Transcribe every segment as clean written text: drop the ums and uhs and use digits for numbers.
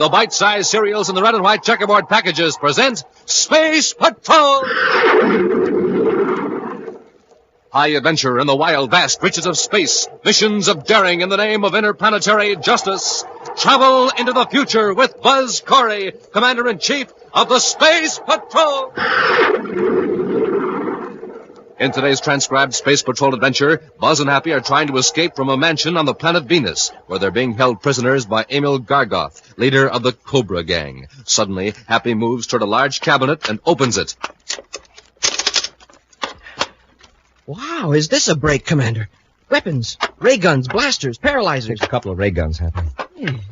The bite-sized cereals in the red and white checkerboard packages present Space Patrol! High adventure in the wild, vast reaches of space. Missions of daring in the name of interplanetary justice. Travel into the future with Buzz Corry, Commander-in-Chief of the Space Patrol! In today's transcribed Space Patrol adventure, Buzz and Happy are trying to escape from a mansion on the planet Venus, where they're being held prisoners by Emil Gargoth, leader of the Cobra Gang. Suddenly, Happy moves toward a large cabinet and opens it. Wow, is this a break, Commander? Weapons, ray guns, blasters, paralyzers. There's a couple of ray guns, Happy.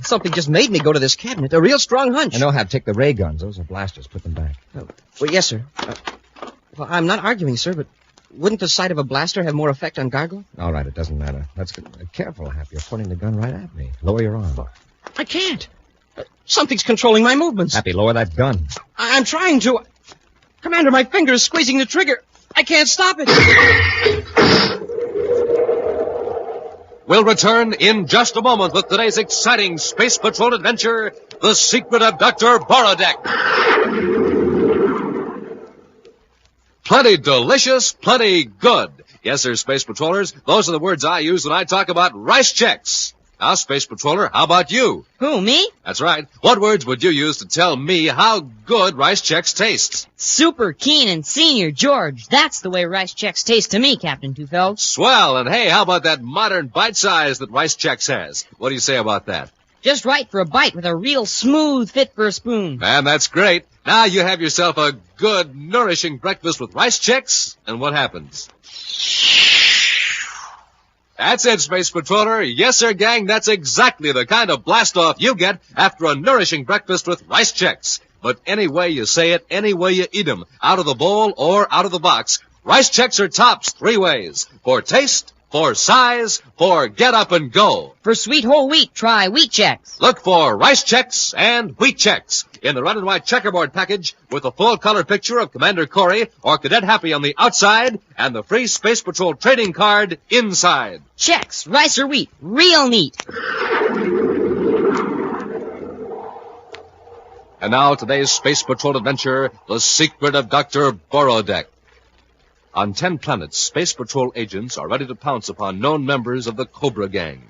Something just made me go to this cabinet. A real strong hunch. I know how to take the ray guns. Those are blasters. Put them back. Well, yes, sir. Well, I'm not arguing, sir, but wouldn't the sight of a blaster have more effect on Gargo? All right, it doesn't matter. That's good. Careful, Happy. You're pointing the gun right at me. Lower your arm. I can't. Something's controlling my movements. Happy, lower that gun. I'm trying to. Commander, my finger is squeezing the trigger. I can't stop it. We'll return in just a moment with today's exciting Space Patrol adventure, The Secret of Dr. Borodeck. Plenty delicious, plenty good. Yes, sir, Space Patrollers, those are the words I use when I talk about rice checks. Now, Space Patroller, how about you? Who, me? That's right. What words would you use to tell me how good rice checks taste? Super Keen and Senior George. That's the way rice checks taste to me, Captain Tufeld. Swell. And hey, how about that modern bite size that rice checks has? What do you say about that? Just right for a bite with a real smooth fit for a spoon. Man, that's great. Now you have yourself a good, nourishing breakfast with rice checks, and what happens? That's it, Space Patroller. Yes, sir, gang, that's exactly the kind of blast-off you get after a nourishing breakfast with rice checks. But any way you say it, any way you eat 'em, out of the bowl or out of the box, rice checks are tops 3 ways. For taste, for size, for get up and go. For sweet whole wheat, try Wheat Checks. Look for rice checks and wheat checks in the red and white checkerboard package with a full-color picture of Commander Corry or Cadet Happy on the outside and the free Space Patrol trading card inside. Checks, rice or wheat, real neat. And now today's Space Patrol adventure, The Secret of Dr. Borodeck. On 10 planets, Space Patrol agents are ready to pounce upon known members of the Cobra Gang.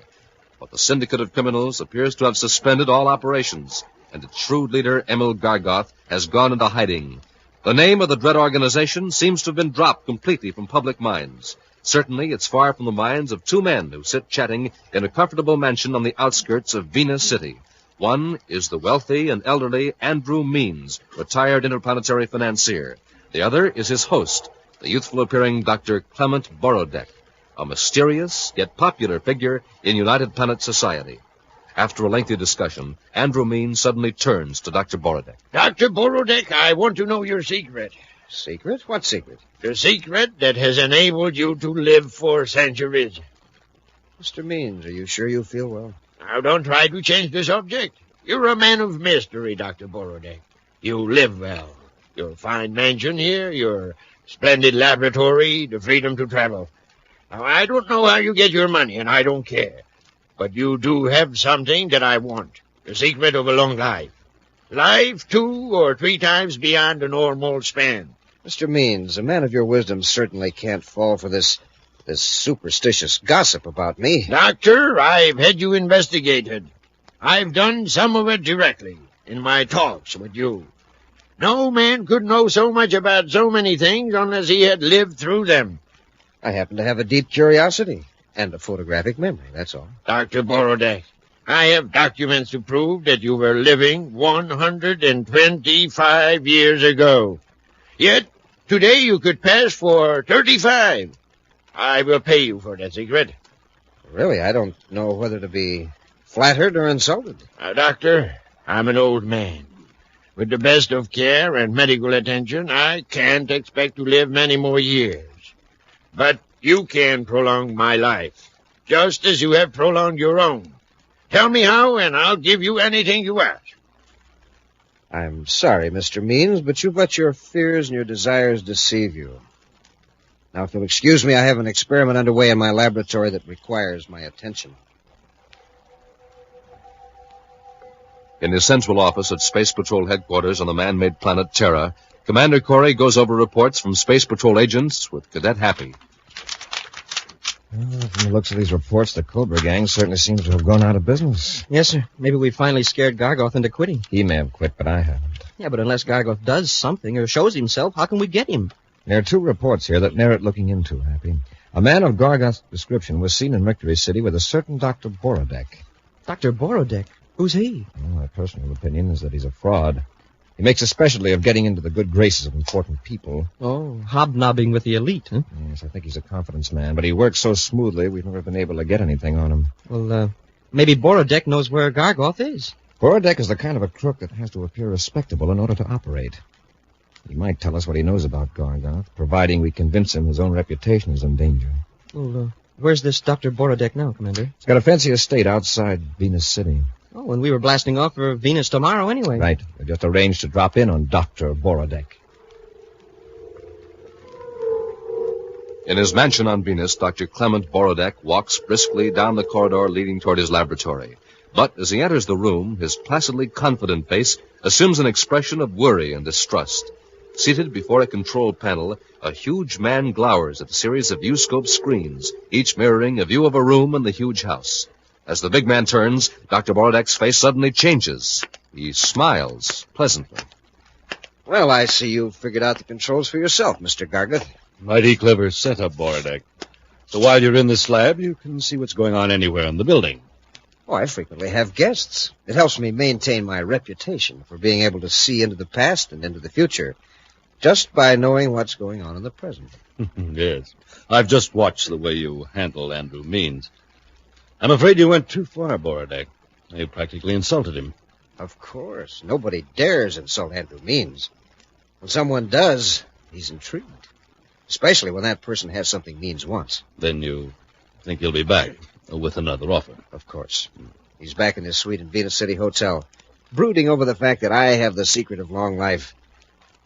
But the syndicate of criminals appears to have suspended all operations, and its shrewd leader, Emil Gargoth, has gone into hiding. The name of the dread organization seems to have been dropped completely from public minds. Certainly, it's far from the minds of 2 men who sit chatting in a comfortable mansion on the outskirts of Venus City. One is the wealthy and elderly Andrew Means, retired interplanetary financier. The other is his host, the youthful-appearing Dr. Clement Borodeck, a mysterious yet popular figure in United Planet society. After a lengthy discussion, Andrew Means suddenly turns to Dr. Borodeck. Dr. Borodeck, I want to know your secret. Secret? What secret? The secret that has enabled you to live for centuries. Mr. Means, are you sure you feel well? Now, don't try to change the subject. You're a man of mystery, Dr. Borodeck. You live well. Your fine mansion here, your splendid laboratory, the freedom to travel. Now, I don't know how you get your money, and I don't care. But you do have something that I want. The secret of a long life. Life 2 or 3 times beyond the normal span. Mr. Means, a man of your wisdom certainly can't fall for this superstitious gossip about me. Doctor, I've had you investigated. I've done some of it directly in my talks with you. No man could know so much about so many things unless he had lived through them. I happen to have a deep curiosity and a photographic memory, that's all. Dr. Borodeck, I have documents to prove that you were living 125 years ago. Yet, today you could pass for 35. I will pay you for that secret. Really, I don't know whether to be flattered or insulted. Doctor, I'm an old man. With the best of care and medical attention, I can't expect to live many more years. But you can prolong my life, just as you have prolonged your own. Tell me how, and I'll give you anything you ask. I'm sorry, Mr. Means, but you've let your fears and your desires deceive you. Now, if you'll excuse me, I have an experiment underway in my laboratory that requires my attention. In his central office at Space Patrol headquarters on the man-made planet Terra, Commander Corry goes over reports from Space Patrol agents with Cadet Happy. Well, from the looks of these reports, the Cobra gang certainly seems to have gone out of business. Yes, sir. Maybe we finally scared Gargoth into quitting. He may have quit, but I haven't. Yeah, but unless Gargoth does something or shows himself, how can we get him? There are 2 reports here that merit looking into, Happy. A man of Gargoth's description was seen in Mercury City with a certain Dr. Borodeck. Dr. Borodeck? Who's he? Well, my personal opinion is that he's a fraud. He makes a specialty of getting into the good graces of important people. Oh, hobnobbing with the elite, huh? Yes, I think he's a confidence man, but he works so smoothly we've never been able to get anything on him. Well, maybe Borodeck knows where Gargoth is. Borodeck is the kind of a crook that has to appear respectable in order to operate. He might tell us what he knows about Gargoth, providing we convince him his own reputation is in danger. Well, where's this Dr. Borodeck now, Commander? He's got a fancy estate outside Venus City. Oh, and we were blasting off for Venus tomorrow anyway. Right. We just arranged to drop in on Dr. Borodeck. In his mansion on Venus, Dr. Clement Borodeck walks briskly down the corridor leading toward his laboratory. But as he enters the room, his placidly confident face assumes an expression of worry and distrust. Seated before a control panel, a huge man glowers at a series of viewscope screens, each mirroring a view of a room in the huge house. As the big man turns, Dr. Borodeck's face suddenly changes. He smiles pleasantly. Well, I see you've figured out the controls for yourself, Mr. Gargoth. Mighty clever setup, Borodeck. So while you're in this lab, you can see what's going on anywhere in the building. Oh, I frequently have guests. It helps me maintain my reputation for being able to see into the past and into the future, just by knowing what's going on in the present. Yes. I've just watched the way you handle Andrew Means. I'm afraid you went too far, Borodeck. You practically insulted him. Of course. Nobody dares insult Andrew Means. When someone does, he's intrigued. Especially when that person has something Means wants. Then you think he'll be back with another offer? Of course. He's back in his suite in Venus City Hotel, brooding over the fact that I have the secret of long life.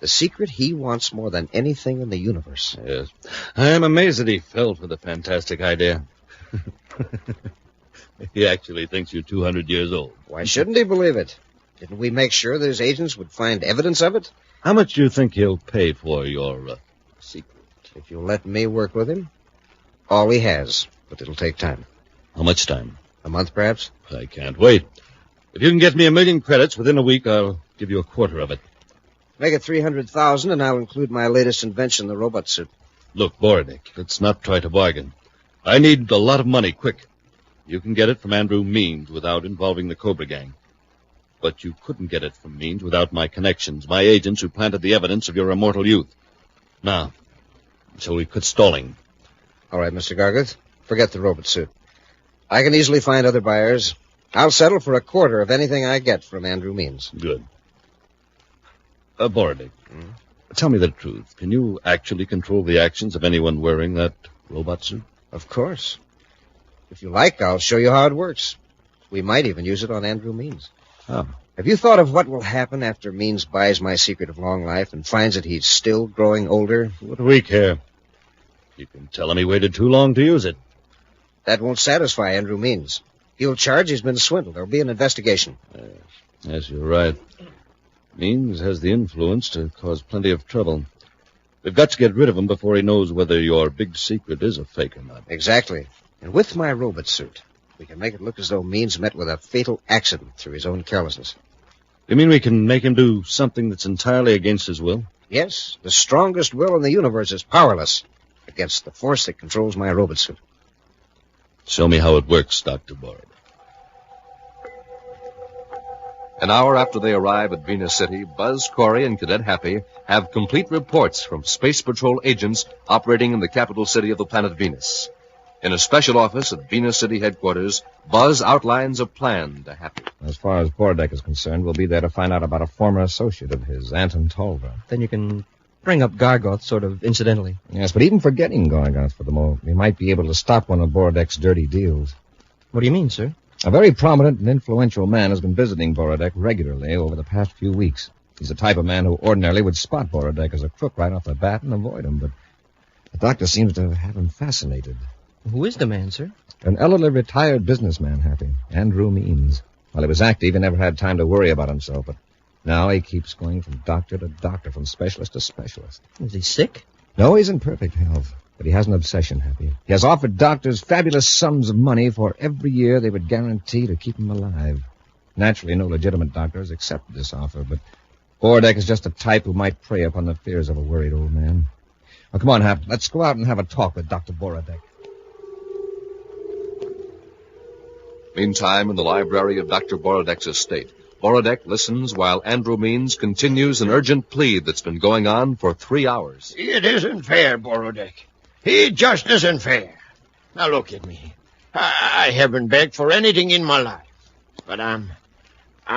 The secret he wants more than anything in the universe. Yes. I am amazed that he fell for the fantastic idea. He actually thinks you're 200 years old. Why shouldn't he believe it? Didn't we make sure that his agents would find evidence of it? How much do you think he'll pay for your secret? If you'll let me work with him, all he has, but it'll take time. How much time? A month, perhaps? I can't wait. If you can get me 1 million credits within a week, I'll give you 1/4 of it. Make it 300,000, and I'll include my latest invention, the robot suit. Look, Borodeck, let's not try to bargain. I need a lot of money, quick. You can get it from Andrew Means without involving the Cobra gang. But you couldn't get it from Means without my connections, my agents who planted the evidence of your immortal youth. Now, shall we quit stalling? All right, Mr. Gargoth, forget the robot suit. I can easily find other buyers. I'll settle for 1/4 of anything I get from Andrew Means. Good. Borodeck, tell me the truth. Can you actually control the actions of anyone wearing that robot suit? Of course. If you like, I'll show you how it works. We might even use it on Andrew Means. Oh. Have you thought of what will happen after Means buys my secret of long life and finds that he's still growing older? What do we care? You can tell him he waited too long to use it. That won't satisfy Andrew Means. He'll charge he's been swindled. There'll be an investigation. Yes, you're right. Means has the influence to cause plenty of trouble. We've got to get rid of him before he knows whether your big secret is a fake or not. Exactly. And with my robot suit, we can make it look as though Means met with a fatal accident through his own carelessness. You mean we can make him do something that's entirely against his will? Yes, the strongest will in the universe is powerless against the force that controls my robot suit. Show me how it works, Dr. Borodeck. An hour after they arrive at Venus City, Buzz Corry and Cadet Happy have complete reports from Space Patrol agents operating in the capital city of the planet Venus. In a special office at Venus City headquarters, Buzz outlines a plan to Happy. As far as Borodeck is concerned, we'll be there to find out about a former associate of his, Anton Tolver. Then you can bring up Gargoth sort of incidentally. Yes, but even forgetting Gargoth for the moment, we might be able to stop one of Borodeck's dirty deals. What do you mean, sir? A very prominent and influential man has been visiting Borodeck regularly over the past few weeks. He's the type of man who ordinarily would spot Borodeck as a crook right off the bat and avoid him, but the doctor seems to have him fascinated. Who is the man, sir? An elderly retired businessman, Happy, Andrew Means. While he was active, he never had time to worry about himself, but now he keeps going from doctor to doctor, from specialist to specialist. Is he sick? No, he's in perfect health, but he has an obsession, Happy. He has offered doctors fabulous sums of money for every year they would guarantee to keep him alive. Naturally, no legitimate doctors accept this offer, but Borodeck is just a type who might prey upon the fears of a worried old man. Now, come on, Hap. Let's go out and have a talk with Dr. Borodeck. Meantime, in the library of Dr. Borodeck's estate, Borodeck listens while Andrew Means continues an urgent plea that's been going on for 3 hours. It isn't fair, Borodeck. It just isn't fair. Now look at me. I haven't begged for anything in my life, but I'm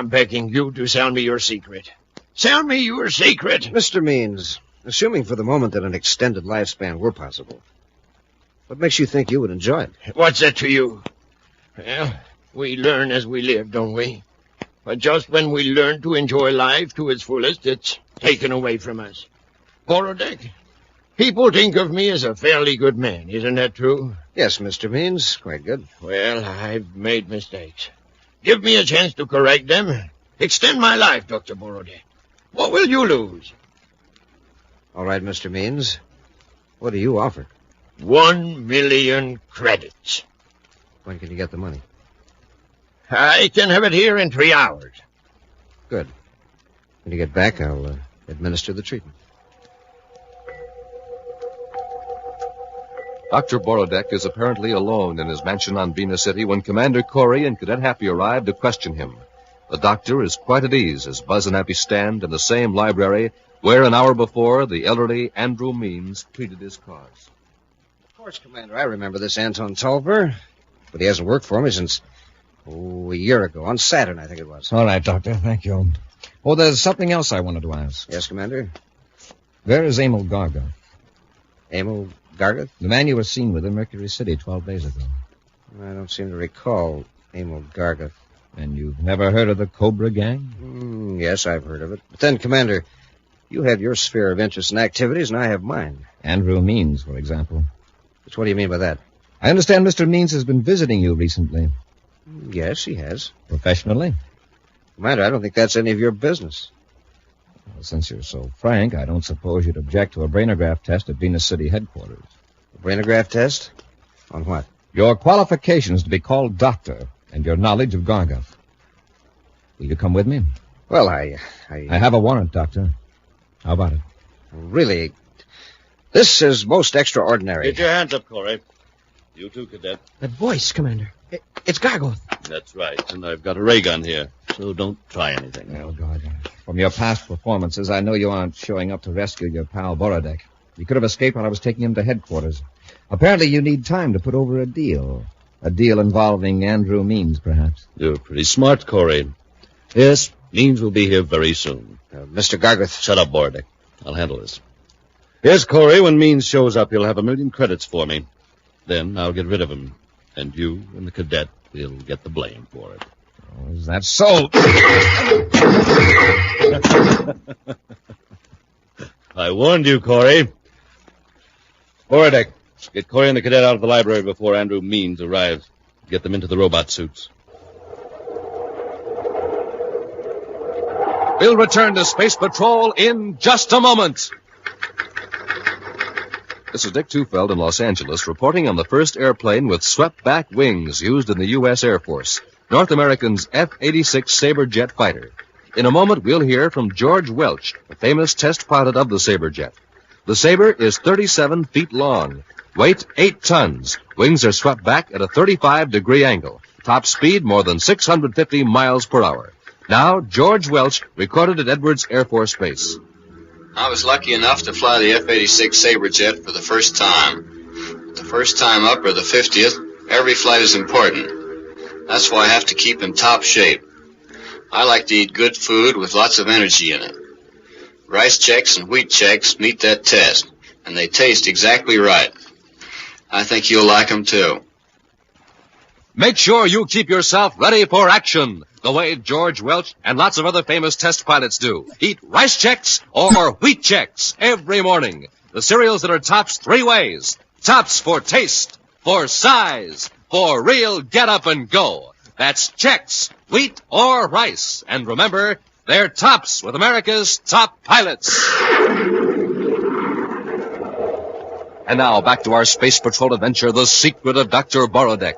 begging you to sell me your secret. Sell me your secret. Mr. Means, assuming for the moment that an extended lifespan were possible, what makes you think you would enjoy it? What's that to you? Well, we learn as we live, don't we? But just when we learn to enjoy life to its fullest, it's taken away from us. Borodeck, people think of me as a fairly good man, isn't that true? Yes, Mr. Means, quite good. Well, I've made mistakes. Give me a chance to correct them. Extend my life, Dr. Borodeck. What will you lose? All right, Mr. Means. What do you offer? 1 million credits. When can you get the money? I can have it here in 3 hours. Good. When you get back, I'll administer the treatment. Dr. Borodeck is apparently alone in his mansion on Venus City when Commander Corry and Cadet Happy arrive to question him. The doctor is quite at ease as Buzz and Happy stand in the same library where an hour before the elderly Andrew Means pleaded his cause. Of course, Commander, I remember this Anton Tolver, but he hasn't worked for me since, a year ago, on Saturn, I think it was. All right, Doctor. Thank you. Oh, there's something else I wanted to ask. Yes, Commander? Where is Emil Garga? Emil Garga? The man you were seen with in Mercury City 12 days ago. I don't seem to recall Emil Garga. And you've never heard of the Cobra Gang? Yes, I've heard of it. But then, Commander, you have your sphere of interest and activities, and I have mine. Andrew Means, for example. But what do you mean by that? I understand Mr. Means has been visiting you recently. Yes, he has. Professionally? Commander, I don't think that's any of your business. Well, since you're so frank, I don't suppose you'd object to a brainograph test at Venus City headquarters. A brainograph test? On what? Your qualifications to be called doctor and your knowledge of Garga. Will you come with me? Well, I have a warrant, Doctor. How about it? Really, this is most extraordinary. Get your hands up, Corry. You too, Cadet. That voice, Commander. It's Gargo. That's right, and I've got a ray gun here, so don't try anything. Oh, God. From your past performances, I know you aren't showing up to rescue your pal Borodeck. You could have escaped while I was taking him to headquarters. Apparently you need time to put over a deal. A deal involving Andrew Means, perhaps. You're pretty smart, Corry. Yes, Means will be here very soon. Mr. Gargoth. Shut up, Borodeck. I'll handle this. Yes, Corry, when Means shows up, he'll have 1 million credits for me. Then I'll get rid of him. And you and the cadet will get the blame for it. Oh, is that so? I warned you, Corry. Borodeck, get Corry and the cadet out of the library before Andrew Means arrives. Get them into the robot suits. We'll return to Space Patrol in just a moment. This is Dick Tufeld in Los Angeles reporting on the first airplane with swept-back wings used in the U.S. Air Force, North American's F-86 Sabre jet fighter. In a moment, we'll hear from George Welch, the famous test pilot of the Sabre jet. The Sabre is 37 feet long, weight 8 tons. Wings are swept back at a 35-degree angle. Top speed more than 650 miles per hour. Now, George Welch recorded at Edwards Air Force Base. I was lucky enough to fly the F-86 Sabre jet for the first time. The first time up or the 50th, every flight is important. That's why I have to keep in top shape. I like to eat good food with lots of energy in it. Rice Chex and Wheat Chex meet that test, and they taste exactly right. I think you'll like them too. Make sure you keep yourself ready for action, the way George Welch and lots of other famous test pilots do. Eat Rice Chex or Wheat Chex every morning. The cereals that are tops 3 ways. Tops for taste, for size, for real get up and go. That's Chex, wheat or rice. And remember, they're tops with America's top pilots. And now, back to our Space Patrol adventure, The Secret of Dr. Borodeck.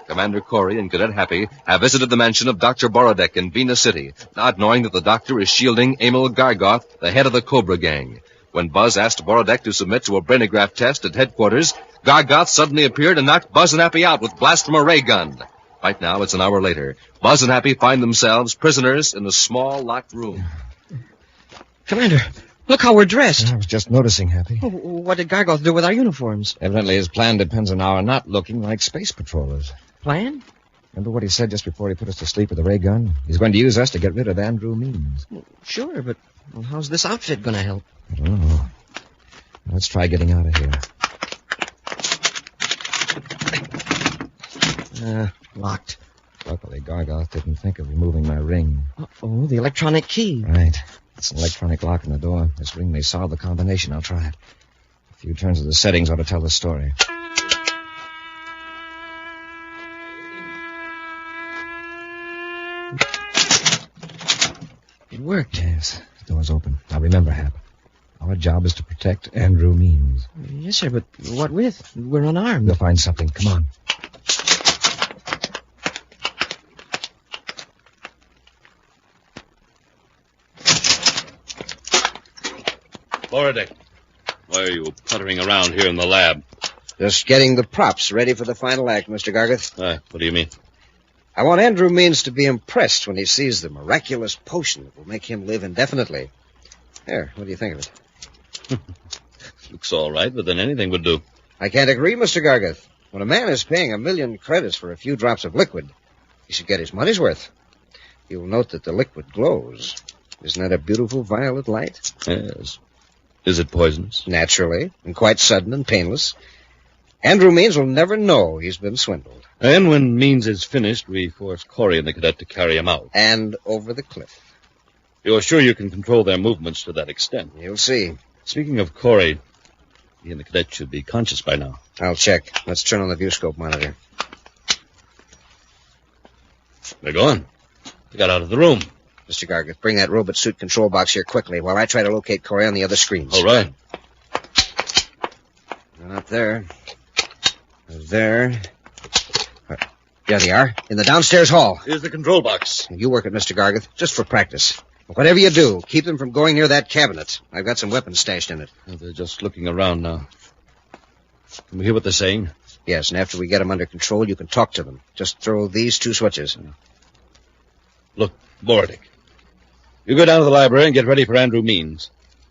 Commander Corry and Cadet Happy have visited the mansion of Dr. Borodeck in Venus City, not knowing that the doctor is shielding Emil Gargoth, the head of the Cobra gang. When Buzz asked Borodeck to submit to a brainograph test at headquarters, Gargoth suddenly appeared and knocked Buzz and Happy out with blast from a ray gun. Right now, it's an hour later. Buzz and Happy find themselves prisoners in a small, locked room. Commander, look how we're dressed. I was just noticing, Happy. What did Gargoth do with our uniforms? Evidently, his plan depends on our not looking like space patrollers. Plan? Remember what he said just before he put us to sleep with the ray gun? He's going to use us to get rid of Andrew Means. Sure, but how's this outfit going to help? I don't know. Let's try getting out of here. Locked. Luckily, Gargoth didn't think of removing my ring. Oh, the electronic key. Right. It's an electronic lock on the door. This ring may solve the combination. I'll try it. A few turns of the settings ought to tell the story. It worked. Yes, the door's open. Now remember, Hap, our job is to protect Andrew Means. Yes, sir, but what with? We're unarmed. We'll find something. Come on. Borodeck, why are you puttering around here in the lab? Just getting the props ready for the final act, Mr. Gargoth. What do you mean? I want Andrew Means to be impressed when he sees the miraculous potion that will make him live indefinitely. Here, what do you think of it? Looks all right, but then anything would do. I can't agree, Mr. Gargoth. When a man is paying 1,000,000 credits for a few drops of liquid, he should get his money's worth. You'll note that the liquid glows. Isn't that a beautiful violet light? Yes. Is it poisonous? Naturally, and quite sudden and painless. Andrew Means will never know he's been swindled. And when Means is finished, we force Corry and the cadet to carry him out. And over the cliff. You're sure you can control their movements to that extent? You'll see. Speaking of Corry, he and the cadet should be conscious by now. I'll check. Let's turn on the viewscope monitor. They're gone. They got out of the room. Mr. Gargoth, bring that robot suit control box here quickly while I try to locate Corry on the other screens. All right. They're not there. They're there. There they are, in the downstairs hall. Here's the control box. You work it, Mr. Gargoth, just for practice. Whatever you do, keep them from going near that cabinet. I've got some weapons stashed in it. They're just looking around now. Can we hear what they're saying? Yes, and after we get them under control, you can talk to them. Just throw these 2 switches. Look, Borodeck. You go down to the library and get ready for Andrew Means.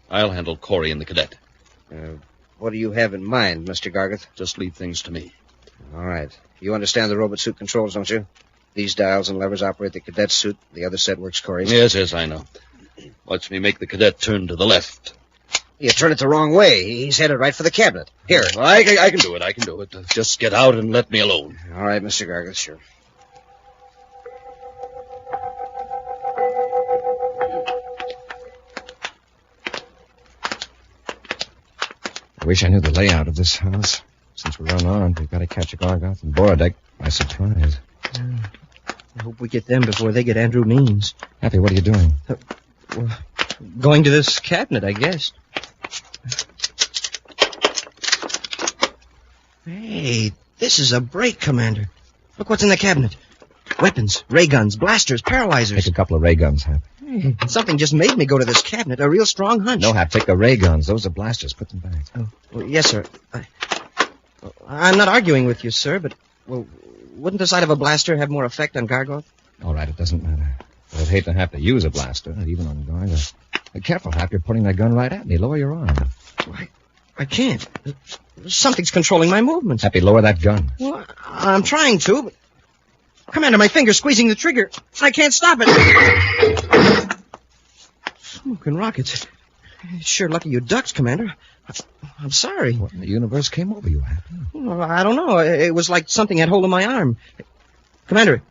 I'll handle Corry and the cadet. What do you have in mind, Mr. Gargoth? Just leave things to me. All right. You understand the robot suit controls, don't you? These dials and levers operate the cadet suit. The other set works Corry's. Yes, I know. Watch me make the cadet turn to the left. You turn it the wrong way. He's headed right for the cabinet. Here. I can do it. Just get out and let me alone. All right, Mr. Gargoth, sure. I wish I knew the layout of this house. Since we're unarmed, we've got to catch a Gargoth and Borodeck by surprise. I hope we get them before they get Andrew Means. Happy, what are you doing? Going to this cabinet, I guess. Hey, this is a break, Commander. Look what's in the cabinet. Weapons, ray guns, blasters, paralyzers. Take a couple of ray guns, Hap. Hey, something just made me go to this cabinet. A real strong hunch. No, Hap, take the ray guns. Those are blasters. Put them back. Oh, well, yes, sir. I'm not arguing with you, sir, but, well, wouldn't the sight of a blaster have more effect on Gargoth? All right, it doesn't matter. But I'd hate to have to use a blaster, even on Gargoth. Careful, Hap, you're pointing that gun right at me. Lower your arm. I can't. Something's controlling my movements. Happy, lower that gun. Well, I'm trying to, but... Commander, my finger's squeezing the trigger. I can't stop it. Smoking rockets. Sure lucky you ducks, Commander. I'm sorry. What in the universe came over you, Happy? Well, I don't know. It was like something had hold of my arm. Commander,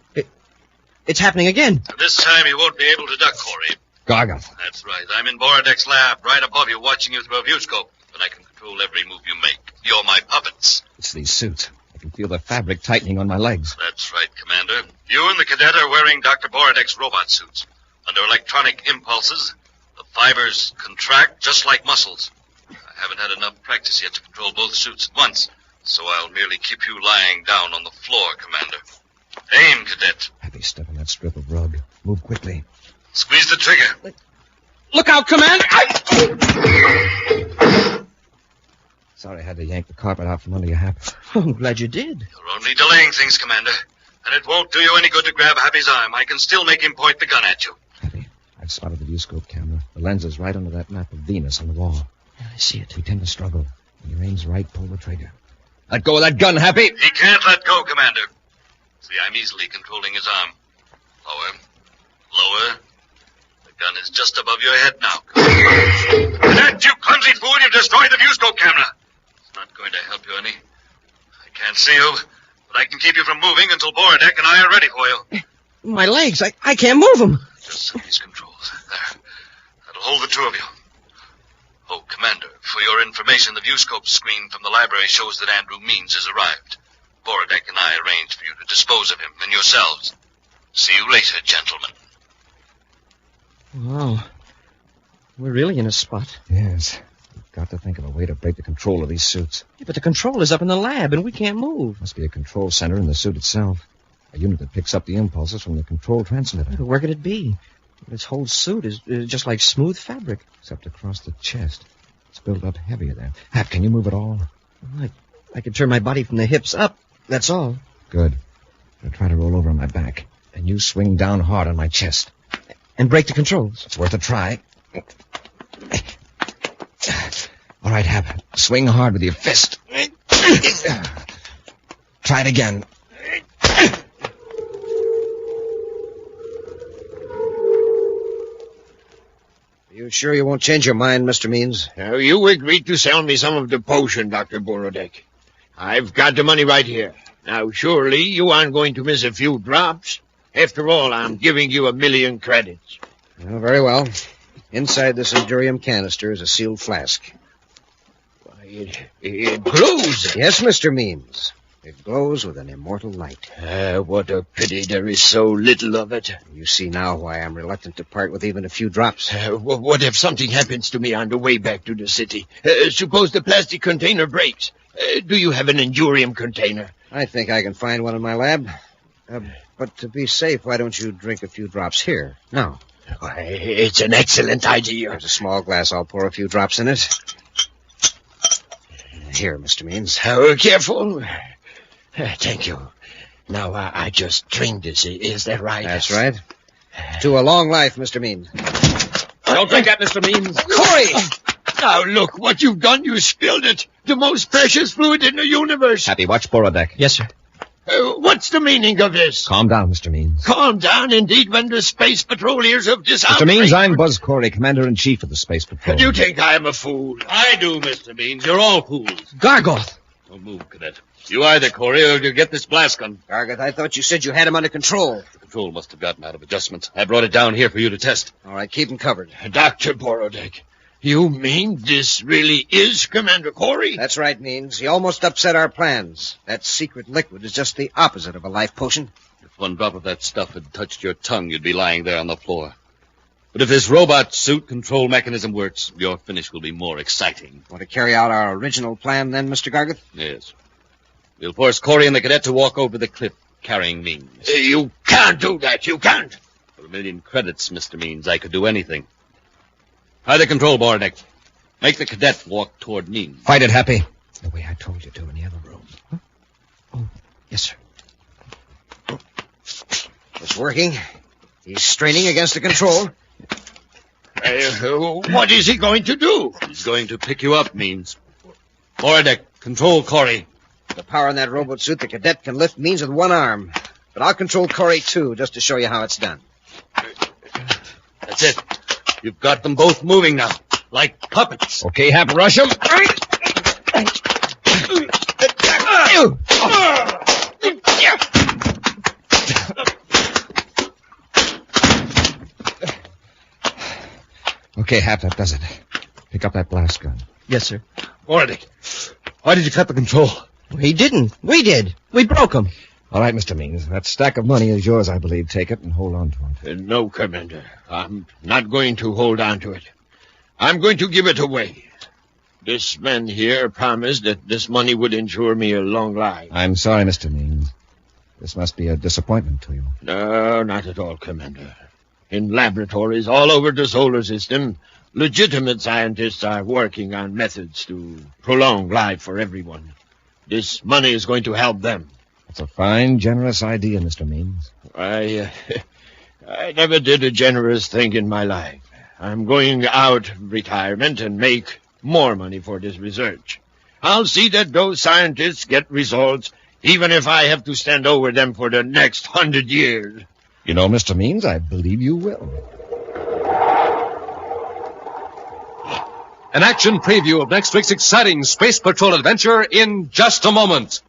it's happening again. This time you won't be able to duck, Corry. Gargoth. That's right. I'm in Borodeck's lab, right above you, watching you through a viewscope. But I can control every move you make. You're my puppets. It's these suits. I can feel the fabric tightening on my legs. That's right, Commander. You and the cadet are wearing Dr. Borodeck's robot suits. Under electronic impulses, the fibers contract just like muscles. I haven't had enough practice yet to control both suits at once, so I'll merely keep you lying down on the floor, Commander. Aim, Cadet. Happy, step on that strip of rug. Move quickly. Squeeze the trigger. Look out, Commander! Sorry I had to yank the carpet out from under your hat. Oh, I'm glad you did. You're only delaying things, Commander. And it won't do you any good to grab Happy's arm. I can still make him point the gun at you. Happy, I've spotted the viewscope camera. The lens is right under that map of Venus on the wall. Yeah, I see it. We tend to struggle. When your aim's right, pull the trigger. Let go of that gun, Happy! He can't let go, Commander. See, I'm easily controlling his arm. Lower. Lower. The gun is just above your head now. Cadet, you clumsy fool, you've destroyed the viewscope camera. It's not going to help you any. I can't see you, but I can keep you from moving until Borodeck and I are ready for you. My legs, I can't move them. Just some of these controls. There. That'll hold the two of you. Oh, Commander, for your information, the viewscope screen from the library shows that Andrew Means has arrived. Borodeck and I arranged for you to dispose of him and yourselves. See you later, gentlemen. Wow. We're really in a spot. Yes. We've got to think of a way to break the control of these suits. Yeah, but the control is up in the lab, and we can't move. Must be a control center in the suit itself. A unit that picks up the impulses from the control transmitter. But where could it be? This whole suit is just like smooth fabric. Except across the chest. It's built up heavier there. Hap, can you move at all? I could turn my body from the hips up. That's all. Good. I'll try to roll over on my back. And you swing down hard on my chest. And break the controls. It's worth a try. All right, Hap. Swing hard with your fist. Try it again. Are you sure you won't change your mind, Mr. Means? You agreed to sell me some of the potion, Dr. Borodeck. I've got the money right here. Now, surely you aren't going to miss a few drops. After all, I'm giving you 1,000,000 credits. Well, very well. Inside this Endurium canister is a sealed flask. Why, it glows. Yes, Mr. Means. It glows with an immortal light. What a pity there is so little of it. You see now why I'm reluctant to part with even a few drops. What if something happens to me on the way back to the city? Suppose the plastic container breaks. Do you have an Endurium container? I think I can find one in my lab. But to be safe, why don't you drink a few drops here? Now. Why, it's an excellent idea. There's a small glass. I'll pour a few drops in it. Here, Mr. Means. Careful. Thank you. Now, I just drink this. Is that right? That's right. To a long life, Mr. Means. Don't drink that, Mr. Means. Corry! Now, look what you've done. You spilled it. The most precious fluid in the universe. Happy, watch Borodeck. Yes, sir. What's the meaning of this? Calm down, Mr. Means. Calm down, indeed, when the space patrol hears of this Mr. Means, I'm Buzz Corry, Commander-in-Chief of the Space Patrol. Do you think I'm a fool? I do, Mr. Means. You're all fools. Gargoth! Don't move, Cadet. You either, Corry, or you get this blast gun. Gargoth, I thought you said you had him under control. The control must have gotten out of adjustment. I brought it down here for you to test. All right, keep him covered. Dr. Borodeck, you mean this really is Commander Corry? That's right, Means. He almost upset our plans. That secret liquid is just the opposite of a life potion. If one drop of that stuff had touched your tongue, you'd be lying there on the floor. But if this robot suit control mechanism works, your finish will be more exciting. Want to carry out our original plan then, Mr. Gargoth? Yes. We'll force Corry and the cadet to walk over the cliff carrying Means. You can't do that. You can't. For 1,000,000 credits, Mr. Means, I could do anything. Hide the control, Borodeck. Make the cadet walk toward Means. Fight it, Happy. The way I told you to in the other room. Huh? Oh, yes, sir. It's working. He's straining against the control. What is he going to do? He's going to pick you up, Means. Borodeck, control Corry. The power in that robot suit, the cadet can lift Means with one arm. But I'll control Corry, too, just to show you how it's done. That's it. You've got them both moving now, like puppets. Okay, Hap, rush him. Okay, Hap, that does it. Pick up that blast gun. Yes, sir. Borodeck, why did you cut the control? He didn't. We did. We broke him. All right, Mr. Means. That stack of money is yours, I believe. Take it and hold on to it. No, Commander. I'm not going to hold on to it. I'm going to give it away. This man here promised that this money would ensure me a long life. I'm sorry, Mr. Means. This must be a disappointment to you. No, not at all, Commander. In laboratories all over the solar system, legitimate scientists are working on methods to prolong life for everyone. This money is going to help them. That's a fine, generous idea, Mr. Means. I never did a generous thing in my life. I'm going out of retirement and make more money for this research. I'll see that those scientists get results, even if I have to stand over them for the next 100 years. You know, Mr. Means, I believe you will. An action preview of next week's exciting Space Patrol adventure in just a moment.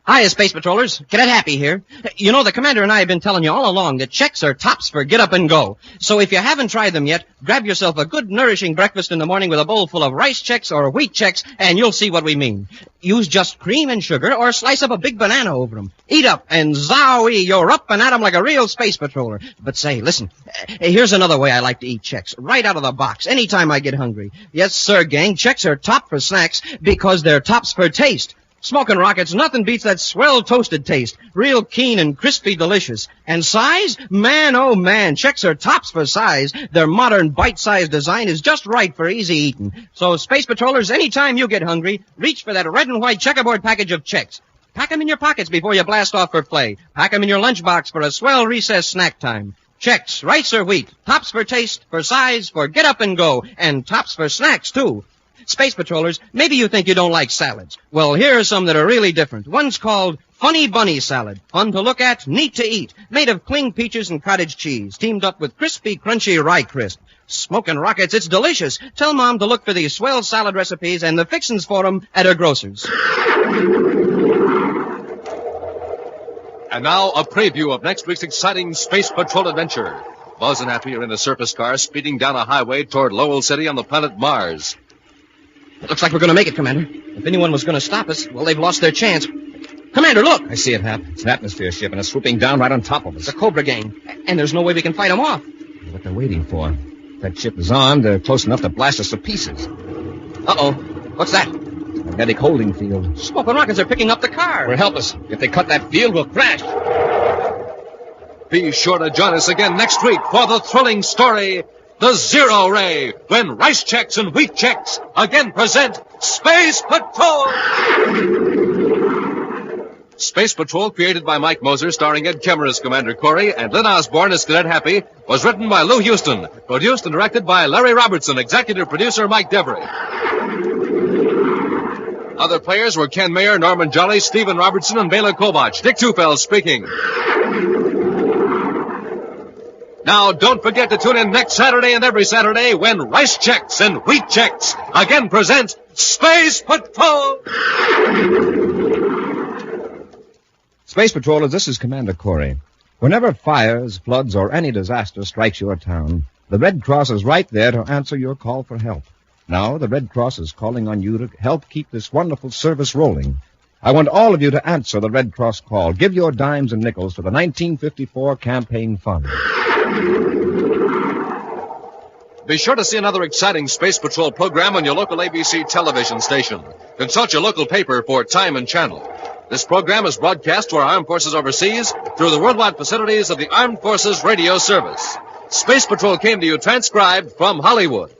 Hiya, Space Patrollers. Cadet Happy here. You know, the Commander and I have been telling you all along that checks are tops for get up and go. So if you haven't tried them yet, grab yourself a good, nourishing breakfast in the morning with a bowl full of rice checks or wheat checks, and you'll see what we mean. Use just cream and sugar or slice up a big banana over them. Eat up, and zowie, you're up and at 'em like a real Space Patroller. But say, listen, here's another way I like to eat checks, right out of the box, anytime I get hungry. Yes, sir, gang, checks are top for snacks because they're tops for taste. Smoking rockets, nothing beats that swell toasted taste. Real keen and crispy delicious. And size? Man, oh man, checks are tops for size. Their modern bite-sized design is just right for easy eating. So, Space Patrollers, anytime you get hungry, reach for that red and white checkerboard package of checks. Pack 'em in your pockets before you blast off for play. Pack 'em in your lunchbox for a swell recess snack time. Checks, rice or wheat, tops for taste, for size, for get up and go, and tops for snacks, too. Space Patrollers, maybe you think you don't like salads. Well, here are some that are really different. One's called Funny Bunny Salad. Fun to look at, neat to eat. Made of cling peaches and cottage cheese. Teamed up with crispy, crunchy rye crisp. Smoking rockets, it's delicious. Tell Mom to look for these swell salad recipes and the fixins for them at her grocer's. And now, a preview of next week's exciting Space Patrol adventure. Buzz and Happy are in a surface car speeding down a highway toward Lowell City on the planet Mars. Looks like we're going to make it, Commander. If anyone was going to stop us, well, they've lost their chance. Commander, look! I see it, Hap. It's an atmosphere ship, and it's swooping down right on top of us. The Cobra gang. And there's no way we can fight them off. What they're waiting for. If that ship is armed, they're close enough to blast us to pieces. Uh-oh. What's that? Magnetic holding field. Smoking rockets are picking up the car. We're helpless. If they cut that field, we'll crash. Be sure to join us again next week for the thrilling story, The Zero Ray, when rice checks and wheat checks again present Space Patrol! Space Patrol, created by Mike Moser, starring Ed Kemmer as Commander Corry and Lynn Osborne as Cadet Happy, was written by Lou Houston, produced and directed by Larry Robertson, executive producer Mike Devery. Other players were Ken Mayer, Norman Jolly, Stephen Robertson, and Bela Kovach. Dick Tufeld speaking. Now, don't forget to tune in next Saturday and every Saturday when Rice Checks and Wheat Checks again present Space Patrol! Space Patrollers, this is Commander Corry. Whenever fires, floods, or any disaster strikes your town, the Red Cross is right there to answer your call for help. Now, the Red Cross is calling on you to help keep this wonderful service rolling. I want all of you to answer the Red Cross call. Give your dimes and nickels to the 1954 campaign fund. Be sure to see another exciting Space Patrol program on your local ABC television station. Consult your local paper for time and channel. This program is broadcast to our armed forces overseas through the worldwide facilities of the Armed Forces Radio Service. Space Patrol came to you transcribed from Hollywood.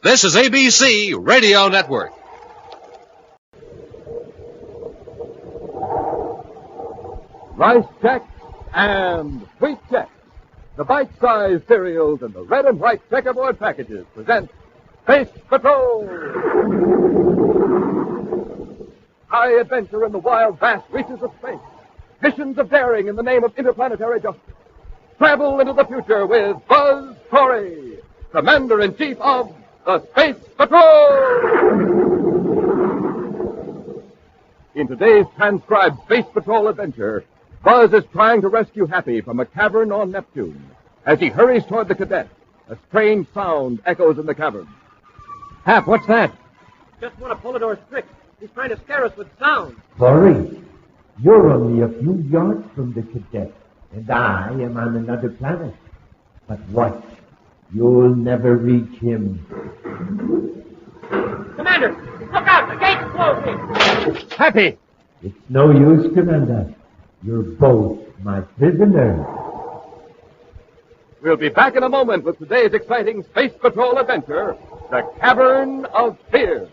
This is ABC Radio Network. Rice checks and wheat checks. The bite-sized cereals and the red and white checkerboard packages present Space Patrol! High adventure in the wild, vast reaches of space. Missions of daring in the name of interplanetary justice. Travel into the future with Buzz Corry, Commander-in-Chief of the Space Patrol! In today's transcribed Space Patrol adventure, Buzz is trying to rescue Happy from a cavern on Neptune. As he hurries toward the cadet, a strange sound echoes in the cavern. Hap, what's that? Just one of Polidor's tricks. He's trying to scare us with sound. Corry, you're only a few yards from the cadet, and I am on another planet. But watch, you'll never reach him. Commander, look out! The gate's closing! Happy! It's no use, Commander. You're both my prisoners. We'll be back in a moment with today's exciting Space Patrol adventure, The Cavern of Fear.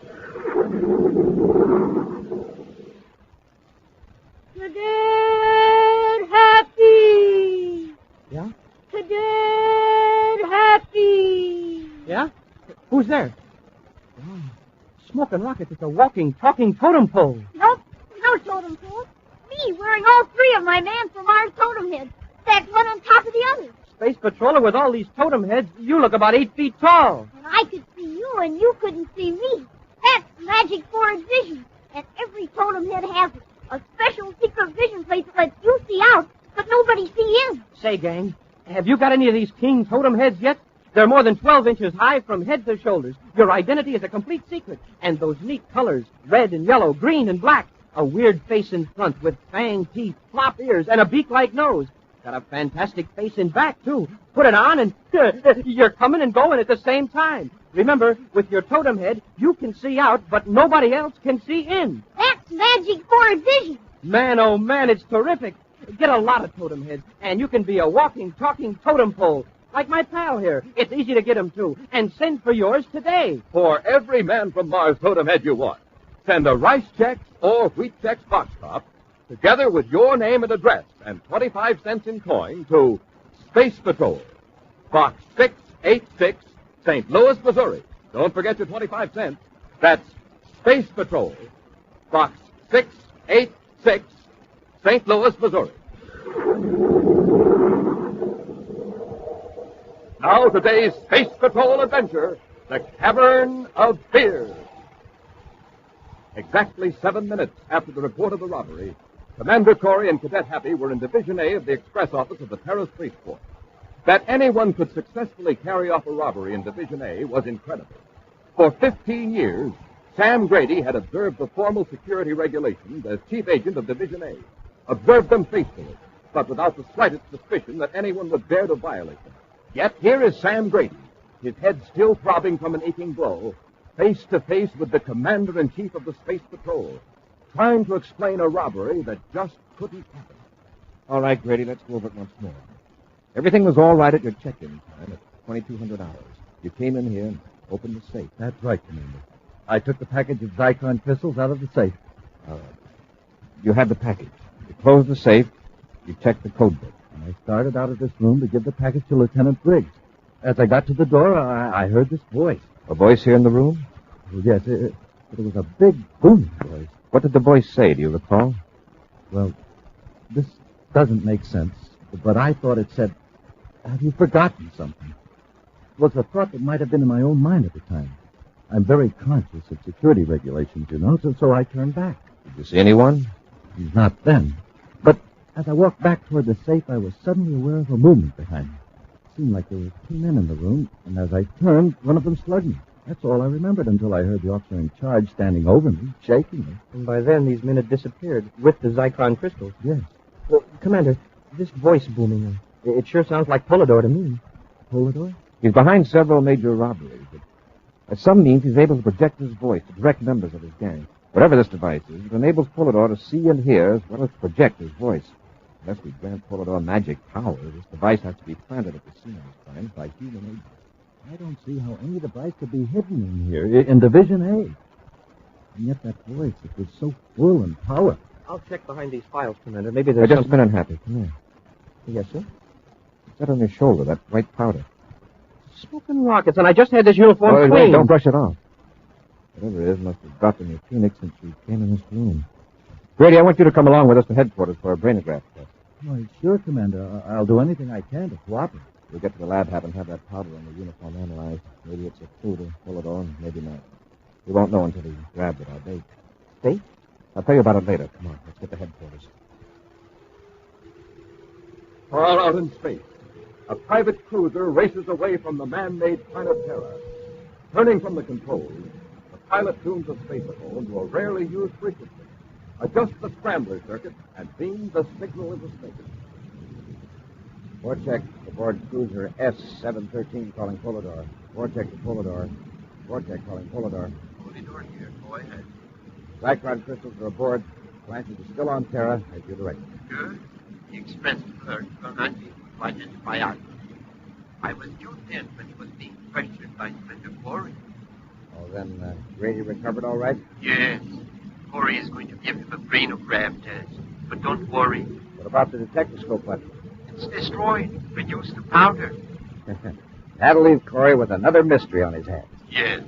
Cadet Happy! Yeah? Cadet Happy! Yeah? Who's there? Oh, smoking rockets. It's a walking, talking totem pole. Nope, no totem pole. Me, wearing all three of my Man from Mars totem heads, stacked one on top of the other. Space patroller with all these totem heads, you look about 8 feet tall. And I could see you, and you couldn't see me. That's magic forward vision. And every totem head has it. A special secret vision plate that lets you see out, but nobody see in. Say, gang, have you got any of these king totem heads yet? They're more than 12 inches high from head to shoulders. Your identity is a complete secret. And those neat colors, red and yellow, green and black. A weird face in front with fang teeth, flop ears, and a beak-like nose. Got a fantastic face in back, too. Put it on and you're coming and going at the same time. Remember, with your totem head, you can see out, but nobody else can see in. That's magic forward vision. Man, oh man, it's terrific. Get a lot of totem heads, and you can be a walking, talking totem pole. Like my pal here. It's easy to get him, too. And send for yours today. For every Man from Mars totem head you want, send a Rice Chex or Wheat Chex box top, together with your name and address and 25 cents in coin to Space Patrol, Box 686, St. Louis, Missouri. Don't forget your 25 cents. That's Space Patrol, Box 686, St. Louis, Missouri. Now today's Space Patrol adventure, The Cavern of Fear. Exactly 7 minutes after the report of the robbery, Commander Corry and Cadet Happy were in Division A of the Express Office of the Terrace Police Force. That anyone could successfully carry off a robbery in Division A was incredible. For 15 years, Sam Grady had observed the formal security regulations as chief agent of Division A, observed them faithfully, but without the slightest suspicion that anyone would dare to violate them. Yet here is Sam Grady, his head still throbbing from an aching blow, face to face with the Commander-in-Chief of the Space Patrol, trying to explain a robbery that just couldn't happen. All right, Grady, let's go over it once more. Everything was all right at your check-in time at 2200 hours. You came in here and opened the safe. That's right, Commander. I took the package of Zyklon crystals out of the safe. All right. You had the package. You closed the safe. You checked the code book. And I started out of this room to give the package to Lieutenant Briggs. As I got to the door, I heard this voice. A voice here in the room? Well, yes, it was a big, booming voice. What did the voice say? Do you recall? Well, this doesn't make sense, but I thought it said, "Have you forgotten something?" It was a thought that might have been in my own mind at the time. I'm very conscious of security regulations, you know, so I turned back. Did you see anyone? Not then. But as I walked back toward the safe, I was suddenly aware of a movement behind me. It seemed like there were 2 men in the room, and as I turned, one of them slugged me. That's all I remembered until I heard the officer in charge standing over me, shaking me. And by then, these men had disappeared with the Zyklon crystals. Yes. Well, Commander, this voice booming, it sure sounds like Polidor to me. Polidor? He's behind several major robberies. By some means, he's able to project his voice to direct members of his gang. Whatever this device is, it enables Polidor to see and hear as well as project his voice. Unless we grant Polidor magic power, this device has to be planted at the scene of his crimes by human agents. I don't see how any device could be hidden in here, in Division A. And yet that voice, it was so full and powerful. I'll check behind these files, Commander. Maybe there's Just a minute, Happy. Come here. Yes, sir? What's that on your shoulder, that white powder? Smoking rockets, and I just had this uniform Wait, cleaned. don't brush it off. Whatever it is must have dropped in your tunic since you came in this room. Grady, I want you to come along with us to headquarters for a brainograph test. Why, sure, Commander. I'll do anything I can to cooperate. We'll get to the lab and have that powder on the uniform analyzed. Maybe it's a clue to pull it on, maybe not. We won't know until he grabs it, our bait. Bait? I'll tell you about it later. Come on, let's get to headquarters. Far out in space, a private cruiser races away from the man-made planet Terra. Turning from the controls, the pilot tunes a space phone to a rarely used frequency. Adjust the scrambler circuit, and beam the signal into space. Vortex aboard cruiser S-713 calling Polidor. Vortex to Polidor. Vortex calling Polidor. Polidor here. Go ahead. Cyclone crystals are aboard. Flashes are still on Terra as you directed. Good. The express alert will not be able to identify us. I was tuned in when he was being questioned by Commander Corry. Oh, then Grady recovered all right? Yes. Corry is going to give him a brainograph test. But don't worry. What about the detectoscope weapon? It's destroyed. Reduced to powder. That'll leave Corry with another mystery on his hands. Yes.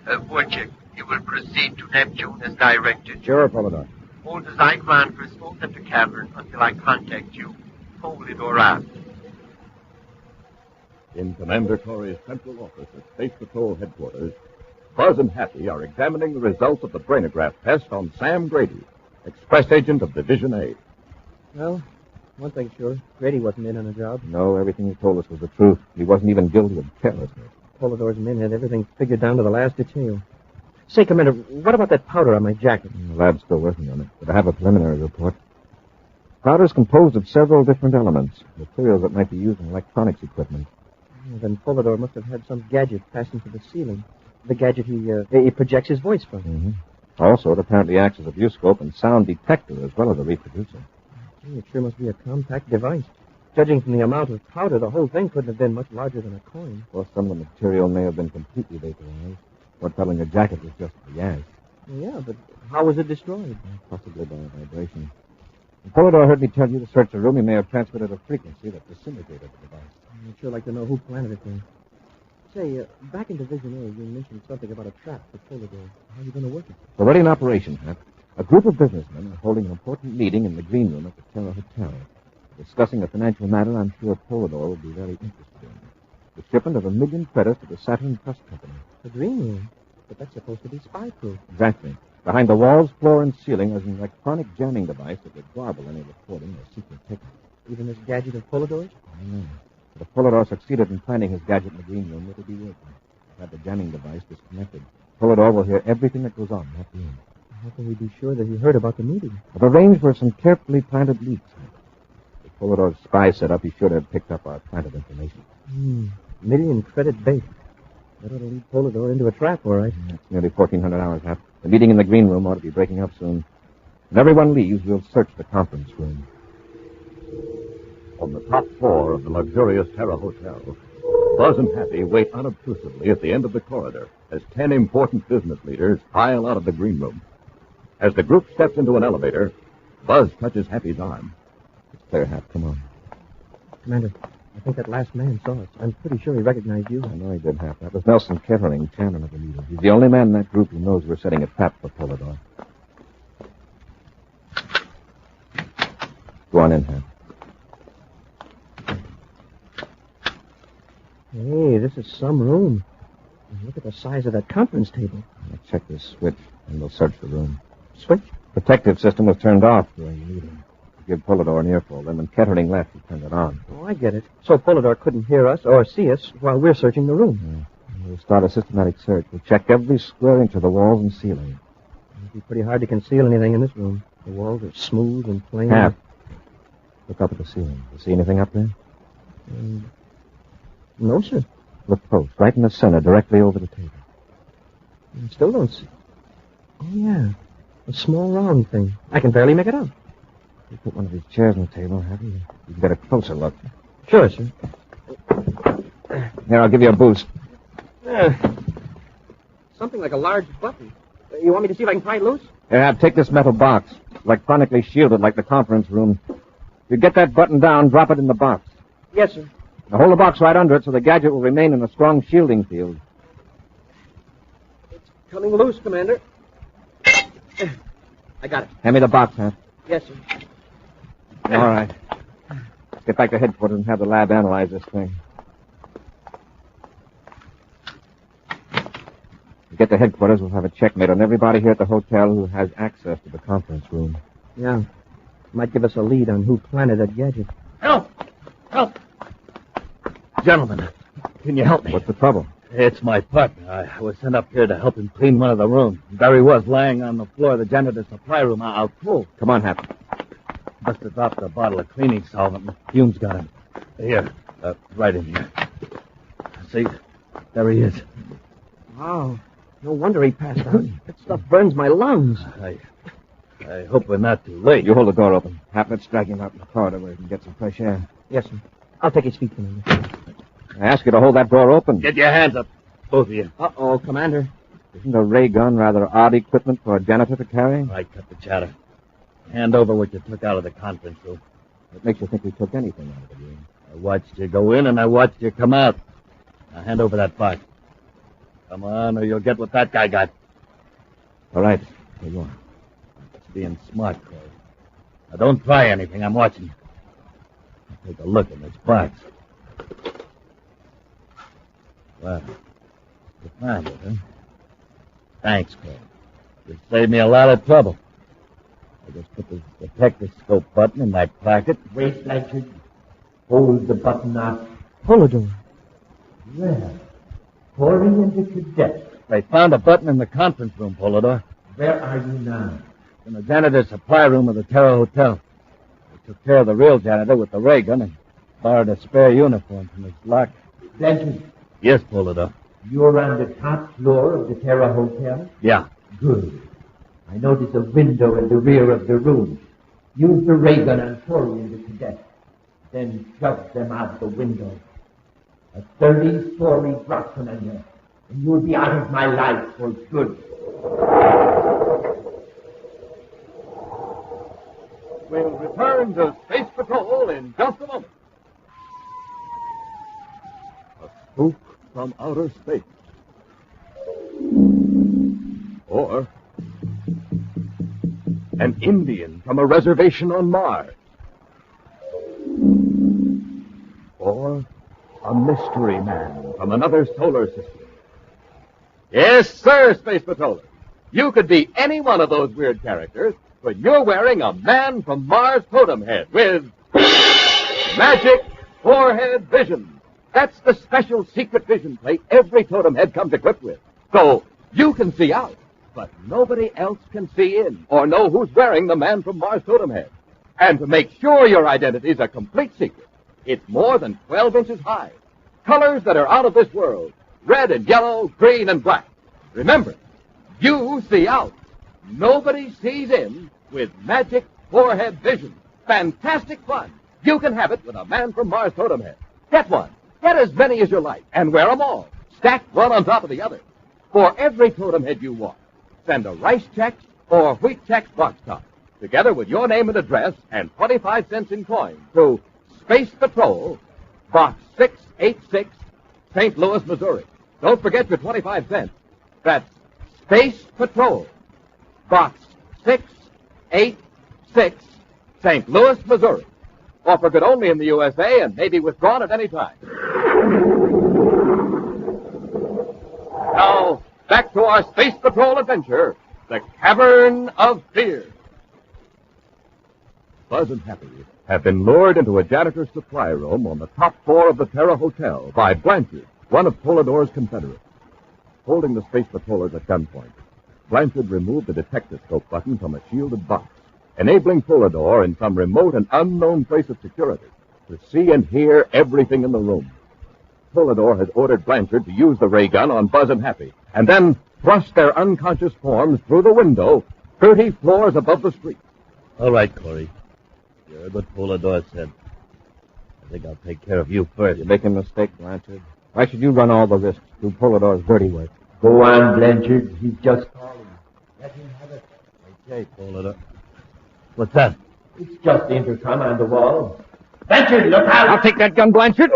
Wojciech, you will proceed to Neptune as directed. Sure, Polidor. Hold the Zyklon crystals at the cavern until I contact you. Hold it or out. In Commander Corry's central office at Space Patrol headquarters, Buzz and Happy are examining the results of the brainograph test on Sam Grady, express agent of Division A. Well, one thing's sure. Grady wasn't in on the job. No, everything he told us was the truth. He wasn't even guilty of carelessness. Polidor's men had everything figured down to the last detail. Say, Commander, what about that powder on my jacket? The lab's still working on it, but I have a preliminary report. Powder is composed of several different elements, materials that might be used in electronics equipment. Then Polidor must have had some gadget fastened to the ceiling. The gadget he projects his voice from. Mm-hmm. Also, it apparently acts as a viewscope and sound detector as well as a reproducer. Gee, it sure must be a compact device. Judging from the amount of powder, the whole thing couldn't have been much larger than a coin. Or some of the material may have been completely vaporized. What fell in your jacket was just the gas. Yeah, but how was it destroyed? Possibly by a vibration. When Polidor heard me tell you to search the room, he may have transmitted a frequency that disintegrated the device. I'd sure like to know who planted it there. Say, back in Division A, you mentioned something about a trap for Polidor. How are you going to work it? It's already in operation, Hap. A group of businessmen are holding an important meeting in the green room at the Terra Hotel. Discussing a financial matter I'm sure Polidor will be very interested in. The shipment of 1 million credits to the Saturn Trust Company. The green room? But that's supposed to be spy-proof. Exactly. Behind the walls, floor, and ceiling is an electronic jamming device that would garble any recording or secret picture. Even this gadget of Polidor's? I know. But if Polidor succeeded in planting his gadget in the green room, it would be working. Had the jamming device disconnected, Polidor will hear everything that goes on in that room. How can we be sure that he heard about the meeting? I've arranged for some carefully planted leaks. If Polidor's spy set up, he should have picked up our planted information. 1 million credit bait. That ought to lead Polidor into a trap, all right. It's nearly 1,400 hours, Hap. The meeting in the green room ought to be breaking up soon. When everyone leaves, we'll search the conference room. On the top floor of the luxurious Terra Hotel, Buzz and Happy wait unobtrusively at the end of the corridor as 10 important business leaders file out of the green room. As the group steps into an elevator, Buzz touches Happy's arm. It's clear, Hap. Come on. Commander, I think that last man saw us. I'm pretty sure he recognized you. I know he did, Hap. That was Nelson Cavern, chairman of the meeting. He's the only man in that group who knows we're setting a trap for Polidor. Go on in, Hap. Hey, this is some room. Look at the size of that conference table. I'll check this switch, and we'll search the room. Switch? Protective system was turned off during the meeting. Give Polidor an earful. Then when Kettering left, he turned it on. Oh, I get it. So Polidor couldn't hear us or see us while we're searching the room. Yeah. We'll start a systematic search. We'll check every square inch of the walls and ceiling. It'd be pretty hard to conceal anything in this room. The walls are smooth and plain. Hap, look up at the ceiling. You see anything up there? No, sir. Look close, right in the center, directly over the table. I still don't see. Oh, yeah. A small round thing. I can barely make it out. You put one of these chairs on the table, haven't you? You can get a closer look. Sure, sir. Here, I'll give you a boost. Something like a large button. You want me to see if I can pry it loose? Here, Hap, take this metal box. It's electronically shielded like the conference room. If you get that button down, drop it in the box. Yes, sir. Now hold the box right under it so the gadget will remain in a strong shielding field. It's coming loose, Commander. I got it. Hand me the box, Hap. Yes, sir. All right. Let's get back to headquarters and have the lab analyze this thing. We get to headquarters, we'll have a checkmate on everybody here at the hotel who has access to the conference room. Yeah. Might give us a lead on who planted that gadget. Help! Help! Gentlemen, can you help me? What's the trouble? It's my partner. I was sent up here to help him clean one of the rooms. There he was, lying on the floor of the janitor's supply room out cold. Come on, Happy. Must have dropped a bottle of cleaning solvent. The fumes got him. Here, right in here. See, there he is. Wow. No wonder he passed out. That stuff burns my lungs. I hope we're not too late. You hold the door open. Happy, let's drag him out in the corridor where he can get some fresh air. Yes, sir. I'll take his feet, Commander. I ask you to hold that door open. Get your hands up, both of you. Uh-oh, Commander. Isn't a ray gun rather odd equipment for a janitor to carry? All right, cut the chatter. Hand over what you took out of the conference room. What makes you think we took anything out of the room? I watched you go in and I watched you come out. Now hand over that box. Come on, or you'll get what that guy got. All right. Here you are. It's being smart, Corey. Now don't try anything. I'm watching you. Now take a look in this box. Well, you found it, huh? Thanks, Corey. You saved me a lot of trouble. I just put this detector scope button in my pocket. Wait, Blanchard. Hold the button up. Pull the door. Well, Corry and the cadet. They found a button in the conference room, Polidor. Where are you now? In the janitor's supply room of the Terra Hotel. They took care of the real janitor with the ray gun and borrowed a spare uniform from his locker. Blanchard. Yes, Polidor. You're on the top floor of the Terra Hotel? Yeah. Good. I noticed a window in the rear of the room. Use the ray gun on Corry and the cadet. Then shove them out the window. A 30-story drop, Commander, and you'll be out of my life for good. We'll return to Space Patrol in just a moment. A spook from outer space. Or an Indian from a reservation on Mars. Or a mystery man from another solar system. Yes, sir, Space Patroller. You could be any one of those weird characters, but you're wearing a Man from Mars totem head with magic forehead vision. That's the special secret vision plate every totem head comes equipped with. So you can see out, but nobody else can see in or know who's wearing the Man from Mars totem head. And to make sure your identity is a complete secret, it's more than 12 inches high. Colors that are out of this world. Red and yellow, green and black. Remember, you see out. Nobody sees in with magic forehead vision. Fantastic fun. You can have it with a Man from Mars totem head. Get one. Get as many as you like and wear them all. Stacked one on top of the other. For every totem head you want, send a rice check or wheat check box top, together with your name and address and 25 cents in coin to Space Patrol, Box 686, St. Louis, Missouri. Don't forget your 25 cents. That's Space Patrol, Box 686, St. Louis, Missouri. Offer good only in the USA and may be withdrawn at any time. Now, back to our Space Patrol adventure, the Cavern of Fear. Buzz and Happy have been lured into a janitor's supply room on the top floor of the Terra Hotel by Blanchard, one of Polidor's confederates. Holding the space patrollers at gunpoint, Blanchard removed the detectascope button from a shielded box, enabling Polidor in some remote and unknown place of security to see and hear everything in the room. Polidor has ordered Blanchard to use the ray gun on Buzz and Happy, and then thrust their unconscious forms through the window 30 floors above the street. All right, Corey. You heard what Polidor said. I think I'll take care of you first. You're making a mistake, Blanchard. Why should you run all the risks through Polidor's dirty work? Go on, Blanchard. He's just calling. Let him have it. Okay, Polidor. What's that? It's just the intercom on the wall. Blanchard, look out! I'll take that gun, Blanchard.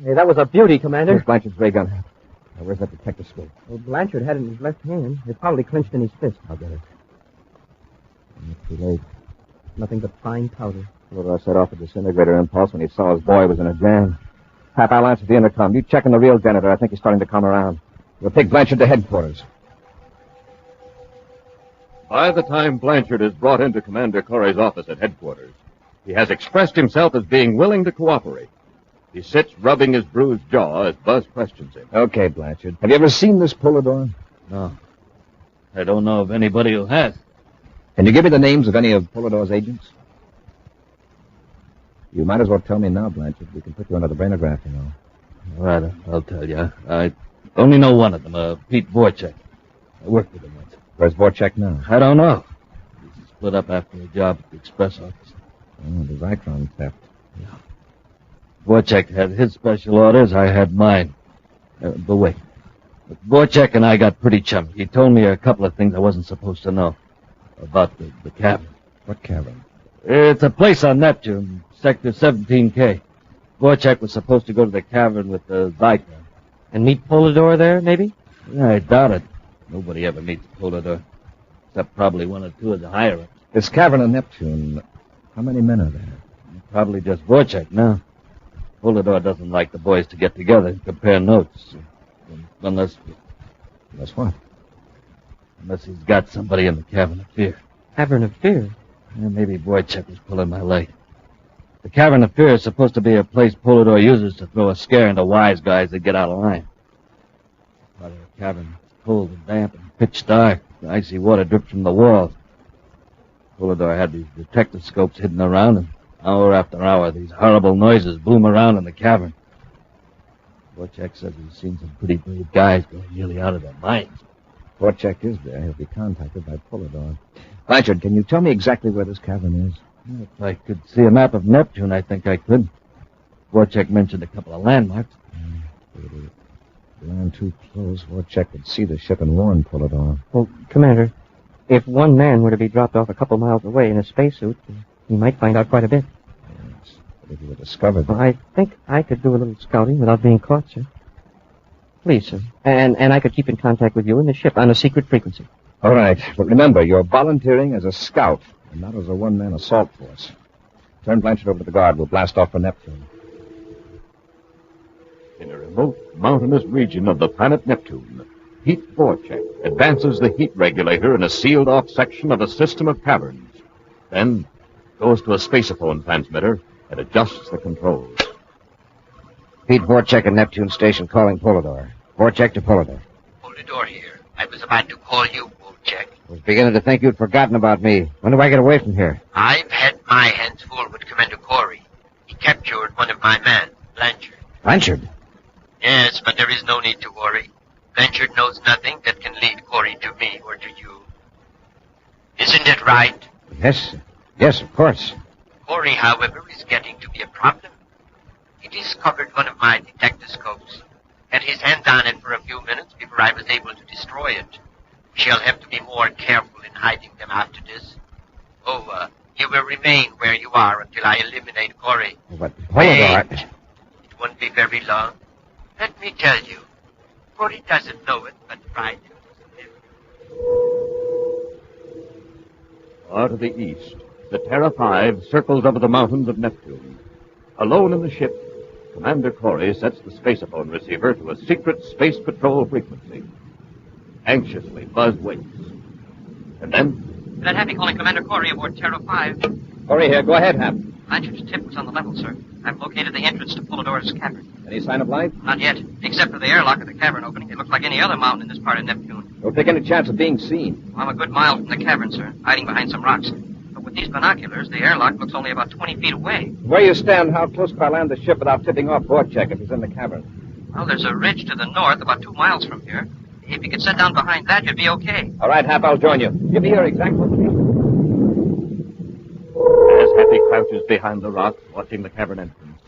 Hey, that was a beauty, Commander. Here's Blanchard's ray gun. Now, where's that detectascope? Well, Blanchard had it in his left hand. It probably clenched in his fist. I'll get it. It's too late. Nothing but fine powder. Polidor set off a disintegrator impulse when he saw his boy was in a jam. Hap, I'll answer the intercom. You check on the real janitor. I think he's starting to come around. We'll take Blanchard to headquarters. By the time Blanchard is brought into Commander Corry's office at headquarters, he has expressed himself as being willing to cooperate. He sits rubbing his bruised jaw as Buzz questions him. Okay, Blanchard. Have you ever seen this Polydor? No. I don't know of anybody who has. Can you give me the names of any of Polydor's agents? You might as well tell me now, Blanchard. We can put you under the brainograph, you know. All right, I'll tell you. I only know one of them, Pete Vorchek. I worked with him once. Where's Vorchek now? I don't know. He split up after a job at the express office. Oh, the Zyklon theft. Yeah. Vorchek had his special orders. I had mine. But wait. Vorchek and I got pretty chummy. He told me a couple of things I wasn't supposed to know. About the Cavern. What Cavern? It's a place on Neptune, Sector 17K. Vorchek was supposed to go to the Cavern with the Zyklon. And meet Polydor there, maybe? Yeah, I doubt it. Nobody ever meets Polydor. Except probably one or two of the higher-ups. This Cavern on Neptune, how many men are there? Probably just Vorchek now. Polydor doesn't like the boys to get together and compare notes. Unless what? Unless he's got somebody in the Cavern of Fear. Cavern of Fear? Yeah, maybe Vorchek was pulling my leg. The Cavern of Fear is supposed to be a place Polydor uses to throw a scare into wise guys that get out of line. Part of the cavern is cold and damp and pitch dark. The icy water drips from the walls. Polydor had these detector scopes hidden around, and hour after hour these horrible noises boom around in the cavern. Vorchek says he's seen some pretty brave guys going nearly out of their minds. Vorchek is there. He'll be contacted by Polydor. Blanchard, can you tell me exactly where this cavern is? If I could see a map of Neptune, I think I could. Vorchek mentioned a couple of landmarks. If we land too close, Vorchek could see the ship and warn Polydor. Well, Commander, if one man were to be dropped off a couple miles away in a spacesuit, he might find out quite a bit. Yes, but if he were discovered... Well, I think I could do a little scouting without being caught, sir. Please, sir. And I could keep in contact with you and the ship on a secret frequency. All right, but remember, you're volunteering as a scout and not as a one-man assault force. Turn Blanchard over to the guard. We'll blast off for Neptune. In a remote, mountainous region of the planet Neptune, Pete Vorchek advances the heat regulator in a sealed-off section of a system of caverns. Then goes to a spaceophone transmitter and adjusts the controls. Pete Vorchek at Neptune Station calling Polydor. Vorchek to Polydor. Polydor here. I was about to call you, Vorchek. I was beginning to think you'd forgotten about me. When do I get away from here? I've had my hands full with Commander Corry. He captured one of my men, Blanchard. Blanchard? Yes, but there is no need to worry. Blanchard knows nothing that can lead Corry to me or to you. Isn't it right? Yes. Yes, of course. Corry, however, is getting to be a problem. He discovered one of my detectoscopes. Had his hands on it for a few minutes before I was able to destroy it. We shall have to be more careful in hiding them after this. Oh, you will remain where you are until I eliminate Corry. But Polydor... It won't be very long. Let me tell you, Corry doesn't know it, but pride Far to the east, the Terra 5 circles over the mountains of Neptune. Alone in the ship, Commander Corry sets the spaceophone receiver to a secret space patrol frequency. Anxiously, Buzz waits. And then... Cadet Happy calling Commander Corry aboard Terra 5. Corry here. Go ahead, Hap. Blanchard's tip was on the level, sir. I've located the entrance to Polydor's cavern. Any sign of life? Not yet. Except for the airlock at the cavern opening, it looks like any other mountain in this part of Neptune. Don't take any chance of being seen. Well, I'm a good mile from the cavern, sir, hiding behind some rocks. But with these binoculars, the airlock looks only about 20 feet away. Where you stand, how close could I land the ship without tipping off Vorchek if he's in the cavern? Well, there's a ridge to the north about 2 miles from here. If you could set down behind that, you'd be okay. All right, Hap, I'll join you. Give me your exact location. As Happy crouches behind the rock, watching the cavern entrance,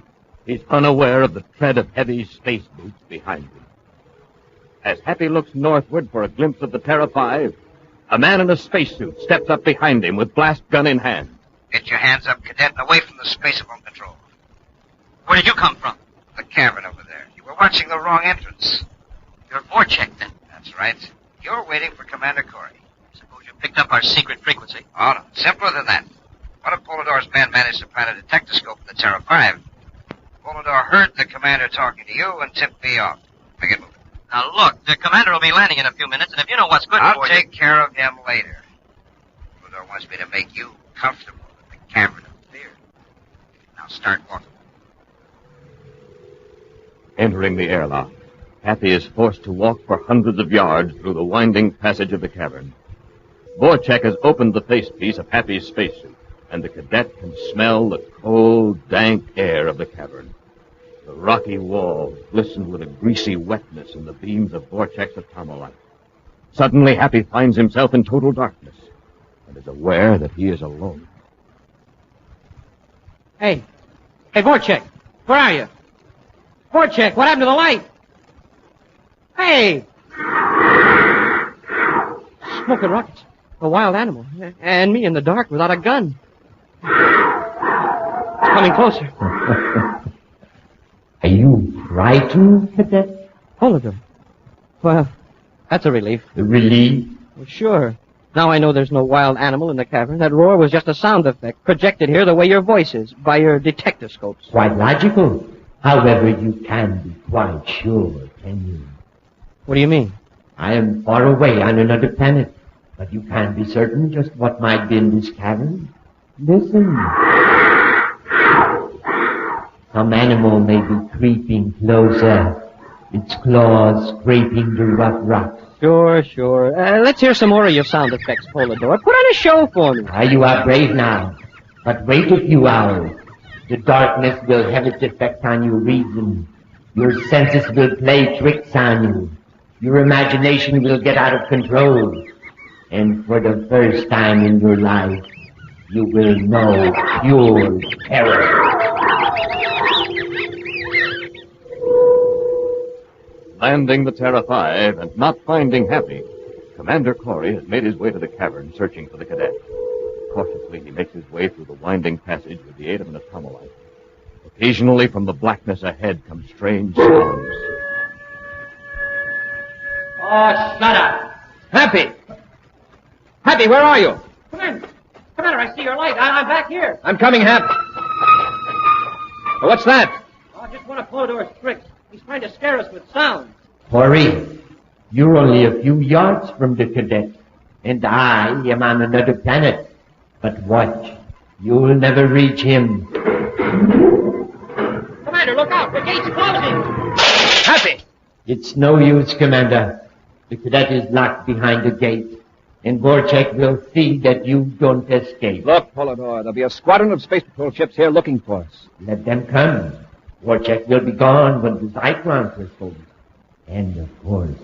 he's unaware of the tread of heavy space boots behind him. As Happy looks northward for a glimpse of the Terra 5, a man in a spacesuit steps up behind him with blast gun in hand. Get your hands up, Cadet, and away from the spaceophone control. Where did you come from? The cavern over there. You were watching the wrong entrance. You're Vorchek, then. That's right. You're waiting for Commander Corry. Suppose you picked up our secret frequency. Oh, no. Simpler than that. One of Polydor's men managed to plant a detectoscope in the Terra 5. Polydor heard the commander talking to you and tipped me off. Now get moving. Now, look, the commander will be landing in a few minutes, and if you know what's good I'll for you... I'll take care of him later. Polydor wants me to make you comfortable in the cavern of fear. Now start walking. Entering the airlock, Happy is forced to walk for hundreds of yards through the winding passage of the cavern. Vorchek has opened the facepiece of Happy's spacesuit, and the cadet can smell the cold, dank air of the cavern. The rocky walls glisten with a greasy wetness in the beams of Vorchek's atomolight. Suddenly, Happy finds himself in total darkness and is aware that he is alone. Hey, Vorchek, where are you? Vorchek, what happened to the light? Hey! Smoking rockets. A wild animal. And me in the dark without a gun. It's coming closer. Are you frightened, Cadet? Polydor. Well, that's a relief. A relief? Well, sure. Now I know there's no wild animal in the cavern. That roar was just a sound effect, projected here the way your voice is, by your detectoscopes. Quite logical. However, you can be quite sure, can you? What do you mean? I am far away on another planet, but you can be certain just what might be in this cavern. Listen. Some animal may be creeping closer, its claws scraping the rough rocks. Sure. Let's hear some more of your sound effects, Polydor. Put on a show for me. You are brave now, but wait a few hours. The darkness will have its effect on your reason. Your senses will play tricks on you. Your imagination will get out of control. And for the first time in your life, you will know pure terror. Landing the Terra 5 and not finding Happy, Commander Corry has made his way to the cavern searching for the cadet. Cautiously, he makes his way through the winding passage with the aid of an atomolite. Occasionally, from the blackness ahead come strange sounds. Oh, shut up! Happy, where are you? Commander, I see your light. I'm back here. I'm coming, Hap. What's that? Oh, just one of Polydor's tricks. He's trying to scare us with sound. Corry, you're only a few yards from the cadet, and I am on another planet. But watch, you'll never reach him. Commander, look out! The gate's closing! Happy! It's no use, Commander. The cadet is locked behind the gate, and Vorchek will see that you don't escape. Look, Polydor, there'll be a squadron of Space Patrol ships here looking for us. Let them come. Vorchek will be gone when the cyclones are full. And, of course,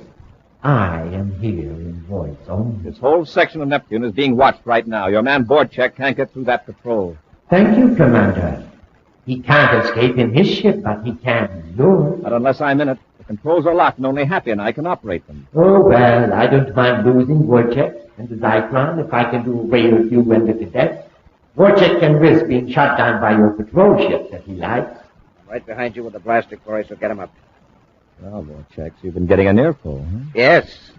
I am here in voice only. This whole section of Neptune is being watched right now. Your man Vorchek can't get through that patrol. Thank you, Commander. He can't escape in his ship, but he can in yours. Not unless I'm in it. The controls are locked, and only Happy and I can operate them. Oh, well, I don't mind losing Vorchek and the Zyklon if I can do away with you and the cadet. Vorchek can risk being shot down by your patrol ships if he likes. Right behind you with the blaster, Corry, so get him up. Well, Vorchek, you've been getting an earful, huh? Yes.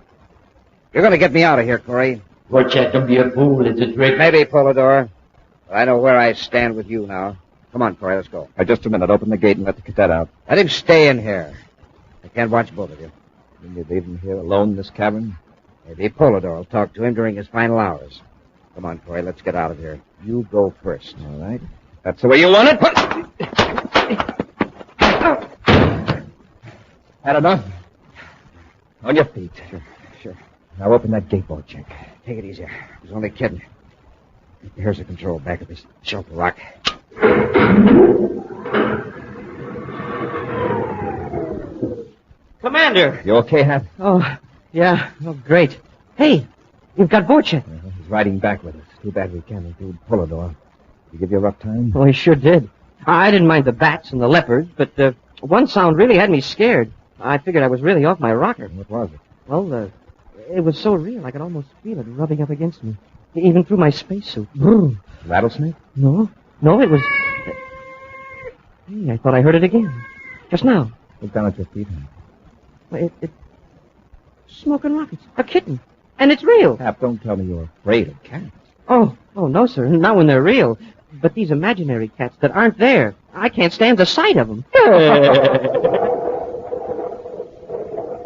You're going to get me out of here, Corry. Vorchek, don't be a fool. It's a trick. Maybe, Polydor. But I know where I stand with you now. Come on, Corry, let's go. Just a minute. Open the gate and let the cadet out. Let him stay in here. I can't watch both of you. Then you leave him here alone in this cavern? Maybe Polydor will talk to him during his final hours. Come on, Corry, let's get out of here. You go first. All right. That's the way you want it? Had enough? On your feet. Sure. Now open that gate, Vorchek. Take it easy. I was only kidding. Here's the control back of this shelter rock. Commander! You okay, Hap? Oh, yeah. Oh, great. Hey, you've got Vorchek. He's riding back with us. Too bad we can't include Polydor. Did he give you a rough time? Oh, he sure did. I didn't mind the bats and the leopards, but one sound really had me scared. I figured I was really off my rocker. What was it? Well, it was so real I could almost feel it rubbing up against me, even through my spacesuit. Rattlesnake? No, it was... Hey, I thought I heard it again. Just now. Look down at your feet, Hap. It... Smoking rockets. A kitten. And it's real. Hap, don't tell me you're afraid of cats. Oh, no, sir. Not when they're real. But these imaginary cats that aren't there, I can't stand the sight of them.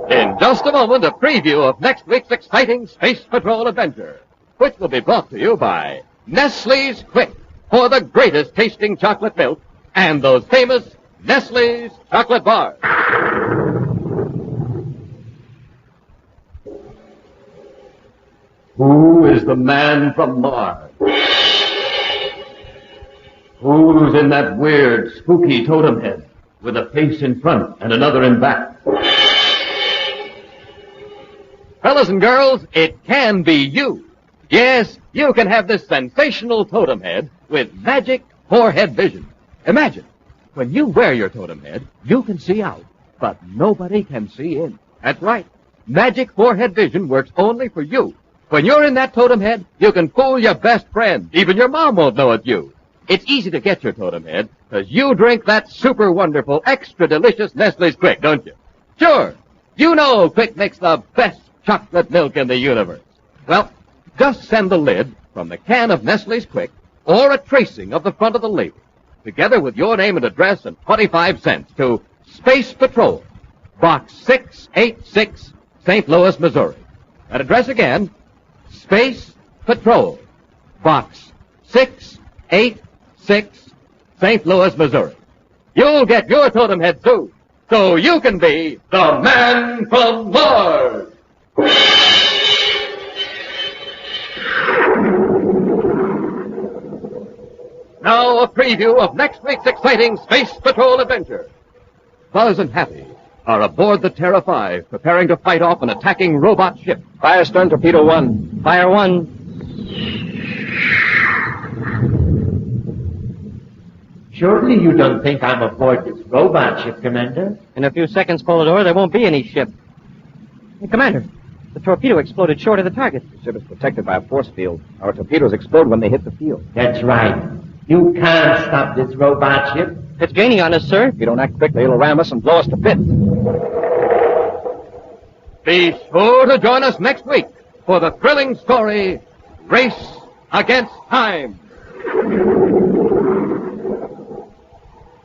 In just a moment, a preview of next week's exciting Space Patrol adventure, which will be brought to you by Nestle's Quick, for the greatest tasting chocolate milk and those famous Nestle's chocolate bars. Who is the man from Mars? Who's in that weird, spooky totem head with a face in front and another in back? Fellas and girls, it can be you. Yes, you can have this sensational totem head with magic forehead vision. Imagine, when you wear your totem head, you can see out, but nobody can see in. That's right. Magic forehead vision works only for you. When you're in that totem head, you can fool your best friend. Even your mom won't know it's you. It's easy to get your totem head, because you drink that super wonderful, extra delicious Nestle's Quick, don't you? Sure. You know Quick makes the best chocolate milk in the universe. Well, just send the lid from the can of Nestle's Quick or a tracing of the front of the label, together with your name and address and 25 cents to Space Patrol, Box 686, St. Louis, Missouri. That address again, Space Patrol, Box 686, St. Louis, Missouri. You'll get your totem head too, so you can be the man from Mars. Now a preview of next week's exciting Space Patrol adventure. Buzz and Happy are aboard the Terra 5, preparing to fight off an attacking robot ship. Fire stern torpedo 1. Fire 1. Surely you don't think I'm aboard this robot ship, Commander? In a few seconds, Polidor, there won't be any ship. Hey, Commander, the torpedo exploded short of the target. The ship is protected by a force field. Our torpedoes explode when they hit the field. That's right. You can't stop this robot ship. It's gaining on us, sir. If you don't act quickly, it'll ram us and blow us to bits. Be sure to join us next week for the thrilling story, Race Against Time.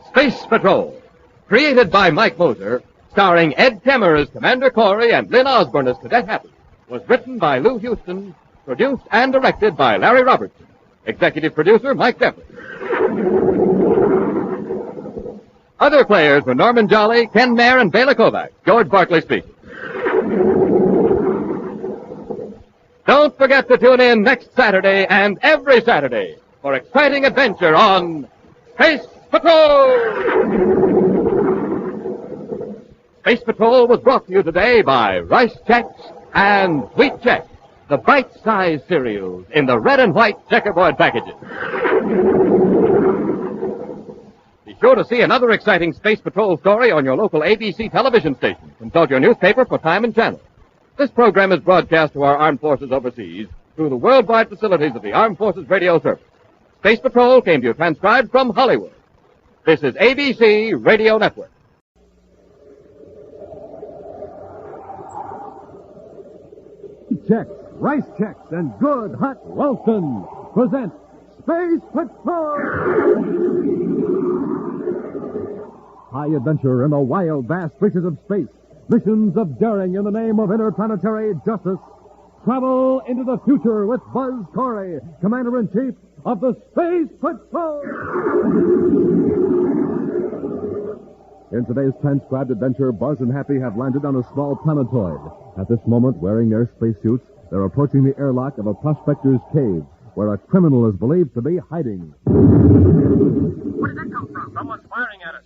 Space Patrol, created by Mike Moser, starring Ed Kemmer as Commander Corry and Lynn Osborne as Cadet Happy, was written by Lou Houston, produced and directed by Larry Robertson. Executive producer, Mike Jeffrey. Other players were Norman Jolly, Ken Mayer, and Bela Kovac. George Barkley speaking. Don't forget to tune in next Saturday and every Saturday for exciting adventure on Space Patrol! Space Patrol was brought to you today by Rice Chex and Wheat Chex, the bite-sized cereals in the red and white checkerboard packages. Be sure to see another exciting Space Patrol story on your local ABC television station. Consult your newspaper for time and channel. This program is broadcast to our armed forces overseas through the worldwide facilities of the Armed Forces Radio Service. Space Patrol came to you transcribed from Hollywood. This is ABC Radio Network. Chex, Rice Chex, and Good Hot Ralston present Space Patrol! High adventure in the wild, vast reaches of space. Missions of daring in the name of interplanetary justice. Travel into the future with Buzz Corry, Commander-in-Chief of the Space Patrol! In today's transcribed adventure, Buzz and Happy have landed on a small planetoid. At this moment, wearing their spacesuits, they're approaching the airlock of a prospector's cave, where a criminal is believed to be hiding. Where did that come from? Someone's firing at us.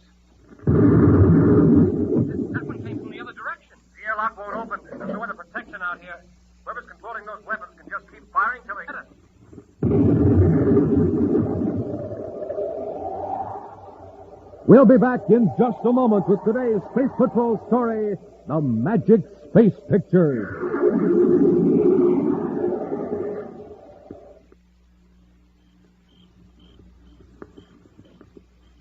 That one came from the other direction. The airlock won't open. There's no other protection out here. Whoever's controlling those weapons can just keep firing till they hit us. We'll be back in just a moment with today's Space Patrol story, The Magic Space Pictures.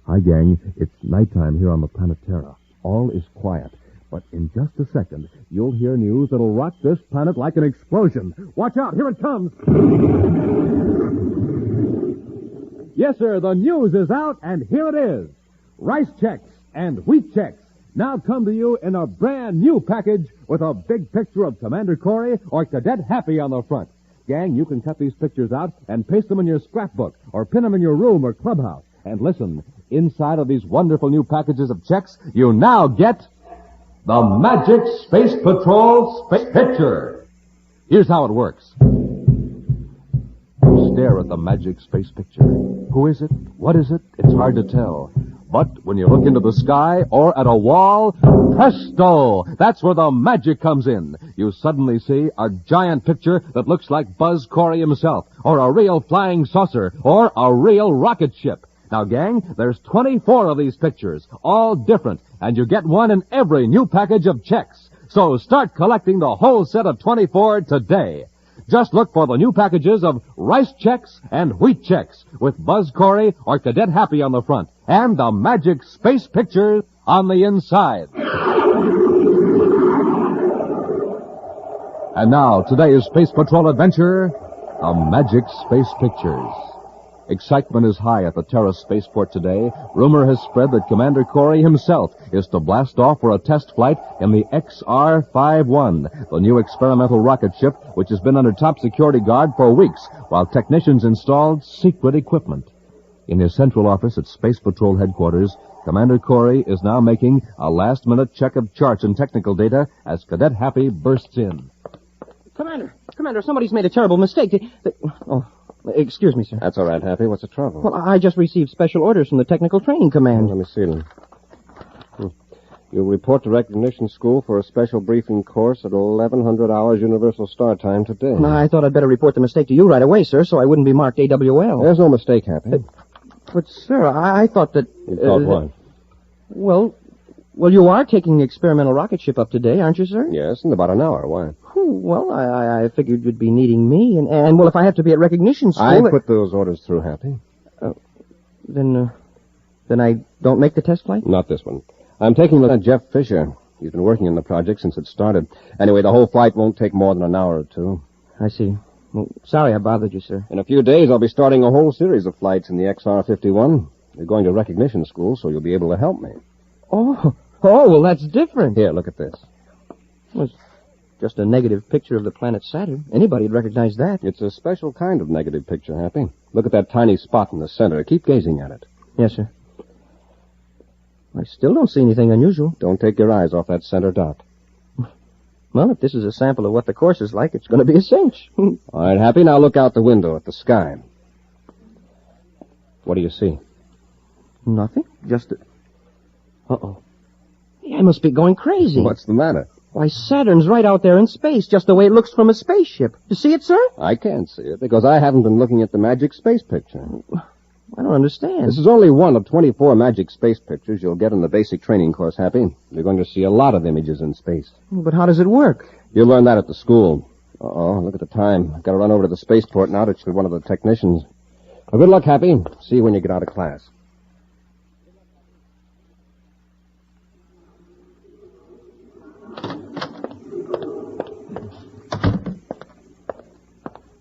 Hi, gang. It's nighttime here on the planet Terra. All is quiet. But in just a second, you'll hear news that'll rock this planet like an explosion. Watch out. Here it comes. Yes, sir. The news is out, and here it is. Rice Chex and Wheat Chex now come to you in a brand new package with a big picture of Commander Corry or Cadet Happy on the front. Gang, you can cut these pictures out and paste them in your scrapbook or pin them in your room or clubhouse. And listen, inside of these wonderful new packages of checks, you now get the Magic Space Patrol Space Picture. Here's how it works. You stare at the Magic Space Picture. Who is it? What is it? It's hard to tell. But when you look into the sky or at a wall, presto! That's where the magic comes in. You suddenly see a giant picture that looks like Buzz Corry himself, or a real flying saucer, or a real rocket ship. Now, gang, there's 24 of these pictures, all different, and you get one in every new package of checks. So start collecting the whole set of 24 today. Just look for the new packages of rice checks and wheat checks with Buzz Corry or Cadet Happy on the front and the Magic Space Picture on the inside. And now, today's Space Patrol adventure, the Magic Space Pictures. Excitement is high at the Terra spaceport today. Rumor has spread that Commander Corry himself is to blast off for a test flight in the XR-51, the new experimental rocket ship which has been under top security guard for weeks while technicians installed secret equipment. In his central office at Space Patrol headquarters, Commander Corry is now making a last-minute check of charts and technical data as Cadet Happy bursts in. Commander, somebody's made a terrible mistake. Excuse me, sir. That's all right, Happy. What's the trouble? Well, I just received special orders from the Technical Training Command. Let me see them. You'll report to Recognition School for a special briefing course at 1100 hours Universal Star Time today. I thought I'd better report the mistake to you right away, sir, so I wouldn't be marked AWL. There's no mistake, Happy. But sir, I thought that... You thought what? Well, you are taking the experimental rocket ship up today, aren't you, sir? Yes, in about an hour. Why? Well, I figured you'd be needing me, and well, if I have to be at Recognition School... I put those orders through, Happy. Then I don't make the test flight? Not this one. I'm taking Lieutenant Jeff Fisher. He's been working on the project since it started. Anyway, the whole flight won't take more than an hour or two. I see. Well, sorry I bothered you, sir. In a few days, I'll be starting a whole series of flights in the XR-51. You're going to Recognition School, so you'll be able to help me. Oh, well, that's different. Here, look at this. Well, it's just a negative picture of the planet Saturn. Anybody'd recognize that. It's a special kind of negative picture, Happy. Look at that tiny spot in the center. Keep gazing at it. Yes, sir. I still don't see anything unusual. Don't take your eyes off that center dot. Well, if this is a sample of what the course is like, it's going to be a cinch. All right, Happy, now look out the window at the sky. What do you see? Nothing. Just a... Uh-oh. I must be going crazy. What's the matter? Why, Saturn's right out there in space, just the way it looks from a spaceship. You see it, sir? I can't see it, because I haven't been looking at the Magic Space Picture. I don't understand. This is only one of 24 Magic Space Pictures you'll get in the basic training course, Happy. You're going to see a lot of images in space. But how does it work? You'll learn that at the school. Uh-oh, look at the time. I've got to run over to the spaceport now to see one of the technicians. Well, good luck, Happy. See you when you get out of class.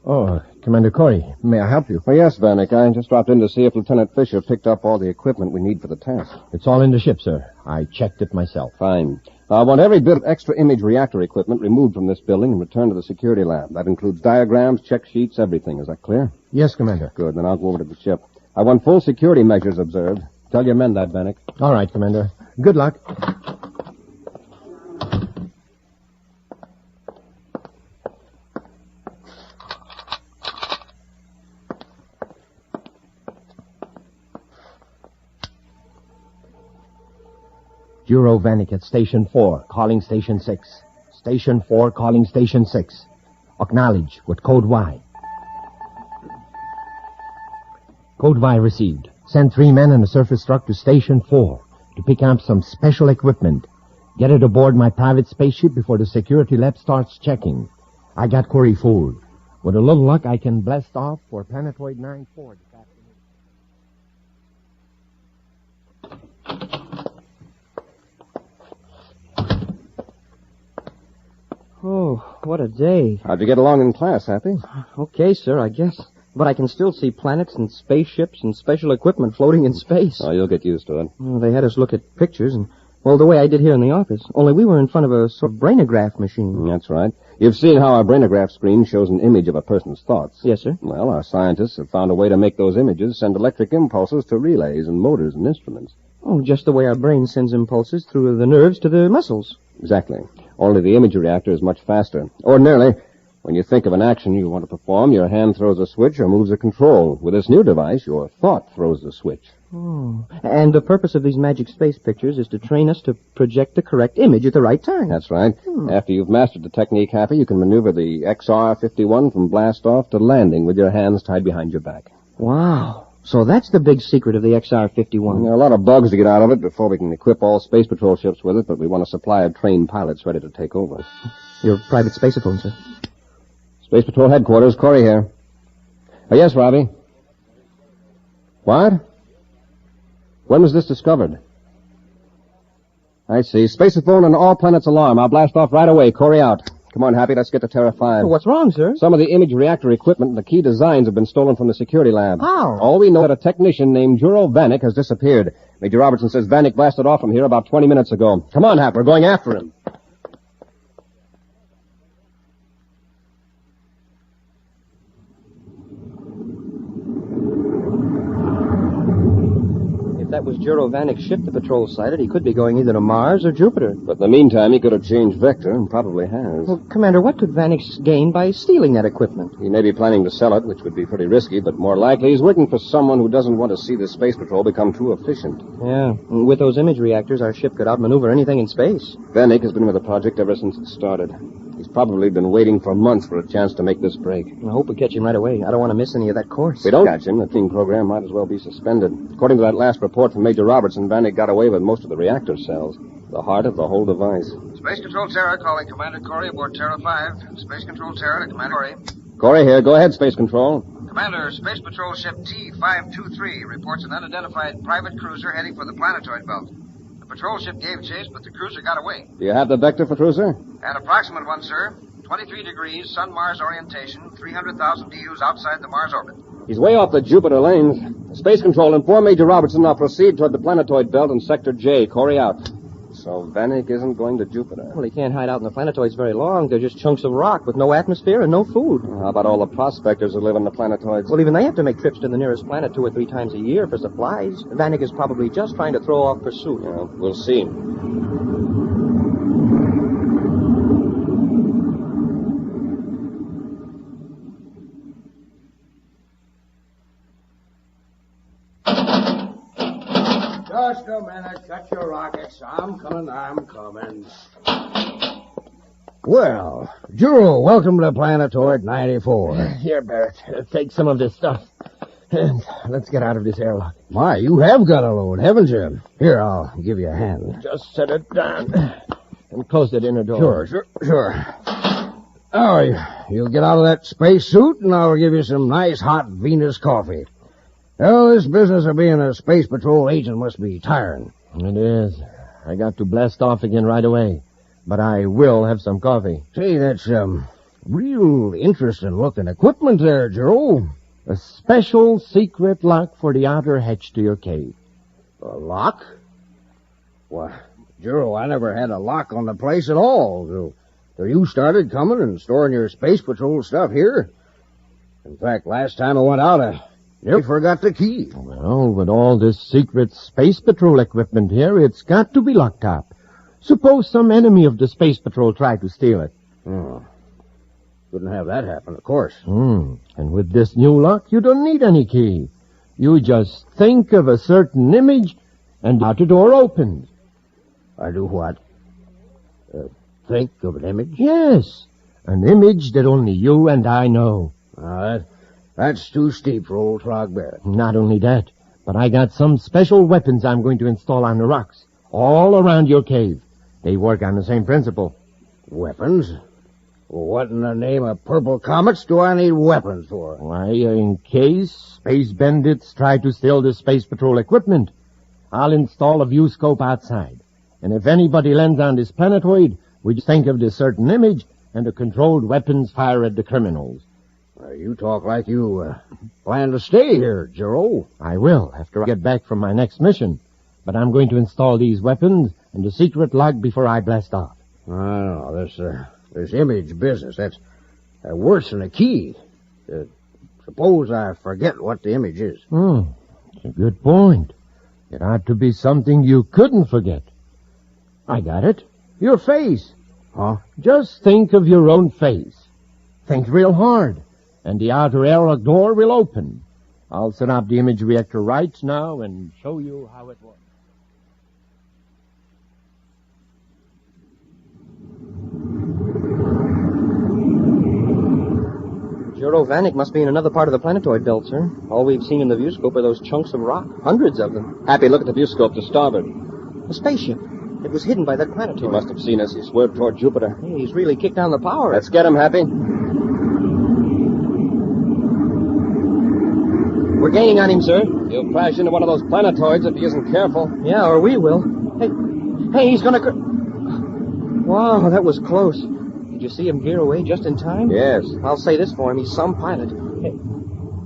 Oh, Commander Corry, may I help you? Oh, yes, Vanek. I just dropped in to see if Lieutenant Fisher picked up all the equipment we need for the test. It's all in the ship, sir. I checked it myself. Fine. I want every bit of extra image reactor equipment removed from this building and returned to the security lab. That includes diagrams, check sheets, everything. Is that clear? Yes, Commander. Good. Then I'll go over to the ship. I want full security measures observed. Tell your men that, Vanek. All right, Commander. Good luck. Euro Vanek at Station 4, calling Station 6. Station 4, calling Station 6. Acknowledge with Code Y. Code Y received. Send 3 men and a surface truck to Station 4 to pick up some special equipment. Get it aboard my private spaceship before the security lab starts checking. I got Corry fooled. With a little luck, I can blast off for Planetoid 9-4 this afternoon. Oh, what a day. How'd you get along in class, Happy? Okay, sir, I guess. But I can still see planets and spaceships and special equipment floating in space. Oh, you'll get used to it. Well, they had us look at pictures, and Well, the way I did here in the office. Only we were in front of a sort of brainograph machine. That's right. You've seen how our brainograph screen shows an image of a person's thoughts. Yes, sir. Well, our scientists have found a way to make those images send electric impulses to relays and motors and instruments. Oh, just the way our brain sends impulses through the nerves to the muscles. Exactly. Only the image reactor is much faster. Ordinarily, when you think of an action you want to perform, your hand throws a switch or moves a control. With this new device, your thought throws the switch. Oh. And the purpose of these magic space pictures is to train us to project the correct image at the right time. That's right. After you've mastered the technique, Happy, you can maneuver the XR-51 from blast-off to landing with your hands tied behind your back. Wow. So that's the big secret of the XR-51. There are a lot of bugs to get out of it before we can equip all Space Patrol ships with it, but we want a supply of trained pilots ready to take over. Your private spaceophone, sir. Space Patrol headquarters, Corry here. Oh, yes, Robbie. What? When was this discovered? I see. Spaceophone and all planets alarm. I'll blast off right away. Corry out. Come on, Happy, let's get to Terra 5. What's wrong, sir? Some of the image reactor equipment and the key designs have been stolen from the security lab. How? All we know is that a technician named Juro Vanek has disappeared. Major Robertson says Vanek blasted off from here about 20 minutes ago. Come on, Hap, we're going after him. If that was Juro Vanek's ship the patrol sighted, he could be going either to Mars or Jupiter. But in the meantime, he could have changed vector, and probably has. Well, Commander, what could Vanek gain by stealing that equipment? He may be planning to sell it, which would be pretty risky, but more likely he's working for someone who doesn't want to see the Space Patrol become too efficient. Yeah, and with those image reactors, our ship could outmaneuver anything in space. Vanek has been with the project ever since it started. He's probably been waiting for months for a chance to make this break. I hope we catch him right away. I don't want to miss any of that course. If we don't catch him, the team program might as well be suspended. According to that last report from Major Robertson, Vanek got away with most of the reactor cells, the heart of the whole device. Space Control Terra calling Commander Corry aboard Terra 5. Space Control Terra to Commander Corry. Corry here. Go ahead, Space Control. Commander, Space Patrol Ship T-523 reports an unidentified private cruiser heading for the Planetoid belt. The patrol ship gave chase, but the cruiser got away. Do you have the vector for cruiser? An approximate one, sir. 23 degrees, Sun-Mars orientation, 300,000 DUs outside the Mars orbit. He's way off the Jupiter lanes. Space Control, inform Major Robertson. I'll proceed toward the Planetoid belt in Sector J. Corry out. So Vanek isn't going to Jupiter. Well, he can't hide out in the planetoids very long. They're just chunks of rock with no atmosphere and no food. How about all the prospectors who live on the planetoids? Well, even they have to make trips to the nearest planet 2 or 3 times a year for supplies. Vanek is probably just trying to throw off pursuit. Yeah, we'll see. Just a minute. Shut your rockets. I'm coming. Well, Juro, welcome to Planetoid 94. Here, Barrett. Take some of this stuff. And let's get out of this airlock. My, you have got a load, haven't you? Here, I'll give you a hand. Just set it down. And close that inner door. Sure. Oh, you'll get out of that space suit, and I'll give you some nice hot Venus coffee. Well, this business of being a Space Patrol agent must be tiring. It is. I got to blast off again right away. But I will have some coffee. Say, that's, real interesting-looking equipment there, Juro. A special secret lock for the outer hatch to your cave. A lock? Why, Juro, I never had a lock on the place at all. So you started coming and storing your Space Patrol stuff here? In fact, last time I went out, I never forgot the key. Well, with all this secret Space Patrol equipment here, it's got to be locked up. Suppose some enemy of the Space Patrol tried to steal it. Oh. Couldn't have that happen, of course. And with this new lock, you don't need any key. You just think of a certain image, and out the door opens. I do what? Think of an image? Yes. An image that only you and I know. That's too steep for old Trog Barrett. Not only that, but I got some special weapons I'm going to install on the rocks, all around your cave. They work on the same principle. Weapons? What in the name of purple comets do I need weapons for? Why, in case space bandits try to steal the Space Patrol equipment, I'll install a view scope outside. And if anybody lands on this planetoid, we just think of this certain image, and the controlled weapons fire at the criminals. You talk like you plan to stay here, Juro. I will, after I get back from my next mission. But I'm going to install these weapons and the secret log before I blast off. I don't know. This image business, that's worse than a key. Suppose I forget what the image is. It's a good point. It ought to be something you couldn't forget. I got it. Your face. Huh? Just think of your own face. Think real hard, and the outer airlock door will open. I'll set up the image reactor right now and show you how it works. Juro Vanek must be in another part of the planetoid belt, sir. All we've seen in the viewscope are those chunks of rock. Hundreds of them. Happy, look at the viewscope to starboard. A spaceship. It was hidden by that planetoid. He must have seen us. He swerved toward Jupiter. Hey, he's really kicked down the power. Let's get him, Happy. We're gaining on him, sir. He'll crash into one of those planetoids if he isn't careful. Yeah, or we will. Hey, he's gonna... Wow, that was close. Did you see him veer away just in time? Yes. I'll say this for him. He's some pilot.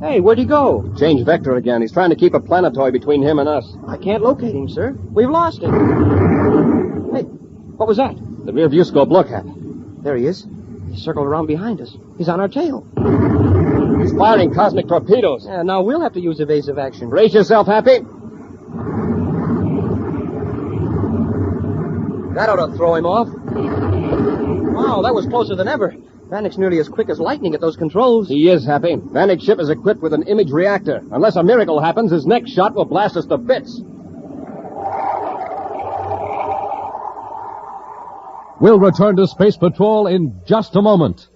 Hey, where'd he go? Change vector again. He's trying to keep a planetoid between him and us. I can't locate him, sir. We've lost him. Hey, what was that? The rear viewscope. Look, Happy. There he is. He circled around behind us. He's on our tail. He's firing cosmic torpedoes. Yeah, now we'll have to use evasive action. Brace yourself, Happy. That ought to throw him off. Wow, that was closer than ever. Vanek's nearly as quick as lightning at those controls. He is, Happy. Vanek's ship is equipped with an image reactor. Unless a miracle happens, his next shot will blast us to bits. We'll return to Space Patrol in just a moment.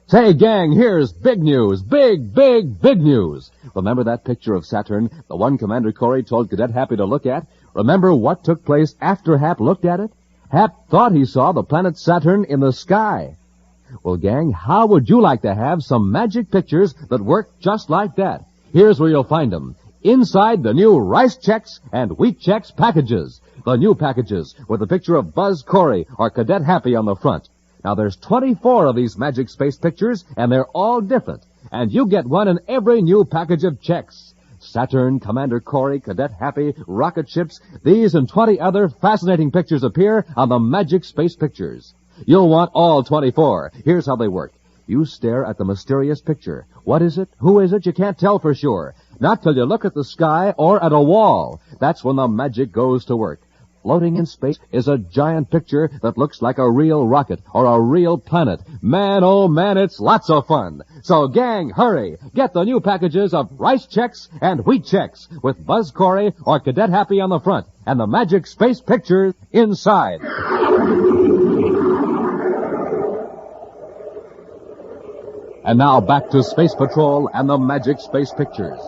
Say, gang, here's big news. Big news. Remember that picture of Saturn, the one Commander Corry told Cadet Happy to look at? Remember what took place after Hap looked at it? Hap thought he saw the planet Saturn in the sky. Well, gang, how would you like to have some magic pictures that work just like that? Here's where you'll find them. Inside the new Rice Chex and Wheat Chex packages. The new packages with a picture of Buzz Corry or Cadet Happy on the front. Now, there's 24 of these magic space pictures, and they're all different. And you get one in every new package of Chex. Saturn, Commander Corry, Cadet Happy, rocket ships, these and 20 other fascinating pictures appear on the Magic Space Pictures. You'll want all 24. Here's how they work. You stare at the mysterious picture. What is it? Who is it? You can't tell for sure. Not till you look at the sky or at a wall. That's when the magic goes to work. Floating in space is a giant picture that looks like a real rocket or a real planet. Man, oh man, it's lots of fun. So, gang, hurry. Get the new packages of Rice Chex and Wheat Chex with Buzz Corry or Cadet Happy on the front and the Magic Space Pictures inside. And now back to Space Patrol and the Magic Space Pictures.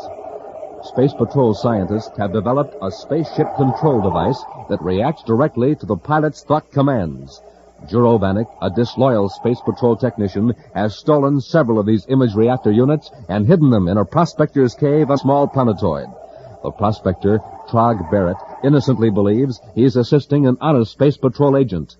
Space Patrol scientists have developed a spaceship control device that reacts directly to the pilot's thought commands. Juro Vanek, a disloyal Space Patrol technician, has stolen several of these image reactor units and hidden them in a prospector's cave on a small planetoid. The prospector, Trog Barrett, innocently believes he's assisting an honest Space Patrol agent.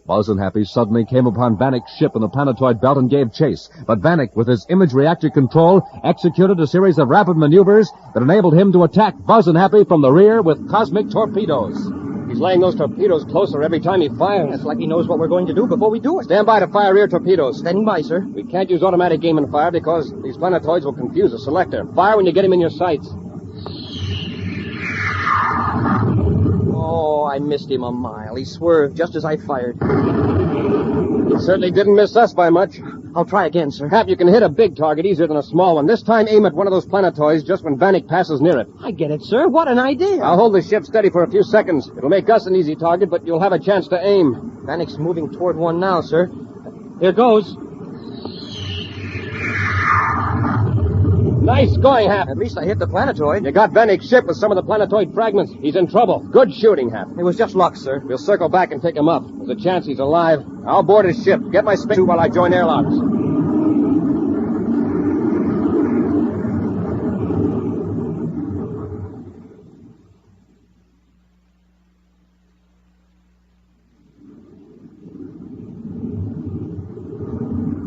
Buzz and Happy suddenly came upon Vanek's ship in the planetoid belt and gave chase. But Vanek, with his image reactor control, executed a series of rapid maneuvers that enabled him to attack Buzz and Happy from the rear with cosmic torpedoes. He's laying those torpedoes closer every time he fires. It's like he knows what we're going to do before we do it. Stand by to fire rear torpedoes. Standing by, sir. We can't use automatic aim and fire because these planetoids will confuse the selector. Fire when you get him in your sights. Oh, I missed him a mile. He swerved just as I fired. He certainly didn't miss us by much. I'll try again, sir. Hap, you can hit a big target easier than a small one. This time, aim at one of those planetoids just when Vanek passes near it. I get it, sir. What an idea. I'll hold the ship steady for a few seconds. It'll make us an easy target, but you'll have a chance to aim. Vanek's moving toward one now, sir. Here goes. Nice going, Hap. At least I hit the planetoid. You got Vanek's ship with some of the planetoid fragments. He's in trouble. Good shooting, Hap. It was just luck, sir. We'll circle back and pick him up. There's a chance he's alive. I'll board his ship. Get my spacesuit while I join airlocks.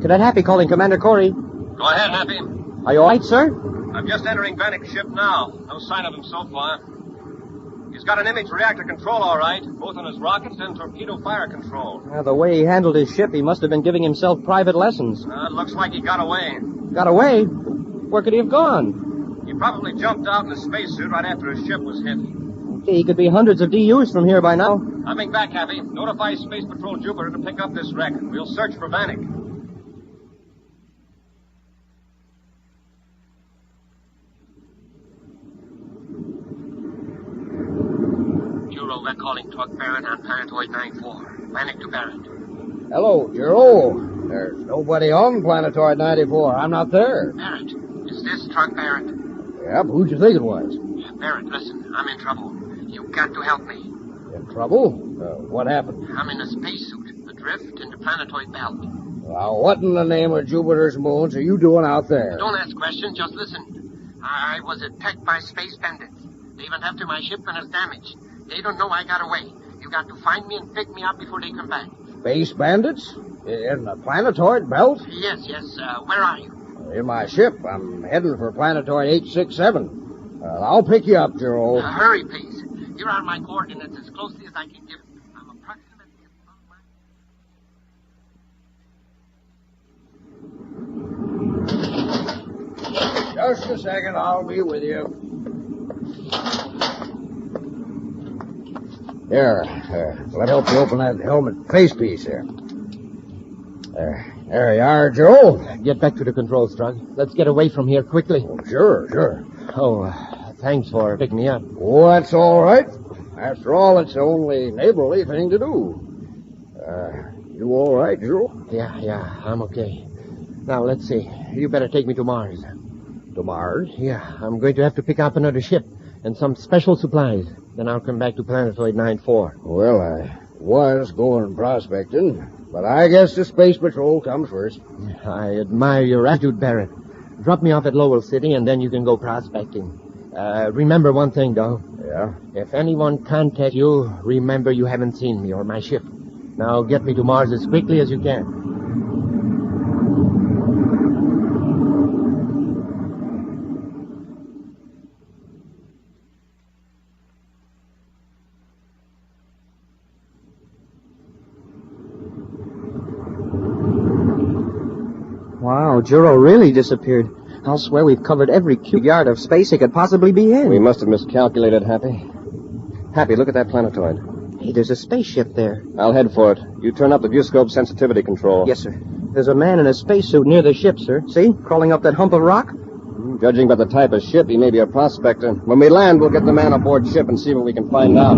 Cadet Happy calling Commander Corry. Go ahead, Happy. Are you all right, sir? I'm just entering Vanek's ship now. No sign of him so far. His got an image reactor control, all right, both on his rockets and torpedo fire control. The way he handled his ship, he must have been giving himself private lessons. It looks like he got away. Got away? Where could he have gone? He probably jumped out in a spacesuit right after his ship was hit. He could be hundreds of DUs from here by now. Coming back, Happy. Notify Space Patrol Jupiter to pick up this wreck. We'll search for Vanek. Juro, we're calling Truck Barrett on Planetoid 9-4. Vanek to Barrett. Hello, Juro. There's nobody on Planetoid 94. I'm not there. Barrett, is this Truck Barrett? Yep, who'd you think it was? Barrett, listen, I'm in trouble. You've got to help me. In trouble? What happened? I'm in a spacesuit, adrift in the planetoid belt. Well, what in the name of Jupiter's moons are you doing out there? Don't ask questions, just listen. I was attacked by space bandits. They went after my ship when it's damaged. They don't know I got away. You got to find me and pick me up before they come back. Space bandits? In the planetoid belt? Yes. Where are you? In my ship. I'm heading for Planetoid 867. I'll pick you up, Juro. Hurry, please. Here are my coordinates as closely as I can give them. I'm approximately at Just a second, I'll be with you. Here, let me help you open that helmet facepiece here. There you are, Joe. Get back to the control, Strug. Let's get away from here quickly. Oh, sure. Oh, thanks for picking me up. Oh, that's all right. After all, it's the only neighborly thing to do. You all right, Joe? Yeah, I'm okay. Now, let's see. You better take me to Mars. To Mars? Yeah, I'm going to have to pick up another ship and some special supplies. Then I'll come back to Planetoid 9-4. Well, I was going prospecting, but I guess the Space Patrol comes first. I admire your attitude, Barrett. Drop me off at Lowell City, and then you can go prospecting. Remember one thing, though. Yeah? If anyone contacts you, remember you haven't seen me or my ship. Now get me to Mars as quickly as you can. Wow, Juro really disappeared. I'll swear we've covered every cubic yard of space he could possibly be in. We must have miscalculated, Happy. Happy, look at that planetoid. Hey, there's a spaceship there. I'll head for it. You turn up the viewscope sensitivity control. Yes, sir. There's a man in a spacesuit near the ship, sir. See? Crawling up that hump of rock? Judging by the type of ship, he may be a prospector. When we land, we'll get the man aboard ship and see what we can find out.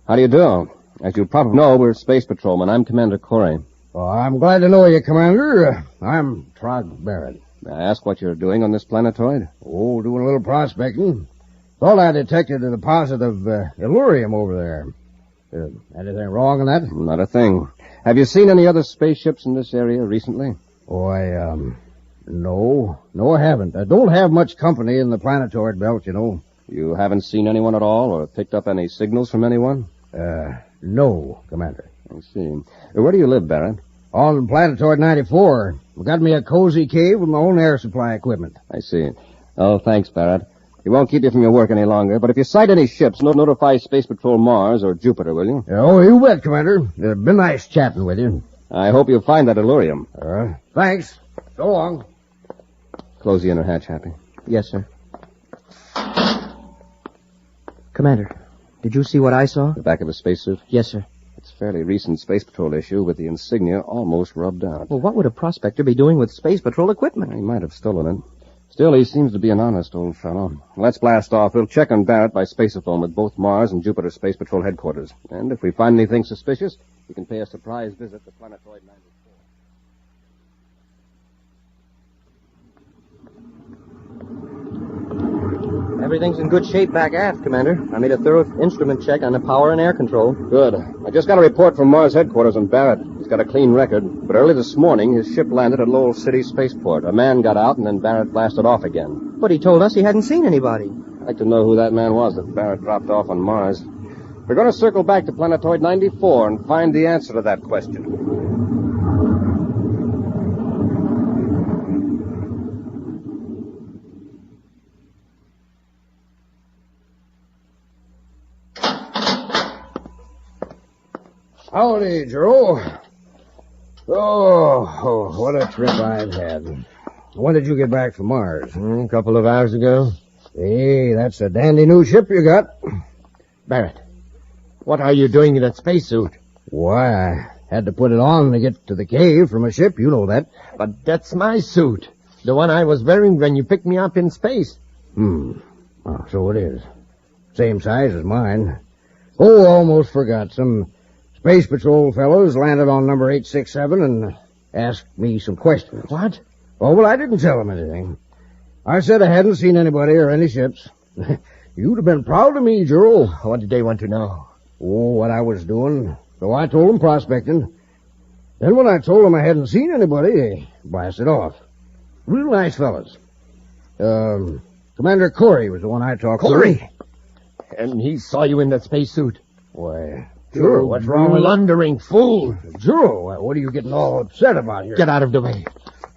How do you do? As you probably know, we're Space Patrolmen. I'm Commander Corry. Oh, I'm glad to know you, Commander. I'm Trog Barrett. May I ask what you're doing on this planetoid? Oh, doing a little prospecting. Thought I detected a deposit of Illurium over there. Anything wrong in that? Not a thing. Have you seen any other spaceships in this area recently? Oh, no, I haven't. I don't have much company in the planetoid belt, you know. You haven't seen anyone at all or picked up any signals from anyone? No, Commander. I see. Where do you live, Barrett? On Planetoid 94. We got me a cozy cave with my own air supply equipment. I see. Oh, thanks, Barrett. We won't keep you from your work any longer, but if you sight any ships, notify Space Patrol Mars or Jupiter, will you? Oh, you bet, Commander. Been nice chatting with you. I hope you find that Illurium. Thanks. So long. Close the inner hatch, Happy. Yes, sir. Commander, did you see what I saw? The back of a spacesuit? Yes, sir. It's a fairly recent Space Patrol issue with the insignia almost rubbed out. Well, what would a prospector be doing with Space Patrol equipment? He might have stolen it. Still, he seems to be an honest old fellow. Let's blast off. We'll check on Barrett by spaceophone with both Mars and Jupiter Space Patrol headquarters. And if we find anything suspicious, we can pay a surprise visit to Planetoid 94. Everything's in good shape back aft, Commander. I made a thorough instrument check on the power and air control. Good. I just got a report from Mars headquarters on Barrett. He's got a clean record. But early this morning, his ship landed at Lowell City Spaceport. A man got out, and then Barrett blasted off again. But he told us he hadn't seen anybody. I'd like to know who that man was that Barrett dropped off on Mars. We're going to circle back to Planetoid 94 and find the answer to that question. Howdy, Joe. Oh, what a trip I've had. When did you get back from Mars? A couple of hours ago. Hey, that's a dandy new ship you got. Barrett, what are you doing in that spacesuit? Why, I had to put it on to get to the cave from a ship, you know that. But that's my suit. The one I was wearing when you picked me up in space. Oh, so it is. Same size as mine. Oh, almost forgot. Some Space Patrol fellows landed on number 867 and asked me some questions. What? Oh, well, I didn't tell them anything. I said I hadn't seen anybody or any ships. You'd have been proud of me, Joe. What did they want to know? Oh, what I was doing. So I told them prospecting. Then when I told them I hadn't seen anybody, they blasted off. Real nice fellas. Commander Corry was the one I talked to. Corry? And he saw you in that spacesuit? Why, sure, what's wrong with blundering fool? Joe, what are you getting all upset about here? Get out of the way.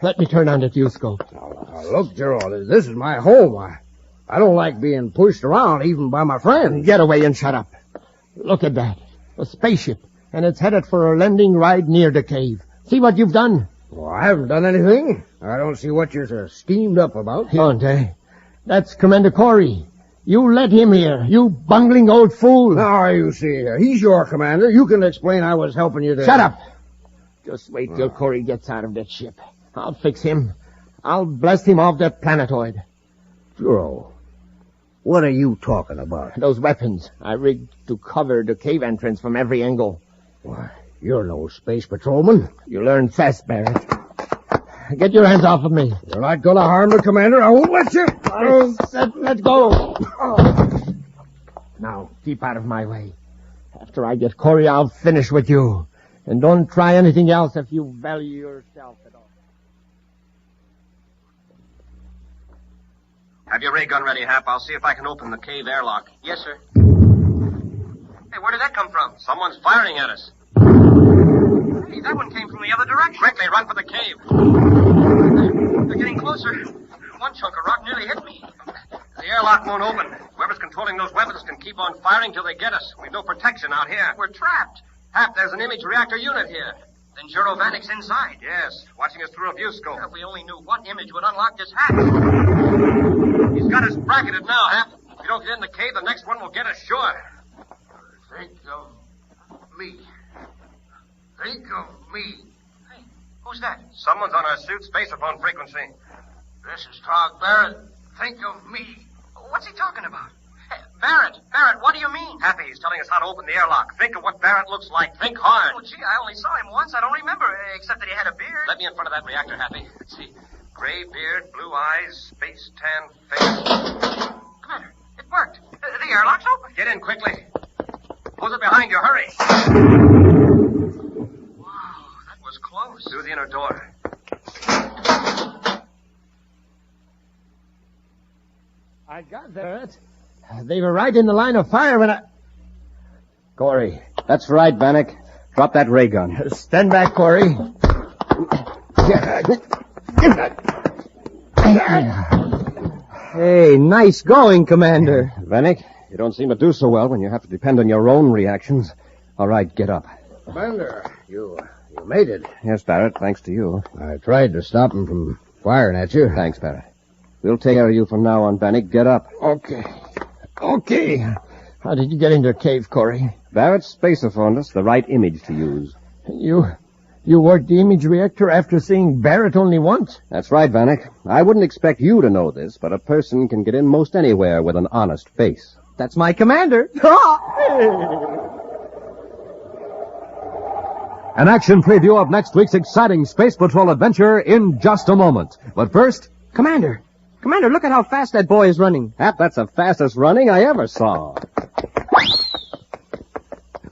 Let me turn on the fusescope. Now, look, Gerald, this is my home. I don't like being pushed around, even by my friends. Get away and shut up. Look at that. A spaceship, and it's headed for a landing right near the cave. See what you've done? Well, I haven't done anything. I don't see what you're so steamed up about. Don't I? That's Commander Corry. You let him here, you bungling old fool. Now, you see here, he's your commander. You can explain I was helping you to... Shut up! Just wait till Corry gets out of that ship. I'll fix him. I'll blast him off that planetoid. Joe, what are you talking about? Those weapons I rigged to cover the cave entrance from every angle. Why, you're no space patrolman. You learn fast, Barrett. Get your hands off of me. You're not going to harm the commander. I won't let you. Let go. Oh. Now, keep out of my way. After I get Corry, I'll finish with you. And don't try anything else if you value yourself at all. Have your ray gun ready, Hap. I'll see if I can open the cave airlock. Yes, sir. Hey, where did that come from? Someone's firing at us. Hey, that one came from the other direction. Quickly, run for the cave. They're getting closer. One chunk of rock nearly hit me. The airlock won't open. Whoever's controlling those weapons can keep on firing till they get us. We've no protection out here. We're trapped. Hap, there's an image reactor unit here. Then Juro Vanek's inside. Yes, watching us through a viewscope. If we only knew what image would unlock this hatch. He's got us bracketed now, Hap. If we don't get in the cave, the next one will get us sure. Think of me. Think of me. Hey, who's that? Someone's on our suit spaceophone frequency. This is Tog Barrett. Think of me. What's he talking about? Hey, Barrett, what do you mean? Happy, he's telling us how to open the airlock. Think of what Barrett looks like. Think hard. Oh, gee, I only saw him once. I don't remember, except that he had a beard. Let me in front of that reactor, Happy. Let's see. Gray beard, blue eyes, space tan face. Commander, it worked. The airlock's open. Get in quickly. Close it behind you. Hurry. Wow, that was close. Through the inner door. I got Barrett. They were right in the line of fire when I... Corry. That's right, Vanek. Drop that ray gun. Stand back, Corry. Hey, nice going, Commander. Vanek, you don't seem to do so well when you have to depend on your own reactions. All right, get up. Commander, you made it. Yes, Barrett, thanks to you. I tried to stop him from firing at you. Thanks, Barrett. We'll take care of you from now on, Vanek. Get up. Okay. How did you get into the cave, Corry? Barrett spaceophoned us the right image to use. You worked the image reactor after seeing Barrett only once? That's right, Vanek. I wouldn't expect you to know this, but a person can get in most anywhere with an honest face. That's my commander. An action preview of next week's exciting Space Patrol adventure in just a moment. But first... Commander, look at how fast that boy is running. Hap, that's the fastest running I ever saw.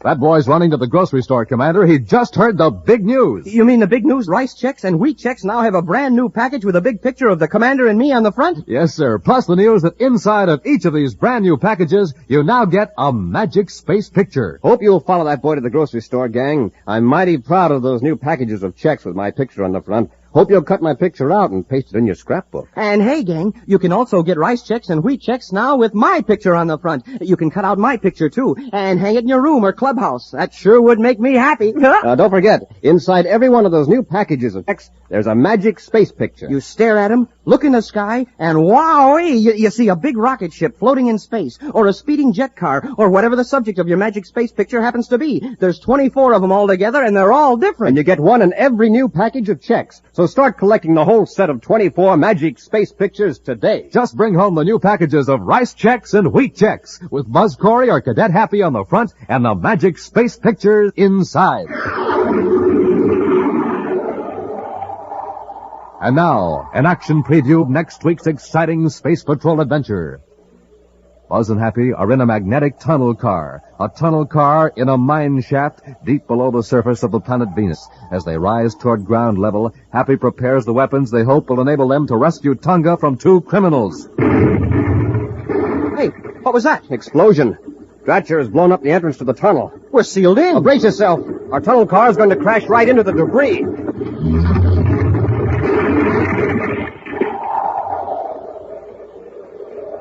That boy's running to the grocery store, Commander. He just heard the big news. You mean the big news? Rice checks and wheat checks now have a brand new package with a big picture of the Commander and me on the front? Yes, sir. Plus the news that inside of each of these brand new packages, you now get a magic space picture. Hope you'll follow that boy to the grocery store, gang. I'm mighty proud of those new packages of checks with my picture on the front. Hope you'll cut my picture out and paste it in your scrapbook. And hey, gang, you can also get rice checks and wheat checks now with my picture on the front. You can cut out my picture, too, and hang it in your room or clubhouse. That sure would make me happy. Don't forget, inside every one of those new packages of checks, there's a magic space picture. You stare at them, look in the sky, and wowee, you see a big rocket ship floating in space, or a speeding jet car, or whatever the subject of your magic space picture happens to be. There's 24 of them all together, and they're all different. And you get one in every new package of checks. So start collecting the whole set of 24 magic space pictures today. Just bring home the new packages of rice checks and wheat checks with Buzz Corry or Cadet Happy on the front and the magic space pictures inside. And now, an action preview of next week's exciting Space Patrol adventure. Buzz and Happy are in a magnetic tunnel car. A tunnel car in a mine shaft deep below the surface of the planet Venus. As they rise toward ground level, Happy prepares the weapons they hope will enable them to rescue Tonga from two criminals. Hey, what was that? Explosion. Dratcher has blown up the entrance to the tunnel. We're sealed in. Well, brace yourself. Our tunnel car is going to crash right into the debris.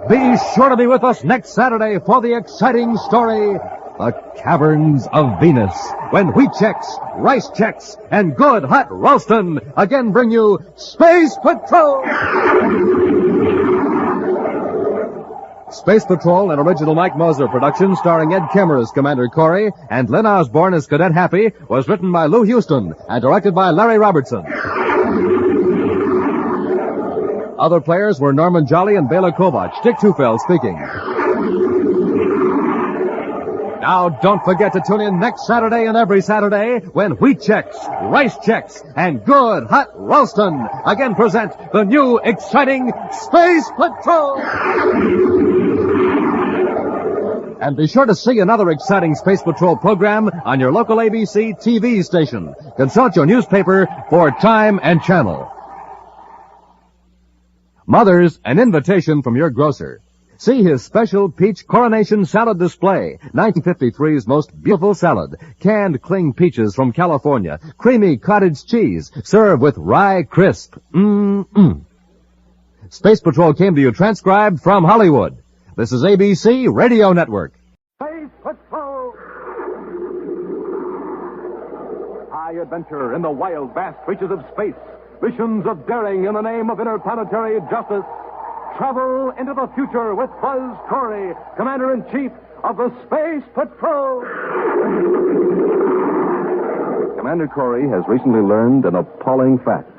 Be sure to be with us next Saturday for the exciting story, The Caverns of Venus, when wheat checks, rice checks, and good hot Ralston again bring you Space Patrol! Space Patrol, an original Mike Moser production starring Ed Kemmer as Commander Corry and Lynn Osborne as Cadet Happy, was written by Lou Houston and directed by Larry Robertson. Other players were Norman Jolly and Bela Kovach. Dick Tufeld speaking. Now, don't forget to tune in next Saturday and every Saturday when wheat checks, rice checks, and good hot Ralston again present the new exciting Space Patrol! And be sure to see another exciting Space Patrol program on your local ABC TV station. Consult your newspaper for time and channel. Mothers, an invitation from your grocer. See his special peach coronation salad display, 1953's most beautiful salad. Canned cling peaches from California, creamy cottage cheese, served with rye crisp. Space Patrol came to you transcribed from Hollywood. This is ABC Radio Network. Space Patrol! High adventure in the wild, vast reaches of space. Missions of daring in the name of interplanetary justice. Travel into the future with Buzz Corry, Commander-in-Chief of the Space Patrol. Commander Corry has recently learned an appalling fact.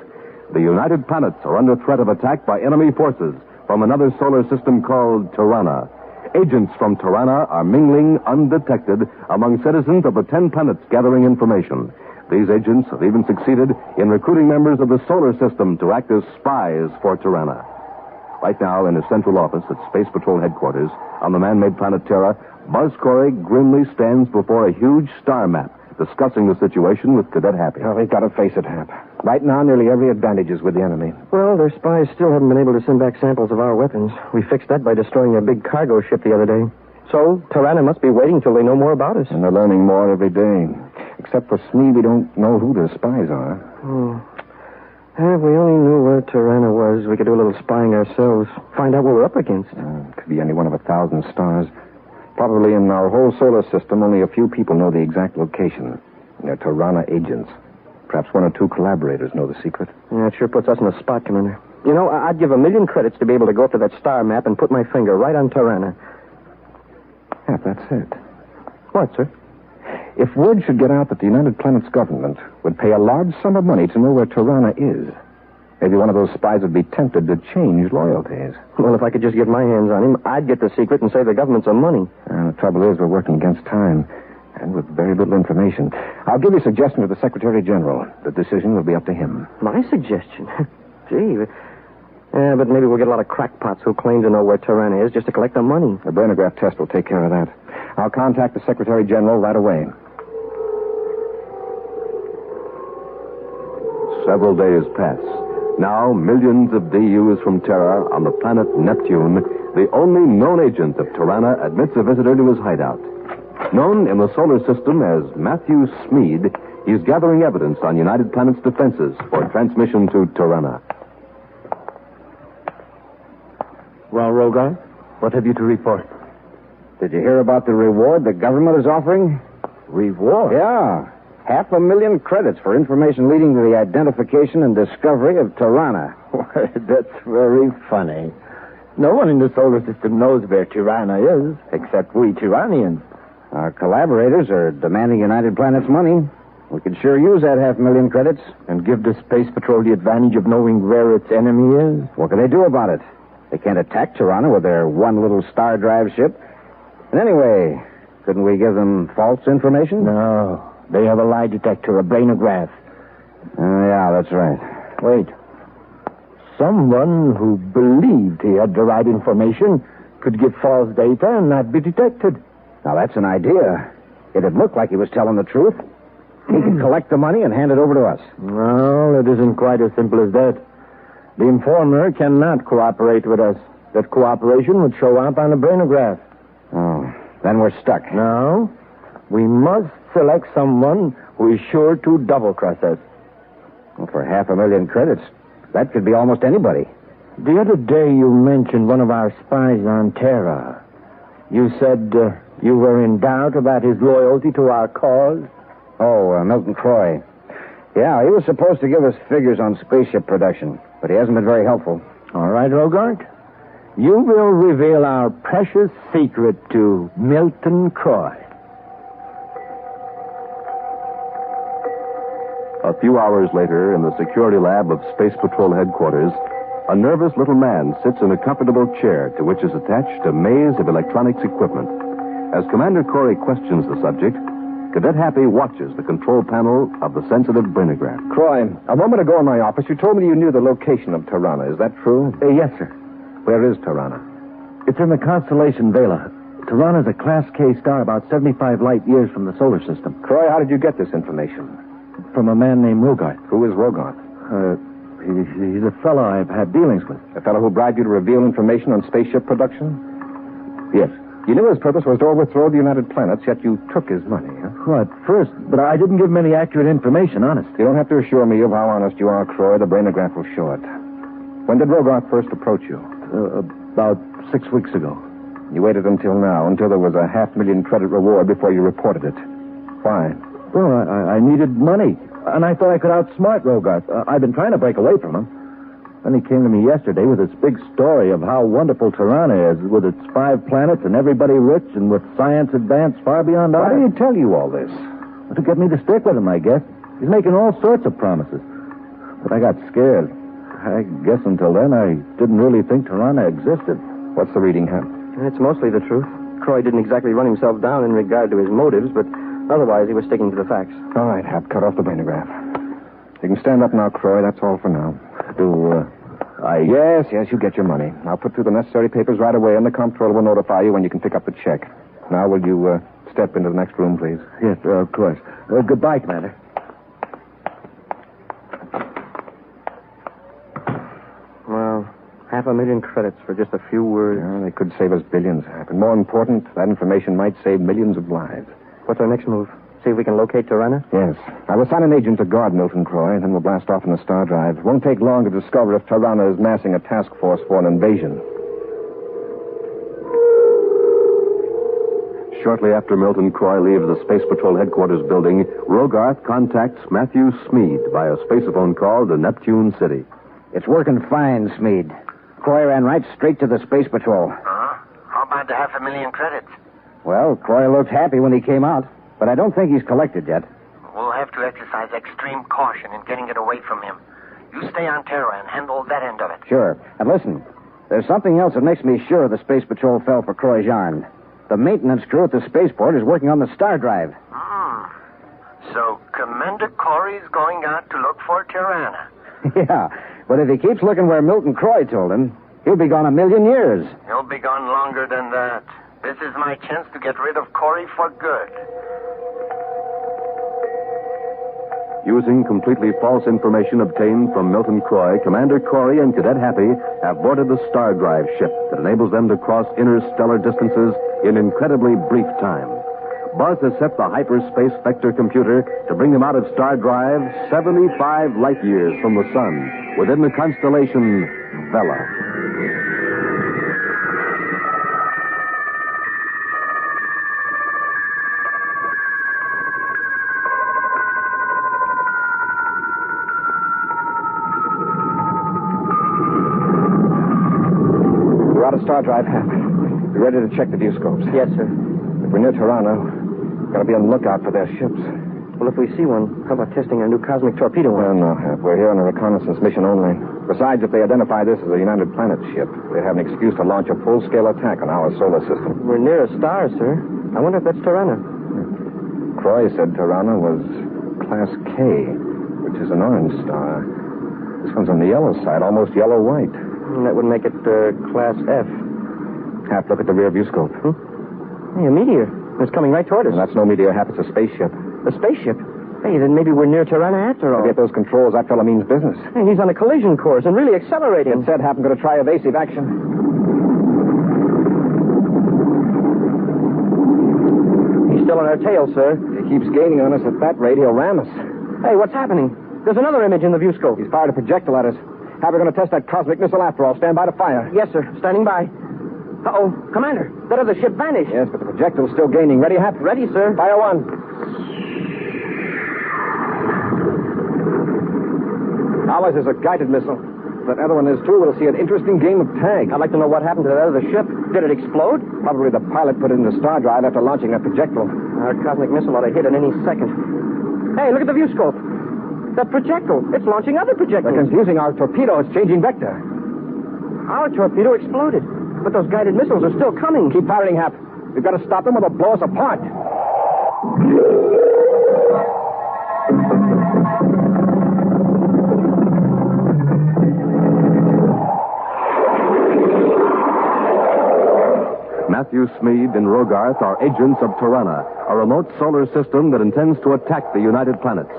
The United Planets are under threat of attack by enemy forces from another solar system called Tiranna. Agents from Tiranna are mingling undetected among citizens of the 10 planets gathering information. These agents have even succeeded in recruiting members of the solar system to act as spies for Tiranna. Right now, in his central office at Space Patrol headquarters on the man-made planet Terra, Buzz Corry grimly stands before a huge star map, discussing the situation with Cadet Happy. Well, we've got to face it, Hap. Right now, nearly every advantage is with the enemy. Well, their spies still haven't been able to send back samples of our weapons. We fixed that by destroying their big cargo ship the other day. So, Tiranna must be waiting till they know more about us. And they're learning more every day. Except for Smee, we don't know who their spies are. If we only knew where Tiranna was, we could do a little spying ourselves. Find out what we're up against. It could be any one of 1,000 stars. Probably in our whole solar system, only a few people know the exact location. They're Tiranna agents. Perhaps one or two collaborators know the secret. Yeah, it sure puts us in a spot, Commander. You know, I'd give 1,000,000 credits to be able to go up to that star map and put my finger right on Tiranna. Yeah, that's it. What, sir? If word should get out that the United Planets government would pay a large sum of money to know where Tiranna is, maybe one of those spies would be tempted to change loyalties. Well, if I could just get my hands on him, I'd get the secret and save the government some money. The trouble is, we're working against time, and with very little information. I'll give you a suggestion to the Secretary General. The decision will be up to him. My suggestion? Gee, yeah, but maybe we'll get a lot of crackpots who claim to know where Tiranna is just to collect the money. The burnograph test will take care of that. I'll contact the Secretary General right away. Several days pass. Now, millions of DUs from Terra on the planet Neptune, the only known agent of Tiranna, admits a visitor to his hideout. Known in the solar system as Matthew Smeed, he's gathering evidence on United Planet's defenses for transmission to Tiranna. Well, Rogar, what have you to report? Did you hear about the reward the government is offering? Reward? Yeah. 500,000 credits for information leading to the identification and discovery of Tiranna. That's very funny. No one in the solar system knows where Tiranna is, except we Tyrannians. Our collaborators are demanding United Planet's money. We could sure use that 500,000 credits. And give the Space Patrol the advantage of knowing where its enemy is? What can they do about it? They can't attack Tiranna with their one little star drive ship. And anyway, couldn't we give them false information? No. They have a lie detector, a brainograph. Yeah, that's right. Wait. Someone who believed he had the right information could give false data and not be detected. Now, that's an idea. It'd look like he was telling the truth. He could collect the money and hand it over to us. Well, it isn't quite as simple as that. The informer cannot cooperate with us. That cooperation would show up on a brainograph. Oh, then we're stuck. No. We must select someone who is sure to double-cross us. Well, for 500,000 credits, that could be almost anybody. The other day you mentioned one of our spies on Terra. You said you were in doubt about his loyalty to our cause? Oh, Milton Croy. Yeah, he was supposed to give us figures on spaceship production, but he hasn't been very helpful. All right, Rogart. You will reveal our precious secret to Milton Croy. A few hours later, in the security lab of Space Patrol headquarters, a nervous little man sits in a comfortable chair to which is attached a maze of electronics equipment. As Commander Corry questions the subject, Cadet Happy watches the control panel of the sensitive brainograph. Croy, a moment ago in my office, you told me you knew the location of Tiranna. Is that true? Yes, sir. Where is Tiranna? It's in the constellation Vela. Tiranna's a Class K star about 75 light years from the solar system. Croy, how did you get this information? From a man named Rogarth. Who is Rogarth? He's a fellow I've had dealings with. A fellow who bribed you to reveal information on spaceship production? Yes. You knew his purpose was to overthrow the United Planets, yet you took his money, huh? Well, at first, but I didn't give him any accurate information, honest. You don't have to assure me of how honest you are, Croy. The brainograph will show it. When did Rogarth first approach you? About 6 weeks ago. You waited until now, until there was a 500,000 credit reward before you reported it. Why? Well, I needed money, and I thought I could outsmart Rogarth. I've been trying to break away from him. Then he came to me yesterday with this big story of how wonderful Tiranna is, with its 5 planets and everybody rich and with science advanced far beyond ours. Why did he tell you all this? To get me to stick with him, I guess. He's making all sorts of promises. But I got scared. I guess until then I didn't really think Tiranna existed. What's the reading, Hap? It's mostly the truth. Croy didn't exactly run himself down in regard to his motives, but otherwise he was sticking to the facts. All right, Hap, cut off the brainograph. You can stand up now, Croy. That's all for now. Yes, you get your money. I'll put through the necessary papers right away, and the comptroller will notify you when you can pick up the check. Now, will you step into the next room, please? Yes, of course. Goodbye, Commander. Well, 500,000 credits for just a few words. Yeah, they could save us billions, Hap. And more important, that information might save millions of lives. What's our next move? See if we can locate Tiranna? Yes. I will assign an agent to guard Milton Croy, then we'll blast off in the star drive. It won't take long to discover if Tiranna is massing a task force for an invasion. Shortly after Milton Croy leaves the Space Patrol headquarters building, Rogarth contacts Matthew Smeed by a spacephone call to Neptune City. It's working fine, Smeed. Croy ran right straight to the Space Patrol. How about the 500,000 credits? Well, Croy looked happy when he came out, but I don't think he's collected yet. We'll have to exercise extreme caution in getting it away from him. You stay on Terra and handle that end of it. Sure. And listen, there's something else that makes me sure the Space Patrol fell for Croy's yarn. The maintenance crew at the spaceport is working on the star drive. So Commander Corry's going out to look for Tiranna. Yeah, but if he keeps looking where Milton Croy told him, he'll be gone 1,000,000 years. He'll be gone longer than that. This is my chance to get rid of Corry for good. Using completely false information obtained from Milton Croy, Commander Corry and Cadet Happy have boarded the Star Drive ship that enables them to cross interstellar distances in incredibly brief time. Buzz has set the hyperspace vector computer to bring them out of Star Drive 75 light years from the sun, within the constellation Vela. We're out of Star Drive, Hap. Be ready to check the viewscopes. Yes, sir. If we're near Tiranna, gotta be on the lookout for their ships. Well, if we see one, how about testing our new cosmic torpedo? Well, no, Hap. We're here on a reconnaissance mission only. Besides, if they identify this as a United Planets ship, they'd have an excuse to launch a full-scale attack on our solar system. We're near a star, sir. I wonder if that's Tiranna. Croy said Tiranna was Class K, which is an orange star. This one's on the yellow side, almost yellow-white. That would make it Class F. Hap, look at the rear viewscope. Hey, a meteor. It's coming right toward us. Well, that's no meteor, Hap. It's a spaceship. A spaceship? Hey, then maybe we're near Tiranna after all. To get those controls, that fella means business. Hey, he's on a collision course and really accelerating. It said Hap, I'm going to try evasive action. He's still on our tail, sir. He keeps gaining on us at that rate, he'll ram us. Hey, what's happening? There's another image in the viewscope. He's fired a projectile at us. Hap, we're going to test that cosmic missile after all. Stand by to fire. Yes, sir. Standing by. Uh-oh. Commander, that other ship vanished. Yes, but the projectile's still gaining. Ready, Hap? Ready, sir. Fire one. Ours is a guided missile. If that other one is, too, we'll see an interesting game of tag. I'd like to know what happened to that other ship. Did it explode? Probably the pilot put it in the star drive after launching that projectile. Our cosmic missile ought to hit at any second. Hey, look at the viewscope. That projectile. It's launching other projectiles. They're confusing our torpedo. It's changing vector. Our torpedo exploded. But those guided missiles are still coming. Keep firing, Hap. We've got to stop them or they'll blow us apart. Matthew Smead and Rogarth are agents of Tiranna, a remote solar system that intends to attack the United Planets.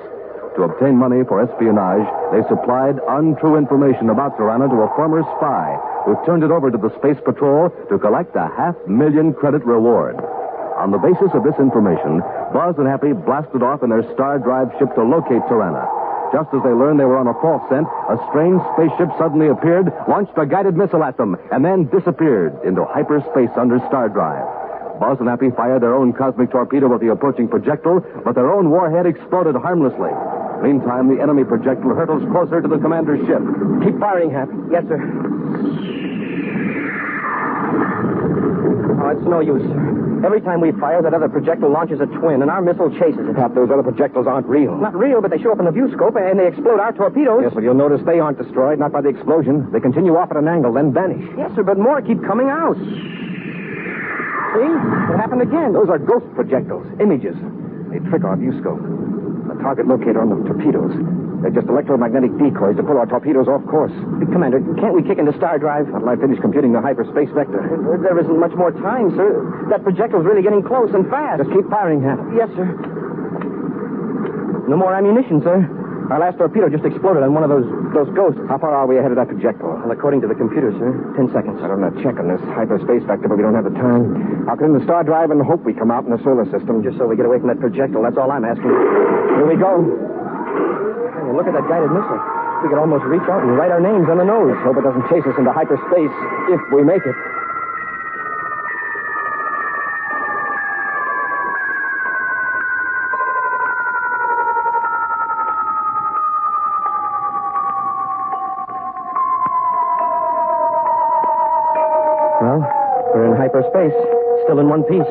To obtain money for espionage, they supplied untrue information about Tiranna to a former spy who turned it over to the Space Patrol to collect a $500,000 credit reward. On the basis of this information, Buzz and Happy blasted off in their Star Drive ship to locate Tiranna. Just as they learned they were on a false scent, a strange spaceship suddenly appeared, launched a guided missile at them, and then disappeared into hyperspace under Star Drive. Buzz and Happy fired their own cosmic torpedo at the approaching projectile, but their own warhead exploded harmlessly. Meantime, the enemy projectile hurtles closer to the commander's ship. Keep firing, Hap. Yes, sir. Oh, it's no use, sir. Every time we fire, that other projectile launches a twin, and our missile chases it. Hap, those other projectiles aren't real. Not real, but they show up in the viewscope, and they explode our torpedoes. Yes, but you'll notice they aren't destroyed, not by the explosion. They continue off at an angle, then vanish. Yes, sir, but more keep coming out. See? It happened again. Those are ghost projectiles, images. They trick our viewscope. The target locator on the torpedoes. They're just electromagnetic decoys to pull our torpedoes off course. Commander, can't we kick into Star Drive? Until I finish computing the hyperspace vector. There isn't much more time, sir. That projectile's really getting close and fast. Just keep firing, Hap. Yes, sir. No more ammunition, sir. Our last torpedo just exploded on one of those ghosts. How far are we ahead of that projectile? Well, according to the computer, sir, 10 seconds. I don't know, check on this hyperspace vector, but we don't have the time. I'll get in the Star Drive and hope we come out in the solar system. Just so we get away from that projectile, that's all I'm asking. Here we go. Hey, look at that guided missile. We could almost reach out and write our names on the nose. Let's hope it doesn't chase us into hyperspace if we make it. Well, we're in hyperspace. Still in one piece.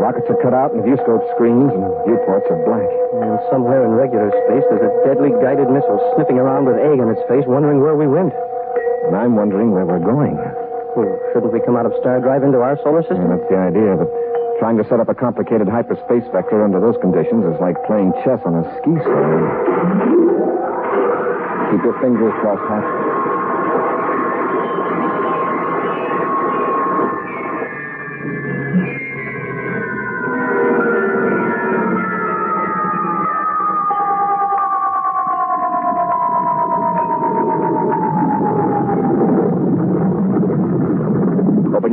Rockets are cut out and viewscope screens and viewports are black. And somewhere in regular space, there's a deadly guided missile sniffing around with egg on its face, wondering where we went. And I'm wondering where we're going. Well, shouldn't we come out of Star Drive into our solar system? Yeah, that's the idea, but trying to set up a complicated hyperspace vector under those conditions is like playing chess on a ski slope. Keep your fingers crossed, Hap.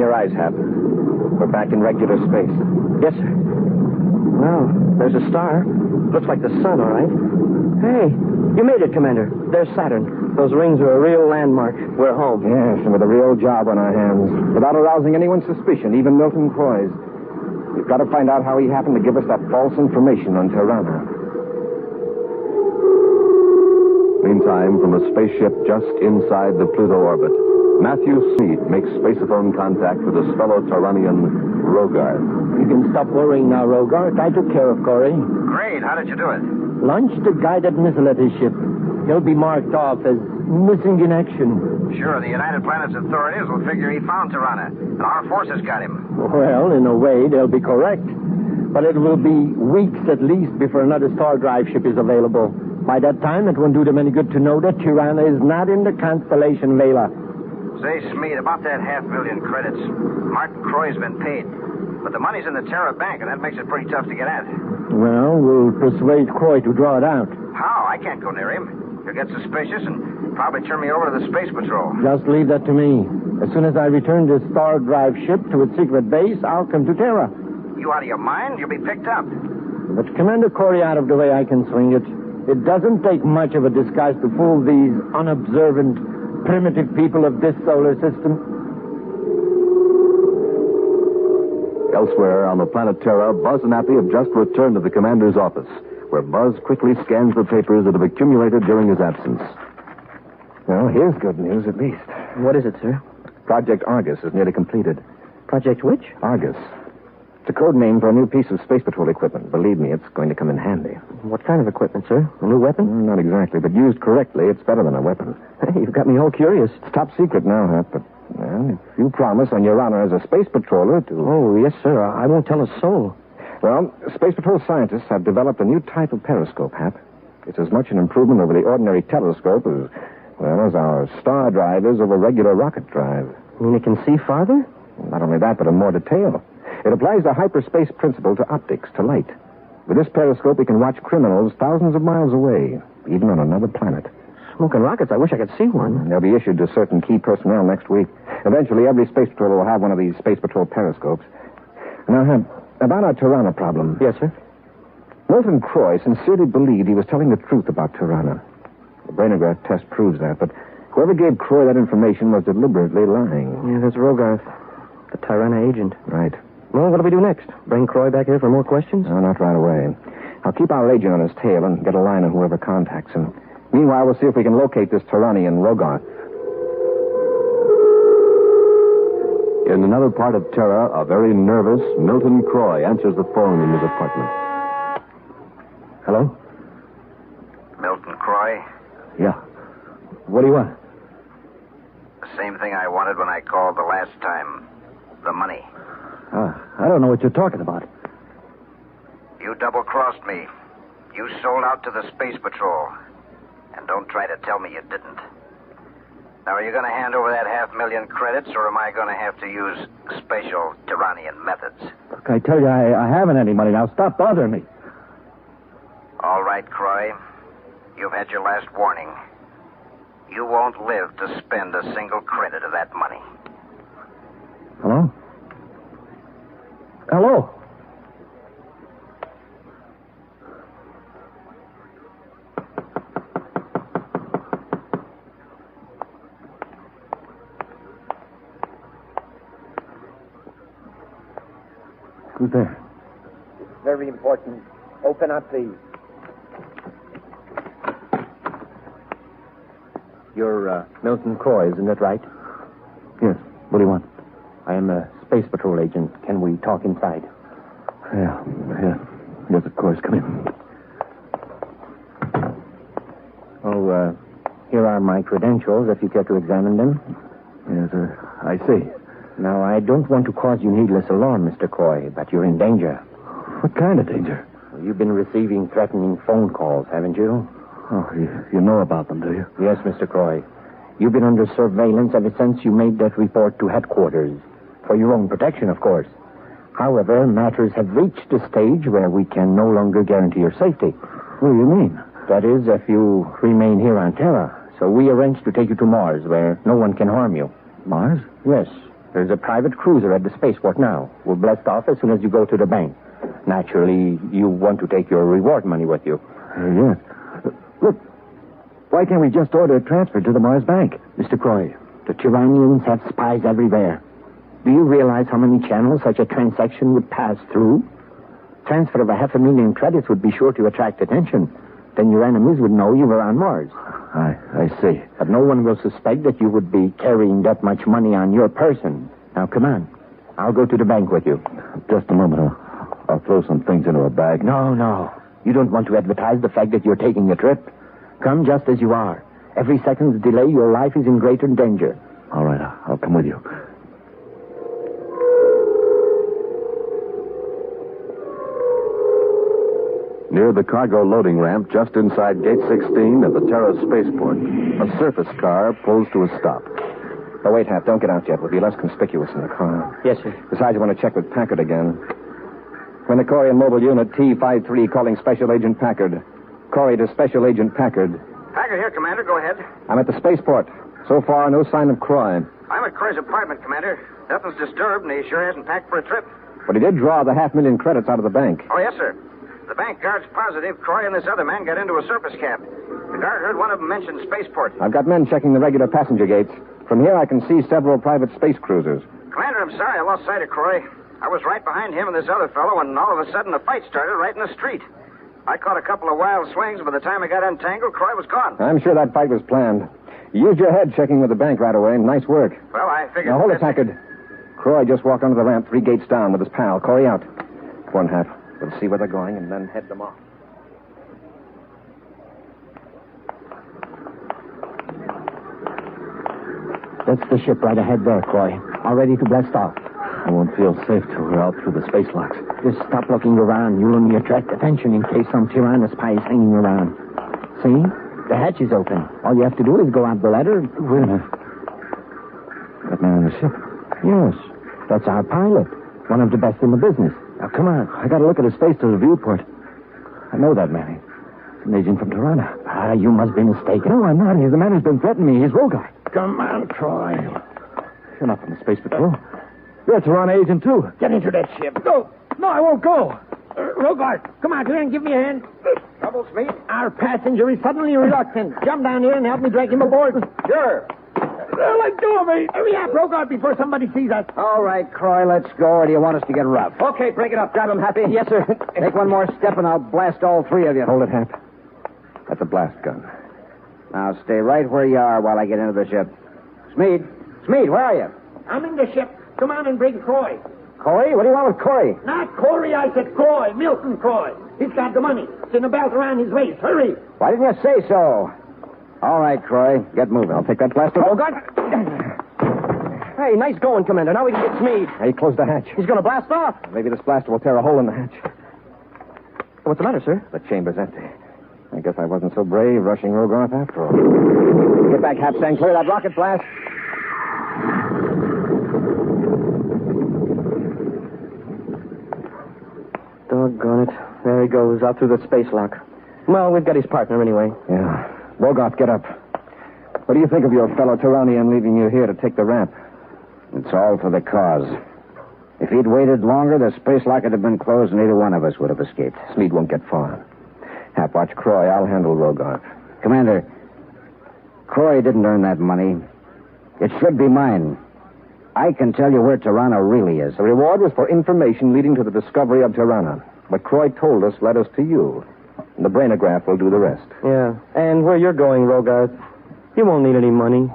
your eyes, Hap. We're back in regular space. Yes, sir. Wow, there's a star. Looks like the sun, all right. Hey, you made it, Commander. There's Saturn. Those rings are a real landmark. We're home. Yes, and with a real job on our hands. Without arousing anyone's suspicion, even Milton Croy's. We've got to find out how he happened to give us that false information on Tiranna. Meantime, from a spaceship just inside the Pluto orbit, Matthew Sneed makes spaceophone contact with his fellow Tyrannian, Rogarth. You can stop worrying now, Rogarth. I took care of Corry. Great. How did you do it? Launched a guided missile at his ship. He'll be marked off as missing in action. Sure, the United Planets authorities will figure he found Tiranna, and our forces got him. Well, in a way, they'll be correct. But it will be weeks at least before another star drive ship is available. By that time, it won't do them any good to know that Tiranna is not in the constellation Vela. Say, Smeed, about that 500,000 credits. Martin Croy's been paid. But the money's in the Terra Bank, and that makes it pretty tough to get at. Well, we'll persuade Croy to draw it out. How? I can't go near him. He'll get suspicious and probably turn me over to the Space Patrol. Just leave that to me. As soon as I return this star drive ship to its secret base, I'll come to Terra. You out of your mind? You'll be picked up. But Commander Corry out of the way, I can swing it. It doesn't take much of a disguise to fool these unobservant, primitive people of this solar system. Elsewhere on the planet Terra, Buzz and Happy have just returned to the commander's office, where Buzz quickly scans the papers that have accumulated during his absence. Well, here's good news, at least. What is it, sir? Project Argus is nearly completed. Project which? Argus. It's a code name for a new piece of Space Patrol equipment. Believe me, it's going to come in handy. What kind of equipment, sir? A new weapon? Not exactly, but used correctly, it's better than a weapon. Hey, you've got me all curious. It's top secret now, Hap, but, well, if you promise on your honor as a space patroller to... Oh, yes, sir. I won't tell a soul. Well, Space Patrol scientists have developed a new type of periscope, Hap. It's as much an improvement over the ordinary telescope as, well, as our star drive is over regular rocket drive. You mean it can see farther? Not only that, but in more detail. It applies the hyperspace principle to optics, to light. With this periscope, we can watch criminals thousands of miles away, even on another planet. Smoking rockets, I wish I could see one. They'll be issued to certain key personnel next week. Eventually, every space patrol will have one of these Space Patrol periscopes. Now, about our Tiranna problem. Yes, sir? Milton Croy sincerely believed he was telling the truth about Tiranna. The brainograph test proves that, but whoever gave Croy that information was deliberately lying. Yeah, that's Rogarth, the Tiranna agent. Right. Well, what do we do next? Bring Croy back here for more questions? No, not right away. I'll keep our agent on his tail and get a line on whoever contacts him. Meanwhile, we'll see if we can locate this Tyrannian Rogarth. In another part of Terra, a very nervous Milton Croy answers the phone in his apartment. Hello? Milton Croy? Yeah. What do you want? The same thing I wanted when I called the last time. The money. I don't know what you're talking about. You double-crossed me. You sold out to the Space Patrol. And don't try to tell me you didn't. Now, are you going to hand over that 500,000 credits, or am I going to have to use special Tyrannian methods? Look, I tell you, I haven't any money now. Stop bothering me. All right, Croy. You've had your last warning. You won't live to spend a single credit of that money. Hello? Hello? Who's there? Very important. Open up, please. You're Milton Croy, isn't that right? Yes. What do you want? I am a Space Patrol agent. Can we talk inside? Yeah. Yes, of course. Come in. Oh, here are my credentials, if you care to examine them. Yes, I see. Now, I don't want to cause you needless alarm, Mr. Croy, but you're in danger. What kind of danger? Well, you've been receiving threatening phone calls, haven't you? Oh, you know about them, do you? Yes, Mr. Croy. You've been under surveillance ever since you made that report to headquarters. For your own protection, of course. However, matters have reached a stage where we can no longer guarantee your safety. What do you mean? That is, if you remain here on Terra. So we arranged to take you to Mars, where no one can harm you. Mars? Yes. There's a private cruiser at the spaceport now. We'll blast off as soon as you go to the bank. Naturally, you want to take your reward money with you. Yes. Look, why can't we just order a transfer to the Mars Bank? Mr. Croy, the Tyranians have spies everywhere. Do you realize how many channels such a transaction would pass through? Transfer of 500,000 credits would be sure to attract attention. Then your enemies would know you were on Mars. I see. But no one will suspect that you would be carrying that much money on your person. Now, come on. I'll go to the bank with you. Just a moment. I'll throw some things into a bag. No. You don't want to advertise the fact that you're taking a trip. Come just as you are. Every second's delay, your life is in greater danger. All right, I'll come with you. Near the cargo loading ramp, just inside Gate 16 of the Terra spaceport, a surface car pulls to a stop. Oh, wait, Hap, don't get out yet. We'll be less conspicuous in the car. Yes, sir. Besides, you want to check with Packard again. Planetoid Mobile Unit T-53 calling Special Agent Packard. Corry to Special Agent Packard. Packard here, Commander. Go ahead. I'm at the spaceport. So far, no sign of Croy. I'm at Croy's apartment, Commander. Nothing's disturbed, and he sure hasn't packed for a trip. But he did draw the 500,000 credits out of the bank. Oh, yes, sir. The bank guard's positive Croy and this other man got into a surface cab. The guard heard one of them mention spaceport. I've got men checking the regular passenger gates. From here, I can see several private space cruisers. Commander, I'm sorry I lost sight of Croy. I was right behind him and this other fellow, and all of a sudden a fight started right in the street. I caught a couple of wild swings, but by the time I got untangled, Croy was gone. I'm sure that fight was planned. You used your head checking with the bank right away. Nice work. Well, I figured... Now, hold it, Packard. Croy just walked onto the ramp 3 gates down with his pal. Corry out. One half. We'll see where they're going and then head them off. That's the ship right ahead there, Croy. All ready to blast off. I won't feel safe till we're out through the space locks. Just stop looking around. You'll only attract attention in case some Tiranna spy is hanging around. See? The hatch is open. All you have to do is go out the ladder. Wait a minute. That man on the ship? Yes. That's our pilot. One of the best in the business. Now, come on. I got to look at his face to the viewport. I know that man. He's an agent from Tiranna. You must be mistaken. No, I'm not. He's the man who's been threatening me. He's Rogar. Come on, Croy. You're not from the Space Patrol. You're a Tiranna agent, too. Get into that ship. No, I won't go. Rogart, come on, here and give me a hand. Troubles, mate? Our passenger is suddenly reluctant. Jump down here and help me drag him aboard. Sure. Let go of me. Hurry up, Rogart, before somebody sees us. All right, Croy, let's go, or do you want us to get rough? Okay, break it up. Grab him, Happy. Yes, sir. Take one more step and I'll blast all 3 of you. Hold it, Hap. That's a blast gun. Now stay right where you are while I get into the ship. Smead, where are you? I'm in the ship. Come on and bring Croy. Corry? What do you want with Corry? Not Corry, I said Croy. Milton Croy. He's got the money. It's in a belt around his waist. Hurry. Why didn't you say so? All right, Croy, get moving. I'll take that blaster. Oh, God. Hey, nice going, Commander. Now we can get Smead. Hey, close the hatch. He's going to blast off. Maybe this blaster will tear a hole in the hatch. What's the matter, sir? The chamber's empty. I guess I wasn't so brave rushing Rogarth after all. Get back, Hap. Stand clear of that rocket blast. Doggone it. There he goes, out through the space lock. Well, we've got his partner anyway. Yeah. Rogarth, get up. What do you think of your fellow Tyrannian leaving you here to take the ramp? It's all for the cause. If he'd waited longer, the space lock would have been closed and neither one of us would have escaped. Smead won't get far. Hap, watch Croy. I'll handle Rogarth. Commander, Croy didn't earn that money. It should be mine. I can tell you where Tiranna really is. The reward was for information leading to the discovery of Tiranna. What Croy told us led us to you. And the brainograph will do the rest. Yeah. And where you're going, Rogarth, you won't need any money.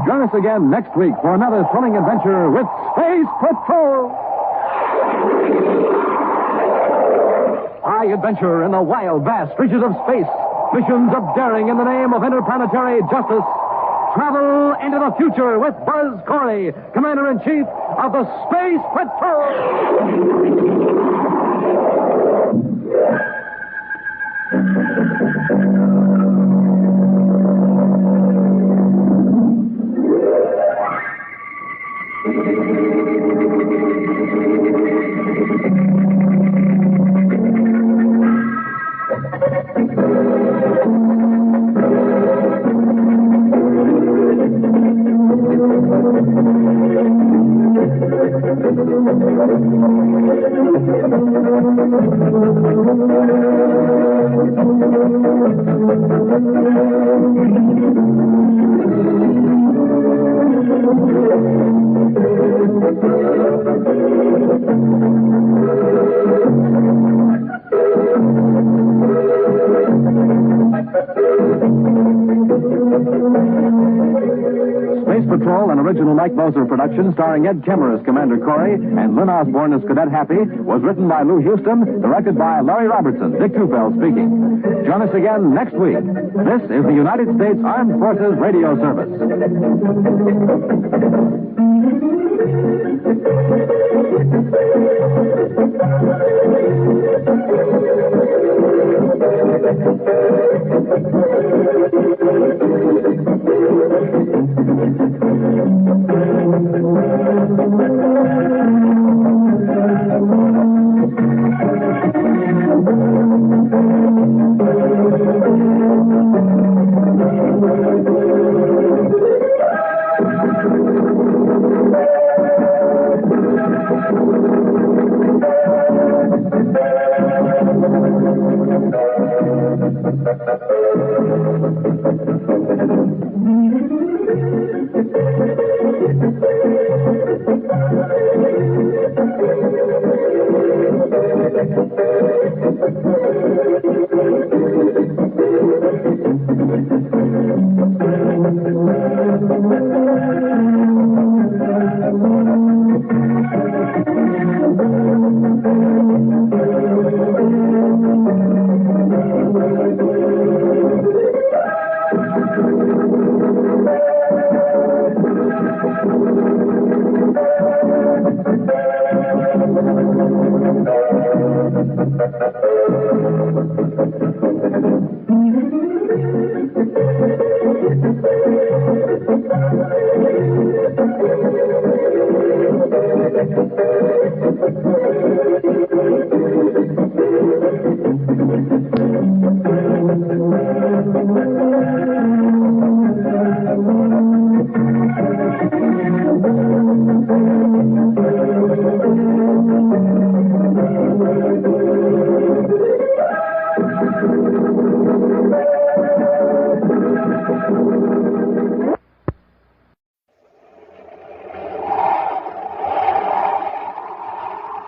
Join us again next week for another thrilling adventure with Space Patrol. High adventure in the wild, vast reaches of space. Missions of daring in the name of interplanetary justice. Travel into the future with Buzz Corry, Commander-in-Chief of the Space Patrol. Space Patrol, an original Mike Moser production starring Ed Kemmer as Commander Corry and Lynn Osborne as Cadet Happy, was written by Lou Houston, directed by Larry Robertson. Dick Tufeld speaking. Join us again next week. This is the United States Armed Forces Radio Service.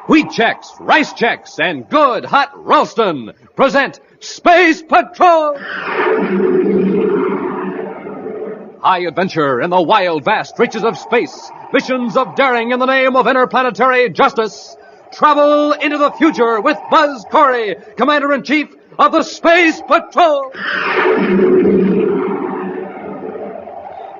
Wheat Chex, Rice Chex, and Good Hot Ralston present Space Patrol! High adventure in the wild, vast reaches of space. Missions of daring in the name of interplanetary justice. Travel into the future with Buzz Corry, Commander-in-Chief of the Space Patrol!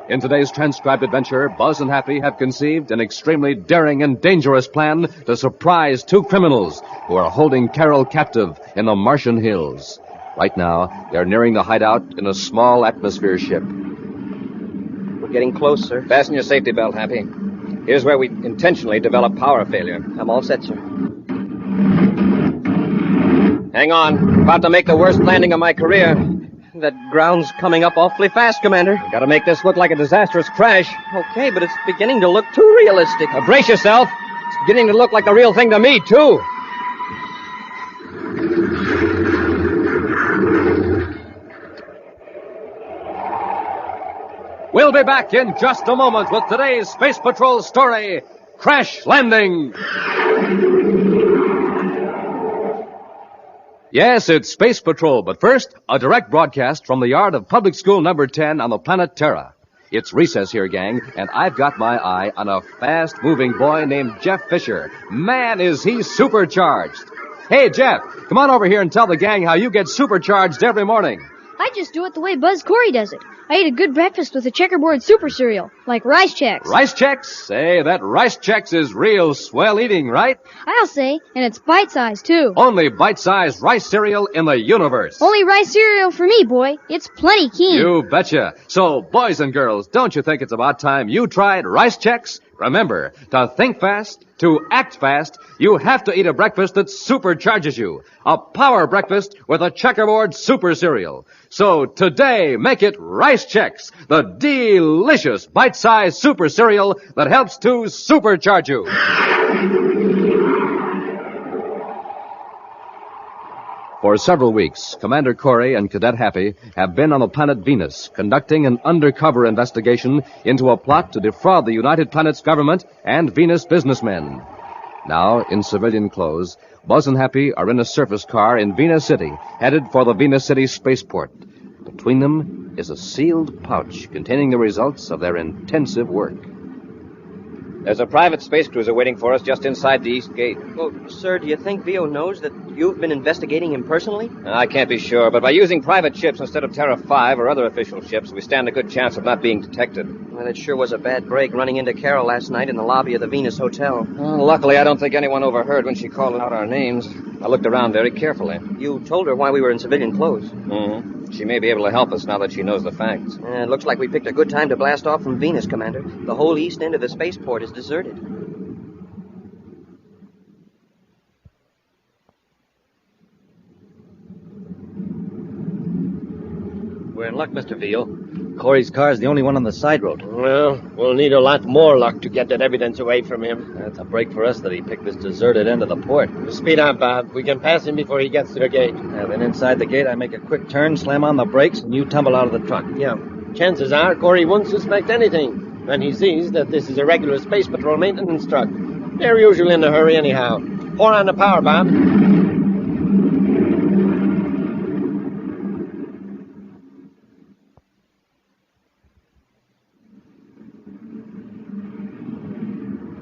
In today's transcribed adventure, Buzz and Happy have conceived an extremely daring and dangerous plan to surprise two criminals who are holding Carol captive in the Martian hills. Right now, they're nearing the hideout in a small atmosphere ship. We're getting close, sir. Fasten your safety belt, Happy. Here's where we intentionally develop power failure. I'm all set, sir. Hang on. About to make the worst landing of my career. That ground's coming up awfully fast, Commander. Got to make this look like a disastrous crash. Okay, but it's beginning to look too realistic. Now brace yourself. It's beginning to look like the real thing to me, too. We'll be back in just a moment with today's Space Patrol story, Crash Landing. Yes, it's Space Patrol, but first, a direct broadcast from the yard of Public School Number 10 on the planet Terra. It's recess here, gang, and I've got my eye on a fast-moving boy named Jeff Fisher. Man, is he supercharged. Hey, Jeff, come on over here and tell the gang how you get supercharged every morning. I just do it the way Buzz Corry does it. I eat a good breakfast with a checkerboard super cereal, like Rice Chex. Rice Chex? Say, that Rice Chex is real swell eating, right? I'll say, and it's bite-sized, too. Only bite-sized rice cereal in the universe. Only rice cereal for me, boy. It's plenty keen. You betcha. So, boys and girls, don't you think it's about time you tried Rice Chex? Remember, to think fast, to act fast, you have to eat a breakfast that supercharges you. A power breakfast with a checkerboard super cereal. So today, make it Rice Chex, the delicious bite-sized super cereal that helps to supercharge you. For several weeks, Commander Corry and Cadet Happy have been on the planet Venus, conducting an undercover investigation into a plot to defraud the United Planets government and Venus businessmen. Now, in civilian clothes, Buzz and Happy are in a surface car in Venus City, headed for the Venus City spaceport. Between them is a sealed pouch containing the results of their intensive work. There's a private space cruiser waiting for us just inside the east gate. Oh, sir, do you think Vio knows that you've been investigating him personally? I can't be sure, but by using private ships instead of Terra 5 or other official ships, we stand a good chance of not being detected. Well, it sure was a bad break running into Carol last night in the lobby of the Venus Hotel. Well, luckily, I don't think anyone overheard when she called out our names. I looked around very carefully. You told her why we were in civilian clothes. Mm-hmm. She may be able to help us now that she knows the facts. It looks like we picked a good time to blast off from Venus, Commander. The whole east end of the spaceport is deserted. We're in luck, Mr. Veal. Corey's car is the only one on the side road. Well, we'll need a lot more luck to get that evidence away from him. It's a break for us that he picked this deserted end of the port. Speed up, Bob. We can pass him before he gets to the gate. Then inside the gate, I make a quick turn, slam on the brakes, and you tumble out of the truck. Yeah. Chances are Corey won't suspect anything when he sees that this is a regular Space Patrol maintenance truck. They're usually in a hurry anyhow. Pour on the power, Bob.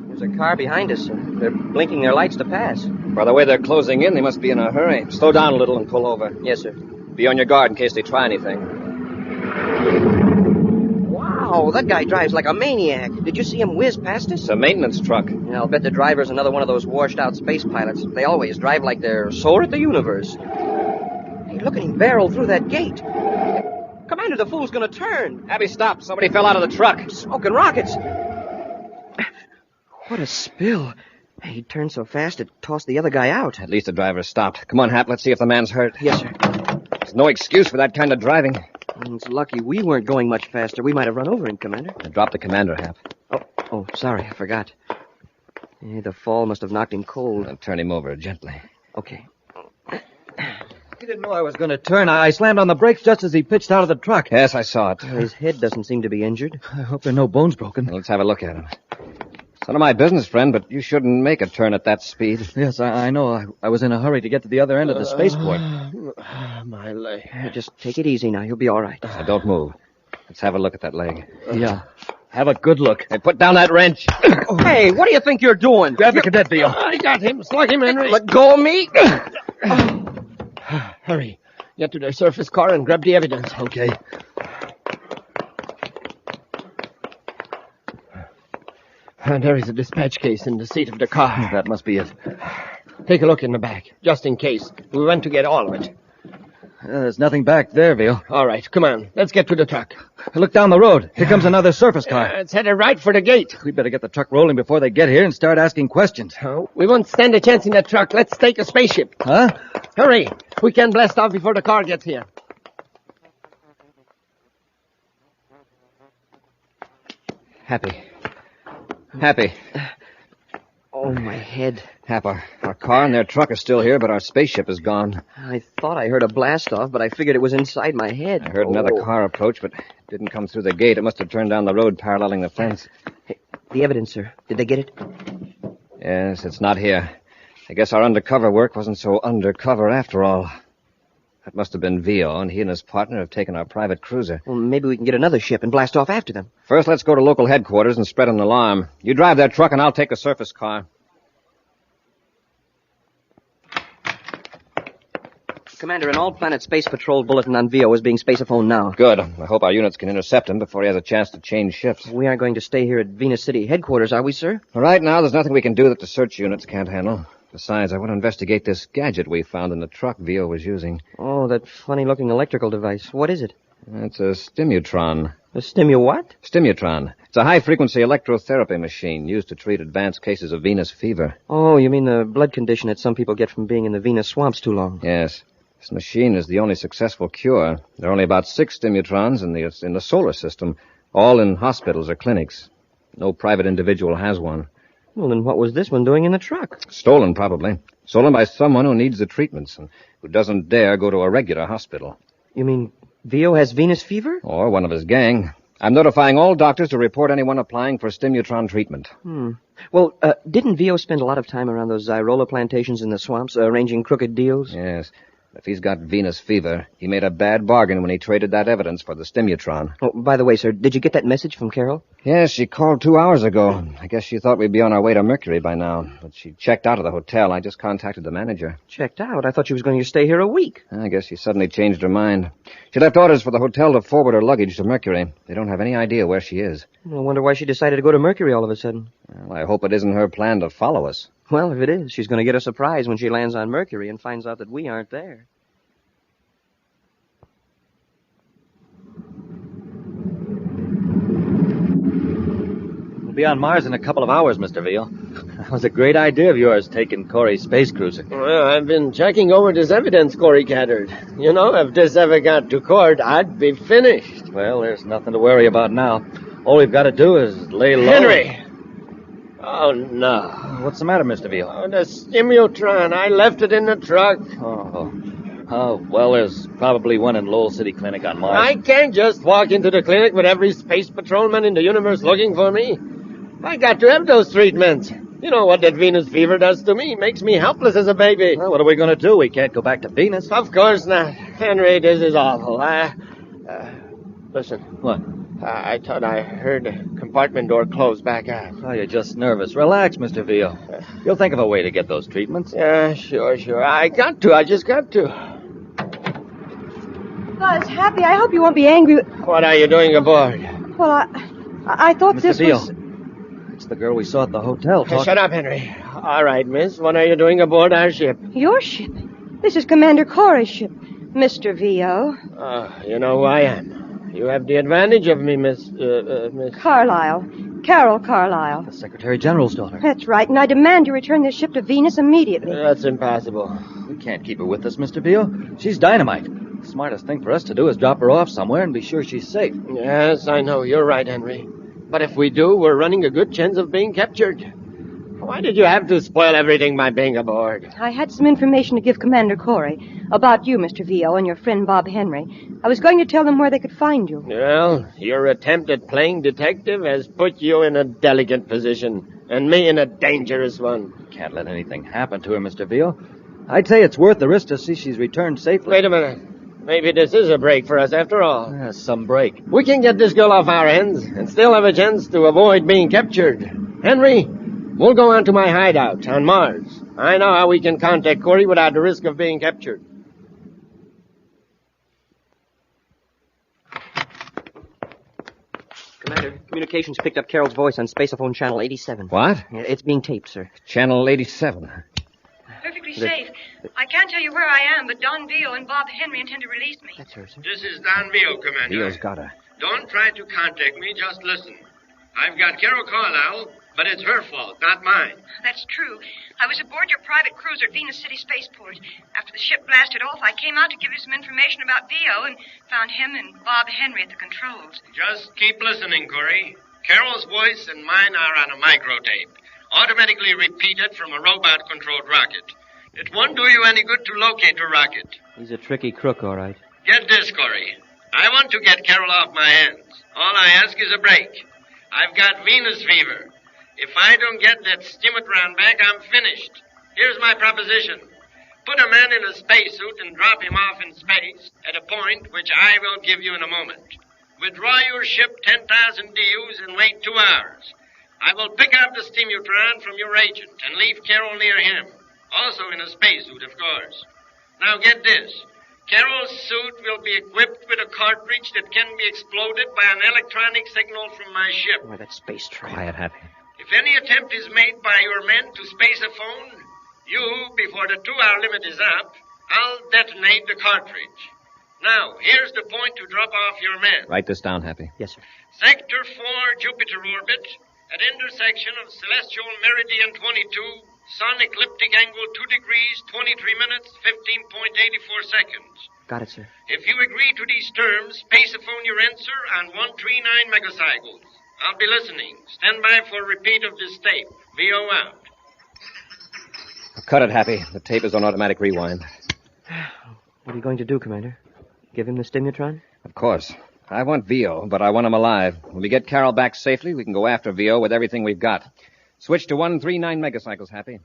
There's a car behind us, sir. They're blinking their lights to pass. By the way they're closing in, they must be in a hurry. Slow down a little and pull over. Yes, sir. Be on your guard in case they try anything. Wow, that guy drives like a maniac. Did you see him whiz past us? It's a maintenance truck. Yeah, I'll bet the driver's another one of those washed-out space pilots. They always drive like they're sore at the universe. Hey, look at him barrel through that gate. Commander, the fool's gonna turn. Happy, stop. Somebody fell out of the truck. Smoking rockets. What a spill. He turned so fast it tossed the other guy out. At least the driver stopped. Come on, Hap, let's see if the man's hurt. Yes, sir. There's no excuse for that kind of driving. It's lucky we weren't going much faster. We might have run over him, Commander. Drop the commander, Hap. Oh, sorry, I forgot. The fall must have knocked him cold. I'll turn him over gently. Okay. He didn't know I was going to turn. I slammed on the brakes just as he pitched out of the truck. Yes, I saw it. His head doesn't seem to be injured. I hope there are no bones broken. Let's have a look at him. It's none of my business, friend, but you shouldn't make a turn at that speed. Yes, I know. I was in a hurry to get to the other end of the spaceport. My leg. Just take it easy now. You'll be all right. Now, don't move. Let's have a look at that leg. Yeah. Have a good look. Hey, put down that wrench. Hey, what do you think you're doing? Grab the cadet, Veal. I got him. Slug him, Henry. Let go of me. Hurry. Get to the surface car and grab the evidence. Okay. And there is a dispatch case in the seat of the car. That must be it. Take a look in the back, just in case. We want to get all of it. There's nothing back there, Veal. All right, come on. Let's get to the truck. Look down the road. Here comes another surface car. It's headed right for the gate. We'd better get the truck rolling before they get here and start asking questions. We won't stand a chance in that truck. Let's take a spaceship. Huh? Hurry. We can blast off before the car gets here. Happy. Happy. Oh, my head. Hap, our car and their truck are still here, but our spaceship is gone. I thought I heard a blast off, but I figured it was inside my head. I heard another car approach, but it didn't come through the gate. It must have turned down the road paralleling the fence. Hey, the evidence, sir. Did they get it? Yes, it's not here. I guess our undercover work wasn't so undercover after all. That must have been Vio, and he and his partner have taken our private cruiser. Well, maybe we can get another ship and blast off after them. First, let's go to local headquarters and spread an alarm. You drive that truck, and I'll take the surface car. Commander, an all-planet space patrol bulletin on Vio is being spaceophoned now. Good. I hope our units can intercept him before he has a chance to change ships. We aren't going to stay here at Venus City headquarters, are we, sir? Right now, there's nothing we can do that the search units can't handle. Besides, I want to investigate this gadget we found in the truck Vio was using. Oh, that funny-looking electrical device. What is it? It's a stimutron. A what? Stimutron. It's a high-frequency electrotherapy machine used to treat advanced cases of venous fever. Oh, you mean the blood condition that some people get from being in the venous swamps too long? Yes. This machine is the only successful cure. There are only about 6 stimutrons in the solar system, all in hospitals or clinics. No private individual has one. Well, then what was this one doing in the truck? Stolen, probably. Stolen by someone who needs the treatments and who doesn't dare go to a regular hospital. You mean Vio has venous fever? Or one of his gang. I'm notifying all doctors to report anyone applying for stimutron treatment. Well, didn't Vio spend a lot of time around those Zyrola plantations in the swamps, arranging crooked deals? Yes. If he's got venous fever, he made a bad bargain when he traded that evidence for the stimutron. Oh, by the way, sir, did you get that message from Carol? Yes, she called 2 hours ago. I guess she thought we'd be on our way to Mercury by now. But she checked out of the hotel. I just contacted the manager. Checked out? I thought she was going to stay here a week. I guess she suddenly changed her mind. She left orders for the hotel to forward her luggage to Mercury. They don't have any idea where she is. I wonder why she decided to go to Mercury all of a sudden. Well, I hope it isn't her plan to follow us. Well, if it is, she's going to get a surprise when she lands on Mercury and finds out that we aren't there. We'll be on Mars in a couple of hours, Mr. Veal. That was a great idea of yours, taking Corry's space cruiser. Well, I've been checking over this evidence Corry gathered. You know, if this ever got to court, I'd be finished. Well, there's nothing to worry about now. All we've got to do is lay low. Henry! Oh, no. What's the matter, Mr. Veal? Oh, the stimutron. I left it in the truck. Oh, well, there's probably one in Lowell City Clinic on Mars. I can't just walk into the clinic with every space patrolman in the universe looking for me. I got to have those treatments. You know what that Venus fever does to me. Makes me helpless as a baby. Well, what are we going to do? We can't go back to Venus. Of course not. Henry, this is awful. Listen. What? I thought I heard the compartment door close back out. Oh, you're just nervous. Relax, Mr. Veal. You'll think of a way to get those treatments. Yeah, sure. I just got to. Buzz, Happy, I hope you won't be angry. What are you doing aboard? Well, I thought Mr. this Veal. was... It's the girl we saw at the hotel. Shut up, Henry. All right, miss. What are you doing aboard our ship? Your ship? This is Commander Corry's ship, Mr. Vio. You know who I am. You have the advantage of me, Miss... Carlisle. Carol Carlisle. The Secretary General's daughter. That's right, and I demand you return this ship to Venus immediately. That's impossible. We can't keep her with us, Mr. Veal. She's dynamite. The smartest thing for us to do is drop her off somewhere and be sure she's safe. Yes, I know. You're right, Henry. But if we do, we're running a good chance of being captured. Why did you have to spoil everything by being aboard? I had some information to give Commander Corry about you, Mr. Vio, and your friend Bob Henry. I was going to tell them where they could find you. Well, your attempt at playing detective has put you in a delicate position, and me in a dangerous one. Can't let anything happen to her, Mr. Veal. I'd say it's worth the risk to see she's returned safely. Wait a minute. Maybe this is a break for us after all. Some break. We can get this girl off our hands and still have a chance to avoid being captured. Henry, we'll go on to my hideout on Mars. I know how we can contact Corry without the risk of being captured. Commander, communications picked up Carol's voice on Spaceophone Channel 87. What? It's being taped, sir. Channel 87. Perfectly safe. I can't tell you where I am, but Don Vio and Bob Henry intend to release me. That's her, sir. This is Don Vio, Commander. Vio's got her. Don't try to contact me, just listen. I've got Carol Carlisle, but it's her fault, not mine. That's true. I was aboard your private cruiser at Venus City Spaceport. After the ship blasted off, I came out to give you some information about Vio and found him and Bob Henry at the controls. Just keep listening, Corry. Carol's voice and mine are on a microtape, automatically repeated from a robot-controlled rocket. It won't do you any good to locate the rocket. He's a tricky crook, all right. Get this, Corry. I want to get Carol off my hands. All I ask is a break. I've got Venus fever. If I don't get that stimutron back, I'm finished. Here's my proposition. Put a man in a spacesuit and drop him off in space at a point which I will give you in a moment. Withdraw your ship 10,000 DUs and wait 2 hours. I will pick up the stimutron from your agent and leave Carol near him. Also in a spacesuit, of course. Now get this. Carol's suit will be equipped with a cartridge that can be exploded by an electronic signal from my ship. Boy, that space train. Quiet, Happy. If any attempt is made by your men to space a phone, you, before the 2-hour limit is up, I'll detonate the cartridge. Now, here's the point to drop off your men. Write this down, Happy. Yes, sir. Sector 4, Jupiter orbit, at intersection of celestial meridian 22, sun ecliptic angle 2 degrees, 23 minutes, 15.84 seconds. Got it, sir. If you agree to these terms, spaceophone your answer on 139 megacycles. I'll be listening. Stand by for a repeat of this tape. VO out. Cut it, Happy. The tape is on automatic rewind. What are you going to do, Commander? Give him the stimutron? Of course. I want VO, but I want him alive. When we get Carol back safely, we can go after VO with everything we've got. Switch to 139 megacycles, Happy.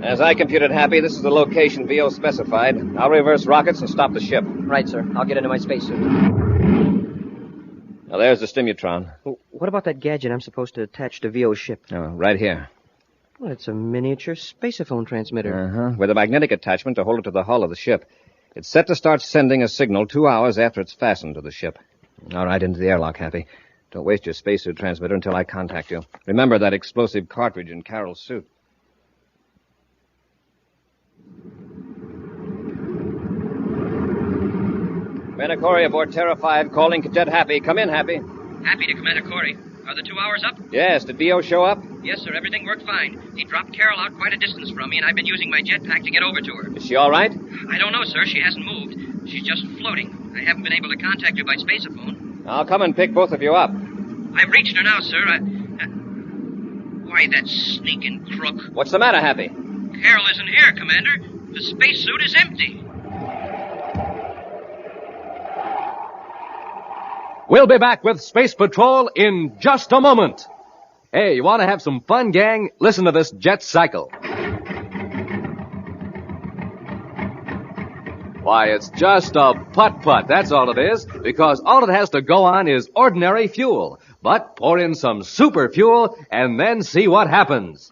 As I computed, Happy, this is the location VO specified. I'll reverse rockets and stop the ship. Right, sir. I'll get into my spacesuit. Now, there's the stimutron. What about that gadget I'm supposed to attach to VO's ship? Oh, right here. Well, it's a miniature spaceophone transmitter. Uh-huh. With a magnetic attachment to hold it to the hull of the ship. It's set to start sending a signal 2 hours after it's fastened to the ship. All right, into the airlock, Happy. Don't waste your spacesuit transmitter until I contact you. Remember that explosive cartridge in Carol's suit. Commander Corry aboard Terra 5, calling Cadet Happy. Come in, Happy. Happy to Commander Corry. Are the 2 hours up? Yes, did VO show up? Yes, sir. Everything worked fine. He dropped Carol out quite a distance from me, and I've been using my jetpack to get over to her. Is she all right? I don't know, sir. She hasn't moved. She's just floating. I haven't been able to contact you by spaceophone. I'll come and pick both of you up. I've reached her now, sir. Why, that sneaking crook. What's the matter, Happy? Carol isn't here, Commander. The spacesuit is empty. We'll be back with Space Patrol in just a moment. Hey, you want to have some fun, gang? Listen to this jet cycle. Why, it's just a putt-putt, that's all it is, because all it has to go on is ordinary fuel. But pour in some super fuel and then see what happens.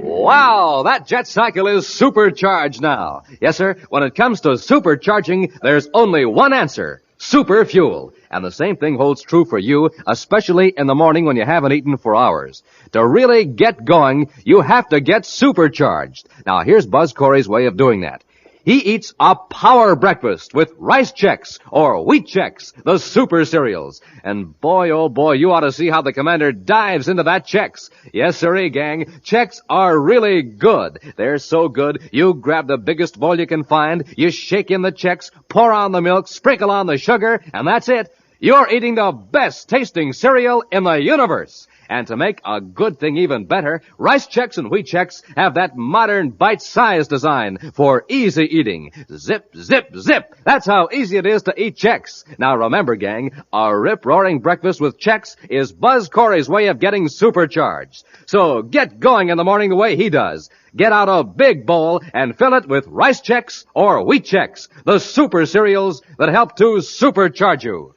Wow, that jet cycle is supercharged now. Yes, sir, when it comes to supercharging, there's only one answer. Super fuel. And the same thing holds true for you, especially in the morning when you haven't eaten for hours. To really get going, you have to get supercharged. Now, here's Buzz Corry's way of doing that. He eats a power breakfast with rice checks or wheat checks, the super cereals. And boy, oh boy, you ought to see how the commander dives into that checks. Yes, sirree, gang. Checks are really good. They're so good, you grab the biggest bowl you can find, you shake in the checks, pour on the milk, sprinkle on the sugar, and that's it. You're eating the best tasting cereal in the universe. And to make a good thing even better, Rice Chex and Wheat Chex have that modern bite-sized design for easy eating. Zip, zip, zip. That's how easy it is to eat Chex. Now remember, gang, a rip-roaring breakfast with Chex is Buzz Corry's way of getting supercharged. So get going in the morning the way he does. Get out a big bowl and fill it with Rice Chex or Wheat Chex, the super cereals that help to supercharge you.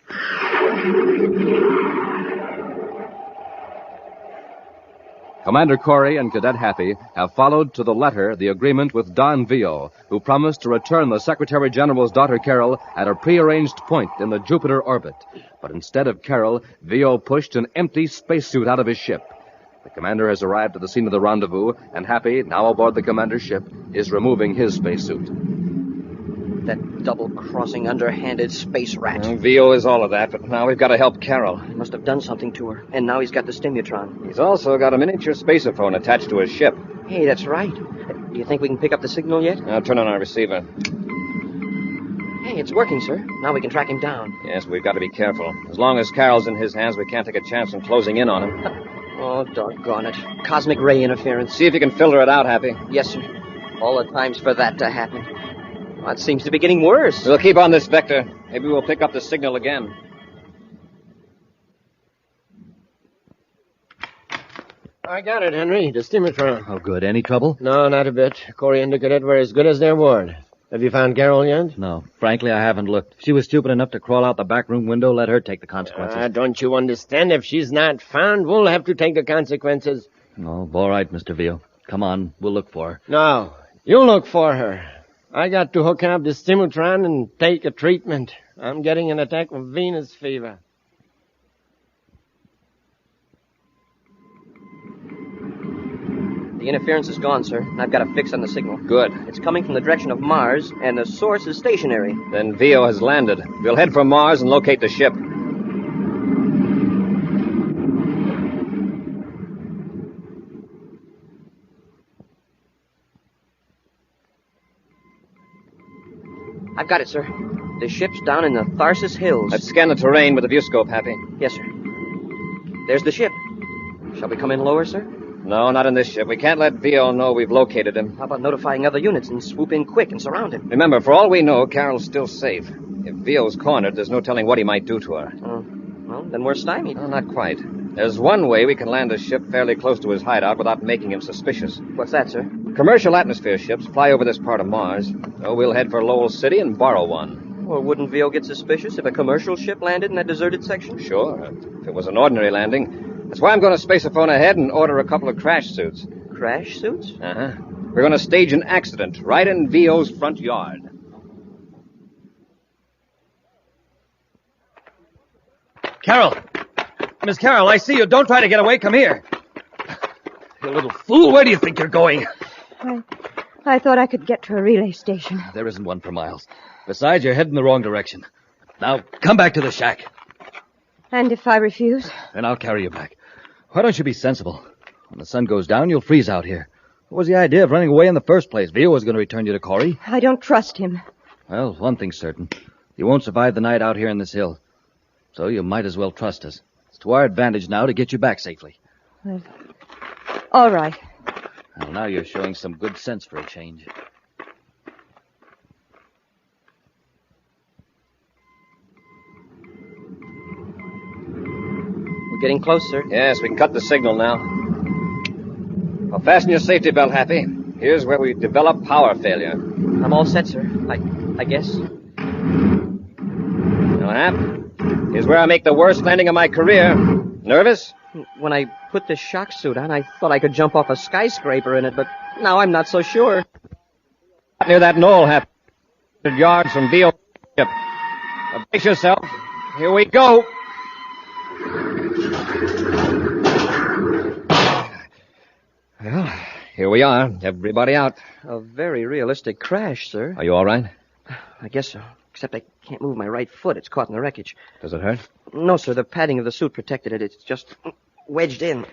Commander Corry and Cadet Happy have followed to the letter the agreement with Don Vio, who promised to return the Secretary General's daughter Carol at a prearranged point in the Jupiter orbit. But instead of Carol, Vio pushed an empty spacesuit out of his ship. The commander has arrived at the scene of the rendezvous, and Happy, now aboard the commander's ship, is removing his spacesuit. That double-crossing, underhanded space rat. Vio is all of that, but now we've got to help Carol. He must have done something to her, and now he's got the stimutron. He's also got a miniature spaceophone attached to his ship. Hey, that's right. Do you think we can pick up the signal yet? I'll turn on our receiver. Hey, it's working, sir. Now we can track him down. Yes, we've got to be careful. As long as Carol's in his hands, we can't take a chance on closing in on him. Oh, doggone it. Cosmic ray interference. See if you can filter it out, Happy. Yes, sir. All the times for that to happen. Well, it seems to be getting worse. We'll keep on this vector. Maybe we'll pick up the signal again. I got it, Henry. The stimutron. Oh, good. Any trouble? No, not a bit. Corry and the cadet were as good as their word. Have you found Carol yet? No. Frankly, I haven't looked. If she was stupid enough to crawl out the back room window, let her take the consequences. Don't you understand? If she's not found, we'll have to take the consequences. Oh, all right, Mr. Veal. Come on. We'll look for her. No. You look for her. I got to hook up the Stimutron and take a treatment. I'm getting an attack of Venus fever. The interference is gone, sir. I've got a fix on the signal. Good. It's coming from the direction of Mars, and the source is stationary. Then Vio has landed. We'll head for Mars and locate the ship. I've got it, sir. The ship's down in the Tharsis Hills. Let's scan the terrain with the viewscope, Happy. Yes, sir. There's the ship. Shall we come in lower, sir? No, not in this ship. We can't let Vio know we've located him. How about notifying other units and swoop in quick and surround him? Remember, for all we know, Carol's still safe. If Vio's cornered, there's no telling what he might do to her. Well, then we're stymied. No, not quite. There's one way we can land the ship fairly close to his hideout without making him suspicious. What's that, sir? Commercial atmosphere ships fly over this part of Mars, so we'll head for Lowell City and borrow one. Well, wouldn't Vio get suspicious if a commercial ship landed in that deserted section? Sure, if it was an ordinary landing. That's why I'm going to spaceophone ahead and order a couple of crash suits. Crash suits? Uh-huh. We're going to stage an accident right in Vio's front yard. Carol! Miss Carol, I see you. Don't try to get away. Come here. You little fool. Where do you think you're going? I thought I could get to a relay station. There isn't one for miles. Besides, you're heading the wrong direction. Now, come back to the shack. And if I refuse? Then I'll carry you back. Why don't you be sensible? When the sun goes down, you'll freeze out here. What was the idea of running away in the first place? Vio was going to return you to Corry. I don't trust him. Well, one thing's certain. You won't survive the night out here in this hill. So you might as well trust us. It's to our advantage now to get you back safely. Well, all right. Well, now you're showing some good sense for a change. We're getting closer. Yes, we can cut the signal now. Well, fasten your safety belt, Happy. Here's where we develop power failure. I'm all set, sir. I guess. Now, Hap, here's where I make the worst landing of my career. Nervous? When I put the shock suit on, I thought I could jump off a skyscraper in it, but now I'm not so sure. Near that knoll, Hap. 100 yards from Vio ship. Now, brace yourself. Here we go. Well, here we are. Everybody out. A very realistic crash, sir. Are you all right? I guess so. Except I can't move my right foot. It's caught in the wreckage. Does it hurt? No, sir. The padding of the suit protected it. It's just wedged in.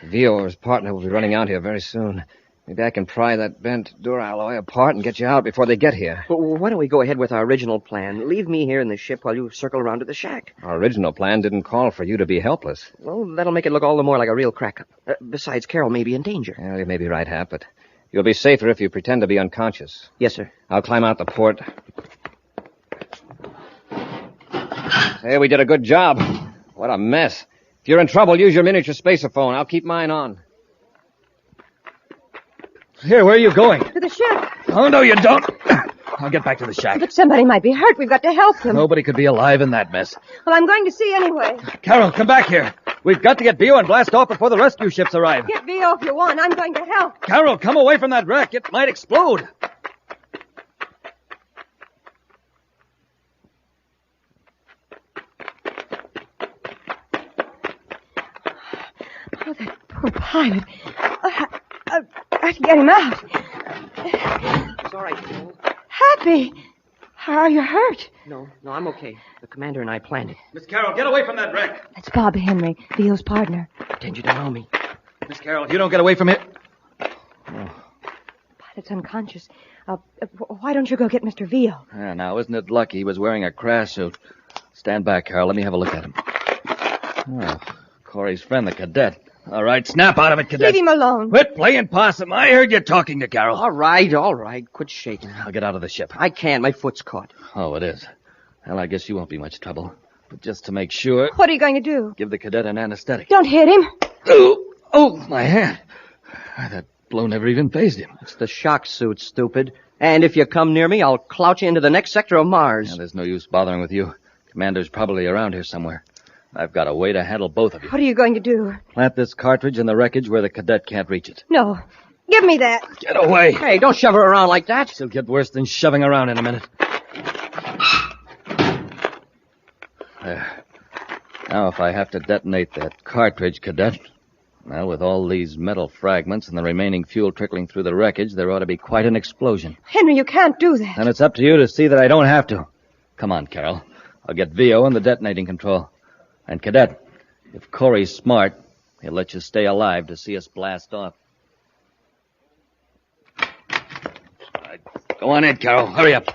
Vio or his partner will be running out here very soon. Maybe I can pry that bent duralloy apart and get you out before they get here. Well, why don't we go ahead with our original plan? Leave me here in the ship while you circle around to the shack. Our original plan didn't call for you to be helpless. Well, that'll make it look all the more like a real crack. Besides, Carol may be in danger. Well, you may be right, Hap, but you'll be safer if you pretend to be unconscious. Yes, sir. I'll climb out the port. Hey, we did a good job. What a mess. If you're in trouble, use your miniature spaceophone. I'll keep mine on. Here, where are you going? To the ship. Oh, no, you don't. I'll get back to the shack. But somebody might be hurt. We've got to help them. Nobody could be alive in that mess. Well, I'm going to see anyway. Carol, come back here. We've got to get Vio and blast off before the rescue ships arrive. Get Vio if you want. I'm going to help. Carol, come away from that wreck. It might explode. Oh, that poor pilot. I've got to get him out. It's all right, Joel. Happy. Are you hurt? No, I'm okay. The commander and I planned it. Miss Carol, get away from that wreck. That's Bob Henry, Vio's partner. Pretend you don't know me. Miss Carol, if you don't get away from here... Pilot's unconscious. Why don't you go get Mr. Vio? Now, isn't it lucky he was wearing a crash suit? Stand back, Carol. Let me have a look at him. Oh, Corry's friend, the cadet. All right, snap out of it, cadet. Leave him alone. Quit playing possum. I heard you talking to Carol. All right. Quit shaking. I'll get out of the ship. I can't. My foot's caught. Oh, it is. Well, I guess you won't be much trouble. But just to make sure... What are you going to do? Give the cadet an anesthetic. Don't hit him. Oh, my hand. That blow never even phased him. It's the shock suit, stupid. And if you come near me, I'll clouch you into the next sector of Mars. Now, there's no use bothering with you. Commander's probably around here somewhere. I've got a way to handle both of you. What are you going to do? Plant this cartridge in the wreckage where the cadet can't reach it. No. Give me that. Get away. Hey, don't shove her around like that. She'll get worse than shoving around in a minute. There. Now, if I have to detonate that cartridge, Cadet, well, with all these metal fragments and the remaining fuel trickling through the wreckage, there ought to be quite an explosion. Henry, you can't do that. And it's up to you to see that I don't have to. Come on, Carol. I'll get VO in the detonating control. And, Cadet, if Corry's smart, he'll let you stay alive to see us blast off. All right, go on in, Carol. Hurry up.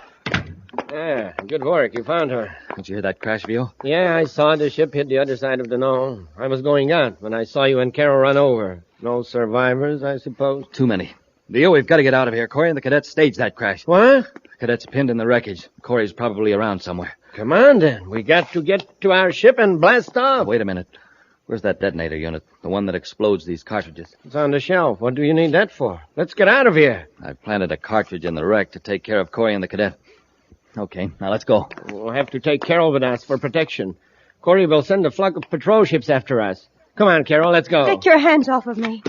Yeah, good work. You found her. Did you hear that crash, VO? Yeah, I saw the ship hit the other side of the knoll. I was going out when I saw you and Carol run over. No survivors, I suppose? Too many. VO, we've got to get out of here. Corry and the cadets staged that crash. What? The cadet's pinned in the wreckage. Corry's probably around somewhere. Come on, then. We got to get to our ship and blast off. Wait a minute. Where's that detonator unit? The one that explodes these cartridges. It's on the shelf. What do you need that for? Let's get out of here. I planted a cartridge in the wreck to take care of Corry and the cadet. Okay, now let's go. We'll have to take Carol with us for protection. Corry will send a flock of patrol ships after us. Come on, Carol, let's go. Take your hands off of me.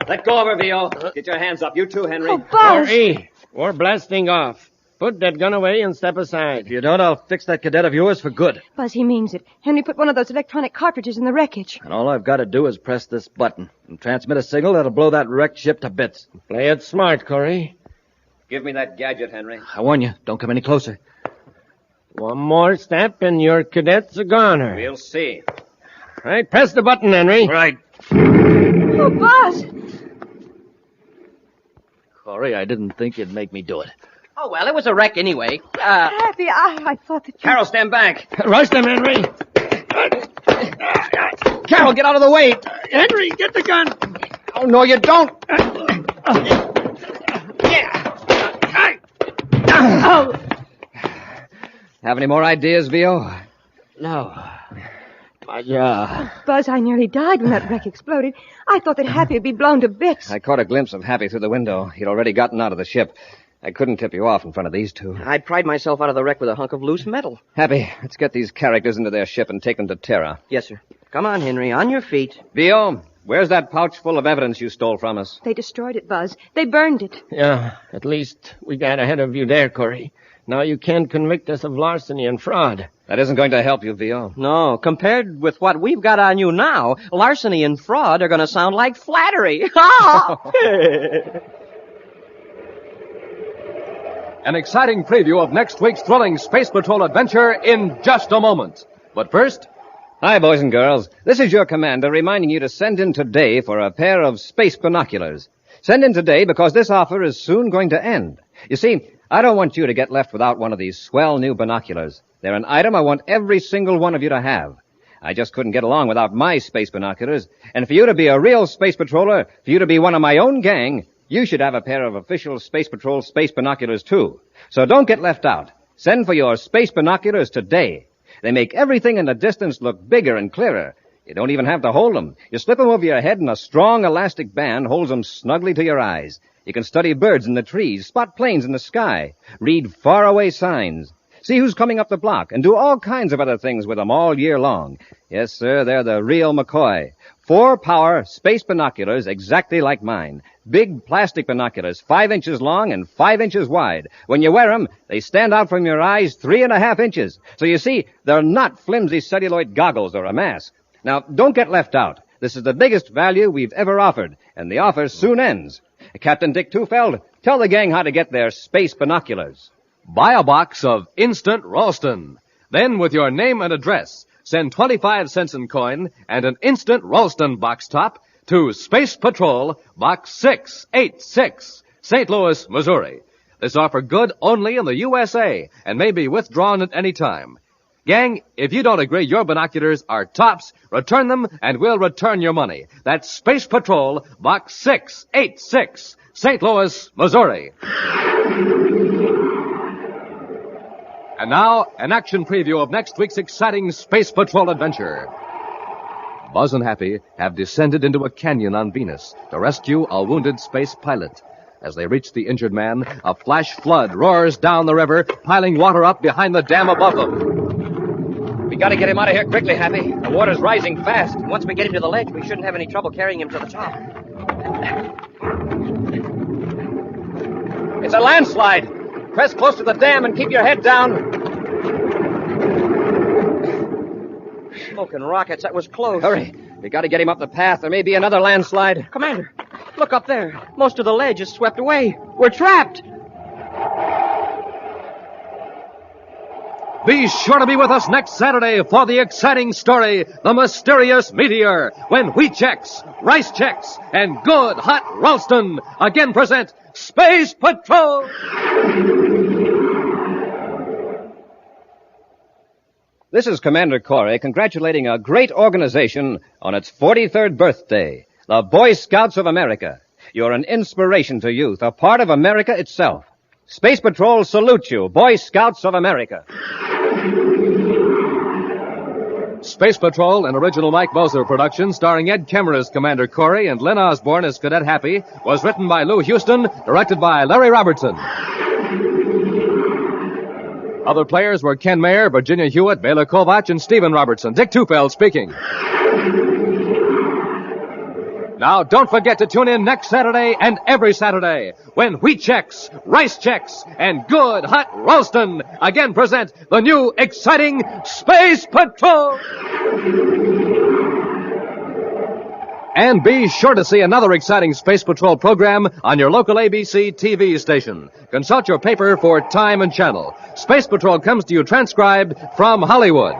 Let go of her, VO. Get your hands up. You too, Henry. Oh, Buzz. Corry, we're blasting off. Put that gun away and step aside. If you don't, I'll fix that cadet of yours for good. Buzz, he means it. Henry put one of those electronic cartridges in the wreckage. And all I've got to do is press this button and transmit a signal that'll blow that wrecked ship to bits. Play it smart, Corry. Give me that gadget, Henry. I warn you, don't come any closer. One more step and your cadet's a goner. We'll see. Right, press the button, Henry. Right. Oh, Buzz! Corry, I didn't think you'd make me do it. Oh, well, it was a wreck anyway. Happy, I thought that you... Carol, stand back. Rush them, Henry. Carol, get out of the way. Henry, get the gun. Oh, no, you don't. Oh. Have any more ideas, VO? No. Buzz, I nearly died when that wreck exploded. I thought that Happy would be blown to bits. I caught a glimpse of Happy through the window. He'd already gotten out of the ship. I couldn't tip you off in front of these two. I pried myself out of the wreck with a hunk of loose metal. Happy, let's get these characters into their ship and take them to Terra. Yes, sir. Come on, Henry, on your feet. VO, where's that pouch full of evidence you stole from us? They destroyed it, Buzz. They burned it. Yeah, at least we got ahead of you there, Corry. Now you can't convict us of larceny and fraud. That isn't going to help you, VO. No, compared with what we've got on you now, larceny and fraud are going to sound like flattery. An exciting preview of next week's thrilling Space Patrol adventure in just a moment. But first... Hi, boys and girls. This is your commander reminding you to send in today for a pair of space binoculars. Send in today because this offer is soon going to end. You see, I don't want you to get left without one of these swell new binoculars. They're an item I want every single one of you to have. I just couldn't get along without my space binoculars. And for you to be a real space patroller, for you to be one of my own gang, you should have a pair of official Space Patrol space binoculars, too. So don't get left out. Send for your space binoculars today. They make everything in the distance look bigger and clearer. You don't even have to hold them. You slip them over your head and a strong elastic band holds them snugly to your eyes. You can study birds in the trees, spot planes in the sky, read faraway signs, see who's coming up the block, and do all kinds of other things with them all year long. Yes, sir, they're the real McCoy. 4-power space binoculars exactly like mine. Big plastic binoculars, 5 inches long and 5 inches wide. When you wear them, they stand out from your eyes 3.5 inches. So you see, they're not flimsy celluloid goggles or a mask. Now, don't get left out. This is the biggest value we've ever offered, and the offer soon ends. Captain Dick Tufeld, tell the gang how to get their space binoculars. Buy a box of Instant Ralston. Then, with your name and address, send 25 cents in coin and an Instant Ralston box top to Space Patrol, Box 686, St. Louis, Missouri. This offer good only in the USA and may be withdrawn at any time. Gang, if you don't agree your binoculars are tops, return them and we'll return your money. That's Space Patrol, Box 686, St. Louis, Missouri. And now, an action preview of next week's exciting Space Patrol adventure. Buzz and Happy have descended into a canyon on Venus to rescue a wounded space pilot. As they reach the injured man, a flash flood roars down the river, piling water up behind the dam above them. We gotta get him out of here quickly, Happy. The water's rising fast. Once we get him to the ledge, we shouldn't have any trouble carrying him to the top. It's a landslide. Press close to the dam and keep your head down. Smoking rockets, that was close. Hurry. We got to get him up the path. There may be another landslide. Commander, look up there. Most of the ledge is swept away. We're trapped. Be sure to be with us next Saturday for the exciting story, The Mysterious Meteor, when Wheat Chex, Rice Chex, and Good Hot Ralston again present Space Patrol! This is Commander Corry congratulating a great organization on its 43rd birthday, the Boy Scouts of America. You're an inspiration to youth, a part of America itself. Space Patrol salutes you, Boy Scouts of America. Space Patrol, an original Mike Moser production starring Ed Kemmer as Commander Corry and Lynn Osborne as Cadet Happy, was written by Lou Houston, directed by Larry Robertson. Other players were Ken Mayer, Virginia Hewitt, Bela Kovac, and Stephen Robertson. Dick Tufeld speaking. Now, don't forget to tune in next Saturday and every Saturday when Wheat Chex, Rice Chex, and Good Hot Ralston again present the new exciting Space Patrol. And be sure to see another exciting Space Patrol program on your local ABC TV station. Consult your paper for time and channel. Space Patrol comes to you transcribed from Hollywood.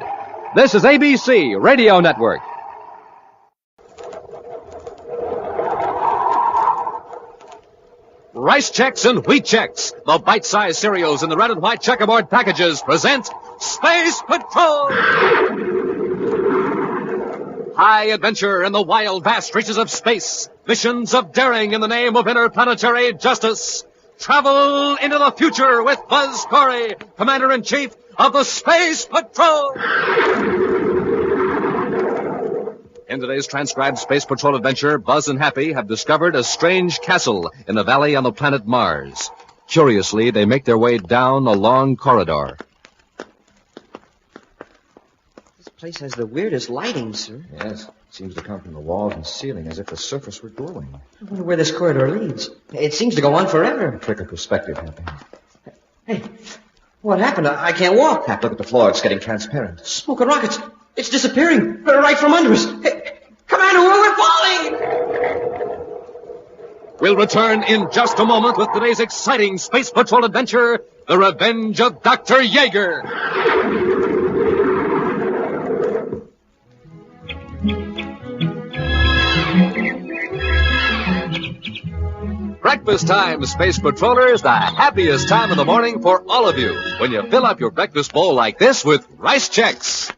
This is ABC Radio Network. Rice Chex and Wheat Chex, the bite-sized cereals in the red and white checkerboard packages, present Space Patrol! High adventure in the wild, vast reaches of space. Missions of daring in the name of interplanetary justice. Travel into the future with Buzz Corry, Commander-in-Chief of the Space Patrol! In today's transcribed Space Patrol adventure, Buzz and Happy have discovered a strange castle in a valley on the planet Mars. Curiously, they make their way down a long corridor. This place has the weirdest lighting, sir. Yes, it seems to come from the walls and ceiling as if the surface were glowing. I wonder where this corridor leads. It seems to go on forever. A trick of perspective, Happy. Hey, what happened? I can't walk. Hap, look at the floor. It's getting transparent. Smoking rockets. It's disappearing right from under us. Hey, Commander, we're falling! We'll return in just a moment with today's exciting Space Patrol adventure, The Revenge of Dr. Yeager. Breakfast time, Space Patrollers, the happiest time of the morning for all of you when you fill up your breakfast bowl like this with Rice Chex.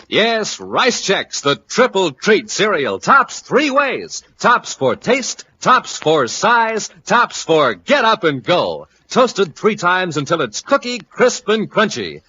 Yes, Rice Chex, the triple treat cereal, tops three ways. Tops for taste, tops for size, tops for get up and go. Toasted 3 times until it's cookie, crisp, and crunchy.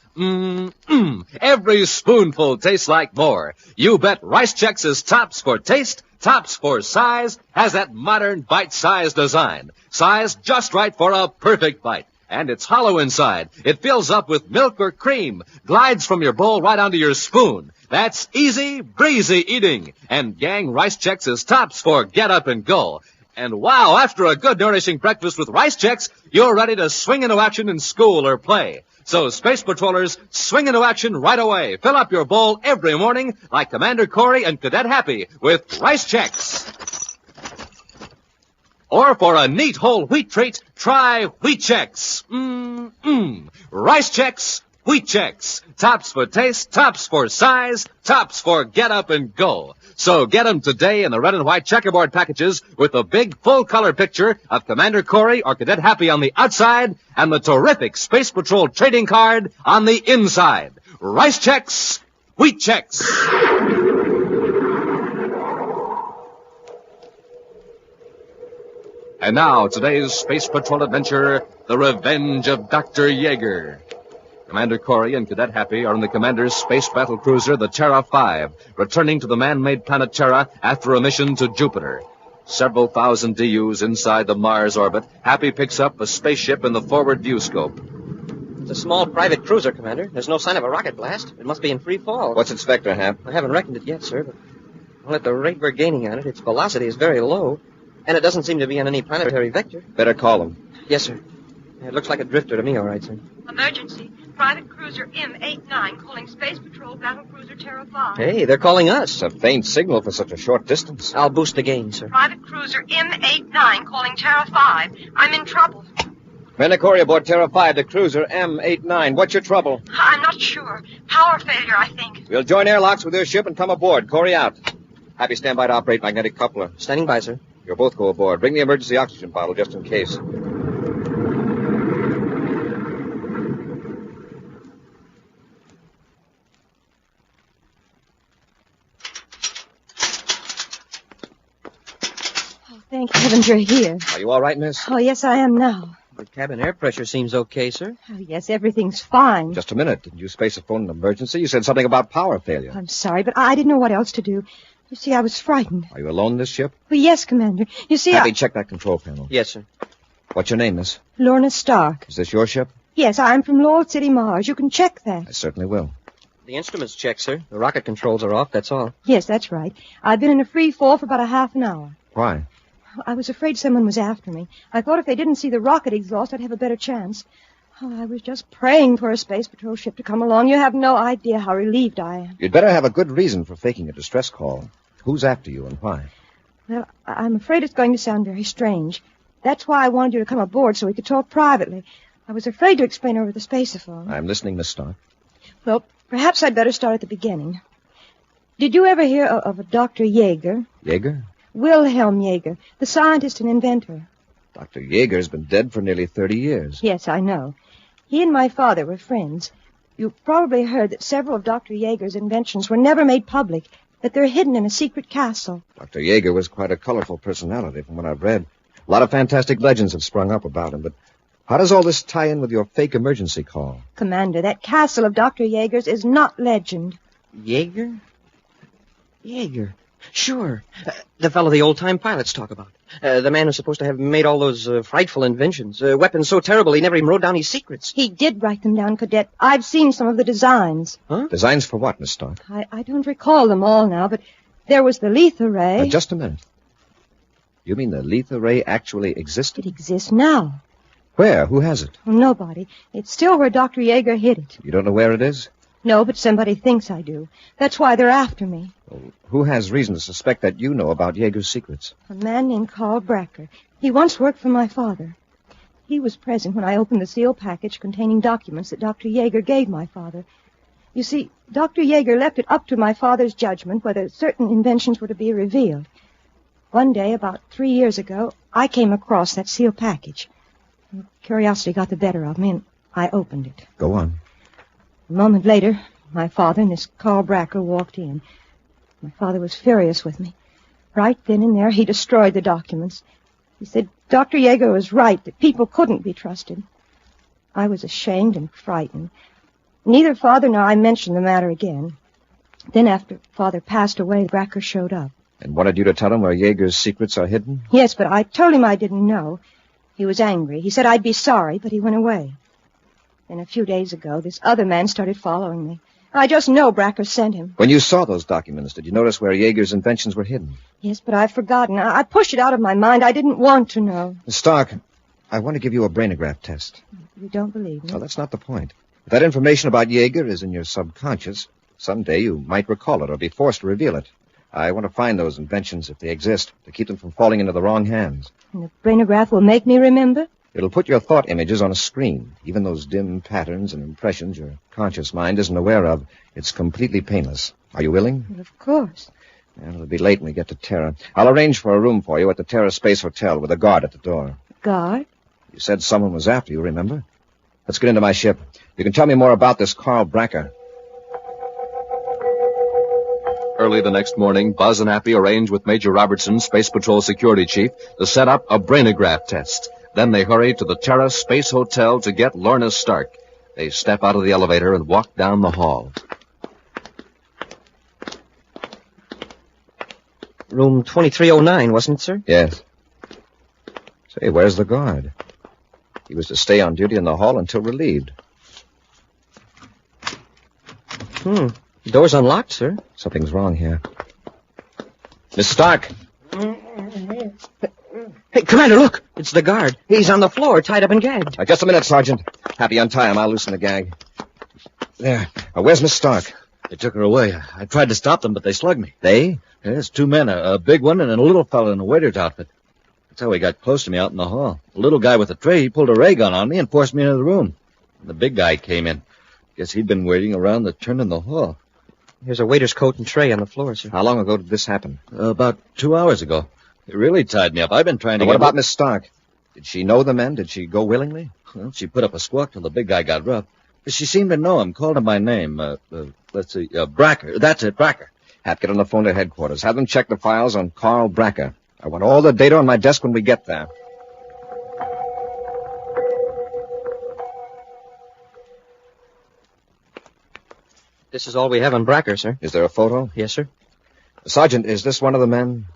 Every spoonful tastes like more. You bet Rice Chex is tops for taste, tops for size, has that modern bite-sized design. Size just right for a perfect bite. And it's hollow inside. It fills up with milk or cream, glides from your bowl right onto your spoon. That's easy, breezy eating. And gang, Rice Chex is tops for get up and go. And wow, after a good nourishing breakfast with Rice Chex, you're ready to swing into action in school or play. So, Space Patrollers, swing into action right away. Fill up your bowl every morning like Commander Corry and Cadet Happy with Rice Chex. Or for a neat whole wheat treat, try Wheat Chex. Rice Chex, Wheat Chex. Tops for taste, tops for size, tops for get up and go. So get them today in the red and white checkerboard packages with the big full-color picture of Commander Corry or Cadet Happy on the outside and the terrific Space Patrol trading card on the inside. Rice Chex, Wheat Chex. And now, today's Space Patrol adventure, The Revenge of Dr. Yeager. Commander Corry and Cadet Happy are in the Commander's space battle cruiser, the Terra 5, returning to the man-made planet Terra after a mission to Jupiter. Several thousand DUs inside the Mars orbit, Happy picks up a spaceship in the forward view scope. It's a small private cruiser, Commander. There's no sign of a rocket blast. It must be in free fall. What's its vector, Hap? I haven't reckoned it yet, sir, but at the rate we're gaining on it, its velocity is very low. And it doesn't seem to be on any planetary vector. Better call him. Yes, sir. It looks like a drifter to me, all right, sir. Emergency. Private cruiser M89 calling Space Patrol Battle Cruiser Terra 5. Hey, they're calling us. It's a faint signal for such a short distance. I'll boost the gain, sir. Private cruiser M89 calling Terra 5. I'm in trouble. Commander Corry aboard Terra 5 to cruiser M89. What's your trouble? I'm not sure. Power failure, I think. We'll join airlocks with your ship and come aboard. Corry out. Happy, stand by to operate magnetic coupler. Standing by, sir. You'll both go aboard. Bring the emergency oxygen bottle just in case. Thank heavens you're here. Are you all right, miss? Oh, yes, I am now. The cabin air pressure seems okay, sir. Oh, yes, everything's fine. Just a minute. Didn't you space a phone in emergency? You said something about power failure. I'm sorry, but I didn't know what else to do. You see, I was frightened. Are you alone in this ship? Well, yes, Commander. You see, Happy, check that control panel. Yes, sir. What's your name, miss? Lorna Stark. Is this your ship? Yes, I'm from Lord City, Mars. You can check that. I certainly will. The instruments check, sir. The rocket controls are off, that's all. Yes, that's right. I've been in a free fall for about a half an hour. Why? I was afraid someone was after me. I thought if they didn't see the rocket exhaust, I'd have a better chance. Oh, I was just praying for a Space Patrol ship to come along. You have no idea how relieved I am. You'd better have a good reason for faking a distress call. Who's after you and why? Well, I'm afraid it's going to sound very strange. That's why I wanted you to come aboard so we could talk privately. I was afraid to explain over the spaceophone. I'm listening, Miss Stark. Well, perhaps I'd better start at the beginning. Did you ever hear of a Dr. Yeager? Yeager? Wilhelm Yeager, the scientist and inventor. Dr. Yeager's been dead for nearly 30 years. Yes, I know. He and my father were friends. You've probably heard that several of Dr. Yeager's inventions were never made public, that they're hidden in a secret castle. Dr. Yeager was quite a colorful personality from what I've read. A lot of fantastic legends have sprung up about him, but how does all this tie in with your fake emergency call? Commander, that castle of Dr. Yeager's is not legend. Yeager? Yeager. Sure. The fellow the old-time pilots talk about. The man who's supposed to have made all those frightful inventions. Weapons so terrible he never even wrote down his secrets. He did write them down, Cadet. I've seen some of the designs. Huh? Designs for what, Miss Stark? I don't recall them all now, but there was the Letha Ray. Just a minute. You mean the Letha Ray actually existed? It exists now. Where? Who has it? Well, nobody. It's still where Dr. Yeager hid it. You don't know where it is? No, but somebody thinks I do. That's why they're after me. Well, who has reason to suspect that you know about Yeager's secrets? A man named Carl Bracker. He once worked for my father. He was present when I opened the sealed package containing documents that Dr. Yeager gave my father. You see, Dr. Yeager left it up to my father's judgment whether certain inventions were to be revealed. One day, about 3 years ago, I came across that sealed package. Curiosity got the better of me, and I opened it. Go on. A moment later, my father and this Carl Bracker walked in. My father was furious with me. Right then and there, he destroyed the documents. He said Dr. Yeager was right, that people couldn't be trusted. I was ashamed and frightened. Neither Father nor I mentioned the matter again. Then after Father passed away, Bracker showed up. And wanted you to tell him where Yeager's secrets are hidden? Yes, but I told him I didn't know. He was angry. He said I'd be sorry, but he went away. Then a few days ago, this other man started following me. I just know Bracker sent him. When you saw those documents, did you notice where Yeager's inventions were hidden? Yes, but I've forgotten. I pushed it out of my mind. I didn't want to know. Miss Stark, I want to give you a brainograph test. You don't believe me? No, that's not the point. If that information about Yeager is in your subconscious, someday you might recall it or be forced to reveal it. I want to find those inventions, if they exist, to keep them from falling into the wrong hands. And the brainograph will make me remember? It'll put your thought images on a screen. Even those dim patterns and impressions your conscious mind isn't aware of. It's completely painless. Are you willing? Well, of course. Well, it'll be late when we get to Terra. I'll arrange for a room for you at the Terra Space Hotel with a guard at the door. Guard? You said someone was after you, remember? Let's get into my ship. You can tell me more about this Carl Bracker. Early the next morning, Buzz and Happy arranged with Major Robertson, Space Patrol Security Chief, to set up a brainograph test. Then they hurried to the Terra Space Hotel to get Lorna Stark. They step out of the elevator and walk down the hall. Room 2309, wasn't it, sir? Yes. Say, where's the guard? He was to stay on duty in the hall until relieved. The door's unlocked, sir. Something's wrong here. Miss Stark! Hey, Commander, look. It's the guard. He's on the floor, tied up and gagged. Just a minute, Sergeant. Happy, untie him. I'll loosen the gag. There. Where's Miss Stark? They took her away. I tried to stop them, but they slugged me. They? Yes, 2 men, a big one and a little fellow in a waiter's outfit. That's how he got close to me out in the hall. The little guy with the tray, he pulled a ray gun on me and forced me into the room. The big guy came in. Guess he'd been waiting around the turn in the hall. Here's a waiter's coat and tray on the floor, sir. How long ago did this happen? About 2 hours ago. They really tied me up. I've been trying to What about Miss Stark? Did she know the men? Did she go willingly? Well, she put up a squawk till the big guy got rough. She seemed to know him, called him by name. Let's see, Bracker. That's it, Bracker. Hap, get on the phone to headquarters. Have them check the files on Carl Bracker. I want all the data on my desk when we get there. This is all we have on Bracker, sir. Is there a photo? Yes, sir. Sergeant, is this one of the men?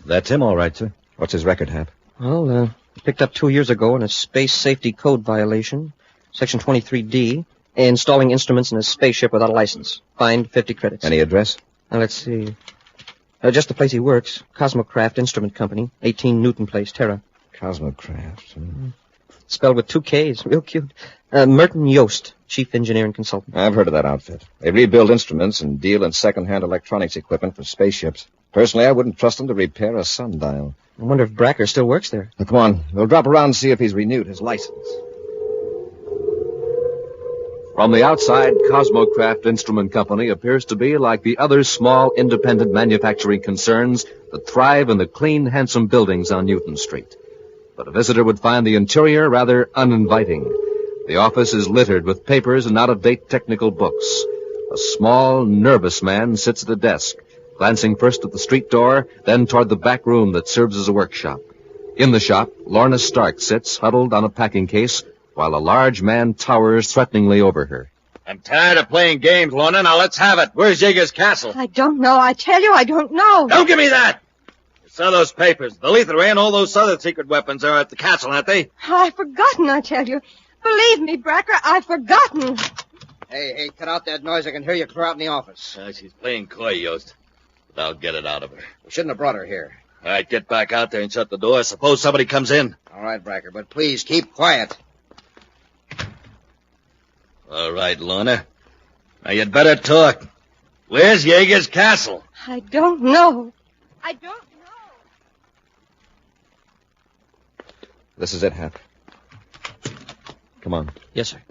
That's him, all right, sir. What's his record, Hap? Well, picked up 2 years ago in a space safety code violation, Section 23D, installing instruments in a spaceship without a license. Fined 50 credits. Any address? Let's see. Just the place he works. Cosmocraft Instrument Company, 18 Newton Place, Terra. Cosmocraft. Spelled with 2 Ks. Real cute. Merton Yost, Chief Engineer and Consultant. I've heard of that outfit. They rebuild instruments and deal in second-hand electronics equipment for spaceships. Personally, I wouldn't trust them to repair a sundial. I wonder if Bracker still works there. Now, come on. We'll drop around and see if he's renewed his license. From the outside, Cosmocraft Instrument Company appears to be like the other small independent manufacturing concerns that thrive in the clean, handsome buildings on Newton Street. But a visitor would find the interior rather uninviting. The office is littered with papers and out-of-date technical books. A small, nervous man sits at a desk, glancing first at the street door, then toward the back room that serves as a workshop. In the shop, Lorna Stark sits huddled on a packing case, while a large man towers threateningly over her. I'm tired of playing games, Lorna. Now let's have it. Where's Yeager's castle? I don't know. I tell you, I don't know. Don't give me that! Saw those papers. The lethal ray and all those other secret weapons are at the castle, aren't they? I've forgotten, I tell you. Believe me, Bracker, I've forgotten. Hey, cut out that noise. I can hear you clear out in the office. She's playing coy, Yost. But I'll get it out of her. We shouldn't have brought her here. All right, get back out there and shut the door. Suppose somebody comes in. All right, Bracker, but please keep quiet. All right, Lorna. Now you'd better talk. Where's Yeager's castle? I don't know. I don't know. This is it, Hap. Come on. Yes, sir.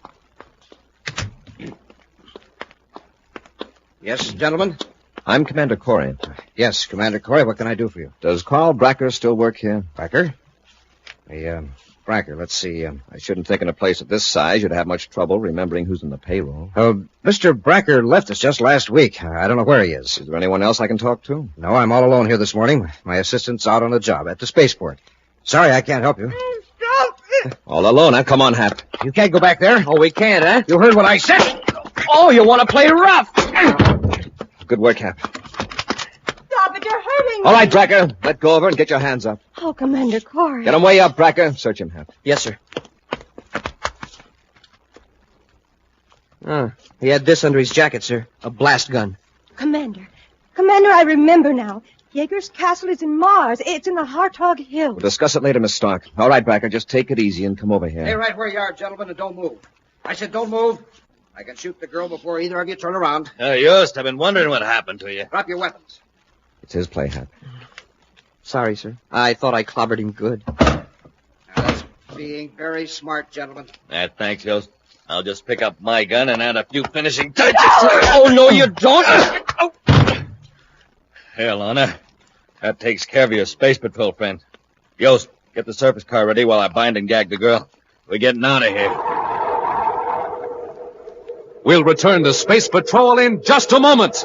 Yes, gentlemen? I'm Commander Corry. Yes, Commander Corry. What can I do for you? Does Carl Bracker still work here? Bracker? Hey, Bracker, let's see. I shouldn't think in a place of this size you'd have much trouble remembering who's in the payroll. Mr. Bracker left us just last week. I don't know where he is. Is there anyone else I can talk to? No, I'm all alone here this morning. My assistant's out on a job at the spaceport. Sorry, I can't help you. All alone, huh? Come on, Hap. You can't go back there. Oh, we can't, huh? You heard what I said. Oh, you want to play rough? Good work, Hap. Stop it, you're hurting me. All right, Bracker. Let go of her and get your hands up. Oh, Commander Corry. Get him way up, Bracker. Search him, Hap. Yes, sir. He had this under his jacket, sir. A blast gun. Commander, I remember now. Yeager's castle is in Mars. It's in the Hartog Hills. We'll discuss it later, Miss Stark. All right, Bracker, just take it easy and come over here. Stay right where you are, gentlemen, and don't move. I said don't move. I can shoot the girl before either of you turn around. Yost, I've been wondering what happened to you. Drop your weapons. It's his play, Hap. Sorry, sir. I thought I clobbered him good. Now, that's being very smart, gentlemen. Thanks, Yost. I'll just pick up my gun and add a few finishing touches. Oh, no, you don't. Here, Lorna. That takes care of your space patrol friend. Yost, get the surface car ready while I bind and gag the girl. We're getting out of here. We'll return to Space Patrol in just a moment.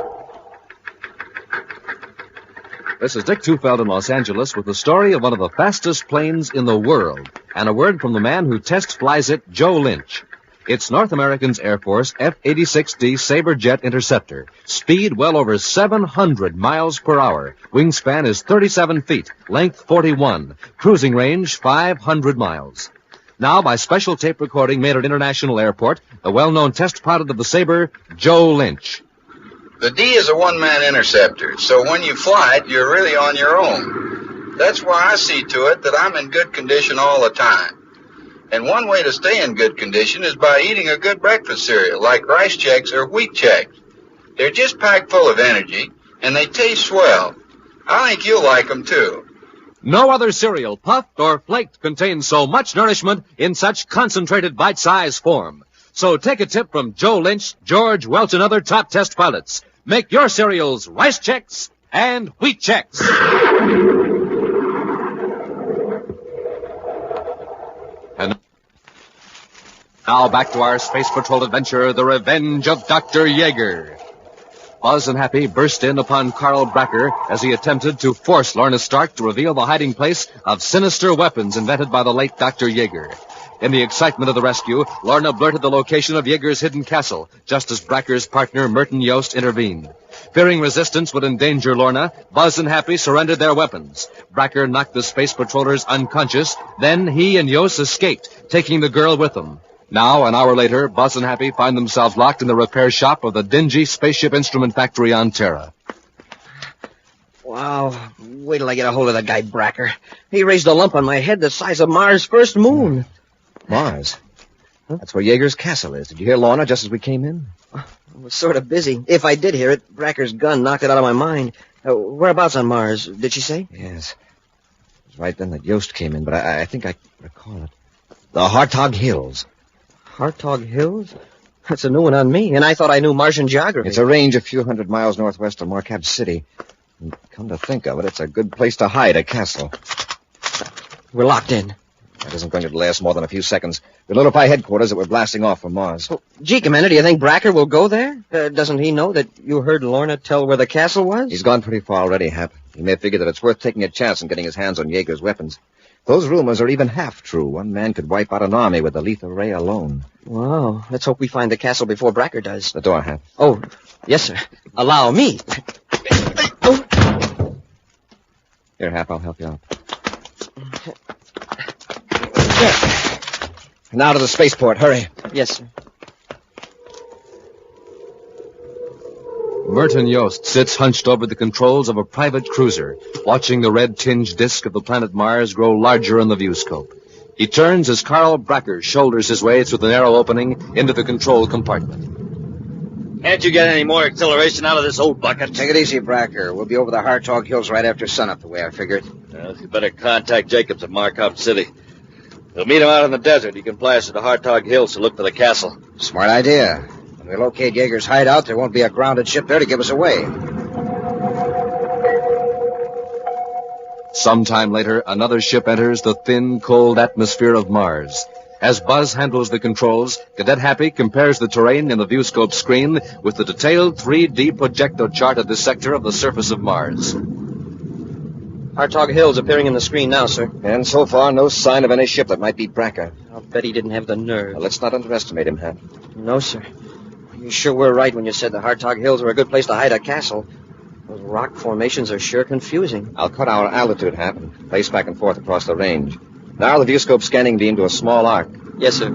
This is Dick Tufeld in Los Angeles with the story of one of the fastest planes in the world, and a word from the man who test flies it, Joe Lynch. It's North American's Air Force F-86D Sabre Jet Interceptor. Speed well over 700 miles per hour. Wingspan is 37 feet. Length 41. Cruising range 500 miles. Now, by special tape recording made at International Airport, the well-known test pilot of the Sabre, Joe Lynch. The D is a one-man interceptor, so when you fly it, you're really on your own. That's why I see to it that I'm in good condition all the time. And one way to stay in good condition is by eating a good breakfast cereal, like rice checks or wheat checks. They're just packed full of energy, and they taste swell. I think you'll like them, too. No other cereal, puffed or flaked, contains so much nourishment in such concentrated bite-sized form. So take a tip from Joe Lynch, George Welch, and other top test pilots. Make your cereals rice checks and wheat checks. And now back to our Space Patrol adventure, The Revenge of Dr. Yeager. Buzz and Happy burst in upon Carl Bracker as he attempted to force Lorna Stark to reveal the hiding place of sinister weapons invented by the late Dr. Yeager. In the excitement of the rescue, Lorna blurted the location of Yeager's hidden castle, just as Bracker's partner, Merton Yost, intervened. Fearing resistance would endanger Lorna, Buzz and Happy surrendered their weapons. Bracker knocked the space patrollers unconscious, then he and Yost escaped, taking the girl with them. Now, an hour later, Buzz and Happy find themselves locked in the repair shop of the dingy spaceship instrument factory on Terra. Wow, wait till I get a hold of that guy Bracker. He raised a lump on my head the size of Mars' first moon. Mars? Huh? That's where Yeager's castle is. Did you hear Lorna just as we came in? I was sort of busy. If I did hear it, Bracker's gun knocked it out of my mind. Whereabouts on Mars, did she say? Yes. It was right then that Yost came in, but I think I recall it. The Hartog Hills. Hartog Hills? That's a new one on me, and I thought I knew Martian geography. It's a range a few hundred miles northwest of Marquette City. And come to think of it, it's a good place to hide a castle. We're locked in. That isn't going to last more than a few seconds. We notify headquarters that we're blasting off from Mars. Oh, gee, Commander, do you think Bracker will go there? Doesn't he know that you heard Lorna tell where the castle was? He's gone pretty far already, Hap. He may figure that it's worth taking a chance on getting his hands on Yeager's weapons. Those rumors are even half true. One man could wipe out an army with the lethal ray alone. Wow. Let's hope we find the castle before Bracker does. The door, Hap. Oh, yes, sir. Allow me. Here, Hap, I'll help you out. Now to the spaceport. Hurry. Yes, sir. Merton Yost sits hunched over the controls of a private cruiser, watching the red-tinged disk of the planet Mars grow larger in the viewscope. He turns as Carl Bracker shoulders his way through the narrow opening into the control compartment. Can't you get any more acceleration out of this old bucket? Take it easy, Bracker. We'll be over the Hartog Hills right after sunup, the way I figured. Well, you better contact Jacobs at Marquette City. We'll meet him out in the desert. He can fly us to the Hartog Hills to look for the castle. Smart idea. When we locate Yeager's hideout, there won't be a grounded ship there to give us away. Sometime later, another ship enters the thin, cold atmosphere of Mars. As Buzz handles the controls, Cadet Happy compares the terrain in the viewscope screen with the detailed 3D projector chart of this sector of the surface of Mars. Hartog Hills appearing in the screen now, sir. And so far, no sign of any ship that might be Bracker. I'll bet he didn't have the nerve. Well, let's not underestimate him, Hap. No, sir. You sure were right when you said the Hartog Hills were a good place to hide a castle. Those rock formations are sure confusing. I'll cut our altitude, Hap, and place back and forth across the range. Now the viewscope scanning beam to a small arc. Yes, sir.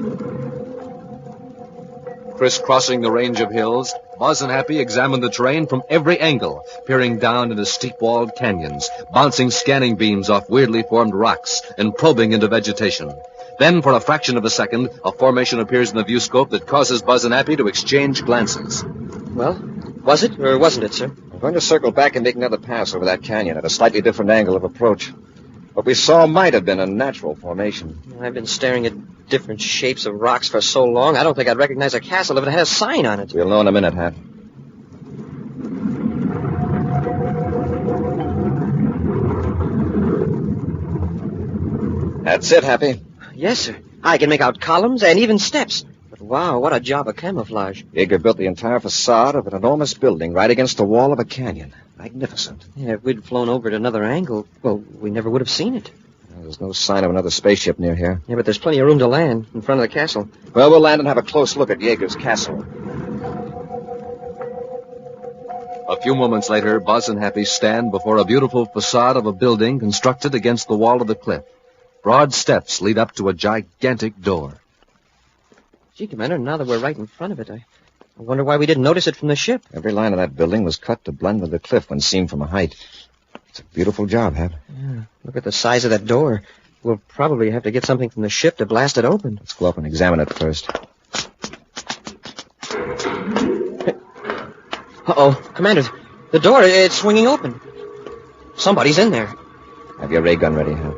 Crisscrossing the range of hills, Buzz and Happy examine the terrain from every angle, peering down into steep-walled canyons, bouncing scanning beams off weirdly formed rocks, and probing into vegetation. Then, for a fraction of a second, a formation appears in the viewscope that causes Buzz and Happy to exchange glances. Well, was it or wasn't it, sir? I'm going to circle back and make another pass over that canyon at a slightly different angle of approach. What we saw might have been a natural formation. I've been staring at different shapes of rocks for so long, I don't think I'd recognize a castle if it had a sign on it. We'll know in a minute, Hap. That's it, Happy. Yes, sir. I can make out columns and even steps. But wow, what a job of camouflage. Yeager built the entire facade of an enormous building right against the wall of a canyon. Magnificent. Yeah, if we'd flown over at another angle, well, we never would have seen it. There's no sign of another spaceship near here. Yeah, but there's plenty of room to land in front of the castle. Well, we'll land and have a close look at Yeager's castle. A few moments later, Buzz and Happy stand before a beautiful facade of a building constructed against the wall of the cliff. Broad steps lead up to a gigantic door. Gee, Commander, now that we're right in front of it, I wonder why we didn't notice it from the ship. Every line of that building was cut to blend with the cliff when seen from a height. It's a beautiful job, Hap. Yeah, look at the size of that door. We'll probably have to get something from the ship to blast it open. Let's go up and examine it first. Uh-oh. Commander, the door, it's swinging open. Somebody's in there. Have your ray gun ready, Hap.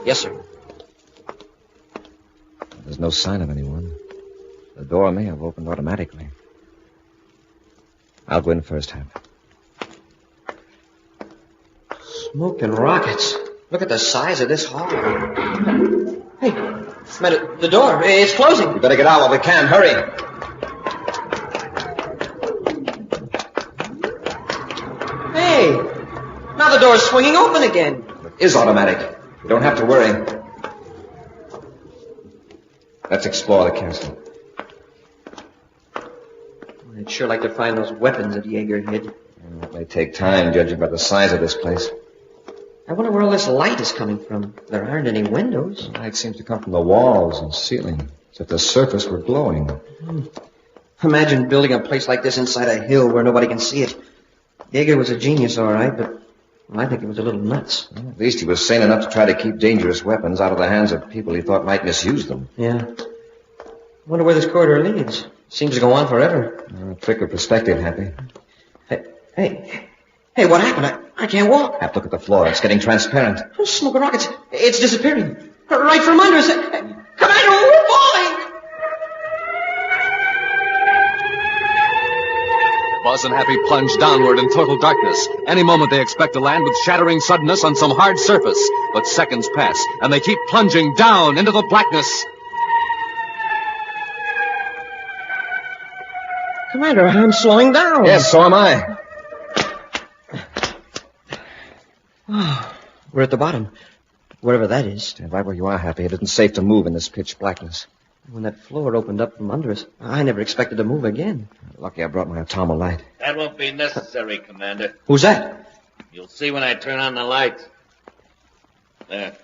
Yes, sir. There's no sign of anyone. The door may have opened automatically. I'll go in first, Hap. Smoke and rockets. Look at the size of this hall. Hey, Commander, the door, it's closing. We better get out while we can. Hurry. Hey, now the door's swinging open again. It is automatic. You don't have to worry. Let's explore the castle. I'd sure like to find those weapons that Yeager hid. It may take time, judging by the size of this place. I wonder where all this light is coming from. There aren't any windows. The light seems to come from the walls and ceiling, as if the surface were glowing. Imagine building a place like this inside a hill where nobody can see it. Yeager was a genius, all right, but I think he was a little nuts. Well, at least he was sane enough to try to keep dangerous weapons out of the hands of people he thought might misuse them. Yeah. I wonder where this corridor leads. Seems to go on forever. A trick of perspective, Happy. Hey, what happened? I can't walk. Hap, look at the floor. It's getting transparent. Oh, smoke and rockets. It's disappearing. Right from under us. Commander, we're falling! Buzz and Happy plunge downward in total darkness. Any moment they expect to land with shattering suddenness on some hard surface. But seconds pass, and they keep plunging down into the blackness. Commander, I'm slowing down. Yes, so am I. Oh, we're at the bottom. Wherever that is. Stand right where you are, Happy. It isn't safe to move in this pitch blackness. When that floor opened up from under us, I never expected to move again. Lucky I brought my atomo light. That won't be necessary, Commander. Who's that? You'll see when I turn on the light. There.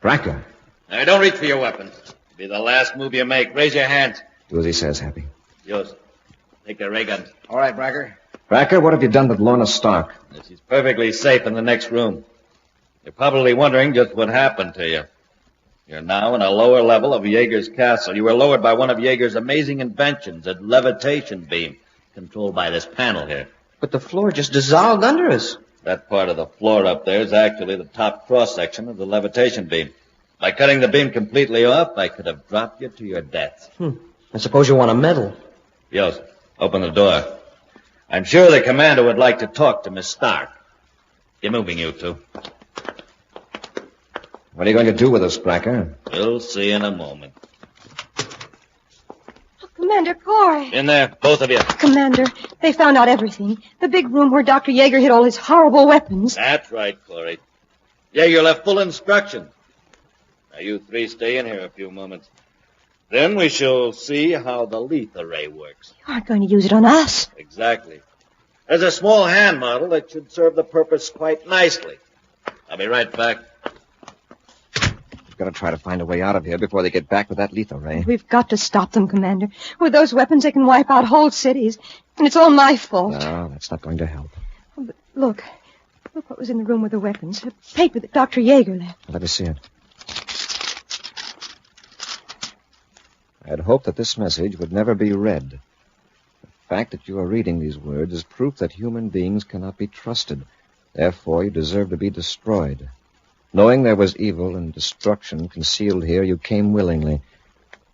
Bracker. Now, don't reach for your weapons. It'll be the last move you make. Raise your hands. Do as he says, Happy. Yours. Take the ray guns. All right, Bracker. Bracker, what have you done with Lorna Stark? She's perfectly safe in the next room. You're probably wondering just what happened to you. You're now in a lower level of Yeager's castle. You were lowered by one of Yeager's amazing inventions, a levitation beam, controlled by this panel here. But the floor just dissolved under us. That part of the floor up there is actually the top cross-section of the levitation beam. By cutting the beam completely off, I could have dropped you to your death. I suppose you want a medal. Yes. Open the door. I'm sure the commander would like to talk to Miss Stark. You're moving, you two. What are you going to do with us, Bracker? We'll see in a moment. Commander Corry. In there, both of you. Commander, they found out everything. The big room where Dr. Yeager hid all his horrible weapons. That's right, Corry. Yeager left full instructions. Now, you three stay in here a few moments. Then we shall see how the lethal ray works. You aren't going to use it on us. Exactly. There's a small hand model that should serve the purpose quite nicely. I'll be right back. We've got to try to find a way out of here before they get back with that lethal ray. We've got to stop them, Commander. With those weapons, they can wipe out whole cities. And it's all my fault. No, that's not going to help. But look what was in the room with the weapons. A paper that Dr. Yeager left. Let me see it. I had hoped that this message would never be read. The fact that you are reading these words is proof that human beings cannot be trusted. Therefore, you deserve to be destroyed. Knowing there was evil and destruction concealed here, you came willingly.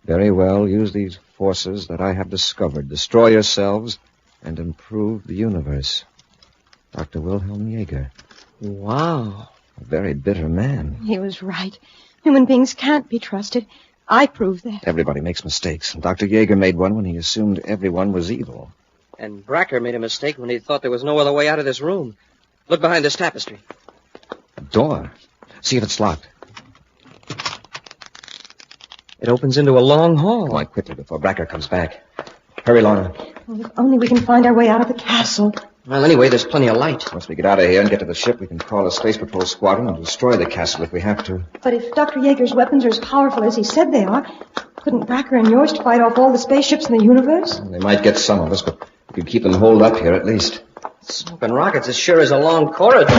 Very well, use these forces that I have discovered. Destroy yourselves and improve the universe. Dr. Wilhelm Yeager. Wow. A very bitter man. He was right. Human beings can't be trusted. I proved that. Everybody makes mistakes. Dr. Yeager made one when he assumed everyone was evil. And Bracker made a mistake when he thought there was no other way out of this room. Look behind this tapestry. A door. See if it's locked. It opens into a long hall. Go on quickly before Bracker comes back. Hurry, Lorna. Well, if only we can find our way out of the castle. Well, anyway, there's plenty of light. Once we get out of here and get to the ship, we can call a Space Patrol squadron and destroy the castle if we have to. But if Dr. Yeager's weapons are as powerful as he said they are, couldn't Bracker and yours fight off all the spaceships in the universe? They might get some of us, but we could keep them holed up here at least. Smoking rockets, it sure is a long corridor.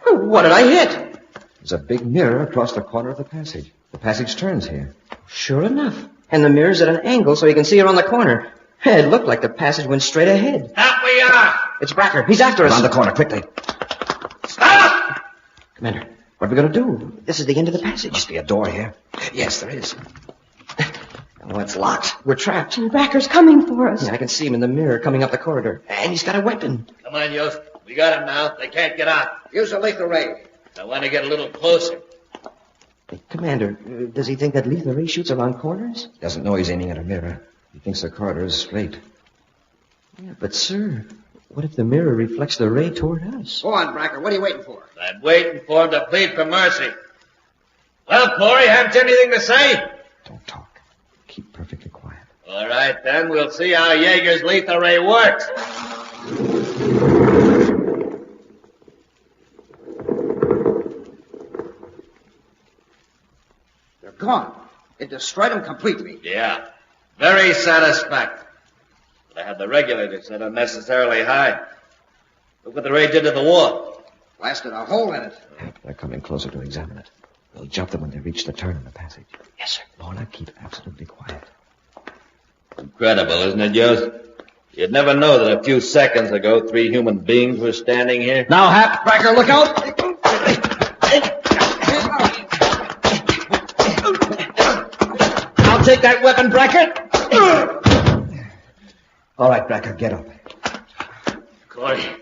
What did I hit? There's a big mirror across the corner of the passage. The passage turns here. Sure enough. And the mirror's at an angle so you can see around the corner. It looked like the passage went straight ahead. Up we are! It's Bracker. He's after us. Around the corner, quickly. Stop! Commander, what are we going to do? This is the end of the passage. Must be a door here. Yes, there is. Oh, it's locked. We're trapped. And Bracker's coming for us. Yeah, I can see him in the mirror coming up the corridor. And he's got a weapon. Come on, Yost. We got him now. They can't get out. Use a lethal ray. I want to get a little closer. Hey, Commander, does he think that lethal ray shoots around corners? Doesn't know he's aiming at a mirror. He thinks the corridor is straight. Yeah, but, sir, what if the mirror reflects the ray toward us? Go on, Bracker. What are you waiting for? I'm waiting for him to plead for mercy. Well, Corry, haven't you anything to say? Don't talk. Keep perfectly quiet. All right, then. We'll see how Yeager's lethal ray works. They're gone. It destroyed them completely. Yeah. Very satisfactory. But I had the regulator set unnecessarily high. Look what the ray did to the wall. Blasted a hole in it. They're coming closer to examine it. We'll jump them when they reach the turn in the passage. Yes, sir. Lorna, keep absolutely quiet. Incredible, isn't it, Yost? You'd never know that a few seconds ago 3 human beings were standing here. Now, Hap, Bracker, look out! I'll take that weapon, Bracker. All right, Bracker, get up. Corry,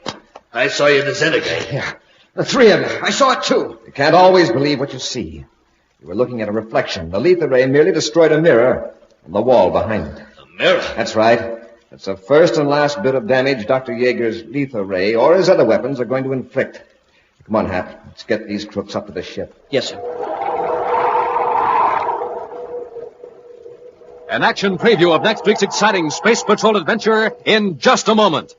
I saw you disintegrate. Yeah, the 3 of you. I saw it, too. You can't always believe what you see. You were looking at a reflection. The lethal ray merely destroyed a mirror on the wall behind it. A mirror? That's right. That's the first and last bit of damage Dr. Yeager's lethal ray or his other weapons are going to inflict. Come on, Hap. Let's get these crooks up to the ship. Yes, sir. An action preview of next week's exciting Space Patrol adventure in just a moment.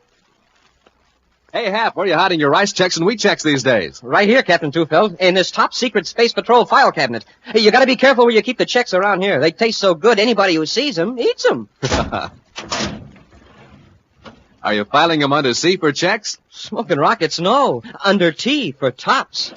Hey, Hap, where are you hiding your rice checks and wheat checks these days? Right here, Captain Tufeld, in this top-secret Space Patrol file cabinet. Hey, you gotta be careful where you keep the checks around here. They taste so good, anybody who sees them eats them. Are you filing them under C for checks? Smoking rockets, no. Under T for tops.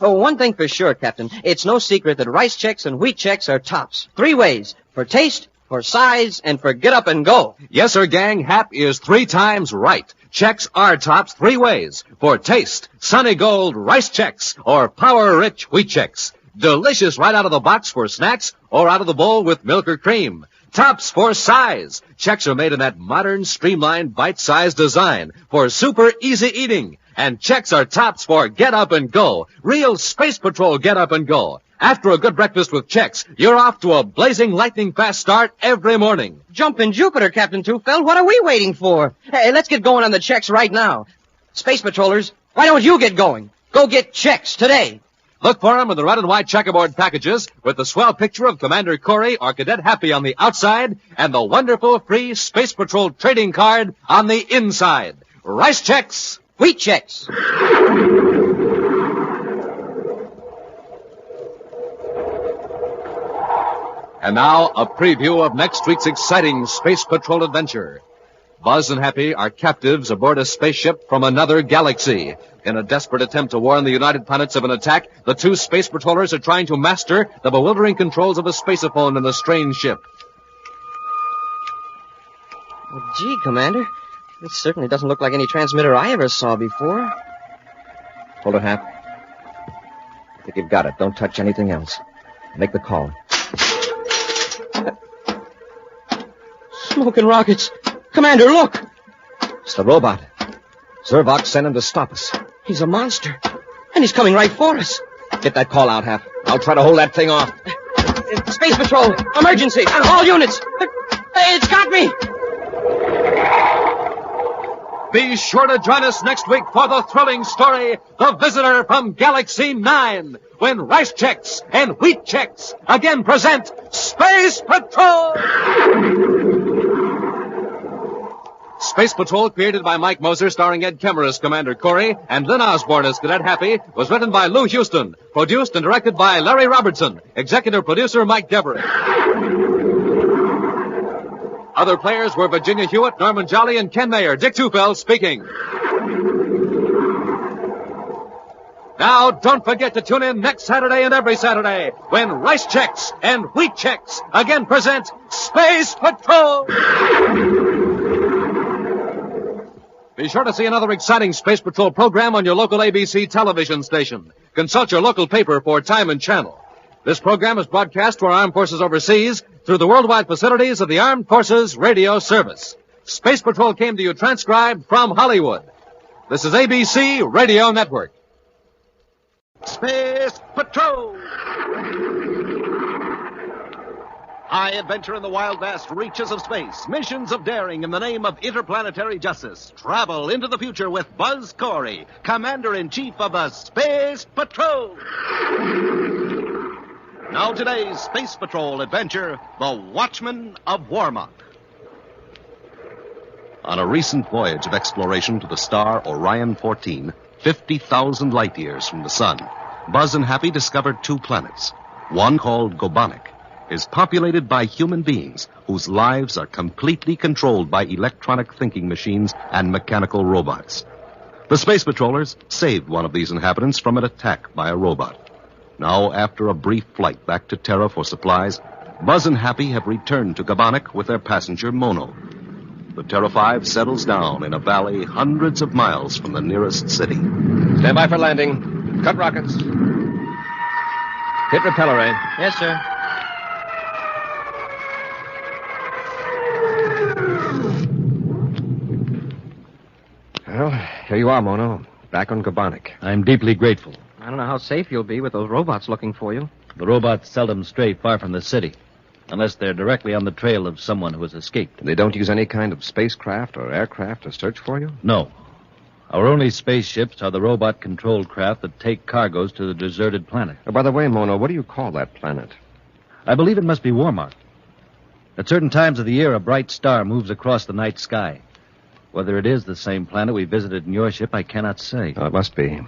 Oh, one thing for sure, Captain. It's no secret that rice checks and wheat checks are tops. 3 ways. For taste, for size, and for get up and go. Yes, sir, gang. Hap is 3 times right. Checks are tops 3 ways. For taste, sunny gold rice checks or power-rich wheat checks. Delicious right out of the box for snacks or out of the bowl with milk or cream. Tops for size. Checks are made in that modern, streamlined, bite-sized design for super easy eating. And checks are tops for get up and go. Real Space Patrol get up and go. After a good breakfast with checks, you're off to a blazing lightning-fast start every morning. Jumpin' Jupiter, Captain Tufeld. What are we waiting for? Hey, let's get going on the checks right now. Space Patrollers, why don't you get going? Go get checks today. Look for them in the red and white checkerboard packages with the swell picture of Commander Corry or Cadet Happy on the outside and the wonderful free Space Patrol trading card on the inside. Rice checks, wheat checks. And now, a preview of next week's exciting Space Patrol adventure. Buzz and Happy are captives aboard a spaceship from another galaxy. In a desperate attempt to warn the United Planets of an attack, the 2 space patrollers are trying to master the bewildering controls of a spaceophone in the strange ship. Well, gee, Commander, this certainly doesn't look like any transmitter I ever saw before. Hold it, Hap. I think you've got it. Don't touch anything else. Make the call. Smoking rockets. Commander, look! It's the robot. Zervok sent him to stop us. He's a monster. And he's coming right for us. Get that call out, Hap. I'll try to hold that thing off. Space Patrol! Emergency! All units! It's got me! Be sure to join us next week for the thrilling story, The Visitor from Galaxy 9, when rice checks and wheat checks again present Space Patrol! Space Patrol, created by Mike Moser, starring Ed Kemmer as Commander Corry and Lynn Osborne as Cadet Happy, was written by Lou Houston, produced and directed by Larry Robertson, executive producer Mike Deverett. Other players were Virginia Hewitt, Norman Jolly, and Ken Mayer. Dick Tufeld speaking. Now, don't forget to tune in next Saturday and every Saturday when Rice Checks and Wheat Checks again present Space Patrol. Be sure to see another exciting Space Patrol program on your local ABC television station. Consult your local paper for time and channel. This program is broadcast to our armed forces overseas through the worldwide facilities of the Armed Forces Radio Service. Space Patrol came to you transcribed from Hollywood. This is ABC Radio Network. Space Patrol! High adventure in the wild, vast reaches of space. Missions of daring in the name of interplanetary justice. Travel into the future with Buzz Corry, Commander-in-Chief of the Space Patrol. Now today's Space Patrol adventure, the Watchman of Wormak. On a recent voyage of exploration to the star Orion 14, 50,000 light years from the sun, Buzz and Happy discovered 2 planets. One, called Borodeck, is populated by human beings whose lives are completely controlled by electronic thinking machines and mechanical robots. The Space Patrollers saved one of these inhabitants from an attack by a robot. Now, after a brief flight back to Terra for supplies, Buzz and Happy have returned to Borodeck with their passenger, Mono. The Terra 5 settles down in a valley hundreds of miles from the nearest city. Stand by for landing. Cut rockets. Hit repeller ray. Yes, sir. Well, here you are, Mono. Back on Borodeck. I'm deeply grateful. I don't know how safe you'll be with those robots looking for you. The robots seldom stray far from the city, unless they're directly on the trail of someone who has escaped. They don't use any kind of spacecraft or aircraft to search for you? No. Our only spaceships are the robot-controlled craft that take cargoes to the deserted planet. Oh, by the way, Mono, what do you call that planet? I believe it must be Wormak. At certain times of the year, a bright star moves across the night sky. Whether it is the same planet we visited in your ship, I cannot say. Oh, it must be.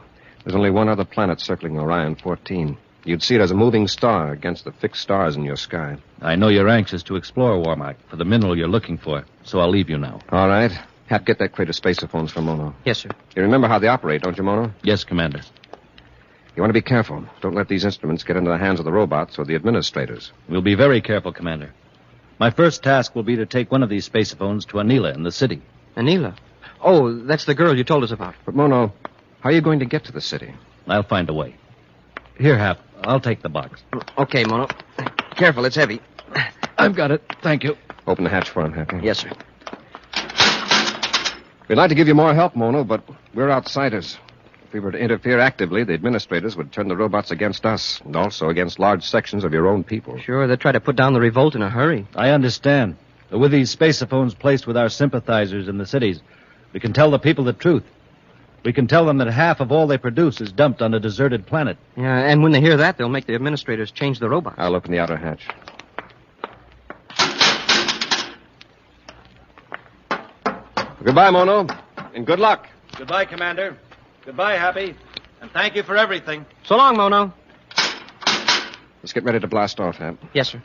There's only one other planet circling Orion 14. You'd see it as a moving star against the fixed stars in your sky. I know you're anxious to explore Wormak for the mineral you're looking for, so I'll leave you now. All right. Hap, get that crate of spacephones from Mono. Yes, sir. You remember how they operate, don't you, Mono? Yes, Commander. You want to be careful. Don't let these instruments get into the hands of the robots or the administrators. We'll be very careful, Commander. My first task will be to take one of these spacephones to Anila in the city. Anila? Oh, that's the girl you told us about. But, Mono, how are you going to get to the city? I'll find a way. Here, Hap. I'll take the box. Okay, Mono. Careful, it's heavy. I've got it. Thank you. Open the hatch for him, Happy. Yes, sir. We'd like to give you more help, Mono, but we're outsiders. If we were to interfere actively, the administrators would turn the robots against us, and also against large sections of your own people. Sure, they'd try to put down the revolt in a hurry. I understand. But with these spacephones placed with our sympathizers in the cities, we can tell the people the truth. We can tell them that half of all they produce is dumped on a deserted planet. Yeah, and when they hear that, they'll make the administrators change the robots. I'll open the outer hatch. Goodbye, Mono, and good luck. Goodbye, Commander. Goodbye, Happy. And thank you for everything. So long, Mono. Let's get ready to blast off, Hap. Yes, sir.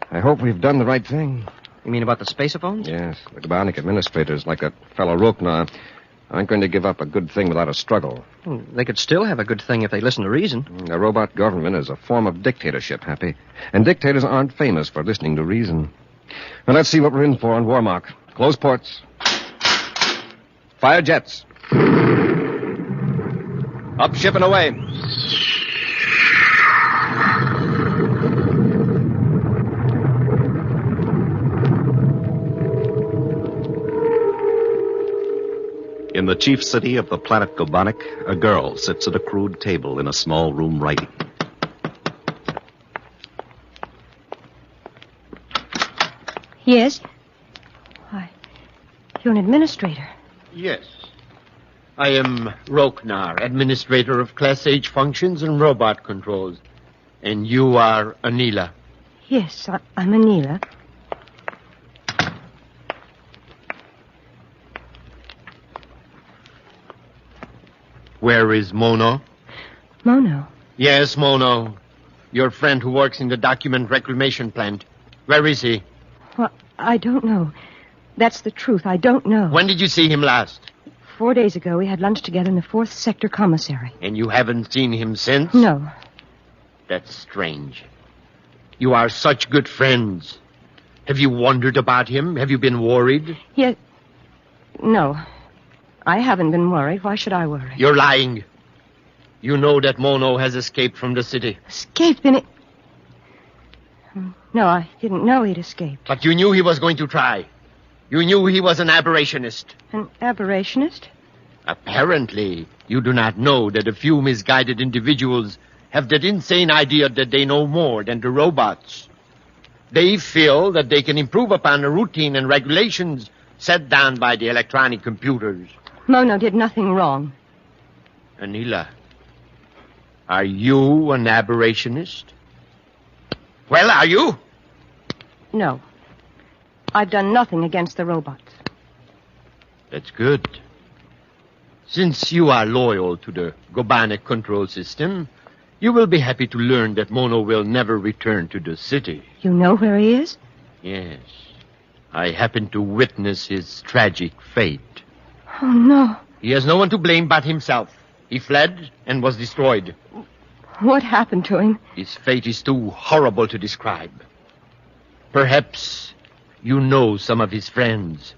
I hope we've done the right thing. You mean about the spacephones? Yes. The Borodeck administrators, like that fellow Roknar, aren't going to give up a good thing without a struggle. They could still have a good thing if they listen to reason. A robot government is a form of dictatorship, Happy. And dictators aren't famous for listening to reason. Now, let's see what we're in for on Wormak. Close ports. Fire jets. Up ship and away. In the chief city of the planet Borodeck, a girl sits at a crude table in a small room writing. Yes? Why, you're an administrator. Yes. I am Roknar, administrator of Class H functions and robot controls. And you are Anila. Yes, I'm Anila. Where is Mono? Mono? Yes, Mono. Your friend who works in the document reclamation plant. Where is he? Well, I don't know. That's the truth. I don't know. When did you see him last? 4 days ago, we had lunch together in the 4th Sector Commissary. And you haven't seen him since? No. That's strange. You are such good friends. Have you wondered about him? Have you been worried? No. I haven't been worried. Why should I worry? You're lying. You know that Mono has escaped from the city. Escaped in it? No, I didn't know he'd escaped. But you knew he was going to try. You knew he was an aberrationist. An aberrationist? Apparently, you do not know that a few misguided individuals have that insane idea that they know more than the robots. They feel that they can improve upon the routine and regulations set down by the electronic computers. Mono did nothing wrong. Anila, are you an aberrationist? Well, are you? No. I've done nothing against the robots. That's good. Since you are loyal to the Gobanek control system, you will be happy to learn that Mono will never return to the city. You know where he is? Yes. I happened to witness his tragic fate. Oh, no. He has no one to blame but himself. He fled and was destroyed. What happened to him? His fate is too horrible to describe. Perhaps you know some of his friends.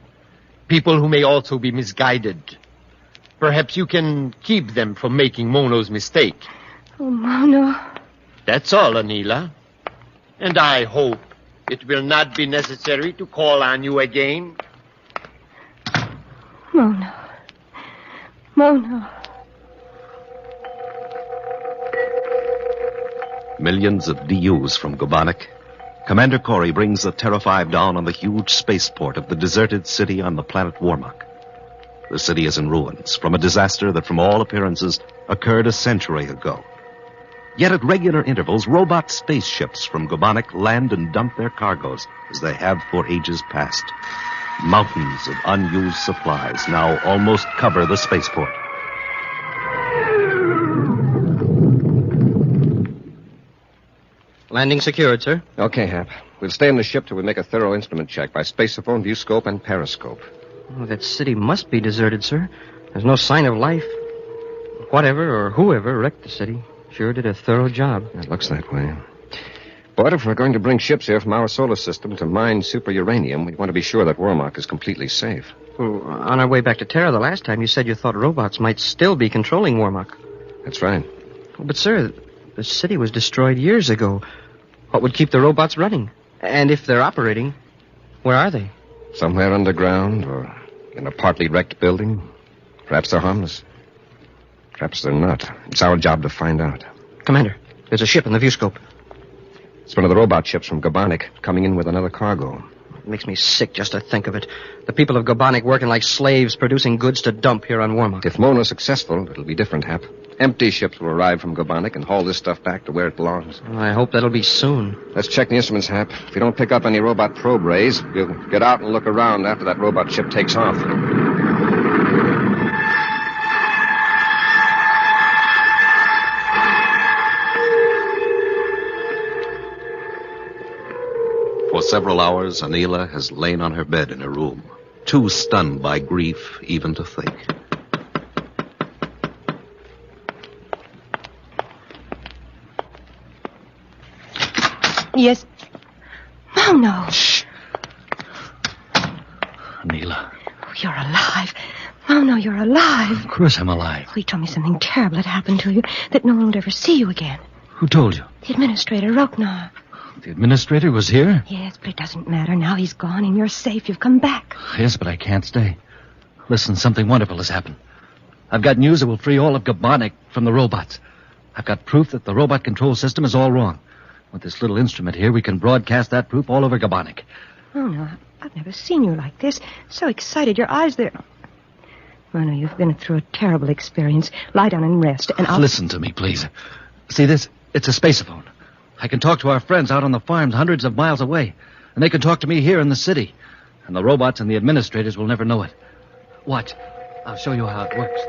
People who may also be misguided. Perhaps you can keep them from making Mono's mistake. Oh, Mono. That's all, Anila. And I hope it will not be necessary to call on you again. Mono. Mono. Millions of DUs from Gobanek. Commander Corry brings the Terra 5 down on the huge spaceport of the deserted city on the planet Wormak. The city is in ruins from a disaster that, from all appearances, occurred a century ago. Yet at regular intervals, robot spaceships from Gobanek land and dump their cargoes, as they have for ages past. Mountains of unused supplies now almost cover the spaceport. Landing secured, sir. Okay, Hap. We'll stay in the ship till we make a thorough instrument check by spaceophone, viewscope, and periscope. Oh, that city must be deserted, sir. There's no sign of life. Whatever or whoever wrecked the city sure did a thorough job. It looks that way. But if we're going to bring ships here from our solar system to mine super uranium, we'd want to be sure that Wormak is completely safe. Well, on our way back to Terra the last time, you said you thought robots might still be controlling Wormak. That's right. But, sir, the city was destroyed years ago. What would keep the robots running? And if they're operating, where are they? Somewhere underground or in a partly wrecked building. Perhaps they're harmless. Perhaps they're not. It's our job to find out. Commander, there's a ship in the viewscope. It's one of the robot ships from Gobanek coming in with another cargo. It makes me sick just to think of it. The people of Gobanek working like slaves, producing goods to dump here on Wormak. If Mona's successful, it'll be different, Hap. Empty ships will arrive from Gobanek and haul this stuff back to where it belongs. Well, I hope that'll be soon. Let's check the instruments, Hap. If we don't pick up any robot probe rays, we'll get out and look around after that robot ship takes off. For several hours, Anila has lain on her bed in her room, too stunned by grief even to think. Yes. Oh, no. Shh. Anila. Oh, you're alive. Oh, no, you're alive. Of course I'm alive. He told me something terrible had happened to you, that no one would ever see you again. Who told you? The administrator, Roknar. The administrator was here? Yes, but it doesn't matter. Now he's gone and you're safe. You've come back. Yes, but I can't stay. Listen, something wonderful has happened. I've got news that will free all of Gobanek from the robots. I've got proof that the robot control system is all wrong. With this little instrument here, we can broadcast that proof all over Gobanek. Oh, no, I've never seen you like this. So excited, your eyes there. Oh, no, you've been through a terrible experience. Lie down and rest, and I'll... Listen to me, please. See this? It's a spaceophone. I can talk to our friends out on the farms hundreds of miles away, and they can talk to me here in the city. And the robots and the administrators will never know it. Watch. I'll show you how it works.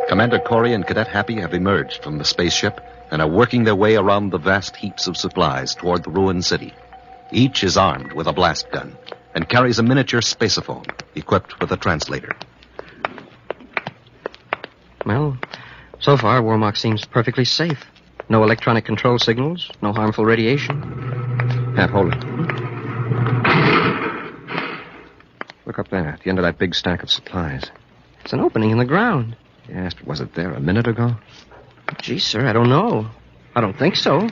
Commander Corry and Cadet Happy have emerged from the spaceship and are working their way around the vast heaps of supplies toward the ruined city. Each is armed with a blast gun and carries a miniature spaceophone equipped with a translator. Well, so far, Wormak seems perfectly safe. No electronic control signals, no harmful radiation. Hap, hold it. Look up there, at the end of that big stack of supplies. It's an opening in the ground. Yes, but was it there a minute ago? Gee, sir, I don't know. I don't think so.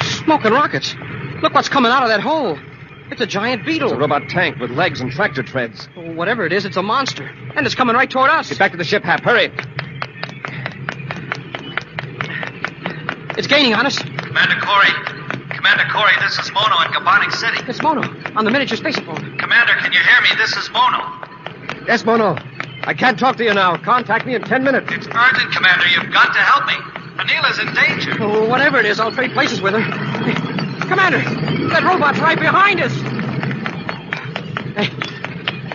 Smoking rockets. Look what's coming out of that hole. It's a giant beetle. It's a robot tank with legs and tractor treads. Whatever it is, it's a monster. And it's coming right toward us. Get back to the ship, Hap. Hurry. It's gaining on us. Commander Corry, this is Mono in Gabonic City. It's Mono, on the miniature spaceophone. Commander, can you hear me? This is Mono. Yes, Mono. I can't talk to you now. Contact me in 10 minutes. It's urgent, Commander. You've got to help me. Anila's in danger. Oh, whatever it is, I'll trade places with her. Hey, Commander, that robot's right behind us. Hey,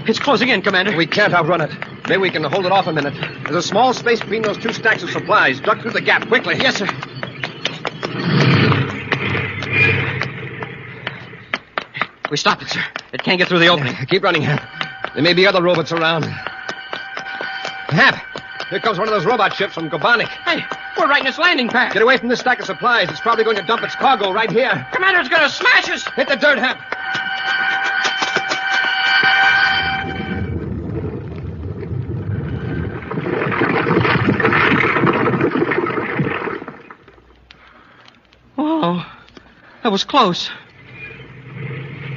it's closing in, Commander. We can't outrun it. Maybe we can hold it off a minute. There's a small space between those two stacks of supplies. Duck through the gap, quickly. Yes, sir. We stopped it, sir. It can't get through the opening. Keep running, Hap. There may be other robots around. Hap, here comes one of those robot ships from Gabonic. Hey, we're right in its landing pad. Get away from this stack of supplies. It's probably going to dump its cargo right here. Commander's going to smash us. Hit the dirt, Hap. Oh, that was close.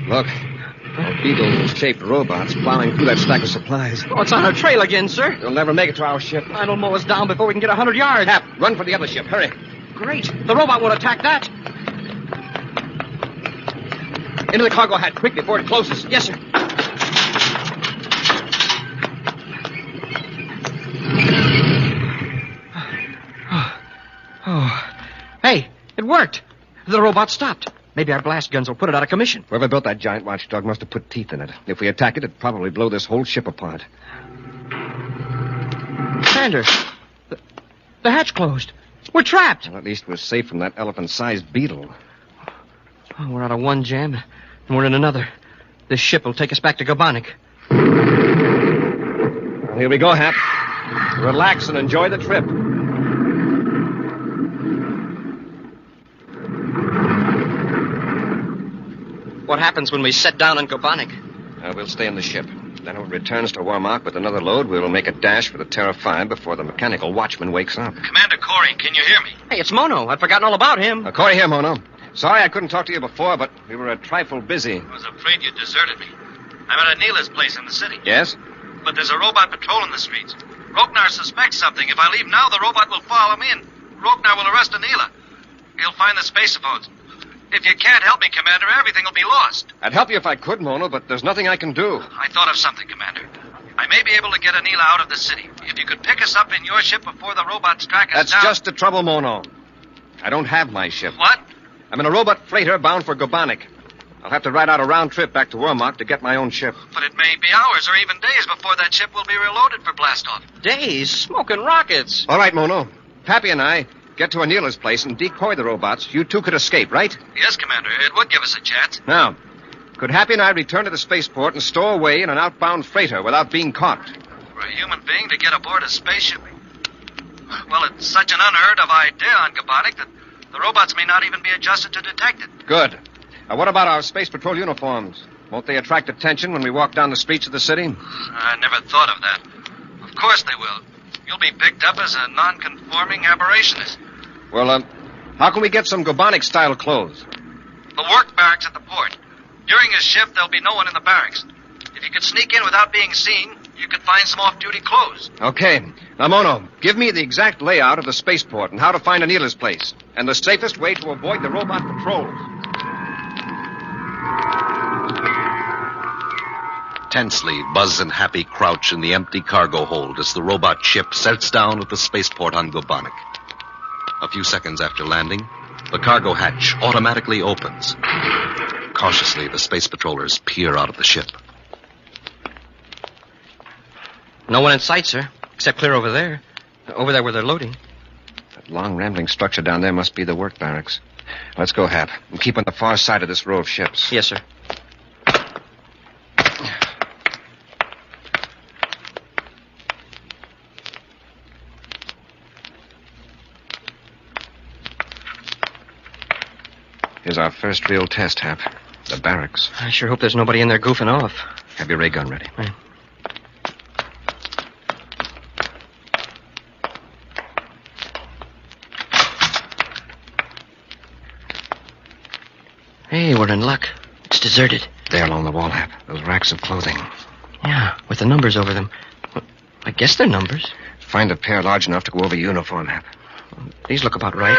Look, beetle-shaped robots plowing through that stack of supplies. Oh, it's on our trail again, sir. They'll never make it to our ship. It'll mow us down before we can get 100 yards. Hap, run for the other ship. Hurry. Great. The robot won't attack that. Into the cargo hatch, quick, before it closes. Yes, sir. Oh. Hey, it worked. The robot stopped. Maybe our blast guns will put it out of commission. Whoever built that giant watchdog must have put teeth in it. If we attack it, it'd probably blow this whole ship apart. Commander, the hatch closed. We're trapped. Well, at least we're safe from that elephant-sized beetle. Oh, we're out of one jam, and we're in another. This ship will take us back to Gabonic. Well, here we go, Hap. Relax and enjoy the trip. What happens when we set down on Gabonic? We'll stay in the ship. Then when it returns to Wormak with another load, we will make a dash for the Terra 5 before the mechanical Watchman wakes up. Commander Corry, can you hear me? Hey, it's Mono. I'd forgotten all about him. Corry here, Mono. Sorry I couldn't talk to you before, but we were a trifle busy. I was afraid you deserted me. I'm at Anila's place in the city. Yes? But there's a robot patrolling the streets. Roknar suspects something. If I leave now, the robot will follow me, and Roknar will arrest Anila. He'll find the spacephones. If you can't help me, Commander, everything will be lost. I'd help you if I could, Mono, but there's nothing I can do. I thought of something, Commander. I may be able to get Anila out of the city. If you could pick us up in your ship before the robots track us down... That's just the trouble, Mono. I don't have my ship. What? I'm in a robot freighter bound for Gabonic. I'll have to ride out a round trip back to Wormak to get my own ship. But it may be hours or even days before that ship will be reloaded for blastoff. Days? Smoking rockets. All right, Mono. Happy and I get to Anila's place and decoy the robots. You two could escape, right? Yes, Commander. It would give us a chance. Now, could Happy and I return to the spaceport and stow away in an outbound freighter without being caught? For a human being to get aboard a spaceship... Well, it's such an unheard of idea on Gabonic that the robots may not even be adjusted to detect it. Good. Now, what about our Space Patrol uniforms? Won't they attract attention when we walk down the streets of the city? I never thought of that. Of course they will. You'll be picked up as a non-conforming aberrationist. Well, how can we get some Gabonic-style clothes? The work barracks at the port. During his shift, there'll be no one in the barracks. If you could sneak in without being seen, you could find some off-duty clothes. Okay. Now, Mono, give me the exact layout of the spaceport and how to find Anila's place, and the safest way to avoid the robot patrols. Tensely, Buzz and Happy crouch in the empty cargo hold as the robot ship sets down at the spaceport on Gabonic. A few seconds after landing, the cargo hatch automatically opens. Cautiously, the space patrollers peer out of the ship. No one in sight, sir, except clear over there. Over there where they're loading. That long, rambling structure down there must be the work barracks. Let's go, Hap. And keep on the far side of this row of ships. Yes, sir. Here's our first real test, Hap. The barracks. I sure hope there's nobody in there goofing off. Have your ray gun ready. Right. Hey, we're in luck. It's deserted. There along the wall, Hap. Those racks of clothing. Yeah, with the numbers over them. Well, I guess they're numbers. Find a pair large enough to go over uniform, Hap. These look about right.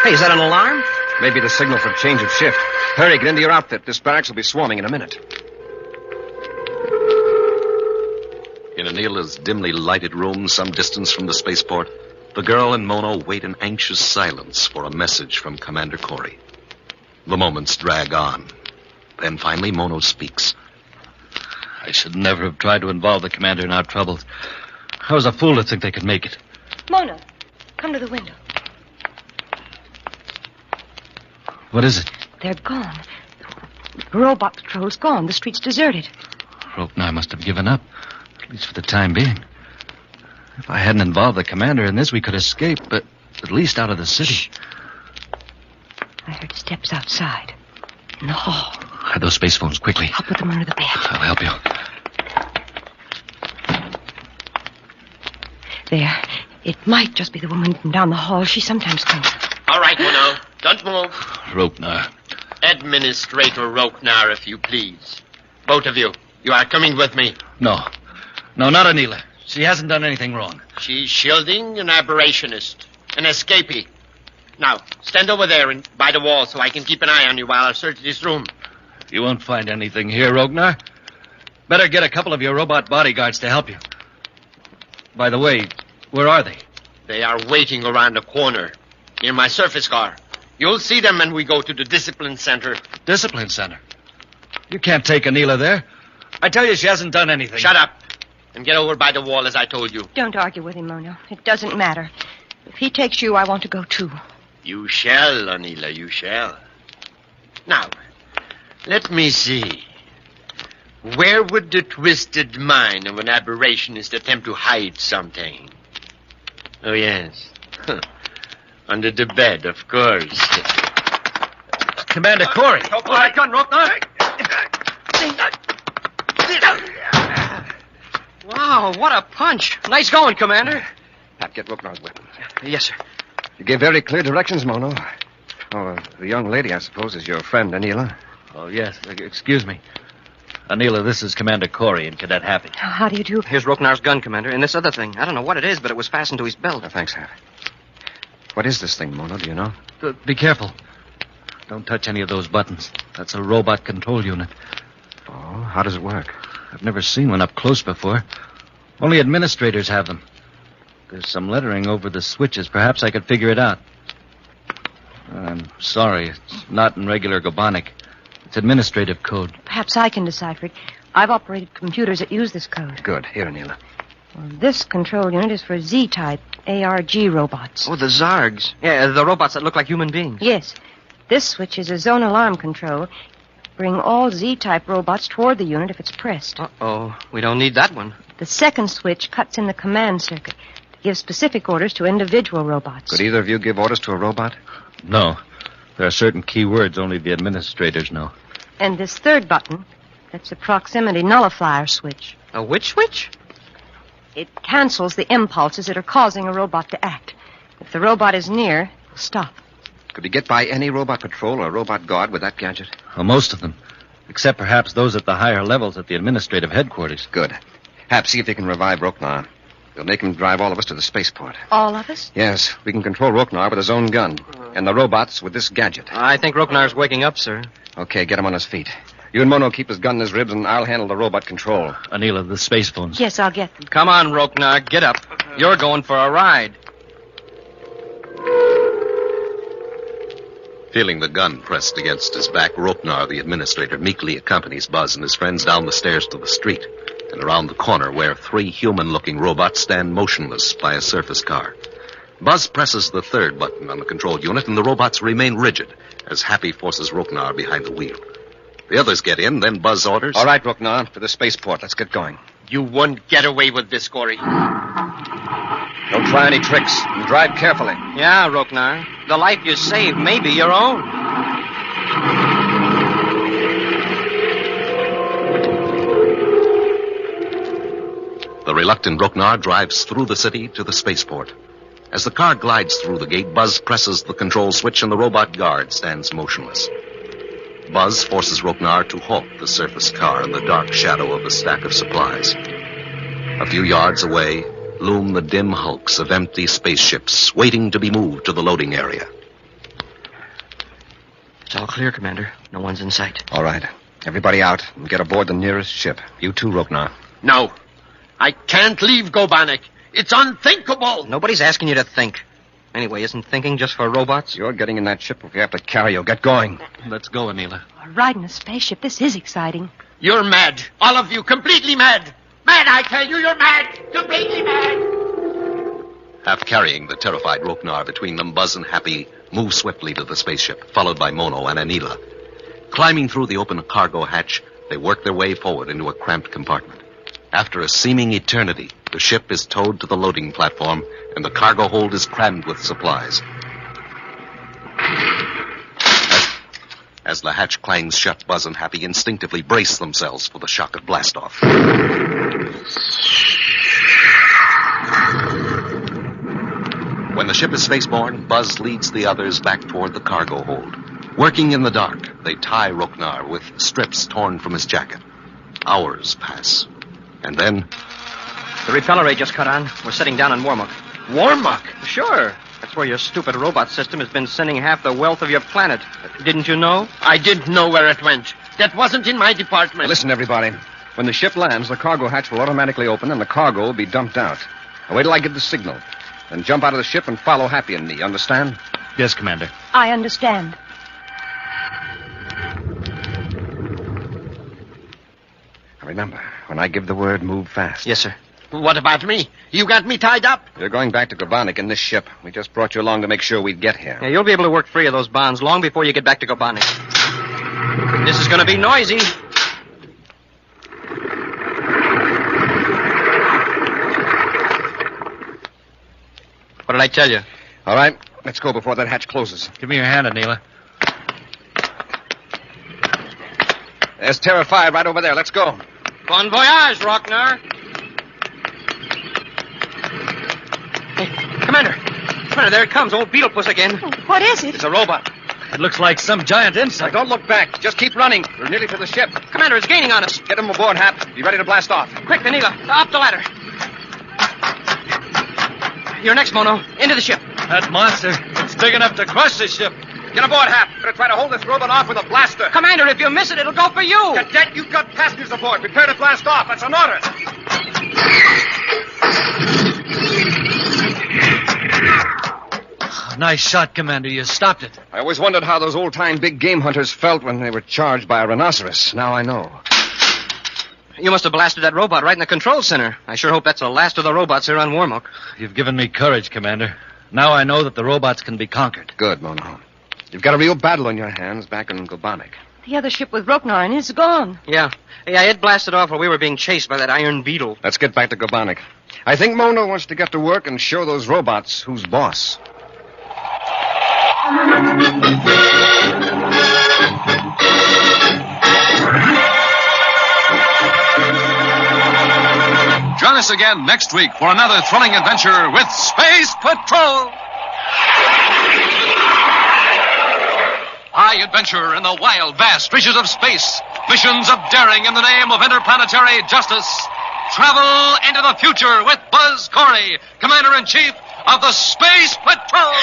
Hey, is that an alarm? Maybe the signal for change of shift. Hurry, get into your outfit. This barracks will be swarming in a minute. In Anila's dimly lighted room some distance from the spaceport, the girl and Mono wait in anxious silence for a message from Commander Corry. The moments drag on. Then finally Mono speaks. I should never have tried to involve the commander in our troubles. I was a fool to think they could make it. Mona, come to the window. What is it? They're gone. The robot patrol's gone. The street's deserted. Roknar must have given up, at least for the time being. If I hadn't involved the commander in this, we could escape, but at least out of the city. Shh. I heard steps outside. In the hall. Hide those space phones quickly. I'll put them under the bed. I'll help you. There. It might just be the woman from down the hall. She sometimes comes. All right, Mono. Don't move. Roknar. Administrator Roknar, if you please. Both of you. You are coming with me. No. No, not Anila. She hasn't done anything wrong. She's shielding an aberrationist. An escapee. Now, stand over there and by the wall so I can keep an eye on you while I search this room. You won't find anything here, Roknar. Better get a couple of your robot bodyguards to help you. By the way, where are they? They are waiting around the corner near my surface car. You'll see them when we go to the discipline center. Discipline center? You can't take Anila there. I tell you, she hasn't done anything. Shut up and get over by the wall as I told you. Don't argue with him, Mono. It doesn't matter. If he takes you, I want to go too. You shall, Anila, you shall. Now, let me see. Where would the twisted mind of an aberrationist attempt to hide something? Oh, yes. Under the bed, of course. Commander Corry. Pull that gun, Roknar. Wow, what a punch. Nice going, Commander. Hap, get Roknar's weapon. Yes, sir. You gave very clear directions, Mono. Oh, the young lady, I suppose, is your friend, Anila. Oh, yes. Excuse me. Anila, this is Commander Corry and Cadet Happy. How do you do? Here's Roknar's gun, Commander, and this other thing. I don't know what it is, but it was fastened to his belt. Thanks, Hap. What is this thing, Mono? Do you know? Be careful. Don't touch any of those buttons. That's a robot control unit. Oh, how does it work? I've never seen one up close before. Only administrators have them. There's some lettering over the switches. Perhaps I could figure it out. I'm sorry. It's not in regular Gobonic. It's administrative code. Perhaps I can decipher it. I've operated computers that use this code. Good. Here, Anila. Well, this control unit is for Z-type ARG robots. Oh, the Zargs. Yeah, the robots that look like human beings. Yes. This switch is a zone alarm control. Bring all Z-type robots toward the unit if it's pressed. Uh-oh. We don't need that one. The second switch cuts in the command circuit to give specific orders to individual robots. Could either of you give orders to a robot? No. There are certain key words only the administrators know. And this third button, that's a proximity nullifier switch. A which switch? It cancels the impulses that are causing a robot to act. If the robot is near, it'll stop. Could you get by any robot patrol or robot guard with that gadget? Well, most of them. Except perhaps those at the higher levels at the administrative headquarters. Good. Hap, see if you can revive Roknar. We'll make him drive all of us to the spaceport. All of us? Yes, we can control Roknar with his own gun. And the robots with this gadget. I think Roknar's waking up, sir. Okay, get him on his feet. You and Mono keep his gun in his ribs, and I'll handle the robot control. Anila, the space phones. Yes, I'll get them. Come on, Roknar, get up. You're going for a ride. Feeling the gun pressed against his back, Roknar, the administrator, meekly accompanies Buzz and his friends down the stairs to the street and around the corner where three human-looking robots stand motionless by a surface car. Buzz presses the third button on the control unit, and the robots remain rigid as Happy forces Roknar behind the wheel. The others get in, then Buzz orders. All right, Roknar, to the spaceport. Let's get going. You won't get away with this, Corry. Don't try any tricks, and drive carefully. Yeah, Roknar. The life you saved may be your own. The reluctant Roknar drives through the city to the spaceport. As the car glides through the gate, Buzz presses the control switch and the robot guard stands motionless. Buzz forces Roknar to halt the surface car in the dark shadow of a stack of supplies. A few yards away loom the dim hulks of empty spaceships waiting to be moved to the loading area. It's all clear, Commander. No one's in sight. All right. Everybody out and get aboard the nearest ship. You too, Roknar. No. I can't leave Gobanek. It's unthinkable. Nobody's asking you to think. Anyway, isn't thinking just for robots? You're getting in that ship if we have to carry you. Get going. Let's go, Anila. Riding a spaceship, this is exciting. You're mad. All of you, completely mad. Mad, I tell you, you're mad. Completely mad. Half carrying the terrified Roknar between them, Buzz and Happy move swiftly to the spaceship, followed by Mono and Anila. Climbing through the open cargo hatch, they work their way forward into a cramped compartment. After a seeming eternity, the ship is towed to the loading platform, and the cargo hold is crammed with supplies. As the hatch clangs shut, Buzz and Happy instinctively brace themselves for the shock of blastoff. When the ship is spaceborne, Buzz leads the others back toward the cargo hold. Working in the dark, they tie Roknar with strips torn from his jacket. Hours pass. And then... The repeller ray just cut on. We're setting down on Wormak. Wormak? Sure. That's where your stupid robot system has been sending half the wealth of your planet. Didn't you know? I didn't know where it went. That wasn't in my department. Now listen, everybody. When the ship lands, the cargo hatch will automatically open and the cargo will be dumped out. Now wait till I give the signal. Then jump out of the ship and follow Happy and me. Understand? Yes, Commander. I understand. Remember, when I give the word, move fast. Yes, sir. What about me? You got me tied up. You're going back to Gobanek in this ship. We just brought you along to make sure we'd get here. Yeah, you'll be able to work free of those bonds long before you get back to Gobanek. This is going to be noisy. What did I tell you? All right, let's go before that hatch closes. Give me your hand, Anila. There's Terra 5 right over there. Let's go. Bon voyage, Roknar. Hey, Commander, there it comes. Old Beetlepuss again. What is it? It's a robot. It looks like some giant insect. Now, don't look back. Just keep running. We're nearly to the ship. Commander, it's gaining on us. Get him aboard, Hap. Be ready to blast off. Quick, Anila. Up the ladder. You're next, Mono. Into the ship. That monster, it's big enough to crush the ship. Get aboard, Hap. We're going to try to hold this robot off with a blaster. Commander, if you miss it, it'll go for you. Cadet, you've got passengers aboard. Prepare to blast off. That's an order. Nice shot, Commander. You stopped it. I always wondered how those old-time big game hunters felt when they were charged by a rhinoceros. Now I know. You must have blasted that robot right in the control center. I sure hope that's the last of the robots here on Wormak. You've given me courage, Commander. Now I know that the robots can be conquered. Good, Mono. You've got a real battle on your hands back in Gobanek. The other ship with Roknar in it's gone. Yeah, it blasted off while we were being chased by that iron beetle. Let's get back to Gobanek. I think Mono wants to get to work and show those robots who's boss. Join us again next week for another thrilling adventure with Space Patrol. High adventure in the wild, vast reaches of space. Missions of daring in the name of interplanetary justice. Travel into the future with Buzz Corry, Commander-in-Chief of the Space Patrol.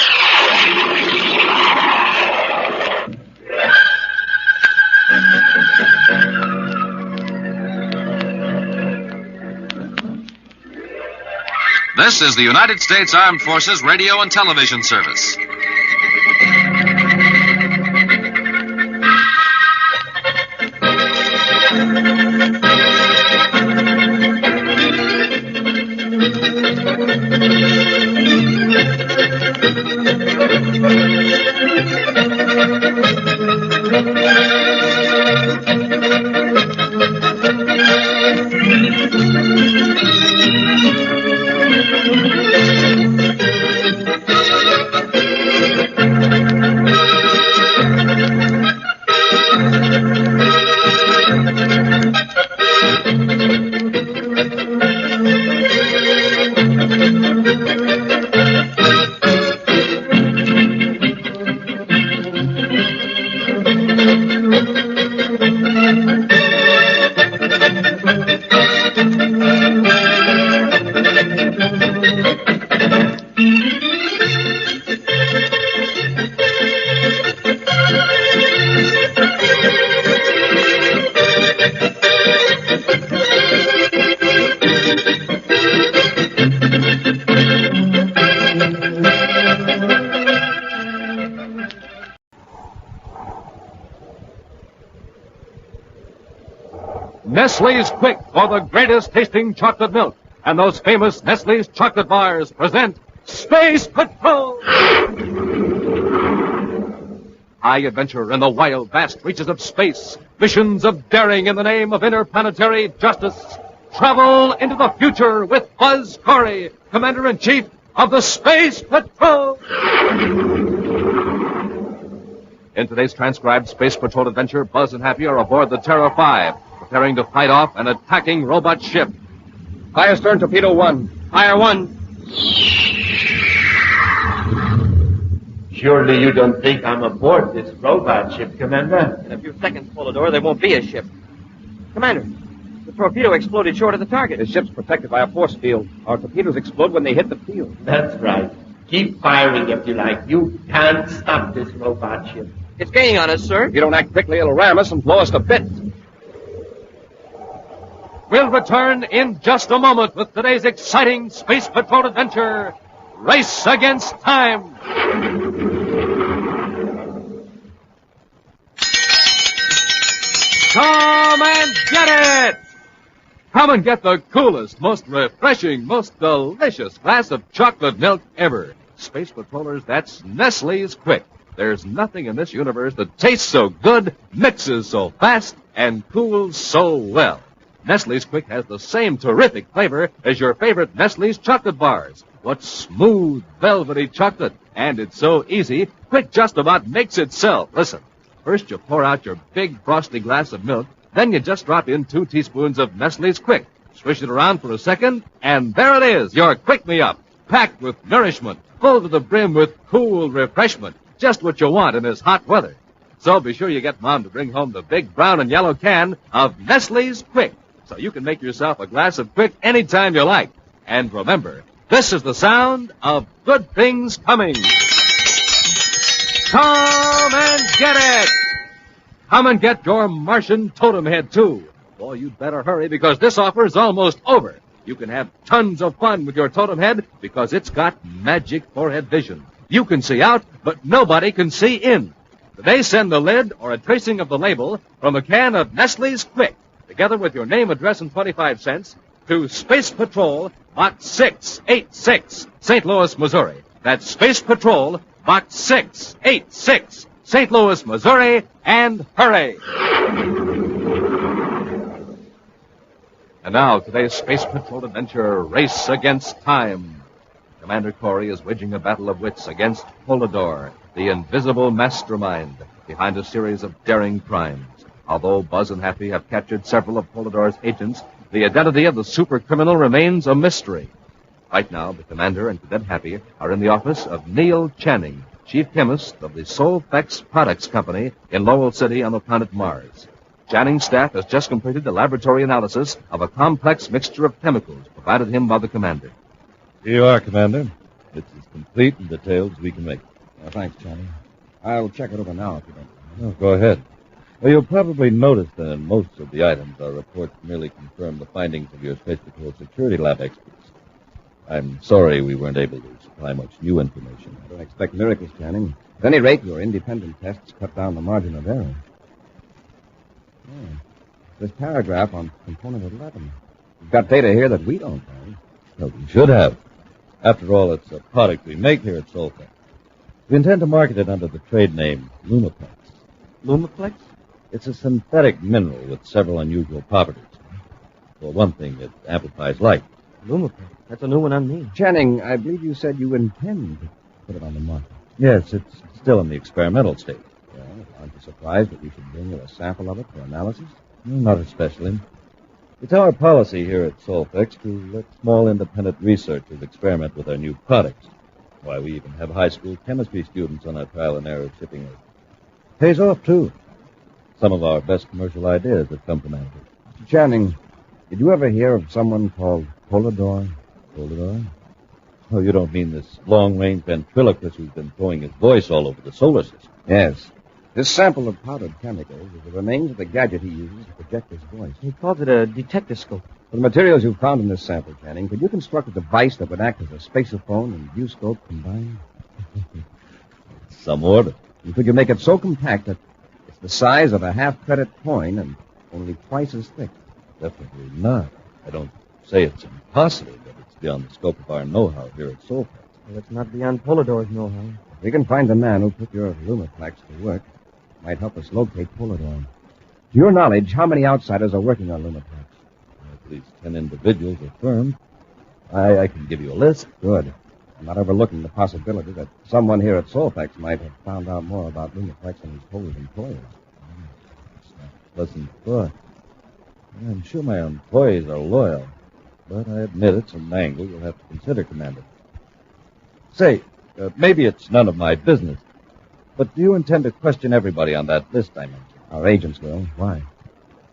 This is the United States Armed Forces Radio and Television Service. Nestle's Quick for the greatest tasting chocolate milk. And those famous Nestle's chocolate bars present Space Patrol! High adventure in the wild, vast reaches of space. Missions of daring in the name of interplanetary justice. Travel into the future with Buzz Corry, Commander-in-Chief of the Space Patrol. In today's transcribed Space Patrol adventure, Buzz and Happy are aboard the Terra 5, preparing to fight off an attacking robot ship. Fire stern torpedo 1. Fire 1. Surely you don't think I'm aboard this robot ship, Commander? In a few seconds, Polidor, there won't be a ship. Commander, the torpedo exploded short of the target. The ship's protected by a force field. Our torpedoes explode when they hit the field. That's right. Keep firing if you like. You can't stop this robot ship. It's gaining on us, sir. If you don't act quickly, it'll ram us and blow us to bits. We'll return in just a moment with today's exciting Space Patrol adventure, Race Against Time. Come and get it! Come and get the coolest, most refreshing, most delicious glass of chocolate milk ever. Space Patrollers, that's Nestle's Quick. There's nothing in this universe that tastes so good, mixes so fast, and cools so well. Nestle's Quick has the same terrific flavor as your favorite Nestle's chocolate bars. What smooth, velvety chocolate. And it's so easy, Quick just about makes itself. Listen, first you pour out your big frosty glass of milk, then you just drop in 2 teaspoons of Nestle's Quick. Swish it around for a second, and there it is, your Quick-Me-Up, packed with nourishment, full to the brim with cool refreshment. Just what you want in this hot weather. So be sure you get Mom to bring home the big brown and yellow can of Nestle's Quick, so you can make yourself a glass of Quick anytime you like. And remember, this is the sound of good things coming. Come and get it! Come and get your Martian totem head, too. Boy, you'd better hurry because this offer is almost over. You can have tons of fun with your totem head because it's got magic forehead vision. You can see out, but nobody can see in. Today, send the lid or a tracing of the label from a can of Nestle's Quick, together with your name, address, and 25 cents, to Space Patrol, Box 686, St. Louis, Missouri. That's Space Patrol, Box 686, St. Louis, Missouri, and hurry! And now, today's Space Patrol adventure, Race Against Time. Commander Corry is waging a battle of wits against Polidor, the invisible mastermind behind a series of daring crimes. Although Buzz and Happy have captured several of Polidor's agents, the identity of the super criminal remains a mystery. Right now, the Commander and Cadet Happy are in the office of Neil Channing, Chief Chemist of the Solfex Products Company in Lowell City on the planet Mars. Channing's staff has just completed the laboratory analysis of a complex mixture of chemicals provided him by the Commander. Here you are, Commander. It's as complete and detailed as we can make it. Thanks, Johnny. I'll check it over now if you don't. Oh, go ahead. Well, you'll probably notice that in most of the items, our reports merely confirm the findings of your Space Patrol Security Lab experts. I'm sorry we weren't able to supply much new information. I don't expect miracles, Channing. At any rate, your independent tests cut down the margin of error. This paragraph on component 11. You've got data here that we don't have. Well, we should have. After all, it's a product we make here at Solfex. We intend to market it under the trade name Lumaplex. Lumaplex? It's a synthetic mineral with several unusual properties. For one thing, it amplifies light. Lumaplex? That's a new one on me. Channing, I believe you said you intend to put it on the market. Yes, it's still in the experimental state. Well, aren't you surprised that we should bring you a sample of it for analysis? Not especially. It's our policy here at Solfex to let small independent researchers experiment with our new products. Why, we even have high school chemistry students on our trial and error shipping list. Pays off, too. Some of our best commercial ideas have come from out of it. Mr. Channing, did you ever hear of someone called Polidor? Polidor? Oh, you don't mean this long-range ventriloquist who's been throwing his voice all over the solar system? Yes. This sample of powdered chemicals is the remains of the gadget he uses to project his voice. He calls it a detectoscope. For the materials you found in this sample, Channing, could you construct a device that would act as a spacophone and viewscope combined? Some order. And could you make it so compact that it's the size of a half-credit coin and only twice as thick? Definitely not. I don't say it's impossible, but it's beyond the scope of our know-how here at Solfax. Well, it's not beyond Polidor's know-how. If we can find the man who put your Lumiplax to work, it might help us locate Polidor. To your knowledge, how many outsiders are working on Lumiplax? At least 10 individuals are firm. I can give you a list. Good. I'm not overlooking the possibility that someone here at Solfax might have found out more about Lumiplax than his Polish employers. It's not a pleasant thought. I'm sure my employees are loyal, but I admit it's an angle you'll have to consider, Commander. Say, maybe it's none of my business, but do you intend to question everybody on that list I mentioned? Our agents will. Why?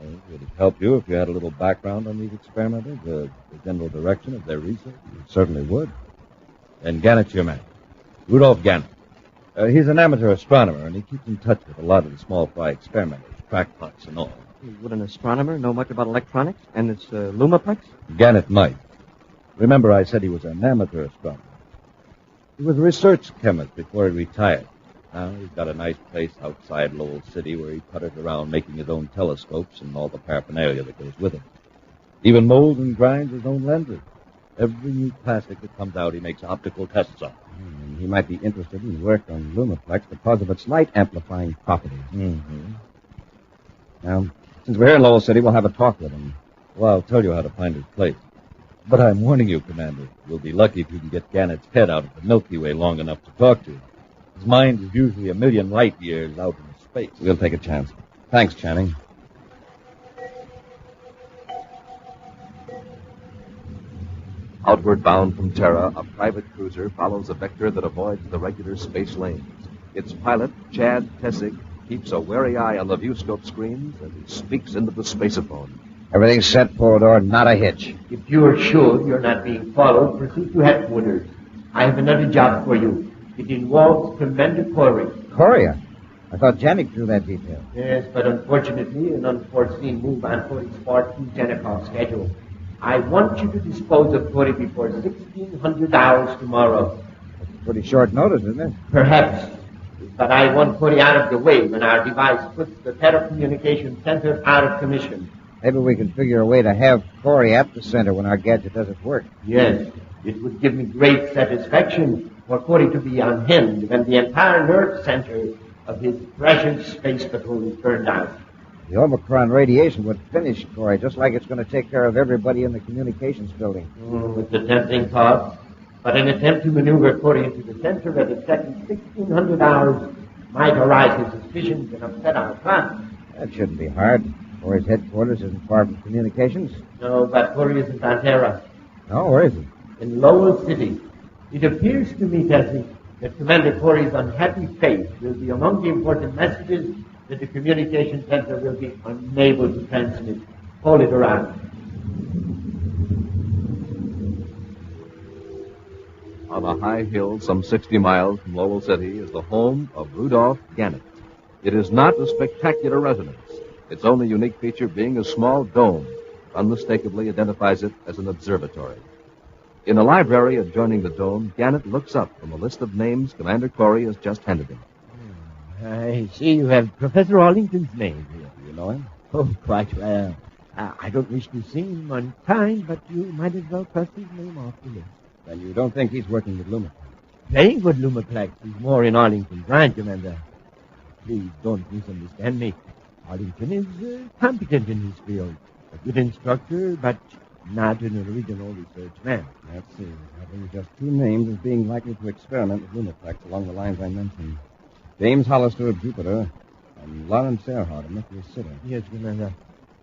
Would it help you if you had a little background on these experimenters, the general direction of their research? It certainly would. Then Gannett's your man. Rudolph Gannett. He's an amateur astronomer, and he keeps in touch with a lot of the small fry experimenters, crackpots and all. Would an astronomer know much about electronics and its Lumiplex? Gannett might. Remember I said he was an amateur astronomer. He was a research chemist before he retired. Now he's got a nice place outside Lowell City where he putters around making his own telescopes and all the paraphernalia that goes with it. Even molds and grinds his own lenses. Every new plastic that comes out, he makes optical tests on. He might be interested in work on Lumiplex because of its light-amplifying properties. Mm-hmm. Now, since we're here in Lowell City, we'll have a talk with him. Well, I'll tell you how to find his place. But I'm warning you, Commander. You'll be lucky if you can get Gannett's head out of the Milky Way long enough to talk to him. His mind is usually a million light years out in space. We'll take a chance. Thanks, Channing. Outward bound from Terra, a private cruiser follows a vector that avoids the regular space lanes. Its pilot, Chad Tessig, keeps a wary eye on the viewscope screens as he speaks into the spaceophone. Everything's set, Polidor. Not a hitch. If you are sure you're not being followed, proceed to headquarters. I have another job for you. It involves Commander Corry. Corry? I thought Janik drew that detail. Yes, but unfortunately, an unforeseen move on Corry's far too Janikov schedule. I want you to dispose of Corry before 1600 hours tomorrow. That's pretty short notice, isn't it? Perhaps. But I want Corry out of the way when our device puts the telecommunication center out of commission. Maybe we can figure a way to have Corry at the center when our gadget doesn't work. Yes, it would give me great satisfaction for Corry to be on hand when the entire nerve center of his precious space patrol is burned out. The Omicron radiation would finish Corry, just like it's going to take care of everybody in the communications building. It's a tempting thought, but an attempt to maneuver Corry into the center at exactly 1600 hours might arouse his suspicions and upset our plan. That shouldn't be hard. Corry's headquarters isn't far from communications. No, but Corry isn't on Terra. No, where is he? In Lowell City. It appears to me, Tessie, that Commander Corry's unhappy fate will be among the important messages that the communication center will be unable to transmit. Hold it around. On a high hill some 60 miles from Lowell City is the home of Rudolph Gannett. It is not a spectacular residence. Its only unique feature being a small dome, unmistakably identifies it as an observatory. In a library adjoining the dome, Gannett looks up from a list of names Commander Corry has just handed him. I see you have Professor Arlington's name here. Do you know him? Oh, quite well. I don't wish to seem unkind, but you might as well cross his name off the list. Then you don't think he's working with Lumiplex? Playing with Lumiplex is more in Arlington's line, Commander. Please don't misunderstand me. Arlington is competent in his field. A good instructor, but not an original research man. Let's see. I think just two names as being likely to experiment with Lumiplex along the lines I mentioned. James Hollister of Jupiter and Lawrence Earhart of Mercury City. Yes, Commander.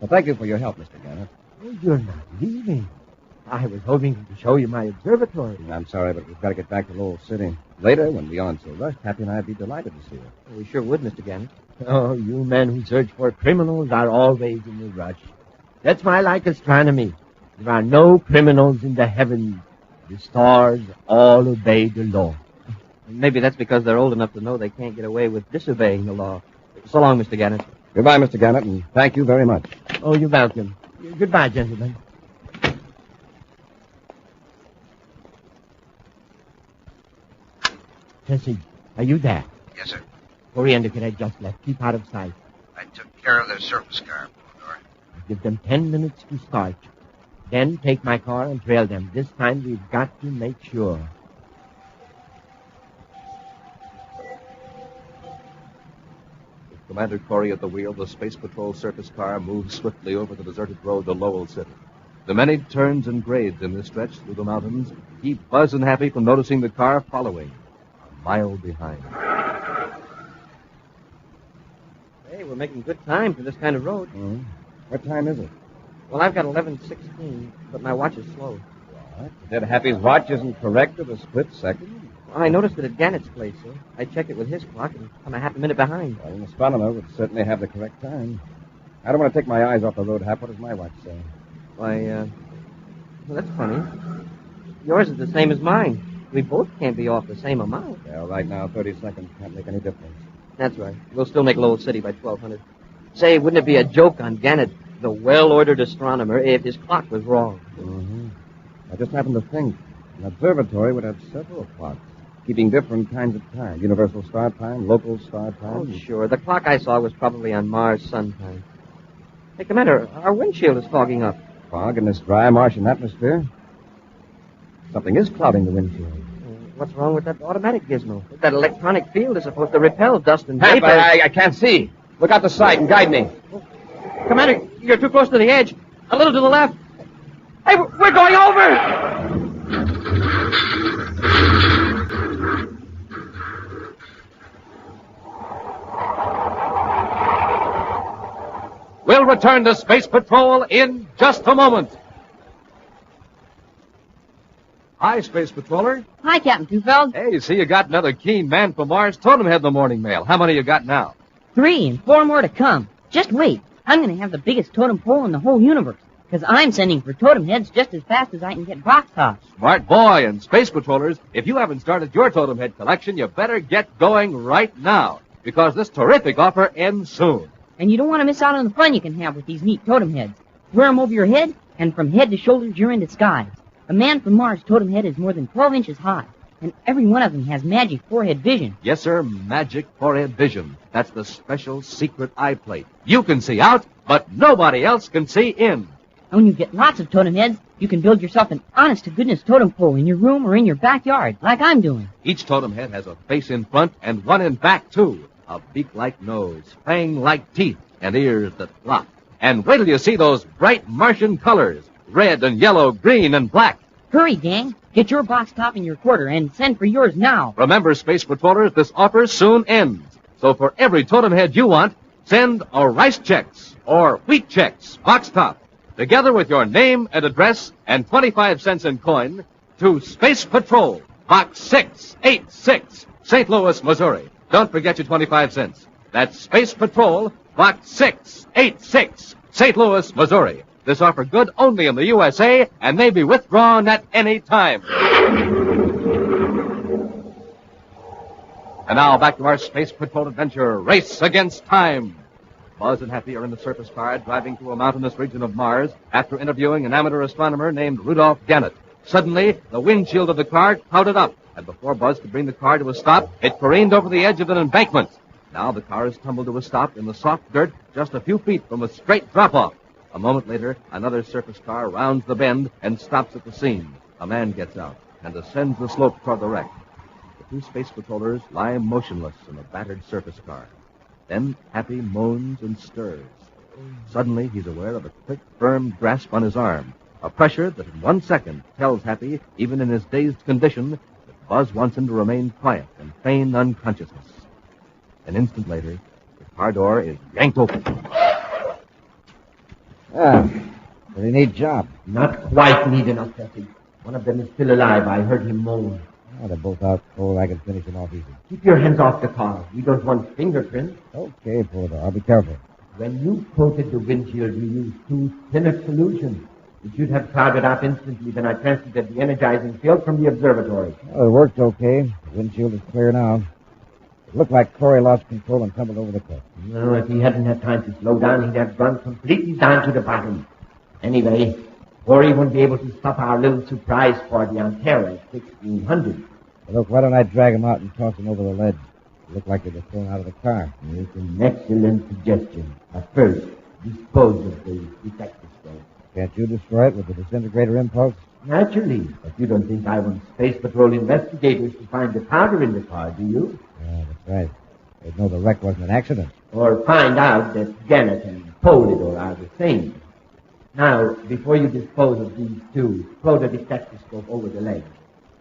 Well, thank you for your help, Mr. Gannett. Oh, you're not leaving. I was hoping to show you my observatory. I'm sorry, but we've got to get back to Lowell City. Later, when we aren't so rushed, Happy and I'd be delighted to see you. Oh, we sure would, Mr. Gannett. Oh, you men who search for criminals are always in a rush. That's why I like astronomy. There are no criminals in the heavens. The stars all obey the law. Maybe that's because they're old enough to know they can't get away with disobeying the law. So long, Mr. Gannett. Goodbye, Mr. Gannett, and thank you very much. Oh, you're welcome. Goodbye, gentlemen. Tessie, are you there? Yes, sir. Corry and the cadet just left. Keep out of sight. I took care of the surface car, Polidor. Give them 10 minutes to start. Then take my car and trail them. This time we've got to make sure. With Commander Corry at the wheel, the Space Patrol surface car moves swiftly over the deserted road to Lowell City. The many turns and grades in this stretch through the mountains keep Buzz and Happy from noticing the car following, a mile behind. Hey, we're making good time for this kind of road. What time is it? Well, I've got 11:16, but my watch is slow. What? Cadet Happy's watch isn't correct at a split second? Well, I noticed it at Gannett's place, sir. I checked it with his clock, and I'm a half a minute behind. Well, an astronomer would certainly have the correct time. I don't want to take my eyes off the road, Hap. What does my watch say? Why, well, that's funny. Yours is the same as mine. We both can't be off the same amount. Well, right now, 30 seconds can't make any difference. That's right. We'll still make Lowell City by 1200. Say, wouldn't it be a joke on Gannett, the well-ordered astronomer, if his clock was wrong? Mm-hmm. I just happened to think an observatory would have several clocks, keeping different kinds of time. Universal star time, local star time. Oh, sure. The clock I saw was probably on Mars sun time. Hey, Commander, our windshield is fogging up. Fog in this dry Martian atmosphere? Something is clouding the windshield. What's wrong with that automatic gizmo? That electronic field is supposed to repel dust and Hap, vapor. I can't see. Look out the side and guide me. Commander, you're too close to the edge. A little to the left. Hey, we're going over! We'll return to Space Patrol in just a moment. Hi, Space Patroller. Hi, Captain Tufeld. Hey, see, you got another keen man from Mars totem head in the morning mail. How many you got now? 3 and 4 more to come. Just wait. I'm going to have the biggest totem pole in the whole universe. Because I'm sending for totem heads just as fast as I can get box tops. Smart boy. And Space Patrollers, if you haven't started your totem head collection, you better get going right now. Because this terrific offer ends soon. And you don't want to miss out on the fun you can have with these neat totem heads. Wear them over your head, and from head to shoulders, you're in disguise. A man from Mars totem head is more than 12 inches high. And every one of them has magic forehead vision. Yes, sir, magic forehead vision. That's the special secret eye plate. You can see out, but nobody else can see in. And when you get lots of totem heads, you can build yourself an honest-to-goodness totem pole in your room or in your backyard, like I'm doing. Each totem head has a face in front and one in back, too. A beak-like nose, fang-like teeth, and ears that flop. And wait till you see those bright Martian colors. Red and yellow, green and black. Hurry, gang. Get your box top in your quarter and send for yours now. Remember, Space Patrollers, this offer soon ends. So for every totem head you want, send a Rice Chex or Wheat Chex box top, together with your name and address and 25 cents in coin, to Space Patrol, Box 686, St. Louis, Missouri. Don't forget your 25 cents. That's Space Patrol, Box 686, St. Louis, Missouri. This offer good only in the USA and may be withdrawn at any time. And now back to our Space Patrol adventure, Race Against Time. Buzz and Happy are in the surface car driving through a mountainous region of Mars after interviewing an amateur astronomer named Rudolph Gannett. Suddenly, the windshield of the car clouded up, and before Buzz could bring the car to a stop, it careened over the edge of an embankment. Now the car is tumbled to a stop in the soft dirt just a few feet from a straight drop-off. A moment later, another surface car rounds the bend and stops at the scene. A man gets out and ascends the slope toward the wreck. The two Space Patrollers lie motionless in a battered surface car. Then Happy moans and stirs. Suddenly, he's aware of a quick, firm grasp on his arm, a pressure that in 1 second tells Happy, even in his dazed condition, that Buzz wants him to remain quiet and feign unconsciousness. An instant later, the car door is yanked open. Pretty neat job. Not quite neat enough, Jesse. One of them is still alive. I heard him moan. Oh, they're both out cold. I can finish them off easy. Keep your hands off the car. We don't want fingerprints. Okay, Porter. I'll be careful. When you coated the windshield, you used too thin a solution. It should have clouded up instantly. Then I transmitted the energizing field from the observatory. Well, it worked okay. The windshield is clear now. It looked like Corry lost control and tumbled over the cliff. No, if he hadn't had time to slow down, he'd have gone completely down to the bottom. Anyway, Corry wouldn't be able to stop our little surprise party on Terra at 1600. Well, look, why don't I drag him out and toss him over the ledge? It looked like they were thrown out of the car. It's an excellent suggestion. But first, dispose of the detectoscope. Can't you destroy it with the disintegrator impulse? Naturally, but you don't think I want Space Patrol investigators to find the powder in the car, do you? Yeah, that's right. They'd know the wreck wasn't an accident. Or find out that Janet and Polydor are the same. Now, before you dispose of these two, throw the detectoscope over the leg.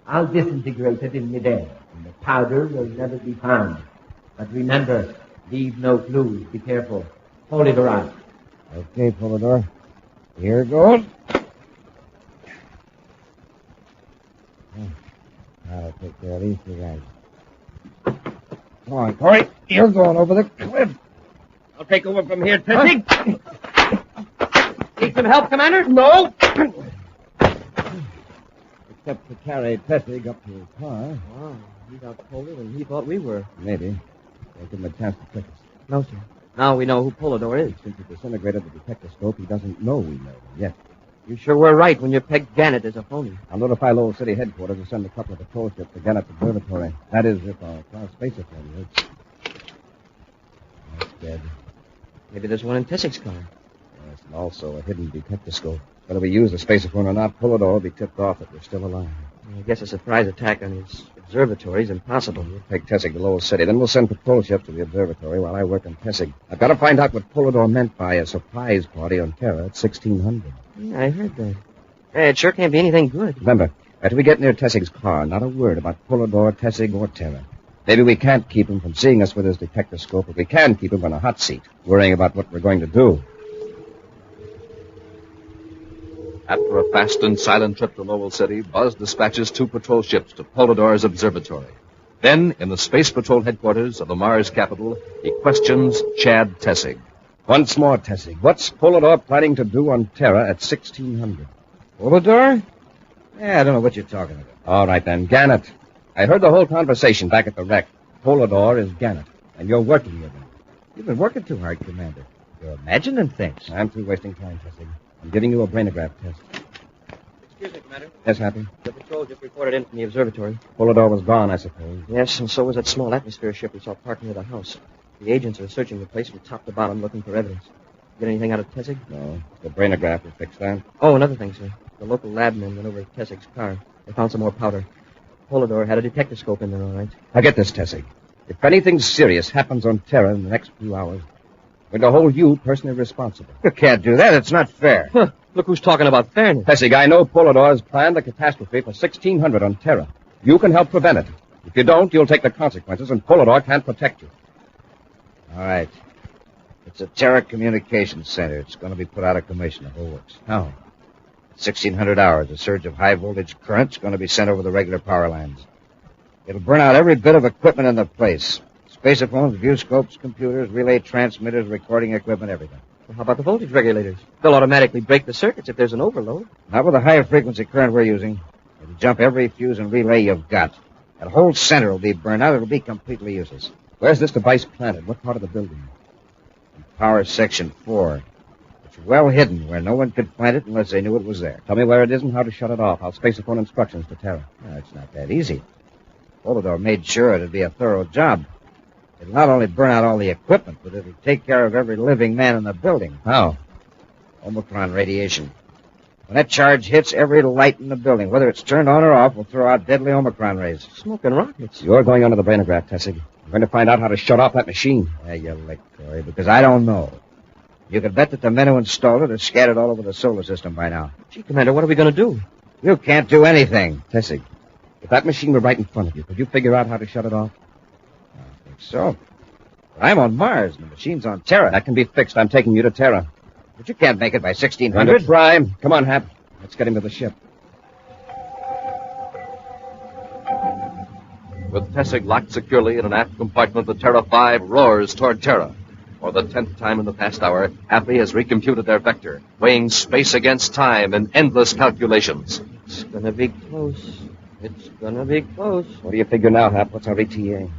I'll disintegrate it in midair, and the powder will never be found. But remember, leave no clues. Be careful. Hold it around. Okay, Polydor. Here goes. I'll take care of these two guys. Come on, Corey. You're going over the cliff. I'll take over from here, Tessig. Need some help, Commander? No. Except to carry Tessig up to his car. Oh, he got colder than he thought we were. Maybe. They'll give him a chance to trick us. No, sir. Now we know who Polydor is. Since he disintegrated the detectoscope, he doesn't know we know him yet. You sure were right when you pegged Janet as a phony. I'll notify Lowell City headquarters and send a couple of patrol ships to Janet's observatory. That is, if our class spacer phone works. That's dead. Maybe there's one in Tessig's car. Yes, and also a hidden detectoscope. Whether we use the spacer phone or not, Polydor will be tipped off that we're still alive. I guess a surprise attack on his observatory is impossible. We'll take Tessig to Lowell City. Then we'll send patrol ships to the observatory while I work on Tessig. I've got to find out what Polydor meant by a surprise party on Terra at 1600. Yeah, I heard that. Hey, it sure can't be anything good. Remember, after we get near Tessig's car, not a word about Polydor, Tessig, or Terra. Maybe we can't keep him from seeing us with his detectoscope, but we can keep him on a hot seat, worrying about what we're going to do. After a fast and silent trip to Lowell City, Buzz dispatches 2 patrol ships to Polydor's observatory. Then, in the Space Patrol headquarters of the Mars capital, he questions Chad Tessig. Once more, Tessig. What's Polydor planning to do on Terra at 1600? Polydor? Yeah, I don't know what you're talking about. All right, then. Gannett. I heard the whole conversation back at the wreck. Polydor is Gannett, and you're working with him. You've been working too hard, Commander. You're imagining things. I'm through wasting time, Tessig. I'm giving you a brainograph test. Excuse me, Commander. Yes, Happy? The patrol just reported in from the observatory. Polydor was gone, I suppose. Yes, and so was that small atmosphere ship we saw parked near the house. The agents are searching the place from top to bottom looking for evidence. Get anything out of Tessig? No. The brainograph will fix that. Oh, another thing, sir. The local lab men went over to Tessig's car. They found some more powder. Polydor had a detectoscope in there, all right. Now get this, Tessig. If anything serious happens on Terra in the next few hours, we're going to hold you personally responsible. You can't do that. It's not fair. Huh. Look who's talking about fairness. Tessig, I know Polydor has planned a catastrophe for 1600 on Terra. You can help prevent it. If you don't, you'll take the consequences, and Polydor can't protect you. All right. It's a Terra Communications Center. It's going to be put out of commission if it works. How? 1600 hours, a surge of high-voltage current's going to be sent over the regular power lines. It'll burn out every bit of equipment in the place. Spacephones, viewscopes, computers, relay transmitters, recording equipment, everything. Well, how about the voltage regulators? They'll automatically break the circuits if there's an overload. Not with the higher frequency current we're using. It'll jump every fuse and relay you've got. That whole center will be burned out. It'll be completely useless. Where's this device planted? What part of the building? In power section 4. It's well hidden where no one could find it unless they knew it was there. Tell me where it is and how to shut it off. I'll spacephone instructions to Terra. No, it's not that easy. Polydor made sure it'd be a thorough job. It'll not only burn out all the equipment, but it'll take care of every living man in the building. How? Omicron radiation. When that charge hits every light in the building, whether it's turned on or off, will throw out deadly Omicron rays. Smoking rockets. You're going under the brainograph, Tessig. I'm going to find out how to shut off that machine. Yeah, you lick, Corey, because I don't know. You can bet that the men who installed it are scattered all over the solar system by now. Gee, Commander, what are we going to do? You can't do anything. Tessig, if that machine were right in front of you, could you figure out how to shut it off? I think so. But I'm on Mars, and the machine's on Terra. That can be fixed. I'm taking you to Terra. But you can't make it by 1600. Prime. Come on, Hap. Let's get him to the ship. With Tessig locked securely in an aft compartment, the Terra 5 roars toward Terra. For the 10th time in the past hour, Happy has recomputed their vector, weighing space against time in endless calculations. It's gonna be close. It's gonna be close. What do you figure now, Hap? What's our ETA?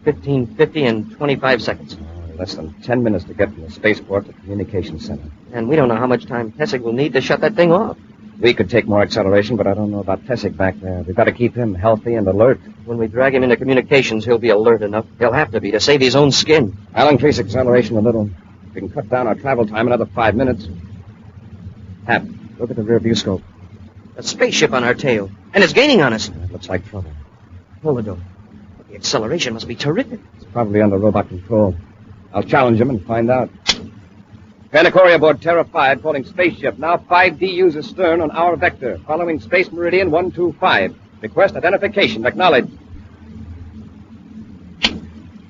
1550 and 25 seconds. Less than 10 minutes to get from the spaceport to the communications center. And we don't know how much time Tessig will need to shut that thing off. We could take more acceleration, but I don't know about Tessig back there. We've got to keep him healthy and alert. When we drag him into communications, he'll be alert enough. He'll have to be to save his own skin. I'll increase acceleration a little. We can cut down our travel time another 5 minutes. Hap, look at the rear view scope. A spaceship on our tail, and it's gaining on us. That looks like trouble. Hold it, the acceleration must be terrific. It's probably under robot control. I'll challenge him and find out. Commander Corry aboard Terra 5, calling spaceship. Now 5 DUs astern on our vector, following Space Meridian 125. Request identification. Acknowledged.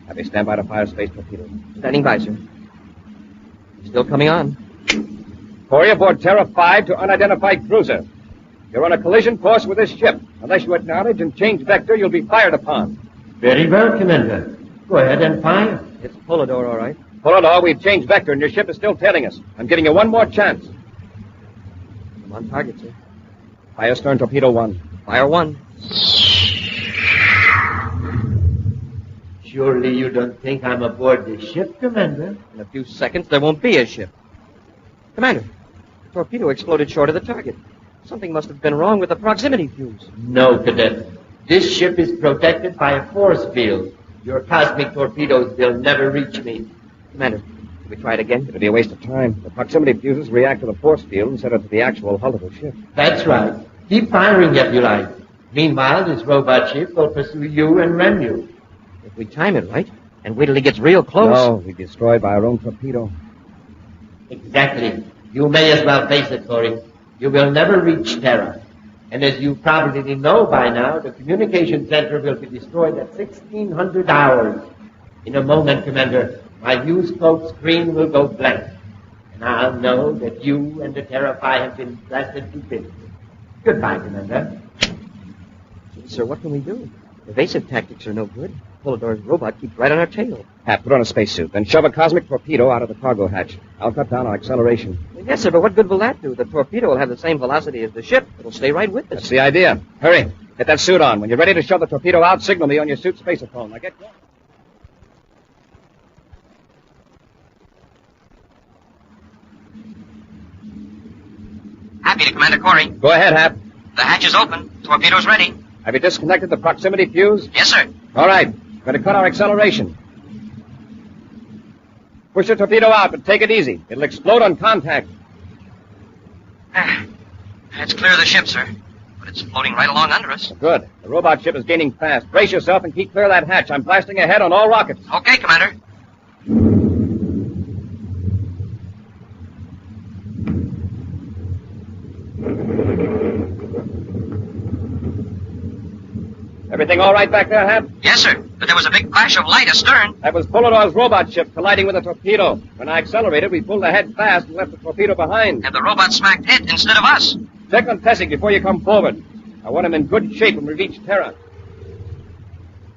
Happy, stand by to fire space torpedoes. Standing by, sir. Still coming on. Corry aboard Terra 5 to unidentified cruiser. You're on a collision course with this ship. Unless you acknowledge and change vector, you'll be fired upon. Very well, Commander. Go ahead and fire. It's Polidor, all right. Polidor, we've changed vector and your ship is still tailing us. I'm giving you one more chance. I'm on target, sir. Fire stern torpedo 1. Fire 1. Surely you don't think I'm aboard the ship, Commander? In a few seconds, there won't be a ship. Commander, the torpedo exploded short of the target. Something must have been wrong with the proximity fuse. No, Cadet. This ship is protected by a force field. Your cosmic torpedoes will never reach me. Commander, can we try it again? It'll be a waste of time. The proximity fuses react to the force field instead of to the actual hull of the ship. That's right. Keep firing if you like. Meanwhile, this robot ship will pursue you and ram you. If we time it right, and wait till he gets real close. No, we'll be destroyed by our own torpedo. Exactly. You may as well face it, Corry. You will never reach Terra. And as you probably know by now, the communication center will be destroyed at 1600 hours. In a moment, Commander, my viewscope screen will go blank. And I'll know that you and the Terra Phi have been blasted to bits. Goodbye, Commander. Sir, what can we do? Evasive tactics are no good. Polidor's robot keeps right on our tail. Hap, put on a spacesuit, then shove a cosmic torpedo out of the cargo hatch. I'll cut down our acceleration. Yes, sir, but what good will that do? The torpedo will have the same velocity as the ship. It'll stay right with us. That's the idea. Hurry. Get that suit on. When you're ready to shove the torpedo out, signal me on your suit spaceophone. Now get going. Happy to Commander Corry. Go ahead, Hap. The hatch is open. Torpedo's ready. Have you disconnected the proximity fuse? Yes, sir. All right. Going to cut our acceleration. Push the torpedo out, but take it easy. It'll explode on contact. That's clear of the ship, sir. But it's floating right along under us. Good. The robot ship is gaining fast. Brace yourself and keep clear of that hatch. I'm blasting ahead on all rockets. Okay, Commander. Everything all right back there, Hap? Yes, sir. But there was a big flash of light astern. That was Polidor's robot ship colliding with a torpedo. When I accelerated, we pulled ahead fast and left the torpedo behind. And the robot smacked it instead of us. Check on Tessic before you come forward. I want him in good shape when we reach Terra.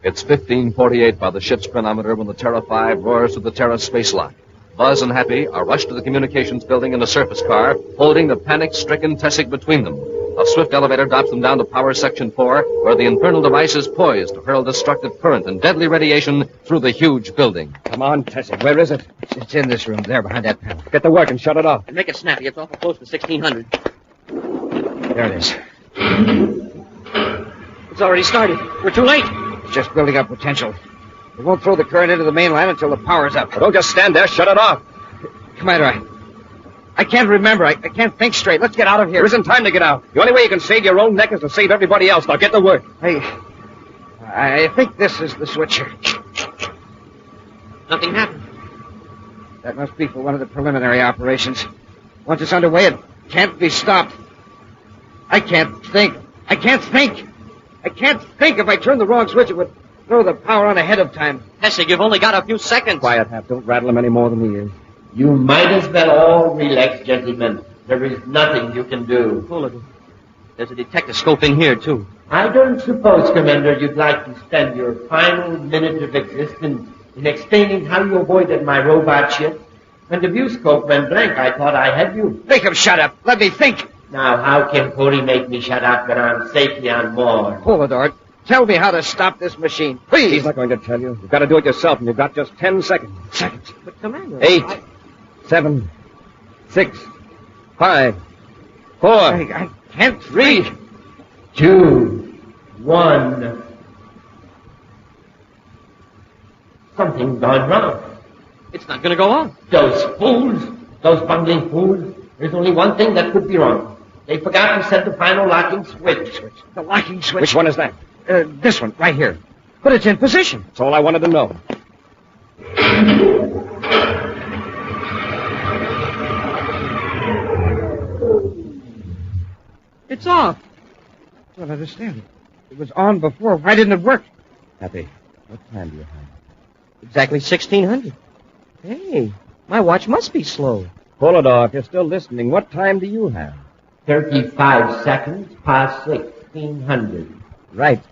It's 1548 by the ship's chronometer when the Terra 5 roars to the Terra space lock. Buzz and Happy are rushed to the communications building in a surface car, holding the panic-stricken Tessic between them. A swift elevator drops them down to power section 4, where the infernal device is poised to hurl destructive current and deadly radiation through the huge building. Come on, Tessic. Where is it? It's in this room, there behind that panel. Get to work and shut it off. And make it snappy. It's awful close to 1600. There it is. It's already started. We're too late. It's just building up potential. We won't throw the current into the mainline until the power's up. Well, don't just stand there. Shut it off. Commander, I can't remember. I can't think straight. Let's get out of here. There isn't time to get out. The only way you can save your own neck is to save everybody else. Now get to work. I think this is the switcher. Nothing happened. That must be for one of the preliminary operations. Once it's underway, it can't be stopped. I can't think. I can't think. I can't think. If I turn the wrong switch, it would throw the power on ahead of time. Tessic, you've only got a few seconds. Quiet, Hap. Don't rattle him any more than he is. You might as well all relax, gentlemen. There is nothing you can do. Polidor, there's a detectoscope in here, too. I don't suppose, Commander, you'd like to spend your final minute of existence in explaining how you avoided my robot ship? When the viewscope went blank, I thought I had you. Make him shut up. Let me think. Now, how can Corry make me shut up when I'm safely on board? Polidor, tell me how to stop this machine. Please. He's not going to tell you. You've got to do it yourself, and you've got just 10 seconds. Seconds. But, Commander... 8, 7, 6, 5, 4... I can't 3, 2, 1... Something's gone wrong. It's not going to go on. Those fools! Those bungling fools! There's only one thing that could be wrong. They forgot to set the final locking switch. The locking switch. Which one is that? This one, right here. But it's in position. That's all I wanted to know. It's off. I don't understand. It was on before. Why didn't it work? Happy, what time do you have? Exactly 1600. Hey, my watch must be slow. Polidor, if you're still listening, what time do you have? 35 seconds past 1600. Right.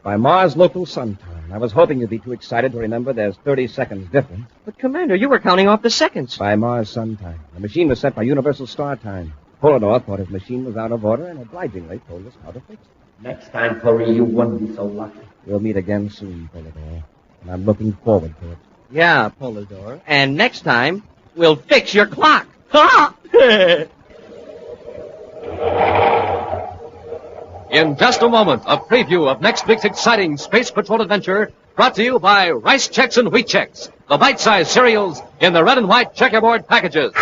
By Mars local sun time. I was hoping you'd be too excited to remember there's 30 seconds difference. But, Commander, you were counting off the seconds. By Mars sun time. The machine was set by Universal Star time. Polidor thought his machine was out of order and obligingly told us how to fix it. Next time, Corry, you won't be so lucky. We'll meet again soon, Polidor. And I'm looking forward to it. Yeah, Polidor. And next time, we'll fix your clock. Ha! In just a moment, a preview of next week's exciting Space Patrol adventure brought to you by Rice Chex and Wheat Chex, the bite-sized cereals in the red and white checkerboard packages.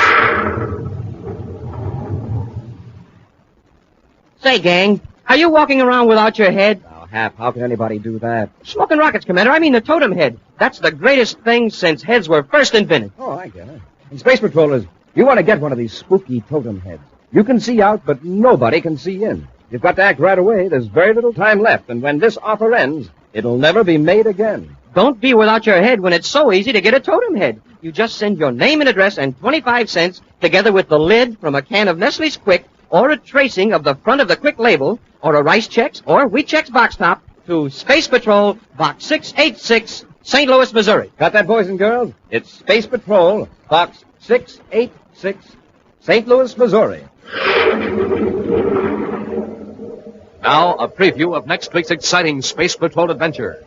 Say, gang, are you walking around without your head? Now, Hap, how can anybody do that? Smoking rockets, Commander. I mean the totem head. That's the greatest thing since heads were first invented. Oh, I get it. And Space Patrollers, you want to get one of these spooky totem heads. You can see out, but nobody can see in. You've got to act right away. There's very little time left, and when this offer ends, it'll never be made again. Don't be without your head when it's so easy to get a totem head. You just send your name and address and 25 cents together with the lid from a can of Nestle's Quick or a tracing of the front of the Quick label or a Rice Chex or Wheat Chex box top to Space Patrol, Box 686, St. Louis, Missouri. Got that, boys and girls? It's Space Patrol, Box 686, St. Louis, Missouri. Now, a preview of next week's exciting Space Patrol adventure.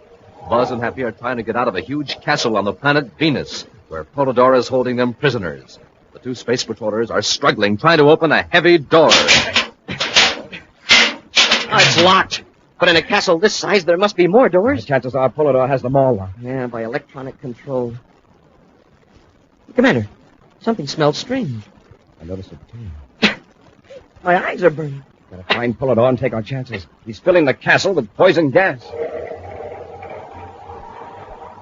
Buzz and Happy are trying to get out of a huge castle on the planet Venus, where Polidor is holding them prisoners. The two Space Patrollers are struggling, trying to open a heavy door. It's locked. But in a castle this size, there must be more doors. The chances are Polidor has them all locked. Yeah, by electronic control. Commander, something smells strange. I noticed it, too. My eyes are burning. Gotta find Polidor and take our chances. He's filling the castle with poison gas.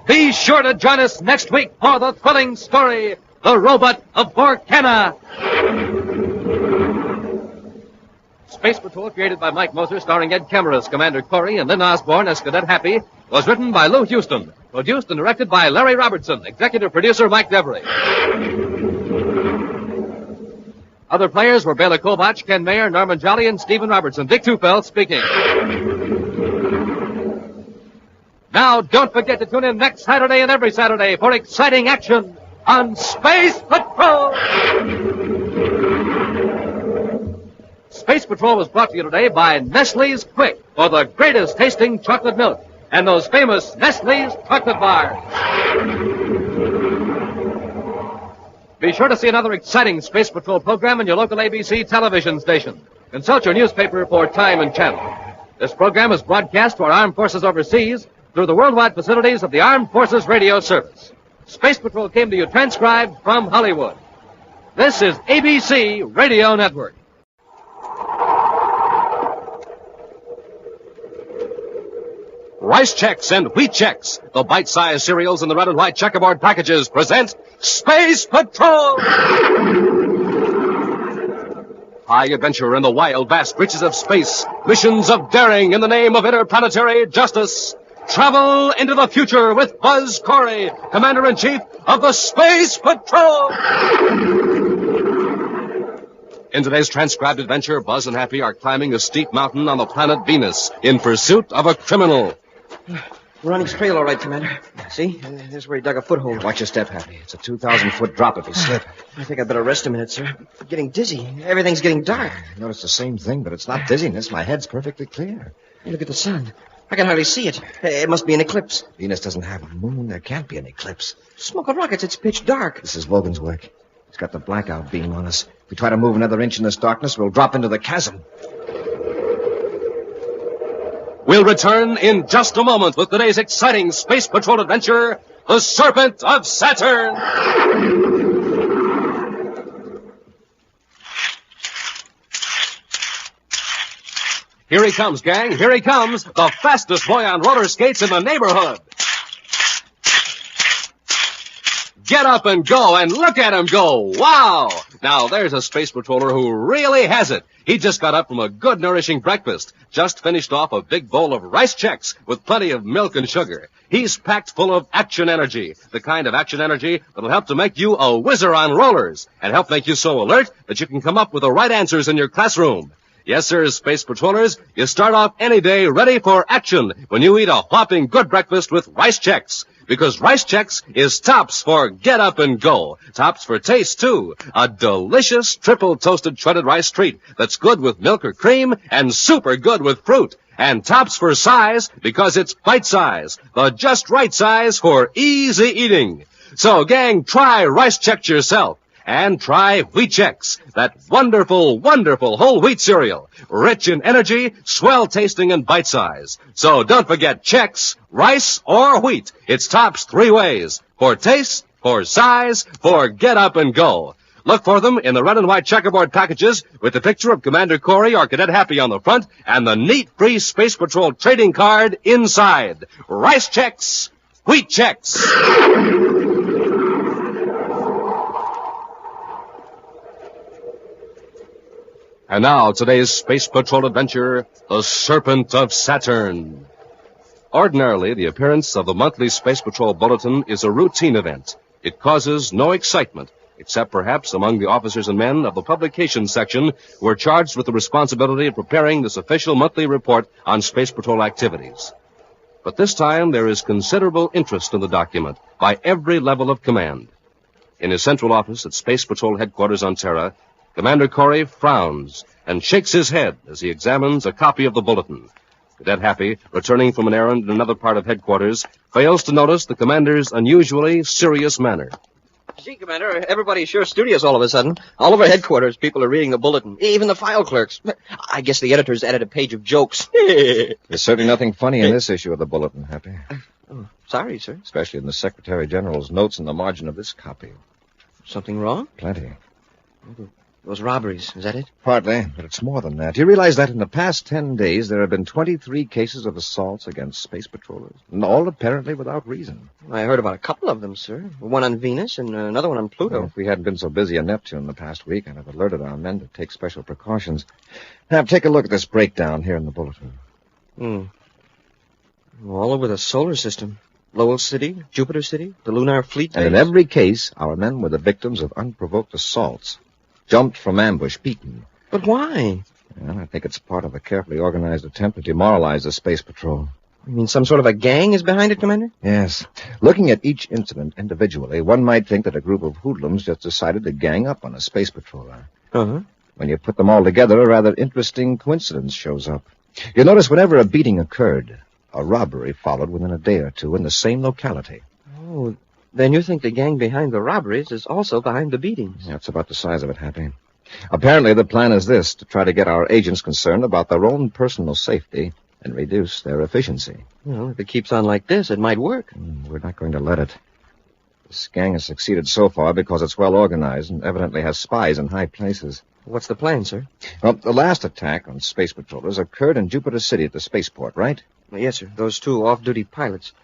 Be sure to join us next week for the thrilling story, The Robot of Kenna. Space Patrol, created by Mike Moser, starring Ed Kemmer as Commander Corry and Lynn Osborne as Cadet Happy, was written by Lou Houston, produced and directed by Larry Robertson, executive producer Mike Devery. Other players were Bela Kobach, Ken Mayer, Norman Jolly, and Stephen Robertson. Dick Tufeld speaking. Now, don't forget to tune in next Saturday and every Saturday for exciting action on Space Patrol! Space Patrol was brought to you today by Nestle's Quick, for the greatest tasting chocolate milk, and those famous Nestle's chocolate bars. Be sure to see another exciting Space Patrol program in your local ABC television station. Consult your newspaper for time and channel. This program is broadcast to our armed forces overseas through the worldwide facilities of the Armed Forces Radio Service. Space Patrol came to you transcribed from Hollywood. This is ABC Radio Network. Rice Chex and Wheat Chex, the bite-sized cereals in the red and white checkerboard packages, present Space Patrol! High adventure in the wild, vast reaches of space. Missions of daring in the name of interplanetary justice. Travel into the future with Buzz Corry, Commander-in-Chief of the Space Patrol! In today's transcribed adventure, Buzz and Happy are climbing a steep mountain on the planet Venus in pursuit of a criminal. We're on his trail, all right, Commander. See? There's where he dug a foothold. Watch your step, Happy. It's a 2,000-foot drop if you slip. I think I'd better rest a minute, sir. I'm getting dizzy. Everything's getting dark. I noticed the same thing, but it's not dizziness. My head's perfectly clear. Hey, look at the sun. I can hardly see it. It must be an eclipse. Venus doesn't have a moon. There can't be an eclipse. Smoking rockets. It's pitch dark. This is Logan's work. He's got the blackout beam on us. If we try to move another inch in this darkness, we'll drop into the chasm. We'll return in just a moment with today's exciting Space Patrol adventure, the Serpent of Saturn! Here he comes, gang. Here he comes. The fastest boy on roller skates in the neighborhood. Get up and go, and look at him go. Wow! Now, there's a space patroller who really has it. He just got up from a good, nourishing breakfast. Just finished off a big bowl of rice checks with plenty of milk and sugar. He's packed full of action energy, the kind of action energy that'll help to make you a whizzer on rollers and help make you so alert that you can come up with the right answers in your classroom. Yes, sir, Space Patrollers, you start off any day ready for action when you eat a whopping good breakfast with rice checks. Because rice checks is tops for get up and go. Tops for taste, too. A delicious triple toasted shredded rice treat that's good with milk or cream and super good with fruit. And tops for size because it's bite size. The just right size for easy eating. So, gang, try rice checks yourself. And try Wheat Chex, that wonderful, wonderful whole wheat cereal, rich in energy, swell tasting, and bite size. So don't forget Chex, rice, or wheat. It's tops three ways: for taste, for size, for get up and go. Look for them in the red and white checkerboard packages with the picture of Commander Corry or Cadet Happy on the front and the neat free Space Patrol trading card inside. Rice Chex, Wheat Chex. And now, today's Space Patrol adventure, the Serpent of Saturn. Ordinarily, the appearance of the monthly Space Patrol Bulletin is a routine event. It causes no excitement, except perhaps among the officers and men of the publications section who are charged with the responsibility of preparing this official monthly report on Space Patrol activities. But this time, there is considerable interest in the document by every level of command. In his central office at Space Patrol headquarters on Terra, Commander Corry frowns and shakes his head as he examines a copy of the bulletin. Cadet Happy, returning from an errand in another part of headquarters, fails to notice the commander's unusually serious manner. Gee, Commander, everybody's sure studious all of a sudden. All over headquarters, people are reading the bulletin, even the file clerks. I guess the editors added a page of jokes. There's certainly nothing funny in this issue of the bulletin, Happy. Oh, sorry, sir. Especially in the Secretary General's notes in the margin of this copy. Something wrong? Plenty. Those robberies, is that it? Partly, but it's more than that. Do you realize that in the past 10 days there have been 23 cases of assaults against space patrollers? And all apparently without reason. I heard about a couple of them, sir. One on Venus and another one on Pluto. Well, if we hadn't been so busy on Neptune the past week, I'd have alerted our men to take special precautions. Now, take a look at this breakdown here in the bulletin. All over the solar system. Lowell City, Jupiter City, the Lunar Fleet base. And in every case, our men were the victims of unprovoked assaults. Jumped from ambush, beaten. But why? Well, I think it's part of a carefully organized attempt to demoralize the Space Patrol. You mean some sort of a gang is behind it, Commander? Yes. Looking at each incident individually, one might think that a group of hoodlums just decided to gang up on a Space Patroller. Uh-huh. When you put them all together, a rather interesting coincidence shows up. You notice whenever a beating occurred, a robbery followed within a day or two in the same locality. Oh, then you think the gang behind the robberies is also behind the beatings? That's about the size of it, Happy. Apparently, the plan is this, to try to get our agents concerned about their own personal safety and reduce their efficiency. Well, if it keeps on like this, it might work. We're not going to let it. This gang has succeeded so far because it's well organized and evidently has spies in high places. What's the plan, sir? Well, the last attack on space patrollers occurred in Jupiter City at the spaceport, right? Yes, sir. Those two off-duty pilots.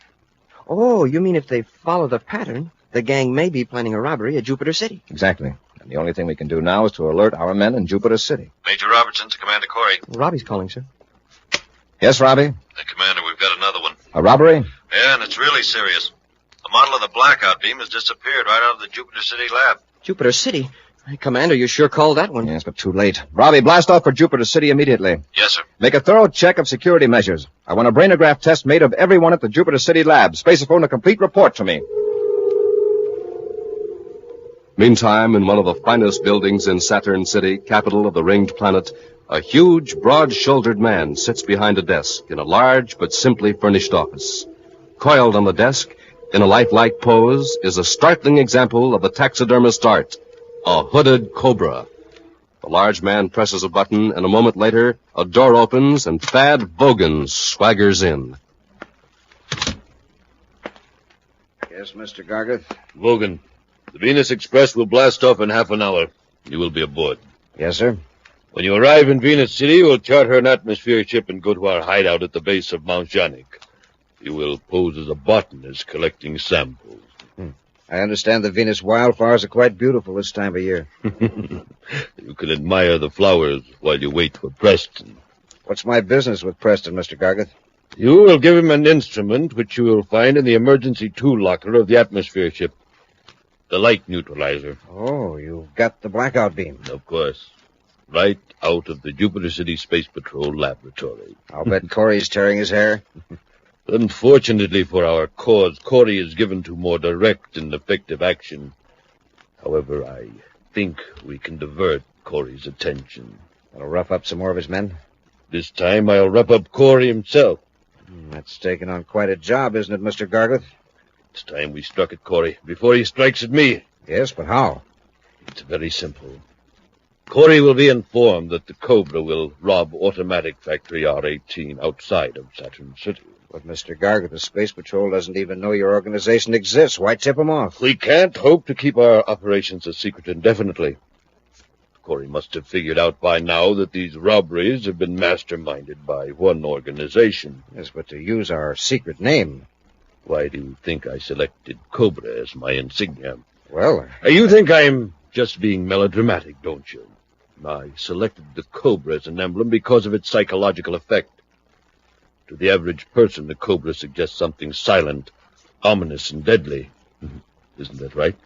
Oh, you mean if they follow the pattern, the gang may be planning a robbery at Jupiter City? Exactly. And the only thing we can do now is to alert our men in Jupiter City. Major Robertson to Commander Corry. Robbie's calling, sir. Yes, Robbie? Commander, we've got another one. A robbery? Yeah, and it's really serious. The model of the blackout beam has disappeared right out of the Jupiter City lab. Jupiter City? Commander, you sure called that one. Yes, but too late. Robbie, blast off for Jupiter City immediately. Yes, sir. Make a thorough check of security measures. I want a brainograph test made of everyone at the Jupiter City lab. Spaceophone a complete report to me. Meantime, in one of the finest buildings in Saturn City, capital of the ringed planet, a huge, broad-shouldered man sits behind a desk in a large but simply furnished office. Coiled on the desk, in a lifelike pose, is a startling example of the taxidermist art, a hooded cobra. The large man presses a button, and a moment later, a door opens, and Thad Bogan swaggers in. Yes, Mr. Gargeth? Logan, the Venus Express will blast off in half an hour. You will be aboard. Yes, sir. When you arrive in Venus City, we'll charter an atmosphere ship and go to our hideout at the base of Mount Janik. You will pose as a botanist collecting samples. I understand the Venus wildflowers are quite beautiful this time of year. You can admire the flowers while you wait for Preston. What's my business with Preston, Mr. Gargeth? You will give him an instrument which you will find in the emergency tool locker of the atmosphere ship. The light neutralizer. Oh, you've got the blackout beam. Of course. Right out of the Jupiter City Space Patrol laboratory. I'll bet Corry's tearing his hair. Unfortunately for our cause, Corry is given to more direct and effective action. However, I think we can divert Corry's attention. That'll rough up some more of his men? This time I'll rough up Corry himself. That's taking on quite a job, isn't it, Mr. Gargeth? It's time we struck at Corry before he strikes at me. Yes, but how? It's very simple. Corry will be informed that the Cobra will rob automatic Factory R-18 outside of Saturn City. But, Mr. Gargeth, the Space Patrol doesn't even know your organization exists. Why tip him off? We can't hope to keep our operations a secret indefinitely. Corry must have figured out by now that these robberies have been masterminded by one organization. Yes, but to use our secret name. Why do you think I selected Cobra as my insignia? Well... You think I'm just being melodramatic, don't you? I selected the Cobra as an emblem because of its psychological effect. To the average person, the Cobra suggests something silent, ominous, and deadly. Isn't that right?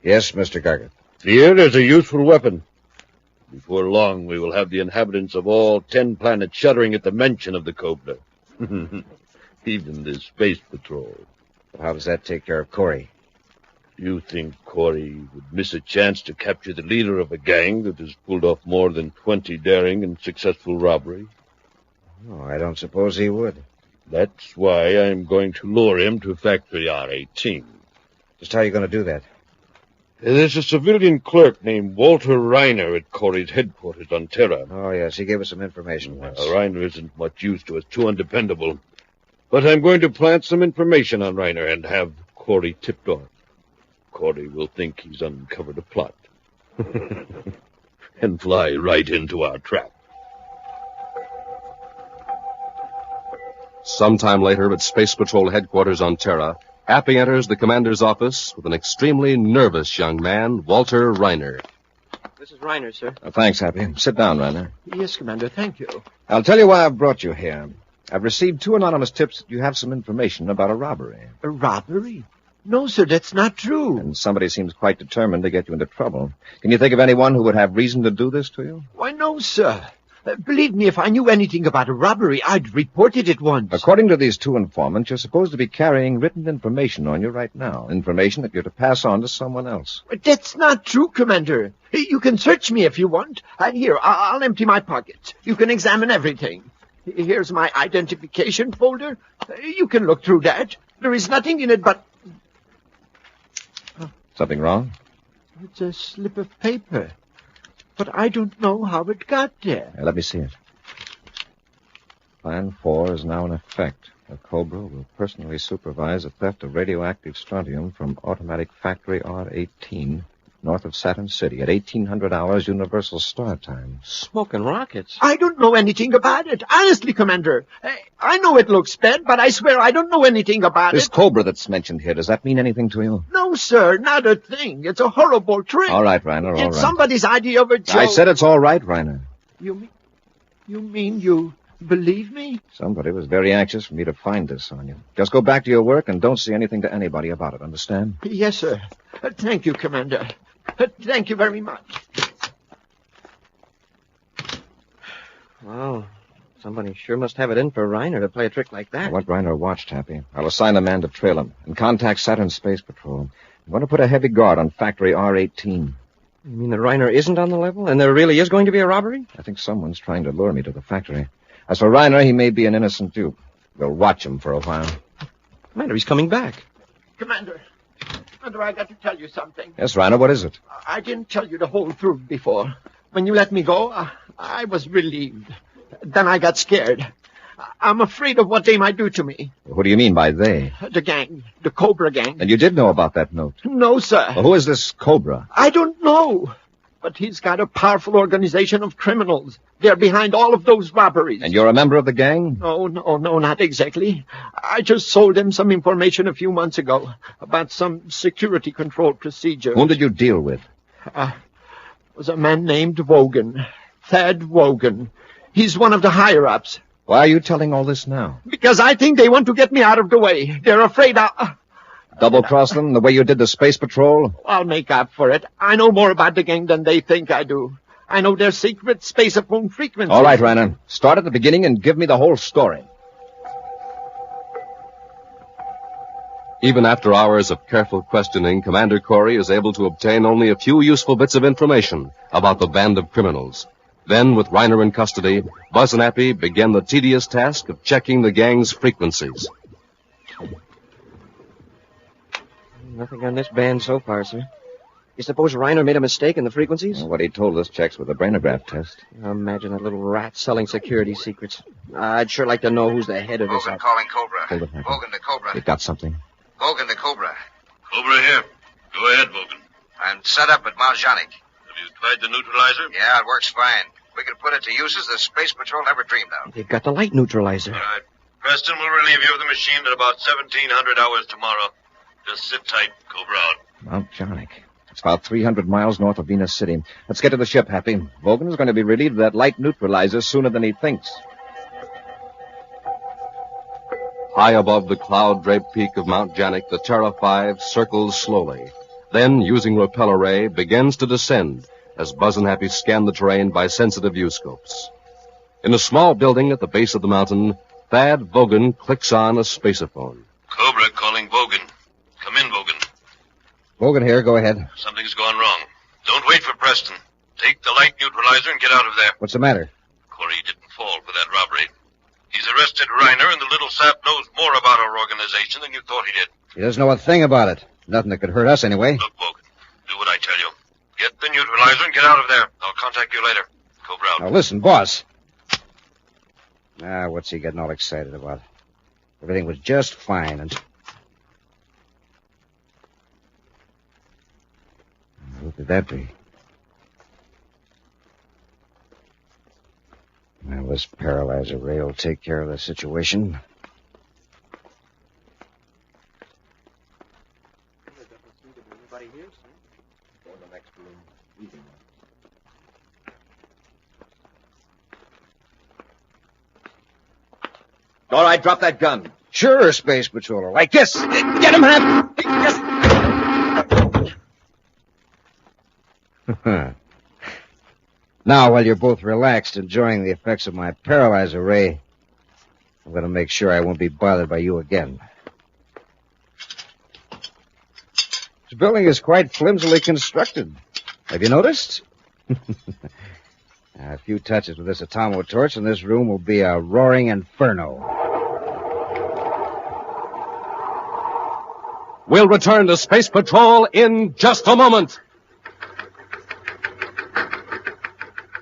Yes, Mr. Gargeth. Fear is a useful weapon. Before long, we will have the inhabitants of all 10 planets shuddering at the mention of the Cobra. Even the Space Patrol. But how does that take care of Corry? You think Corry would miss a chance to capture the leader of a gang that has pulled off more than 20 daring and successful robberies? Oh, I don't suppose he would. That's why I'm going to lure him to Factory R-18. Just how are you going to do that? There's a civilian clerk named Walter Reiner at Corry's headquarters on Terra. Oh, yes, he gave us some information once. Reiner isn't much use to us, too undependable. But I'm going to plant some information on Reiner and have Corry tipped off. Corry will think he's uncovered a plot. And fly right into our trap. Sometime later at Space Patrol headquarters on Terra, Happy enters the commander's office with an extremely nervous young man, Walter Reiner. This is Reiner, sir. Thanks, Happy. Sit down, Reiner. Yes, Commander, thank you. I'll tell you why I've brought you here. I've received 2 anonymous tips that you have some information about a robbery. A robbery? No, sir, that's not true. And somebody seems quite determined to get you into trouble. Can you think of anyone who would have reason to do this to you? Why, no, sir. Believe me, if I knew anything about a robbery, I'd report it at once. According to these 2 informants, you're supposed to be carrying written information on you right now. Information that you're to pass on to someone else. That's not true, Commander. You can search me if you want. Here, I'll empty my pockets. You can examine everything. Here's my identification folder. You can look through that. There is nothing in it but... Something wrong? It's a slip of paper. But I don't know how it got there. Let me see it. Plan 4 is now in effect. The Cobra will personally supervise a theft of radioactive strontium from automatic Factory R-18 north of Saturn City at 1800 hours Universal Star Time. Smoking rockets? I don't know anything about it. Honestly, Commander. I know it looks bad, but I swear I don't know anything about This it. Cobra that's mentioned here, does that mean anything to you? No, sir, not a thing. It's a horrible trick. All right, Reiner, all right. It's somebody's idea of a joke. I said it's all right, Reiner. You mean you believe me? Somebody was very anxious for me to find this on you. Just go back to your work and don't say anything to anybody about it, understand? Yes, sir. Thank you, Commander. Thank you very much. Well, somebody sure must have it in for Reiner to play a trick like that. I want Reiner watched, Happy. I'll assign a man to trail him and contact Saturn Space Patrol. I'm going to put a heavy guard on Factory R-18. You mean that Reiner isn't on the level and there really is going to be a robbery? I think someone's trying to lure me to the factory. As for Reiner, he may be an innocent dupe. We'll watch him for a while. Commander, he's coming back. Commander, I got to tell you something. Yes, Reiner, what is it? I didn't tell you the whole truth before. When you let me go, I was relieved. Then I got scared. I'm afraid of what they might do to me. What do you mean by they? The gang. The Cobra gang. And you did know about that note? No, sir. Well, who is this Cobra? I don't know. But he's got a powerful organization of criminals. They're behind all of those robberies. And you're a member of the gang? No, not exactly. I just sold him some information a few months ago about some security control procedure. Whom did you deal with? Was a man named Wogan. Thad Wogan. He's one of the higher-ups. Why are you telling all this now? Because I think they want to get me out of the way. They're afraid Double-cross them the way you did the Space Patrol? I'll make up for it. I know more about the gang than they think I do. I know their secret space-phone frequency. All right, Ranner. Start at the beginning and give me the whole story. Even after hours of careful questioning, Commander Corry is able to obtain only a few useful bits of information about the band of criminals. Then, with Reiner in custody, Buzz and Happy begin the tedious task of checking the gang's frequencies. Nothing on this band so far, sir. You suppose Reiner made a mistake in the frequencies? Well, what he told us checks with the brainograph test. Imagine that little rat selling security secrets. I'd sure like to know who's the head of this. Vogan calling Cobra. Hold it, Happy. Vogan to Cobra. You got something? Vogan to Cobra. Cobra here. Go ahead, Vogan. I'm set up at Mount Janik. Have you tried the neutralizer? Yeah, it works fine. We could put it to uses the Space Patrol never dreamed of. They've got the light neutralizer. All right. Preston will relieve you of the machine at about 1700 hours tomorrow. Just sit tight. Cobra out. Mount Janik. It's about 300 miles north of Venus City. Let's get to the ship, Happy. Vogan is going to be relieved of that light neutralizer sooner than he thinks. High above the cloud-draped peak of Mount Janik, the Terra 5 circles slowly. Then, using repel array, begins to descend as Buzz and Happy scan the terrain by sensitive U-scopes. In a small building at the base of the mountain, Thad Vogan clicks on a spaceophone. Cobra calling Vogan. Come in, Vogan. Vogan here. Go ahead. Something's gone wrong. Don't wait for Preston. Take the light neutralizer and get out of there. What's the matter? Corry didn't fall for that robbery. He's arrested Reiner, and the little sap knows more about our organization than you thought he did. He doesn't know a thing about it. Nothing that could hurt us anyway. Look, Vogan, do what I tell you. Get the neutralizer and get out of there. I'll contact you later. Cobra out. Now listen, boss. What's he getting all excited about? Everything was just fine and... What could that be? Well, this paralyzer ray will take care of the situation. All right, drop that gun. Sure, Space Patroller. Like this. Get him, Hap! Now, while you're both relaxed, enjoying the effects of my paralyzer ray, I'm going to make sure I won't be bothered by you again. This building is quite flimsily constructed. Have you noticed? A few touches with this atomo torch, and this room will be a roaring inferno. We'll return to Space Patrol in just a moment.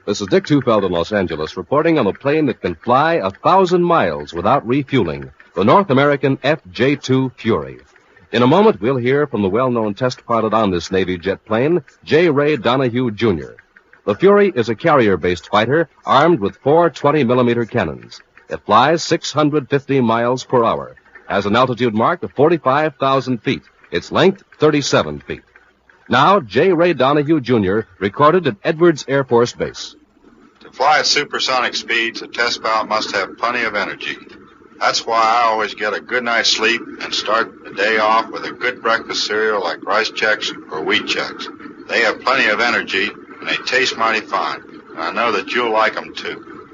This is Dick Tufeld in Los Angeles, reporting on a plane that can fly 1,000 miles without refueling, the North American FJ-2 Fury. In a moment, we'll hear from the well-known test pilot on this Navy jet plane, J. Ray Donahue, Jr. The Fury is a carrier-based fighter armed with 4 20-millimeter cannons. It flies 650 miles per hour, has an altitude mark of 45,000 feet, its length 37 feet. Now, J. Ray Donahue, Jr., recorded at Edwards Air Force Base. To fly at supersonic speeds, a test pilot must have plenty of energy. That's why I always get a good night's sleep and start the day off with a good breakfast cereal like Rice Chex or Wheat Chex. They have plenty of energy, and they taste mighty fine. And I know that you'll like them, too.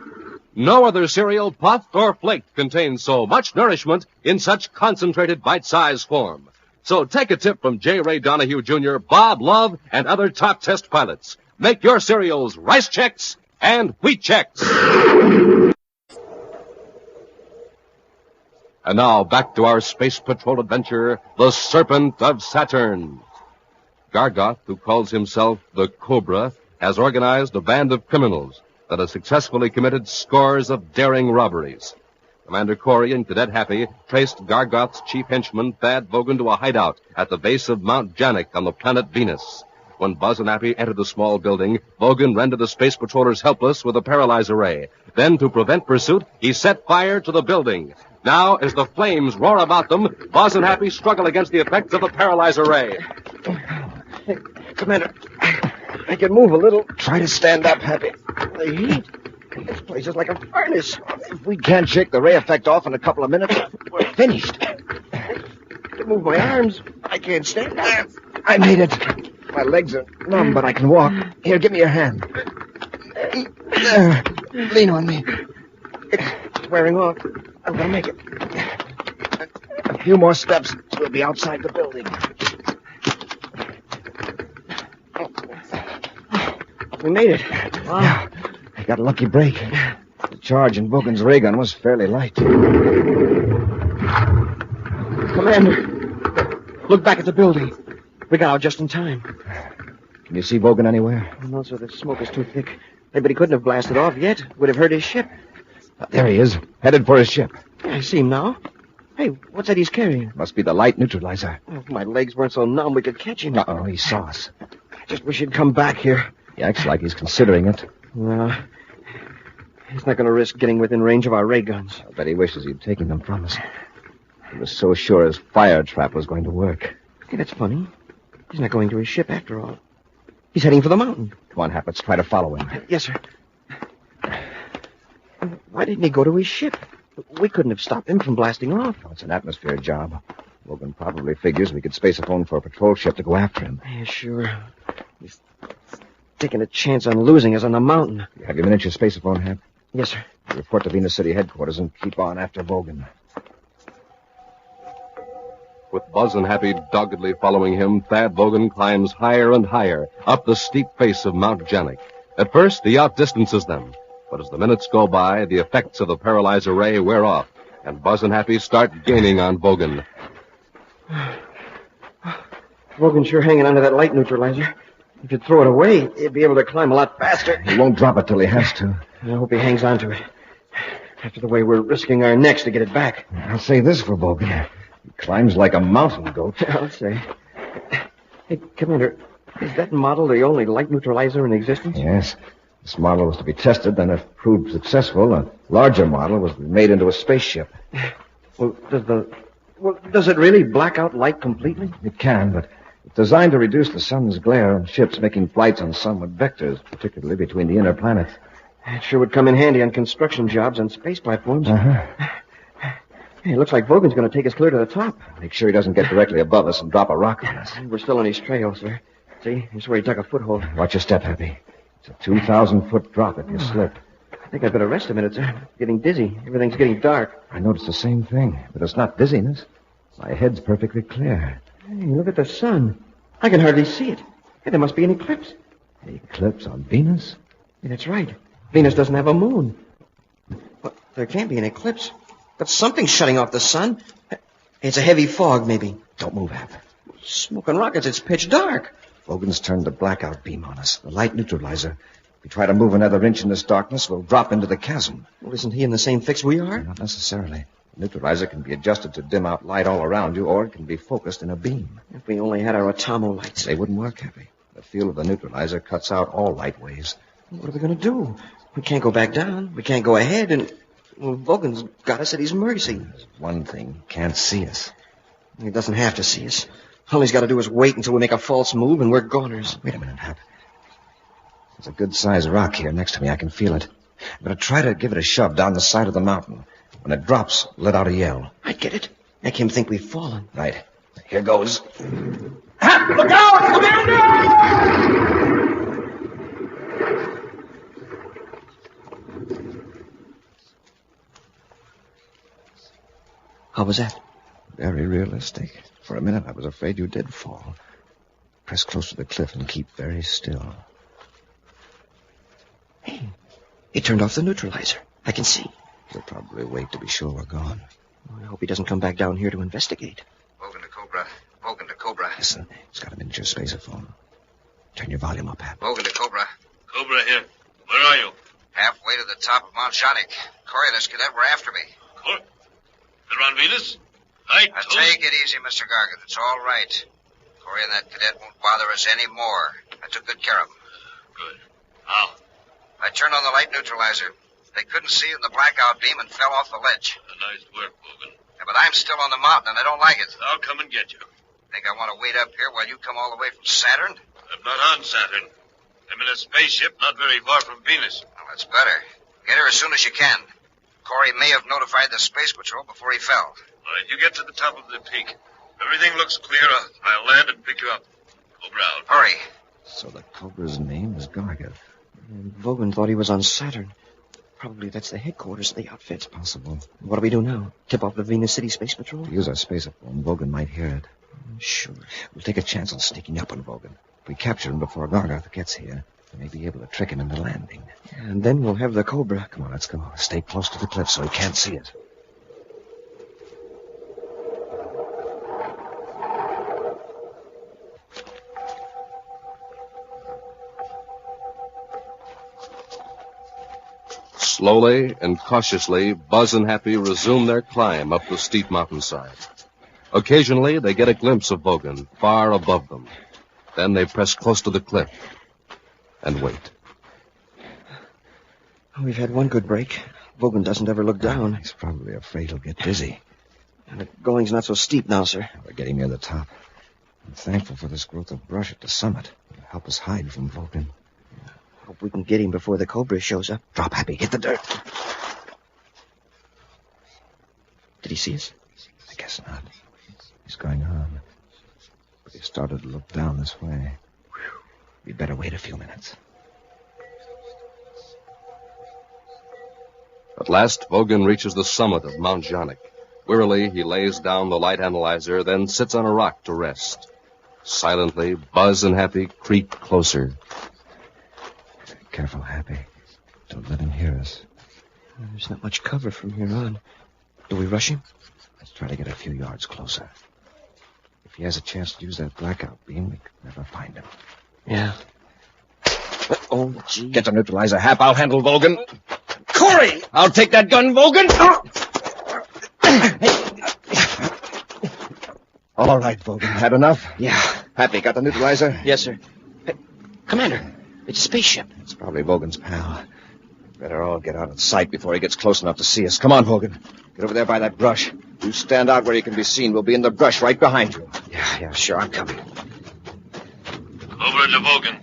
No other cereal, puffed or flaked, contains so much nourishment in such concentrated bite-sized form. So take a tip from J. Ray Donahue, Jr., Bob Love, and other top test pilots. Make your cereals Rice Chex and Wheat Chex. And now back to our Space Patrol adventure, the Serpent of Saturn. Gargoth, who calls himself the Cobra, has organized a band of criminals that have successfully committed scores of daring robberies. Commander Corry and Cadet Happy traced Gargoth's chief henchman, Thad Vogan, to a hideout at the base of Mount Janik on the planet Venus. When Buzz and Happy entered the small building, Vogan rendered the space patrollers helpless with a paralyzer ray. Then, to prevent pursuit, he set fire to the building. Now, as the flames roar about them, Buzz and Happy struggle against the effects of the paralyzer ray. Hey, Commander, I can move a little. Try to stand up, Happy. The heat. This place is like a furnace. If we can't shake the ray effect off in a couple of minutes, we're finished. I can move my arms. I can't stand up. I made it. My legs are numb, but I can walk. Here, give me your hand. There. Lean on me. It's wearing off. I'm going to make it. A few more steps. We'll be outside the building. We made it. Wow. Yeah, I got a lucky break. The charge in Vogan's ray gun was fairly light. Commander, look back at the building. We got out just in time. Can you see Vogan anywhere? No, sir, the smoke is too thick. But he couldn't have blasted off yet. Would have hurt his ship. There he is, headed for his ship. I see him now. Hey, what's that he's carrying? Must be the light neutralizer. Oh, if my legs weren't so numb, we could catch him. Uh-oh, he saw us. I just wish he'd come back here. He acts like he's considering it. No. He's not going to risk getting within range of our ray guns. I bet he wishes he'd taken them from us. He was so sure his fire trap was going to work. Hey, that's funny. He's not going to his ship after all. He's heading for the mountain. Come on, Hap, let's try to follow him. Yes, sir. Why didn't he go to his ship? We couldn't have stopped him from blasting off. Oh, it's an atmosphere job. Logan probably figures we could space a phone for a patrol ship to go after him. Yeah, sure. He's taking a chance on losing us on the mountain. You have your miniature spaceophone, Hap? Yes, sir. Report to Venus City headquarters and keep on after Vogan. With Buzz and Happy doggedly following him, Thad Vogan climbs higher and higher up the steep face of Mount Janik. At first, he outdistances them. But as the minutes go by, the effects of the paralyzer ray wear off, and Buzz and Happy start gaining on Vogan. Vogan's sure hanging onto that light neutralizer. If you'd throw it away, he'd be able to climb a lot faster. He won't drop it till he has to. I hope he hangs on to it. After the way we're risking our necks to get it back. I'll say this for Vogan. He climbs like a mountain goat. I'll say. Hey, Commander, is that model the only light neutralizer in existence? Yes. This model was to be tested, then if proved successful, a larger model was made into a spaceship. Well, does it really black out light completely? It can, but it's designed to reduce the sun's glare on ships making flights on sunward vectors, particularly between the inner planets. It sure would come in handy on construction jobs on space platforms. Uh-huh. Hey, it looks like Vogan's going to take us clear to the top. Make sure he doesn't get directly above us and drop a rock on us. We're still on his trail, sir. See, here's where he dug a foothold. Watch your step, Happy. It's a 2,000-foot drop if you slip. I think I'd better rest a minute, sir. I'm getting dizzy. Everything's getting dark. I noticed the same thing, but it's not dizziness. My head's perfectly clear. Hey, look at the sun. I can hardly see it. Hey, there must be an eclipse. Eclipse on Venus? Hey, that's right. Venus doesn't have a moon. Well, there can't be an eclipse. But something's shutting off the sun. It's a heavy fog, maybe. Don't move, Hap. Smoking rockets, it's pitch dark. Vogan's turned the blackout beam on us, the light neutralizer. If we try to move another inch in this darkness, we'll drop into the chasm. Well, isn't he in the same fix we are? Not necessarily. The neutralizer can be adjusted to dim out light all around you, or it can be focused in a beam. If we only had our atomo lights. They wouldn't work, Happy. The field of the neutralizer cuts out all light waves. What are we going to do? We can't go back down. We can't go ahead, and... Well, Vogan's got us at his mercy. There's one thing. He can't see us. He doesn't have to see us. All he's got to do is wait until we make a false move, and we're goners. Wait a minute, Hap. There's a good-sized rock here next to me. I can feel it. I'm going to try to give it a shove down the side of the mountain. When it drops, let out a yell. I get it. Make him think we've fallen. Right. Here goes. Hap, look out, Commander! How was that? Very realistic. For a minute, I was afraid you did fall. Press close to the cliff and keep very still. Hey, he turned off the neutralizer. I can see. He'll probably wait to be sure we're gone. I hope he doesn't come back down here to investigate. Vogan to Cobra. Vogan to Cobra. Listen, he's got a miniature spaceophone. Turn your volume up, Hap. Vogan to Cobra. Cobra here. Where are you? Halfway to the top of Mount Janik. Corry and his cadet were after me. They're on Venus? Now take it easy, Mr. Gargant. It's all right. Corry and that cadet won't bother us anymore. I took good care of them. Good. How? I turned on the light neutralizer. They couldn't see in the blackout beam and fell off the ledge. Nice work, Bogan. Yeah, but I'm still on the mountain, and I don't like it. I'll come and get you. Think I want to wait up here while you come all the way from Saturn? I'm not on Saturn. I'm in a spaceship not very far from Venus. Well, that's better. Get her as soon as you can. Corry may have notified the Space Patrol before he fell. All right, you get to the top of the peak. Everything looks clear. I'll land and pick you up. Cobra out. Hurry. So the Cobra's name is Gargant. And Vogan thought he was on Saturn. Probably that's the headquarters of the outfit. Possible. What do we do now? Tip off the Venus City Space Patrol? Use our spaceophone. Vogan might hear it. Sure. We'll take a chance on sneaking up on Vogan. If we capture him before Gargant gets here, we may be able to trick him into landing. And then we'll have the Cobra. Come on, let's go. Stay close to the cliff so he can't see it. Slowly and cautiously, Buzz and Happy resume their climb up the steep mountainside. Occasionally, they get a glimpse of Vogan far above them. Then they press close to the cliff and wait. We've had one good break. Vogan doesn't ever look down. He's probably afraid he'll get dizzy. And the going's not so steep now, sir. We're getting near the top. I'm thankful for this growth of brush at the summit. It'll help us hide from Vogan. Hope we can get him before the Cobra shows up. Drop, Happy. Hit the dirt. Did he see us? I guess not. He's going on. But he started to look down this way. We'd better wait a few minutes. At last, Vogan reaches the summit of Mount Janik. Wearily, he lays down the light analyzer, then sits on a rock to rest. Silently, Buzz and Happy creep closer. Careful, Happy. Don't let him hear us. There's not much cover from here on. Do we rush him? Let's try to get a few yards closer. If he has a chance to use that blackout beam, we could never find him. Yeah. Oh, gee. Get the neutralizer, Hap. I'll handle Vogan. Corry! I'll take that gun, Vogan! All right, Vogan. Had enough? Yeah. Happy, got the neutralizer? Yes, sir. Hey, Commander, it's a spaceship. It's probably Vogan's pal. Better all get out of sight before he gets close enough to see us. Come on, Vogan. Get over there by that brush. You stand out where you can be seen. We'll be in the brush right behind you. Yeah, sure. I'm coming. Cobra to Vogan.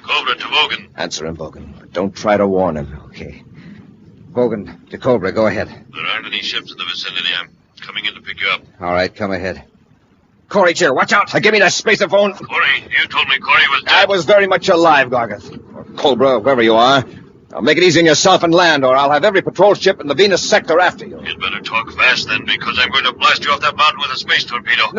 Cobra to Vogan. Answer him, Vogan. But don't try to warn him. Okay. Vogan, to Cobra. Go ahead. There aren't any ships in the vicinity. I'm coming in to pick you up. All right, come ahead. Corry's here. Watch out. Give me that spaceophone. Corry, you told me Corry was dead. I was very much alive, Gargant. Or Cobra, whoever you are. Now make it easy on yourself and land, or I'll have every patrol ship in the Venus sector after you. You'd better talk fast, then, because I'm going to blast you off that mountain with a space torpedo.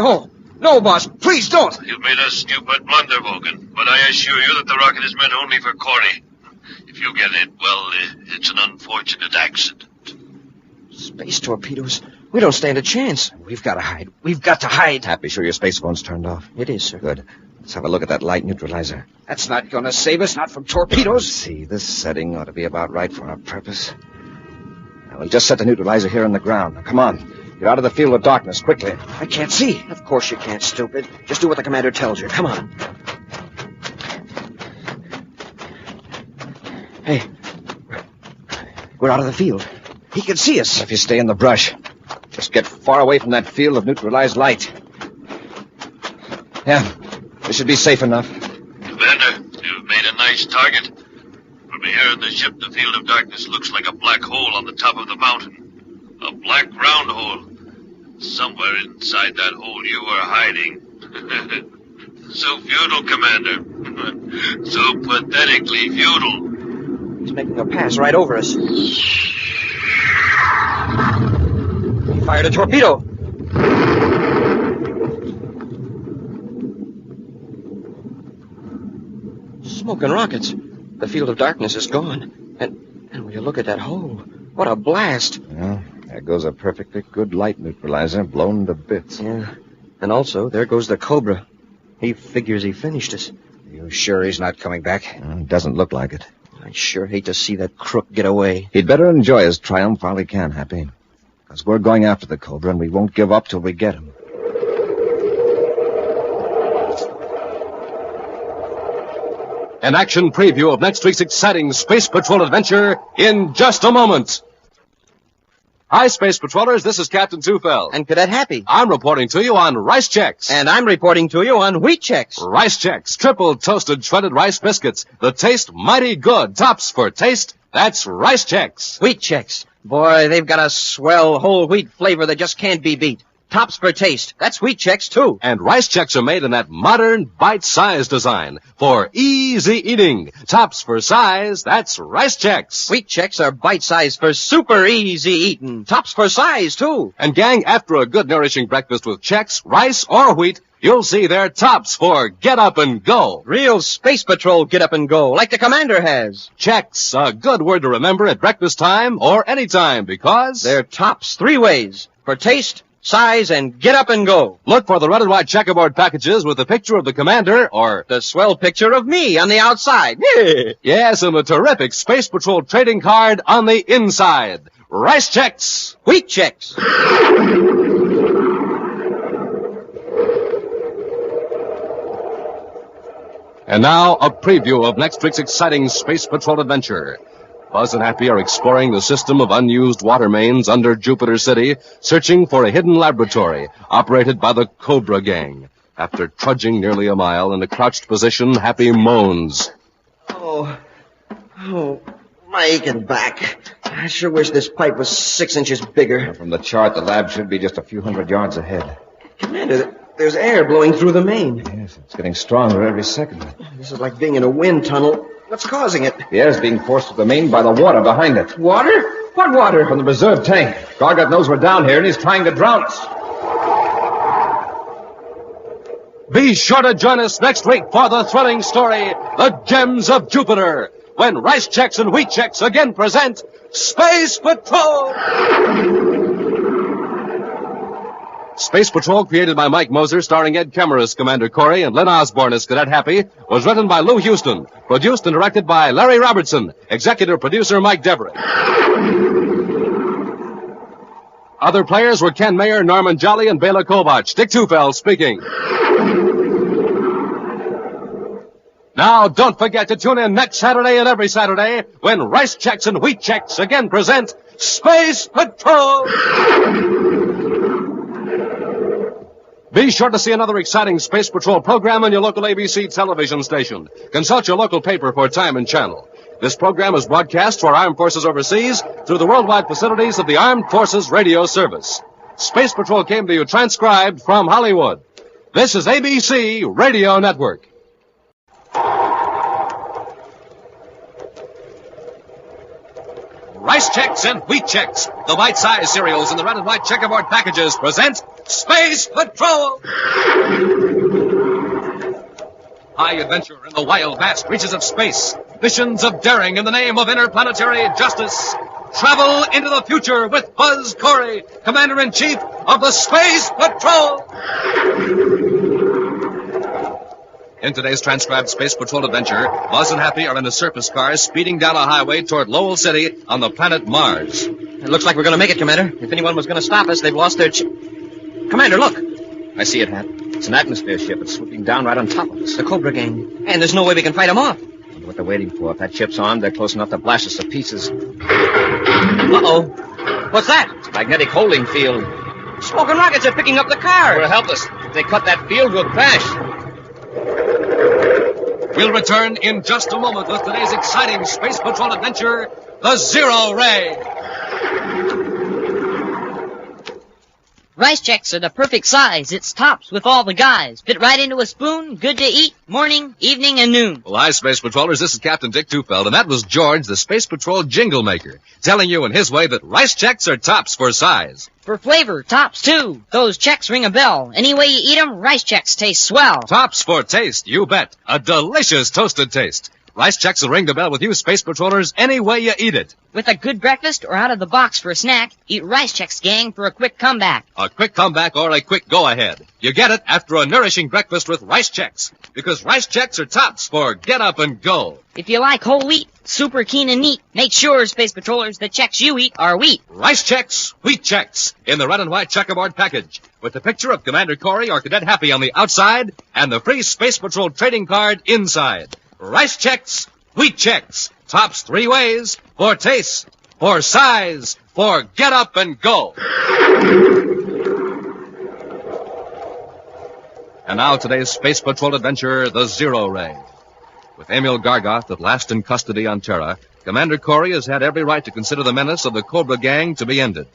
No, boss. Please don't. You've made a stupid blunder, Vogan, but I assure you that the rocket is meant only for Corry. If you get it, well, it's an unfortunate accident. Space torpedoes? We don't stand a chance. We've got to hide. We've got to hide. Happy, sure your space phone's turned off? It is, sir. Good. Let's have a look at that light neutralizer. That's not going to save us, not from torpedoes. See, this setting ought to be about right for our purpose. Now, we'll just set the neutralizer here on the ground. Now, come on. Get out of the field of darkness, quickly. I can't see. Of course you can't, stupid. Just do what the commander tells you. Come on. Hey. We're out of the field. He can see us. If you stay in the brush, just get far away from that field of neutralized light. Yeah, this should be safe enough. Commander, you've made a nice target. From here in the ship, the field of darkness looks like a black hole on the top of the mountain. A black round hole. Somewhere inside that hole you were hiding. So futile, Commander. So pathetically futile. He's making a pass right over us. He fired a torpedo. Smoking rockets. The field of darkness is gone. And when you look at that hole, what a blast. Well, there goes a perfectly good light neutralizer blown to bits. Yeah. And also, there goes the Cobra. He figures he finished us. You sure he's not coming back? Doesn't look like it. I'd sure hate to see that crook get away. He'd better enjoy his triumph while he can, Happy. Because we're going after the Cobra, and we won't give up till we get him. An action preview of next week's exciting Space Patrol adventure in just a moment. Hi, Space Patrollers. This is Captain Tufeld. And Cadet Happy. I'm reporting to you on Rice Chex. And I'm reporting to you on Wheat Chex. Rice Chex, triple toasted shredded rice biscuits. The taste mighty good. Tops for taste. That's Rice Chex. Wheat Chex. Boy, they've got a swell whole wheat flavor that just can't be beat. Tops for taste. That's Wheat Chex, too. And Rice Chex are made in that modern, bite-sized design for easy eating. Tops for size, that's Rice Chex. Wheat Chex are bite-sized for super easy eating. Tops for size, too. And gang, after a good nourishing breakfast with Chex, rice, or wheat, you'll see they're tops for get up and go. Real Space Patrol get up and go, like the Commander has. Chex, a good word to remember at breakfast time or any time, because they're tops 3 ways. For taste, size, and get up and go. Look for the red and white checkerboard packages with the picture of the Commander or the swell picture of me on the outside. Yes, and the terrific Space Patrol trading card on the inside. Rice Chex. Wheat Chex. And now, a preview of next week's exciting Space Patrol adventure. Buzz and Happy are exploring the system of unused water mains under Jupiter City, searching for a hidden laboratory operated by the Cobra Gang. After trudging nearly a mile in a crouched position, Happy moans. Oh, my aching back. I sure wish this pipe was 6 inches bigger. From the chart, the lab should be just a few hundred yards ahead. Commander, there's air blowing through the main. Yes, it's getting stronger every second. This is like being in a wind tunnel. What's causing it? The air's being forced to the main by the water behind it. Water? What water? From the reserve tank. Gargot knows we're down here, and he's trying to drown us. Be sure to join us next week for the thrilling story, The Gems of Jupiter, when Rice Chex and Wheat Chex again present Space Patrol! Space Patrol, created by Mike Moser, starring Ed Kemmer as Commander Corry and Len Osborne as Cadet Happy, was written by Lou Houston, produced and directed by Larry Robertson, executive producer Mike Devereaux. Other players were Ken Mayer, Norman Jolly, and Bela Kovach. Dick Tufeld speaking. Now, don't forget to tune in next Saturday and every Saturday when Rice Chex and Wheat Chex again present Space Patrol! Be sure to see another exciting Space Patrol program on your local ABC television station. Consult your local paper for time and channel. This program is broadcast to our armed forces overseas through the worldwide facilities of the Armed Forces Radio Service. Space Patrol came to you transcribed from Hollywood. This is ABC Radio Network. Rice Chex and Wheat Chex, the bite-sized cereals in the red and white checkerboard packages, present Space Patrol! High adventure in the wild, vast reaches of space. Missions of daring in the name of interplanetary justice. Travel into the future with Buzz Corry, Commander-in-Chief of the Space Patrol! In today's transcribed Space Patrol adventure, Buzz and Happy are in a surface car speeding down a highway toward Lowell City on the planet Mars. It looks like we're going to make it, Commander. If anyone was going to stop us, they've lost their Commander, look. I see it, Hap. It's an atmosphere ship. It's swooping down right on top of us. The Cobra Gang. And there's no way we can fight them off. I wonder what they're waiting for. If that ship's armed, they're close enough to blast us to pieces. Uh-oh. What's that? It's a magnetic holding field. Smoking rockets are picking up the car. We're helpless. If they cut that field, we'll crash. We'll return in just a moment with today's exciting Space Patrol adventure, The Zero Ray. Rice Chex are the perfect size. It's tops with all the guys. Fit right into a spoon, good to eat, morning, evening, and noon. Well, hi, Space Patrollers. This is Captain Dick Tufeld, and that was George, the Space Patrol jingle maker, telling you in his way that Rice Chex are tops for size. For flavor, tops, too. Those Chex ring a bell. Any way you eat them, Rice Chex taste swell. Tops for taste, you bet. A delicious toasted taste. Rice Checks will ring the bell with you, Space Patrollers, any way you eat it. With a good breakfast or out of the box for a snack, eat Rice Chex, gang, for a quick comeback. A quick comeback or a quick go-ahead. You get it after a nourishing breakfast with Rice Checks. Because Rice Checks are tops for get up and go. If you like whole wheat, super keen and neat, make sure, Space Patrollers, the Chex you eat are wheat. Rice Checks, Wheat Checks, in the red and white checkerboard package, with the picture of Commander Corry or Cadet Happy on the outside, and the free Space Patrol trading card inside. Rice Checks, Wheat Checks, tops 3 ways, for taste, for size, for get up and go. And now today's Space Patrol adventure, the Zero Ray. With Emil Gargoth at last in custody on Terra, Commander Corry has had every right to consider the menace of the Cobra Gang to be ended.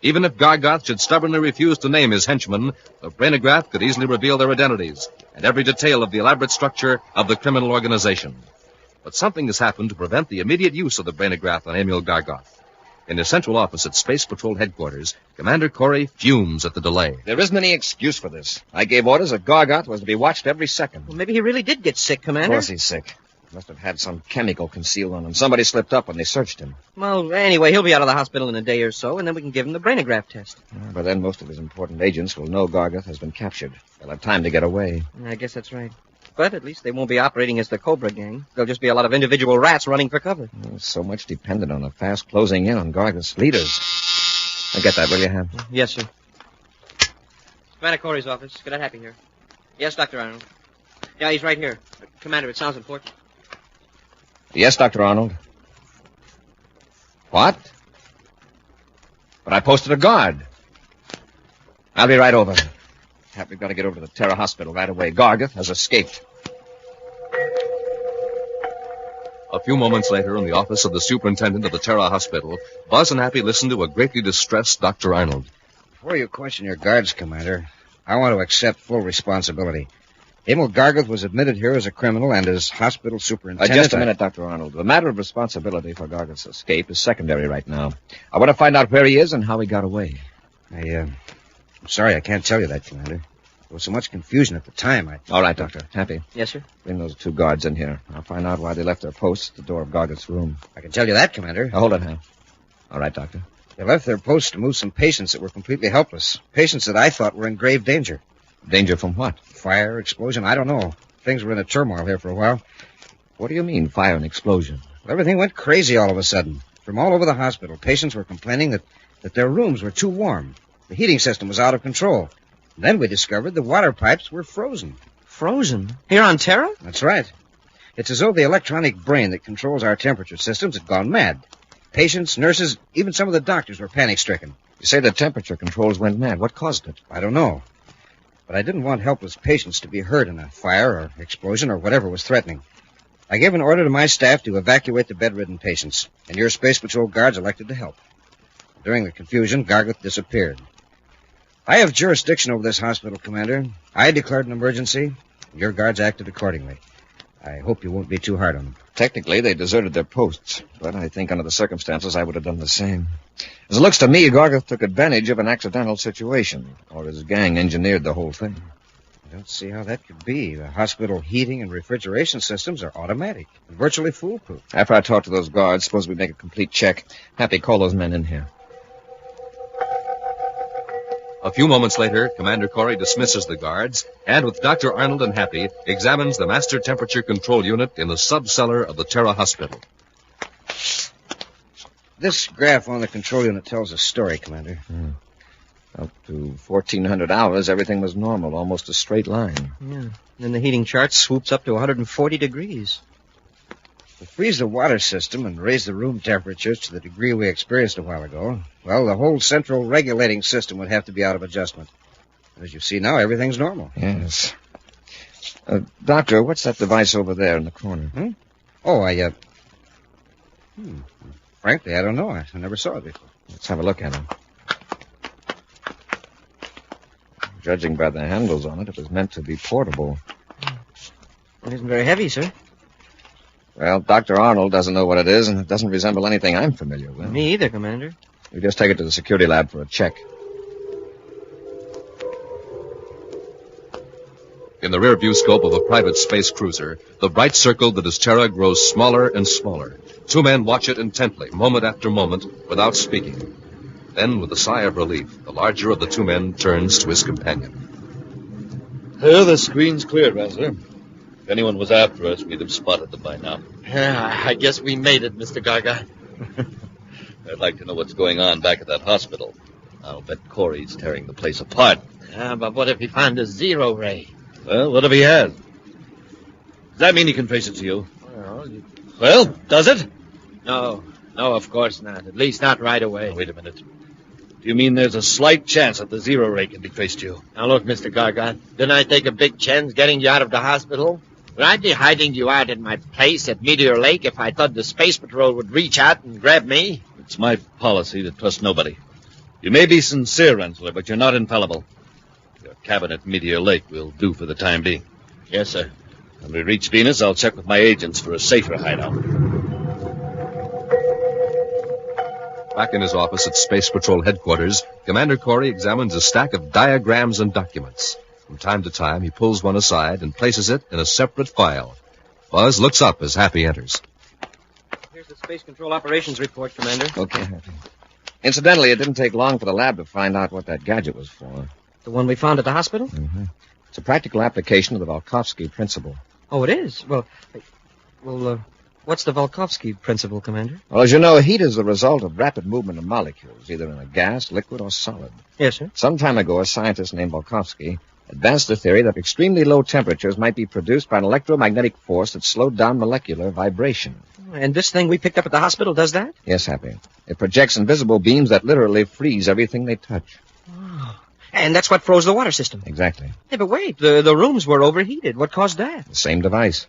Even if Gargoth should stubbornly refuse to name his henchmen, the brainograph could easily reveal their identities and every detail of the elaborate structure of the criminal organization. But something has happened to prevent the immediate use of the brainograph on Emil Gargoth. In his central office at Space Patrol headquarters, Commander Corry fumes at the delay. There isn't any excuse for this. I gave orders that Gargoth was to be watched every second. Well, maybe he really did get sick, Commander. Of course he's sick. Must have had some chemical concealed on him. Somebody slipped up when they searched him. Well, anyway, he'll be out of the hospital in a day or so, and then we can give him the brainograph test. By then, most of his important agents will know Gargoth has been captured. They'll have time to get away. I guess that's right. But at least they won't be operating as the Cobra Gang. There'll just be a lot of individual rats running for cover. So much depended on the fast closing in on Gargoth's leaders. I'll get that, will you, Ham? Yes, sir. Commander Corry's office. Cadet Happy here. Yes, Dr. Arnold. Yeah, he's right here. Commander, it sounds important. Yes, Dr. Arnold. What? But I posted a guard. I'll be right over. We've got to get over to the Terra Hospital right away. Gargoth has escaped. A few moments later, in the office of the superintendent of the Terra Hospital, Buzz and Happy listened to a greatly distressed Dr. Arnold. Before you question your guards, Commander, I want to accept full responsibility. Emil Gargoth was admitted here as a criminal and as hospital superintendent. Just a minute, Dr. Arnold. The matter of responsibility for Gargoth's escape is secondary right now. I want to find out where he is and how he got away. I'm sorry I can't tell you that, Commander. There was so much confusion at the time. All right, Doctor. Happy. Yes, sir? Bring those 2 guards in here. I'll find out why they left their posts at the door of Gargoth's room. I can tell you that, Commander. Now, hold it, Ham. All right, Doctor. They left their posts to move some patients that were completely helpless. Patients that I thought were in grave danger. Danger from what? Fire, explosion, I don't know. Things were in a turmoil here for a while. What do you mean, fire and explosion? Well, everything went crazy all of a sudden. From all over the hospital, patients were complaining that their rooms were too warm. The heating system was out of control. And then we discovered the water pipes were frozen. Frozen? Here on Terra? That's right. It's as though the electronic brain that controls our temperature systems had gone mad. Patients, nurses, even some of the doctors were panic-stricken. You say the temperature controls went mad. What caused it? I don't know. But I didn't want helpless patients to be hurt in a fire or explosion or whatever was threatening. I gave an order to my staff to evacuate the bedridden patients, and your Space Patrol guards elected to help. During the confusion, Gargoth disappeared. I have jurisdiction over this hospital, Commander. I declared an emergency, and your guards acted accordingly. I hope you won't be too hard on them. Technically, they deserted their posts, but I think under the circumstances I would have done the same. As it looks to me, Gargoth took advantage of an accidental situation, or his gang engineered the whole thing. I don't see how that could be. The hospital heating and refrigeration systems are automatic and virtually foolproof. After I talk to those guards, suppose we make a complete check. Happy, call those men in here. A few moments later, Commander Corry dismisses the guards and, with Dr. Arnold and Happy, examines the master temperature control unit in the sub-cellar of the Terra Hospital. This graph on the control unit tells a story, Commander. Up to 1,400 hours, everything was normal, almost a straight line. Yeah. Then the heating chart swoops up to 140 degrees. To freeze the water system and raise the room temperatures to the degree we experienced a while ago, well, the whole central regulating system would have to be out of adjustment. As you see now, everything's normal. Yes. Doctor, what's that device over there in the corner? Oh, frankly, I don't know. I never saw it before. Let's have a look at it. Judging by the handles on it, it was meant to be portable. It isn't very heavy, sir. Well, Dr. Arnold doesn't know what it is, and it doesn't resemble anything I'm familiar with. Me either, Commander. We just take it to the security lab for a check. In the rear-view scope of a private space cruiser, the bright circle that is Terra grows smaller and smaller. Two men watch it intently, moment after moment, without speaking. Then, with a sigh of relief, the larger of the two men turns to his companion. The screen's clear, Rensler. If anyone was after us, we'd have spotted them by now. I guess we made it, Mr. Gaga. I'd like to know what's going on back at that hospital. I'll bet Corry's tearing the place apart. But what if he found a zero ray? Well, what if he has? Does that mean he can trace it to you? Well, does it? No, of course not. At least not right away. Wait a minute. Do you mean there's a slight chance that the zero ray can be traced to you? Now look, Mr. Gargon, didn't I take a big chance getting you out of the hospital? Would I be hiding you out at my place at Meteor Lake if I thought the Space Patrol would reach out and grab me? It's my policy to trust nobody. You may be sincere, Rensler, but you're not infallible. Your cabin at Meteor Lake will do for the time being. Yes, sir. When we reach Venus, I'll check with my agents for a safer hideout. Back in his office at Space Patrol headquarters, Commander Corry examines a stack of diagrams and documents. From time to time, he pulls one aside and places it in a separate file. Buzz looks up as Happy enters. Here's the Space Control Operations Report, Commander. Okay, Happy. Incidentally, it didn't take long for the lab to find out what that gadget was for. The one we found at the hospital? Mm-hmm. It's a practical application of the Volkovsky principle. Oh, it is? Well, what's the Volkovsky principle, Commander? Well, as you know, heat is the result of rapid movement of molecules, either in a gas, liquid, or solid. Yes, sir. Some time ago, a scientist named Volkovsky advanced the theory that extremely low temperatures might be produced by an electromagnetic force that slowed down molecular vibration. And this thing we picked up at the hospital does that? Yes, Happy. It projects invisible beams that literally freeze everything they touch. Oh. And that's what froze the water system? Exactly. Hey, but wait, the rooms were overheated. What caused that? The same device.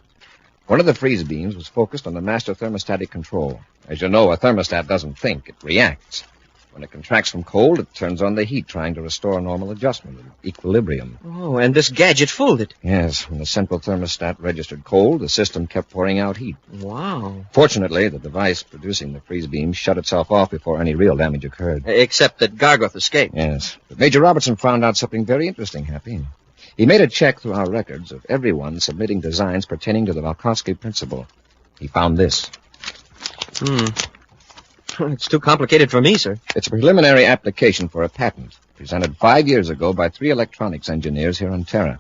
One of the freeze beams was focused on the master thermostatic control. As you know, a thermostat doesn't think, it reacts. When it contracts from cold, it turns on the heat, trying to restore normal adjustment and equilibrium. Oh, and this gadget fooled it. Yes, when the central thermostat registered cold, the system kept pouring out heat. Wow. Fortunately, the device producing the freeze beam shut itself off before any real damage occurred. Except that Gargoth escaped. Yes. But Major Robertson found out something very interesting, Happy. He made a check through our records of everyone submitting designs pertaining to the Volkovsky principle. He found this. It's too complicated for me, sir. It's a preliminary application for a patent, presented 5 years ago by 3 electronics engineers here on Terra.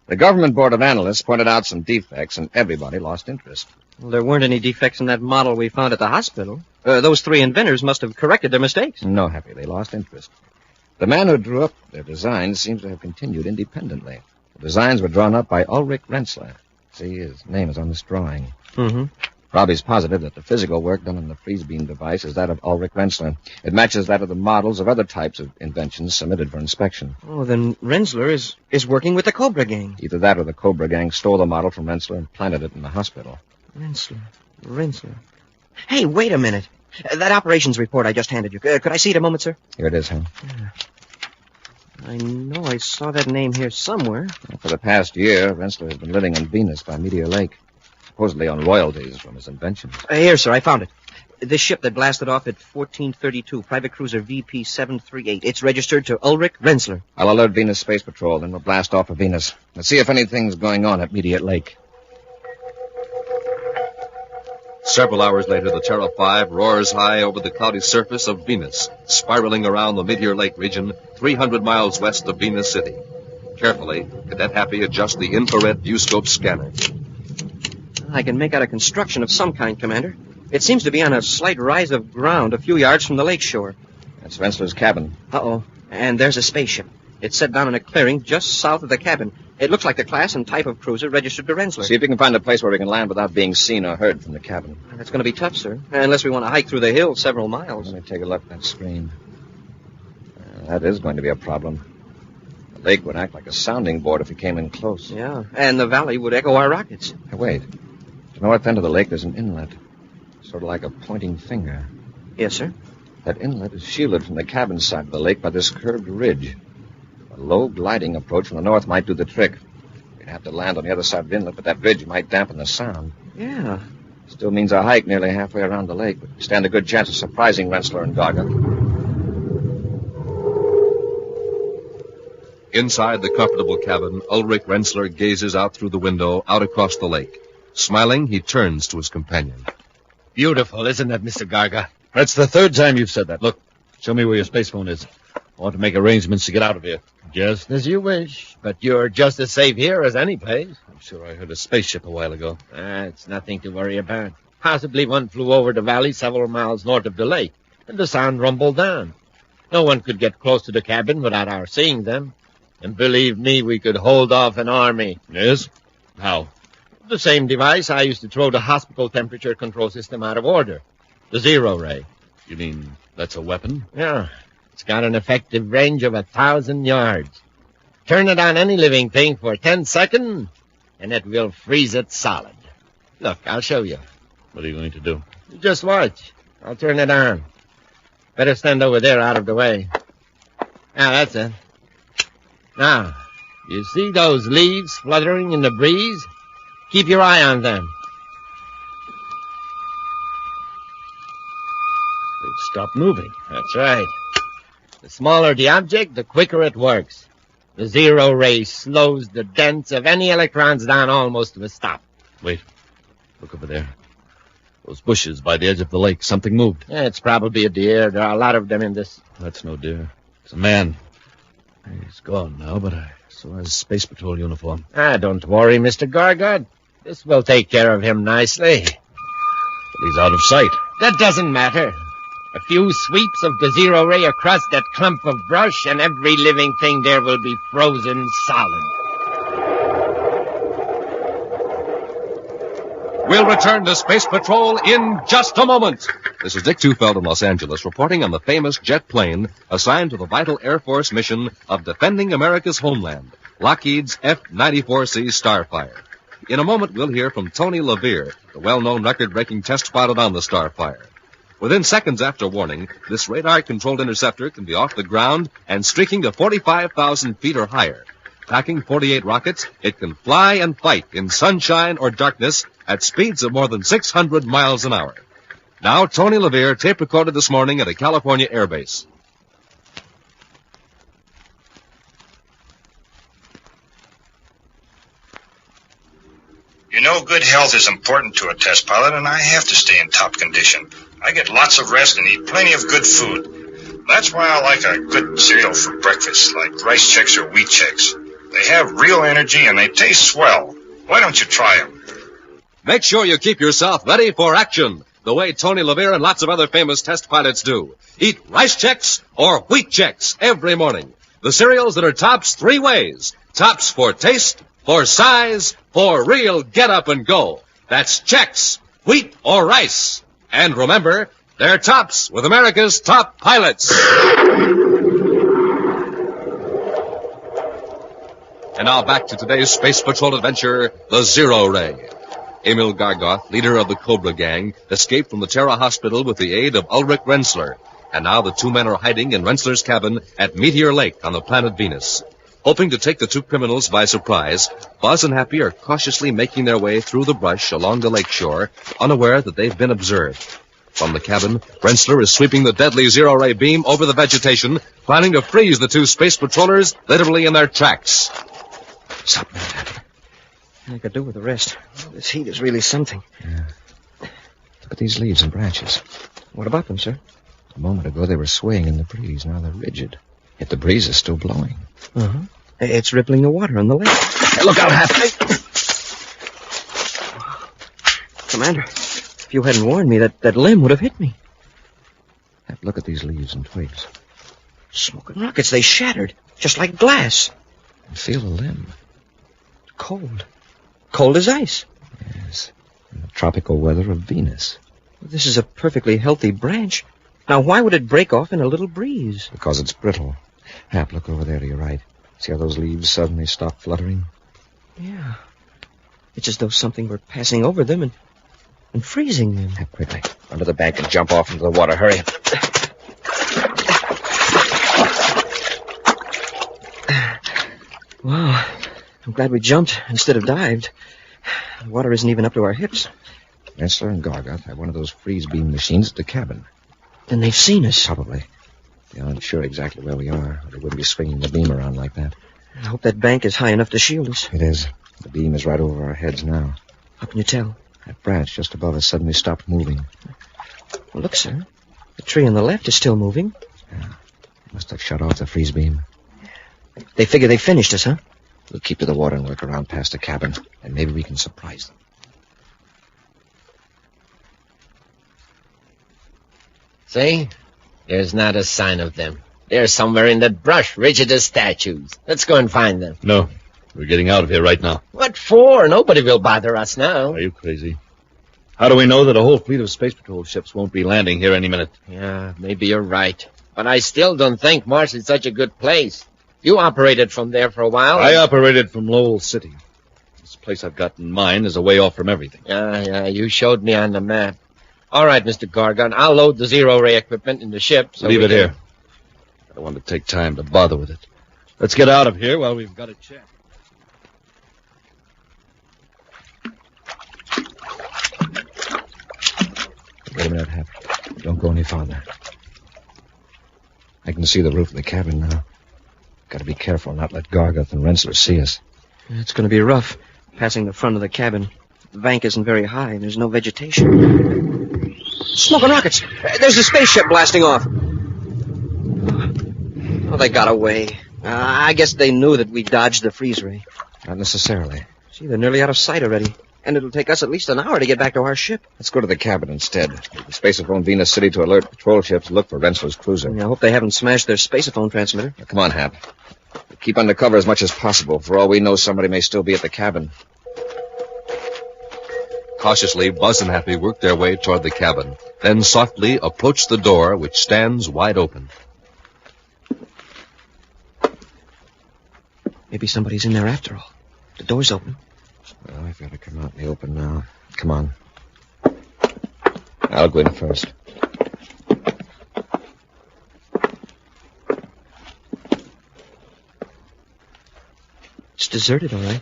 The government board of analysts pointed out some defects, and everybody lost interest. Well, there weren't any defects in that model we found at the hospital. Those 3 inventors must have corrected their mistakes. No, Happy, they lost interest. The man who drew up their designs seems to have continued independently. The designs were drawn up by Ulrich Rensler. See, his name is on this drawing. Mm-hmm. Robbie's positive that the physical work done on the freeze beam device is that of Ulrich Rensler. It matches that of the models of other types of inventions submitted for inspection. Oh, then Rensler is working with the Cobra gang. Either that or the Cobra gang stole the model from Rensler and planted it in the hospital. Rensler. Hey, wait a minute. That operations report I just handed you. Could I see it a moment, sir? Here it is, huh? I know I saw that name here somewhere. Well, for the past year, Rensler has been living on Venus by Meteor Lake, supposedly on royalties from his inventions. Here, sir, I found it. This ship that blasted off at 1432, private cruiser VP-738. It's registered to Ulrich Rensler. I'll alert Venus Space Patrol, then we'll blast off of Venus. Let's see if anything's going on at Meteor Lake. Several hours later, the Terra 5 roars high over the cloudy surface of Venus, spiraling around the Meteor Lake region 300 miles west of Venus City. Carefully, Cadet Happy adjusts the infrared viewscope scanner. I can make out a construction of some kind, Commander. It seems to be on a slight rise of ground a few yards from the lake shore. That's Rensler's cabin. Uh-oh. And there's a spaceship. It's set down in a clearing just south of the cabin. It looks like the class and type of cruiser registered to Rensler. See if you can find a place where we can land without being seen or heard from the cabin. That's going to be tough, sir. Unless we want to hike through the hills several miles. Let me take a look at that screen. That is going to be a problem. The lake would act like a sounding board if we came in close. Yeah, and the valley would echo our rockets. Hey, wait. To the north end of the lake, there's an inlet. Sort of like a pointing finger. Yes, sir. That inlet is shielded from the cabin side of the lake by this curved ridge. A low gliding approach from the north might do the trick. We'd have to land on the other side of the inlet, but that ridge might dampen the sound. Yeah. Still means a hike nearly halfway around the lake, but we stand a good chance of surprising Rensler and Dargo. Inside the comfortable cabin, Ulrich Rensler gazes out through the window, out across the lake. Smiling, he turns to his companion. Beautiful, isn't it, Mr. Garga? That's the third time you've said that. Look, show me where your space phone is. I want to make arrangements to get out of here. Just as you wish, but you're just as safe here as any place. I'm sure I heard a spaceship a while ago. It's nothing to worry about. Possibly one flew over the valley several miles north of the lake, and the sound rumbled down. No one could get close to the cabin without our seeing them. And believe me, we could hold off an army. Yes? How? The same device I used to throw the hospital temperature control system out of order. The zero ray. You mean that's a weapon? Yeah. It's got an effective range of 1,000 yards. Turn it on any living thing for 10 seconds, and it will freeze it solid. Look, I'll show you. What are you going to do? Just watch. I'll turn it on. Better stand over there out of the way. That's it. Now, you see those leaves fluttering in the breeze? Keep your eye on them. They've stopped moving. That's right. The smaller the object, the quicker it works. The zero ray slows the dents of any electrons down almost to a stop. Wait. Look over there. Those bushes by the edge of the lake. Something moved. Yeah, it's probably a deer. There are a lot of them in this. That's no deer. It's a man. He's gone now, but I saw his Space Patrol uniform. Don't worry, Mr. Gargard. This will take care of him nicely. But he's out of sight. That doesn't matter. A few sweeps of the zero ray across that clump of brush, and every living thing there will be frozen solid. We'll return to Space Patrol in just a moment. This is Dick Tufeld in Los Angeles reporting on the famous jet plane assigned to the vital Air Force mission of defending America's homeland, Lockheed's F-94C Starfire. In a moment, we'll hear from Tony LaVere, the well-known record-breaking test pilot on the Starfire. Within seconds after warning, this radar-controlled interceptor can be off the ground and streaking to 45,000 feet or higher. Packing 48 rockets, it can fly and fight in sunshine or darkness at speeds of more than 600 miles an hour. Now, Tony LaVere tape recorded this morning at a California air base. You know, good health is important to a test pilot, and I have to stay in top condition. I get lots of rest and eat plenty of good food. That's why I like a good cereal for breakfast, like Rice Chex or Wheat Chex. They have real energy and they taste swell. Why don't you try them? Make sure you keep yourself ready for action, the way Tony LaVere and lots of other famous test pilots do. Eat Rice Chex or Wheat Chex every morning. The cereals that are tops three ways. Tops for taste, for size, for real get up and go. That's Chex, wheat or rice. And remember, they're tops with America's top pilots. And now back to today's Space Patrol adventure, the Zero Ray. Emil Gargoth, leader of the Cobra Gang, escaped from the Terra Hospital with the aid of Ulrich Rensler. And now the two men are hiding in Rensler's cabin at Meteor Lake on the planet Venus. Hoping to take the two criminals by surprise, Buzz and Happy are cautiously making their way through the brush along the lake shore, unaware that they've been observed. From the cabin, Rensler is sweeping the deadly zero-ray beam over the vegetation, planning to freeze the two space patrollers literally in their tracks. Something happened. I could do with the rest. This heat is really something. Yeah. Look at these leaves and branches. What about them, sir? A moment ago they were swaying in the breeze. Now they're rigid. Yet the breeze is still blowing. Uh-huh. It's rippling the water on the lake. Hey, look out, Happy! Commander, if you hadn't warned me, that limb would have hit me. Happy, look at these leaves and twigs. Smoking rockets, they shattered, just like glass. And feel the limb. Cold. Cold as ice. Yes. In the tropical weather of Venus. This is a perfectly healthy branch. Now, why would it break off in a little breeze? Because it's brittle. Hap, look over there to your right. See how those leaves suddenly stop fluttering? Yeah. It's as though something were passing over them and freezing them. Hap, quickly. Under the bank and jump off into the water. Hurry. Wow. I'm glad we jumped instead of dived. The water isn't even up to our hips. Rensler and Gargoth have one of those freeze beam machines at the cabin. Then they've seen us. Probably. They aren't sure exactly where we are, or they wouldn't be swinging the beam around like that. I hope that bank is high enough to shield us. It is. The beam is right over our heads now. How can you tell? That branch just above us suddenly stopped moving. Well, look, sir. The tree on the left is still moving. Yeah. Must have shut off the freeze beam. They figure they finished us, huh? We'll keep to the water and work around past the cabin, and maybe we can surprise them. See? There's not a sign of them. They're somewhere in that brush, rigid as statues. Let's go and find them. No. We're getting out of here right now. What for? Nobody will bother us now. Are you crazy? How do we know that a whole fleet of Space Patrol ships won't be landing here any minute? Yeah, maybe you're right. But I still don't think Mars is such a good place. You operated from there for a while. I operated from Lowell City. This place I've got in mind is a way off from everything. Yeah, you showed me on the map. All right, Mr. Gargon, I'll load the zero-ray equipment in the ship. So Leave it here. I don't want to take time to bother with it. Let's get out of here while we've got a chance. Wait a minute, Hap. Don't go any farther. I can see the roof of the cabin now. Got to be careful, not let Gargoth and Rensselaer see us. It's going to be rough, passing the front of the cabin. The bank isn't very high, and there's no vegetation. Smoking rockets! There's a spaceship blasting off. Oh, they got away. I guess they knew that we dodged the freeze ray. Not necessarily. See, they're nearly out of sight already. And it'll take us at least an hour to get back to our ship. Let's go to the cabin instead. Leave the spaceophone Venus City to alert patrol ships to look for Rensselaer's cruiser. I hope they haven't smashed their spaceophone transmitter. Now, come on, Hap. Keep under cover as much as possible. For all we know, somebody may still be at the cabin. Cautiously, Buzz and Happy work their way toward the cabin, then softly approach the door, which stands wide open. Maybe somebody's in there after all. The door's open. Well, I've got to come out in the open now. Come on. I'll go in first. It's deserted, all right.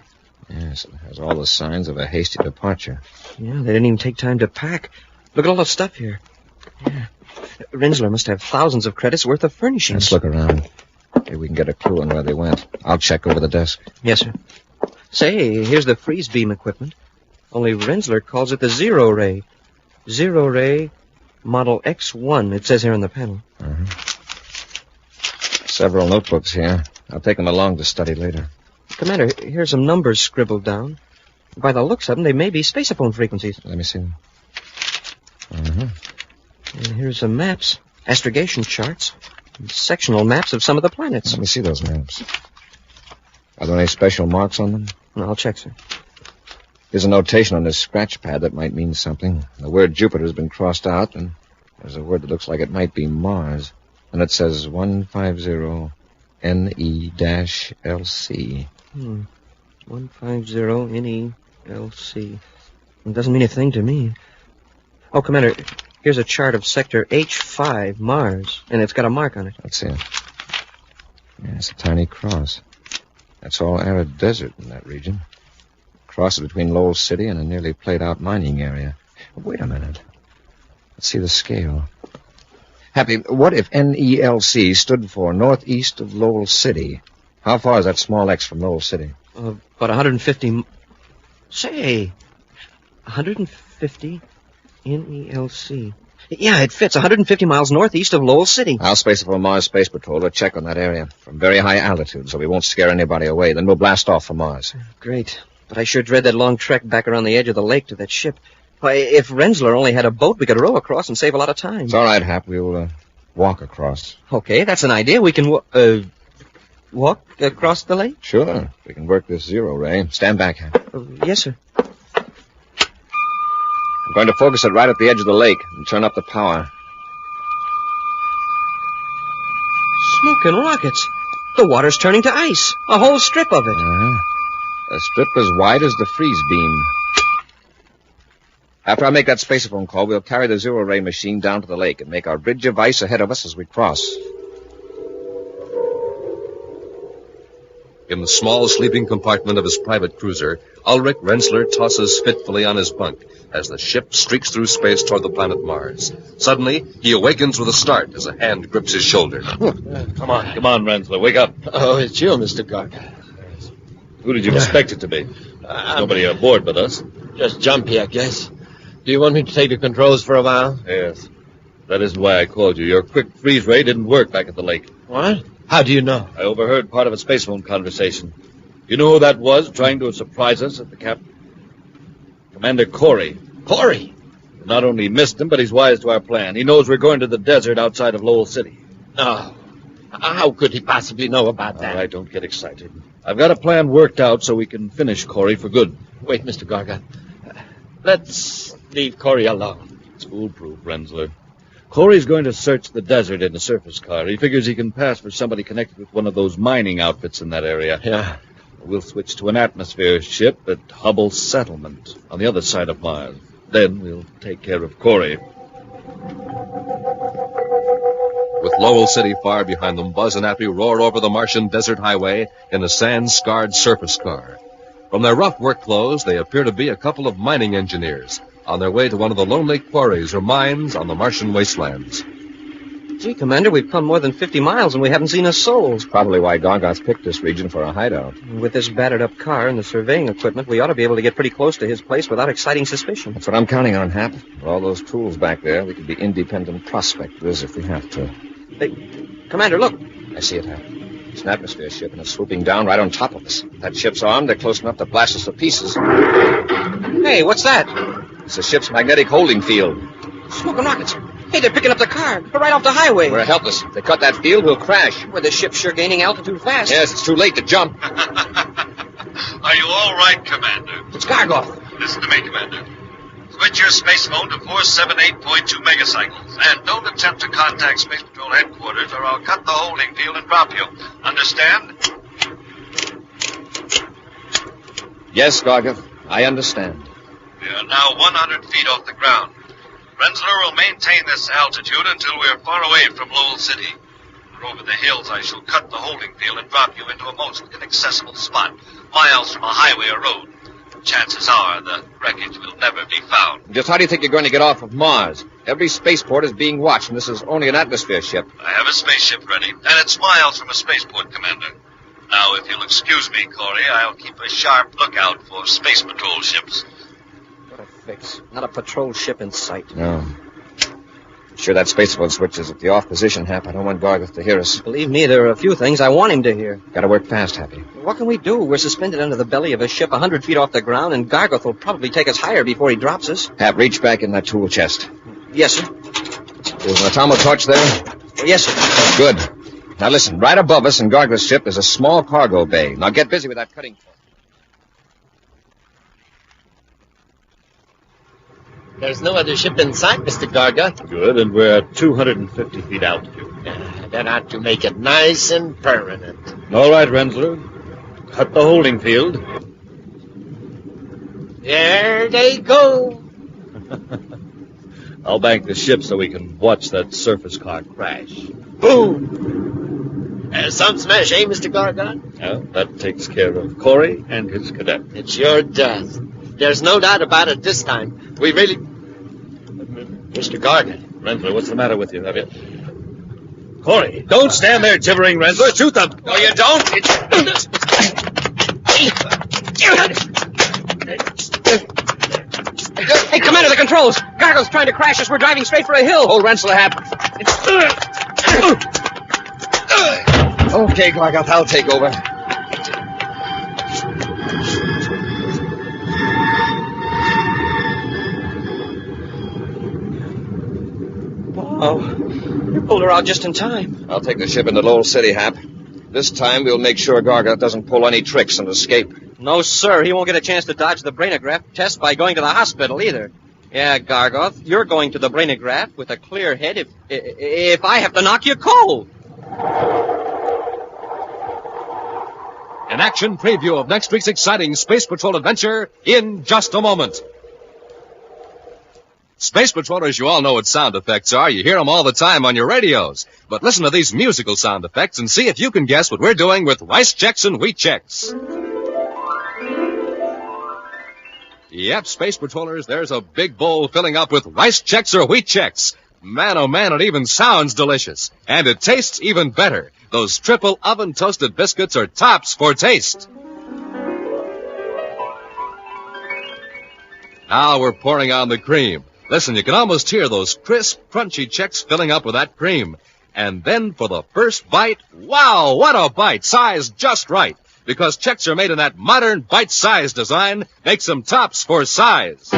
Yes, it has all the signs of a hasty departure. Yeah, they didn't even take time to pack. Look at all the stuff here. Yeah. Rensselaer must have thousands of credits worth of furnishings. Let's look around. Maybe we can get a clue on where they went. I'll check over the desk. Yes, sir. Say, here's the freeze beam equipment. Only Rensselaer calls it the Zero Ray. Zero Ray Model X1, it says here on the panel. Uh-huh. Several notebooks here. I'll take them along to study later. Commander, here's some numbers scribbled down. By the looks of them, they may be spaceophone frequencies. Let me see them. Uh-huh. And here's some maps, astrogation charts, and sectional maps of some of the planets. Let me see those maps. Are there any special marks on them? No, I'll check, sir. There's a notation on this scratch pad that might mean something. The word Jupiter's been crossed out, and there's a word that looks like it might be Mars. And it says 150 NE-LC. 150 NE-LC. It doesn't mean a thing to me. Oh, Commander, here's a chart of sector H5, Mars, and it's got a mark on it. Let's see it. Yeah, it's a tiny cross. That's all arid desert in that region. Cross between Lowell City and a nearly played-out mining area. Wait a minute. Let's see the scale. Happy, what if NELC stood for northeast of Lowell City? How far is that small X from Lowell City? About 150... Say, 150 NELC. Yeah, it fits. 150 miles northeast of Lowell City. I'll spaceophone Mars Space Patrol to check on that area from very high altitude so we won't scare anybody away. Then we'll blast off for Mars. Great. But I sure dread that long trek back around the edge of the lake to that ship. Why, if Rensselaer only had a boat, we could row across and save a lot of time. It's all right, Hap. We'll walk across. Okay, that's an idea. We can walk across the lake? Sure. We can work this zero ray. Stand back, Hap. Yes, sir. I'm going to focus it right at the edge of the lake and turn up the power. Smoking rockets. The water's turning to ice. A whole strip of it. A strip as wide as the freeze beam. After I make that spaceophone call, we'll carry the zero-ray machine down to the lake and make our bridge of ice ahead of us as we cross. In the small sleeping compartment of his private cruiser, Ulrich Rensselaer tosses fitfully on his bunk as the ship streaks through space toward the planet Mars. Suddenly, he awakens with a start as a hand grips his shoulder. Come on, Rensselaer, wake up. Oh, it's you, Mr. Gargan. Who did you expect it to be? There's nobody aboard but us. Just jumpy, I guess. Do you want me to take the controls for a while? Yes. That isn't why I called you. Your quick freeze ray didn't work back at the lake. What? How do you know? I overheard part of a space phone conversation. You know who that was trying to surprise us at the cap? Commander Corry. Corry? Not only missed him, but he's wise to our plan. He knows we're going to the desert outside of Lowell City. No. How could he possibly know about that? All right, don't get excited. I've got a plan worked out so we can finish Corry for good. Wait, Mr. Gargot. Let's leave Corry alone. It's foolproof, Rensler. Corey's going to search the desert in a surface car. He figures he can pass for somebody connected with one of those mining outfits in that area. Yeah. We'll switch to an atmosphere ship at Hubble Settlement on the other side of Mars. Then we'll take care of Corry. With Lowell City far behind them, Buzz and Happy roar over the Martian desert highway in a sand-scarred surface car. From their rough work clothes, they appear to be a couple of mining engineers on their way to one of the lonely quarries or mines on the Martian wastelands. Gee, Commander, we've come more than 50 miles and we haven't seen a soul. That's probably why Gargoth picked this region for a hideout. With this battered-up car and the surveying equipment, we ought to be able to get pretty close to his place without exciting suspicion. That's what I'm counting on, Hap. With all those tools back there, we could be independent prospectors if we have to. Hey, Commander, look. I see it, Hap. It's an atmosphere ship, and it's swooping down right on top of us. If that ship's armed, they're close enough to blast us to pieces. Hey, what's that? It's the ship's magnetic holding field. Smoking rockets. Hey, they're picking up the car. They're right off the highway. We're helpless. If they cut that field, we'll crash. Well, the ship's sure gaining altitude fast. Yes, it's too late to jump. Are you all right, Commander? It's Gargoth. Listen to me, Commander. Switch your space phone to 478.2 megacycles, and don't attempt to contact Space Patrol headquarters, or I'll cut the holding field and drop you. Understand? Yes, Gargoth, I understand. We are now 100 feet off the ground. Rensler will maintain this altitude until we are far away from Lowell City. Over the hills, I shall cut the holding field and drop you into a most inaccessible spot, miles from a highway or road. Chances are the wreckage will never be found. Just how do you think you're going to get off of Mars? Every spaceport is being watched, and this is only an atmosphere ship. I have a spaceship ready, and it's miles from a spaceport, Commander. Now, if you'll excuse me, Corry, I'll keep a sharp lookout for space patrol ships. What a fix. Not a patrol ship in sight. No. Sure that spacephone switch is at the off position, Hap. I don't want Gargoth to hear us. Believe me, there are a few things I want him to hear. Gotta work fast, Happy. What can we do? We're suspended under the belly of a ship 100 feet off the ground, and Gargoth will probably take us higher before he drops us. Hap, reach back in that tool chest. Yes, sir. There's an atomo torch there? Yes, sir. Good. Now listen, right above us in Gargoth's ship is a small cargo bay. Now get busy with that cutting torch. There's no other ship in sight, Mr. Gargoth. Good, and we're at 250 feet altitude. That ought to make it nice and permanent. All right, Rensler. Cut the holding field. There they go. I'll bank the ship so we can watch that surface car crash. Boom! Some smash, eh, Mr. Gargoth? Well, that takes care of Corry and his cadet. It sure does. There's no doubt about it this time. We really... Mr. Gargoth. Rensler, what's the matter with you? Have you... Corry, don't stand there gibbering, Rensler. Shoot them. No, you don't. Hey, Commander, the controls. Gargoth's trying to crash us. We're driving straight for a hill. Hold Rensler, Hap. Okay, Gargoth, I'll take over. Oh, you pulled her out just in time. I'll take the ship into Lowell City, Hap. This time we'll make sure Gargoth doesn't pull any tricks and escape. No, sir. He won't get a chance to dodge the brainograph test by going to the hospital either. Yeah, Gargoth, you're going to the brainograph with a clear head if I have to knock you cold. An action preview of next week's exciting Space Patrol adventure in just a moment. Space Patrollers, you all know what sound effects are. You hear them all the time on your radios. But listen to these musical sound effects and see if you can guess what we're doing with Rice Chex and Wheat Chex. Yep, Space Patrollers, there's a big bowl filling up with Rice Chex or Wheat Chex. Man, oh man, it even sounds delicious. And it tastes even better. Those triple oven-toasted biscuits are tops for taste. Now we're pouring on the cream. Listen, you can almost hear those crisp, crunchy checks filling up with that cream. And then for the first bite, wow, what a bite! Size just right. Because checks are made in that modern bite-size design, makes them tops for size.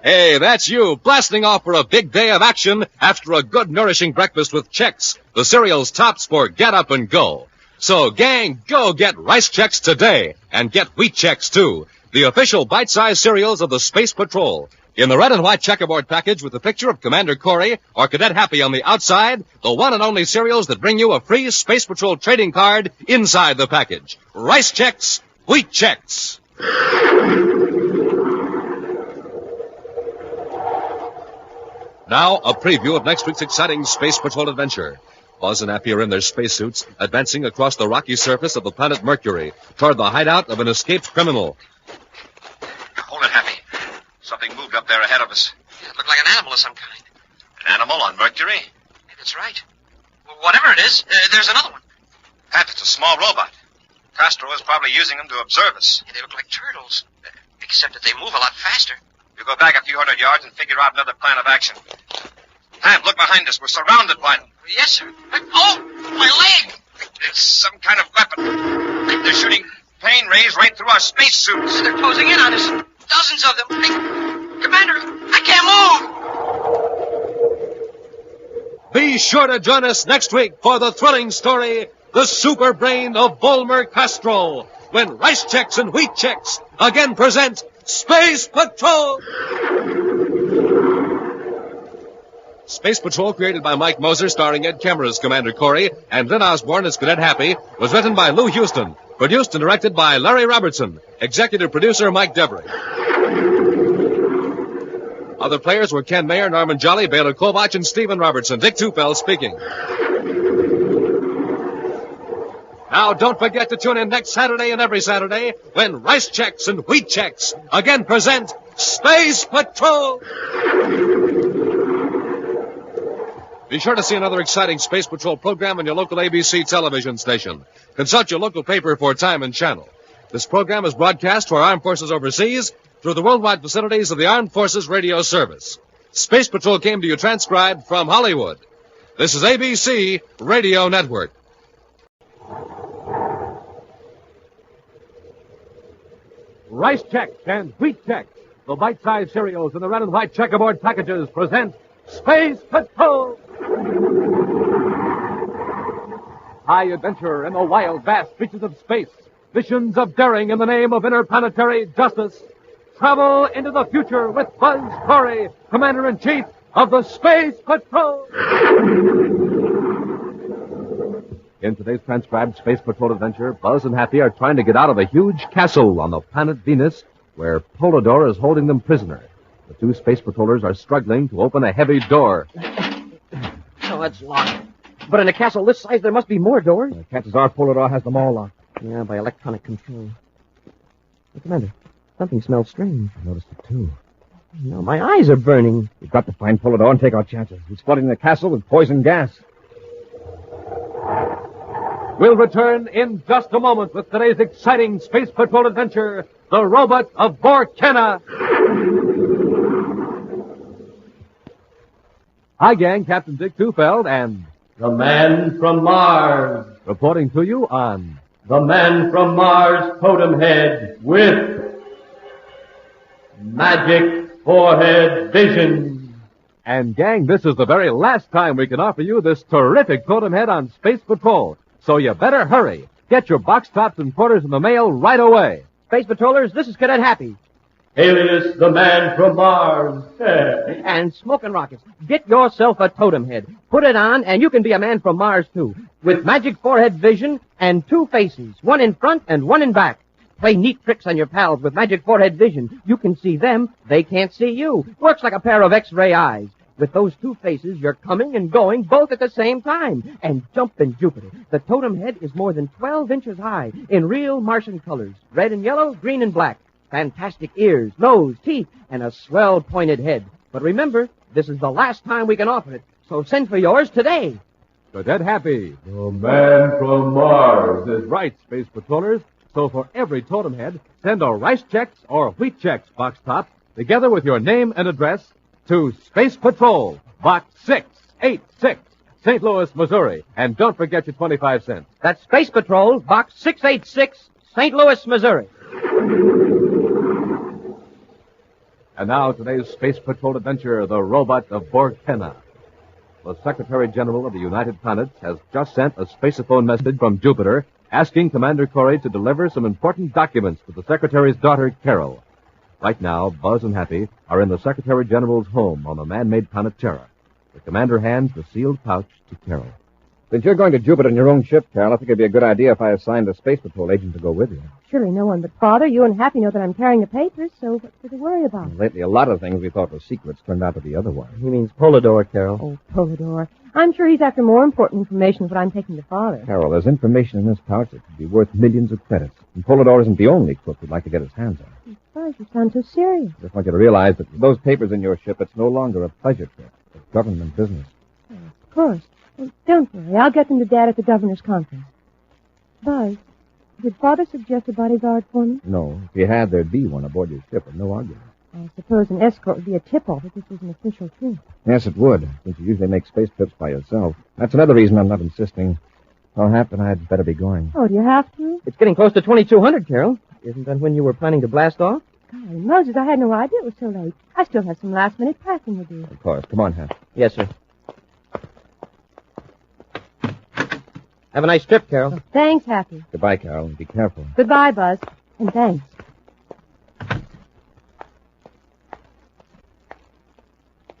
Hey, that's you, blasting off for a big day of action after a good, nourishing breakfast with Chex, the cereal's tops for get up and go. So, gang, go get Rice Chex today, and get Wheat Chex, too, the official bite-sized cereals of the Space Patrol. In the red and white checkerboard package with a picture of Commander Corry or Cadet Happy on the outside, the one and only cereals that bring you a free Space Patrol trading card inside the package. Rice Chex, Wheat Chex. Now, a preview of next week's exciting Space Patrol adventure. Buzz and Happy are in their spacesuits, advancing across the rocky surface of the planet Mercury toward the hideout of an escaped criminal. Hold it, Happy. Something moved up there ahead of us. It looked like an animal of some kind. An animal on Mercury? That's right. Well, whatever it is, there's another one. Hap, it's a small robot. Castro is probably using them to observe us. Yeah, they look like turtles, except that they move a lot faster. You go back a few hundred yards and figure out another plan of action. Ham, look behind us. We're surrounded by them. Yes, sir. Oh, my leg! It's some kind of weapon. They're shooting pain rays right through our spacesuits. They're closing in on us. Dozens of them. Commander, I can't move! Be sure to join us next week for the thrilling story, The Super Brain of Volmer Castro, when Rice Chex and Wheat Chex again present Space Patrol! Space Patrol, created by Mike Moser, starring Ed Kemmer as Commander Corry and Lynn Osborne as Cadet Happy, was written by Lou Houston, produced and directed by Larry Robertson, executive producer Mike Devery. Other players were Ken Mayer, Norman Jolly, Baylor Kovach, and Stephen Robertson. Dick Tufeld speaking. Now, don't forget to tune in next Saturday and every Saturday when Rice Chex and Wheat Chex again present Space Patrol! Be sure to see another exciting Space Patrol program on your local ABC television station. Consult your local paper for time and channel. This program is broadcast to our armed forces overseas through the worldwide facilities of the Armed Forces Radio Service. Space Patrol came to you transcribed from Hollywood. This is ABC Radio Network. Rice Chex and Wheat Chex, the bite-sized cereals in the red and white checkerboard packages, present Space Patrol! High adventure in the wild, vast reaches of space. Missions of daring in the name of interplanetary justice. Travel into the future with Buzz Corry, Commander-in-Chief of the Space Patrol! In today's transcribed Space Patrol adventure, Buzz and Happy are trying to get out of a huge castle on the planet Venus, where Polydor is holding them prisoner. The two Space Patrollers are struggling to open a heavy door. Oh, it's locked. But in a castle this size, there must be more doors. Chances are Polydor has them all locked. Yeah, by electronic control. Hey, Commander, something smells strange. I noticed it, too. No, my eyes are burning. We've got to find Polydor and take our chances. He's flooding the castle with poison gas. We'll return in just a moment with today's exciting Space Patrol adventure, The Robot of Kenna. Hi, gang. Captain Dick Tufeld and the Man from Mars. Reporting to you on The Man from Mars Totem Head with Magic Forehead Vision. And, gang, this is the very last time we can offer you this terrific totem head on Space Patrol. So you better hurry. Get your box tops and quarters in the mail right away. Space Patrollers, this is Cadet Happy. Alias the Man from Mars. And Smoking Rockets, get yourself a totem head. Put it on, and you can be a man from Mars, too. With magic forehead vision and two faces, one in front and one in back. Play neat tricks on your pals with magic forehead vision. You can see them, they can't see you. Works like a pair of X-ray eyes. With those two faces, you're coming and going both at the same time. And jumpin' Jupiter, the totem head is more than 12 inches high in real Martian colors. Red and yellow, green and black. Fantastic ears, nose, teeth, and a swell pointed head. But remember, this is the last time we can offer it. So send for yours today. Cadet Happy. The Man from Mars. yours is Right, Space Patrollers. So for every totem head, send a Rice Chex or Wheat Chex box top, together with your name and address, to Space Patrol, Box 686, St. Louis, Missouri. And don't forget your 25 cents. That's Space Patrol, Box 686, St. Louis, Missouri. And now today's Space Patrol adventure, the robot of Kenna. The Secretary General of the United Planets has just sent a spaceophone message from Jupiter asking Commander Corry to deliver some important documents to the Secretary's daughter, Carol. Right now, Buzz and Happy are in the Secretary General's home on the man-made planet Terra. The commander hands the sealed pouch to Carol. Since you're going to Jupiter in your own ship, Carol, I think it'd be a good idea if I assigned a Space Patrol agent to go with you. Surely no one but Father, you and Happy know that I'm carrying the papers, so what's there to worry about? Lately, a lot of things we thought were secrets turned out to be otherwise. He means Polidor, Carol. Oh, Polidor. I'm sure he's after more important information than what I'm taking to Father. Carol, there's information in this pouch that could be worth millions of credits. And Polidor isn't the only crook who'd like to get his hands on it. Buzz, you sound so serious. I just want you to realize that with those papers in your ship, it's no longer a pleasure trip. It's government business. Oh, of course. Well, don't worry. I'll get them to Dad at the governor's conference. Buzz, did Father suggest a bodyguard for me? No. If you had, there'd be one aboard your ship with no argument. I suppose an escort would be a tip-off if this was an official trip. Yes, it would, since you usually make space trips by yourself. That's another reason I'm not insisting. I'll happen I'd better be going. Oh, do you have to? It's getting close to 2200, Carol. Isn't that when you were planning to blast off? Golly, Moses, I had no idea it was so late. I still have some last-minute packing to do. Of course. Come on, Hap. Yes, sir. Have a nice trip, Carol. Oh, thanks, Happy. Goodbye, Carol, and be careful. Goodbye, Buzz. And thanks.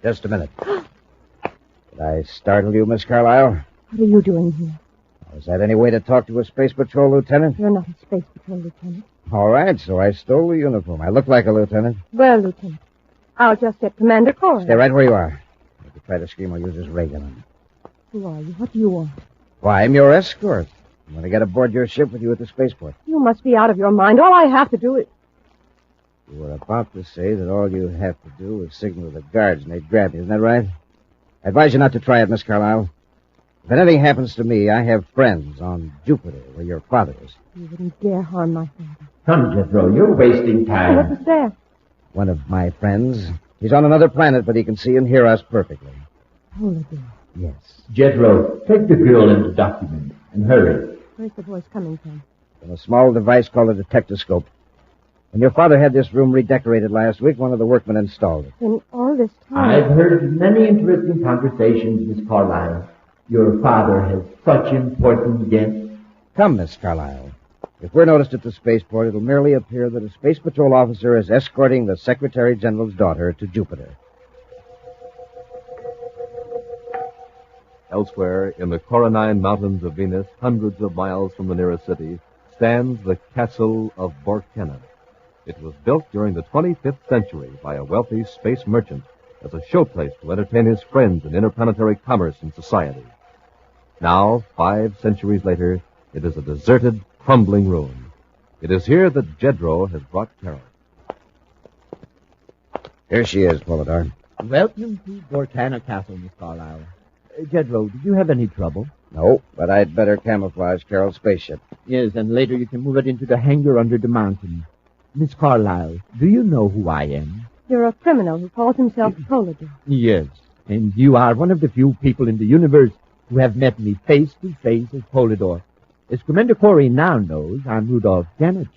Just a minute. Did I startle you, Miss Carlyle? What are you doing here? Is that any way to talk to a Space Patrol lieutenant? You're not a Space Patrol lieutenant. All right, so I stole the uniform. I look like a lieutenant. Well, Lieutenant, I'll just get Commander Corry. Stay right where you are. If you try to scream, I'll use this ray gun on you. Who are you? What do you want? Why, I'm your escort. I'm going to get aboard your ship with you at the spaceport. You must be out of your mind. All I have to do is... You were about to say that all you have to do is signal to the guards and they'd grab you. Isn't that right? I advise you not to try it, Miss Carlyle. If anything happens to me, I have friends on Jupiter, where your father is. You wouldn't dare harm my father. Come, Jethro, you're wasting time. What was that? One of my friends. He's on another planet, but he can see and hear us perfectly. Polidor. Yes. Jethro, take the girl into document and hurry. Where's the voice coming from? From a small device called a detectoscope. When your father had this room redecorated last week, one of the workmen installed it. In all this time... I've heard many interesting conversations, Miss Carlyle. Your father has such important guests. Come, Miss Carlyle. If we're noticed at the spaceport, it'll merely appear that a Space Patrol officer is escorting the Secretary General's daughter to Jupiter. Elsewhere, in the Coronine Mountains of Venus, hundreds of miles from the nearest city, stands the Castle of Kenna. It was built during the 25th century by a wealthy space merchant as a showplace to entertain his friends in interplanetary commerce and society. Now, 5 centuries later, it is a deserted, crumbling ruin. It is here that Jedro has brought Carol. Here she is, Polidor. Welcome to Borcana Castle, Miss Carlyle. Jedro, did you have any trouble? No, but I'd better camouflage Carol's spaceship. Yes, and later you can move it into the hangar under the mountain. Miss Carlyle, do you know who I am? You're a criminal who calls himself Polidor. Yes, and you are one of the few people in the universe who have met me face to face as Polidor. As Commander Corry now knows, I'm Rudolph Dennett,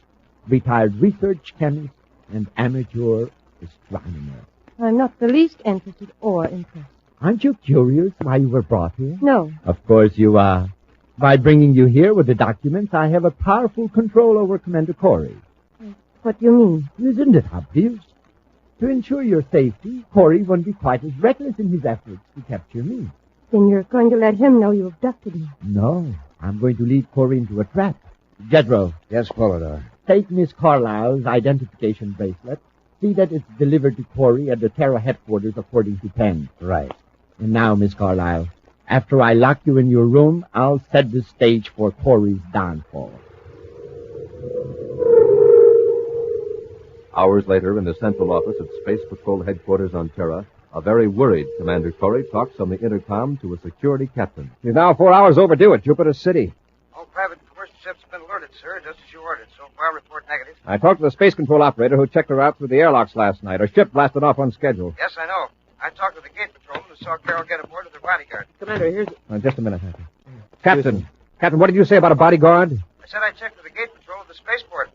retired research chemist and amateur astronomer. I'm not the least interested or impressed. Aren't you curious why you were brought here? No. Of course you are. By bringing you here with the documents, I have a powerful control over Commander Corry. What do you mean? Isn't it obvious? To ensure your safety, Corry won't be quite as reckless in his efforts to capture me. Then you're going to let him know you abducted me? No, I'm going to lead Corry into a trap. Jedro. Yes, Polidor. Take Miss Carlyle's identification bracelet. See that it's delivered to Corry at the Terra headquarters according to plan. Right. And now, Miss Carlyle, after I lock you in your room, I'll set the stage for Corry's downfall. Hours later, in the central office at Space Patrol headquarters on Terra, a very worried Commander Corry talks on the intercom to a security captain. He's now 4 hours overdue at Jupiter City. Oh, Private, where's the ship's been alerted, sir, just as you ordered. So far, report negative. I talked to the space control operator who checked her out through the airlocks last night. Her ship blasted off on schedule. Yes, I know. I talked to the gate patrolman who saw Carol get aboard with her bodyguard. Commander, here's... Just a minute, Happy. Captain, what did you say about a bodyguard? I said I checked with the gate patrol at the spaceport.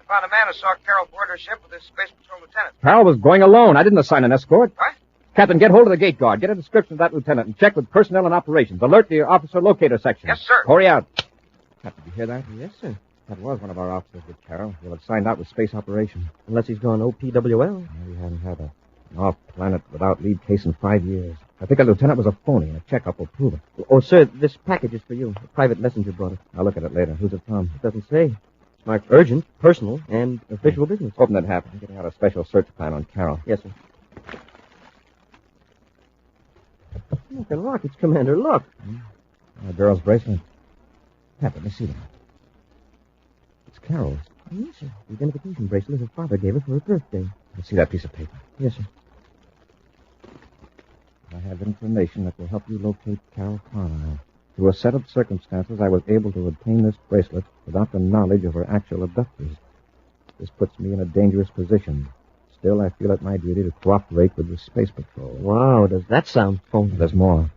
I found a man who saw Carol board her ship with his space patrol lieutenant. Carol was going alone. I didn't assign an escort. What? Captain, get hold of the gate guard. Get a description of that lieutenant and check with personnel and operations. Alert the officer locator section. Yes, sir. Corry out. Captain, did you hear that? Yes, sir. That was one of our officers with Carol. He'll have signed out with space operations. Unless he's gone OPWL. We haven't had an off-planet without lead case in 5 years. I think that lieutenant was a phony, and a checkup will prove it. Oh, sir, this package is for you. A private messenger brought it. I'll look at it later. Who's it from? It doesn't say. It's marked urgent, personal, and official business. Open that Happy. I'm getting out a special search plan on Carol. Yes, sir. Look at rockets, Commander, look. A girl's bracelet. Happy, let me see that. It's Carol's. Yes, sir. The identification bracelet her father gave her for her birthday. Let's see that piece of paper. Yes, sir. I have information that will help you locate Carol Carlisle. Through a set of circumstances, I was able to obtain this bracelet without the knowledge of her actual abductors. This puts me in a dangerous position. Still, I feel it my duty to cooperate with the Space Patrol. Wow, does that sound phony? There's more.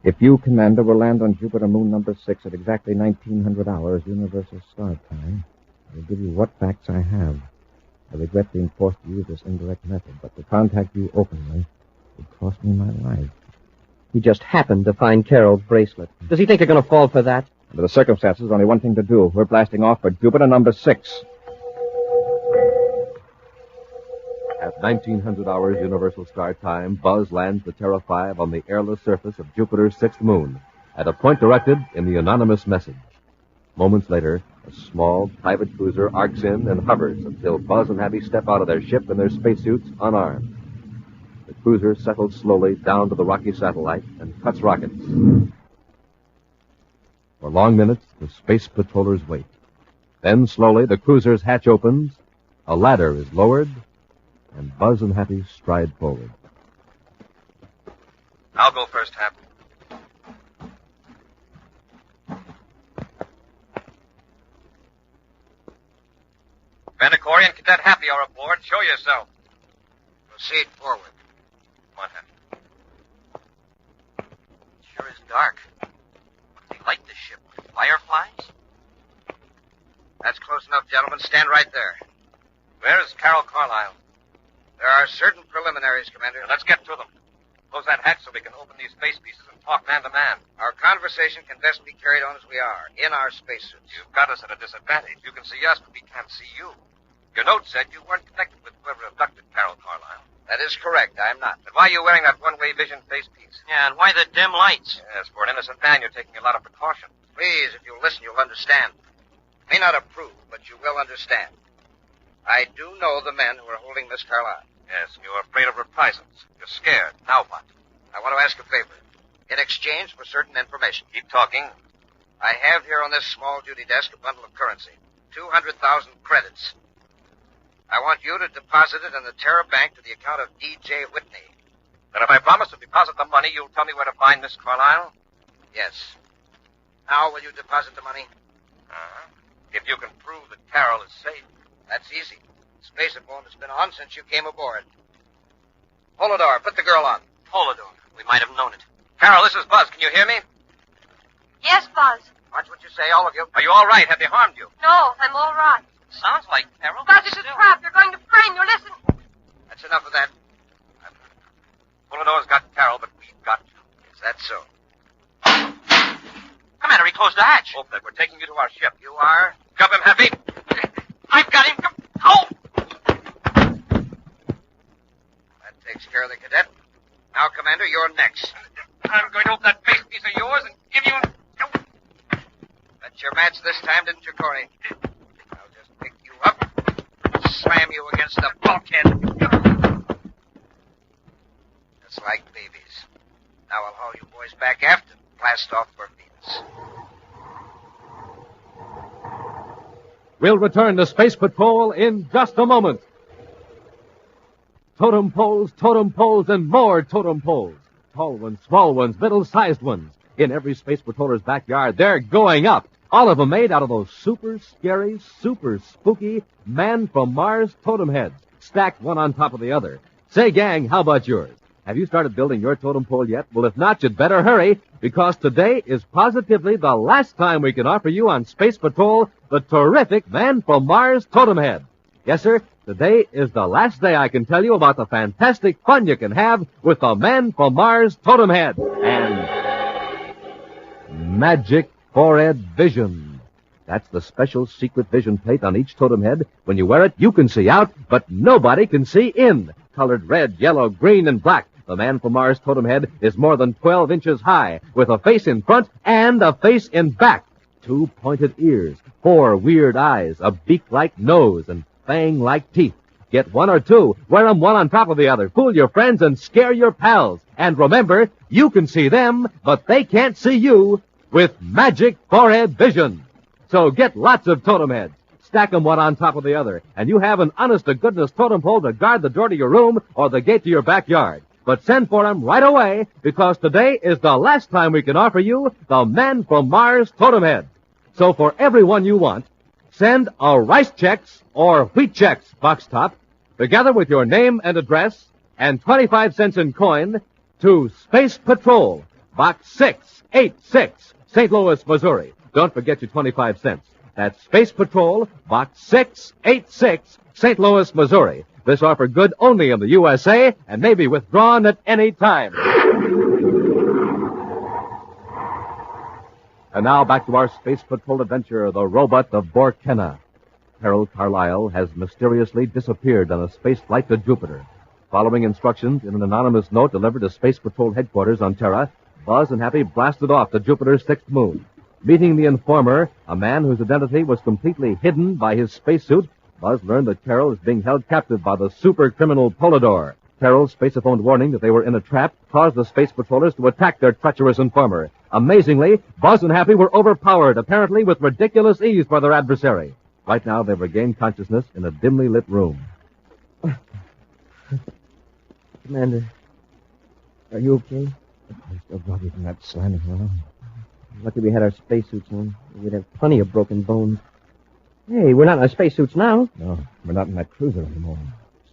If you, Commander, will land on Jupiter Moon number 6 at exactly 1900 hours Universal Star Time, I will give you what facts I have. I regret being forced to use this indirect method, but to contact you openly would cost me my life. He just happened to find Carol's bracelet. Does he think you're going to fall for that? Under the circumstances, there's only one thing to do. We're blasting off for Jupiter number 6. At 1900 hours Universal Star Time, Buzz lands the Terra 5 on the airless surface of Jupiter's sixth moon, at a point directed in the anonymous message. Moments later, a small private cruiser arcs in and hovers until Buzz and Happy step out of their ship in their spacesuits unarmed. The cruiser settles slowly down to the rocky satellite and cuts rockets. For long minutes, the space patrollers wait. Then, slowly, the cruiser's hatch opens, a ladder is lowered, and Buzz and Happy stride forward. I'll go first, Hap. Commander Corry and Cadet Happy are aboard. Show yourself. Proceed forward. Come on, Happy. It sure is dark. What do they light this ship with? Fireflies? That's close enough, gentlemen. Stand right there. Where's Carol Carlisle? There are certain preliminaries, Commander. Now, let's get to them. Close that hatch so we can open these space pieces and talk man to man. Our conversation can best be carried on as we are, in our spacesuits. You've got us at a disadvantage. You can see us, but we can't see you. Your note said you weren't connected with whoever abducted Carol Carlisle. That is correct. I am not. Then why are you wearing that one-way vision face piece? Yeah, and why the dim lights? Yes, for an innocent man, you're taking a lot of precaution. Please, if you'll listen, you'll understand. May not approve, but you will understand. I do know the men who are holding Miss Carlisle. Yes, and you're afraid of reprisals. You're scared. Now what? I want to ask a favor. In exchange for certain information. Keep talking. I have here on this small duty desk a bundle of currency. 200,000 credits. I want you to deposit it in the Terra Bank to the account of D.J. Whitney. Then if I promise to deposit the money, you'll tell me where to find Miss Carlisle? Yes. Now will you deposit the money? Uh-huh. If you can prove that Carol is safe. That's easy. Spacephone has been on since you came aboard. Polidor, put the girl on. Polidor. We might have known it. Carol, this is Buzz. Can you hear me? Yes, Buzz. Watch what you say, all of you. Are you all right? Have they harmed you? No, I'm all right. Sounds like Carol. Buzz, it's a trap. You're going to frame you. Listen. That's enough of that. Polidor's got Carol, but we've got you. Is that so? Commander, he closed the hatch. Open it. We're taking you to our ship. You are? Grab him, Happy. I've got him. Oh! That takes care of the cadet. Now, Commander, you're next. I'm going to open that face piece of yours and give you... That's your match this time, didn't you, Corry? I'll just pick you up, slam you against the bulkhead. Just like babies. Now I'll haul you boys back aft and blast off for Venus. We'll return to Space Patrol in just a moment. Totem poles, and more totem poles. Tall ones, small ones, middle-sized ones. In every Space Patroller's backyard, they're going up. All of them made out of those super scary, super spooky man-from-Mars totem heads, stacked one on top of the other. Say, gang, how about yours? Have you started building your totem pole yet? Well, if not, you'd better hurry, because today is positively the last time we can offer you on Space Patrol the terrific Man-from-Mars totem head. Yes, sir, today is the last day I can tell you about the fantastic fun you can have with the Man-from-Mars totem head. And Magic Forehead Vision. That's the special secret vision plate on each totem head. When you wear it, you can see out, but nobody can see in. Colored red, yellow, green, and black. The Man-from-Mars totem head is more than 12 inches high, with a face in front and a face in back. 2 pointed ears, 4 weird eyes, a beak-like nose, and fang-like teeth. Get 1 or 2. Wear them one on top of the other. Fool your friends and scare your pals. And remember, you can see them, but they can't see you with Magic Forehead Vision. So get lots of totem heads. Stack them one on top of the other, and you have an honest-to-goodness totem pole to guard the door to your room or the gate to your backyard. But send for them right away, because today is the last time we can offer you the Man-from-Mars totem head. So for everyone you want, send a Rice Chex or Wheat Chex box top, together with your name and address, and 25 cents in coin, to Space Patrol, Box 686, St. Louis, Missouri. Don't forget your 25 cents. That's Space Patrol, Box 686, St. Louis, Missouri. This offer good only in the USA and may be withdrawn at any time. And now back to our Space Patrol adventure, the robot of Kenna. Harold Carlyle has mysteriously disappeared on a space flight to Jupiter. Following instructions in an anonymous note delivered to Space Patrol headquarters on Terra, Buzz and Happy blasted off to Jupiter's 6th moon. Meeting the informer, a man whose identity was completely hidden by his spacesuit, Buzz learned that Carol is being held captive by the super criminal Polydor. Carol's spaceophone warning that they were in a trap caused the space patrollers to attack their treacherous informer. Amazingly, Buzz and Happy were overpowered, apparently with ridiculous ease by their adversary. Right now, they've regained consciousness in a dimly lit room. Commander, are you okay? I'm still groggy from that slamming around. Lucky we had our spacesuits on. We'd have plenty of broken bones. Hey, we're not in our spacesuits now. No, we're not in that cruiser anymore.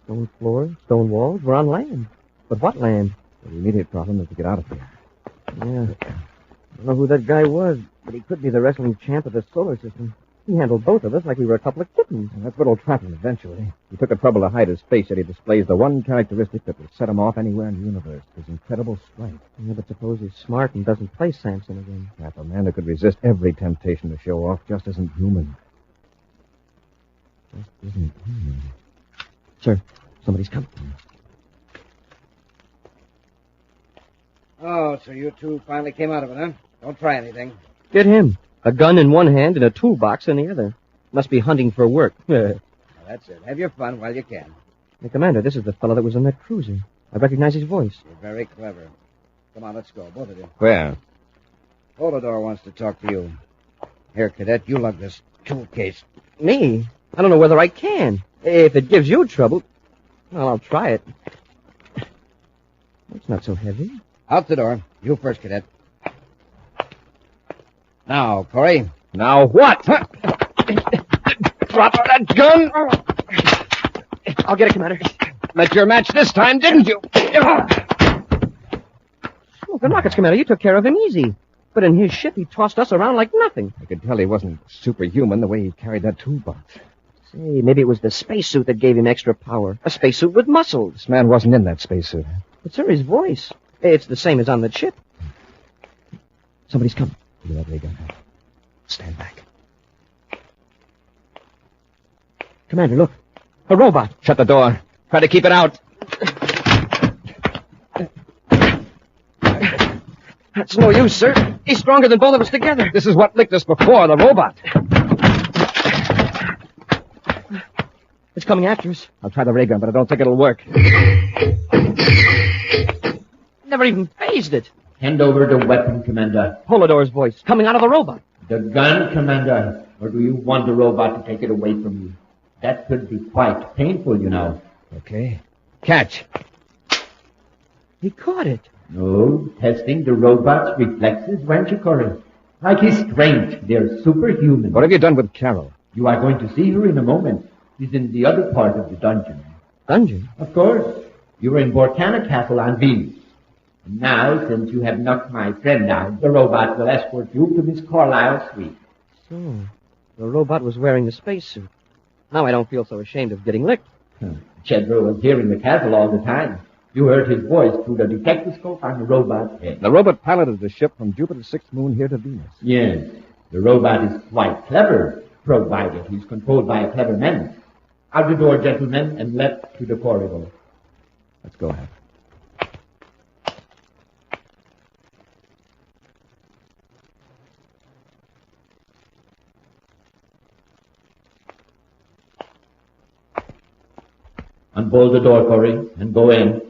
Stone floors, stone walls, we're on land. But what land? The immediate problem is to get out of here. Yeah. I don't know who that guy was, but he could be the wrestling champ of the solar system. He handled both of us like we were a couple of kittens. And that's what'll trap him eventually. He took the trouble to hide his face, yet he displays the one characteristic that will set him off anywhere in the universe, his incredible strength. Yeah, but suppose he's smart and doesn't play Samson again. Half a man who could resist every temptation to show off just isn't human. Just isn't human. Sir, somebody's coming. Oh, so you two finally came out of it, huh? Don't try anything. Get him. A gun in one hand and a toolbox in the other. Must be hunting for work. Well, that's it. Have your fun while you can. Hey, Commander, this is the fellow that was in that cruiser. I recognize his voice. You're very clever. Come on, let's go, both of you. Where? Polydor wants to talk to you. Here, Cadet, you lug this tool case. Me? I don't know whether I can. If it gives you trouble, well, I'll try it. It's not so heavy. Out the door. You first, Cadet. Now, Corry. Now what? Drop that gun! I'll get it, Commander. Met your match this time, didn't you? Smoking rockets, Commander. You took care of him easy. But in his ship, he tossed us around like nothing. I could tell he wasn't superhuman the way he carried that toolbox. Say, maybe it was the spacesuit that gave him extra power. A spacesuit with muscles. This man wasn't in that spacesuit. But, sir, his voice. It's the same as on the ship. Somebody's coming. Look at that gun. Stand back. Commander, look. A robot. Shut the door. Try to keep it out. That's no use, sir. He's stronger than both of us together. This is what licked us before, the robot. It's coming after us. I'll try the ray gun, but I don't think it'll work. Never even phased it. Hand over the weapon, Commander. Polydor's voice, coming out of the robot. The gun, Commander. Or do you want the robot to take it away from you? That could be quite painful, you know. Okay. Catch. He caught it. No, testing the robot's reflexes, weren't you, Corry? Like his strength, they're superhuman. What have you done with Carol? You are going to see her in a moment. She's in the other part of the dungeon. Dungeon? Of course. You're in Borcana Castle on Venus. And now, since you have knocked my friend out, the robot will escort you to Miss Carlyle's suite. So, the robot was wearing the spacesuit. Now I don't feel so ashamed of getting licked. Cedro was here in the castle all the time. You heard his voice through the detectoscope on the robot's head. The robot piloted the ship from Jupiter's sixth moon here to Venus. Yes. The robot is quite clever, provided he's controlled by a clever man. Out the door, gentlemen, and left to the corridor. Let's go ahead. Unbolt the door, Corry, and go in.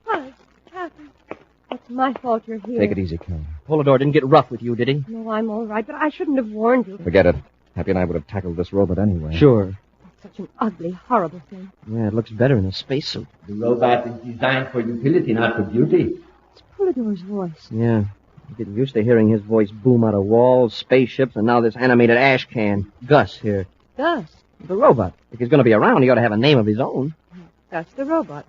Hi, Catherine. It's my fault you're here. Take it easy, Carol. Polidor didn't get rough with you, did he? No, I'm all right, but I shouldn't have warned you. Forget it. Happy and I would have tackled this robot anyway. Sure. Such an ugly, horrible thing. Yeah, it looks better in a spacesuit. The robot is designed for utility, not for beauty. It's Polidor's voice. Yeah. I'm getting used to hearing his voice boom out of walls, spaceships, and now this animated ash can. Gus here. Gus? The robot. If he's going to be around, he ought to have a name of his own. Gus the robot.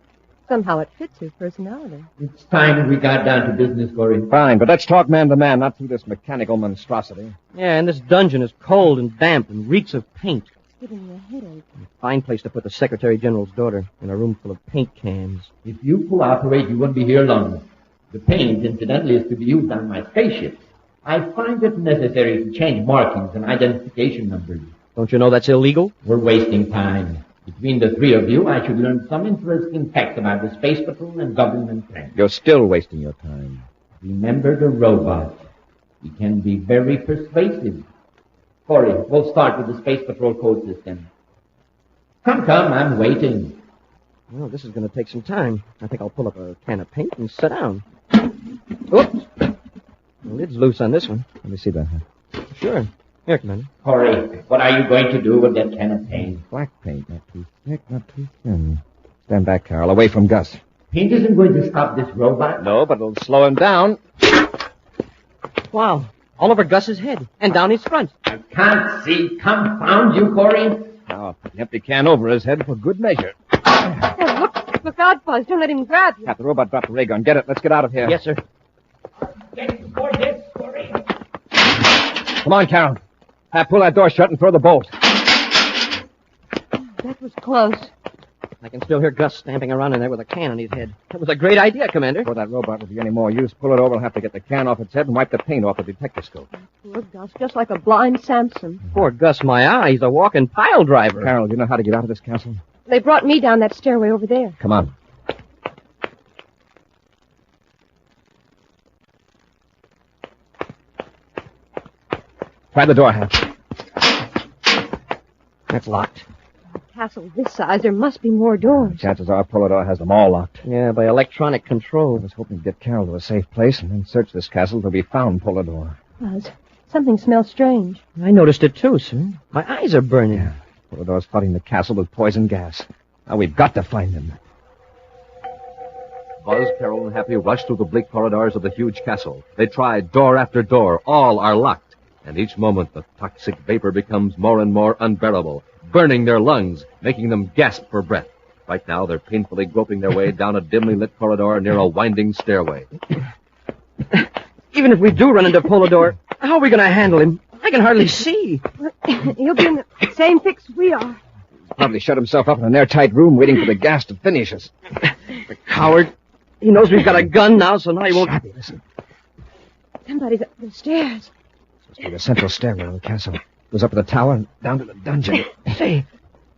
Somehow it fits his personality. It's time we got down to business, Corry. Fine, but let's talk man to man, not through this mechanical monstrosity. Yeah, and this dungeon is cold and damp and reeks of paint. It's giving me a headache. Fine place to put the Secretary General's daughter, in a room full of paint cans. If you cooperate, you won't be here long. The paint, incidentally, is to be used on my spaceship. I find it necessary to change markings and identification numbers. Don't you know that's illegal? We're wasting time. Between the three of you, I should learn some interesting facts about the Space Patrol and government plans. You're still wasting your time. Remember the robot. He can be very persuasive. Corry, we'll start with the Space Patrol code system. Come, I'm waiting. Well, this is going to take some time. I think I'll pull up a can of paint and sit down. Oops. The lid's loose on this one. Let me see that. Sure. Here, Commander. Corry, what are you going to do with that can of paint? Black paint, not too thick, not too thin. Stand back, Carol, away from Gus. Paint isn't going to stop this robot. No, but it'll slow him down. Wow. All over Gus's head and down his front. I can't see. Confound you, Corry. Now, I'll put an empty can over his head for good measure. Oh, look out, Buzz. Don't let him grab you. Have the robot drop the ray gun. Get it. Let's get out of here. Yes, sir. Get before this, Corry. Come on, Carol. Pull that door shut and throw the bolt. That was close. I can still hear Gus stamping around in there with a can on his head. That was a great idea, Commander. Before that robot will be any more use, pull it over. We'll have to get the can off its head and wipe the paint off the detectoscope. Poor Gus, just like a blind Samson. Poor Gus, my eye. He's a walking pile driver. Carol, do you know how to get out of this castle? They brought me down that stairway over there. Come on. Try the door hatch. That's locked. A castle this size, there must be more doors. Chances are Polidor has them all locked. Yeah, by electronic control. I was hoping to get Carol to a safe place and then search this castle till we found Polidor. Buzz, something smells strange. I noticed it too, sir. My eyes are burning. Yeah. Polidor's flooding the castle with poison gas. Now we've got to find him. Buzz, Carol, and Happy rush through the bleak corridors of the huge castle. They try door after door. All are locked. And each moment the toxic vapor becomes more and more unbearable, burning their lungs, making them gasp for breath. Right now, they're painfully groping their way down a dimly lit corridor near a winding stairway. Even if we do run into Polidor, how are we going to handle him? I can hardly see. He'll be in the same fix we are. Probably shut himself up in an airtight room waiting for the gas to finish us. The coward. He knows we've got a gun now, so now he won't... Happy, listen. Somebody's up the stairs. Through the central stairway of the castle. It goes up to the tower and down to the dungeon. Say,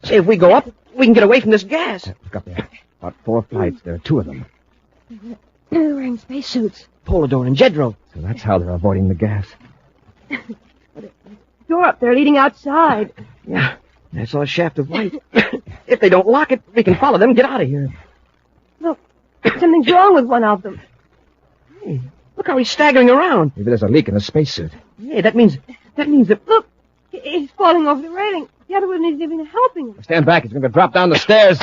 if we go up, we can get away from this gas. Look up there. About 4 flights. There are 2 of them. They're wearing spacesuits. Polidor and Jedro. So that's how they're avoiding the gas. Door up there leading outside. Yeah, I saw a shaft of light. If they don't lock it, we can follow them and get out of here. Look, something's wrong with one of them. Hey, look how he's staggering around. Maybe there's a leak in his spacesuit. Hey, that means that... Look, he's falling over the railing. The other one isn't even helping him. Stand back. He's going to drop down the stairs.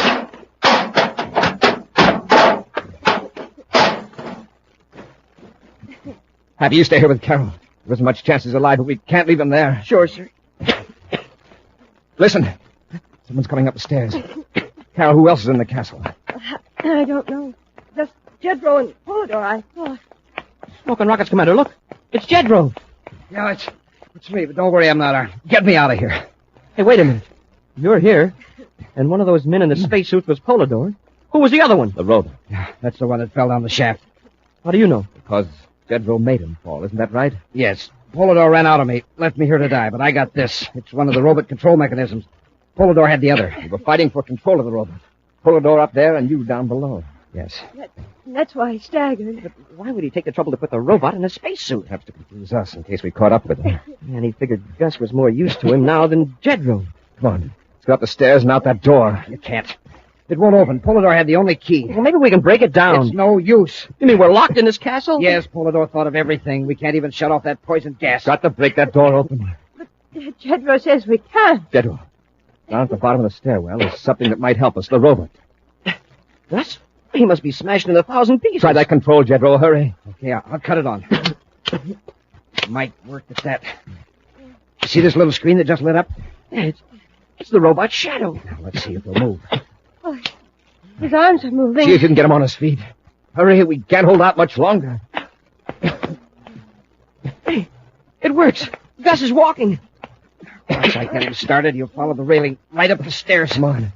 Happy, you stay here with Carol. There isn't much chance he's alive, but we can't leave him there. Sure, sir. Listen. Someone's coming up the stairs. Carol, who else is in the castle? I don't know. Just Jedro and Polidor, I thought. Smoking rockets, Commander. Look. It's Jedro. Yeah, it's me, but don't worry, I'm not armed. Get me out of here. Hey, wait a minute. You're here, and one of those men in the spacesuit was Polidor. Who was the other one? The robot. Yeah, that's the one that fell down the shaft. How do you know? Because Jedro made him fall, isn't that right? Yes. Polidor ran out of me, left me here to die, but I got this. It's one of the robot control mechanisms. Polidor had the other. You were fighting for control of the robot. Polidor up there and you down below. Yes. That's why he staggered. But why would he take the trouble to put the robot in a spacesuit? Perhaps to confuse us in case we caught up with him. And he figured Gus was more used to him now than Jedro. Come on. Let's go up the stairs and out that door. You can't. It won't open. Polidor had the only key. Well, maybe we can break it down. It's no use. You mean we're locked in this castle? Yes, Polidor thought of everything. We can't even shut off that poison gas. Got to break that door open. But Jedro says we can't. Jedro, down at the bottom of the stairwell is something that might help us, the robot. Gus? He must be smashed in 1,000 pieces. Try that control, Jedro. Hurry. Okay, I'll cut it on. Might work at that. See this little screen that just lit up? Yeah, it's the robot's shadow. Now, let's see if it'll move. Oh, his arms are moving. See if you can get him on his feet. Hurry, we can't hold out much longer. Hey, it works. Gus is walking. Once I get him started, you'll follow the railing right up the stairs. Come on.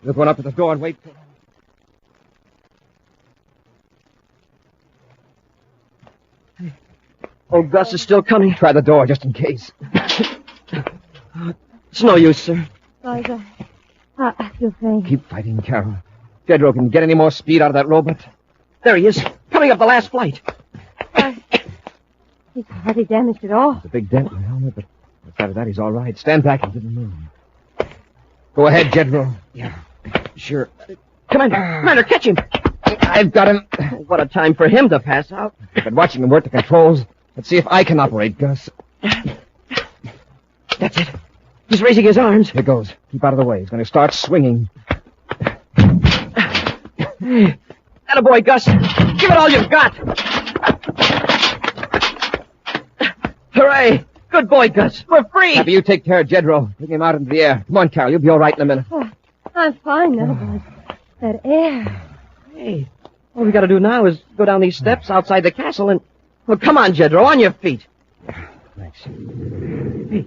We'll go up to the door and wait for him. Oh, Gus is still coming. Try the door, just in case. It's no use, sir. I feel faint. Keep fighting, Carol. Jedro can get any more speed out of that robot. There he is, coming up the last flight. He's hardly damaged at all. There's a big dent in the helmet, but outside of that, he's all right. Stand back and give him room. Go ahead, Jedro. Yeah, sure. Commander, catch him. I've got him. What a time for him to pass out. I've been watching him work the controls. Let's see if I can operate, Gus. That's it. He's raising his arms. Here goes. Keep out of the way. He's going to start swinging. Attaboy, Gus. Give it all you've got. Hooray. Good boy, Gus. We're free. Happy, you take care of Jedro. Bring him out into the air. Come on, Carol. You'll be all right in a minute. Oh, I'm fine now, Buzz. That air. Hey, all we got to do now is go down these steps outside the castle and... Well, come on, Jedro, on your feet. Thanks. Hey,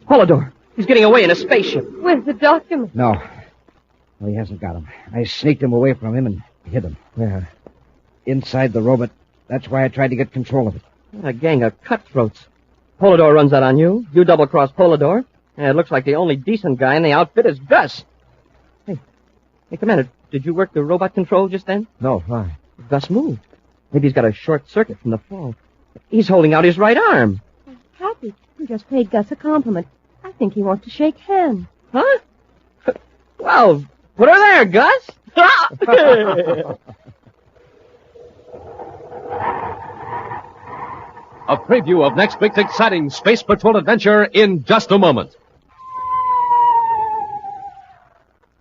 Polidor. He's getting away in a spaceship. Where's the document? No, he hasn't got him. I sneaked him away from him and hid him. Where? Inside the robot. That's why I tried to get control of it. What a gang of cutthroats. Polidor runs out on you. You double-cross Polidor. And it looks like the only decent guy in the outfit is Gus. Hey, Commander, did you work the robot control just then? No, why? Gus moved. Maybe he's got a short circuit from the fall. He's holding out his right arm. Happy. You just paid Gus a compliment. I think he wants to shake hands. Huh? Well, put her there, Gus. A preview of next week's exciting Space Patrol adventure in just a moment.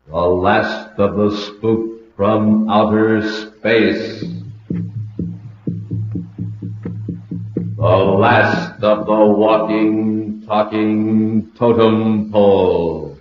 The last of the spook from outer space. The last of the walking, talking totem pole.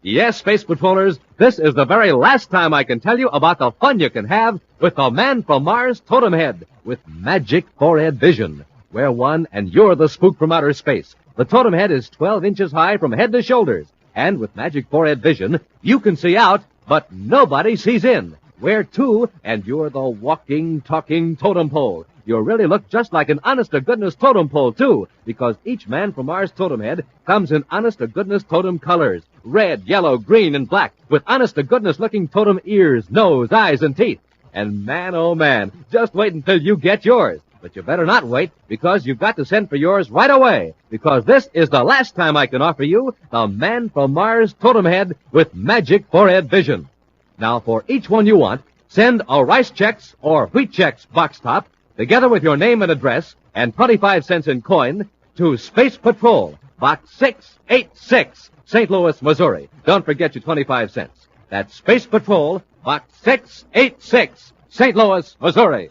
Yes, Space Patrollers, this is the very last time I can tell you about the fun you can have with the Man from Mars Totem Head with magic forehead vision. Wear one and you're the spook from outer space. The Totem Head is 12 inches high from head to shoulders. And with magic forehead vision, you can see out, but nobody sees in. Wear two and you're the walking, talking totem pole. You'll really look just like an honest-to-goodness totem pole, too, because each Man from Mars totem head comes in honest-to-goodness totem colors. Red, yellow, green, and black, with honest-to-goodness looking totem ears, nose, eyes, and teeth. And man, oh man, just wait until you get yours. But you better not wait, because you've got to send for yours right away, because this is the last time I can offer you the Man from Mars totem head with magic forehead vision. Now, for each one you want, send a Rice Chex or Wheat Chex box top, together with your name and address, and 25 cents in coin, to Space Patrol, Box 686, St. Louis, Missouri. Don't forget your 25 cents. That's Space Patrol, Box 686, St. Louis, Missouri.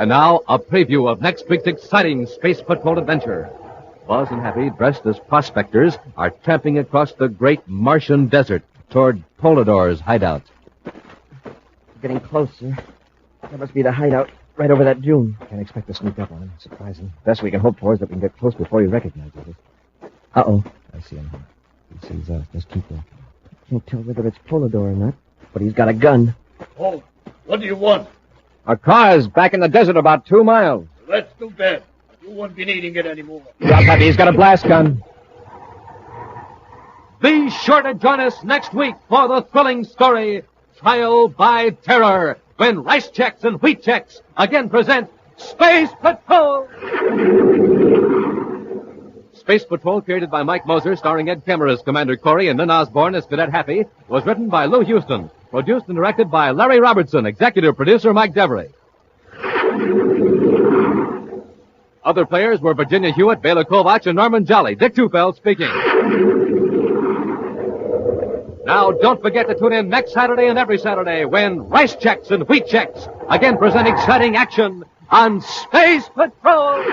And now, a preview of next week's exciting Space Patrol adventure. Buzz and Happy, dressed as prospectors, are tramping across the great Martian desert toward Polidor's hideout. Getting closer. That must be the hideout right over that dune. Can't expect to sneak up on him. Surprising. Best we can hope for is that we can get close before he recognizes us. Uh-oh. I see him. He sees us. Just keep walking. Can't tell whether it's Polidor or not, but he's got a gun. Oh, what do you want? Our car's back in the desert about 2 miles. That's too bad. You won't be needing it anymore. Drop Happy. He's got a blast gun. Be sure to join us next week for the thrilling story, Trial by Terror, when Rice Checks and Wheat Checks again present Space Patrol! Space Patrol, created by Mike Moser, starring Ed Kemmer as Commander Corry and Lynn Osborne as Cadet Happy, was written by Lou Houston, produced and directed by Larry Robertson, executive producer Mike Devery. Other players were Virginia Hewitt, Bela Kovach, and Norman Jolly. Dick Tufeld speaking. Now, don't forget to tune in next Saturday and every Saturday when Rice Checks and Wheat Checks again present exciting action on Space Patrol.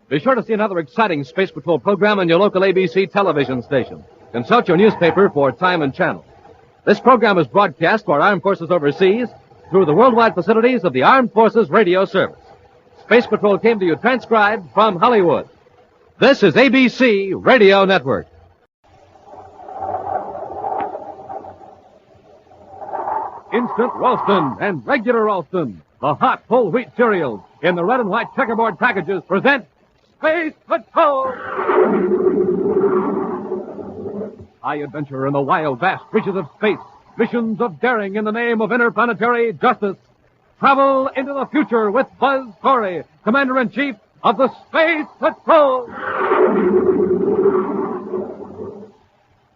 Be sure to see another exciting Space Patrol program on your local ABC television station. Consult your newspaper for time and channel. This program is broadcast for armed forces overseas through the worldwide facilities of the Armed Forces Radio Service. Space Patrol came to you transcribed from Hollywood. This is ABC Radio Network. Instant Ralston and regular Ralston, the hot whole wheat cereals in the red and white checkerboard packages, present Space Patrol! High adventure in the wild, vast reaches of space. Missions of daring in the name of interplanetary justice. Travel into the future with Buzz Corry, Commander-in-Chief of the Space Patrol!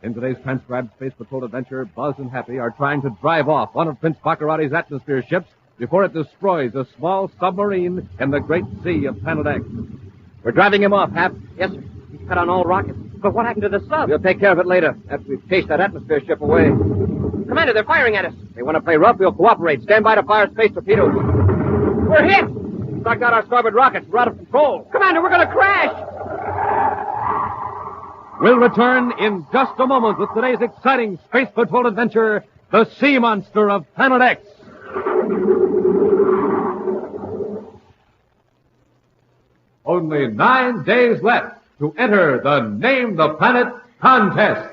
In today's transcribed Space Patrol adventure, Buzz and Happy are trying to drive off one of Prince Baccarati's atmosphere ships before it destroys a small submarine in the great sea of Planet X. We're driving him off, Hap. Yes, sir. He's cut on all rockets. But what happened to the sub? We'll take care of it later, after we've chased that atmosphere ship away. Commander, they're firing at us. They want to play rough, we'll cooperate. Stand by to fire space torpedoes. We're hit! Knocked out our starboard rockets. We're out of control. Commander, we're going to crash! We'll return in just a moment with today's exciting Space Patrol adventure, the Sea Monster of Planet X. Only 9 days left to enter the Name the Planet contest.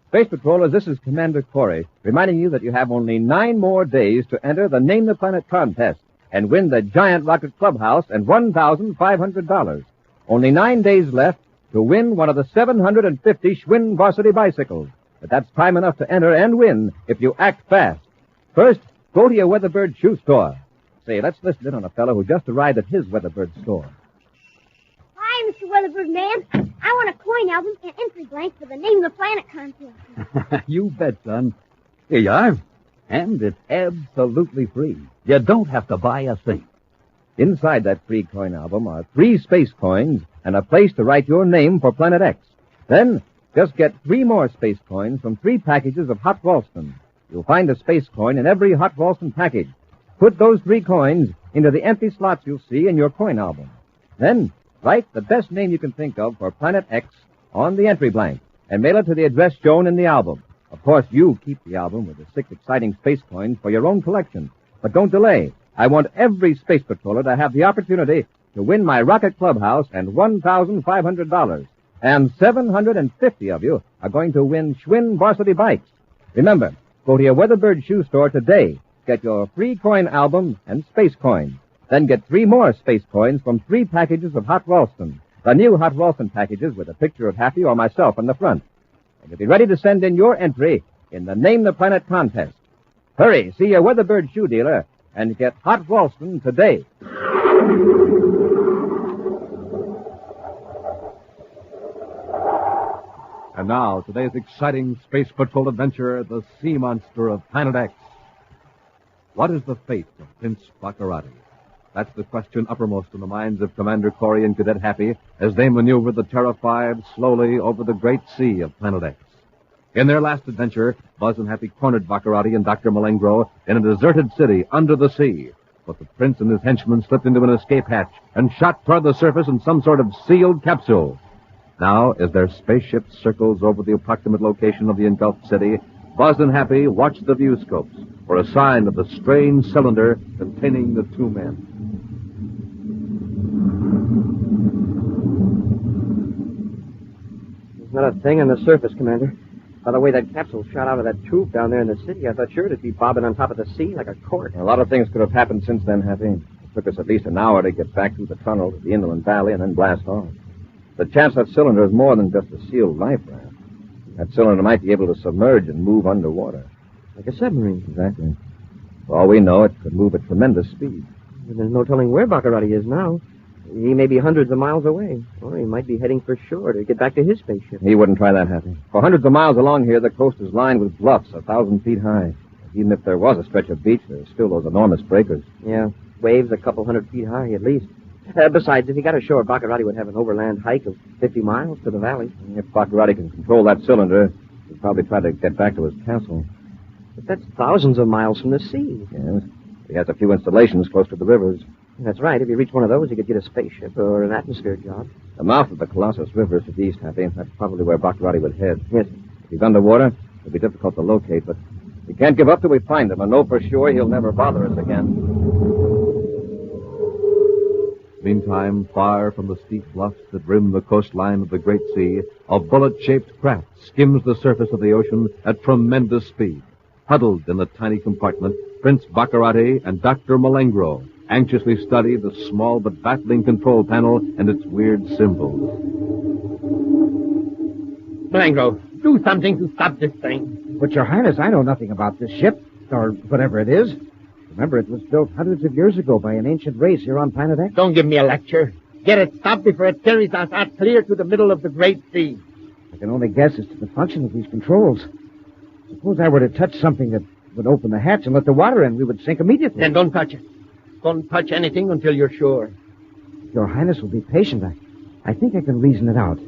Space Patrollers, this is Commander Corry, reminding you that you have only 9 more days to enter the Name the Planet contest and win the giant rocket clubhouse and $1,500. Only 9 days left to win one of the 750 Schwinn varsity bicycles. But that's time enough to enter and win if you act fast. First, go to your Weatherbird shoe store. Say, let's listen in on a fellow who just arrived at his Weatherbird store. Hi, Mr. Weatherbird Man. I want a coin album and entry blank for the Name the Planet contest. You bet, son. Here you are. And it's absolutely free. You don't have to buy a thing. Inside that free coin album are 3 space coins and a place to write your name for Planet X. Then, just get 3 more space coins from 3 packages of Hot Ralston. You'll find a space coin in every Hot Ralston package. Put those 3 coins into the empty slots you'll see in your coin album. Then, write the best name you can think of for Planet X on the entry blank and mail it to the address shown in the album. Of course, you keep the album with the 6 exciting space coins for your own collection. But don't delay. I want every space patroller to have the opportunity to win my rocket clubhouse and $1,500. And 750 of you are going to win Schwinn varsity bikes. Remember, go to your Weatherbird shoe store today. Get your free coin album and space coins. Then get 3 more space coins from 3 packages of Hot Ralston. The new Hot Ralston packages with a picture of Happy or myself on the front. And you'll be ready to send in your entry in the Name the Planet contest. Hurry, see your Weatherbird shoe dealer and get Hot Ralston today. And now, today's exciting Space Patrol adventure, the Sea Monster of Planet X. What is the fate of Prince Baccarati? That's the question uppermost in the minds of Commander Corry and Cadet Happy as they maneuver the Terra 5 slowly over the great sea of Planet X. In their last adventure, Buzz and Happy cornered Baccarati and Dr. Malengro in a deserted city under the sea. But the prince and his henchmen slipped into an escape hatch and shot toward the surface in some sort of sealed capsule. Now, as their spaceship circles over the approximate location of the engulfed city, Buzz and Happy watch the view scopes for a sign of the strange cylinder containing the two men. There's not a thing on the surface, Commander. By the way that capsule shot out of that tube down there in the city, I thought sure it'd be bobbing on top of the sea like a cork. A lot of things could have happened since then, Happy. It took us at least an hour to get back through the tunnel to the inland valley and then blast off. The chance that cylinder is more than just a sealed life raft. That cylinder might be able to submerge and move underwater. Like a submarine. Exactly. For all we know, it could move at tremendous speed. But there's no telling where Baccarati is now. He may be hundreds of miles away. Or he might be heading for shore to get back to his spaceship. He wouldn't try that, Happy. For hundreds of miles along here, the coast is lined with bluffs 1,000 feet high. Even if there was a stretch of beach, there's still those enormous breakers. Yeah, waves a couple hundred feet high at least. Besides, if he got ashore, Baccarati would have an overland hike of 50 miles to the valley. If Baccarati can control that cylinder, he'd probably try to get back to his castle. But that's thousands of miles from the sea. Yes. He has a few installations close to the rivers. That's right. If he reached one of those, he could get a spaceship or an atmosphere job. The mouth of the Colossus River is to the east, Happy. That's probably where Baccarati would head. Yes. If he's underwater, it'll be difficult to locate, but we can't give up till we find him, and know for sure he'll never bother us again. Meantime, far from the steep bluffs that rim the coastline of the Great Sea, a bullet-shaped craft skims the surface of the ocean at tremendous speed. Huddled in the tiny compartment, Prince Baccarati and Dr. Malengro anxiously study the small but baffling control panel and its weird symbols. Malengro, do something to stop this thing. But, Your Highness, I know nothing about this ship, or whatever it is. Remember, it was built hundreds of years ago by an ancient race here on Planet X. Don't give me a lecture. Get it stopped before it carries us out clear to the middle of the Great Sea. I can only guess as to the function of these controls. Suppose I were to touch something that would open the hatch and let the water in, we would sink immediately. Then don't touch it. Don't touch anything until you're sure. Your Highness will be patient. I think I can reason it out.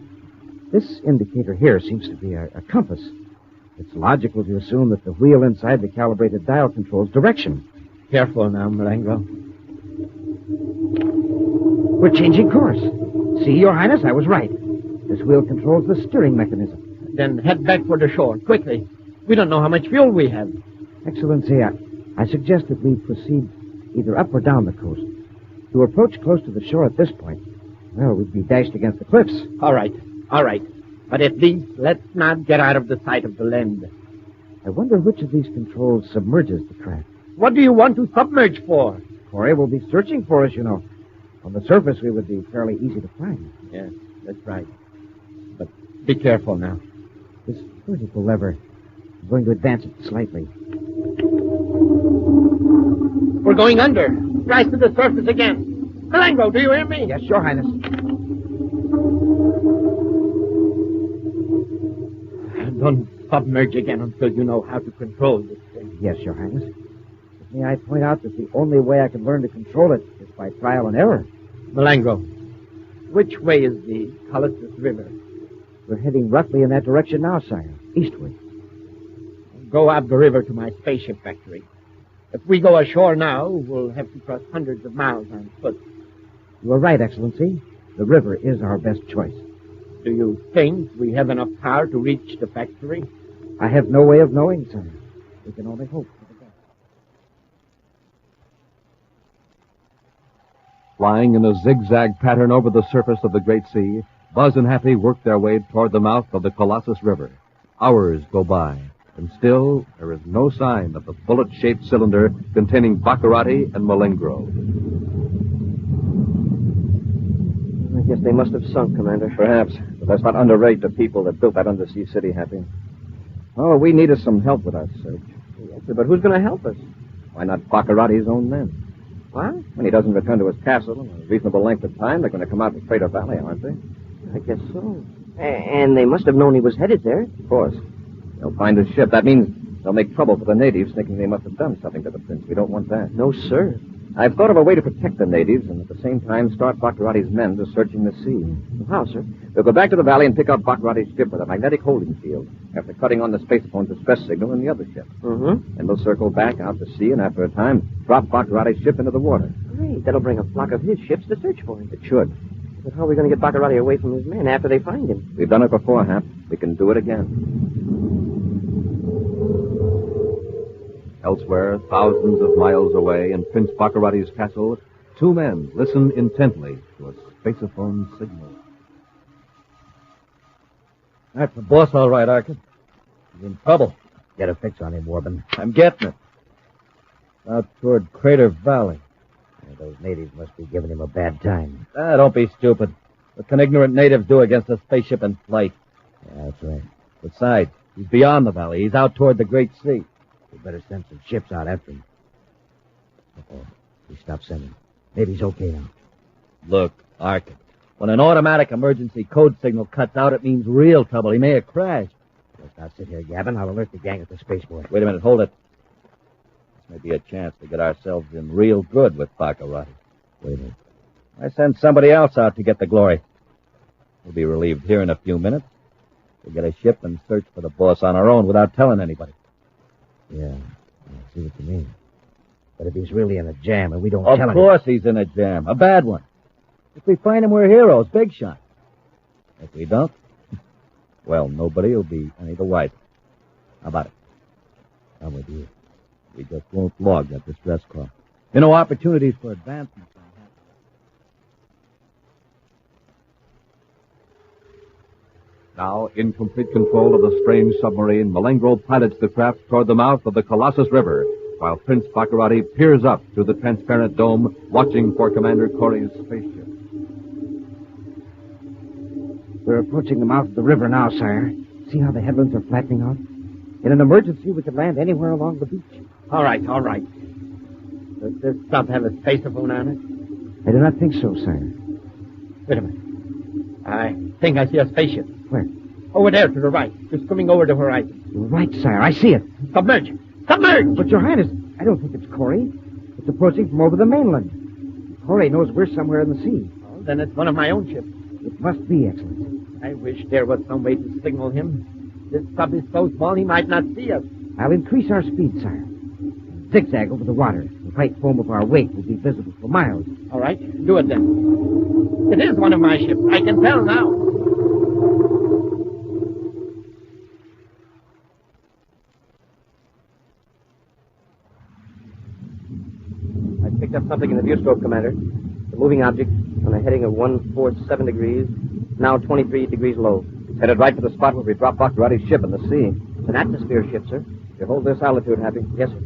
This indicator here seems to be a compass. It's logical to assume that the wheel inside the calibrated dial controls direction. Careful now, Malengro. We're changing course. See, Your Highness, I was right. This wheel controls the steering mechanism. Then head back for the shore, quickly. We don't know how much fuel we have. Excellency, I suggest that we proceed either up or down the coast. To approach close to the shore at this point, well, we'd be dashed against the cliffs. All right. But at least let's not get out of the sight of the land. I wonder which of these controls submerges the craft. What do you want to submerge for? Corry will be searching for us, you know. On the surface, we would be fairly easy to find. Yes, that's right. But be careful now. This vertical lever, I'm going to advance it slightly. We're going under. Rise to the surface again. Malengro, do you hear me? Yes, Your Highness. Don't submerge again until you know how to control this thing. Yes, Your Highness. But may I point out that the only way I can learn to control it is by trial and error. Malengro, which way is the Colossus River? We're heading roughly in that direction now, sire. Eastward. Go up the river to my spaceship factory. If we go ashore now, we'll have to cross hundreds of miles on foot. You are right, Excellency. The river is our best choice. Do you think we have enough power to reach the factory? I have no way of knowing, sir. We can only hope for the best. Flying in a zigzag pattern over the surface of the Great Sea, Buzz and Happy work their way toward the mouth of the Colossus River. Hours go by, and still there is no sign of the bullet-shaped cylinder containing Baccarati and Malengro. I guess they must have sunk, Commander. Perhaps, but let's not underrate the people that built that undersea city, Happy. Oh, we needed some help with our search. Yes, sir, but who's going to help us? Why not Baccarati's own men? What? When he doesn't return to his castle in a reasonable length of time, they're going to come out from Crater Valley, aren't they? I guess so. And they must have known he was headed there. Of course. They'll find his ship. That means they'll make trouble for the natives, thinking they must have done something to the prince. We don't want that. No, sir. I've thought of a way to protect the natives and at the same time start Baccarati's men to searching the sea. How, sir? They'll go back to the valley and pick up Baccarati's ship with a magnetic holding field after cutting on the spacephone's distress signal in the other ship. Mm-hmm. And they'll circle back out to sea and after a time drop Baccarati's ship into the water. Great. That'll bring a flock of his ships to search for him. It should. But how are we going to get Baccarati away from his men after they find him? We've done it before, Hap. We can do it again. Elsewhere, thousands of miles away in Prince Baccarati's castle, two men listen intently to a spaceophone signal. That's the boss, all right, Arkin. He's in trouble. Get a fix on him, Warbin. I'm getting it. Out toward Crater Valley. Those natives must be giving him a bad time. Don't be stupid. What can ignorant natives do against a spaceship in flight? Yeah, that's right. Besides, he's beyond the valley. He's out toward the Great Sea. We better send some ships out after him. Uh-oh. He stopped sending. Maybe he's okay now. Look, Arkin, when an automatic emergency code signal cuts out, it means real trouble. He may have crashed. Let's not sit here gabbing. I'll alert the gang at the spaceport. Wait a minute, hold it. This may be a chance to get ourselves in real good with Baccarati. Wait a minute. I send somebody else out to get the glory. We'll be relieved here in a few minutes. We'll get a ship and search for the boss on our own without telling anybody. Yeah, I see what you mean. But if he's really in a jam and we don't Of tell him... course he's in a jam. A bad one. If we find him, we're heroes. Big shot. If we don't, well, nobody will be any the wiser. How about it? I'm with you. We just won't log that distress call. You know, opportunities for advancement. Now, in complete control of the strange submarine, Malengro pilots the craft toward the mouth of the Colossus River, while Prince Baccarati peers up through the transparent dome, watching for Commander Corry's spaceship. We're approaching the mouth of the river now, sire. See how the headlands are flattening out? In an emergency, we could land anywhere along the beach. All right, all right. Does this stuff have a spaceophone on it? I do not think so, sire. Wait a minute. I think I see a spaceship. Where? Over there to the right. Just coming over the horizon. You're right, sire. I see it. Submerge! Submerge! But, Your Highness, I don't think it's Corry. It's approaching from over the mainland. Corry knows we're somewhere in the sea. Oh, then it's one of my own ships. It must be, Excellency. I wish there was some way to signal him. This sub is so small he might not see us. I'll increase our speed, sire. Zigzag over the water. The white foam of our wake will be visible for miles. All right, do it then. It is one of my ships. I can tell now. I picked up something in the viewscope, Commander. The moving object on a heading of 147 degrees, now 23 degrees low. It's headed right for the spot where we dropped Baccarati's ship in the sea. It's an atmosphere ship, sir. You hold this altitude, Happy? Yes, sir.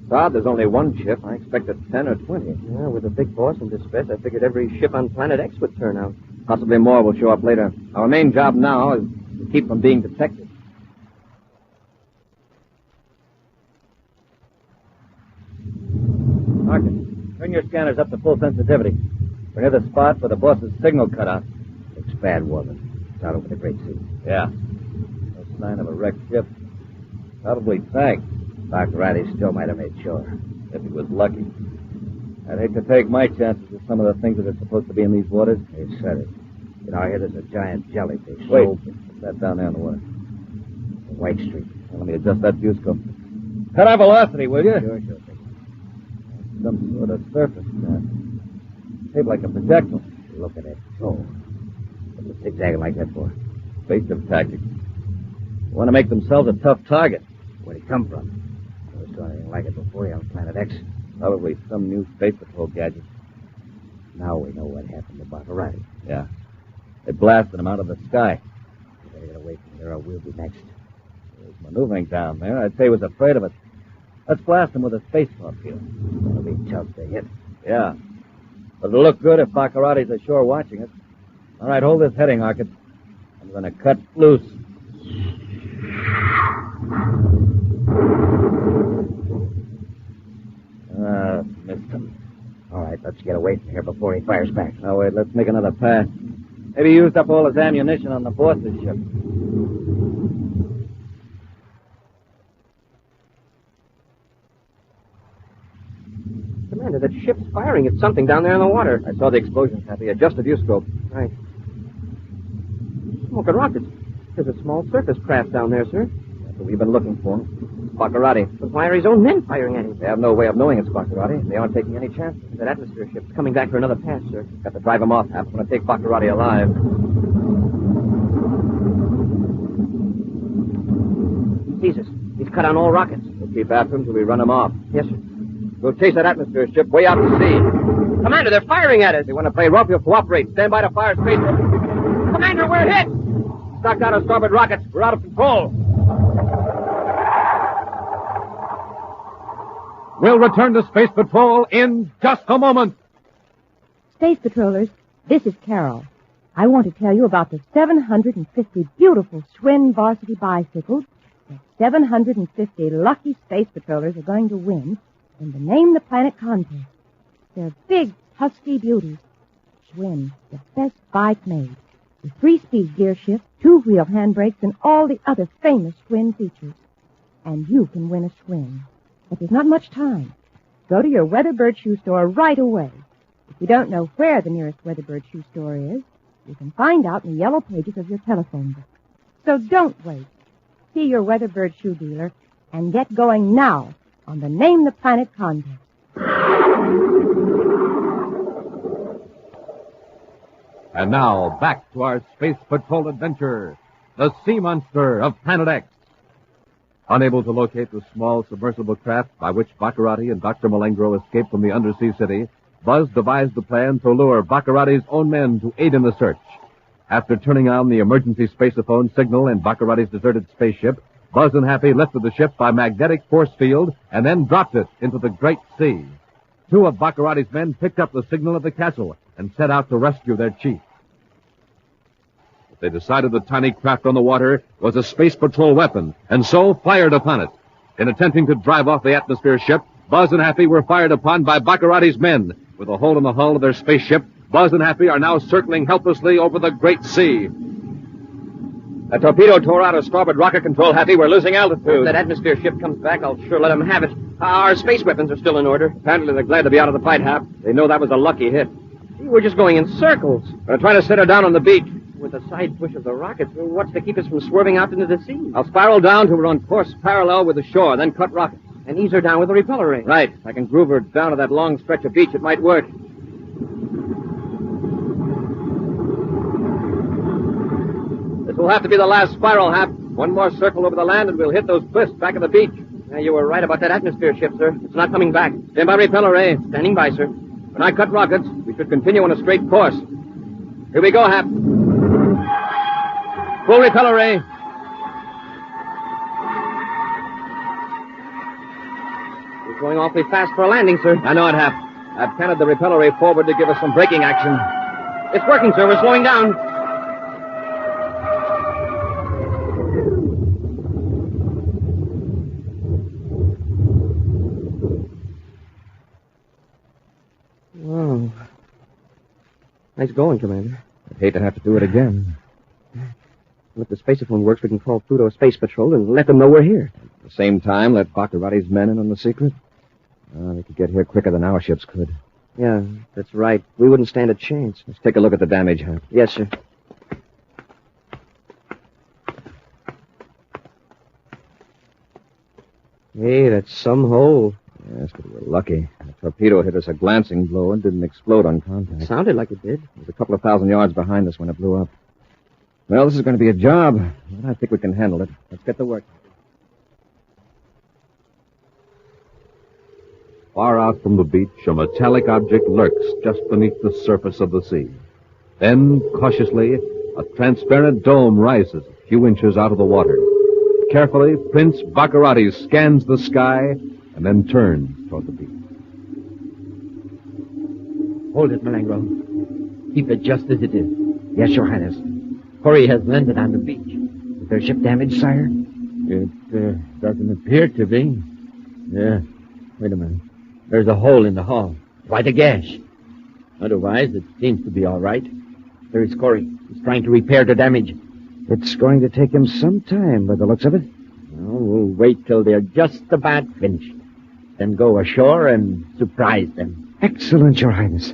It's odd there's only one ship. I expected 10 or 20. Yeah, with the big boss in distress, I figured every ship on Planet X would turn out. Possibly more will show up later. Our main job now is to keep from being detected. Arkin, turn your scanners up to full sensitivity. We're near the spot where the boss's signal cut out. Looks bad, Warbin. It's out over the Great Sea. Yeah. No sign of a wrecked ship. Probably sank. Baccarati still might have made sure. If he was lucky. I'd hate to take my chances with some of the things that are supposed to be in these waters. They said it. You know, I hear there's a giant jellyfish. Wait. Put that down there in the water. The white streak. Now, let me adjust that viewscope. Cut our velocity, will you? Sure. Some sort of surface. Shaped like a projectile. Look at it. Oh. What's it zigzagging like that for? Evasive tactics. They want to make themselves a tough target. Where'd it come from? Never saw anything like it before here on Planet X. Probably some new space patrol gadget. Now we know what happened to Baccarati. Yeah. They blasted him out of the sky. We better get away from here or we'll be next. There's maneuvering down there. I'd say he was afraid of it. Let's blast him with a space torpedo. It'll be tough to hit. Yeah. But it'll look good if Baccarati's ashore watching us. All right, hold this heading, Arkin. I'm going to cut loose. Missed him. All right, let's get away from here before he fires back. Now, wait, let's make another pass. Maybe he used up all his ammunition on the boss's ship. Commander, ship's firing at something down there in the water. I saw the explosion, Happy. Adjust the view scope. Right. Smoking rockets. There's a small surface craft down there, sir. That's what we've been looking for. Baccarati. But why are his own men firing at him? They have no way of knowing it's Baccarati. They aren't taking any chances. That atmosphere ship's coming back for another pass, sir. Got to drive him off, Hap. I'm going to take Baccarati alive. He sees us. He's cut on all rockets. We'll keep after him till we run him off. Yes, sir. We'll chase that atmosphere ship way out to sea. Commander, they're firing at us. They want to play rough, you'll cooperate. Stand by to fire space. Commander, we're hit! Stocked out of starboard rockets. We're out of control. We'll return to Space Patrol in just a moment. Space Patrollers, this is Carol. I want to tell you about the 750 beautiful Schwinn varsity bicycles that 750 lucky Space Patrollers are going to win in the Name the Planet contest. They're big, husky beauties. Schwinn, the best bike made. With 3-speed gear shift, 2-wheel handbrakes, and all the other famous Schwinn features. And you can win a Schwinn. But there's not much time. Go to your Weatherbird shoe store right away. If you don't know where the nearest Weatherbird shoe store is, you can find out in the yellow pages of your telephone book. So don't wait. See your Weatherbird shoe dealer and get going now on the Name the Planet contest. And now, back to our Space Patrol adventure, the Sea Monster of Planet X. Unable to locate the small submersible craft by which Baccarati and Dr. Malengro escaped from the undersea city, Buzz devised a plan to lure Baccarati's own men to aid in the search. After turning on the emergency spaceophone signal in Baccarati's deserted spaceship, Buzz and Happy lifted the ship by magnetic force field and then dropped it into the great sea. 2 of Baccarati's men picked up the signal of the castle and set out to rescue their chief. But they decided the tiny craft on the water was a space patrol weapon, and so fired upon it. In attempting to drive off the atmosphere ship, Buzz and Happy were fired upon by Baccarati's men. With a hole in the hull of their spaceship, Buzz and Happy are now circling helplessly over the great sea. A torpedo tore out of starboard rocket control, Happy. We're losing altitude. If that atmosphere ship comes back, I'll sure let them have it. Our space weapons are still in order. Apparently they're glad to be out of the fight, Hap. They know that was a lucky hit. We're just going in circles. We're trying to set her down on the beach. With the side push of the rockets, what's to keep us from swerving out into the sea? I'll spiral down till we're on course parallel with the shore, then cut rockets. And ease her down with a repeller ray. Right. If I can groove her down to that long stretch of beach, it might work. This will have to be the last spiral, Hap. One more circle over the land and we'll hit those cliffs back at the beach. Yeah, you were right about that atmosphere ship, sir. It's not coming back. Stand by repeller ray. Standing by, sir. When I cut rockets, we should continue on a straight course. Here we go, Hap. Full repeller ray. We're going awfully fast for a landing, sir. I know it, Hap. I've canted the repeller ray forward to give us some braking action. It's working, sir. We're slowing down. Whoa. Nice going, Commander. I'd hate to have to do it again. If the spaceophone works, we can call Pluto Space Patrol and let them know we're here. At the same time, let Baccarati's men in on the secret. They could get here quicker than our ships could. Yeah, that's right. We wouldn't stand a chance. Let's take a look at the damage, Hap. Yes, sir. Hey, that's some hole. Yes, but we're lucky. The torpedo hit us a glancing blow and didn't explode on contact. It sounded like it did. It was a couple of 1,000 yards behind us when it blew up. Well, this is going to be a job, but I think we can handle it. Let's get to work. Far out from the beach, a metallic object lurks just beneath the surface of the sea. Then, cautiously, a transparent dome rises a few inches out of the water. Carefully, Prince Baccarati scans the sky and then turns toward the beach. Hold it, Malengro. Keep it just as it is. Yes, Your Highness. Corry has landed on the beach. Is their ship damaged, sire? It doesn't appear to be. Yeah. Wait a minute. There's a hole in the hull. Quite a gash. Otherwise, it seems to be all right. There is Corry. He's trying to repair the damage. It's going to take him some time by the looks of it. Well, we'll wait till they're just about finished. then go ashore and surprise them. Excellent, Your Highness.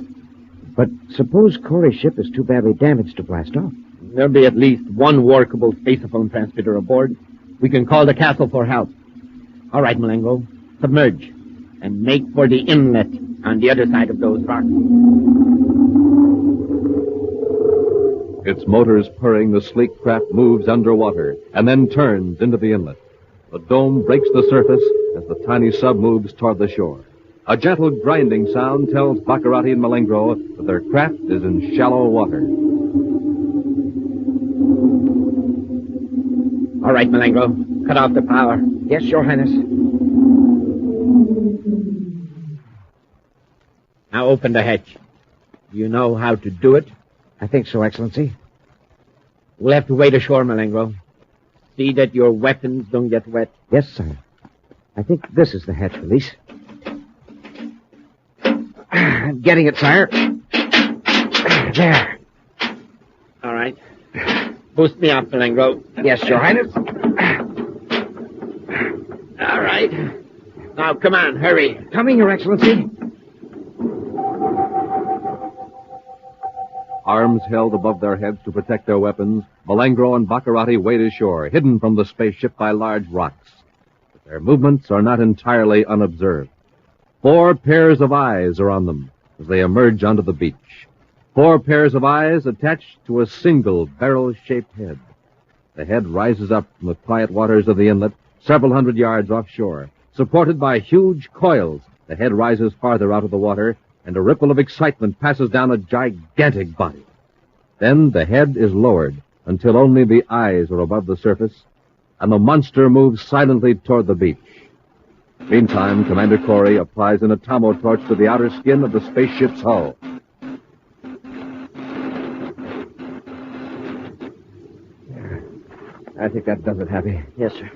But suppose Corry's ship is too badly damaged to blast off. There'll be at least one workable spaceophone transmitter aboard. We can call the castle for help. All right, Malengo, submerge and make for the inlet on the other side of those rocks. Its motors purring, the sleek craft moves underwater and then turns into the inlet. The dome breaks the surface as the tiny sub moves toward the shore. A gentle grinding sound tells Baccarati and Malengro that their craft is in shallow water. All right, Malengo, cut off the power. Yes, Your Highness. Now open the hatch. Do you know how to do it? I think so, Excellency. We'll have to wait ashore, Malengro. See that your weapons don't get wet. Yes, sir. I think this is the hatch release. I'm getting it, sire. There. All right. Boost me up, Malengro. Yes, Your Highness. All right. Now, come on, hurry. Coming, Your Excellency. Arms held above their heads to protect their weapons, Malengro and Baccarati wade ashore, hidden from the spaceship by large rocks. But their movements are not entirely unobserved. 4 pairs of eyes are on them as they emerge onto the beach. 4 pairs of eyes attached to a single barrel-shaped head. The head rises up from the quiet waters of the inlet, several hundred yards offshore. Supported by huge coils, the head rises farther out of the water, and a ripple of excitement passes down a gigantic body. Then the head is lowered until only the eyes are above the surface, and the monster moves silently toward the beach. Meantime, Commander Corry applies an atomo torch to the outer skin of the spaceship's hull. I think that does it, Happy. Yes, sir.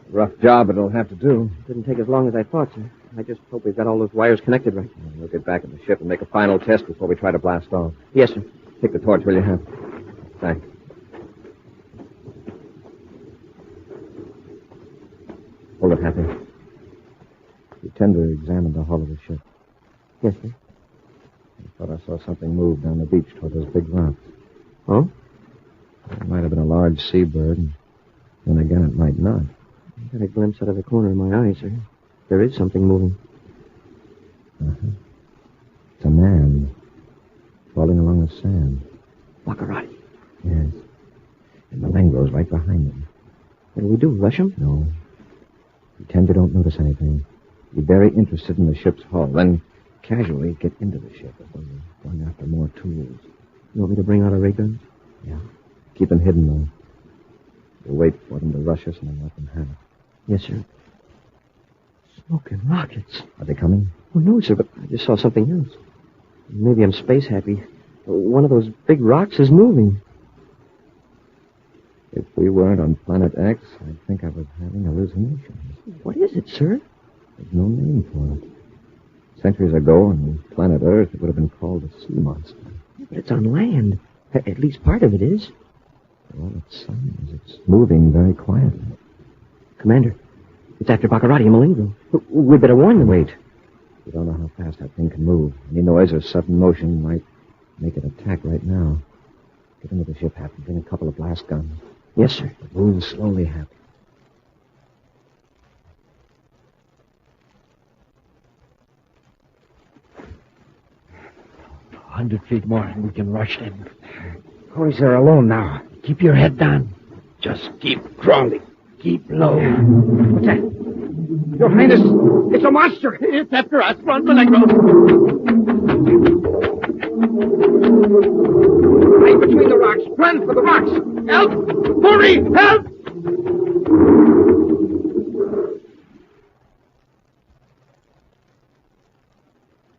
Rough job, but it'll have to do. Didn't take as long as I thought, sir. I just hope we've got all those wires connected right. We'll get back in the ship and make a final test before we try to blast off. Yes, sir. Take the torch, will you, Hap? Thanks. Hold it, Happy. You tend to examine the hull of the ship. Yes, sir. I thought I saw something move down the beach toward those big rocks. Oh? It might have been a large seabird, and then again it might not. I got a glimpse out of the corner of my eye, sir. There is something moving. Uh-huh. It's a man crawling along the sand. Baccarati. Yes. And Malengro's right behind him. What do we do, rush him? No. Pretend you don't notice anything. Be very interested in the ship's hull. Then casually get into the ship as though you're going after more tools. You want me to bring out a ray gun? Yeah. Keep them hidden, though. We'll wait for them to rush us and then let them have it. Yes, sir. Smoking rockets. Are they coming? Oh, no, sir, but I just saw something else. Maybe I'm space happy. One of those big rocks is moving. If we weren't on Planet X, I'd think I was having hallucinations. What is it, sir? There's no name for it. Centuries ago, on planet Earth, it would have been called a sea monster. But it's on land. At least part of it is. For all its signs, it's moving very quietly. Commander, it's after Baccarati and Malengro. We'd better warn them. Wait. We don't know how fast that thing can move. Any noise or sudden motion might make it attack right now. Get into the ship, Hap, and bring a couple of blast guns. Yes, sir. Move slowly, Hap. 100 feet more and we can rush them. Corry's there alone now. Keep your head down. Just keep crawling. Keep low. What's that? Your Highness, it's a monster. It's after us. Run, Malengro. Right between the rocks. Run for the rocks. Help! Hurry! Help!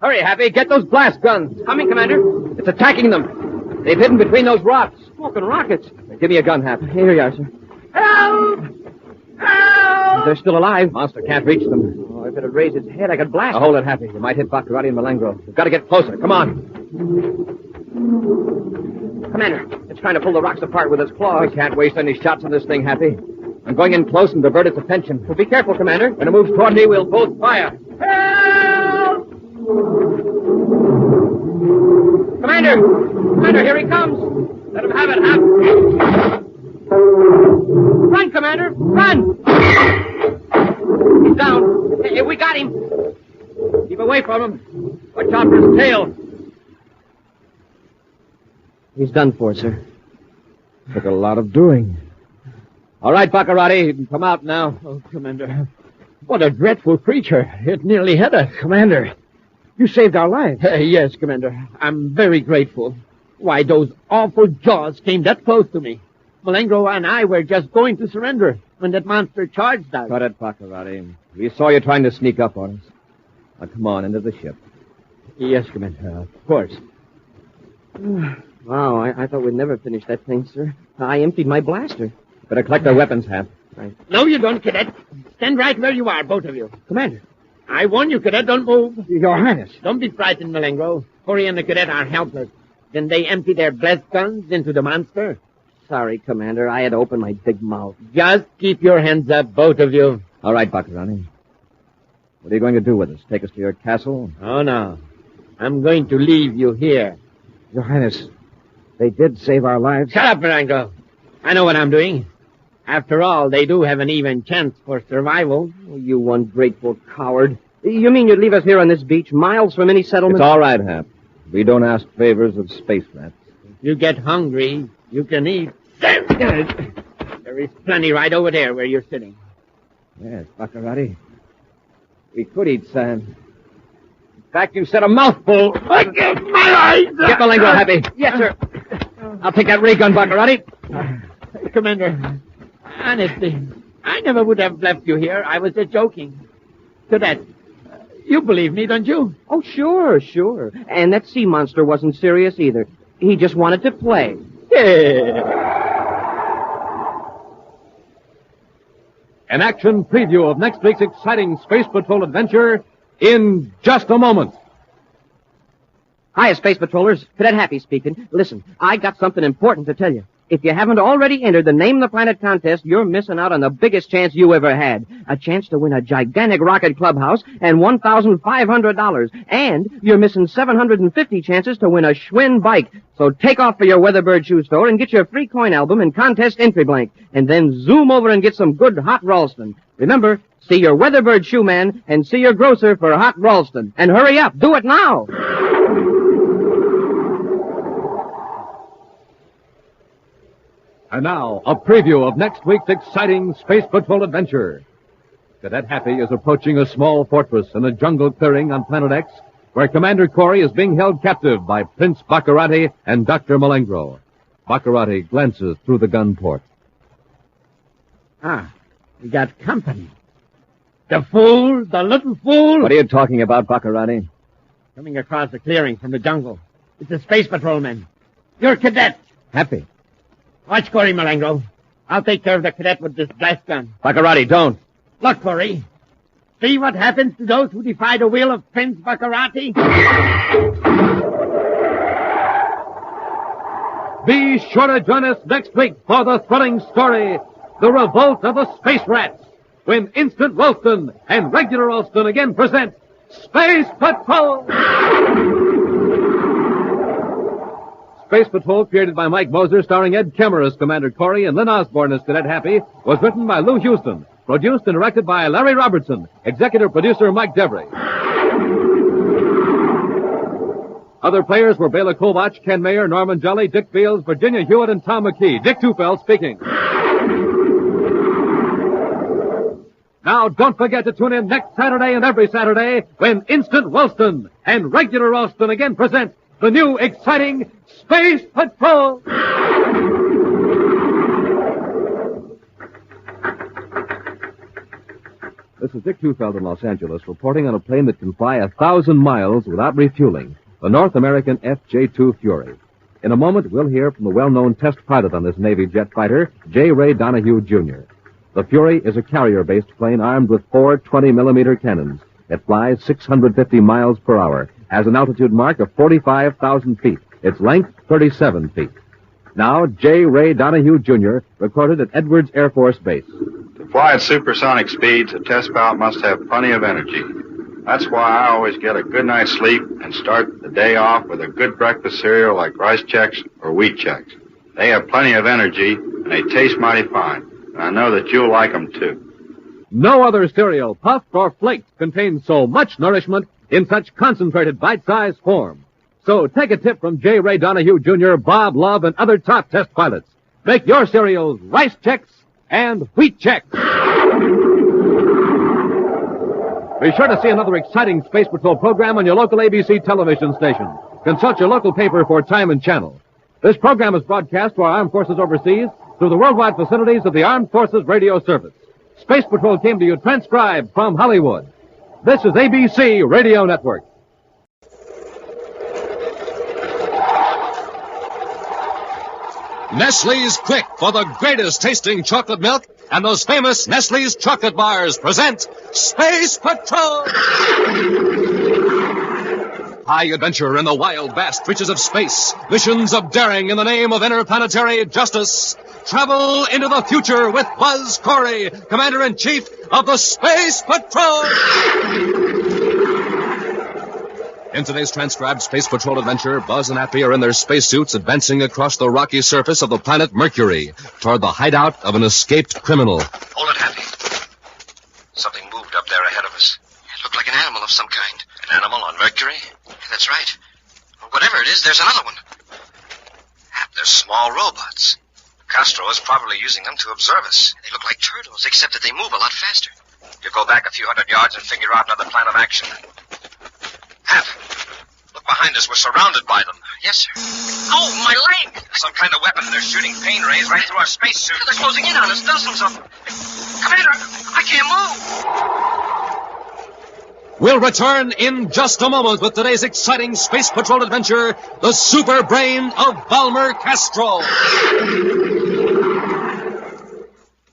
Hurry, Happy. Get those blast guns. Coming, Commander. It's attacking them. They've hidden between those rocks. Smoking rockets. Give me a gun, Hap. Here you are, sir. Help! Help! They're still alive. Monster can't reach them. Oh, if it had raised its head, I could blast it. Hold it, Happy. You might hit Baccarati and Malengro. We've got to get closer. Come on. Commander, it's trying to pull the rocks apart with its claws. We can't waste any shots on this thing, Happy. I'm going in close and divert its attention. Well, be careful, Commander. When it moves toward me, we'll both fire. Help! Commander! Commander, here he comes! Let him have it, Hap! Run, Commander! Run! He's down. Hey, we got him. Keep away from him. Watch out for his tail. He's done for, sir. Took a lot of doing. All right, Baccarati, you can come out now. Oh, Commander. What a dreadful creature. It nearly hit us. Commander, you saved our lives. Yes, Commander. I'm very grateful. Why, those awful jaws came that close to me. Malengro and I were just going to surrender when that monster charged us. Cut it, Baccarati. We saw you trying to sneak up on us. Now, come on, into the ship. Yes, Commander, of course. Wow, I thought we'd never finish that thing, sir. I emptied my blaster. Better collect our weapons, Hap. Right. No, you don't, Cadet. Stand right where you are, both of you. Commander. I warn you, Cadet, don't move. Your Highness. Don't be frightened, Malengro. Corry and the Cadet are helpless. Then they empty their blessed guns into the monster. Sorry, Commander. I had to open my big mouth. Just keep your hands up, both of you. All right, Baccarati. What are you going to do with us? Take us to your castle? Oh, no. I'm going to leave you here. Your Highness, they did save our lives. Shut up, Malengro. I know what I'm doing. After all, they do have an even chance for survival. Oh, you ungrateful coward. You mean you'd leave us here on this beach, miles from any settlement? It's all right, Hap. We don't ask favors of space rats. If you get hungry, you can eat. There is plenty right over there where you're sitting. Yes, Baccarati. We could eat sand. In fact, you said a mouthful. I get my eyes! Get Malengro, Happy. Yes, sir. I'll take that ray gun, Baccarati. Commander, honestly, I never would have left you here. I was just joking. Cadet, you believe me, don't you? Oh, sure. And that sea monster wasn't serious either. He just wanted to play. An action preview of next week's exciting Space Patrol adventure in just a moment. Hiya, Space Patrollers. Cadet Happy speaking. Listen, I got something important to tell you. If you haven't already entered the Name the Planet contest, you're missing out on the biggest chance you ever had. A chance to win a gigantic rocket clubhouse and $1,500. And you're missing 750 chances to win a Schwinn bike. So take off for your Weatherbird shoe store and get your free coin album and contest entry blank. And then zoom over and get some good hot Ralston. Remember, see your Weatherbird shoe man and see your grocer for hot Ralston. And hurry up. Do it now. And now, a preview of next week's exciting Space Patrol adventure. Cadet Happy is approaching a small fortress in a jungle clearing on Planet X, where Commander Corry is being held captive by Prince Baccarati and Dr. Malengro. Baccarati glances through the gun port. Ah, we got company. The fool, the little fool. What are you talking about, Baccarati? Coming across the clearing from the jungle. It's a space patrolman. You're Cadet. Happy. Watch Corry, Malengro. I'll take care of the Cadet with this blast gun. Baccarati, don't. Look, Corry. See what happens to those who defy the will of Prince Baccarati? Be sure to join us next week for the thrilling story, The Revolt of the Space Rats, when Instant Ralston and Regular Ralston again present Space Patrol! Space Patrol, created by Mike Moser, starring Ed Kemmer as Commander Corry and Lynn Osborne as Cadet Happy, was written by Lou Houston, produced and directed by Larry Robertson, executive producer Mike Devery. Other players were Bela Kovach, Ken Mayer, Norman Jolly, Dick Fields, Virginia Hewitt, and Tom McKee. Dick Tufeld speaking. Now, don't forget to tune in next Saturday and every Saturday when Instant Ralston and Regular Ralston again present the new exciting Space Patrol! This is Dick Tufeld in Los Angeles, reporting on a plane that can fly 1,000 miles without refueling, the North American FJ-2 Fury. In a moment, we'll hear from the well-known test pilot on this Navy jet fighter, J. Ray Donahue, Jr. The Fury is a carrier-based plane armed with 4 20-millimeter cannons. It flies 650 miles per hour, has an altitude mark of 45,000 feet. Its length, 37 feet. Now, J. Ray Donahue, Jr., recorded at Edwards Air Force Base. To fly at supersonic speeds, a test pilot must have plenty of energy. That's why I always get a good night's sleep and start the day off with a good breakfast cereal like rice checks or wheat checks. They have plenty of energy, and they taste mighty fine. And I know that you'll like them, too. No other cereal, puffed or flaked, contains so much nourishment in such concentrated bite-sized form. So take a tip from J. Ray Donahue Jr., Bob Love, and other top test pilots. Make your cereals rice checks and wheat checks. Be sure to see another exciting Space Patrol program on your local ABC television station. Consult your local paper for time and channel. This program is broadcast to our armed forces overseas through the worldwide facilities of the Armed Forces Radio Service. Space Patrol came to you transcribed from Hollywood. This is ABC Radio Network. Nestle's Quick for the greatest tasting chocolate milk and those famous Nestle's chocolate bars present Space Patrol! High adventure in the wild, vast reaches of space. Missions of daring in the name of interplanetary justice. Travel into the future with Buzz Corry, Commander-in-Chief of the Space Patrol! In today's transcribed Space Patrol adventure, Buzz and Happy are in their spacesuits advancing across the rocky surface of the planet Mercury toward the hideout of an escaped criminal. Hold it, Happy. Something moved up there ahead of us. It looked like an animal of some kind. An animal on Mercury? Yeah, that's right. Well, whatever it is, there's another one. Hap, they're small robots. Castro is probably using them to observe us. They look like turtles, except that they move a lot faster. You go back a few hundred yards and figure out another plan of action. Hap, look behind us. We're surrounded by them. Yes, sir. Oh, my leg! Some kind of weapon. They're shooting pain rays right through our spacesuit. They're closing in on us. Dozens of them. Commander, I can't move. We'll return in just a moment with today's exciting Space Patrol adventure, the super brain of Volmer Castro.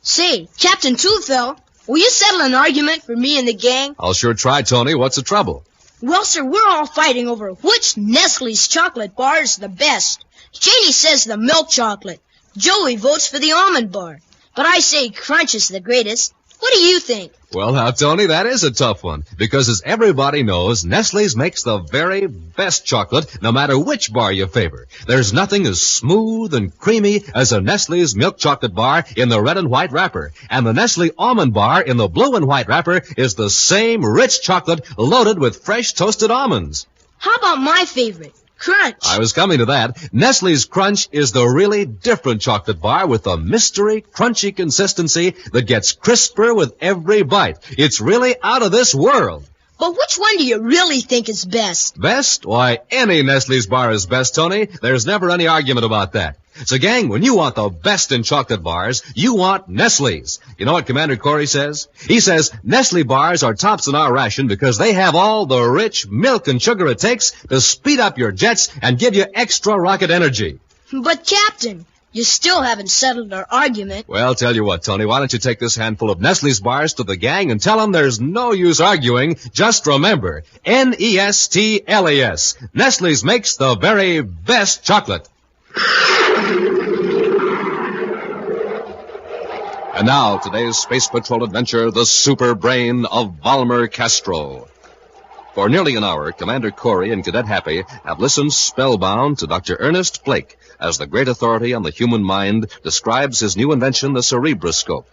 Say, Captain Toothfell, will you settle an argument for me and the gang? I'll sure try, Tony. What's the trouble? Well, sir, we're all fighting over which Nestle's chocolate bar is the best. Janie says the milk chocolate. Joey votes for the almond bar. But I say Crunch is the greatest. What do you think? Well, now, Tony, that is a tough one. Because as everybody knows, Nestle's makes the very best chocolate, no matter which bar you favor. There's nothing as smooth and creamy as a Nestle's milk chocolate bar in the red and white wrapper. And the Nestle almond bar in the blue and white wrapper is the same rich chocolate loaded with fresh toasted almonds. How about my favorite? Crunch. I was coming to that. Nestle's Crunch is the really different chocolate bar with a mystery, crunchy consistency that gets crisper with every bite. It's really out of this world. But which one do you really think is best? Best? Why, any Nestle's bar is best, Tony. There's never any argument about that. So, gang, when you want the best in chocolate bars, you want Nestle's. You know what Commander Corry says? He says Nestle bars are tops in our ration because they have all the rich milk and sugar it takes to speed up your jets and give you extra rocket energy. But, Captain, you still haven't settled our argument. Well, tell you what, Tony, why don't you take this handful of Nestle's bars to the gang and tell them there's no use arguing. Just remember, Nestles. Nestle's makes the very best chocolate. And now, today's Space Patrol adventure, the super brain of Volmer Castro. For nearly an hour, Commander Corry and Cadet Happy have listened spellbound to Dr. Ernest Blake as the great authority on the human mind describes his new invention, the cerebroscope.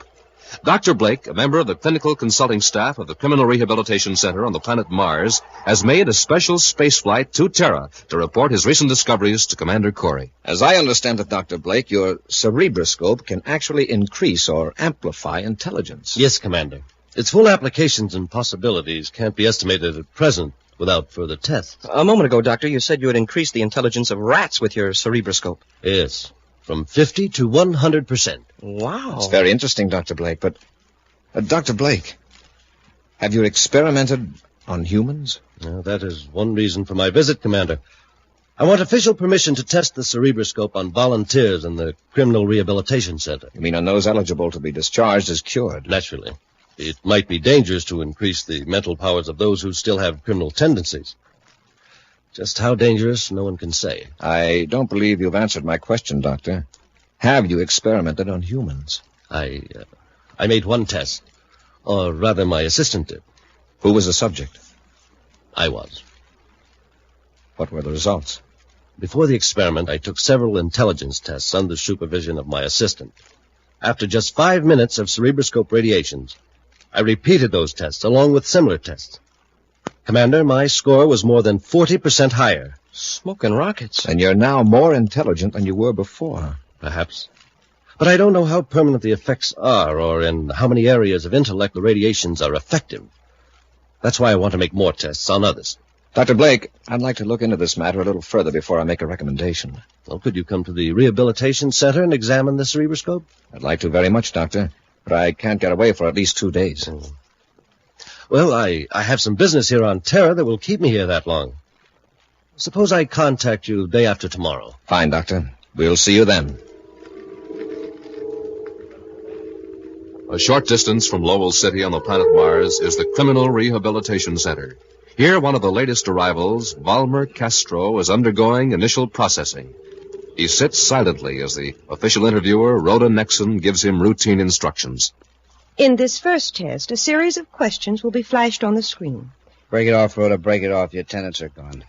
Dr. Blake, a member of the clinical consulting staff of the Criminal Rehabilitation Center on the planet Mars, has made a special space flight to Terra to report his recent discoveries to Commander Corry. As I understand it, Dr. Blake, your cerebroscope can actually increase or amplify intelligence. Yes, Commander. Its full applications and possibilities can't be estimated at present without further tests. A moment ago, Doctor, you said you had increased the intelligence of rats with your cerebroscope. Yes, from 50 to 100%. Wow. It's very interesting, Dr. Blake, but... Dr. Blake, have you experimented on humans? Well, that is one reason for my visit, Commander. I want official permission to test the cerebroscope on volunteers in the Criminal Rehabilitation Center. You mean on those eligible to be discharged as cured? Naturally. It might be dangerous to increase the mental powers of those who still have criminal tendencies. Just how dangerous, no one can say. I don't believe you've answered my question, Doctor. Have you experimented on humans? I made one test. Or rather, my assistant did. Who was the subject? I was. What were the results? Before the experiment, I took several intelligence tests under supervision of my assistant. After just 5 minutes of cerebroscope radiations, I repeated those tests along with similar tests. Commander, my score was more than 40% higher. Smoking rockets. And you're now more intelligent than you were before. Perhaps. But I don't know how permanent the effects are or in how many areas of intellect the radiations are effective. That's why I want to make more tests on others. Dr. Blake, I'd like to look into this matter a little further before I make a recommendation. Well, could you come to the rehabilitation center and examine the cerebroscope? I'd like to very much, Doctor, but I can't get away for at least 2 days. Well, I have some business here on Terra that will keep me here that long. Suppose I contact you day after tomorrow. Fine, Doctor. We'll see you then. A short distance from Lowell City on the planet Mars is the Criminal Rehabilitation Center. Here, one of the latest arrivals, Volmer Castro, is undergoing initial processing. He sits silently as the official interviewer, Rhoda Nexon, gives him routine instructions. In this first test, a series of questions will be flashed on the screen. Break it off, Rhoda. Break it off. The attendants are gone.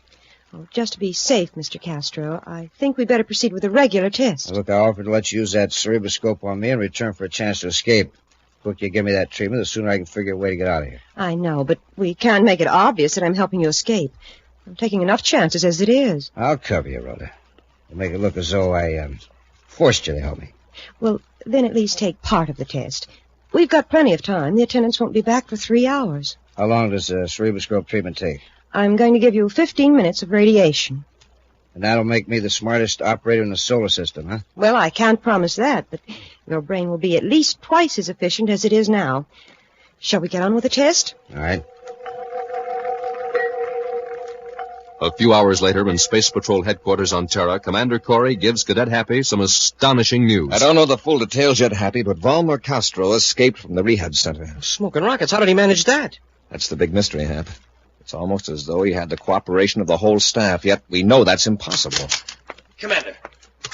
Well, just to be safe, Mr. Castro, I think we'd better proceed with a regular test. Look, I offered to let you use that cerebroscope on me in return for a chance to escape. The quicker you give me that treatment, the sooner I can figure a way to get out of here. I know, but we can't make it obvious that I'm helping you escape. I'm taking enough chances as it is. I'll cover you, Rhoda. I'll make it look as though I forced you to help me. Well, then at least take part of the test. We've got plenty of time. The attendants won't be back for 3 hours. How long does the cerebroscope treatment take? I'm going to give you 15 minutes of radiation. And that'll make me the smartest operator in the solar system, huh? Well, I can't promise that, but your brain will be at least twice as efficient as it is now. Shall we get on with the test? All right. A few hours later, in Space Patrol headquarters on Terra, Commander Corry gives Cadet Happy some astonishing news. I don't know the full details yet, Happy, but Volmer Castro escaped from the rehab center. Smoking rockets. How did he manage that? That's the big mystery, Hap. It's almost as though he had the cooperation of the whole staff, yet we know that's impossible. Commander,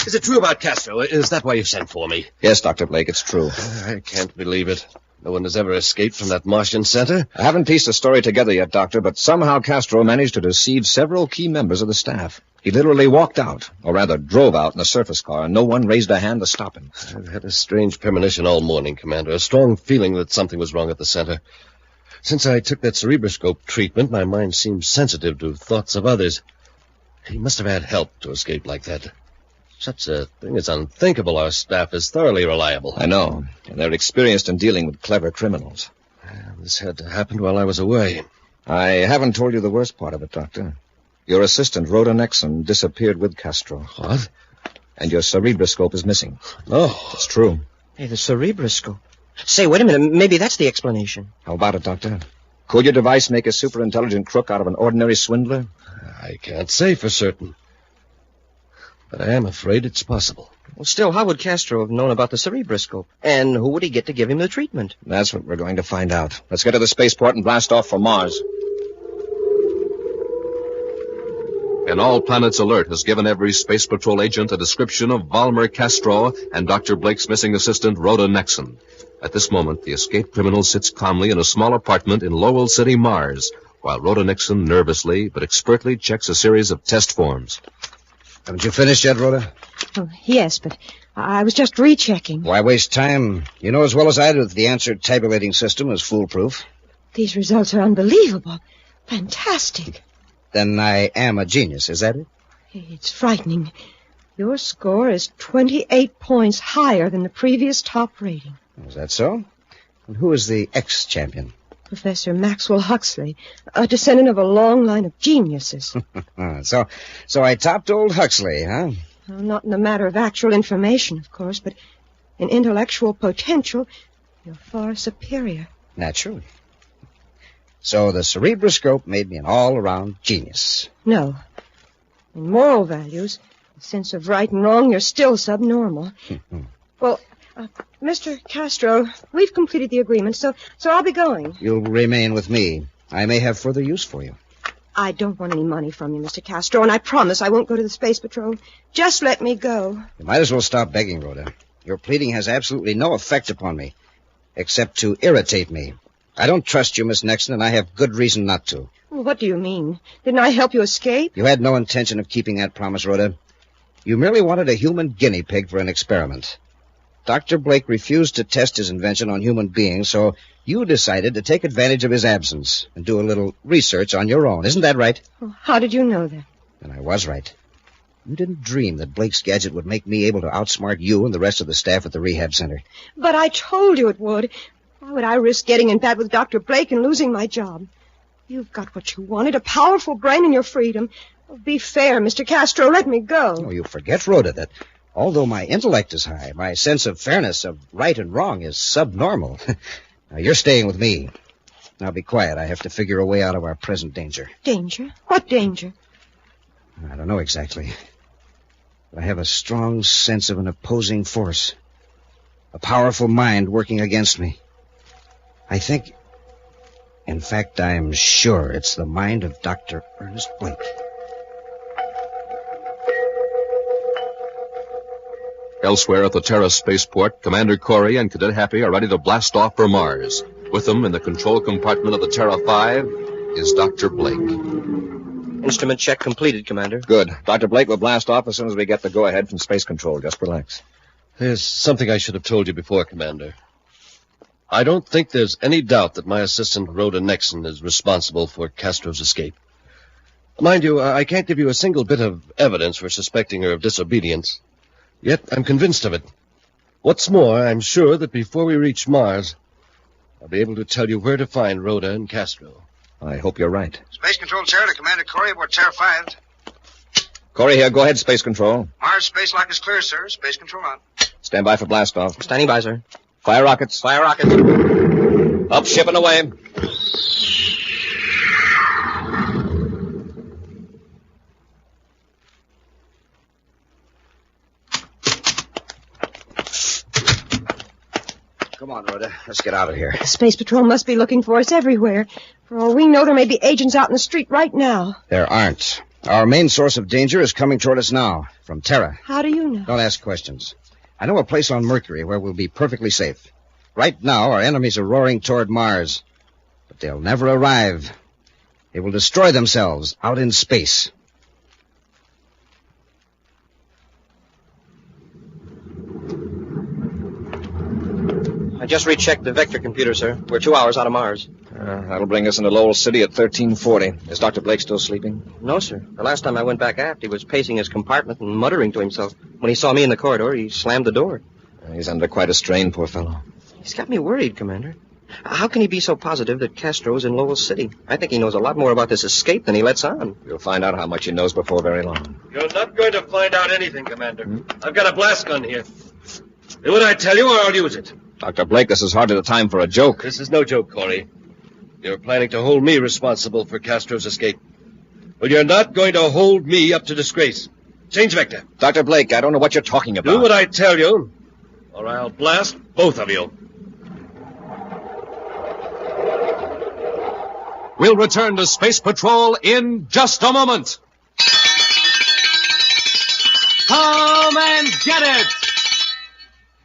is it true about Castro? Is that why you sent for me? Yes, Dr. Blake, it's true. I can't believe it. No one has ever escaped from that Martian center. I haven't pieced the story together yet, Doctor, but somehow Castro managed to deceive several key members of the staff. He literally walked out, or rather drove out in a surface car, and no one raised a hand to stop him. I've had a strange premonition all morning, Commander. A strong feeling that something was wrong at the center. Since I took that cerebroscope treatment, my mind seems sensitive to thoughts of others. He must have had help to escape like that. Such a thing is unthinkable. Our staff is thoroughly reliable. I know, and they're experienced in dealing with clever criminals. This had to happen while I was away. I haven't told you the worst part of it, Doctor. Your assistant, Rhoda Nexon, disappeared with Castro. What? And your cerebroscope is missing. Oh. It's true. Hey, the cerebroscope. Say, wait a minute. Maybe that's the explanation. How about it, Doctor? Could your device make a super-intelligent crook out of an ordinary swindler? I can't say for certain. But I am afraid it's possible. Well, still, how would Castro have known about the cerebroscope? And who would he get to give him the treatment? That's what we're going to find out. Let's get to the spaceport and blast off for Mars. An all-planets alert has given every Space Patrol agent a description of Volmer Castro and Dr. Blake's missing assistant, Rhoda Nexon. At this moment, the escaped criminal sits calmly in a small apartment in Lowell City, Mars, while Rhoda Nexon nervously but expertly checks a series of test forms. Haven't you finished yet, Rhoda? Oh, yes, but I was just rechecking. Why waste time? You know as well as I do that the answer tabulating system is foolproof. These results are unbelievable. Fantastic. Then I am a genius, is that it? It's frightening. Your score is 28 points higher than the previous top rating. Is that so? And who is the ex-champion? Professor Maxwell Huxley, a descendant of a long line of geniuses. So I topped old Huxley, huh? Well, not in the matter of actual information, of course, but in intellectual potential, you're far superior. Naturally. So the cerebroscope made me an all-around genius. No. In moral values, the sense of right and wrong, you're still subnormal. Well, Mr. Castro, we've completed the agreement, so I'll be going. You'll remain with me. I may have further use for you. I don't want any money from you, Mr. Castro, and I promise I won't go to the Space Patrol. Just let me go. You might as well stop begging, Rhoda. Your pleading has absolutely no effect upon me, except to irritate me. I don't trust you, Miss Nexon, and I have good reason not to. Well, what do you mean? Didn't I help you escape? You had no intention of keeping that promise, Rhoda. You merely wanted a human guinea pig for an experiment. Dr. Blake refused to test his invention on human beings, so you decided to take advantage of his absence and do a little research on your own. Isn't that right? Well, how did you know that? And I was right. You didn't dream that Blake's gadget would make me able to outsmart you and the rest of the staff at the rehab center. But I told you it would. Why would I risk getting in bad with Dr. Blake and losing my job? You've got what you wanted, a powerful brain and your freedom. Oh, be fair, Mr. Castro. Let me go. Oh, you forget, Rhoda, that although my intellect is high, my sense of fairness, of right and wrong, is subnormal. Now, you're staying with me. Now, be quiet. I have to figure a way out of our present danger. Danger? What danger? I don't know exactly. But I have a strong sense of an opposing force. A powerful mind working against me. I think, in fact, I'm sure it's the mind of Dr. Ernest Blake. Elsewhere at the Terra spaceport, Commander Corry and Cadet Happy are ready to blast off for Mars. With them in the control compartment of the Terra 5 is Dr. Blake. Instrument check completed, Commander. Good. Dr. Blake will blast off as soon as we get the go-ahead from Space Control. Just relax. There's something I should have told you before, Commander. I don't think there's any doubt that my assistant, Rhoda Nixon, is responsible for Castro's escape. Mind you, I can't give you a single bit of evidence for suspecting her of disobedience. Yet I'm convinced of it. What's more, I'm sure that before we reach Mars, I'll be able to tell you where to find Rhoda and Castro. I hope you're right. Space Control Terra to Commander Corry aboard Terra 5. Corry here. Go ahead, Space Control. Mars space lock is clear, sir. Space Control on. Stand by for blast-off. Standing by, sir. Fire rockets. Fire rockets. Up, ship and away. Come on, Rhoda. Let's get out of here. Space Patrol must be looking for us everywhere. For all we know, there may be agents out in the street right now. There aren't. Our main source of danger is coming toward us now, from Terra. How do you know? Don't ask questions. I know a place on Mercury where we'll be perfectly safe. Right now, our enemies are roaring toward Mars. But they'll never arrive. They will destroy themselves out in space. I just rechecked the vector computer, sir. We're 2 hours out of Mars. That'll bring us into Lowell City at 1340. Is Dr. Blake still sleeping? No, sir. The last time I went back aft, he was pacing his compartment and muttering to himself. When he saw me in the corridor, he slammed the door. He's under quite a strain, poor fellow. He's got me worried, Commander. How can he be so positive that Castro's in Lowell City? I think he knows a lot more about this escape than he lets on. You'll find out how much he knows before very long. You're not going to find out anything, Commander. I've got a blast gun here. Do what I tell you or I'll use it. Dr. Blake, this is hardly the time for a joke. This is no joke, Corry. You're planning to hold me responsible for Castro's escape. Well, you're not going to hold me up to disgrace. Change vector. Dr. Blake, I don't know what you're talking about. Do what I tell you, or I'll blast both of you. We'll return to Space Patrol in just a moment. Come and get it!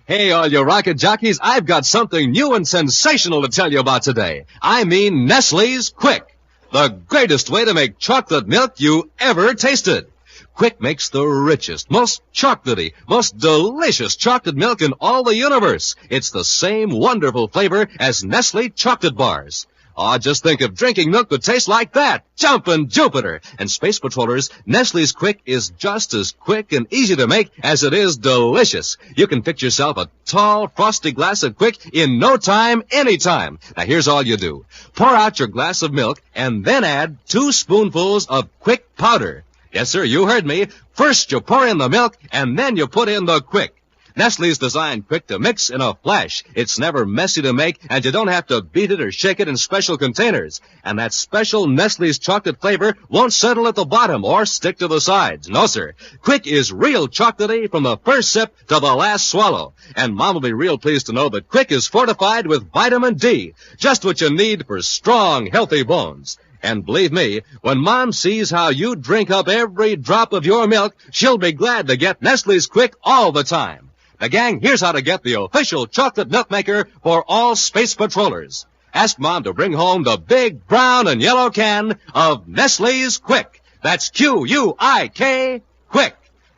Hey, all you rocket jockeys, I've got something new and sensational to tell you about today. I mean Nestle's Quick, the greatest way to make chocolate milk you ever tasted. Quick makes the richest, most chocolatey, most delicious chocolate milk in all the universe. It's the same wonderful flavor as Nestle chocolate bars. Oh, just think if drinking milk could taste like that. Jumpin' Jupiter. And Space Patrollers, Nestle's Quick is just as quick and easy to make as it is delicious. You can fix yourself a tall, frosty glass of Quick in no time, anytime. Now, here's all you do. Pour out your glass of milk and then add 2 spoonfuls of Quick powder. Yes, sir, you heard me. First, you pour in the milk and then you put in the Quick. Nestle's designed Quick to mix in a flash. It's never messy to make, and you don't have to beat it or shake it in special containers. And that special Nestle's chocolate flavor won't settle at the bottom or stick to the sides. No, sir. Quick is real chocolatey from the first sip to the last swallow. And Mom will be real pleased to know that Quick is fortified with vitamin D, just what you need for strong, healthy bones. And believe me, when Mom sees how you drink up every drop of your milk, she'll be glad to get Nestle's Quick all the time. Now, gang, here's how to get the official chocolate milk maker for all Space Patrollers. ask Mom to bring home the big brown and yellow can of Nestle's Quick. That's Q-U-I-K, Quick.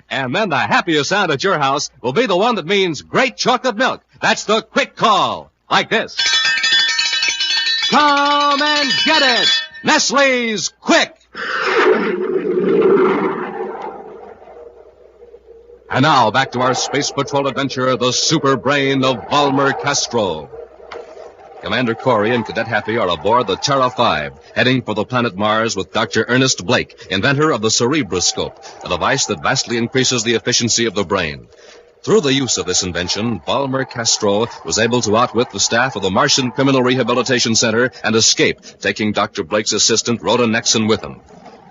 And then the happiest sound at your house will be the one that means great chocolate milk. That's the Quick Call. Like this. Come and get it! Nestle's Quick! And now, back to our Space Patrol adventure, the super brain of Volmer Castro. Commander Corry and Cadet Happy are aboard the Terra 5, heading for the planet Mars with Dr. Ernest Blake, inventor of the cerebroscope, a device that vastly increases the efficiency of the brain. Through the use of this invention, Volmer Castro was able to outwit the staff of the Martian Criminal Rehabilitation Center and escape, taking Dr. Blake's assistant, Rhoda Nexon, with him.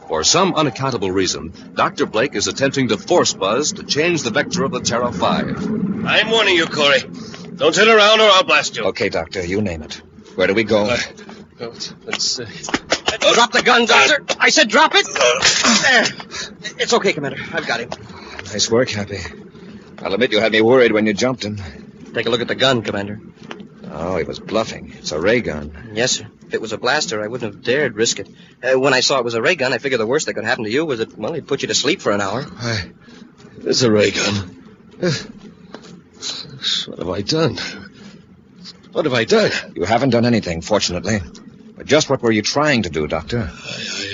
For some unaccountable reason, Dr. Blake is attempting to force Buzz to change the vector of the Terra 5. I'm warning you, Corry. Don't turn around or I'll blast you. Okay, Doctor, you name it. Where do we go? Let's Drop the gun, Doctor. I said drop it. There. It's okay, Commander. I've got him. Nice work, Happy. I'll admit you had me worried when you jumped him. Take a look at the gun, Commander. Oh, he was bluffing. It's a ray gun. Yes, sir. If it was a blaster, I wouldn't have dared risk it. When I saw it was a ray gun, I figured the worst that could happen to you was that, well, he'd put you to sleep for an hour. It's a ray gun. What have I done? What have I done? You haven't done anything, fortunately. But just what were you trying to do, Doctor?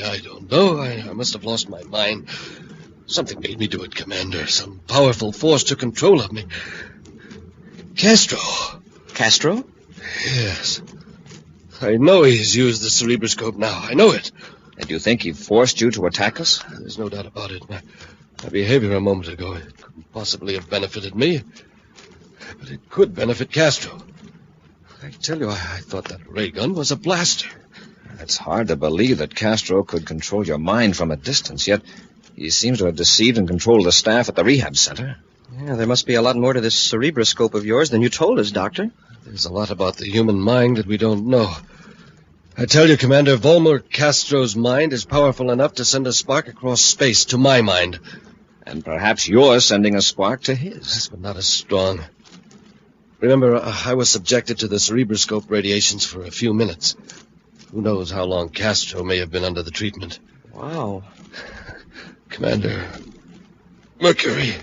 I don't know. I must have lost my mind. Something made me do it, Commander. Some powerful force took control of me. Castro. Castro? Yes. I know he's used the cerebroscope now. I know it. And you think he forced you to attack us? There's no doubt about it. My behavior a moment ago, it couldn't possibly have benefited me. But it could benefit Castro. I tell you, I thought that ray gun was a blaster. It's hard to believe that Castro could control your mind from a distance, yet he seems to have deceived and controlled the staff at the rehab center. Yeah, there must be a lot more to this cerebroscope of yours than you told us, Doctor. There's a lot about the human mind that we don't know. I tell you, Commander, Volmer Castro's mind is powerful enough to send a spark across space to my mind. And perhaps you're sending a spark to his. Yes, but not as strong. Remember, I was subjected to the cerebroscope radiations for a few minutes. Who knows how long Castro may have been under the treatment. Wow. Commander, Mercury.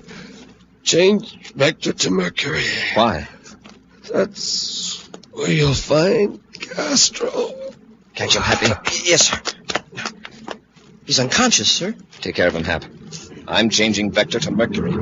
Change vector to Mercury. Why? That's where you'll find Castro. Catch him, Happy. Yes, sir. He's unconscious, sir. Take care of him, Hap. I'm changing vector to Mercury.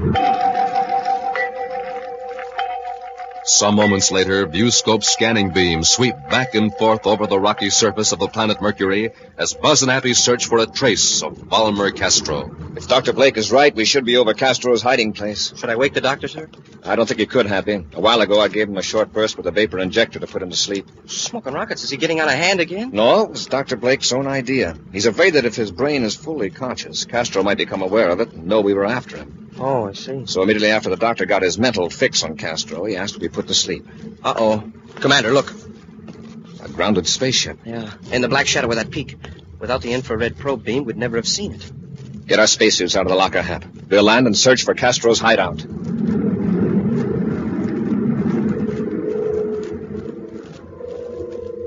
Some moments later, viewscope scanning beams sweep back and forth over the rocky surface of the planet Mercury as Buzz and Happy search for a trace of Volmer Castro. If Dr. Blake is right, we should be over Castro's hiding place. Should I wake the doctor, sir? I don't think you could, Happy. A while ago, I gave him a short burst with a vapor injector to put him to sleep. Smoking rockets. Is he getting out of hand again? No, it was Dr. Blake's own idea. He's afraid that if his brain is fully conscious, Castro might become aware of it and know we were after him. Oh, I see. So immediately after the doctor got his mental fix on Castro, he asked to be put to sleep. Uh-oh. Commander, look. A grounded spaceship. Yeah, in the black shadow of that peak. Without the infrared probe beam, we'd never have seen it. Get our spacesuits out of the locker, Hap. We'll land and search for Castro's hideout.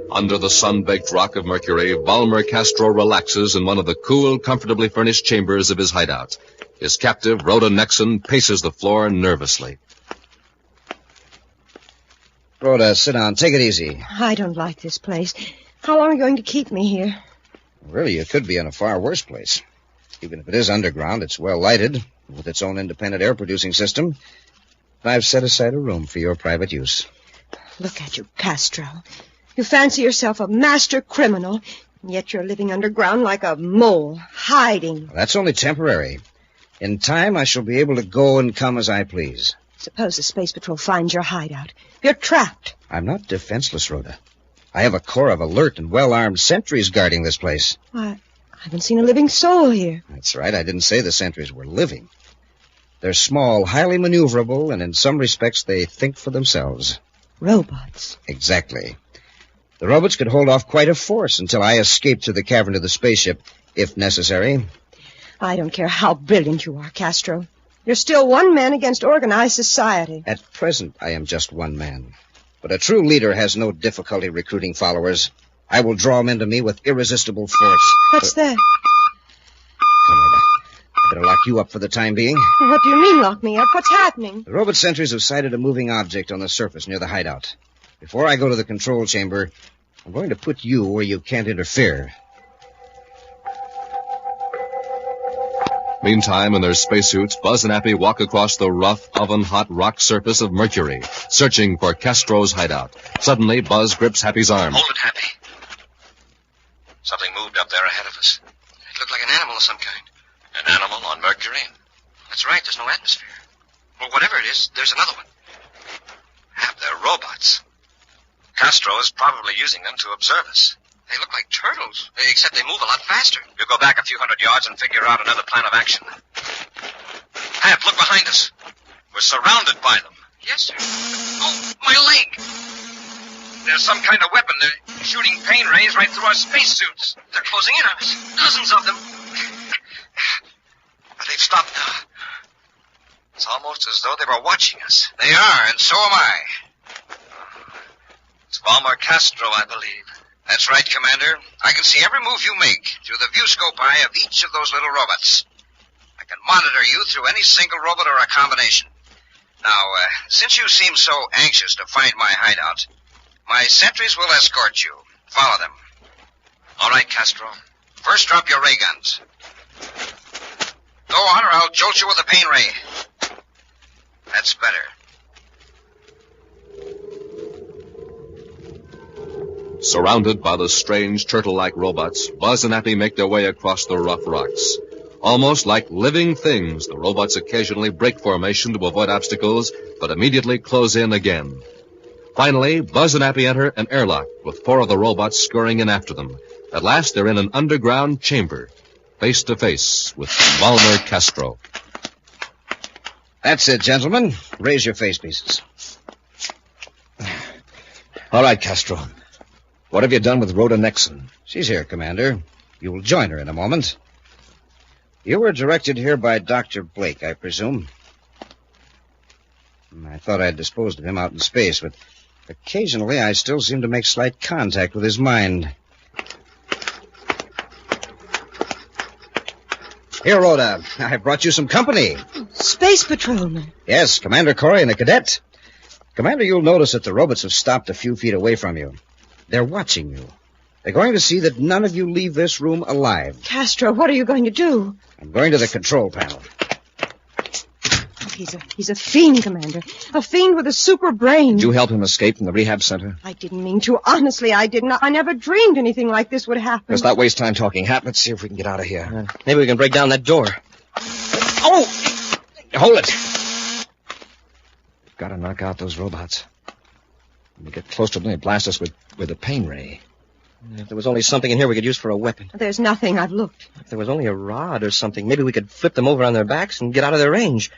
Under the sun-baked rock of Mercury, Volmer Castro relaxes in one of the cool, comfortably furnished chambers of his hideout. His captive, Rhoda Nexon, paces the floor nervously. Rhoda, sit down. Take it easy. I don't like this place. How long are you going to keep me here? Really, you could be in a far worse place. Even if it is underground, it's well lighted, with its own independent air-producing system. I've set aside a room for your private use. Look at you, Castro. You fancy yourself a master criminal, and yet you're living underground like a mole, hiding. Well, that's only temporary. In time, I shall be able to go and come as I please. Suppose the Space Patrol finds your hideout. You're trapped. I'm not defenseless, Rhoda. I have a corps of alert and well-armed sentries guarding this place. Why, I haven't seen a living soul here. That's right. I didn't say the sentries were living. They're small, highly maneuverable, and in some respects they think for themselves. Robots. Exactly. The robots could hold off quite a force until I escape to the cavern of the spaceship, if necessary. I don't care how brilliant you are, Castro. You're still one man against organized society. At present, I am just one man. But a true leader has no difficulty recruiting followers. I will draw them into me with irresistible force. What's that? I better lock you up for the time being. What do you mean, lock me up? What's happening? The robot sentries have sighted a moving object on the surface near the hideout. Before I go to the control chamber, I'm going to put you where you can't interfere. Meantime, in their spacesuits, Buzz and Happy walk across the rough, oven-hot rock surface of Mercury, searching for Castro's hideout. Suddenly, Buzz grips Happy's arm. Hold it, Happy. Something moved up there ahead of us. It looked like an animal of some kind. An animal on Mercury? That's right, there's no atmosphere. Well, whatever it is, there's another one. Hap, they're robots. Castro is probably using them to observe us. They look like turtles, except they move a lot faster. You go back a few hundred yards and figure out another plan of action. Hap, look behind us. We're surrounded by them. Yes, sir. Oh, my leg! There's some kind of weapon. They're shooting pain rays right through our spacesuits. They're closing in on us. Dozens of them. But they've stopped now. It's almost as though they were watching us. They are, and so am I. It's Volmer Castro, I believe. That's right, Commander. I can see every move you make through the viewscope eye of each of those little robots. I can monitor you through any single robot or a combination. Now, since you seem so anxious to find my hideout, my sentries will escort you. Follow them. All right, Castro. First, drop your ray guns. Go on, or I'll jolt you with a pain ray. That's better. Surrounded by the strange turtle-like robots, Buzz and Happy make their way across the rough rocks. Almost like living things, the robots occasionally break formation to avoid obstacles, but immediately close in again. Finally, Buzz and Happy enter an airlock with 4 of the robots scurrying in after them. At last, they're in an underground chamber, face to face with Volmer Castro. That's it, gentlemen. Raise your face pieces. All right, Castro. What have you done with Rhoda Nexon? She's here, Commander. You will join her in a moment. You were directed here by Dr. Blake, I presume. I thought I'd disposed of him out in space, but occasionally I still seem to make slight contact with his mind. Here, Rhoda, I brought you some company. Space patrolman. Yes, Commander Corry and a cadet. Commander, you'll notice that the robots have stopped a few feet away from you. They're watching you. They're going to see that none of you leave this room alive. Castro, what are you going to do? I'm going to the control panel. He's a fiend, Commander. A fiend with a super brain. Did you help him escape from the rehab center? I didn't mean to. Honestly, I didn't. I never dreamed anything like this would happen. Let's not waste time talking. Hap, let's see if we can get out of here. Maybe we can break down that door. Oh! Hold it! We've got to knock out those robots. When we get close to them, they blast us with a pain ray. If there was only something in here we could use for a weapon. There's nothing. I've looked. If there was only a rod or something, maybe we could flip them over on their backs and get out of their range.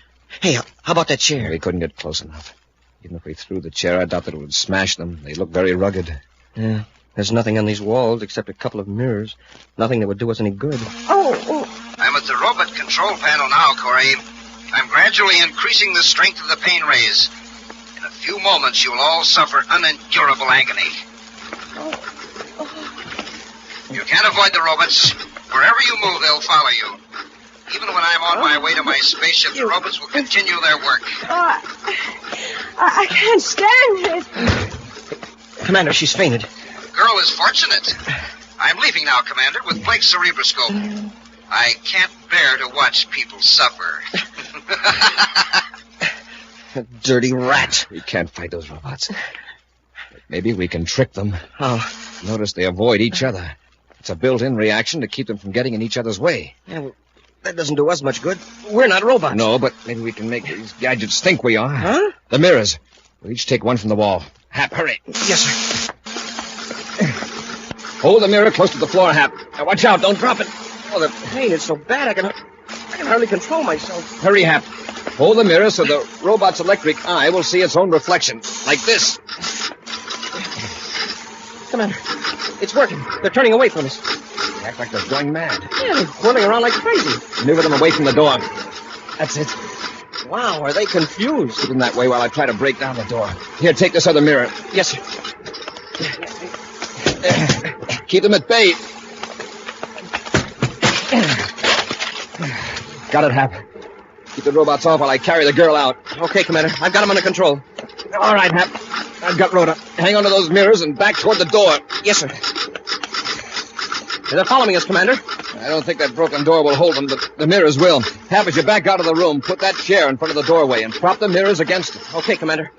Hey, how about that chair? We couldn't get close enough. Even if we threw the chair, I doubt that it would smash them. They look very rugged. Yeah, there's nothing on these walls except a couple of mirrors. Nothing that would do us any good. Oh. I'm at the robot control panel now, Corry. I'm gradually increasing the strength of the pain rays. In a few moments, you'll all suffer unendurable agony. You can't avoid the robots. Wherever you move, they'll follow you. Even when I'm on my way to my spaceship, the robots will continue their work. I can't stand it. Commander, she's fainted. The girl is fortunate. I'm leaving now, Commander, with Blake's cerebroscope. I can't bear to watch people suffer. Dirty rat. We can't fight those robots. But maybe we can trick them. Oh. Notice they avoid each other. It's a built-in reaction to keep them from getting in each other's way. Yeah, well, that doesn't do us much good. We're not robots. No, but maybe we can make these gadgets think we are. Huh? The mirrors. We'll each take one from the wall. Hap, hurry. Yes, sir. Hold the mirror close to the floor, Hap. Now watch out, don't drop it. Oh, the pain is so bad I can hardly control myself. Hurry, Hap. Hold the mirror so the robot's electric eye will see its own reflection. Like this. Commander, it's working. They're turning away from us. They act like they're going mad. Yeah, they're whirling around like crazy. Maneuver them away from the door. That's it. Wow, are they confused? Sit in that way while I try to break down the door. Here, take this other mirror. Yes, sir. Keep them at bay. Got it, Hap. Keep the robots off while I carry the girl out. Okay, Commander. I've got them under control. All right, Hap. I've got Rhoda. Hang on to those mirrors and back toward the door. Yes, sir. They're following us, Commander. I don't think that broken door will hold them, but the mirrors will. Hap, as you back out of the room, put that chair in front of the doorway and prop the mirrors against it. Okay, Commander.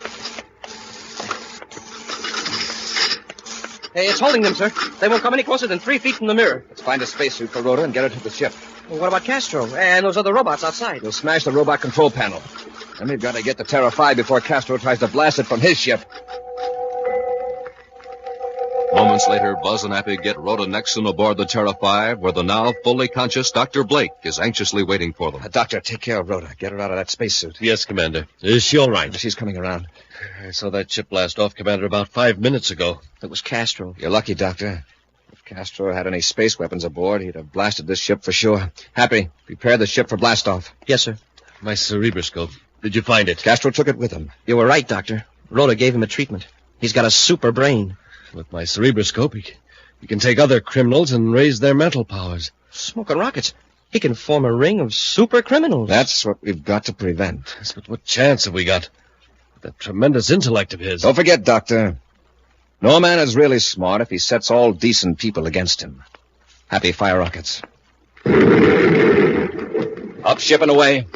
Hey, it's holding them, sir. They won't come any closer than 3 feet from the mirror. Let's find a spacesuit for Rhoda and get her to the ship. Well, what about Castro and those other robots outside? We'll smash the robot control panel. Then we've got to get to Terra 5 before Castro tries to blast it from his ship. Moments later, Buzz and Happy get Rhoda Nexon aboard the Terra 5, where the now fully conscious Dr. Blake is anxiously waiting for them. Doctor, take care of Rhoda. Get her out of that spacesuit. Yes, Commander. Is she all right? She's coming around. I saw that ship blast off, Commander, about 5 minutes ago. It was Castro. You're lucky, Doctor. If Castro had any space weapons aboard, he'd have blasted this ship for sure. Happy, prepare the ship for blastoff. Yes, sir. My cerebroscope. Did you find it? Castro took it with him. You were right, Doctor. Rhoda gave him a treatment. He's got a super brain. With my cerebroscope, he can take other criminals and raise their mental powers. Smoking rockets. He can form a ring of super criminals. That's what we've got to prevent. Yes, but what chance have we got? With that tremendous intellect of his. Don't forget, Doctor. No man is really smart if he sets all decent people against him. Happy, fire rockets. Up, ship and away.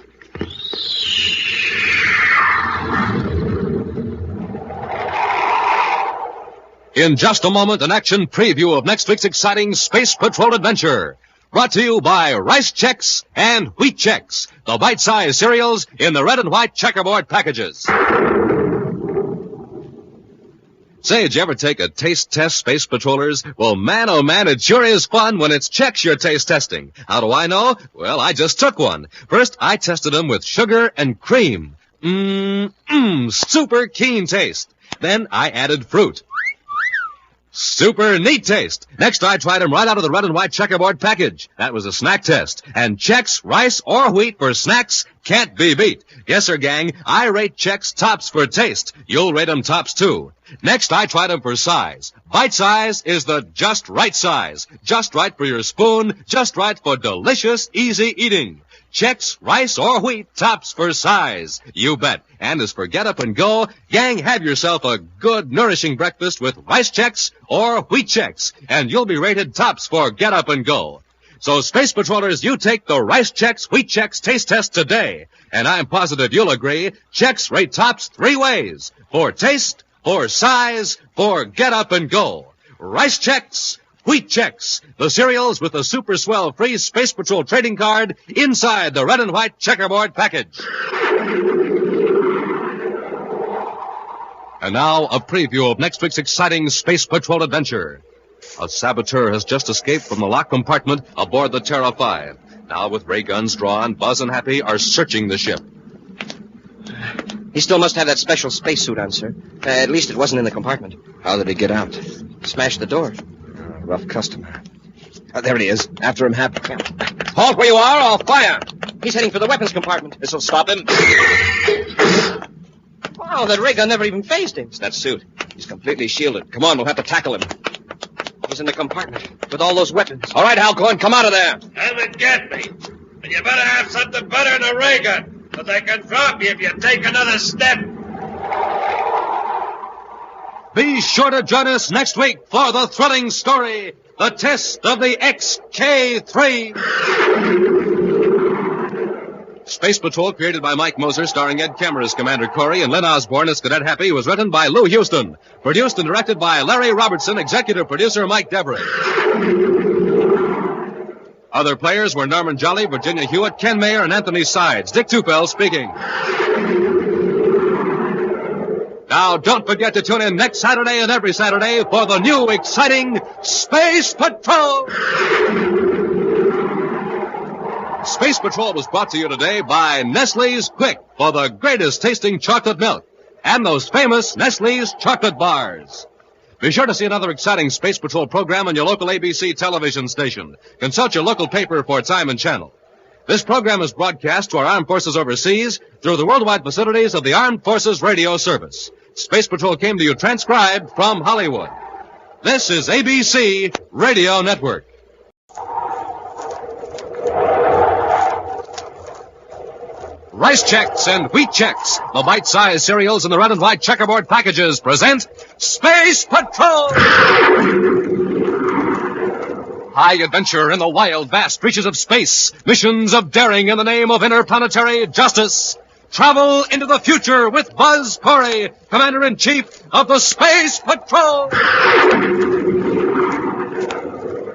In just a moment, an action preview of next week's exciting Space Patrol adventure. Brought to you by Rice Chex and Wheat Chex, the bite-sized cereals in the red and white checkerboard packages. Say, did you ever take a taste test, Space Patrollers? Well, man, oh man, it sure is fun when it's Chex you're taste testing. How do I know? Well, I just took one. First, I tested them with sugar and cream. Super keen taste. Then I added fruit. Super neat taste. Next, I tried them right out of the red and white checkerboard package. That was a snack test. And Chex, rice, or wheat for snacks can't be beat. Yes, sir, gang. I rate Chex tops for taste. You'll rate them tops, too. Next, I tried them for size. Bite size is the just right size. Just right for your spoon. Just right for delicious, easy eating. Chex, rice, or wheat, tops for size. You bet. And as for get up and go, gang, have yourself a good, nourishing breakfast with Rice Chex or Wheat Chex, and you'll be rated tops for get up and go. So, Space Patrollers, you take the Rice Chex, Wheat Chex taste test today, and I'm positive you'll agree, Chex rate tops 3 ways. For taste, for size, for get up and go. Rice Chex, Wheat Chex, the cereals with the super swell free Space Patrol trading card inside the red and white checkerboard package. And now, a preview of next week's exciting Space Patrol adventure. A saboteur has just escaped from the locked compartment aboard the Terra 5. Now, with ray guns drawn, Buzz and Happy are searching the ship. He still must have that special spacesuit on, sir. At least it wasn't in the compartment. How did he get out? Smashed the door. Rough customer. There he is. After him, Hap. Halt where you are, I'll fire. He's heading for the weapons compartment. This'll stop him. Wow, that ray gun never even phased him. It's that suit. He's completely shielded. Come on, we'll have to tackle him. He's in the compartment with all those weapons. All right, Halcorn, come out of there. Have it get me. And you better have something better than a ray gun, because I can drop you if you take another step. Be sure to join us next week for the thrilling story, The Test of the XK-3. Space Patrol, created by Mike Moser, starring Ed Kemmer as Commander Corry and Lynn Osborne as Cadet Happy, was written by Lou Houston. Produced and directed by Larry Robertson, executive producer Mike Devery. Other players were Norman Jolly, Virginia Hewitt, Ken Mayer, and Anthony Sides. Dick Tufel speaking. Now, don't forget to tune in next Saturday and every Saturday for the new, exciting Space Patrol! Space Patrol was brought to you today by Nestle's Quick for the greatest tasting chocolate milk and those famous Nestle's chocolate bars. Be sure to see another exciting Space Patrol program on your local ABC television station. Consult your local paper for time and channel. This program is broadcast to our armed forces overseas through the worldwide facilities of the Armed Forces Radio Service. Space Patrol came to you transcribed from Hollywood. This is ABC Radio Network. Rice Chex and Wheat Chex, the bite-sized cereals in the red and white checkerboard packages, present Space Patrol! High adventure in the wild, vast reaches of space. Missions of daring in the name of interplanetary justice. Travel into the future with Buzz Corry, Commander-in-Chief of the Space Patrol!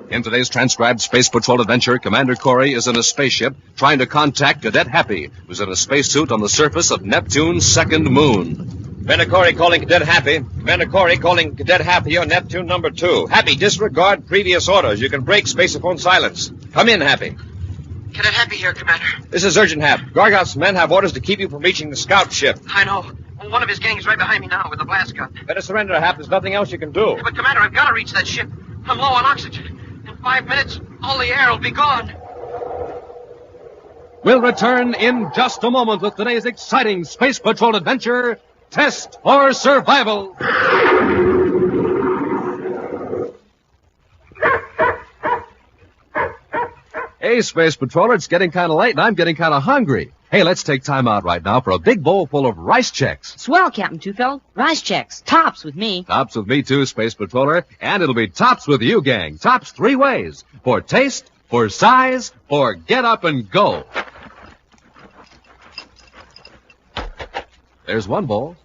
In today's transcribed Space Patrol adventure, Commander Corry is in a spaceship trying to contact Cadet Happy, who's in a spacesuit on the surface of Neptune's second moon. Commander Corry calling Cadet Happy. Commander Corry calling Cadet Happy on Neptune number 2. Happy, disregard previous orders. You can break spaceophone silence. Come in, Happy. Cadet Happy here, Commander. This is Urgent Hap. Gargoth's men have orders to keep you from reaching the scout ship. I know. Well, one of his gang is right behind me now with a blast gun. Better surrender, Hap. There's nothing else you can do. But, Commander, I've got to reach that ship. I'm low on oxygen. In 5 minutes, all the air will be gone. We'll return in just a moment with today's exciting Space Patrol adventure, Test for Survival. Hey, Space Patroller, it's getting kind of late and I'm getting kind of hungry. Hey, let's take time out right now for a big bowl full of Rice Chex. Swell, Captain Twofellow. Rice Chex. Tops with me. Tops with me too, Space Patroller. And it'll be tops with you, gang. Tops 3 ways. For taste, for size, for get up and go. There's one bowl.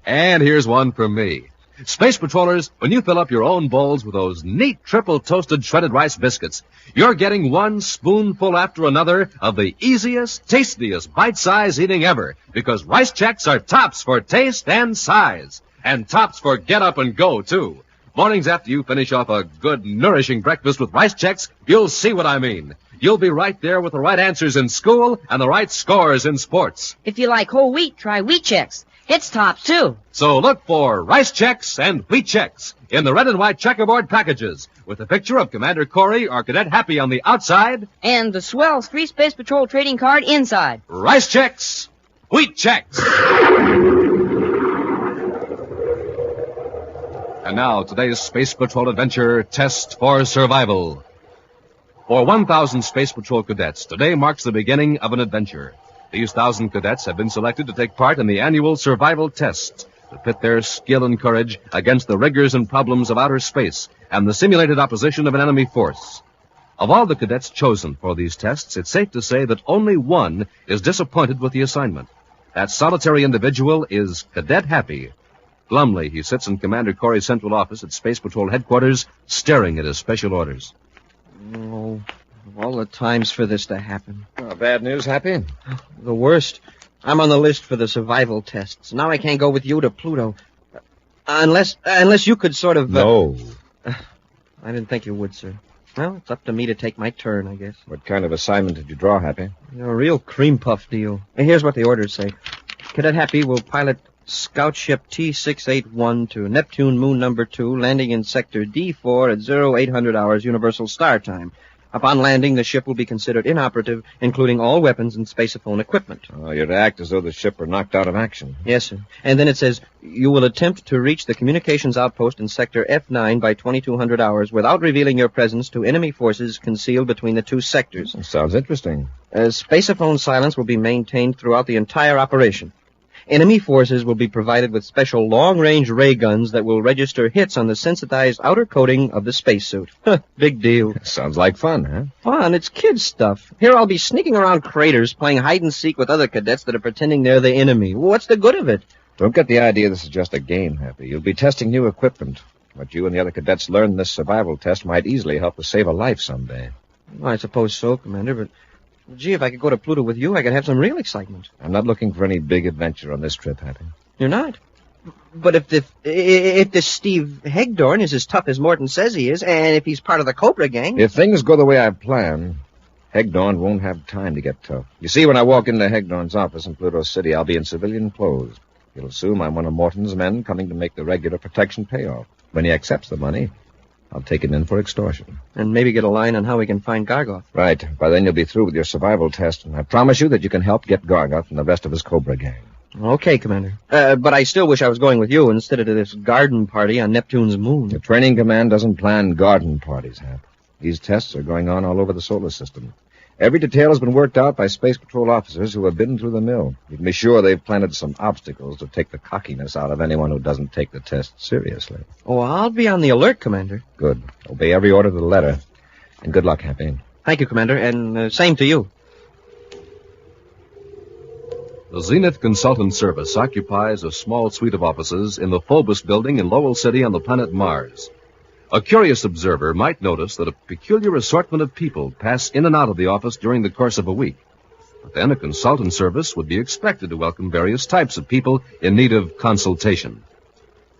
And here's one for me. Space Patrollers, when you fill up your own bowls with those neat triple-toasted shredded rice biscuits, you're getting one spoonful after another of the easiest, tastiest bite-size eating ever, because Rice Chex are tops for taste and size, and tops for get up and go, too. Mornings after you finish off a good, nourishing breakfast with Rice Chex, you'll see what I mean. You'll be right there with the right answers in school and the right scores in sports. If you like whole wheat, try Wheat Chex. It's tops, too. So look for Rice Chex and Wheat Chex in the red and white checkerboard packages with a picture of Commander Corry or Cadet Happy on the outside. And the swell 3 Space Patrol trading card inside. Rice Chex, Wheat Chex. And now, today's Space Patrol adventure, Test for Survival. For 1,000 Space Patrol cadets, today marks the beginning of an adventure. These 1,000 cadets have been selected to take part in the annual survival test to pit their skill and courage against the rigors and problems of outer space and the simulated opposition of an enemy force. Of all the cadets chosen for these tests, it's safe to say that only one is disappointed with the assignment. That solitary individual is Cadet Happy. Glumly, he sits in Commander Corry's central office at Space Patrol headquarters, staring at his special orders. Oh, of all the times for this to happen. Bad news, Happy? The worst. I'm on the list for the survival tests. Now I can't go with you to Pluto. Unless you could sort of... No. I didn't think you would, sir. Well, it's up to me to take my turn, I guess. What kind of assignment did you draw, Happy? A real cream puff deal. And here's what the orders say. Cadet Happy will pilot Scout Ship T681 to Neptune Moon number 2, landing in Sector D4 at 0800 hours Universal Star Time. Upon landing, the ship will be considered inoperative, including all weapons and spaceophone equipment. Oh, you're to act as though the ship were knocked out of action. Yes, sir. And then it says, you will attempt to reach the communications outpost in Sector F9 by 2200 hours without revealing your presence to enemy forces concealed between the 2 sectors. Sounds interesting. Spaceophone silence will be maintained throughout the entire operation. Enemy forces will be provided with special long-range ray guns that will register hits on the sensitized outer coating of the spacesuit. Big deal. Sounds like fun, huh? Fun? It's kids' stuff. Here I'll be sneaking around craters playing hide-and-seek with other cadets that are pretending they're the enemy. What's the good of it? Don't get the idea this is just a game, Happy. You'll be testing new equipment. What you and the other cadets learn in this survival test might easily help to save a life someday. Well, I suppose so, Commander, but... Gee, if I could go to Pluto with you, I could have some real excitement. I'm not looking for any big adventure on this trip, Happy. You're not? But if this Steve Hegdorn is as tough as Morton says he is, and if he's part of the Cobra gang... If things go the way I plan, Hegdorn won't have time to get tough. You see, when I walk into Hegdorn's office in Pluto City, I'll be in civilian clothes. He'll assume I'm one of Morton's men coming to make the regular protection payoff. When he accepts the money, I'll take him in for extortion. And maybe get a line on how we can find Gargoth. Right. By then you'll be through with your survival test, and I promise you that you can help get Gargoth and the rest of his Cobra gang. Okay, Commander. But I still wish I was going with you instead of to this garden party on Neptune's moon. The training command doesn't plan garden parties, Hap. These tests are going on all over the solar system. Every detail has been worked out by Space Patrol officers who have been through the mill. You can be sure they've planted some obstacles to take the cockiness out of anyone who doesn't take the test seriously. Oh, I'll be on the alert, Commander. Good. Obey every order to the letter. And good luck, Happy. Thank you, Commander, and same to you. The Zenith Consultant Service occupies a small suite of offices in the Phobos building in Lowell City on the planet Mars. A curious observer might notice that a peculiar assortment of people pass in and out of the office during the course of a week. But then a consultant service would be expected to welcome various types of people in need of consultation.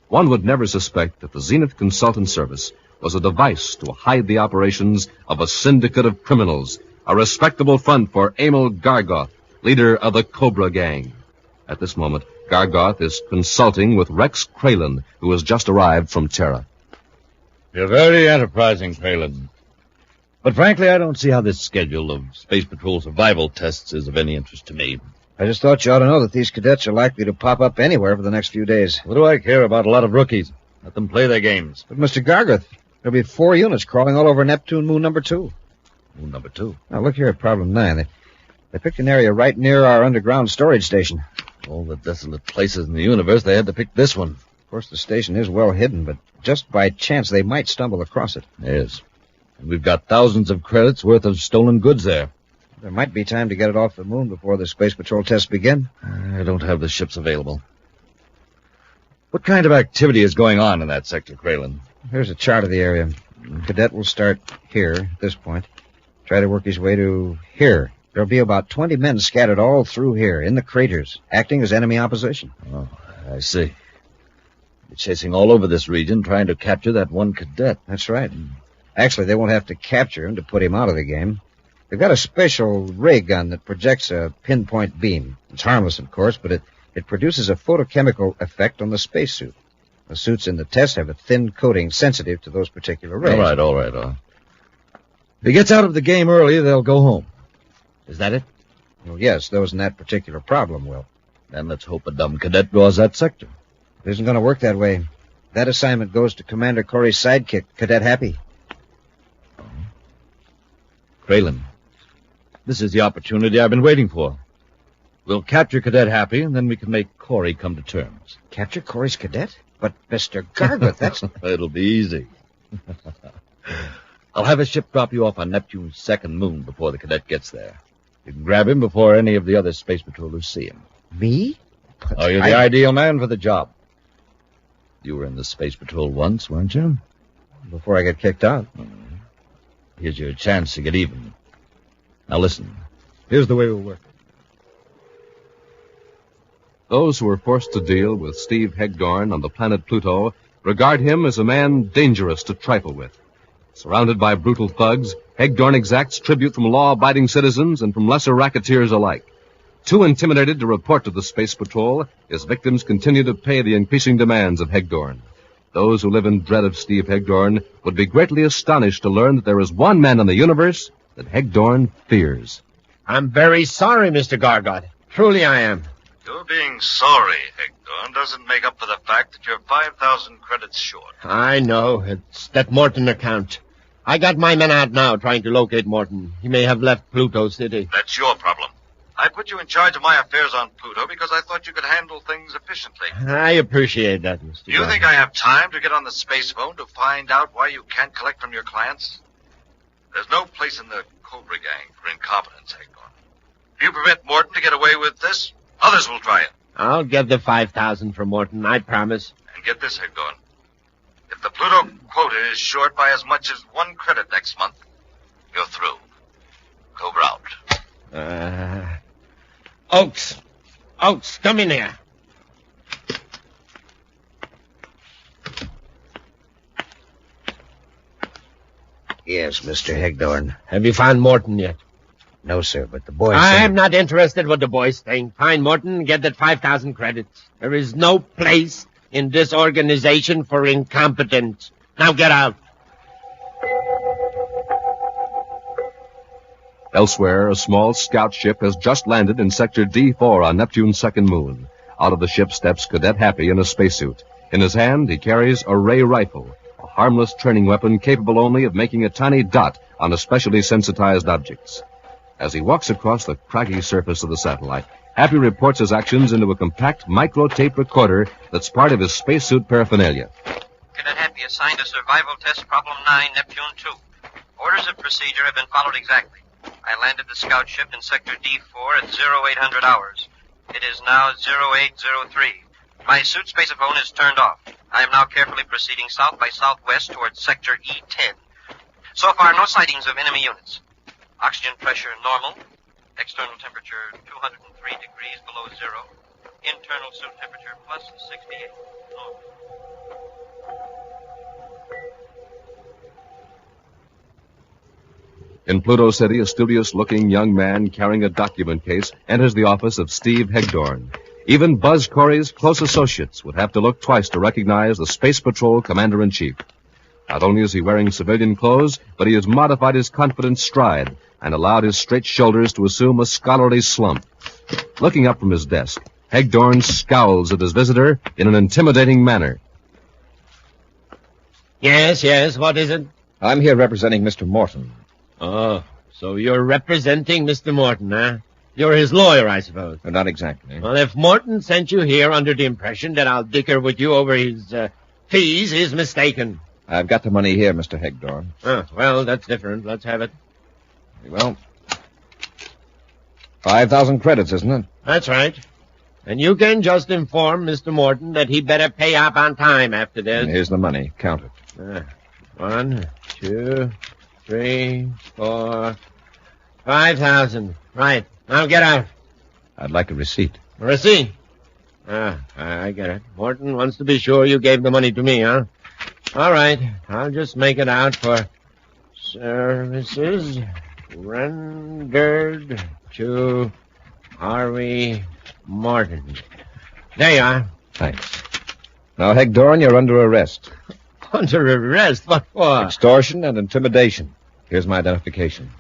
One would never suspect that the Zenith Consultant Service was a device to hide the operations of a syndicate of criminals, a respectable front for Emil Gargoth, leader of the Cobra Gang. At this moment, Gargoth is consulting with Rex Kralin, who has just arrived from Terra. You're very enterprising, Kralin. But frankly, I don't see how this schedule of Space Patrol survival tests is of any interest to me. I just thought you ought to know that these cadets are likely to pop up anywhere for the next few days. What do I care about a lot of rookies? Let them play their games. But, Mr. Gargoth, there'll be 4 units crawling all over Neptune Moon number 2. Moon number 2? Now, look here at Problem 9. They picked an area right near our underground storage station. All the desolate places in the universe, they had to pick this one. Of course, the station is well hidden, but just by chance they might stumble across it. Yes. And we've got thousands of credits worth of stolen goods there. There might be time to get it off the moon before the Space Patrol tests begin. I don't have the ships available. What kind of activity is going on in that sector, Kralin? Here's a chart of the area. The cadet will start here, at this point. Try to work his way to here. There'll be about 20 men scattered all through here, in the craters, acting as enemy opposition. Oh, I see. They're chasing all over this region, trying to capture that one cadet. That's right. Actually, they won't have to capture him to put him out of the game. They've got a special ray gun that projects a pinpoint beam. It's harmless, of course, but it produces a photochemical effect on the spacesuit. The suits in the test have a thin coating sensitive to those particular rays. All right. If he gets out of the game early, they'll go home. Is that it? Well, yes, those in that particular problem will. Then let's hope a dumb cadet draws that sector. It isn't going to work that way. That assignment goes to Commander Corry's sidekick, Cadet Happy. Oh. Kralin, this is the opportunity I've been waiting for. We'll capture Cadet Happy, and then we can make Corry come to terms. Capture Corry's cadet? But, Mr. Gargoth, that's... It'll be easy. I'll have a ship drop you off on Neptune's second moon before the cadet gets there. You can grab him before any of the other space patrollers see him. Me? But you're the ideal man for the job. You were in the Space Patrol once, weren't you? Before I get kicked out. Here's your chance to get even. Now listen. Here's the way we'll work. Those who are forced to deal with Steve Hegdorn on the planet Pluto regard him as a man dangerous to trifle with. Surrounded by brutal thugs, Hegdorn exacts tribute from law-abiding citizens and from lesser racketeers alike. Too intimidated to report to the Space Patrol, his victims continue to pay the increasing demands of Hegdorn. Those who live in dread of Steve Hegdorn would be greatly astonished to learn that there is one man in the universe that Hegdorn fears. I'm very sorry, Mr. Gargoth. Truly I am. Your being sorry, Hegdorn, doesn't make up for the fact that you're 5,000 credits short. I know. It's that Morton account. I got my men out now trying to locate Morton. He may have left Pluto City. That's your problem. I put you in charge of my affairs on Pluto because I thought you could handle things efficiently. I appreciate that, Mr. Do you think I have time to get on the space phone to find out why you can't collect from your clients? There's no place in the Cobra Gang for incompetence, Hegdorn. If you permit Morton to get away with this, others will try it. I'll get the 5,000 from Morton, I promise. And get this, Hegdorn. If the Pluto quota is short by as much as 1 credit next month, you're through. Cobra out. Oaks, come in here. Yes, Mr. Hegdorn. Have you found Morton yet? No, sir, but the boys... I'm not interested what the boys think. Find Morton and get that 5,000 credits. There is no place in this organization for incompetence. Now get out. Elsewhere, a small scout ship has just landed in Sector D4 on Neptune's second moon. Out of the ship steps Cadet Happy in a spacesuit. In his hand, he carries a ray rifle, a harmless training weapon capable only of making a tiny dot on especially sensitized objects. As he walks across the craggy surface of the satellite, Happy reports his actions into a compact micro-tape recorder that's part of his spacesuit paraphernalia. Cadet Happy assigned to survival test problem 9, Neptune 2. Orders of procedure have been followed exactly. I landed the scout ship in Sector D4 at 0800 hours. It is now 0803. My suit spaceophone is turned off. I am now carefully proceeding south by southwest towards Sector E10. So far, no sightings of enemy units. Oxygen pressure normal. External temperature 203 degrees below zero. Internal suit temperature plus 68. Normal. In Pluto City, a studious-looking young man carrying a document case enters the office of Steve Hegdorn. Even Buzz Corry's close associates would have to look twice to recognize the Space Patrol Commander-in-Chief. Not only is he wearing civilian clothes, but he has modified his confident stride and allowed his straight shoulders to assume a scholarly slump. Looking up from his desk, Hegdorn scowls at his visitor in an intimidating manner. Yes, what is it? I'm here representing Mr. Morton. Oh, so you're representing Mr. Morton, huh? You're his lawyer, I suppose. Not exactly. Well, if Morton sent you here under the impression that I'll dicker with you over his fees, he's mistaken. I've got the money here, Mr. Hegdorn. Oh, well, that's different. Let's have it. Well, 5,000 credits, isn't it? That's right. And you can just inform Mr. Morton that he better pay up on time after this. And here's the money. Count it. 1, 2, 3, 4, 5,000. Right. Now get out. I'd like a receipt. A receipt? I get it. Morton wants to be sure you gave the money to me, huh? All right. I'll just make it out for services rendered to Harvey Morton. There you are. Thanks. Now, Hegdorn, you're under arrest. Under arrest? What for? Extortion and intimidation. Here's my identification.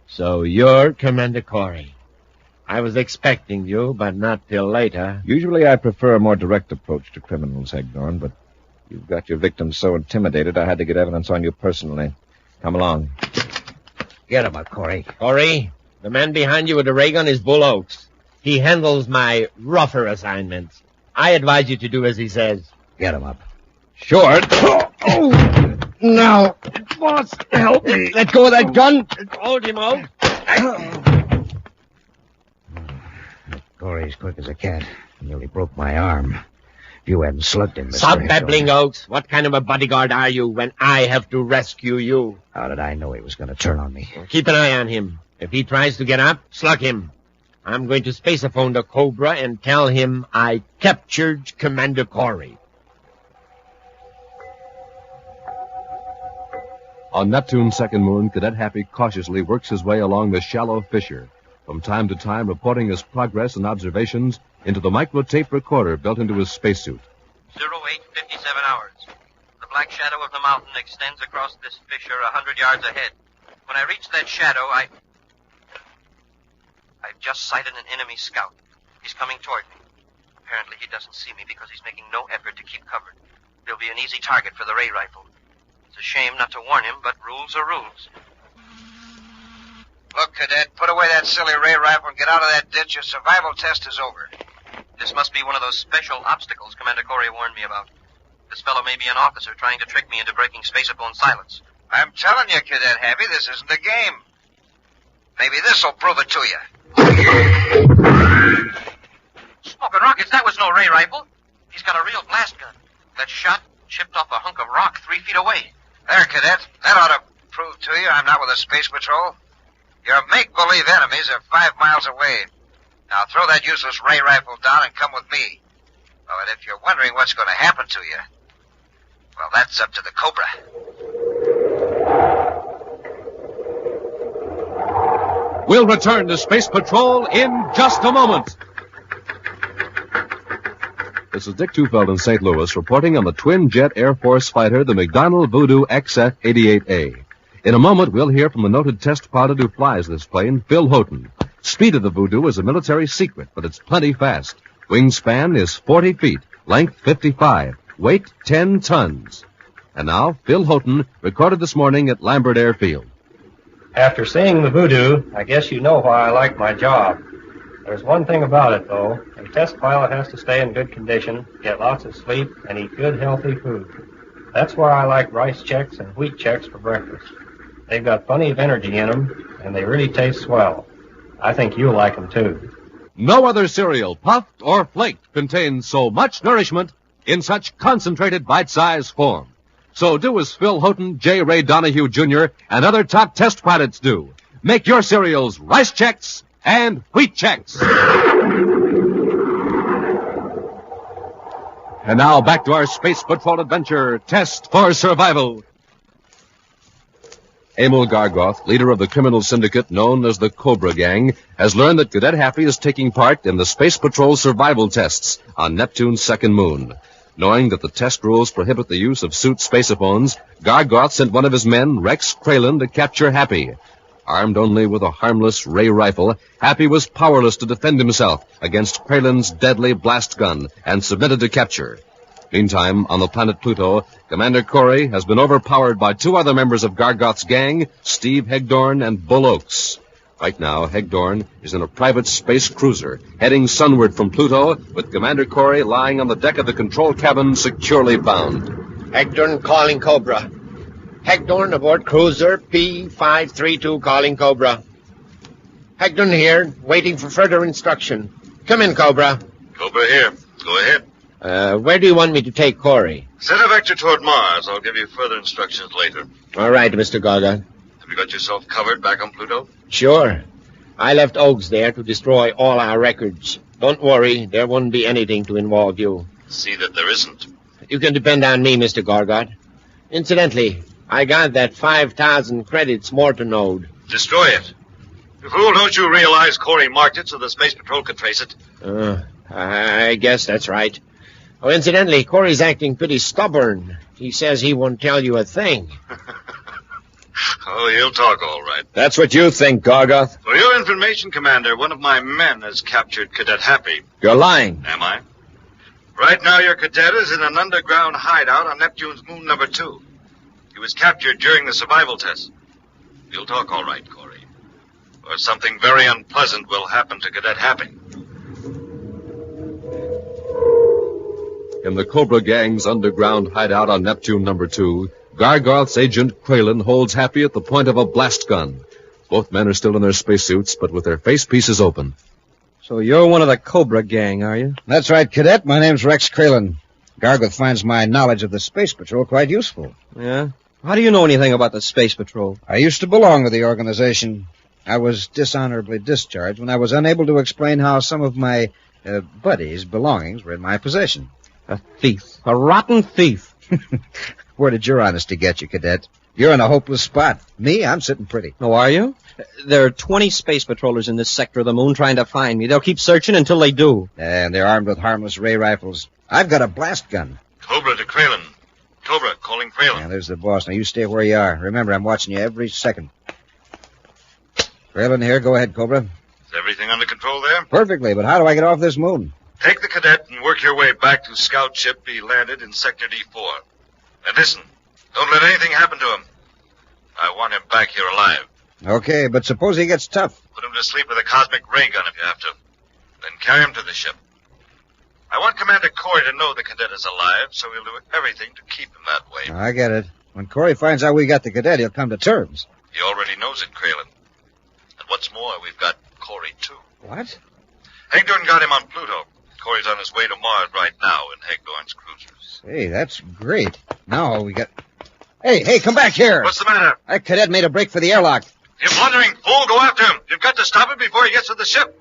So you're Commander Corry. I was expecting you, but not till later. Usually I prefer a more direct approach to criminals, Hegdorn, but you've got your victims so intimidated I had to get evidence on you personally. Come along. Get him up, Corry. Corry, the man behind you with the ray gun is Bull Oaks. He handles my rougher assignments. I advise you to do as he says. Get him up. Sure. Now, boss, help me. Let go of that gun. Hold him out. Corry's quick as a cat. He nearly broke my arm. If you hadn't slugged him, Mr. Stop Hegdorn. babbling, Oaks. What kind of a bodyguard are you when I have to rescue you? How did I know he was going to turn on me? Keep an eye on him. If he tries to get up, slug him. I'm going to spaceophone the Cobra and tell him I captured Commander Corry. On Neptune's second moon, Cadet Happy cautiously works his way along the shallow fissure, from time to time reporting his progress and observations into the microtape recorder built into his spacesuit. 0857 hours. The black shadow of the mountain extends across this fissure 100 yards ahead. When I reach that shadow, I've just sighted an enemy scout. He's coming toward me. Apparently he doesn't see me because he's making no effort to keep covered. He'll be an easy target for the ray rifle. It's a shame not to warn him, but rules are rules. Look, Cadet, put away that silly ray rifle and get out of that ditch. Your survival test is over. This must be one of those special obstacles Commander Corry warned me about. This fellow may be an officer trying to trick me into breaking spaceophone silence. I'm telling you, Cadet Happy, this isn't a game. Maybe this'll prove it to you. Smoking rockets, that was no ray rifle. He's got a real blast gun. That shot chipped off a hunk of rock 3 feet away. There, Cadet. That ought to prove to you I'm not with the Space Patrol. Your make-believe enemies are 5 miles away. Now throw that useless ray rifle down and come with me. Oh, and if you're wondering what's going to happen to you, well, that's up to the Cobra. We'll return to Space Patrol in just a moment. This is Dick Tufeld in St. Louis reporting on the twin-jet Air Force fighter, the McDonnell Voodoo XF-88A. In a moment, we'll hear from the noted test pilot who flies this plane, Phil Houghton. Speed of the Voodoo is a military secret, but it's plenty fast. Wingspan is 40 feet, length 55, weight 10 tons. And now, Phil Houghton, recorded this morning at Lambert Airfield. After seeing the Voodoo, I guess you know why I like my job. There's one thing about it, though. A test pilot has to stay in good condition, get lots of sleep, and eat good, healthy food. That's why I like rice checks and wheat checks for breakfast. They've got plenty of energy in them, and they really taste swell. I think you'll like them, too. No other cereal, puffed or flaked, contains so much nourishment in such concentrated bite-sized form. So do as Phil Houghton, J. Ray Donahue Jr., and other top test pilots do. Make your cereals rice checks and wheat checks. And now back to our Space Patrol adventure, Test for Survival. Emil Gargoth, leader of the criminal syndicate known as the Cobra Gang, has learned that Cadet Happy is taking part in the Space Patrol survival tests on Neptune's second moon. Knowing that the test rules prohibit the use of suit spacephones, Gargoth sent one of his men, Rex Kralin, to capture Happy. Armed only with a harmless ray rifle, Happy was powerless to defend himself against Kralin's deadly blast gun and submitted to capture. Meantime, on the planet Pluto, Commander Corry has been overpowered by two other members of Gargoth's gang, Steve Hegdorn and Bull Oaks. Right now, Hegdorn is in a private space cruiser, heading sunward from Pluto, with Commander Corry lying on the deck of the control cabin, securely bound. Hegdorn calling Cobra. Hegdorn aboard cruiser P532 calling Cobra. Hegdorn here, waiting for further instruction. Come in, Cobra. Cobra here. Go ahead. Where do you want me to take Corry? Send a vector toward Mars. I'll give you further instructions later. All right, Mr. Gargoth. Have you got yourself covered back on Pluto? Sure. I left Oaks there to destroy all our records. Don't worry, there won't be anything to involve you. See that there isn't. You can depend on me, Mr. Gargoth. Incidentally, I got that 5,000 credits mortar node. Destroy it. You fool, don't you realize Corry marked it so the Space Patrol could trace it? I guess that's right. Oh, incidentally, Corry's acting pretty stubborn. He says he won't tell you a thing. Oh, he'll talk all right. That's what you think, Gargoth. For your information, Commander, one of my men has captured Cadet Happy. You're lying. Am I? Right now, your cadet is in an underground hideout on Neptune's moon number 2. He was captured during the survival test. You'll talk all right, Corry. Or something very unpleasant will happen to Cadet Happy. In the Cobra Gang's underground hideout on Neptune number 2, Gargoth's agent Kralin holds Happy at the point of a blast gun. Both men are still in their spacesuits, but with their face pieces open. So you're one of the Cobra Gang, are you? That's right, Cadet. My name's Rex Kralin. Gargoth finds my knowledge of the Space Patrol quite useful. Yeah? How do you know anything about the Space Patrol? I used to belong to the organization. I was dishonorably discharged when I was unable to explain how some of my buddies' belongings were in my possession. A thief. A rotten thief. Where did your honesty get you, Cadet? You're in a hopeless spot. Me, I'm sitting pretty. Oh, are you? There are 20 space patrollers in this sector of the moon trying to find me. They'll keep searching until they do. And they're armed with harmless ray rifles. I've got a blast gun. Cobra to Kralin. Cobra, calling Kralin. Yeah, there's the boss. Now, you stay where you are. Remember, I'm watching you every second. Kralin here. Go ahead, Cobra. Is everything under control there? Perfectly, but how do I get off this moon? Take the cadet and work your way back to scout ship he landed in Sector D4. And listen, don't let anything happen to him. I want him back here alive. Okay, but suppose he gets tough. Put him to sleep with a cosmic ray gun if you have to. Then carry him to the ship. I want Commander Corry to know the cadet is alive, so we'll do everything to keep him that way. I get it. When Corry finds out we got the cadet, he'll come to terms. He already knows it, Kralin. And what's more, we've got Corry, too. What? Hegdorn got him on Pluto. Corry's on his way to Mars right now in Hegdorn's cruisers. Hey, that's great. Now we got... Hey, come back here. What's the matter? That cadet made a break for the airlock. You blundering fool, go after him. You've got to stop him before he gets to the ship.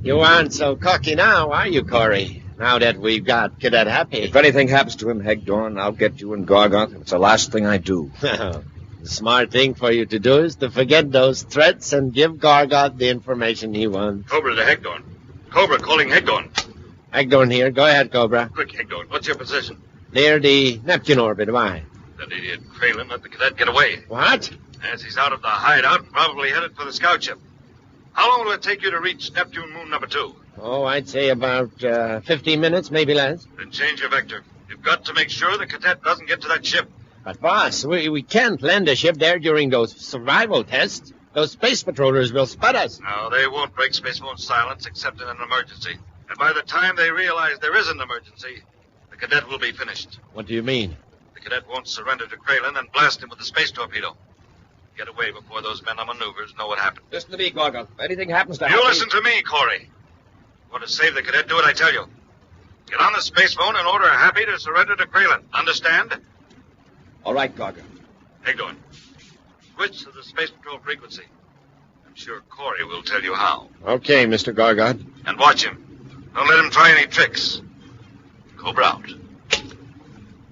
You aren't so cocky now, are you, Corry? Now that we've got Cadet Happy. If anything happens to him, Hegdorn, I'll get you and Gargoth. It's the last thing I do. The smart thing for you to do is to forget those threats and give Gargoth the information he wants. Cobra to Hegdorn. Cobra calling Hegdorn. Hagdorn here. Go ahead, Cobra. Quick, Hagdorn, what's your position? Near the Neptune orbit. Why? That idiot Kralin let the cadet get away. What? As he's out of the hideout, probably headed for the scout ship. How long will it take you to reach Neptune moon number 2? Oh, I'd say about 15 minutes, maybe less. Then change your vector. You've got to make sure the cadet doesn't get to that ship. But, boss, we can't land a ship there during those survival tests. Those space patrollers will spot us. No, they won't break spacephone silence except in an emergency. And by the time they realize there is an emergency, the cadet will be finished. What do you mean? The cadet won't surrender to Kralin and blast him with the space torpedo. Get away before those men on maneuvers know what happened. Listen to me, Gorgon. If anything happens to You Happy... listen to me, Corry. Want to save the cadet, do what I tell you. Get on the space phone and order Happy to surrender to Kralin. Understand? All right, Gorgon. Hagdorn, switch to the space patrol frequency. I'm sure Corry will tell you how. Okay, Mr. Gorgon. And watch him. Don't let him try any tricks. Cobra out.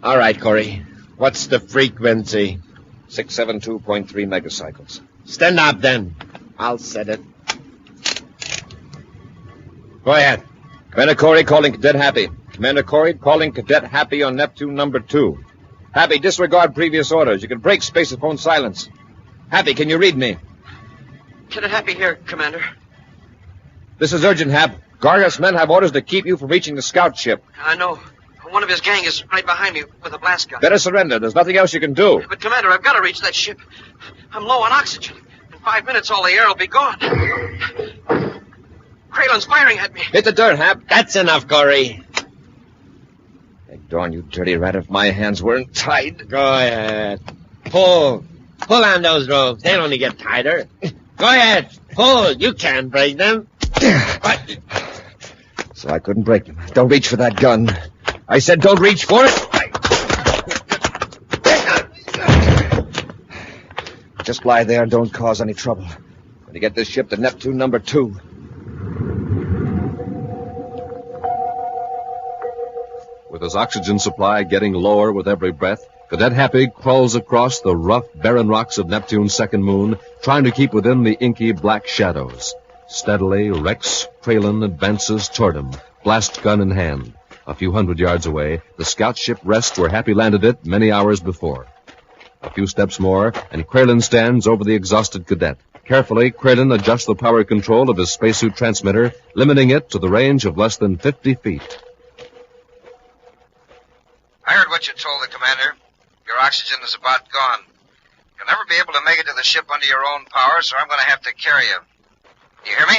All right, Corry. What's the frequency? 672.3 megacycles. Stand up, then. I'll set it. Go ahead. Commander Corry calling Cadet Happy. Commander Corry calling Cadet Happy on Neptune number 2. Happy, disregard previous orders. You can break spacephone silence. Happy, can you read me? Cadet Happy here, Commander. This is urgent, Hap. Gargas men have orders to keep you from reaching the scout ship. I know. One of his gang is right behind me with a blast gun. Better surrender. There's nothing else you can do. But, Commander, I've got to reach that ship. I'm low on oxygen. In 5 minutes, all the air will be gone. Kralin's firing at me. Hit the dirt, Hap. That's enough, Corry. Darn you dirty rat, if my hands weren't tied. Go ahead. Pull. Pull on those ropes. They'll only get tighter. Go ahead. Pull. You can't break them. So I couldn't break them. Don't reach for that gun. I said don't reach for it. Just lie there and don't cause any trouble. When you get this ship to Neptune number 2. With his oxygen supply getting lower with every breath, Cadet Happy crawls across the rough, barren rocks of Neptune's second moon, trying to keep within the inky black shadows. Steadily, Rex Kralin advances toward him, blast gun in hand. A few hundred yards away, the scout ship rests where Happy landed it many hours before. A few steps more, and Kralin stands over the exhausted cadet. Carefully, Kralin adjusts the power control of his spacesuit transmitter, limiting it to the range of less than 50 feet. I heard what you told the commander. Your oxygen is about gone. You'll never be able to make it to the ship under your own power, so I'm going to have to carry you. You hear me?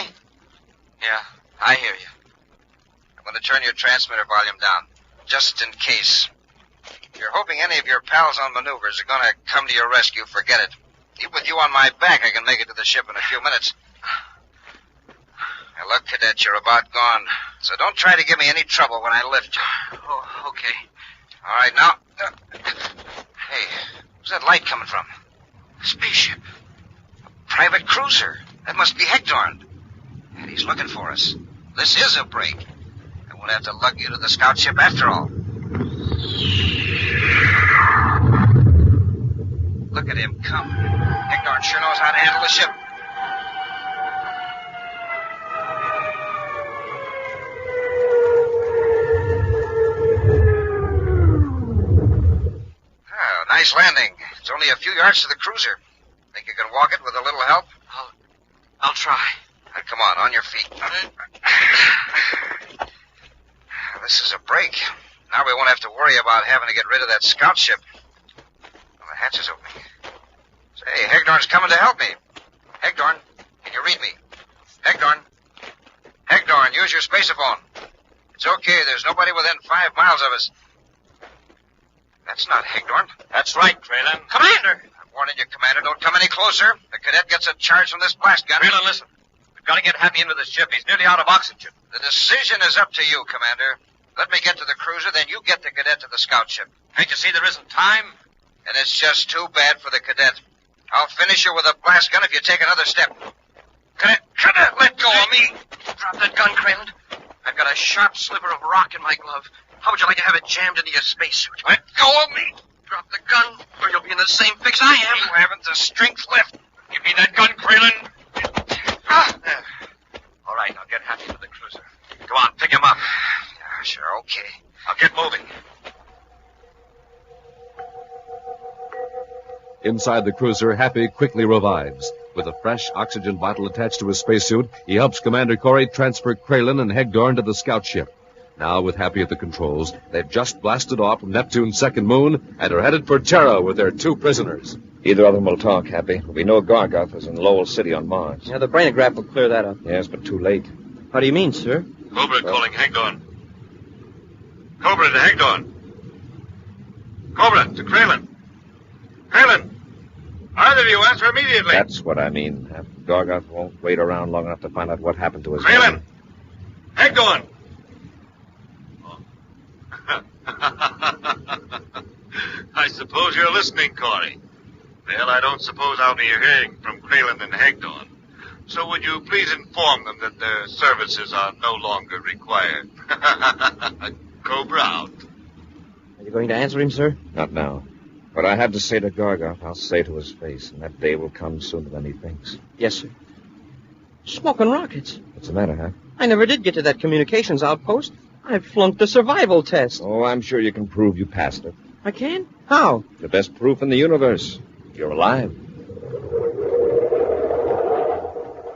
Yeah, I hear you. I'm going to turn your transmitter volume down, just in case. If you're hoping any of your pals on maneuvers are going to come to your rescue, forget it. Even with you on my back, I can make it to the ship in a few minutes. Now, look, Cadet, you're about gone. So don't try to give me any trouble when I lift you. Oh, okay. All right, now. Hey, where's that light coming from? A spaceship. A private cruiser. That must be Hagdorn. And he's looking for us. This is a break. I won't have to lug you to the scout ship after all. Look at him come. Hagdorn sure knows how to handle the ship. Oh, nice landing. It's only a few yards to the cruiser. Think you can walk it with a little help? I'll try. Now, come on your feet. This is a break. Now we won't have to worry about having to get rid of that scout ship. Well, the hatch is opening. Say, Hagdorn's coming to help me. Hagdorn, can you read me? Hagdorn. Hagdorn, use your spaceophone. It's okay. There's nobody within 5 miles of us. That's not Hagdorn. That's right, Kralin. Commander! I'm warning you, Commander. Don't come any closer. The cadet gets a charge from this blast gun. Kralin, listen. We've got to get Happy into the ship. He's nearly out of oxygen. The decision is up to you, Commander. Let me get to the cruiser, then you get the cadet to the scout ship. Can't you see there isn't time? And it's just too bad for the cadet. I'll finish you with a blast gun if you take another step. Cadet, let go of me. Drop that gun, Kralin. I've got a sharp sliver of rock in my glove. How would you like to have it jammed into your spacesuit? Let go of me. Drop the gun, or you'll be in the same fix I am. You haven't the strength left. Give me that gun, Kralin. All right, now get Happy to the cruiser. Go on, pick him up. Sure, okay. I'll get moving. Inside the cruiser, Happy quickly revives. With a fresh oxygen bottle attached to his spacesuit, he helps Commander Corry transfer Kralin and Hegdorn to the scout ship. Now, with Happy at the controls, they've just blasted off from Neptune's second moon and are headed for Terra with their 2 prisoners. Either of them will talk, Happy. We know Gargoth is in Lowell City on Mars. Yeah, the brainograph will clear that up. Yes, but too late. How do you mean, sir? Cobra calling Hegdorn. Cobra to Hegdorn. Cobra to Kralin. Kralin! Either of you answer immediately. That's what I mean. Gargoth won't wait around long enough to find out what happened to his Kralin! Hegdorn! I suppose you're listening, Corry. Well, I don't suppose I'll be hearing from Kralin and Hegdorn. So would you please inform them that their services are no longer required? Cobra out. Are you going to answer him, sir? Not now. What I have to say to Gargoth, I'll say to his face, and that day will come sooner than he thinks. Yes, sir. Smoking rockets. What's the matter, huh? I never did get to that communications outpost. I flunked the survival test. Oh, I'm sure you can prove you passed it. I can? How? The best proof in the universe. You're alive.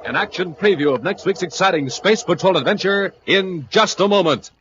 An action preview of next week's exciting Space Patrol adventure in just a moment.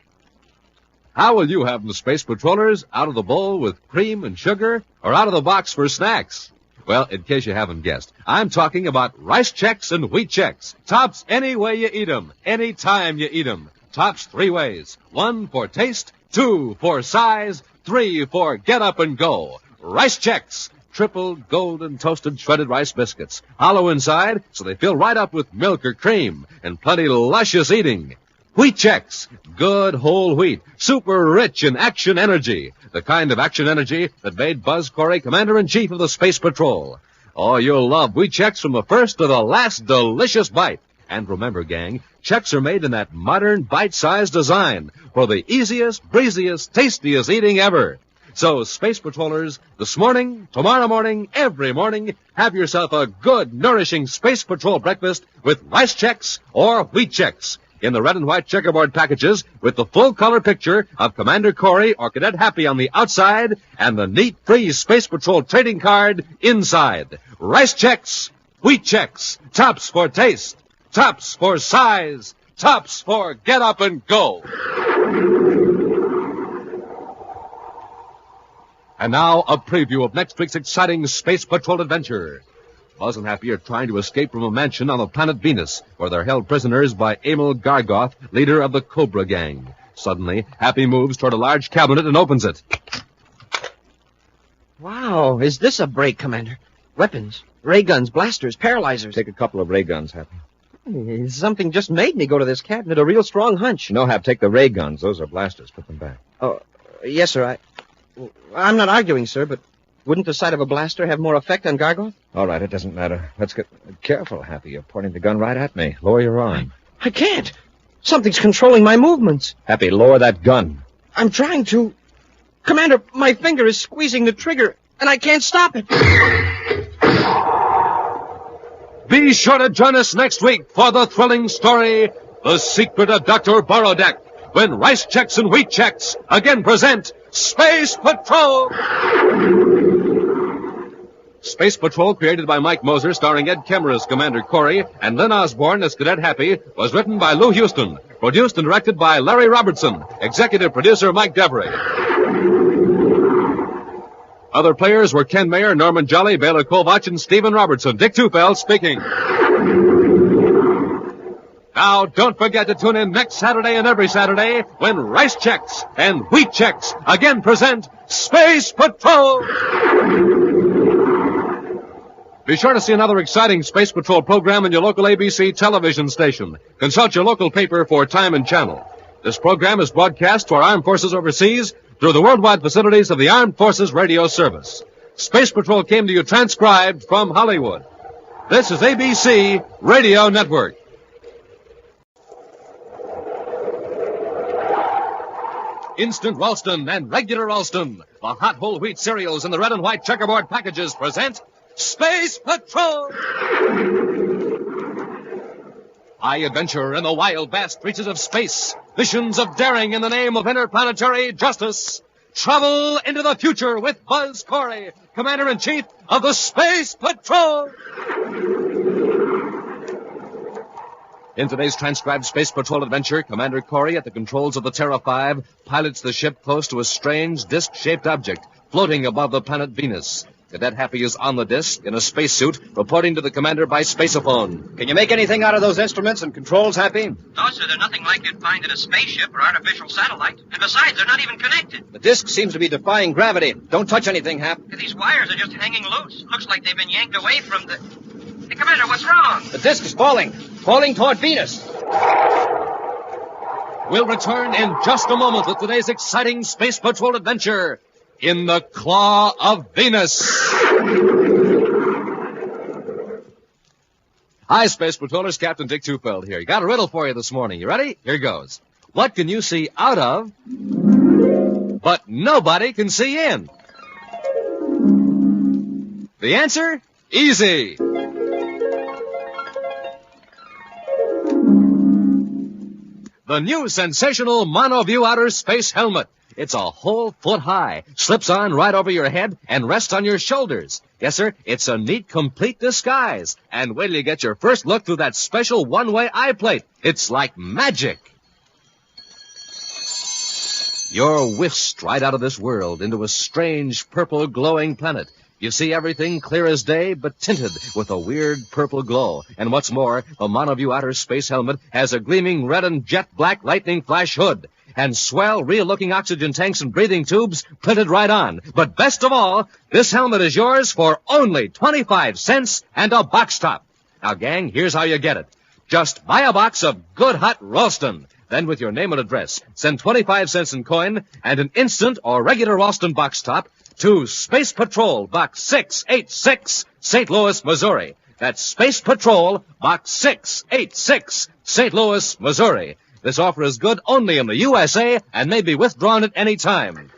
How will you have them, Space Patrollers? Out of the bowl with cream and sugar, or out of the box for snacks? Well, in case you haven't guessed, I'm talking about rice checks and wheat checks. Tops any way you eat 'em, any time you eat 'em. Tops 3 ways. 1 for taste, 2 for size, 3 for get up and go. Rice checks. Triple golden toasted shredded rice biscuits. Hollow inside, so they fill right up with milk or cream, and plenty luscious eating. Wheat checks. Good whole wheat. Super rich in action energy. The kind of action energy that made Buzz Corry Commander-in-Chief of the Space Patrol. Oh, you'll love wheat checks from the first to the last delicious bite. And remember, gang, checks are made in that modern bite-sized design for the easiest, breeziest, tastiest eating ever. So, Space Patrollers, this morning, tomorrow morning, every morning, have yourself a good, nourishing Space Patrol breakfast with rice checks or wheat checks in the red and white checkerboard packages with the full-color picture of Commander Corry or Cadet Happy on the outside and the neat free Space Patrol trading card inside. Rice checks, wheat checks, tops for taste, tops for size, tops for get up and go. And now, a preview of next week's exciting Space Patrol adventure. Buzz and Happy are trying to escape from a mansion on the planet Venus, where they're held prisoners by Emil Gargoth, leader of the Cobra Gang. Suddenly, Happy moves toward a large cabinet and opens it. Wow, is this a break, Commander? Weapons, ray guns, blasters, paralyzers. Take a couple of ray guns, Happy. Something just made me go to this cabinet, a real strong hunch. No, Hap, take the ray guns. Those are blasters. Put them back. Oh, yes, sir. I'm not arguing, sir, but wouldn't the sight of a blaster have more effect on Gargoth? All right, it doesn't matter. Let's get careful, Happy. You're pointing the gun right at me. Lower your arm. I can't. Something's controlling my movements. Happy, lower that gun. I'm trying to. Commander, my finger is squeezing the trigger, and I can't stop it. Be sure to join us next week for the thrilling story, The Secret of Dr. Borodeck, when Rice Checks and Wheat Checks again present Space Patrol! Space Patrol, created by Mike Moser, starring Ed Kemmer as Commander Corry and Lynn Osborne as Cadet Happy, was written by Lou Houston, produced and directed by Larry Robertson, executive producer Mike Devery. Other players were Ken Mayer, Norman Jolly, Bela Kovach, and Stephen Robertson. Dick Tufeld speaking. Now, don't forget to tune in next Saturday and every Saturday when Rice Checks and Wheat Checks again present Space Patrol! Be sure to see another exciting Space Patrol program in your local ABC television station. Consult your local paper for time and channel. This program is broadcast to our armed forces overseas through the worldwide facilities of the Armed Forces Radio Service. Space Patrol came to you transcribed from Hollywood. This is ABC Radio Network. Instant Ralston and Regular Ralston, the hot whole wheat cereals in the red and white checkerboard packages present Space Patrol! High adventure in the wild, vast reaches of space missions of daring in the name of interplanetary justice. Travel into the future with Buzz Corry, Commander-in-Chief of the Space Patrol. In today's transcribed Space Patrol adventure, Commander Corry, at the controls of the Terra 5, pilots the ship close to a strange disc-shaped object floating above the planet Venus. Cadet Happy is on the disc in a spacesuit, reporting to the commander by spaceophone. Can you make anything out of those instruments and controls, Happy? No, sir, they're nothing like you'd find in a spaceship or artificial satellite. And besides, they're not even connected. The disc seems to be defying gravity. Don't touch anything, Hap. These wires are just hanging loose. Looks like they've been yanked away from the... Hey, Commander, what's wrong? The disc is falling. Falling toward Venus. We'll return in just a moment with today's exciting Space Patrol adventure in the Claw of Venus. Hi, Space Patrollers. Captain Dick Tufeld here. Got a riddle for you this morning. You ready? Here goes. What can you see out of, but nobody can see in? The answer? Easy. The new sensational Monoview outer space helmet. It's a whole foot high, slips on right over your head, and rests on your shoulders. Yes, sir, it's a neat, complete disguise. And wait till you get your first look through that special one-way eye plate. It's like magic. You're whisked right out of this world into a strange, purple, glowing planet. You see everything clear as day, but tinted with a weird purple glow. And what's more, the Monoview outer space helmet has a gleaming red and jet black lightning flash hood. And swell, real-looking oxygen tanks and breathing tubes printed right on. But best of all, this helmet is yours for only 25 cents and a box top. Now, gang, here's how you get it. Just buy a box of good hot Ralston. Then, with your name and address, send 25 cents in coin and an instant or regular Ralston box top to Space Patrol, Box 686, St. Louis, Missouri. That's Space Patrol, Box 686, St. Louis, Missouri. This offer is good only in the USA and may be withdrawn at any time.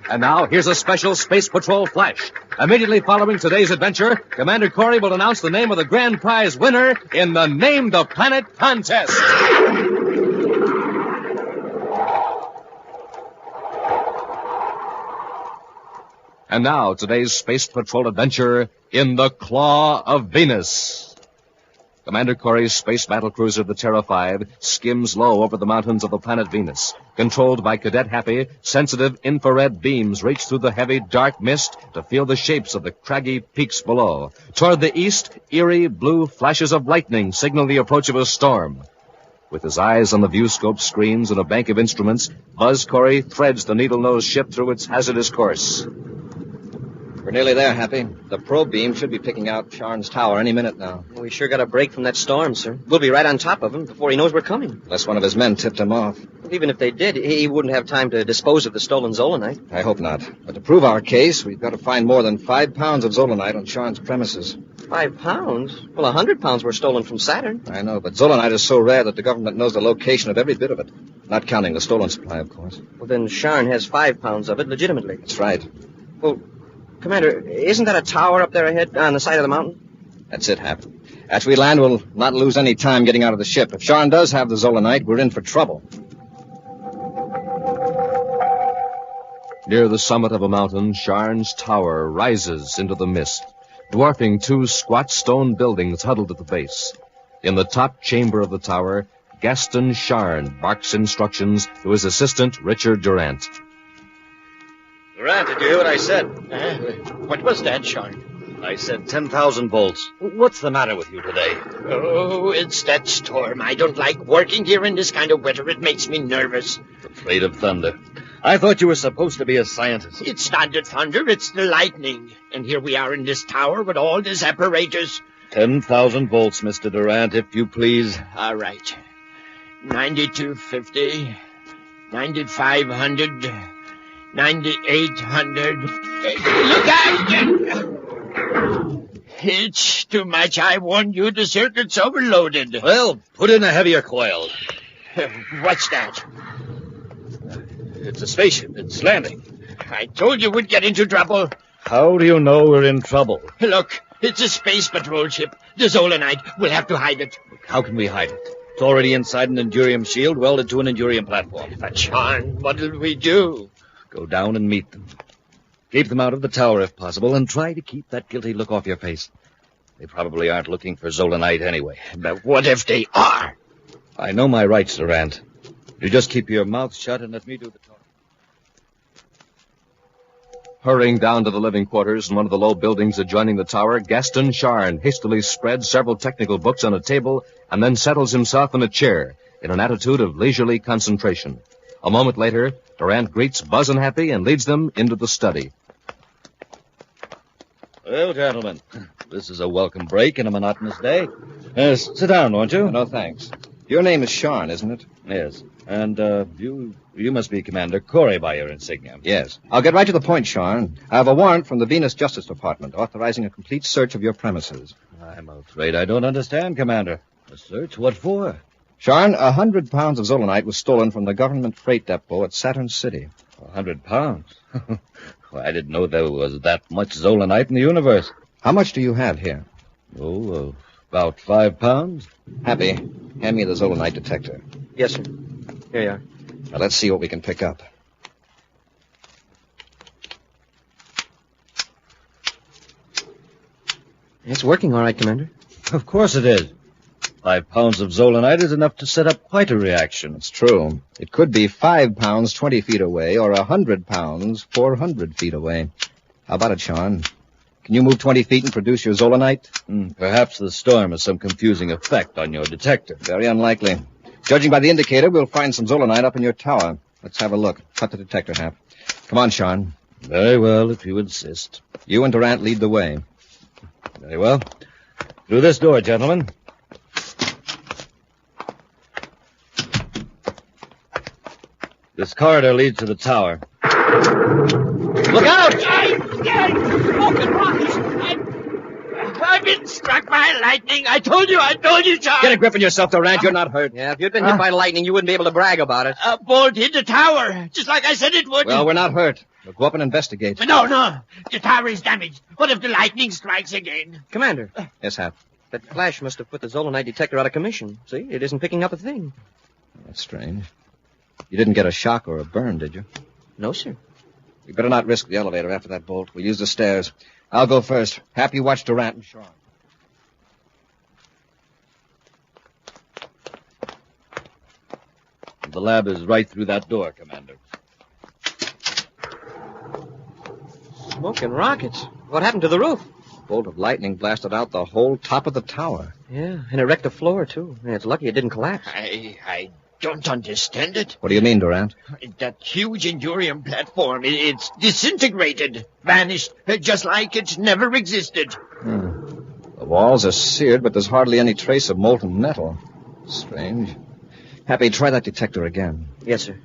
And now, here's a special Space Patrol flash. Immediately following today's adventure, Commander Corry will announce the name of the grand prize winner in the Name the Planet contest. And now, today's Space Patrol adventure in the Claw of Venus. Commander Corry's space battlecruiser, the Terra 5, skims low over the mountains of the planet Venus. Controlled by Cadet Happy, sensitive infrared beams reach through the heavy, dark mist to feel the shapes of the craggy peaks below. Toward the east, eerie blue flashes of lightning signal the approach of a storm. With his eyes on the viewscope screens and a bank of instruments, Buzz Corry threads the needle-nosed ship through its hazardous course. We're nearly there, Happy. The probe beam should be picking out Sharn's tower any minute now. We sure got a break from that storm, sir. We'll be right on top of him before he knows we're coming. Unless one of his men tipped him off. Even if they did, he wouldn't have time to dispose of the stolen Zolanite. I hope not. But to prove our case, we've got to find more than 5 pounds of Zolanite on Sharn's premises. 5 pounds? Well, 100 pounds were stolen from Saturn. I know, but Zolanite is so rare that the government knows the location of every bit of it. Not counting the stolen supply, of course. Well, then Sharn has 5 pounds of it legitimately. That's right. Well, Commander, isn't that a tower up there ahead on the side of the mountain? That's it, Hap. After we land, we'll not lose any time getting out of the ship. If Sharn does have the Zolanite, we're in for trouble. Near the summit of a mountain, Sharn's tower rises into the mist, dwarfing 2 squat stone buildings huddled at the base. In the top chamber of the tower, Gaston Sharn barks instructions to his assistant, Richard Durant. Durant, did you hear what I said? What was that, Sharn? I said 10,000 volts. What's the matter with you today? Oh, it's that storm. I don't like working here in this kind of weather. It makes me nervous. Afraid of thunder. I thought you were supposed to be a scientist. It's not the thunder, it's the lightning. And here we are in this tower with all this apparatus. 10,000 volts, Mr. Durant, if you please. All right. 9250, 9500... 9,800. Look out! It's too much. I warned you, the circuit's overloaded. Well, put in a heavier coil. What's that? It's a spaceship. It's landing. I told you we'd get into trouble. How do you know we're in trouble? Look, it's a space patrol ship. The Zolanite. We'll have to hide it. How can we hide it? It's already inside an Endurium shield welded to an Endurium platform. But, Sean, what'll we do? Go down and meet them. Keep them out of the tower if possible, and try to keep that guilty look off your face. They probably aren't looking for Zolanite anyway. But what if they are? I know my rights, Durant. You just keep your mouth shut and let me do the talking. Hurrying down to the living quarters in one of the low buildings adjoining the tower, Gaston Charn hastily spreads several technical books on a table and then settles himself in a chair in an attitude of leisurely concentration. A moment later, Durant greets Buzz and Happy and leads them into the study. Well, gentlemen, this is a welcome break in a monotonous day. Sit down, won't you? No, thanks. Your name is Sean, isn't it? Yes. And you must be Commander Corry by your insignia. Yes. I'll get right to the point, Sean. I have a warrant from the Venus Justice Department authorizing a complete search of your premises. I'm afraid I don't understand, Commander. A search? What for? Sean, 100 pounds of Zolanite was stolen from the government freight depot at Saturn City. 100 pounds? Well, I didn't know there was that much Zolanite in the universe. How much do you have here? Oh, about 5 pounds. Happy, hand me the Zolanite detector. Yes, sir. Here you are. Now, let's see what we can pick up. It's working all right, Commander. Of course it is. 5 pounds of Zolanite is enough to set up quite a reaction. It's true. It could be 5 pounds 20 feet away or 100 pounds 400 feet away. How about it, Sean? Can you move 20 feet and produce your Zolanite? Perhaps the storm has some confusing effect on your detector. Very unlikely. Judging by the indicator, we'll find some Zolanite up in your tower. Let's have a look. Cut the detector, Hap. Come on, Sean. Very well, if you insist. You and Durant lead the way. Very well. Through this door, gentlemen. This corridor leads to the tower. Look out! Smoking rockets! I've been struck by lightning. I told you, John. Get a grip on yourself, Durant. You're not hurt. Yeah, if you'd been hit by lightning, you wouldn't be able to brag about it. A bolt hit the tower, just like I said it would. Well, we're not hurt. We'll go up and investigate. No. The tower is damaged. What if the lightning strikes again? Commander. Yes, Hap. That flash must have put the Zolanite detector out of commission. See, it isn't picking up a thing. That's strange. You didn't get a shock or a burn, did you? No, sir. We better not risk the elevator after that bolt. We'll use the stairs. I'll go first. Hap, you watch Durant and Sean. The lab is right through that door, Commander. Smoking rockets. What happened to the roof? A bolt of lightning blasted out the whole top of the tower. Yeah, and it wrecked the floor, too. Yeah, it's lucky it didn't collapse. I don't understand it. What do you mean, Durant? That huge Endurium platform, it's disintegrated, vanished, just like it never existed. The walls are seared, but there's hardly any trace of molten metal. Strange. Happy, try that detector again. Yes, sir.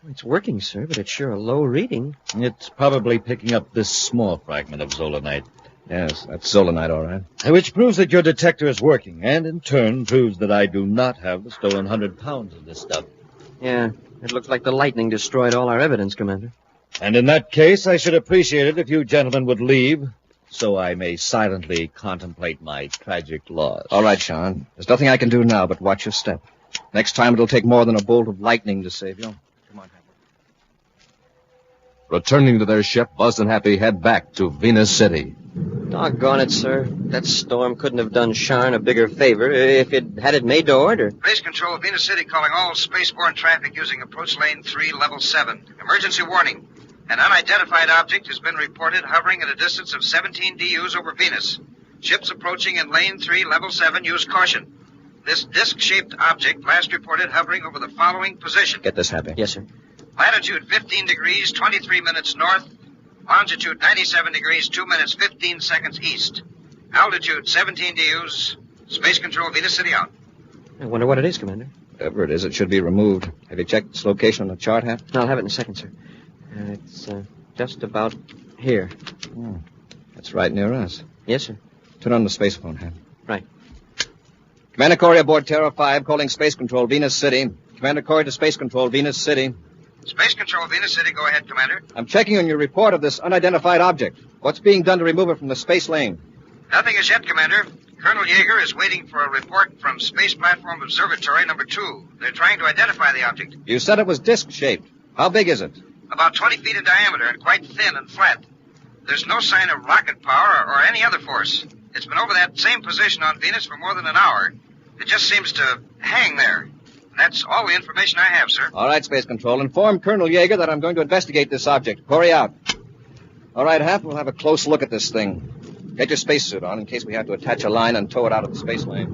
It's working, sir, but it's sure a low reading. It's probably picking up this small fragment of Zolanite. Yes, that's Zolanite, all right. Which proves that your detector is working, and in turn proves that I do not have the stolen 100 pounds of this stuff. Yeah, it looks like the lightning destroyed all our evidence, Commander. And in that case, I should appreciate it if you gentlemen would leave, so I may silently contemplate my tragic loss. All right, Sean. There's nothing I can do now but watch your step. Next time it'll take more than a bolt of lightning to save you. Come on, Happy. Returning to their ship, Buzz and Happy head back to Venus City. Doggone it, sir. That storm couldn't have done Sharn a bigger favor if it had it made to order. Space Control, Venus City calling all spaceborne traffic using approach lane 3, level 7. Emergency warning. An unidentified object has been reported hovering at a distance of 17 DUs over Venus. Ships approaching in lane 3, level 7, use caution. This disc-shaped object last reported hovering over the following position. Get this, Happy. Yes, sir. Latitude 15 degrees, 23 minutes north. Longitude 97 degrees, 2 minutes, 15 seconds east. Altitude 17 DUs. Space Control, Venus City out. I wonder what it is, Commander. Whatever it is, it should be removed. Have you checked its location on the chart, Hap? I'll have it in a second, sir. It's just about here. Oh, that's right near us. Yes, sir. Turn on the space phone, Hap. Right. Commander Corry aboard Terra 5, calling Space Control, Venus City. Commander Corry to Space Control, Venus City. Space Control, Venus City, go ahead, Commander. I'm checking on your report of this unidentified object. What's being done to remove it from the space lane? Nothing as yet, Commander. Colonel Yeager is waiting for a report from Space Platform Observatory number 2. They're trying to identify the object. You said it was disc-shaped. How big is it? About 20 feet in diameter and quite thin and flat. There's no sign of rocket power or any other force. It's been over that same position on Venus for more than an hour. It just seems to hang there. That's all the information I have, sir. All right, Space Control. Inform Colonel Yeager that I'm going to investigate this object. Corry out. All right, Hap, we'll have a close look at this thing. Get your spacesuit on in case we have to attach a line and tow it out of the space lane.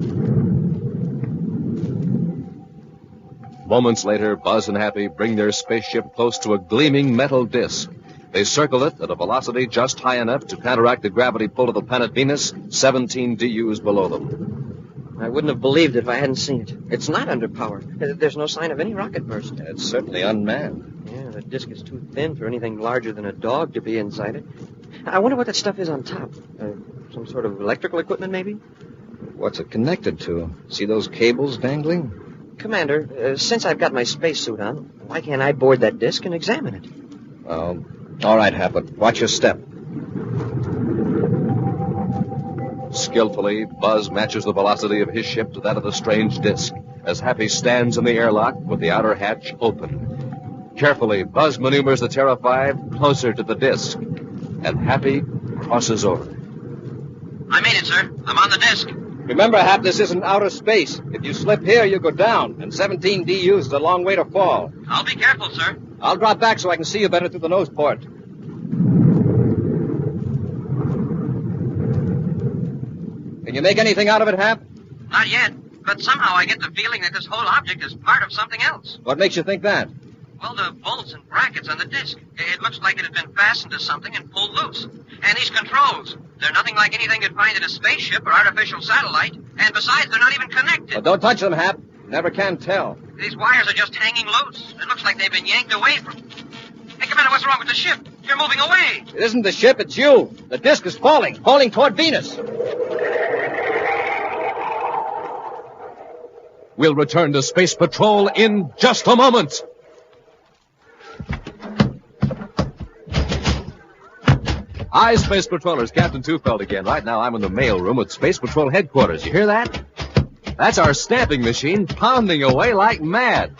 Moments later, Buzz and Happy bring their spaceship close to a gleaming metal disk. They circle it at a velocity just high enough to counteract the gravity pull of the planet Venus, 17 DUs below them. I wouldn't have believed it if I hadn't seen it. It's not underpowered. There's no sign of any rocket burst. It's certainly unmanned. Yeah, the disk is too thin for anything larger than a dog to be inside it. I wonder what that stuff is on top. Some sort of electrical equipment, maybe? What's it connected to? See those cables dangling? Commander, since I've got my spacesuit on, why can't I board that disk and examine it? Oh, all right, Hap, but watch your step. Skillfully, Buzz matches the velocity of his ship to that of the strange disk as Happy stands in the airlock with the outer hatch open. Carefully, Buzz maneuvers the Terra 5 closer to the disk, and Happy crosses over. I made it, sir. I'm on the disk. Remember, Hap, this isn't outer space. If you slip here, you go down, and 17 DUs is a long way to fall. I'll be careful, sir. I'll drop back so I can see you better through the nose port. Can you make anything out of it, Hap? Not yet, but somehow I get the feeling that this whole object is part of something else. What makes you think that? Well, the bolts and brackets on the disk. It looks like it had been fastened to something and pulled loose. And these controls, they're nothing like anything you'd find in a spaceship or artificial satellite. And besides, they're not even connected. Well, don't touch them, Hap. Never can tell. These wires are just hanging loose. It looks like they've been yanked away from... Hey, Commander, what's wrong with the ship? You're moving away. It isn't the ship, it's you. The disk is falling toward Venus. We'll return to Space Patrol in just a moment. Hi, Space Patrollers. Captain Tufeld again. Right now, I'm in the mail room at Space Patrol headquarters. You hear that? That's our stamping machine pounding away like mad.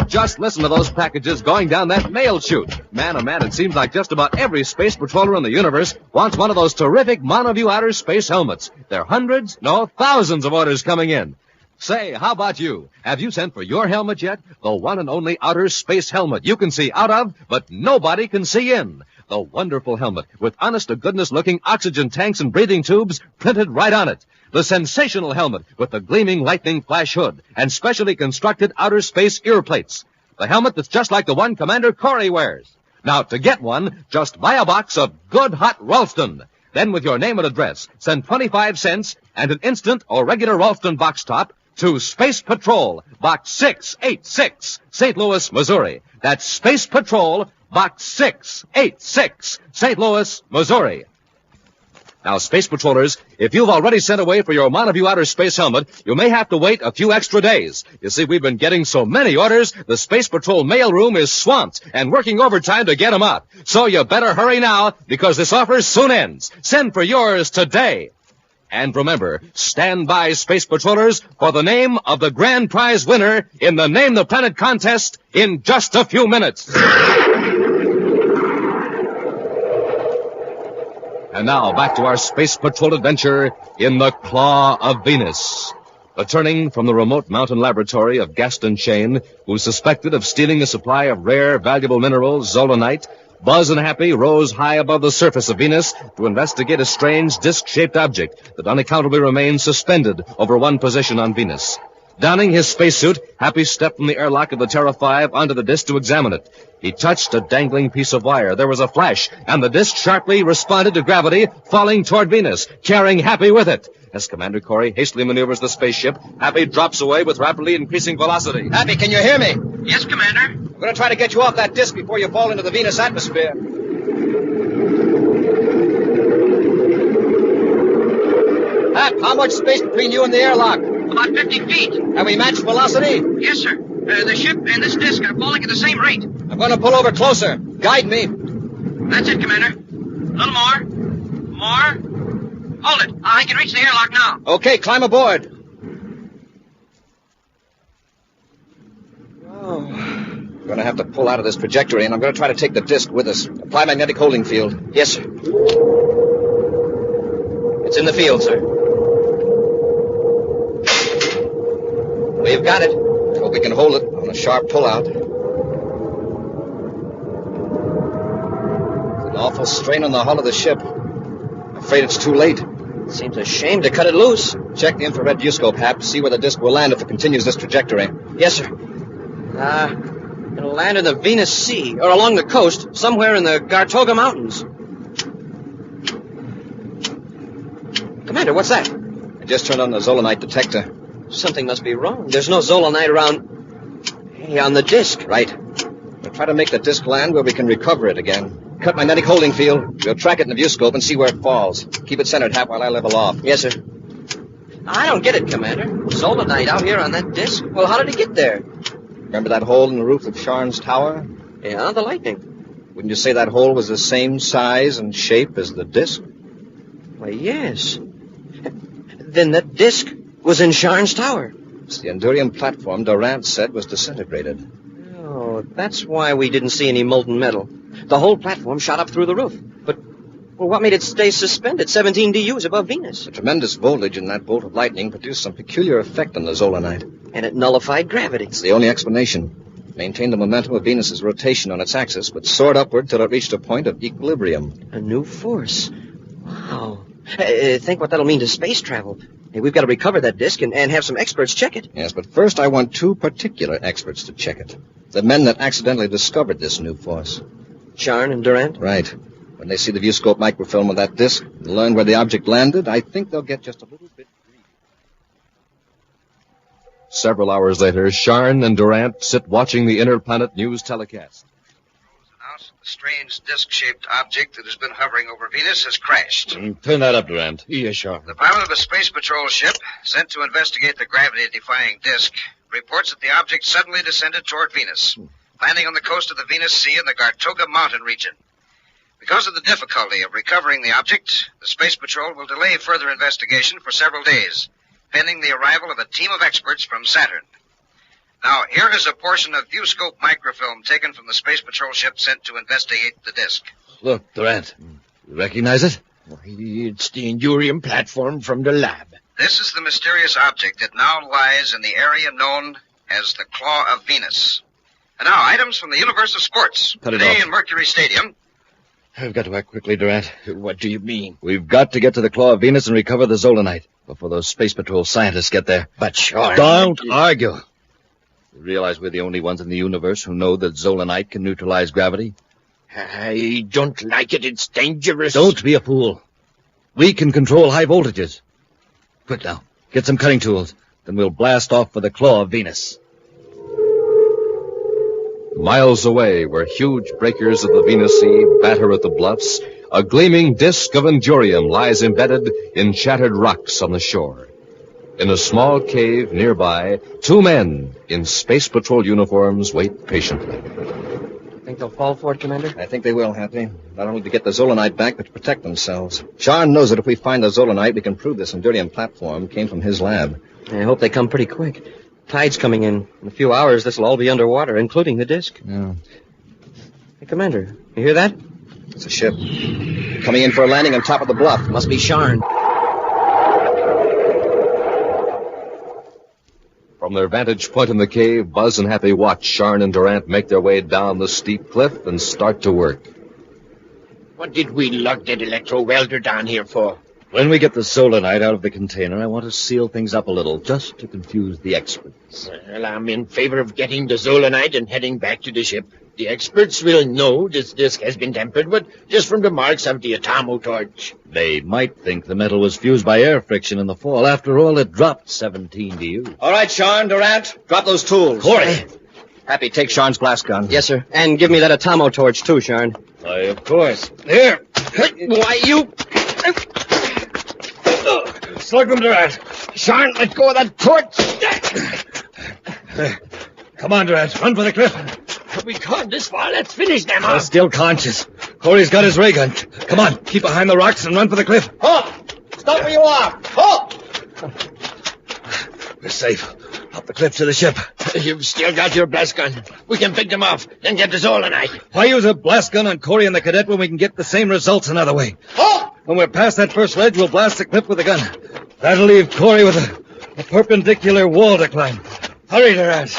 Just listen to those packages going down that mail chute. Man, oh man, it seems like just about every Space Patroller in the universe wants one of those terrific monoview outer space helmets. There are hundreds, no, thousands of orders coming in. Say, how about you? Have you sent for your helmet yet? The one and only outer space helmet you can see out of, but nobody can see in. The wonderful helmet with honest-to-goodness looking oxygen tanks and breathing tubes printed right on it. The sensational helmet with the gleaming lightning flash hood and specially constructed outer space ear plates. The helmet that's just like the one Commander Corry wears. Now, to get one, just buy a box of good hot Ralston. Then with your name and address, send 25 cents and an instant or regular Ralston box top to Space Patrol, Box 686, St. Louis, Missouri. That's Space Patrol, Box 686, St. Louis, Missouri. Now, Space Patrollers, if you've already sent away for your Monoview outer space helmet, you may have to wait a few extra days. You see, we've been getting so many orders, the Space Patrol mailroom is swamped and working overtime to get them out. So you better hurry now, because this offer soon ends. Send for yours today. And remember, stand by, Space Patrollers, for the name of the grand prize winner in the Name the Planet contest in just a few minutes. And now, back to our Space Patrol adventure in the Claw of Venus. Returning from the remote mountain laboratory of Gaston Shane, who's suspected of stealing a supply of rare, valuable minerals, zolanite, Buzz and Happy rose high above the surface of Venus to investigate a strange disc-shaped object that unaccountably remains suspended over one position on Venus. Donning his spacesuit, Happy stepped from the airlock of the Terra 5 onto the disk to examine it. He touched a dangling piece of wire. There was a flash, and the disk sharply responded to gravity, falling toward Venus, carrying Happy with it. As Commander Corry hastily maneuvers the spaceship, Happy drops away with rapidly increasing velocity. Happy, can you hear me? Yes, Commander. I'm going to try to get you off that disk before you fall into the Venus atmosphere. Hap, how much space between you and the airlock? About 50 feet. Have we matched velocity? Yes, sir. The ship and this disk are falling at the same rate. I'm going to pull over closer. Guide me. That's it, Commander. A little more. More. Hold it. I can reach the airlock now. Okay, climb aboard. Oh. We're going to have to pull out of this trajectory, and I'm going to try to take the disc with us. Apply magnetic holding field. Yes, sir. It's in the field, sir. We've got it. I hope we can hold it on a sharp pull-out. It's an awful strain on the hull of the ship. I'm afraid it's too late. Seems a shame to cut it loose. Check the infrared viewscope, Hap, to see where the disc will land if it continues this trajectory. Yes, sir. It'll land in the Venus Sea, or along the coast, somewhere in the Gartoga Mountains. Commander, what's that? I just turned on the Zolanite detector. Something must be wrong. There's no Zolanite around... Hey, on the disc. Right. We'll try to make the disc land where we can recover it again. Cut magnetic holding field. We'll track it in the viewscope and see where it falls. Keep it centered, Hap, while I level off. Yes, sir. I don't get it, Commander. Zolanite out here on that disc? Well, how did he get there? Remember that hole in the roof of Sharn's tower? Yeah, the lightning. Wouldn't you say that hole was the same size and shape as the disc? Why, yes. Then that disc was in Sharn's tower. It's the Endurium platform Durant said was disintegrated. Oh, that's why we didn't see any molten metal. The whole platform shot up through the roof. But, well, what made it stay suspended 17 DUs above Venus? The tremendous voltage in that bolt of lightning produced some peculiar effect on the Zolanite. And it nullified gravity. It's the only explanation. It maintained the momentum of Venus's rotation on its axis, but soared upward till it reached a point of equilibrium. A new force. Wow. Think what that'll mean to space travel. Hey, we've got to recover that disk and have some experts check it. Yes, but first I want two particular experts to check it. The men that accidentally discovered this new force. Sharn and Durant? Right. When they see the viewscope microfilm of that disk and learn where the object landed, I think they'll get just a little bit... Several hours later, Sharn and Durant sit watching the interplanet news telecast. The strange disc-shaped object that has been hovering over Venus has crashed. Turn that up, Durant. Yes, sure. The pilot of a space patrol ship sent to investigate the gravity-defying disc reports that the object suddenly descended toward Venus, landing on the coast of the Venus Sea in the Gartoga Mountain region. Because of the difficulty of recovering the object, the space patrol will delay further investigation for several days, pending the arrival of a team of experts from Saturn. Now, here is a portion of viewscope microfilm taken from the Space Patrol ship sent to investigate the disk. Look, Durant. You recognize it? It's the Endurium platform from the lab. This is the mysterious object that now lies in the area known as the Claw of Venus. And now, items from the universe of sports. Cut it Today off. in Mercury Stadium. We've got to act quickly, Durant. What do you mean? We've got to get to the Claw of Venus and recover the Zolanite before those Space Patrol scientists get there. But sure. Don't argue. You realize we're the only ones in the universe who know that Zolanite can neutralize gravity? I don't like it. It's dangerous. Don't be a fool. We can control high voltages. Quick now. Get some cutting tools. Then we'll blast off for the Claw of Venus. Miles away, where huge breakers of the Venus Sea batter at the bluffs, a gleaming disk of Endurium lies embedded in shattered rocks on the shore. In a small cave nearby, two men in Space Patrol uniforms wait patiently. Think they'll fall for it, Commander? I think they will, Happy. Not only to get the Zolanite back, but to protect themselves. Sharn knows that if we find the Zolanite, we can prove this Endurium platform came from his lab. I hope they come pretty quick. Tide's coming in. In a few hours, this will all be underwater, including the disk. Yeah. Hey, Commander, you hear that? It's a ship. Coming in for a landing on top of the bluff. Must be Sharn. From their vantage point in the cave, Buzz and Happy watch Sharn and Durant make their way down the steep cliff and start to work. What did we lug that electro-welder down here for? When we get the Zolanite out of the container, I want to seal things up a little, just to confuse the experts. Well, I'm in favor of getting the Zolanite and heading back to the ship. The experts will know this disk has been tempered, but just from the marks of the atomo torch. They might think the metal was fused by air friction in the fall. After all, it dropped 17 DU. All right, Sharn, Durant, drop those tools. Corry! Happy, take Sharn's blast gun. Yes, sir. And give me that atomo torch, too, Sharn. Why, of course. Here! Why, you... Slug them, Durant. Sharn, let go of that torch! Come on, Durant. Run for the cliff. We come this far. Let's finish them They're off. still conscious. Corey's got his ray gun. Come on, keep behind the rocks and run for the cliff. Oh! Stop where you are! Halt! We're safe. Up the cliff to the ship. You've still got your blast gun. We can pick them off, then get the Zolanite. Why use a blast gun on Corry and the cadet when we can get the same results another way? Halt! When we're past that first ledge, we'll blast the cliff with a gun. That'll leave Corry with a perpendicular wall to climb. Hurry, Taraz.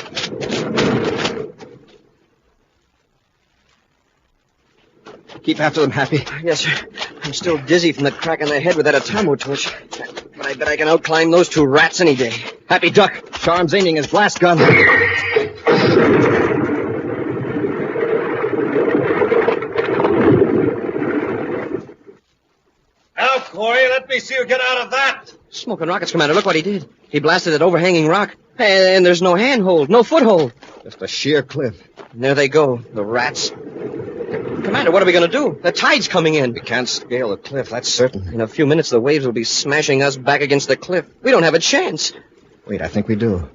Keep after them, Happy. Yes, sir. I'm still dizzy from the crack on the head with that Atomo torch. But I bet I can outclimb those two rats any day. Happy, duck. Charm's aiming his blast gun. Now, Corry, let me see you get out of that. Smoking rockets, Commander. Look what he did. He blasted that overhanging rock. And there's no handhold, no foothold. Just a sheer cliff. And there they go, the rats. Commander, what are we going to do? The tide's coming in. We can't scale the cliff, that's certain. In a few minutes, the waves will be smashing us back against the cliff. We don't have a chance. Wait, I think we do.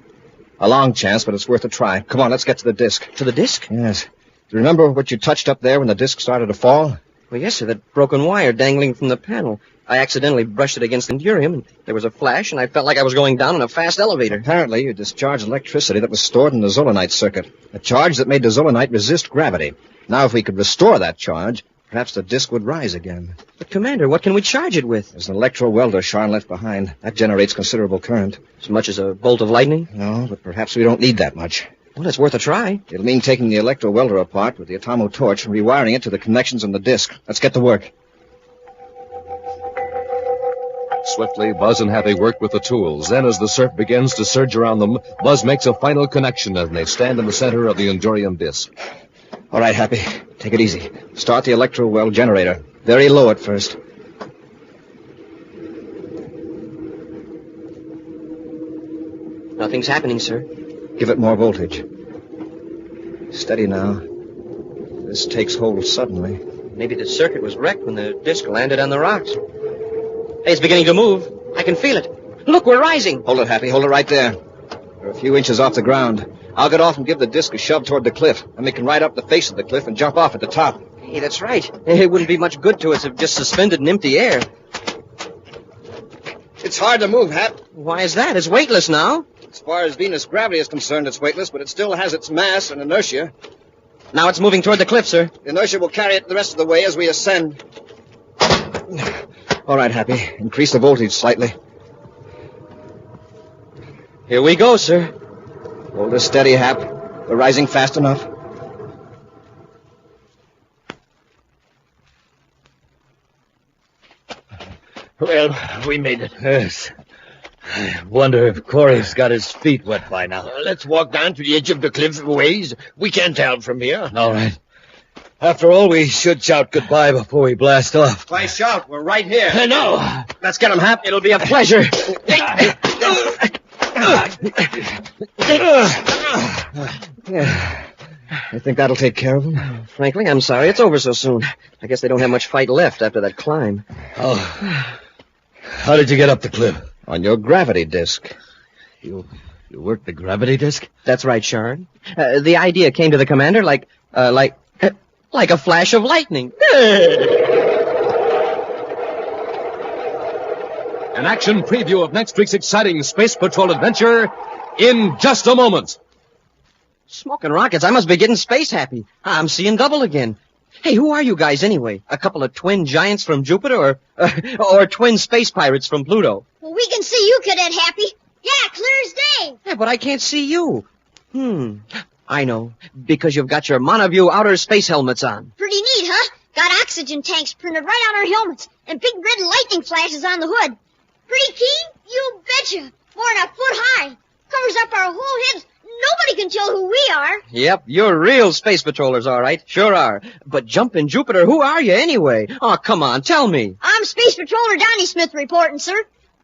A long chance, but it's worth a try. Come on, let's get to the disc. To the disc? Yes. Do you remember what you touched up there when the disc started to fall? Well, yes, sir, that broken wire dangling from the panel. I accidentally brushed it against the Endurium, and there was a flash, and I felt like I was going down in a fast elevator. Apparently, you discharged electricity that was stored in the Zolanite circuit. A charge that made the Zolanite resist gravity. Now, if we could restore that charge, perhaps the disc would rise again. But, Commander, what can we charge it with? There's an electro-welder Sharn left behind. That generates considerable current. As much as a bolt of lightning? No, but perhaps we don't need that much. Well, it's worth a try. It'll mean taking the electro-welder apart with the Atomo torch and rewiring it to the connections on the disc. Let's get to work. Swiftly, Buzz and Happy work with the tools. Then, as the surf begins to surge around them, Buzz makes a final connection and they stand in the center of the Endurium disc. All right, Happy. Take it easy. Start the electro-well generator. Very low at first. Nothing's happening, sir. Give it more voltage. Steady now. This takes hold suddenly. Maybe the circuit was wrecked when the disc landed on the rocks. Hey, it's beginning to move. I can feel it. Look, we're rising. Hold it, Happy. Hold it right there. We're a few inches off the ground. I'll get off and give the disc a shove toward the cliff. And we can ride up the face of the cliff and jump off at the top. Hey, that's right. It wouldn't be much good to us if just suspended in empty air. It's hard to move, Hap. Why is that? It's weightless now. As far as Venus gravity is concerned, it's weightless, but it still has its mass and inertia. Now it's moving toward the cliff, sir. The inertia will carry it the rest of the way as we ascend. All right, Happy. Increase the voltage slightly. Here we go, sir. Hold her steady, Hap. We're rising fast enough. Well, we made it. Yes. I wonder if Corry's got his feet wet by now. Let's walk down to the edge of the cliff a ways. We can't tell from here. All right. After all, we should shout goodbye before we blast off. Why shout? We're right here. No. Let's get him, Hap. It'll be a pleasure. I think that'll take care of them. Frankly, I'm sorry it's over so soon. I guess they don't have much fight left after that climb. Oh. How did you get up the cliff? On your gravity disc. You worked the gravity disc? That's right, Sharn. The idea came to the commander like a flash of lightning. An action preview of next week's exciting Space Patrol adventure in just a moment. Smoking rockets, I must be getting space happy. I'm seeing double again. Hey, who are you guys anyway? A couple of twin giants from Jupiter or twin space pirates from Pluto? Well, we can see you, Cadet Happy. Yeah, clear as day. Yeah, but I can't see you. I know. Because you've got your Monoview outer space helmets on. Pretty neat, huh? Got oxygen tanks printed right on our helmets and big red lightning flashes on the hood. Pretty keen? You betcha. More than a foot high. Covers up our whole heads. Nobody can tell who we are. Yep, you're real space patrollers, all right. Sure are. But jumpin' Jupiter, who are you anyway? Oh, come on, tell me. I'm Space Patroller Donnie Smith reporting, sir.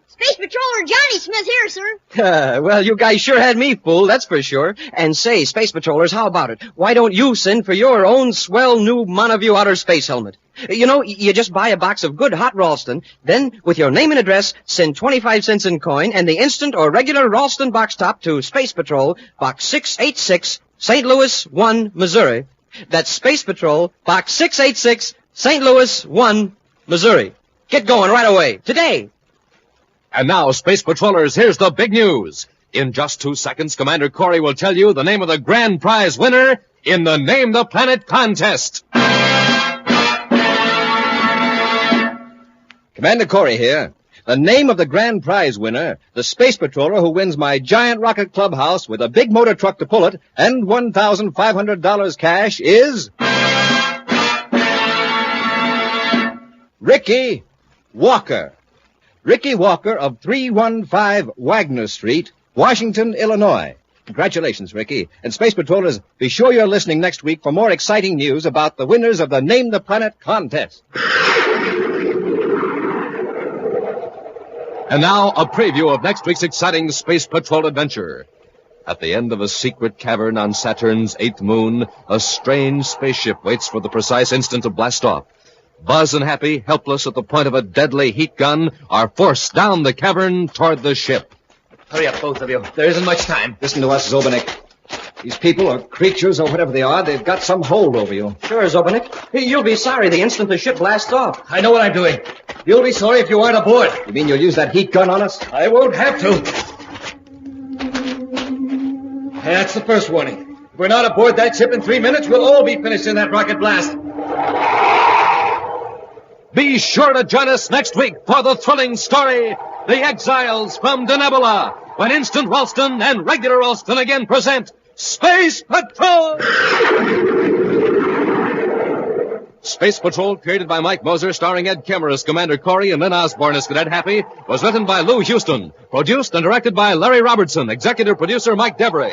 Space Patroller Johnny Smith here, sir. Well, you guys sure had me fooled, that's for sure. And say, Space Patrollers, how about it? Why don't you send for your own swell new Monoview outer space helmet? You know, you just buy a box of good hot Ralston, then, with your name and address, send 25 cents in coin and the instant or regular Ralston box top to Space Patrol, Box 686, St. Louis 1, Missouri. That's Space Patrol, Box 686, St. Louis 1, Missouri. Get going right away. Today. And now, Space Patrollers, here's the big news. In just 2 seconds, Commander Corry will tell you the name of the grand prize winner in the Name the Planet contest. Commander Corry here. The name of the grand prize winner, the space patroller who wins my giant rocket clubhouse with a big motor truck to pull it and $1,500 cash is... Ricky Walker. Ricky Walker of 315 Wagner Street, Washington, Illinois. Congratulations, Ricky. And Space Patrollers, be sure you're listening next week for more exciting news about the winners of the Name the Planet contest. And now, a preview of next week's exciting Space Patrol adventure. At the end of a secret cavern on Saturn's 8th moon, a strange spaceship waits for the precise instant to blast off. Buzz and Happy, helpless at the point of a deadly heat gun, are forced down the cavern toward the ship. Hurry up, both of you. There isn't much time. Listen to us, Zobanek. These people or creatures or whatever they are, they've got some hold over you. Sure, Zobanek. You'll be sorry the instant the ship blasts off. I know what I'm doing. You'll be sorry if you aren't aboard. You mean you'll use that heat gun on us? I won't have to. That's the first warning. If we're not aboard that ship in 3 minutes, we'll all be finished in that rocket blast. Be sure to join us next week for the thrilling story, The Exiles from Denebola, when Instant Ralston and Regular Ralston again present Space Patrol! Space Patrol, created by Mike Moser, starring Ed Kemmer as Commander Corry and Lynn Osborne as Cadet Happy, was written by Lou Houston, produced and directed by Larry Robertson, executive producer Mike Debray.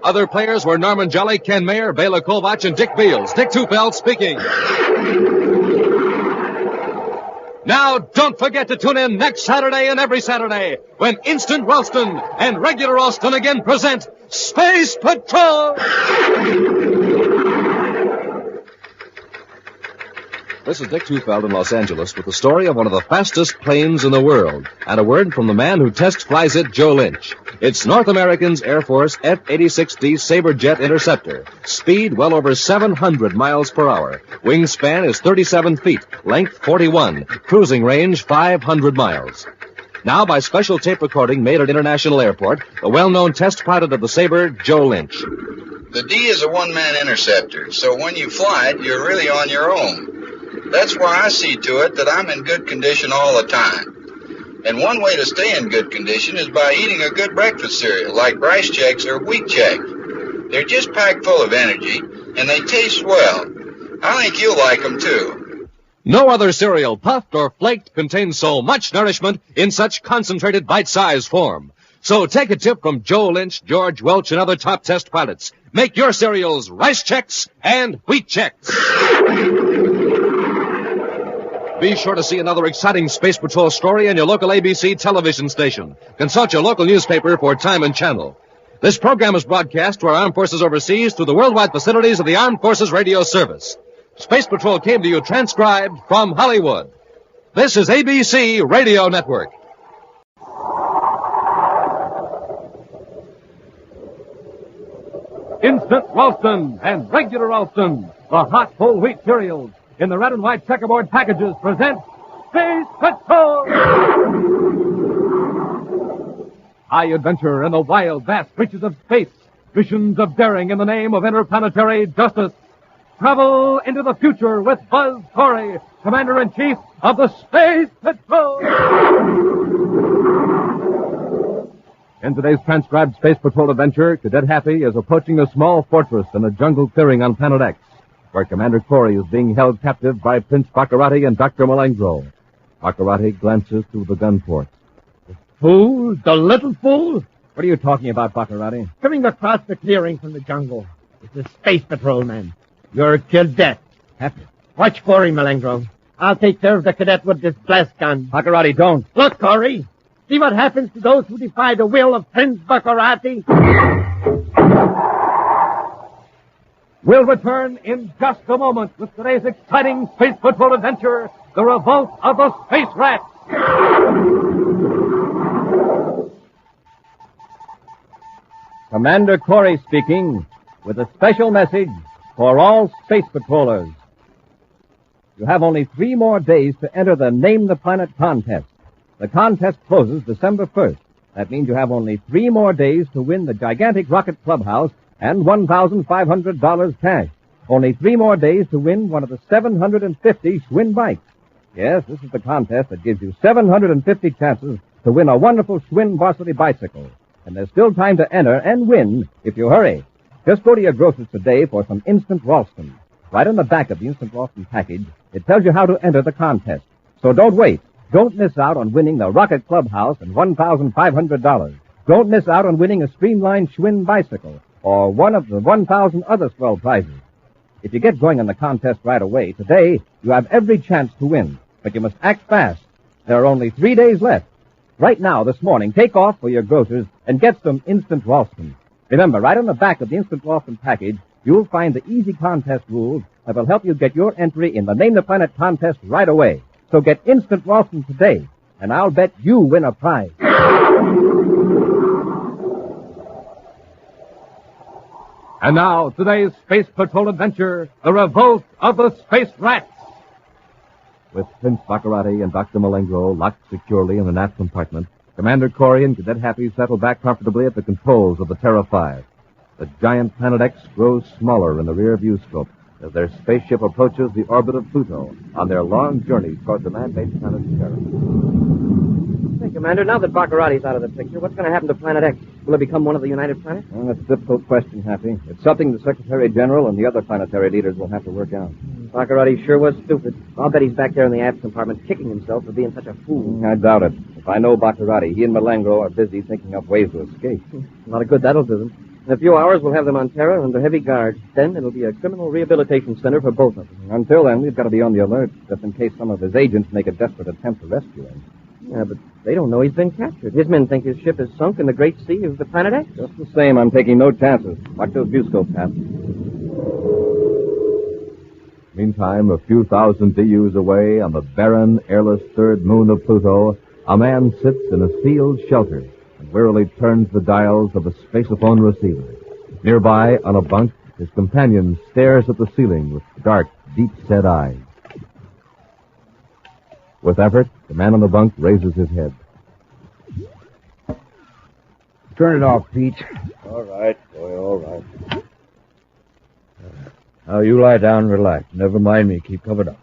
Other players were Norman Jolly, Ken Mayer, Bela Kovach, and Dick Beals. Dick Tufeld speaking. Now, don't forget to tune in next Saturday and every Saturday when Instant Ralston and Regular Ralston again present Space Patrol! This is Dick Tufeld in Los Angeles with the story of one of the fastest planes in the world, and a word from the man who test flies it, Joe Lynch. It's North American's Air Force F-86D Sabre Jet Interceptor. Speed well over 700 miles per hour. Wingspan is 37 feet, length 41, cruising range 500 miles. Now, by special tape recording made at International Airport, the well-known test pilot of the Sabre, Joe Lynch. The D is a one-man interceptor, so when you fly it, you're really on your own. That's why I see to it that I'm in good condition all the time. And one way to stay in good condition is by eating a good breakfast cereal, like Rice Chex or Wheat Chex. They're just packed full of energy, and they taste well. I think you'll like them, too. No other cereal, puffed or flaked, contains so much nourishment in such concentrated bite-sized form. So take a tip from Joe Lynch, George Welch, and other top test pilots. Make your cereals Rice Chex and Wheat Chex. Be sure to see another exciting Space Patrol story on your local ABC television station. Consult your local newspaper for time and channel. This program is broadcast to our armed forces overseas through the worldwide facilities of the Armed Forces Radio Service. Space Patrol came to you transcribed from Hollywood. This is ABC Radio Network. Instant Ralston and Regular Ralston, the hot whole wheat cereals, in the red and white checkerboard packages, present Space Patrol! High adventure in the wild, vast reaches of space. Missions of daring in the name of interplanetary justice. Travel into the future with Buzz Corry, Commander-in-Chief of the Space Patrol! In today's transcribed Space Patrol adventure, Cadet Happy is approaching a small fortress in a jungle clearing on Planet X, where Commander Corry is being held captive by Prince Baccarati and Dr. Malengro. Baccarati glances through the gun port. Fool, the little fool! What are you talking about, Baccarati? Coming across the clearing from the jungle. It's a space patrolman. You're Cadet Happy. Watch Corry, Malengro. I'll take care of the cadet with this blast gun. Baccarati, don't. Look, Corry. See what happens to those who defy the will of Prince Baccarati? We'll return in just a moment with today's exciting Space Patrol adventure, The Revolt of the Space Rats. Commander Corry speaking with a special message for all space patrollers. You have only 3 more days to enter the Name the Planet contest. The contest closes December 1st. That means you have only 3 more days to win the gigantic rocket clubhouse and $1,500 cash. Only 3 more days to win one of the 750 Schwinn bikes. Yes, this is the contest that gives you 750 chances to win a wonderful Schwinn varsity bicycle. And there's still time to enter and win if you hurry. Just go to your grocer's today for some instant Ralston. Right on the back of the instant Ralston package, it tells you how to enter the contest. So don't wait. Don't miss out on winning the Rocket Clubhouse and $1,500. Don't miss out on winning a streamlined Schwinn bicycle or one of the 1,000 other swell prizes. If you get going on the contest right away, today you have every chance to win. But you must act fast. There are only 3 days left. Right now, this morning, take off for your grocer's and get some instant Ralston. Remember, right on the back of the instant Ralston package, you'll find the easy contest rules that will help you get your entry in the Name the Planet contest right away. So get instant Ralston today, and I'll bet you win a prize. And now, today's Space Patrol adventure, the Revolt of the Space Rats. With Prince Baccarati and Dr. Malengro locked securely in an aft compartment, Commander Corry and Cadet Happy settle back comfortably at the controls of the Terra 5. The giant Planet X grows smaller in the rear view scope as their spaceship approaches the orbit of Pluto on their long journey toward the man-made planet Terra. Hey, Commander, now that Baccarati's out of the picture, what's going to happen to Planet X? Will it become one of the United Planets? Well, that's a difficult question, Happy. It's something the Secretary General and the other planetary leaders will have to work out. Baccarati sure was stupid. I'll bet he's back there in the aft compartment kicking himself for being such a fool. I doubt it. If I know Baccarati, he and Malengro are busy thinking up ways to escape. A lot of good that'll do them. In a few hours, we'll have them on Terra under heavy guard. Then it'll be a criminal rehabilitation center for both of them. Until then, we've got to be on the alert, just in case some of his agents make a desperate attempt to rescue him. Yeah, but they don't know he's been captured. His men think his ship is sunk in the great sea of the Planet X. Just the same, I'm taking no chances. Watch those view scopes, Hap. Meantime, a few thousand DUs away on the barren, airless third moon of Pluto, a man sits in a sealed shelter and wearily turns the dials of a spaceophone receiver. Nearby, on a bunk, his companion stares at the ceiling with dark, deep-set eyes. With effort, the man on the bunk raises his head. Turn it off, Pete. All right, boy, all right. Now, you lie down and relax. Never mind me. Keep covered up.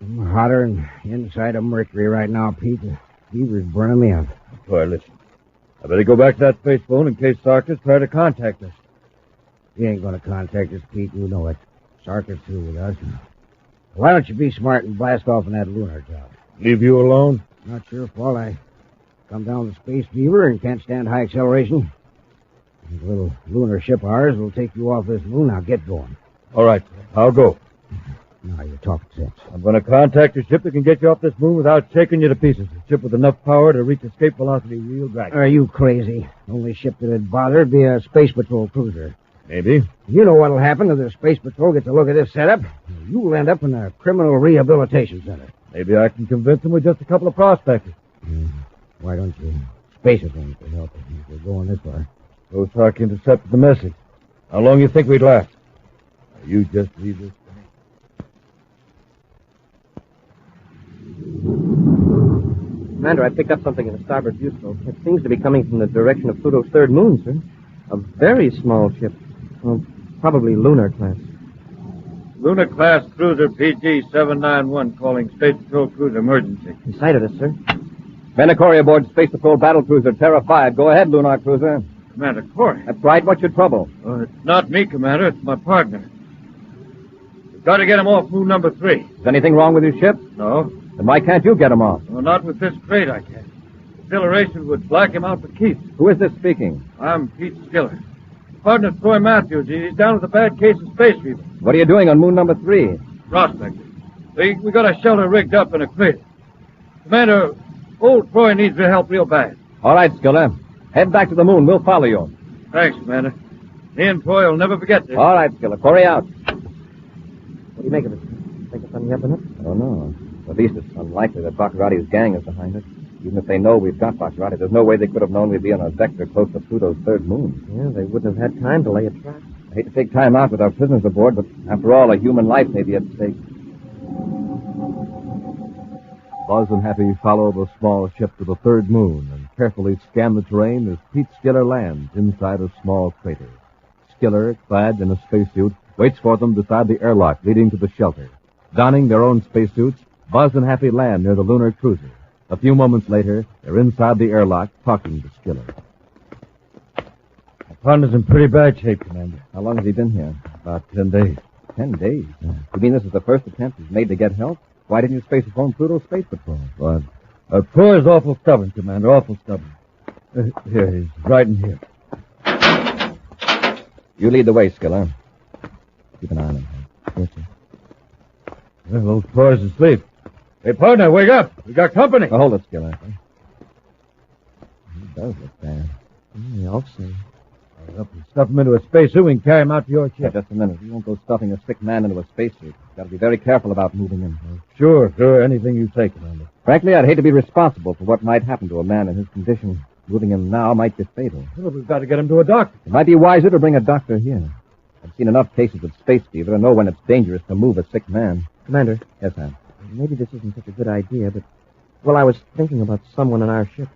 I'm hotter than inside of Mercury right now, Pete. The fever's burning me up. Boy, listen. I better go back to that space phone in case Sarkis try to contact us. He ain't going to contact us, Pete. You know it. Sarkis through with us. Why don't you be smart and blast off on that lunar job? Leave you alone? Not your fault. I come down with space fever and can't stand high acceleration. This little lunar ship of ours will take you off this moon. Now get going. All right, I'll go. Now you're talking sense. I'm going to contact a ship that can get you off this moon without shaking you to pieces. A ship with enough power to reach escape velocity real drag. Are you crazy? The only ship that'd bother would be a space patrol cruiser. Maybe. You know what'll happen if the space patrol gets a look at this setup. You'll end up in a criminal rehabilitation center. Maybe I can convince them with just a couple of prospectors. Why don't you space it then to help us if we're going this far? Go Sark intercepted the message. How long you think we'd last? You just leave this to me. Commander, I picked up something in the starboard view scope. It seems to be coming from the direction of Pluto's third moon, sir. A very small ship. Well, probably lunar class. Lunar class cruiser PG-791 calling Space Patrol Cruiser emergency. He sighted us, sir. Commander Corry aboard Space Patrol battle cruiser Terra 5. Go ahead, lunar cruiser. Commander Corry? That's right. What's your trouble? It's not me, Commander. It's my partner. We've got to get him off moon number 3. Is anything wrong with your ship? No. Then why can't you get him off? Well, not with this crate, I can't. Acceleration would black him out for keeps. Who is this speaking? I'm Pete Skiller. Partner Troy Matthews. He's down with a bad case of space fever. What are you doing on moon number 3? Prospecting. We got a shelter rigged up in a crate. Commander, old Troy needs your help real bad. All right, Skiller. Head back to the moon. We'll follow you. Thanks, Commander. Me and Troy will never forget this. All right, Skiller. Corry out. What do you make of it? Think it's on the up and up? I don't know. At least it's unlikely that Baccarati's gang is behind it. Even if they know we've got Baccarati, there's no way they could have known we'd be on a vector close to Pluto's third moon. Yeah, they wouldn't have had time to lay a trap. I hate to take time out with our prisoners aboard, but after all, a human life may be at stake. Buzz and Happy follow the small ship to the third moon and carefully scan the terrain as Pete Skiller lands inside a small crater. Skiller, clad in a spacesuit, waits for them beside the airlock leading to the shelter. Donning their own spacesuits, Buzz and Happy land near the lunar cruiser. A few moments later, they're inside the airlock talking to Skiller. My partner's in pretty bad shape, Commander. How long has he been here? About 10 days. 10 days? You mean this is the first attempt he's made to get help? Why didn't you space-phone Pluto Space Patrol? Well, Troy's awful stubborn, Commander, awful stubborn. Here, he's right in here. You lead the way, Skiller. Keep an eye on him. Yes, sir. Well, old Troy's asleep. Hey, partner, wake up. We got company. Oh, hold it, Skiller. He does look bad. I'll see. Stuff him into a spacesuit, we can carry him out to your ship. Just a minute. You won't go stuffing a sick man into a spacesuit. Got to be very careful about moving him. Sure. Anything you say, Commander. Frankly, I'd hate to be responsible for what might happen to a man in his condition. Moving him now might be fatal. Well, we've got to get him to a doctor. It might be wiser to bring a doctor here. I've seen enough cases of space fever to know when it's dangerous to move a sick man. Commander. Yes, Sam. Maybe this isn't such a good idea, but... Well, I was thinking about someone on our ship.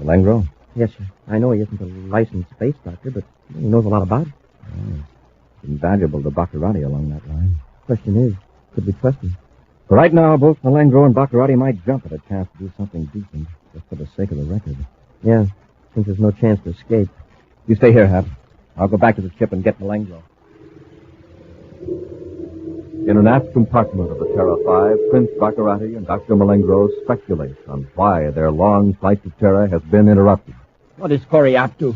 Malengro? Yes, sir. I know he isn't a licensed space doctor, but he knows a lot about it. Oh, it's invaluable to Baccarati along that line. Question is, could we trust him? For right now, both Malengro and Baccarati might jump at a chance to do something decent, just for the sake of the record. Yeah, since there's no chance to escape. You stay here, Hap. I'll go back to the ship and get Malengro. In an aft compartment of the Terra 5, Prince Baccarati and Dr. Malengro speculate on why their long flight to Terra has been interrupted. What is Corry up to?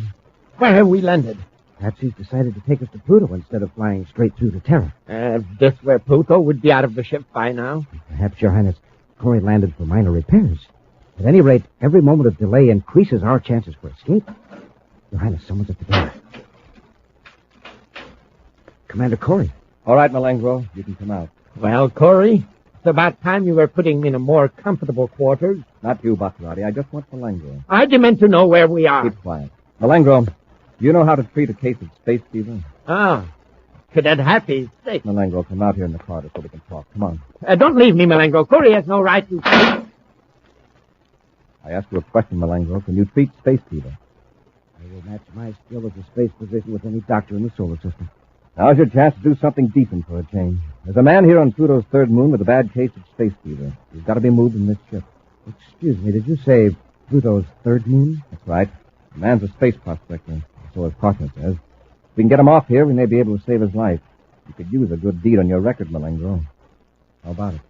Where have we landed? Perhaps he's decided to take us to Pluto instead of flying straight through to Terra. If this were Pluto, would be out of the ship by now. Perhaps, Your Highness, Corry landed for minor repairs. At any rate, every moment of delay increases our chances for escape. Your Highness, someone's at the door. Commander Corry. All right, Malengro, you can come out. Well, Corry, it's about time you were putting me in a more comfortable quarters. Not you, Baccarati. I just want Malengro. I demand to know where we are. Keep quiet. Malengro, you know how to treat a case of space fever? Ah, Cadet Happy. Say. Malengro, come out here in the corridor so we can talk. Come on. Don't leave me, Malengro. Corry has no right to... I asked you a question, Malengro. Can you treat space fever? I will match my skill as a space physician with any doctor in the solar system. Now's your chance to do something decent for a change. There's a man here on Pluto's third moon with a bad case of space fever. He's got to be moved in this ship. Excuse me, did you say Pluto's third moon? That's right. The man's a space prospector, so his partner says. If we can get him off here, we may be able to save his life. You could use a good deed on your record, Malengro. How about it?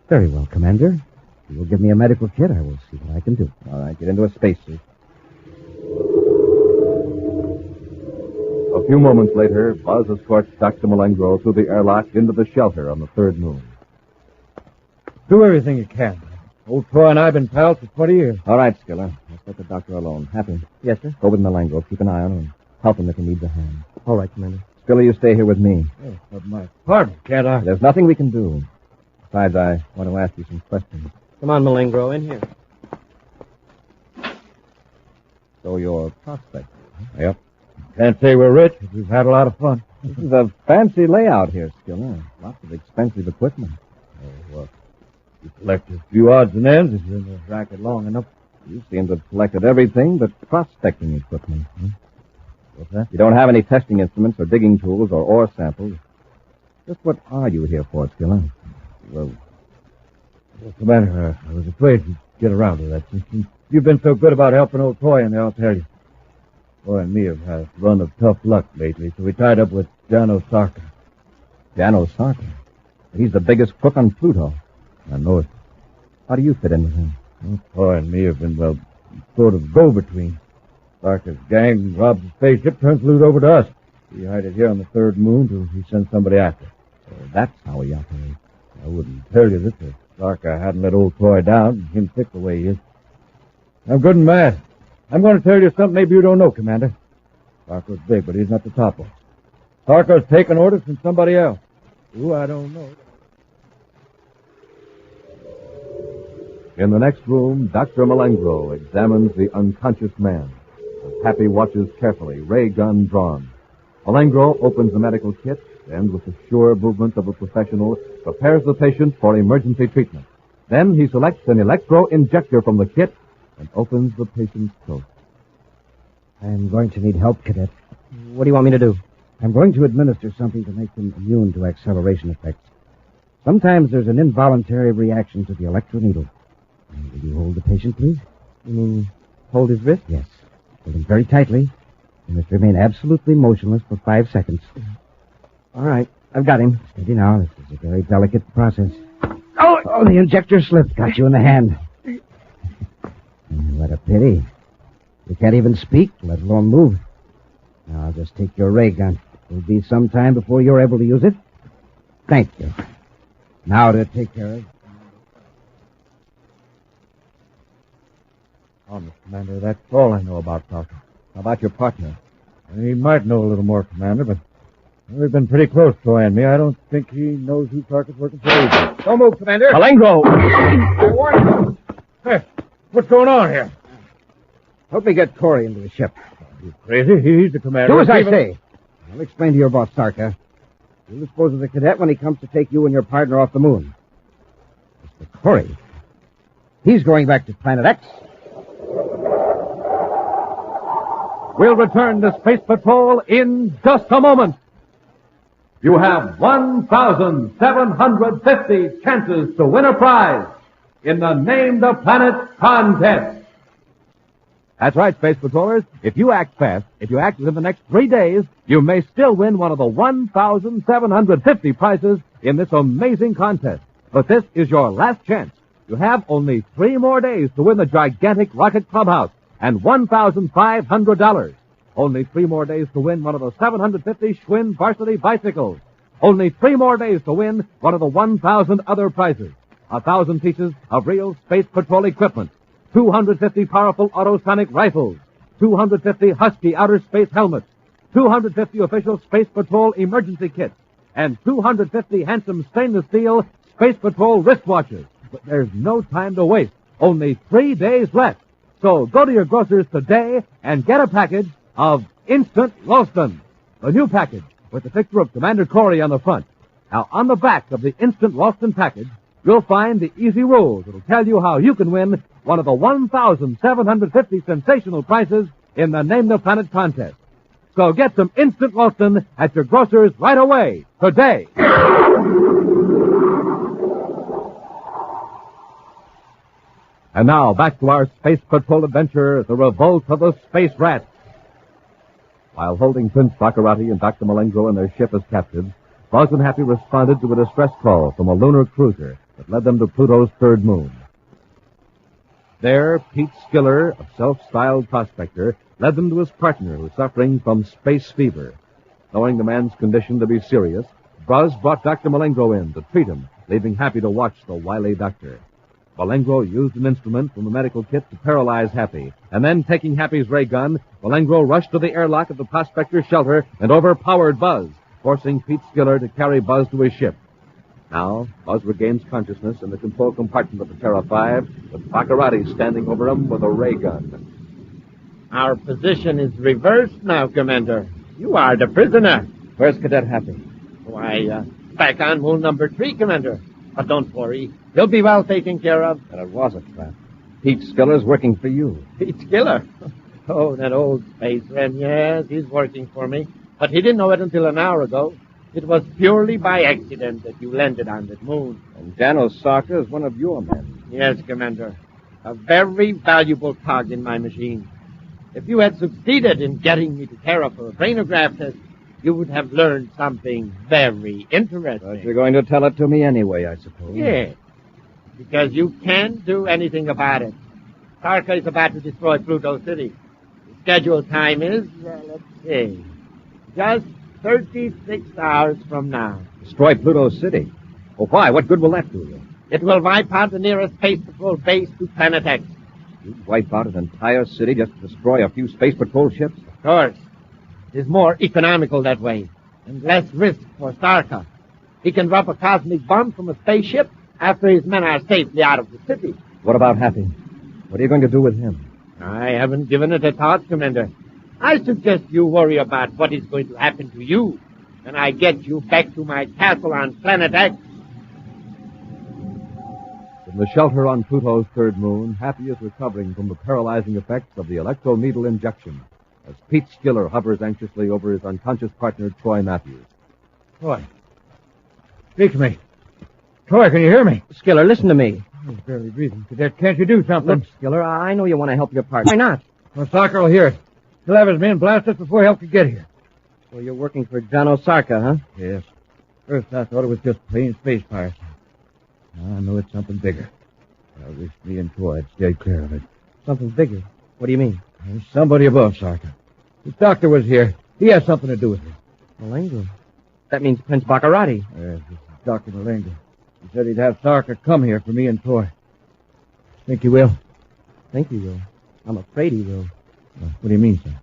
Very well, Commander. If you will give me a medical kit, I will see what I can do. All right, get into a spacesuit. A few moments later, Buzz escorts Dr. Malengro through the airlock into the shelter on the third moon. Do everything you can. Old Troy and I have been pals for 20 years. All right, Skiller. Let's let the doctor alone. Happy. Yes, sir? Go with Malengro. Keep an eye on him and help him if he needs a hand. All right, Commander. Skiller, you stay here with me. Oh, but my partner, can't I? There's nothing we can do. Besides, I want to ask you some questions. Come on, Malengro, in here. So you're a prospector? Yep. Can't say we're rich, but we've had a lot of fun. This is a fancy layout here, Skiller. Lots of expensive equipment. Oh, well, you collect a few odds and ends if you're in the racket long enough. You seem to have collected everything but prospecting equipment. What's that? You don't have any testing instruments or digging tools or ore samples. Just what are you here for, Skiller? Well, Commander, I was afraid you'd get around to that. Since you've been so good about helping old Troy in there, I'll tell you. Troy and me have had a run of tough luck lately, so we tied up with Jano Sarka. Jano Sarka? He's the biggest crook on Pluto. I know it. How do you fit in with him? Well, Troy and me have been, well, sort of go-between. Sarka's gang robs the spaceship, turns loot over to us. We hide it here on the third moon till he sends somebody after. So that's how he operates. I wouldn't tell you this if Sarka hadn't let old Troy down and him sick the way he is. I'm good and mad. I'm going to tell you something maybe you don't know, Commander. Sarka's big, but he's not the top one. Sarka's taking orders from somebody else. Who, I don't know. In the next room, Dr. Malengro examines the unconscious man. As Happy watches carefully, ray gun drawn. Malengro opens the medical kit and, with the sure movement of a professional, prepares the patient for emergency treatment. Then he selects an electro-injector from the kit and opens the patient's throat. I'm going to need help, Cadet. What do you want me to do? I'm going to administer something to make them immune to acceleration effects. Sometimes there's an involuntary reaction to the electroneedle. Will you hold the patient, please? You mean hold his wrist? Yes. Hold him very tightly. He must remain absolutely motionless for 5 seconds. All right. I've got him. Steady now. This is a very delicate process. Oh, the injector slipped. Got you in the hand. What a pity. You can't even speak, let alone move. Now, I'll just take your ray gun. It'll be some time before you're able to use it. Thank you. Now to take care of... Oh, Mr. Commander, that's all I know about Parker. How about your partner? He might know a little more, Commander, but we've been pretty close, Troy and me. I don't think he knows who Parker's working for either. Don't move, Commander. Malengo! I warned you. Hey, what's going on here? Help me get Corry into the ship. You crazy? He's the commander. Do as I say. I'll explain to your boss, Starka. You'll dispose of the cadet when he comes to take you and your partner off the moon. Mr. Corry. He's going back to Planet X. We'll return to Space Patrol in just a moment. You have 1,750 chances to win a prize in the Name the Planet contest. That's right, Space Patrollers. If you act fast, if you act within the next 3 days, you may still win one of the 1,750 prizes in this amazing contest. But this is your last chance. You have only 3 more days to win the gigantic rocket clubhouse and $1,500. Only 3 more days to win one of the 750 Schwinn varsity bicycles. Only 3 more days to win one of the 1,000 other prizes. 1,000 pieces of real Space Patrol equipment. 250 powerful autosonic rifles, 250 Husky outer space helmets, 250 official Space Patrol emergency kits, and 250 handsome stainless steel Space Patrol wristwatches. But there's no time to waste. Only 3 days left. So go to your grocer's today and get a package of Instant Ralston, the new package with the picture of Commander Corry on the front. Now, on the back of the Instant Ralston package, you'll find the easy rules that'll tell you how you can win one of the 1,750 sensational prizes in the Name the Planet contest. So get some Instant Ralston at your grocer's right away, today. And now, back to our Space Patrol adventure, the Revolt of the Space Rats. While holding Prince Baccarati and Dr. Malengo and their ship as captives, Buzz and Happy responded to a distress call from a lunar cruiser that led them to Pluto's 3rd moon. There, Pete Skiller, a self-styled prospector, led them to his partner who was suffering from space fever. Knowing the man's condition to be serious, Buzz brought Dr. Malengo in to treat him, leaving Happy to watch the wily doctor. Malengo used an instrument from the medical kit to paralyze Happy, and then, taking Happy's ray gun, Malengo rushed to the airlock of the prospector's shelter and overpowered Buzz, forcing Pete Skiller to carry Buzz to his ship. Now, Buzz regains consciousness in the control compartment of the Terra 5, with Baccarati standing over him with a ray gun. Our position is reversed now, Commander. You are the prisoner. Where's Cadet Happy? Why, back on moon number 3, Commander. But don't worry. He'll be well taken care of. And it was a trap. Pete Skiller's working for you. Pete Skiller? Oh, that old space wren. Yes, he's working for me. But he didn't know it until an hour ago. It was purely by accident that you landed on that moon. And Daniel Sarka is one of your men. Yes, Commander. A very valuable cog in my machine. If you had succeeded in getting me to Terra for a brainograph test, you would have learned something very interesting. But you're going to tell it to me anyway, I suppose. Yes, because you can't do anything about it. Sarka is about to destroy Pluto City. The scheduled time is, let's see, just 36 hours from now. Destroy Pluto City? Oh, why? What good will that do you? It will wipe out the nearest Space Patrol base to Planet X. You'd wipe out an entire city just to destroy a few Space Patrol ships? Of course. It is more economical that way, and less risk for Starka. He can drop a cosmic bomb from a spaceship after his men are safely out of the city. What about Happy? What are you going to do with him? I haven't given it a thought, Commander. I suggest you worry about what is going to happen to you when I get you back to my castle on Planet X. In the shelter on Pluto's third moon, Happy is recovering from the paralyzing effects of the electroneedle injection as Pete Skiller hovers anxiously over his unconscious partner, Troy Matthews. Troy. Speak to me. Troy, can you hear me? Skiller, listen to me. I'm barely breathing. Cadet, can't you do something? Look, Skiller, I know you want to help your partner. Why not? Well, Sarka will hear it. He'll have his men blast us before help can get here. So you're working for John O'Sarka, huh? Yes. First, I thought it was just plain space pirates. Now I know it's something bigger. I wish me and Troy had stayed clear of it. Something bigger? What do you mean? There's somebody above Sarka. His doctor was here. He has something to do with it. Malengo. That means Prince Baccarati. Yes, this is Dr. Malengo. He said he'd have Sarka come here for me and Troy. Think he will? Think he will. I'm afraid he will. What do you mean, sir?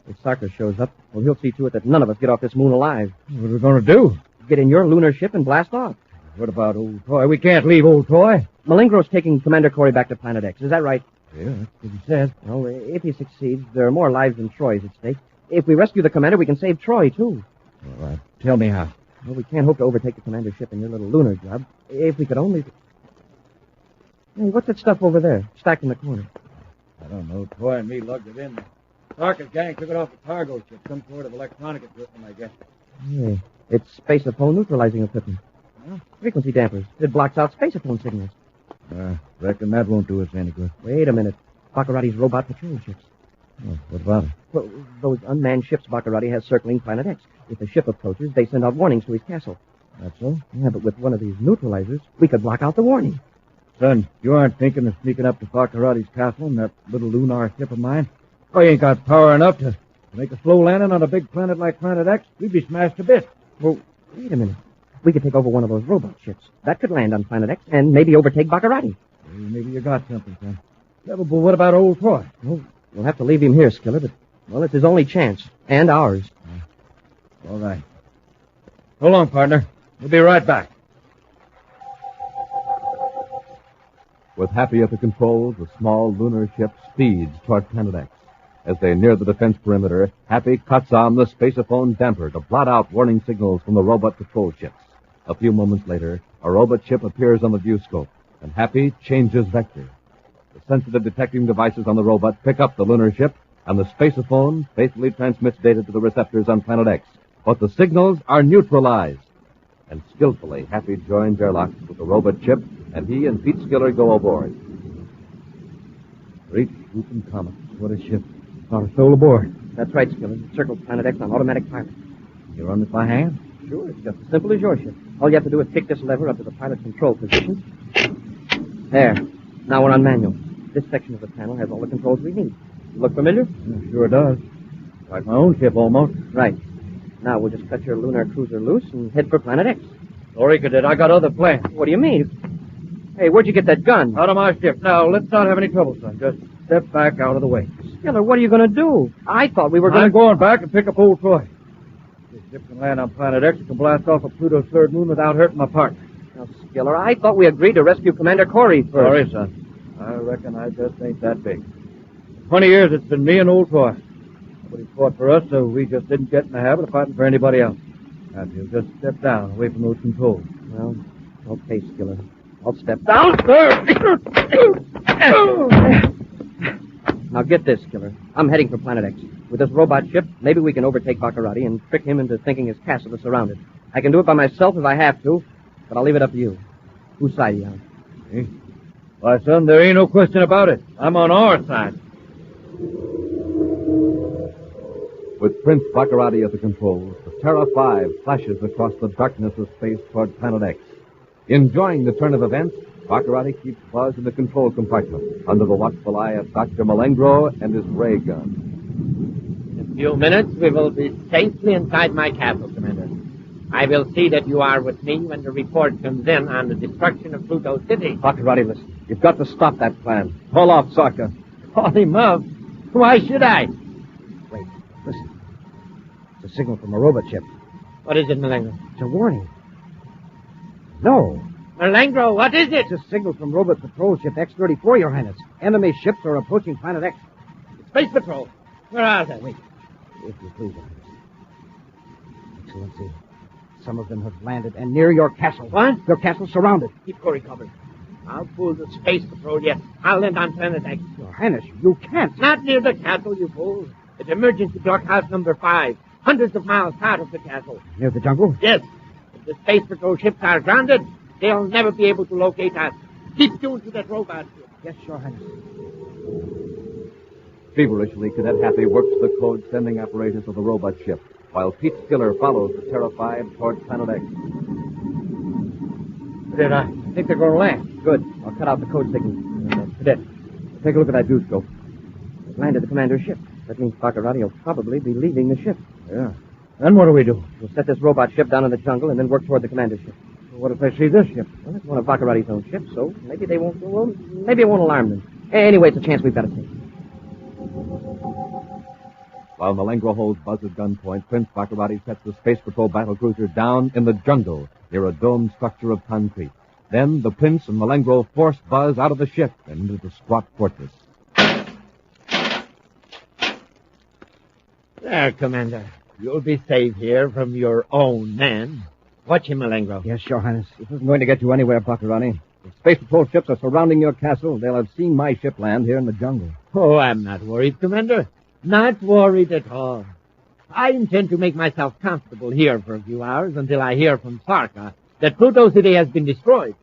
If Sarka shows up, well, he'll see to it that none of us get off this moon alive. What are we going to do? Get in your lunar ship and blast off. What about old Troy? We can't leave old Troy. Malengro's taking Commander Corry back to Planet X. Is that right? Yeah, that's what he said. Well, if he succeeds, there are more lives than Troy's at stake. If we rescue the commander, we can save Troy, too. All right. Tell me how. Well, we can't hope to overtake the commander's ship in your little lunar job. If we could only... Hey, what's that stuff over there, stacked in the corner? I don't know. Troy and me lugged it in. Sarka's gang took it off the cargo ship. Some sort of electronic equipment, I guess. Yeah, it's spaceophone neutralizing equipment. Huh? Frequency dampers. It blocks out spaceophone signals. Reckon that won't do us any good. Wait a minute. Baccarati's robot patrol ships. Oh, what about it? Well, those unmanned ships Baccarati has circling Planet X. If a ship approaches, they send out warnings to his castle. That's so? Yeah, but with one of these neutralizers, we could block out the warning. Son, you aren't thinking of sneaking up to Baccarati's castle in that little lunar ship of mine? Oh, you ain't got power enough to make a slow landing on a big planet like Planet X. We'd be smashed to bits. Well, wait a minute. We could take over one of those robot ships. That could land on Planet X and maybe overtake Baccarati. Well, maybe you got something, son. Yeah, but what about old Troy? Well, we'll have to leave him here, Skiller, but, well, it's his only chance. And ours. All right. So long, partner. We'll be right back. With Happy at the controls, the small lunar ship speeds toward Planet X. As they near the defense perimeter, Happy cuts on the spaceophone damper to blot out warning signals from the robot patrol ships. A few moments later, a robot ship appears on the viewscope, and Happy changes vector. The sensitive detecting devices on the robot pick up the lunar ship, and the spaceophone faithfully transmits data to the receptors on Planet X. But the signals are neutralized. And skillfully, Happy joins their locks with the robot ship, and he and Pete Skiller go aboard. Great whooping comet. What a ship. Not a soul aboard. That's right, Skiller. Circle Planet X on automatic pilot. You run it by hand? Sure, it's just as simple as your ship. All you have to do is kick this lever up to the pilot control position. There. Now we're on manual. This section of the panel has all the controls we need. Look familiar? Yeah, sure does. Like my own ship, almost. Right. Now we'll just cut your lunar cruiser loose and head for Planet X. Sorry, Cadet. I got other plans. What do you mean? Hey, where'd you get that gun? Out of my ship. Now, let's not have any trouble, son. Just step back out of the way. Skiller, what are you going to do? I thought we were going to... I'm going back and pick up old Troy. This ship can land on Planet X. It can blast off of Pluto's third moon without hurting my partner. Now, Skiller, I thought we agreed to rescue Commander Corry first. Sorry, son. I reckon I just ain't that big. 20 years it's been me and old Troy. Nobody fought for us, so we just didn't get in the habit of fighting for anybody else. Now, you'll just step down, away from those controls. Well, okay, Skiller. I'll step down. Now get this, Skiller. I'm heading for Planet X. With this robot ship, maybe we can overtake Baccarati and trick him into thinking his castle is surrounded. I can do it by myself if I have to, but I'll leave it up to you. Whose side are you on? Me? Why, son, there ain't no question about it. I'm on our side. With Prince Baccarati at the controls, the Terra 5 flashes across the darkness of space toward Planet X. Enjoying the turn of events, Baccarati keeps Buzz in the control compartment under the watchful eye of Dr. Malengro and his ray gun. In a few minutes, we will be safely inside my castle, Commander. I will see that you are with me when the report comes in on the destruction of Pluto City. Baccarati, listen. You've got to stop that plan. Call off Sarka. Call him up? Why should I? Wait, listen. It's a signal from a robot ship. What is it, Malengro? It's a warning. No. Malengro, what is it? It's a signal from robot patrol ship X-34, Your Highness. Enemy ships are approaching Planet X. Space Patrol. Where are they? Wait. If you please, Your Highness. Excellency, some of them have landed and near your castle. What? Your castle's surrounded. Keep Corry covered. I'll pull the space patrol yet. I'll land on Planetoid. Your Highness, you can't. Not near the castle, you fool. It's emergency blockhouse number 5. Hundreds of miles south of the castle. Near the jungle? Yes. If the space patrol ships are grounded, they'll never be able to locate us. Keep tuned to that robot ship. Yes, Your Highness. Feverishly, Cadet Happy works the code-sending apparatus of the robot ship, while Pete Skiller follows the terrified toward Planet X. Cadet, I think they're going to land. Good. I'll cut out the code signal. Cadet, take a look at that view scope. They've landed the commander's ship. That means Baccarati will probably be leaving the ship. Yeah. Then what do we do? We'll set this robot ship down in the jungle and then work toward the commander's ship. What if they see this ship? Well, it's one of Baccarati's own ships, so maybe they won't. Well, maybe it won't alarm them. Anyway, it's a chance we've got to take. While Malengro holds Buzz at gunpoint, Prince Baccarati sets the Space Patrol battlecruiser down in the jungle near a domed structure of concrete. Then the Prince and Malengro force Buzz out of the ship and into the squat fortress. There, Commander. You'll be safe here from your own men. Watch him, Malengro. Yes, Your Highness. This isn't going to get you anywhere, Baccarati. The Space Patrol ships are surrounding your castle. They'll have seen my ship land here in the jungle. Oh, I'm not worried, Commander. Not worried at all. I intend to make myself comfortable here for a few hours until I hear from Sarka that Pluto City has been destroyed.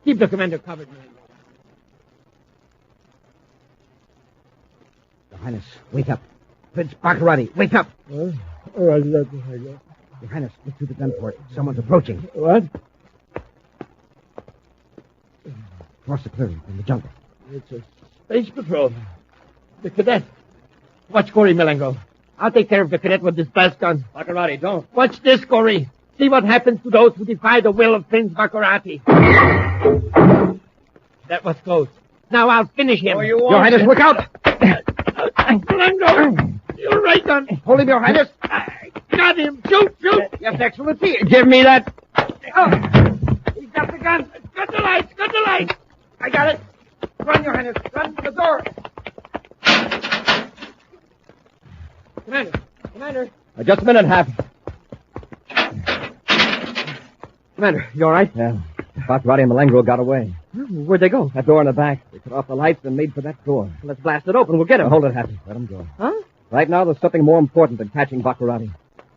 Keep the commander covered, Malengro. Your Highness, wake up. Prince Baccarati, wake up. All right, Your Highness, look through the gun port. Someone's approaching. What? Force the clearing from the jungle. It's a space patrol. The cadet. Watch Corry, Malengro. I'll take care of the cadet with this blast gun. Baccarati, don't. Watch this, Corry. See what happens to those who defy the will of Prince Baccarati. That was close. Now I'll finish him. Oh, you won't. Your Highness, look out! Malengro! Your right gun. Hold him, Your Highness. Got him. Shoot, shoot. Yes, Excellency. Give me that. Oh. He's got the gun. Got the lights. Got the lights. I got it. Run, Your Highness. Run for the door. Commander. Just a minute, Hap. Commander, you all right? Yeah. Baccarati and Malengro got away. Where'd they go? That door in the back. They cut off the lights and made for that door. Well, let's blast it open. We'll get him. Hold it, Happy. Let him go. Huh? Right now, there's something more important than catching Baccarati.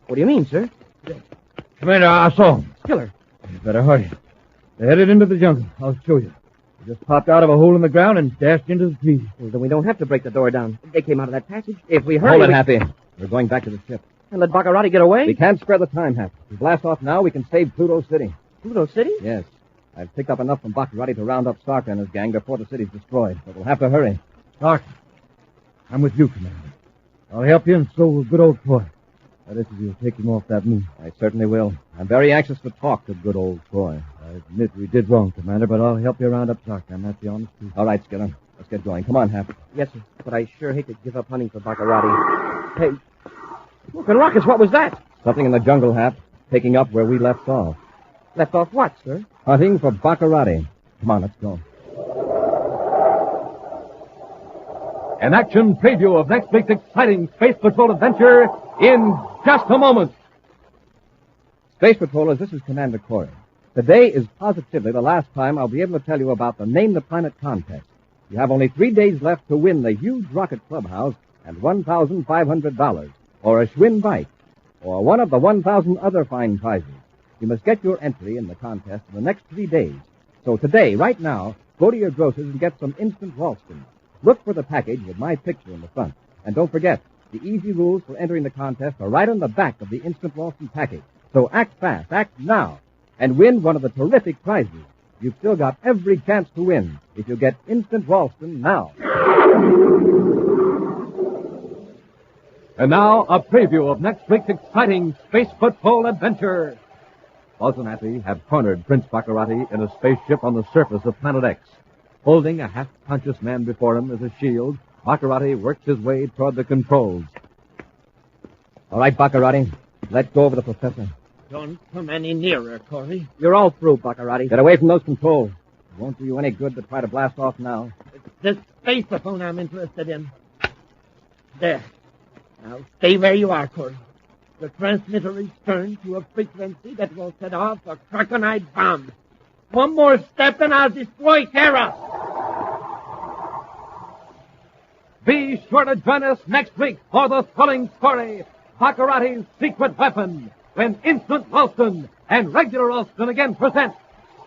What do you mean, sir? Commander, I saw him. Killer. You better hurry. They headed into the jungle. I'll show you. They just popped out of a hole in the ground and dashed into the trees. Well, then we don't have to break the door down. They came out of that passage. If we hurry... Hold it, Happy. We're going back to the ship. And let Baccarati get away? We can't spare the time, Happy. If we blast off now, we can save Pluto City. Pluto City? Yes. I've picked up enough from Baccarati to round up Sarka and his gang before the city's destroyed. But we'll have to hurry. Sarka, I'm with you, Commander. I'll help you, and so will good old Troy. That is, if you'll take him off that moon. I certainly will. I'm very anxious to talk to good old Troy. I admit we did wrong, Commander, but I'll help you round up Sarka, and that's the honest truth. All right, Skiller. Let's get going. Come on, Hap. Yes, sir. But I sure hate to give up hunting for Baccarati. Hey, smoking rockets, what was that? Something in the jungle, Hap. Taking up where we left off. Left off what, sir? Hunting for Baccarati. Come on, let's go. An action preview of next week's exciting Space Patrol adventure in just a moment. Space Patrollers, this is Commander Corry. Today is positively the last time I'll be able to tell you about the Name the Planet contest. You have only 3 days left to win the huge rocket clubhouse and $1,500, or a Schwinn bike, or one of the 1,000 other fine prizes. You must get your entry in the contest in the next 3 days. So today, right now, go to your grocer's and get some instant Ralston. Look for the package with my picture in the front. And don't forget, the easy rules for entering the contest are right on the back of the instant Ralston package. So act fast, act now, and win one of the terrific prizes. You've still got every chance to win if you get instant Ralston now. And now, a preview of next week's exciting Space Patrol adventure. Buzz and Happy have cornered Prince Baccarati in a spaceship on the surface of Planet X. Holding a half-conscious man before him as a shield, Baccarati works his way toward the controls. All right, Baccarati. Let go of the professor. Don't come any nearer, Corry. You're all through, Baccarati. Get away from those controls. It won't do you any good to try to blast off now. It's this spaceophone I'm interested in. There. Now stay where you are, Corry. The transmitter is turned to a frequency that will set off a crocodile bomb. One more step and I'll destroy Terra. Be sure to join us next week for the thrilling story, Baccarati's Secret Weapon, when Instant Ralston and Regular Ralston again present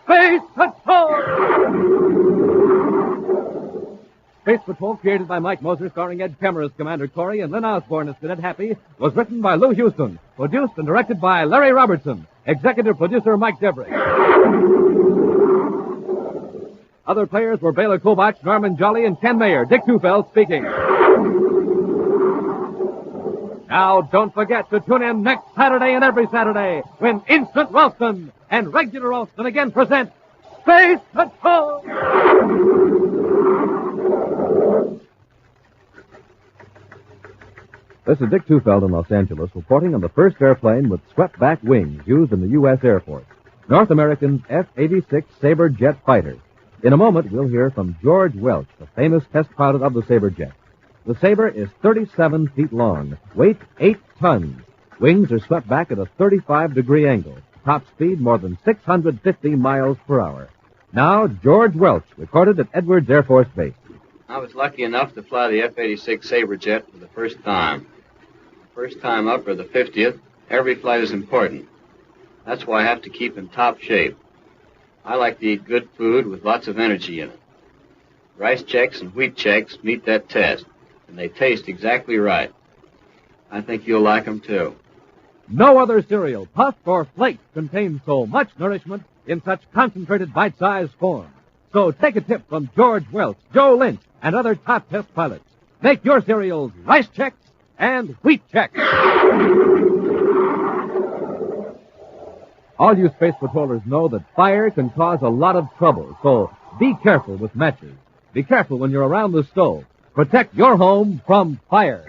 Space Patrol! Space Patrol, created by Mike Moser, starring Ed Kemmer as Commander Corry and Lynn Osborne as Cadet Happy, was written by Lou Houston, produced and directed by Larry Robertson, executive producer Mike Debrick. Other players were Baylor Kobach, Norman Jolly, and Ken Mayer. Dick Tufeld speaking. Now, don't forget to tune in next Saturday and every Saturday when Instant Ralston and Regular Ralston again present Space Patrol! This is Dick Tufeld in Los Angeles, reporting on the first airplane with swept-back wings used in the U.S. Air Force, North American's F-86 Sabre jet fighter. In a moment, we'll hear from George Welch, the famous test pilot of the Sabre jet. The Sabre is 37 feet long, weight 8 tons. Wings are swept back at a 35-degree angle. Top speed more than 650 miles per hour. Now, George Welch, recorded at Edwards Air Force Base. I was lucky enough to fly the F-86 Sabre jet for the first time. First time up or the 50th, every flight is important. That's why I have to keep in top shape. I like to eat good food with lots of energy in it. Rice Chex and Wheat Chex meet that test, and they taste exactly right. I think you'll like them, too. No other cereal, puffed or flaked, contains so much nourishment in such concentrated bite-sized form. So take a tip from George Welch, Joe Lynch, and other top test pilots. Make your cereals Rice Chex and Wheat Chex. All you Space Patrollers know that fire can cause a lot of trouble, so be careful with matches. Be careful when you're around the stove. Protect your home from fire.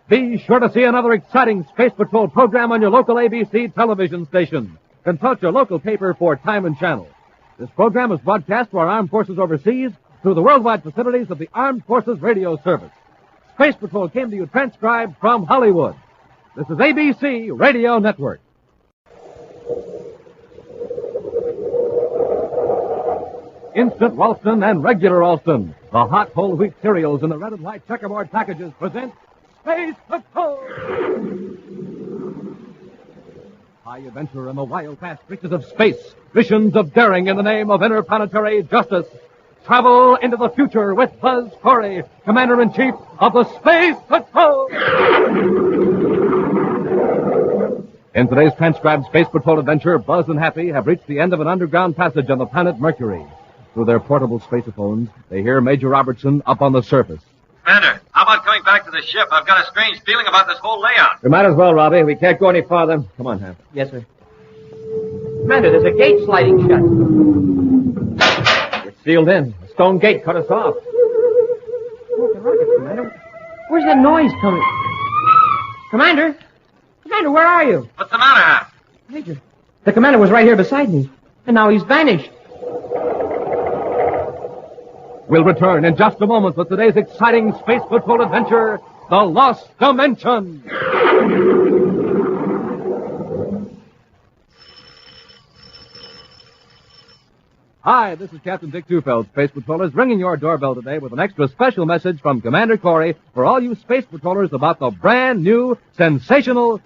Be sure to see another exciting Space Patrol program on your local ABC television station. Consult your local paper for time and channel. This program is broadcast to our armed forces overseas through the worldwide facilities of the Armed Forces Radio Service. Space Patrol came to you transcribed from Hollywood. This is ABC Radio Network. Instant Ralston and Regular Ralston, the hot whole wheat cereals in the red and white checkerboard packages, present Space Patrol! High adventure in the wild, vast reaches of space. Missions of daring in the name of interplanetary justice. Travel into the future with Buzz Corry, Commander-in-Chief of the Space Patrol! In today's transcribed Space Patrol adventure, Buzz and Happy have reached the end of an underground passage on the planet Mercury. Through their portable spacephones, they hear Major Robertson up on the surface. Commander, how about coming back to the ship? I've got a strange feeling about this whole layout. We might as well, Robbie. We can't go any farther. Come on, Hap. Yes, sir. Commander, there's a gate sliding shut. We're sealed in. The stone gate cut us off. Oh, the rocket, Commander. Where's that noise coming? Commander? Commander, where are you? What's the matter, Hap? Major, the commander was right here beside me, and now he's vanished. We'll return in just a moment with today's exciting Space Patrol adventure, The Lost Dimension. Hi, this is Captain Dick Tufeld, Space Patrollers, ringing your doorbell today with an extra special message from Commander Corry for all you Space Patrollers about the brand new, sensational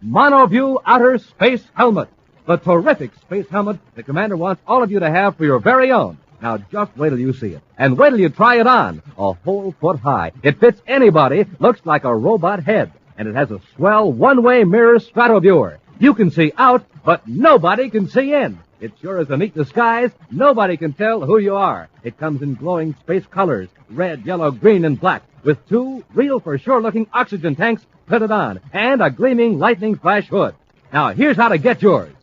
Monoview Outer Space Helmet. The terrific space helmet the Commander wants all of you to have for your very own. Now, just wait till you see it. And wait till you try it on. A whole foot high. It fits anybody, looks like a robot head. And it has a swell one-way mirror stratoviewer. You can see out, but nobody can see in. It sure is a neat disguise. Nobody can tell who you are. It comes in glowing space colors, red, yellow, green, and black, with two real-for-sure-looking oxygen tanks fitted on, and a gleaming lightning flash hood. Now, here's how to get yours.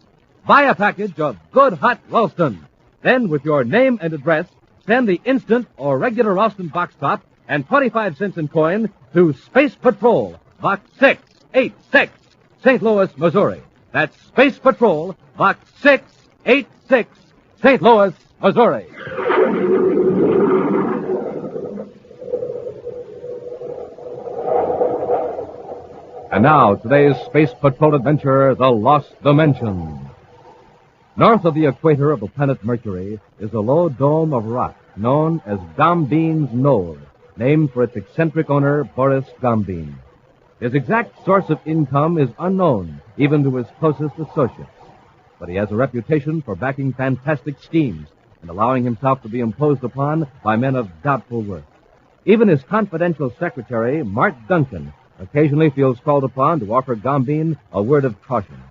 Buy a package of Good Hot Ralston. Then, with your name and address, send the instant or regular Ralston box top and 25 cents in coin to Space Patrol, Box 686, St. Louis, Missouri. That's Space Patrol, Box 686, St. Louis, Missouri. And now, today's Space Patrol adventure, The Lost Dimension. North of the equator of the planet Mercury is a low dome of rock known as Gombine's Knoll, named for its eccentric owner, Boris Gombine. His exact source of income is unknown, even to his closest associates. But he has a reputation for backing fantastic schemes and allowing himself to be imposed upon by men of doubtful worth. Even his confidential secretary, Mart Duncan, occasionally feels called upon to offer Gombine a word of caution.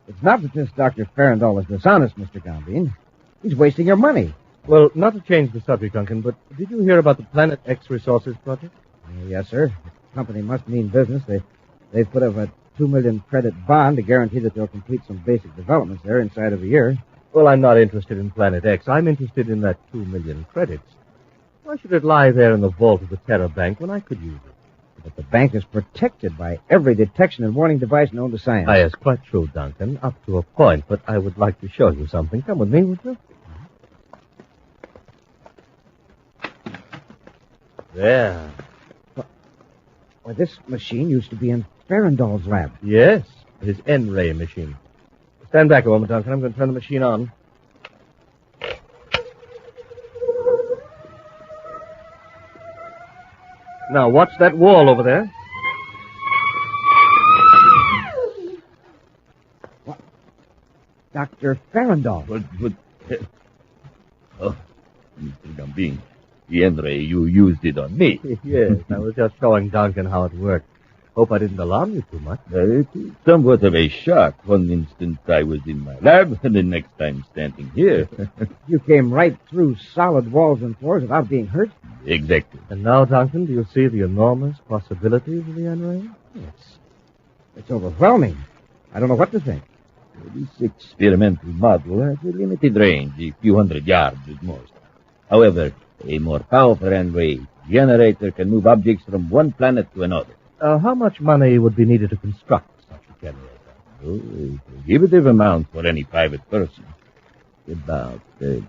It's not that this Dr. Farandol is dishonest, Mr. Gombine. He's wasting your money. Well, not to change the subject, Duncan, but did you hear about the Planet X Resources project? Yes, sir. The company must mean business. They've put up a 2 million credit bond to guarantee that they'll complete some basic developments there inside of a year. Well, I'm not interested in Planet X. I'm interested in that 2 million credits. Why should it lie there in the vault of the Terra Bank when I could use it? But the bank is protected by every detection and warning device known to science. Yes, quite true, Duncan, up to a point, but I would like to show you something. Come with me, would you? There. Why, this machine used to be in Farandol's lab. Yes, his N-ray machine. Stand back a moment, Duncan. I'm going to turn the machine on. Now, watch that wall over there. What? Dr. Farandol. Oh, Mr. Gombine, the N-ray, you used it on me. Yes, I was just showing Duncan how it worked. Hope I didn't alarm you too much. It is somewhat of a shock. One instant I was in my lab, and the next time standing here. You came right through solid walls and floors without being hurt? Exactly. And now, Duncan, do you see the enormous possibilities of the N-ray? Yes. It's overwhelming. I don't know what to think. This experimental model has a limited range, a few hundred yards at most. However, a more powerful N-ray generator can move objects from one planet to another. How much money would be needed to construct such a generator? Oh, a prohibitive amount for any private person. About 2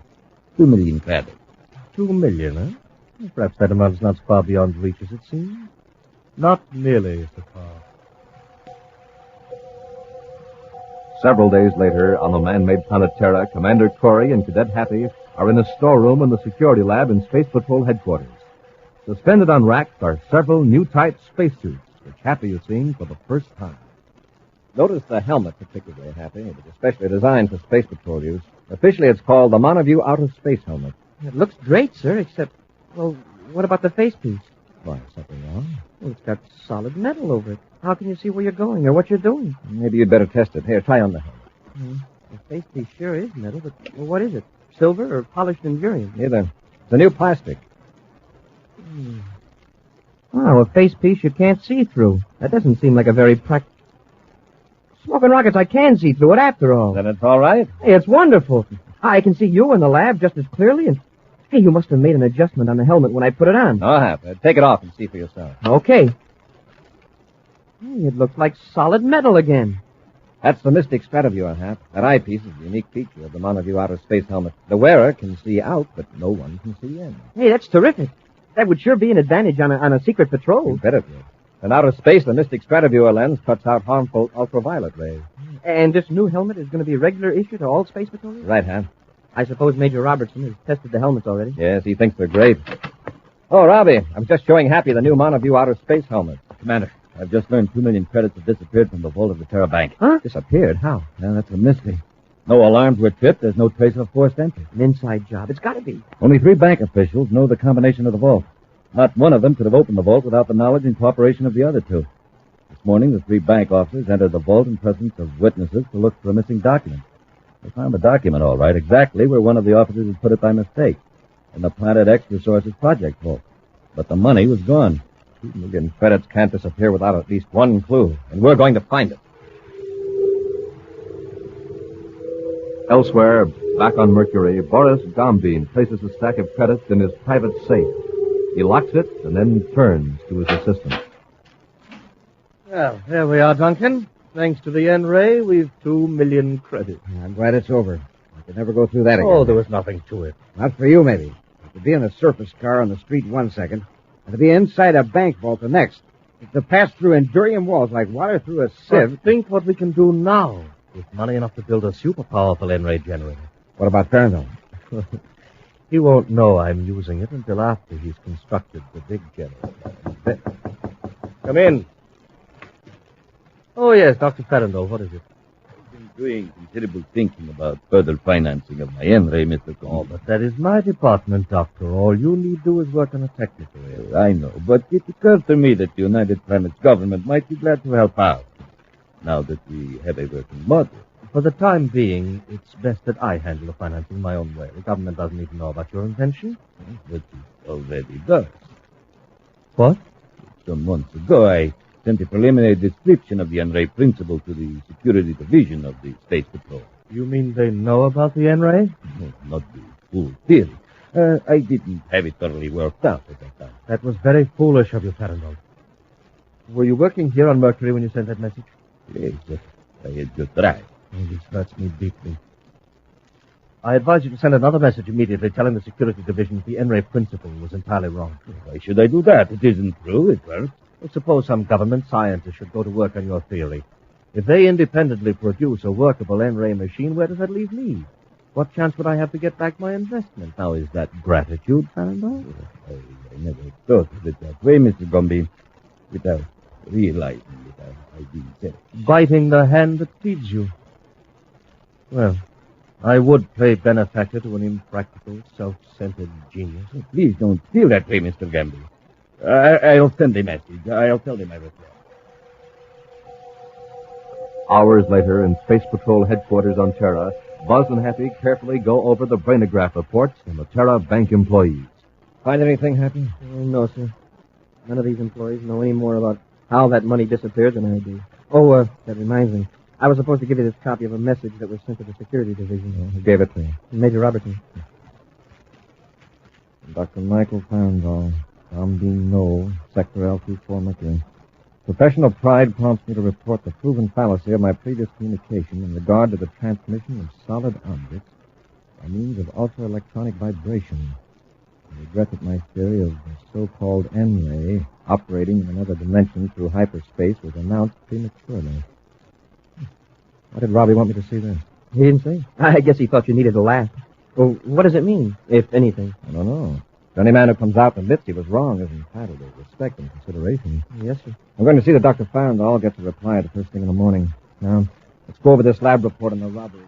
million credits. 2 million, huh? Perhaps that amount is not so far beyond reach as it seems. Not nearly so far. Several days later, on the man-made planet Terra, Commander Corry and Cadet Happy are in a storeroom in the security lab in Space Patrol headquarters. Suspended on racks are several new type spacesuits, which Happy is seeing for the first time. Notice the helmet particularly, Happy. It was especially designed for Space Patrol use. Officially, it's called the Monoview Outer Space Helmet. It looks great, sir, except, well, what about the facepiece? Why, something wrong? Well, it's got solid metal over it. How can you see where you're going or what you're doing? Maybe you'd better test it. Here, try on the helmet. The facepiece sure is metal, but well, what is it? Silver or polished invariant? Neither. It's a new plastic. Wow, a facepiece you can't see through. That doesn't seem like a very Smoking rockets, I can see through it after all. Then it's all right? Hey, it's wonderful. I can see you in the lab just as clearly, and hey, you must have made an adjustment on the helmet when I put it on. No, Happy. Take it off and see for yourself. Okay. Hey, it looks like solid metal again. That's the Mystic Strataviewer, Hap. That eyepiece is a unique feature of the Monoview Outer Space Helmet. The wearer can see out, but no one can see in. Hey, that's terrific. That would sure be an advantage on a secret patrol. You bet it would. In outer space, the Mystic Strataviewer lens cuts out harmful ultraviolet rays. And this new helmet is going to be a regular issue to all space patrols? Right, Hap. I suppose Major Robertson has tested the helmets already. Yes, he thinks they're great. Oh, Robbie, I'm just showing Happy the new Monoview Outer Space Helmet. Commander, I've just learned 2 million credits have disappeared from the vault of the Terra Bank. Huh? Disappeared? How? Now, that's a mystery. No alarms were tripped. There's no trace of forced entry. An inside job. It's got to be. Only 3 bank officials know the combination of the vault. Not one of them could have opened the vault without the knowledge and cooperation of the other 2. This morning, the 3 bank officers entered the vault in presence of witnesses to look for a missing document. They found the document, all right, exactly where one of the officers had put it by mistake, in the Planet X Resources Project vault. But the money was gone. 2 million credits can't disappear without at least one clue, and we're going to find it. Elsewhere, back on Mercury, Boris Gombine places a stack of credits in his private safe. He locks it and then turns to his assistant. Well, there we are, Duncan. Thanks to the N-ray, we've 2 million credits. I'm glad it's over. I could never go through that again. Oh, there was nothing to it. Not for you, maybe. To be in a surface car on the street 1 second, and to be inside a bank vault the next. To pass through enduring walls like water through a sieve. But think what we can do now with money enough to build a super powerful N-ray generator. What about Farrandall? He won't know I'm using it until after he's constructed the big generator. Come in. Oh, yes, Dr. Farrandall, what is it? I've been doing considerable thinking about further financing of my N-ray, Mr. Conway. Oh, but that is my department, Doctor. All you need do is work on a technical area. I know, but it occurs to me that the United Planets government might be glad to help out, now that we have a working model. For the time being, it's best that I handle the financing my own way. The government doesn't even know about your invention. But it already does. What? Some months ago, I sent a preliminary description of the N-ray principle to the security division of the Space Patrol. You mean they know about the N-ray? No, not the full theory. I didn't have it thoroughly worked out at that time. That was very foolish of you, Farrandall. Were you working here on Mercury when you sent that message? Yes, I had just arrived. Oh, this hurts me deeply. I advise you to send another message immediately telling the security division that the N-ray principle was entirely wrong. Why should I do that? It isn't true. It works. Well, suppose some government scientists should go to work on your theory. If they independently produce a workable N-ray machine, where does that leave me? What chance would I have to get back my investment? Now, is that gratitude, Farrandall? I never thought of it that way, Mr. Gombe, without realizing that I'd been said. Biting the hand that feeds you. Well, I would play benefactor to an impractical, self-centered genius. Oh, please don't feel that way, Mr. Gamble. I'll send a message. I'll tell him I reply. Hours later, in Space Patrol headquarters on Terra, Buzz and Happy carefully go over the brainograph reports from the Terra bank employees. Find anything, Happy? No, sir. None of these employees know any more about how that money disappeared than I do. Oh, that reminds me. I was supposed to give you this copy of a message that was sent to the security division. Who gave it to you? Major Robertson. Dr. Michael Farrandall, Bombing Knoll, Sector L24 Mercury. Professional pride prompts me to report the proven fallacy of my previous communication in regard to the transmission of solid objects by means of ultra-electronic vibration. I regret that my theory of the so-called N-ray operating in another dimension through hyperspace was announced prematurely. Why did Robbie want me to see this? He didn't say. I guess he thought you needed a laugh. Well, what does it mean, if anything? I don't know. Any man who comes out and admits he was wrong is entitled to respect and consideration. Yes, sir. I'm going to see that Dr. Farrandall gets a reply the first thing in the morning. Now, let's go over this lab report on the robbery.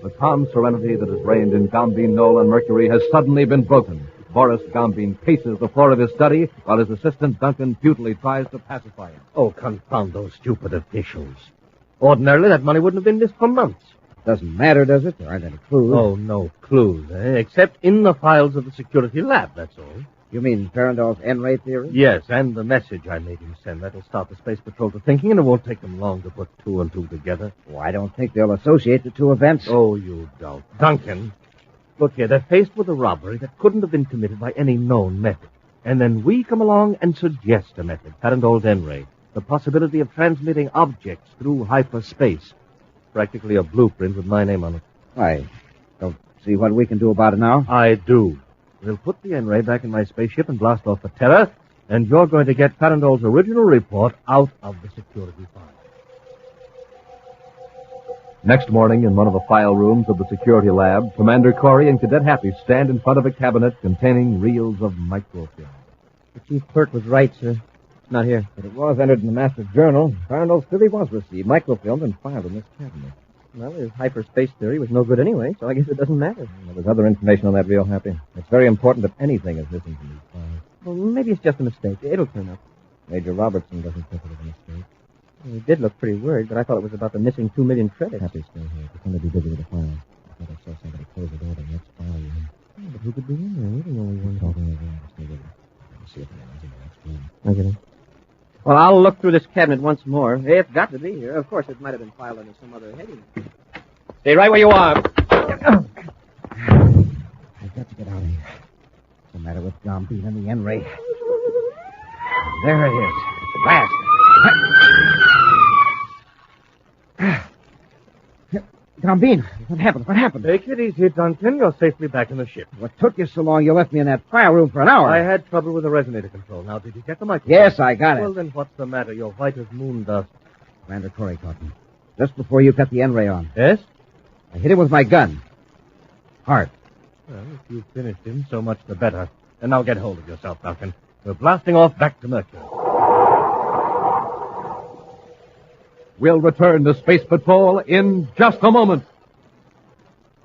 The calm serenity that has reigned in Gambine Knoll and Mercury has suddenly been broken. Boris Gambine paces the floor of his study while his assistant Duncan futilely tries to pacify him. Oh, confound those stupid officials. Ordinarily, that money wouldn't have been missed for months. Doesn't matter, does it? There aren't any clues. Oh, no clues, except in the files of the security lab, that's all. You mean Farrandall's N-ray theory? Yes, and the message I made him send. That'll start the Space Patrol to thinking, and it won't take them long to put two and two together. Oh, I don't think they'll associate the two events. Oh, you don't. Duncan, look here, they're faced with a robbery that couldn't have been committed by any known method. And then we come along and suggest a method, Farrandall's N-ray, the possibility of transmitting objects through hyperspace. Practically a blueprint with my name on it. I don't see what we can do about it now. I do. We'll put the N-ray back in my spaceship and blast off for Terra, and you're going to get Farrandall's original report out of the security file. Next morning, in one of the file rooms of the security lab, Commander Corry and Cadet Happy stand in front of a cabinet containing reels of microfilm. The chief clerk was right, sir. It's not here. But it was entered in the master journal. Farrandall's theory was received, microfilmed, and filed in this cabinet. Well, his hyperspace theory was no good anyway, so I guess it doesn't matter. Well, there's other information on that reel, Happy. It's very important that anything is missing from these files. Well, maybe it's just a mistake. It'll turn up. Major Robertson doesn't think it was a mistake. Well, he did look pretty worried, but I thought it was about the missing 2 million credits. Happy's still here. Pretend to be busy with the file. I thought I saw somebody close the door to the next file room. Oh, but who could be in there? We're the only one. Talking over. Stay with me. Let's see if anyone's in the next room. I get it. Well, I'll look through this cabinet once more. It's got to be here. Of course, it might have been filed under some other heading. Stay right where you are. I've got to get out of here. What's the matter with Gambine and the N-ray? There it is. Blast. Gambin, what happened? What happened? Take it easy, Duncan. You're safely back in the ship. What took you so long? You left me in that file room for an hour. I had trouble with the resonator control. Now, did you get the microphone? Yes, I got it. Well, then what's the matter? You're white as moon dust. Commander Corry caught me. Just before you cut the N-ray on. Yes? I hit him with my gun. Hard. Well, if you finished him, so much the better. And now get hold of yourself, Duncan. We're blasting off back to Mercury. We'll return to Space Patrol in just a moment.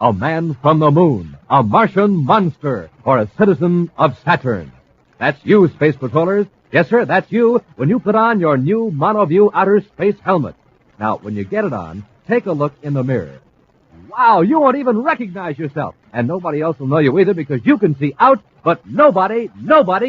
A man from the moon, a Martian monster, or a citizen of Saturn. That's you, Space Patrollers. Yes, sir, that's you when you put on your new Monoview outer space helmet. Now, when you get it on, take a look in the mirror. Wow, you won't even recognize yourself. And nobody else will know you either because you can see out, but nobody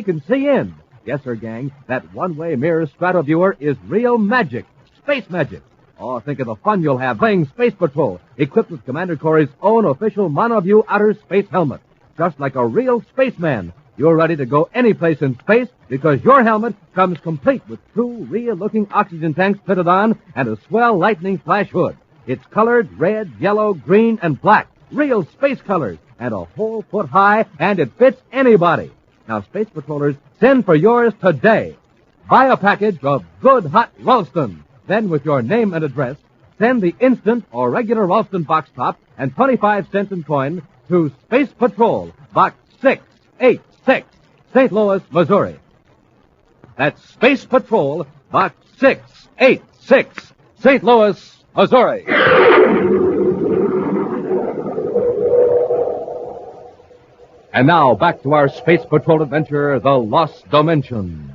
can see in. Yes, sir, gang, that one-way mirror stratoviewer is real magic. Space magic. Oh, think of the fun you'll have playing Space Patrol, equipped with Commander Corry's own official Monoview outer space helmet. Just like a real spaceman, you're ready to go any place in space because your helmet comes complete with two real-looking oxygen tanks fitted on and a swell lightning flash hood. It's colored red, yellow, green, and black. Real space colors, and a whole foot high, and it fits anybody. Now, Space Patrollers, send for yours today. Buy a package of good hot Ralston. Then, with your name and address, send the instant or regular Ralston box top and 25 cents in coin to Space Patrol, Box 686, St. Louis, Missouri. That's Space Patrol, Box 686, St. Louis, Missouri. And now, back to our Space Patrol adventure, The Lost Dimension.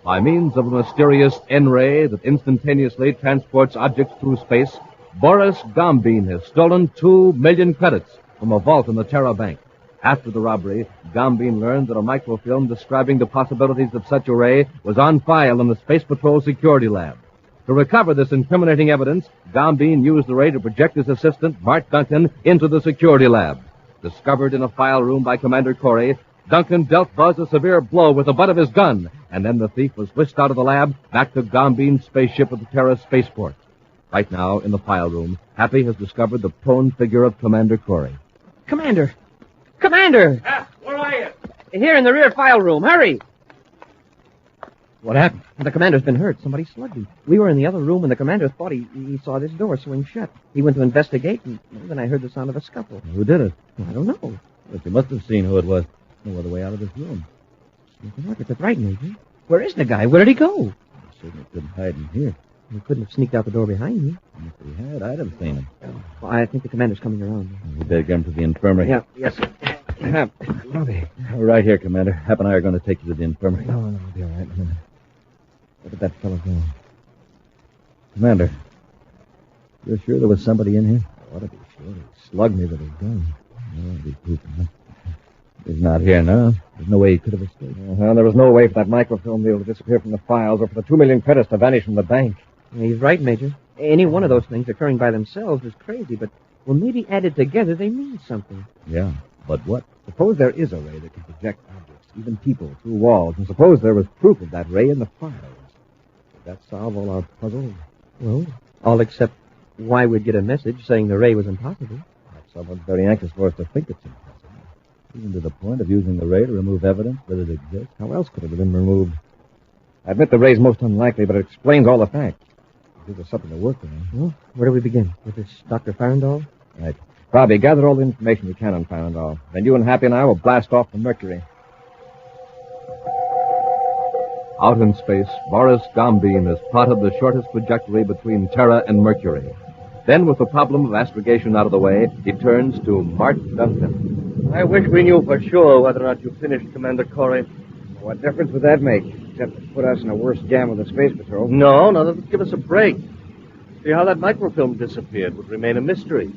By means of a mysterious N-ray that instantaneously transports objects through space, Boris Gambin has stolen 2 million credits from a vault in the Terra Bank. After the robbery, Gambin learned that a microfilm describing the possibilities of such a ray was on file in the Space Patrol security lab. To recover this incriminating evidence, Gambin used the ray to project his assistant, Mark Duncan, into the security lab. Discovered in a file room by Commander Corry, Duncan dealt Buzz a severe blow with the butt of his gun, and then the thief was whisked out of the lab back to Gambin's spaceship at the Terra spaceport. Right now, in the file room, Happy has discovered the prone figure of Commander Corry. Commander! Commander! Where are you? Here in the rear file room. Hurry! What happened? The commander's been hurt. Somebody slugged him. We were in the other room, and the commander thought he saw this door swing shut. He went to investigate, and then I heard the sound of a scuffle. Who did it? I don't know. But you must have seen who it was. No other way out of this room. That's right, Major. Where is the guy? Where did he go? I certainly couldn't hide in here. He couldn't have sneaked out the door behind me. If he had, I'd have seen him. Well, I think the commander's coming around. We better get him to the infirmary. Yeah, yes, sir. Right here, Commander. Hap and I are going to take you to the infirmary. No, I'll be all right in a minute. Look at that fellow go. Commander, you're sure there was somebody in here? I ought to be sure. He slugged me with his gun. Oh, be pooping, huh? He's not here now. There's no way he could have escaped. Well, there was no way for that microfilm deal to disappear from the files or for the 2 million credits to vanish from the bank. He's right, Major. Any one of those things occurring by themselves is crazy, but, well, maybe added together they mean something. Yeah, but what? Suppose there is a ray that can project objects, even people, through walls, and suppose there was proof of that ray in the files. Would that solve all our puzzles? Well, all except why we'd get a message saying the ray was impossible. Someone's very anxious for us to think it's impossible. Even to the point of using the ray to remove evidence that it exists. How else could it have been removed? I admit the ray's most unlikely, but it explains all the facts. It gives us something to work with. Well, where do we begin? With this Dr. Farandall? Right. Bobby, gather all the information you can on Farandall. Then you and Happy and I will blast off from Mercury. Out in space, Boris Gambin has plotted the shortest trajectory between Terra and Mercury. Then, with the problem of astrogation out of the way, he turns to Mark Duncan. I wish we knew for sure whether or not you finished, Commander Corry. What difference would that make? Except to put us in a worse jam with the Space Patrol. No, that would give us a break. See, how that microfilm disappeared would remain a mystery.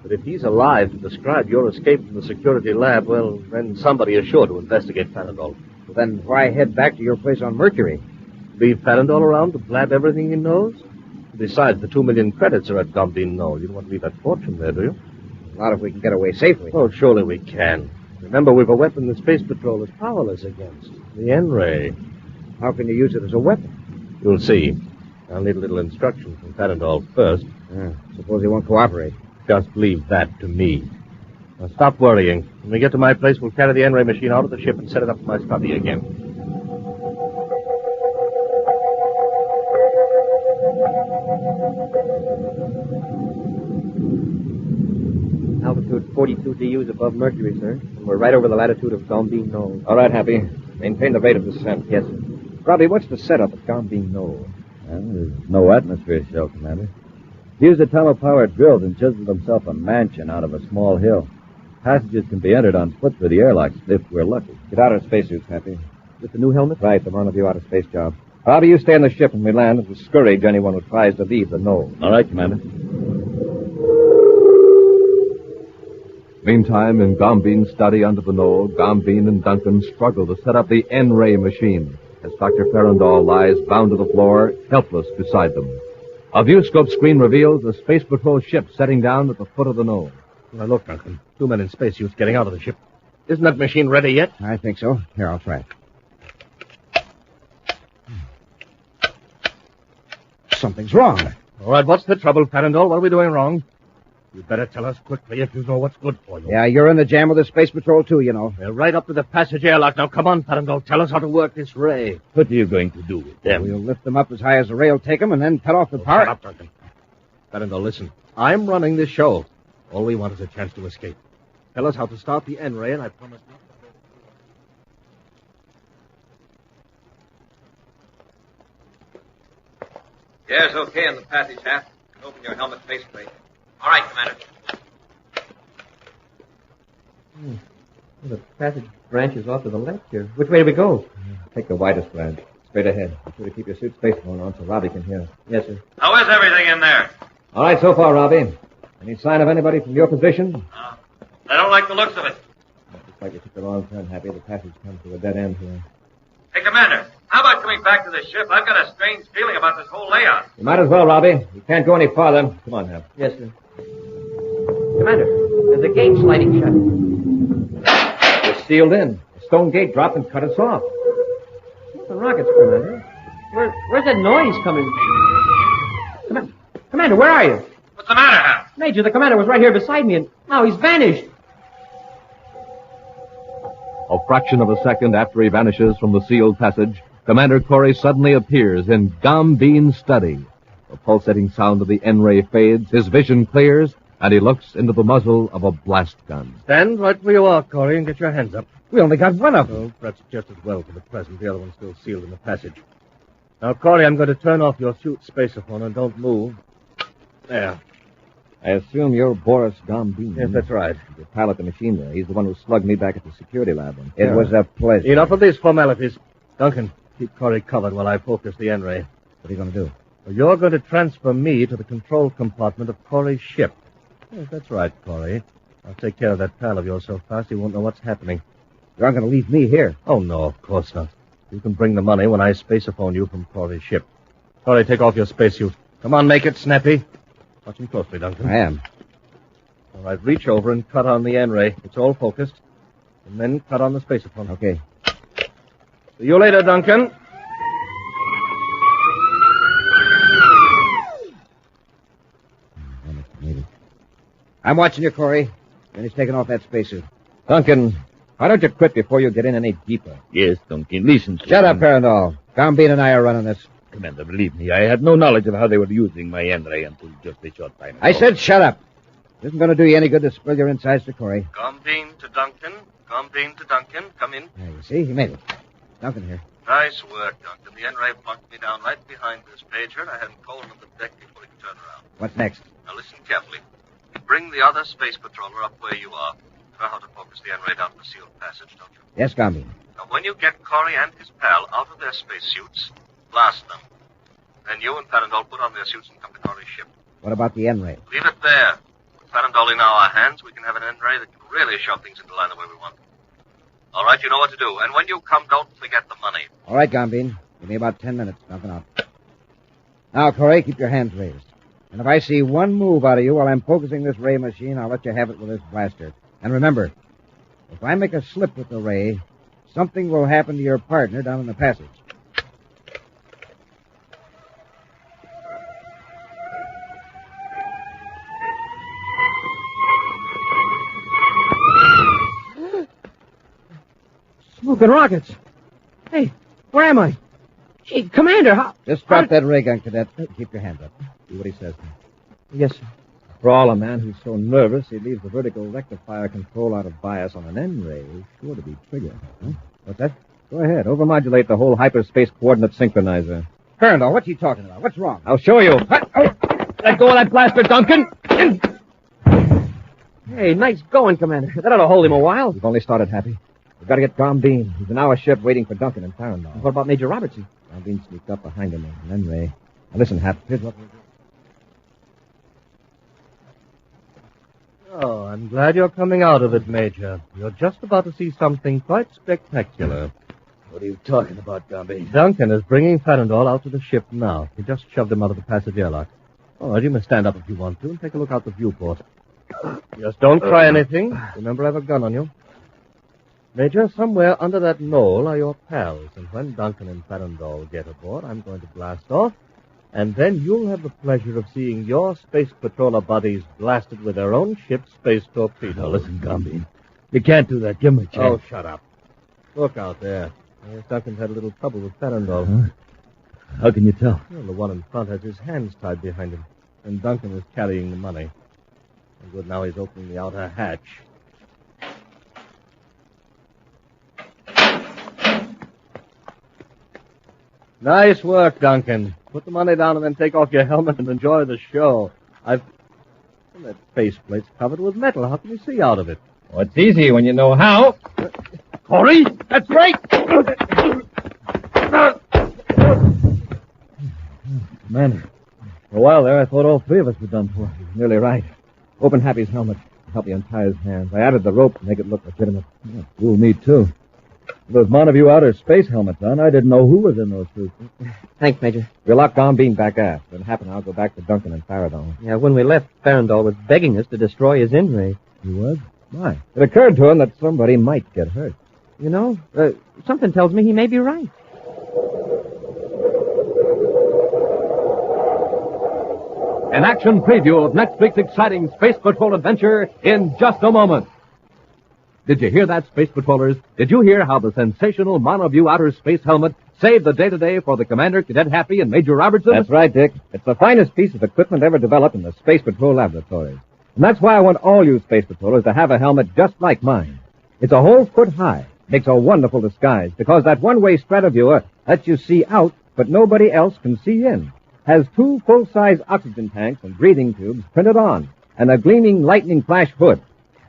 But if he's alive to describe your escape from the security lab, well, then somebody is sure to investigate Farandall. Well, then why head back to your place on Mercury? Leave Farandall around to blab everything he knows? Besides, the 2 million credits are at Gambin Knoll. You don't want to leave that fortune there, do you? Not if we can get away safely. Oh, surely we can. Remember, we've a weapon the Space Patrol is powerless against. The N-ray. How can you use it as a weapon? You'll see. I'll need a little instruction from Farandall first. Suppose he won't cooperate. Just leave that to me. Now stop worrying. When we get to my place, we'll carry the N-ray machine out of the ship and set it up in my study again. Altitude 42 DUs above Mercury, sir. And we're right over the latitude of Gombeen Knoll. All right, Happy. Maintain the rate of descent. Yes, sir. Robbie, what's the setup at Gombeen Knoll? Well, there's no atmosphere shell, Commander. He used a tunnel-powered drill and chiseled himself a mansion out of a small hill. Passages can be entered on foot through the airlocks if we're lucky. Get out of spacesuits, Happy. With the new helmet? Right, the run of you out of space job. Robbie, you stay on the ship when we land and discourage anyone who tries to leave the knoll. All right, Commander. Meantime, in Gombeen's study under the knoll, Gombeen and Duncan struggle to set up the N-ray machine as Dr. Farandall lies bound to the floor, helpless beside them. A viewscope screen reveals a Space Patrol ship setting down at the foot of the knoll. Now, look, Duncan. 2 men in spacesuits getting out of the ship. Isn't that machine ready yet? I think so. Here, I'll try it. Something's wrong. All right, what's the trouble, Farandall? What are we doing wrong? You'd better tell us quickly if you know what's good for you. Yeah, you're in the jam with the Space Patrol, too, you know. We're right up to the passage airlock. Now, come on, Farandall. Tell us how to work this ray. What are you going to do with them? We'll lift them up as high as the rail will take them and then cut off the power. Shut up, Duncan. Farandall, listen. I'm running this show. All we want is a chance to escape. Tell us how to start the N-ray, and I promise not to... Yes, okay in the passage, Hap. Open your helmet faceplate. All right, Commander. The passage branches off to the left here. Which way do we go? Take the widest branch. Straight ahead. Be sure to keep your suit spacephone on so Robbie can hear. Yes, sir. How is everything in there? All right, so far, Robbie. Any sign of anybody from your position? I don't like the looks of it. Looks like you took the wrong turn, Happy. The passage comes to a dead end here. Hey, Commander, how about coming back to the ship? I've got a strange feeling about this whole layout. You might as well, Robbie. You can't go any farther. Come on, Hap. Yes, sir. Commander, there's a gate sliding shut. We're sealed in. The stone gate dropped and cut us off. The rockets, Commander. Where's that noise coming from? Commander, where are you? What's the matter, Hap? Major, the commander was right here beside me, and now he's vanished. A fraction of a second after he vanishes from the sealed passage, Commander Corry suddenly appears in Gombeen's study. The pulsating sound of the N-ray fades, his vision clears, and he looks into the muzzle of a blast gun. Stand right where you are, Corry, and get your hands up. We only got one of them. Oh, perhaps just as well for the present. The other one's still sealed in the passage. Now, Corry, I'm going to turn off your suit spaceophone and don't move. There. I assume you're Boris Gombeen. Yes, that's right. The pilot the machine there. He's the one who slugged me back at the security lab. It was a pleasure. Enough of these formalities. Duncan, keep Corry covered while I focus the N-ray. What are you going to do? Well, you're going to transfer me to the control compartment of Corry's ship. Yes, that's right, Corry. I'll take care of that pal of yours so fast he won't know what's happening. You aren't going to leave me here. Oh, no, of course not. You can bring the money when I spaceophone you from Corry's ship. Corry, take off your spacesuit. Come on, make it snappy. Watch him closely, Duncan. I am. All right, reach over and cut on the N-ray. It's all focused. And then cut on the spaceophone. Okay. See you later, Duncan. I'm watching you, Corry. Finish taking off that spacesuit. Duncan, why don't you quit before you get in any deeper? Yes, Duncan, listen to Shut up, Farandall. Gombeen and I are running this. Commander, believe me, I had no knowledge of how they were using my N-ray until just a short time ago. I said shut up. It isn't going to do you any good to spill your insides to Corry. Gombeen to Duncan. Gombeen to Duncan. Come in. There, you see? He made it. Duncan here. Nice work, Duncan. The N-ray plunked me down right behind this pager, and I had him cold on the deck before he could turn around. What's next? Now listen carefully. Bring the other space patroller up where you are. You know how to focus the N-ray down the sealed passage, don't you? Yes, Gombeen. Now, when you get Corry and his pal out of their spacesuits, blast them. Then you and Farandall put on their suits and come to Corry's ship. What about the N-ray? Leave it there. With Farandall in our hands, we can have an N-ray that can really shove things into line the way we want. All right, you know what to do. And when you come, don't forget the money. All right, Gombeen. Give me about 10 minutes. Nothing out. Now, Corry, keep your hands raised. And if I see one move out of you while I'm focusing this ray machine, I'll let you have it with this blaster. And remember, if I make a slip with the ray, something will happen to your partner down in the passage. Smoking rockets. Hey, where am I? Gee, Commander, how... Just drop that ray gun, Cadet. Keep your hands up. Do what he says. Yes, sir. For all a man who's so nervous, he leaves the vertical rectifier control out of bias on an N-ray. Sure to be triggered. Huh? What's that? Go ahead. Overmodulate the whole hyperspace coordinate synchronizer. Colonel, what's he talking about? What's wrong? I'll show you. Let go of that blaster, Duncan. Hey, nice going, Commander. That ought to hold him a while. We've only started, Happy. We've got to get Gombeen. He's in our ship waiting for Duncan and Farandol. What about Major Robertson? Gombeen sneaked up behind him in an N-ray. Now listen, Hap. Here's what we'll do. Oh, I'm glad you're coming out of it, Major. You're just about to see something quite spectacular. What are you talking about, Gombeen? Duncan is bringing Farandol out to the ship now. He just shoved him out of the passage airlock. All right, you may stand up if you want to and take a look out the viewport. Just don't try anything. Remember, I have a gun on you. Major, somewhere under that knoll are your pals, and when Duncan and Farandol get aboard, I'm going to blast off, and then you'll have the pleasure of seeing your space patroller buddies blasted with their own ship's space torpedoes. Now, listen, Gombeen. You can't do that. Give him a chance. Oh, shut up. Look out there. Yes, Duncan's had a little trouble with Farandol. Huh? How can you tell? Well, the one in front has his hands tied behind him, and Duncan is carrying the money. And good, now he's opening the outer hatch. Nice work, Duncan. Put the money down and then take off your helmet and enjoy the show. Well, that faceplate's covered with metal. How can you see out of it? Oh, it's easy when you know how. Corry, that's right. Man, for a while there, I thought all three of us were done for. He was nearly right. Open Happy's helmet. Help me untie his hands. I added the rope to make it look legitimate. Yeah, fooled me, too. With those Montague outer space helmets on, I didn't know who was in those suits. Thanks, Major. We'll lock Gombeen back aft. When it happened, I'll go back to Duncan and Farandol. Yeah, when we left, Farandol was begging us to destroy his N-ray. He was? Why? It occurred to him that somebody might get hurt. You know, something tells me he may be right. An action preview of next week's exciting Space Patrol adventure in just a moment. Did you hear that, Space Patrollers? Did you hear how the sensational Monoview outer space helmet saved the day today for the Commander, Cadet Happy, and Major Robertson? That's right, Dick. It's the finest piece of equipment ever developed in the Space Patrol laboratories. And that's why I want all you Space Patrollers to have a helmet just like mine. It's a whole foot high, makes a wonderful disguise, because that one-way strataviewer lets you see out, but nobody else can see in. Has 2 full-size oxygen tanks and breathing tubes printed on, and a gleaming lightning flash hood.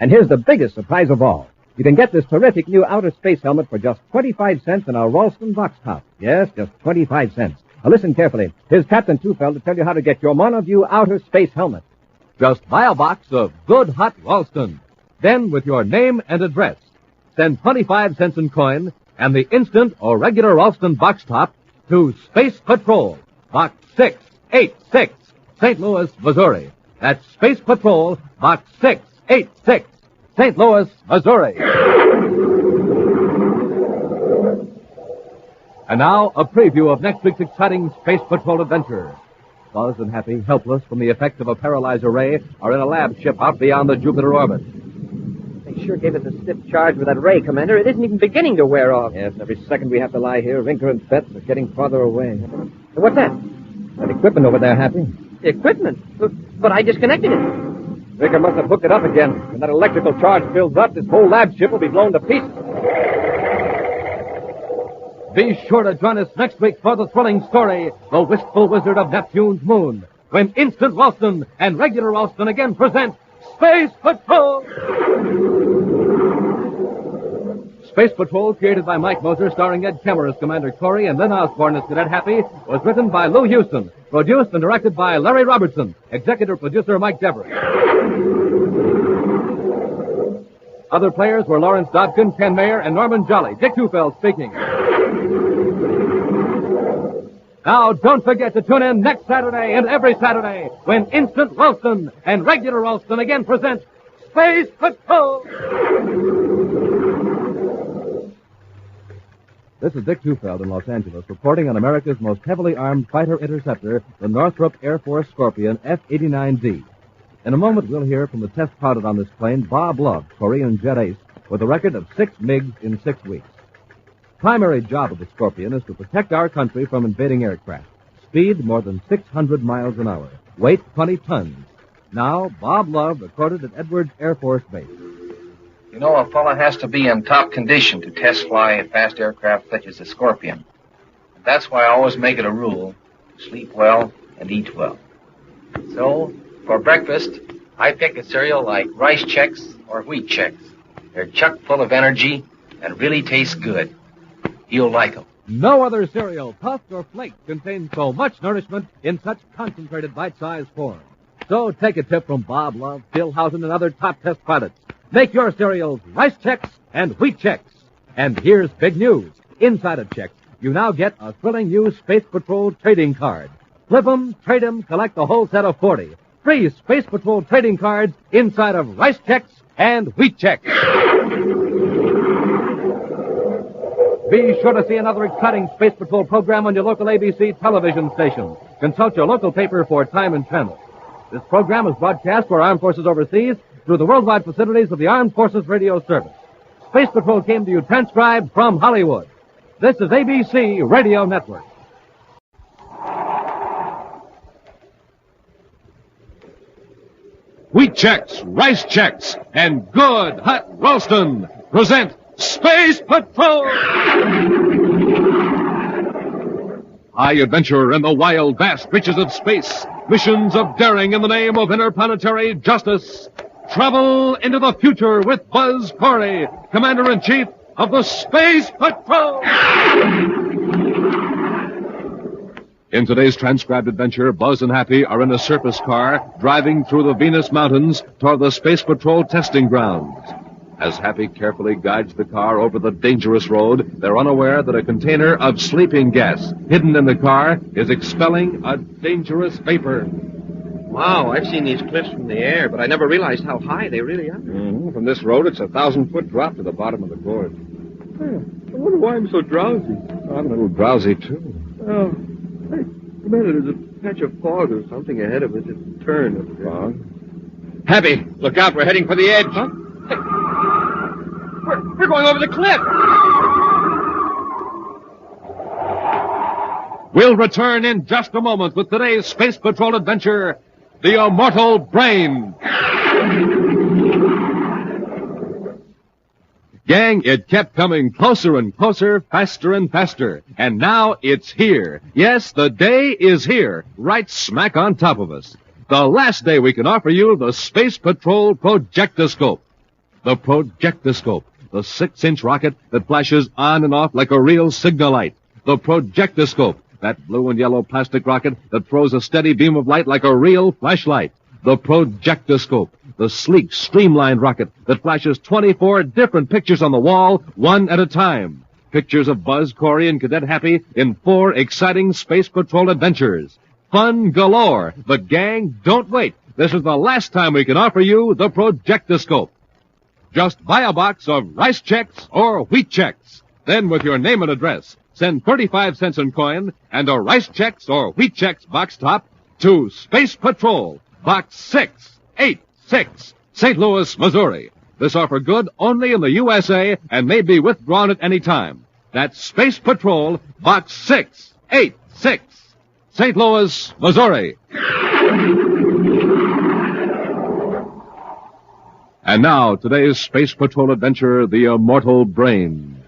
And here's the biggest surprise of all. You can get this terrific new outer space helmet for just 25 cents in our Ralston box top. Yes, just 25 cents. Now listen carefully. Here's Captain Tufeld to tell you how to get your Monoview outer space helmet. Just buy a box of good hot Ralston. Then, with your name and address, send 25 cents in coin and the instant or regular Ralston box top to Space Patrol, Box 686, St. Louis, Missouri. That's Space Patrol, Box 686, St. Louis, Missouri. And now, a preview of next week's exciting Space Patrol adventure. Buzz and Happy, helpless from the effects of a paralyzer ray, are in a lab ship out beyond the Jupiter orbit. They sure gave us a stiff charge with that ray, Commander. It isn't even beginning to wear off. Yes, every second we have to lie here, Rinker and Betts are getting farther away. What's that? That equipment over there, Happy. The equipment? But I disconnected it. Rinker must have hooked it up again. When that electrical charge builds up, this whole lab ship will be blown to pieces. Be sure to join us next week for the thrilling story, The Wistful Wizard of Neptune's Moon, when Instant Ralston and Regular Ralston again present Space Patrol! Space Patrol, created by Mike Moser, starring Ed Kemmer as Commander Corry and Lynn Osborne as Cadet Happy, was written by Lou Houston, produced and directed by Larry Robertson, executive producer Mike Devery. Other players were Lawrence Dobkin, Ken Mayer, and Norman Jolly. Dick Tufeld speaking. Now, don't forget to tune in next Saturday and every Saturday when Instant Ralston and Regular Ralston again present Space Patrol! This is Dick Tufeld in Los Angeles, reporting on America's most heavily armed fighter interceptor, the Northrop Air Force Scorpion F-89D. In a moment, we'll hear from the test pilot on this plane, Bob Love, Korean jet ace, with a record of 6 MiGs in 6 weeks. primary job of the Scorpion is to protect our country from invading aircraft. Speed more than 600 miles an hour. Weight 20 tons. Now, Bob Love recorded at Edwards Air Force Base. You know, a fella has to be in top condition to test fly a fast aircraft such as the Scorpion. That's why I always make it a rule to sleep well and eat well. So, for breakfast, I pick a cereal like Rice Chex or Wheat Chex. They're chock full of energy and really taste good. You'll like them. No other cereal, puffed or flaked, contains so much nourishment in such concentrated bite-sized form. So take a tip from Bob Love, Philhausen, and other top test pilots. Make your cereals Rice Chex and Wheat Chex. And here's big news. Inside of Chex, you now get a thrilling new Space Patrol trading card. Flip 'em, trade 'em, collect a whole set of 40. Free Space Patrol trading cards inside of Rice Chex and Wheat Chex. Be sure to see another exciting Space Patrol program on your local ABC television station. Consult your local paper for time and channel. This program is broadcast for Armed Forces overseas through the worldwide facilities of the Armed Forces Radio Service. Space Patrol came to you transcribed from Hollywood. This is ABC Radio Network. Wheat Chex, Rice Chex, and good hot roastin' present Space Patrol! High adventure in the wild, vast reaches of space. Missions of daring in the name of interplanetary justice. Travel into the future with Buzz Corry, Commander-in-Chief of the Space Patrol! In today's transcribed adventure, Buzz and Happy are in a surface car driving through the Venus Mountains toward the Space Patrol testing grounds. As Happy carefully guides the car over the dangerous road, they're unaware that a container of sleeping gas hidden in the car is expelling a dangerous vapor. Wow, I've seen these cliffs from the air, but I never realized how high they really are. Mm-hmm. From this road, it's a 1,000-foot drop to the bottom of the gorge. I wonder why I'm so drowsy. I'm a little drowsy, too. Oh, hey, Commander, there's a patch of fog or something ahead of us. It's turned up there. Fog? Happy, look out. We're heading for the edge. Huh? Hey, we're going over the cliff. We'll return in just a moment with today's Space Patrol adventure, The Immortal Brain. Gang, it kept coming closer and closer, faster and faster. And now it's here. Yes, the day is here, right smack on top of us. The last day we can offer you the Space Patrol Projectoscope. The Projectoscope, the 6-inch rocket that flashes on and off like a real signal light. The Projectoscope, that blue and yellow plastic rocket that throws a steady beam of light like a real flashlight. The Projectoscope, the sleek, streamlined rocket that flashes 24 different pictures on the wall, one at a time. Pictures of Buzz Corry and Cadet Happy in 4 exciting Space Patrol adventures. Fun galore. But, gang, don't wait. This is the last time we can offer you the Projectoscope. Just buy a box of Rice Chex or Wheat Chex. Then, with your name and address, send 35 cents in coin and a Rice Chex or Wheat Chex box top to Space Patrol, Box 686, St. Louis, Missouri. This offer good only in the USA and may be withdrawn at any time. That's Space Patrol, Box 686, St. Louis, Missouri. And now, today's Space Patrol adventure, The Immortal Brain.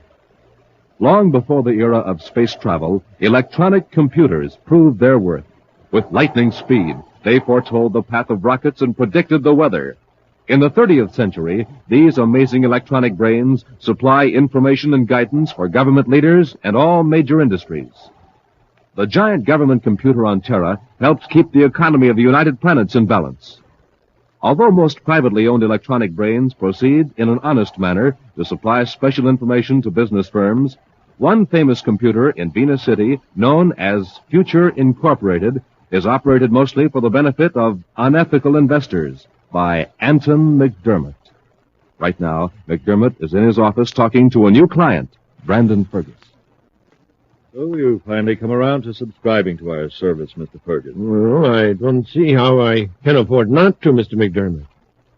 Long before the era of space travel, electronic computers proved their worth. With lightning speed, they foretold the path of rockets and predicted the weather. In the 30th century, these amazing electronic brains supply information and guidance for government leaders and all major industries. The giant government computer on Terra helps keep the economy of the United Planets in balance. Although most privately owned electronic brains proceed in an honest manner to supply special information to business firms, one famous computer in Venus City, known as Future Incorporated, is operated mostly for the benefit of unethical investors by Anton McDermott. Right now, McDermott is in his office talking to a new client, Brandon Fergus. So you finally come around to subscribing to our service, Mr. Fergus. Well, I don't see how I can afford not to, Mr. McDermott.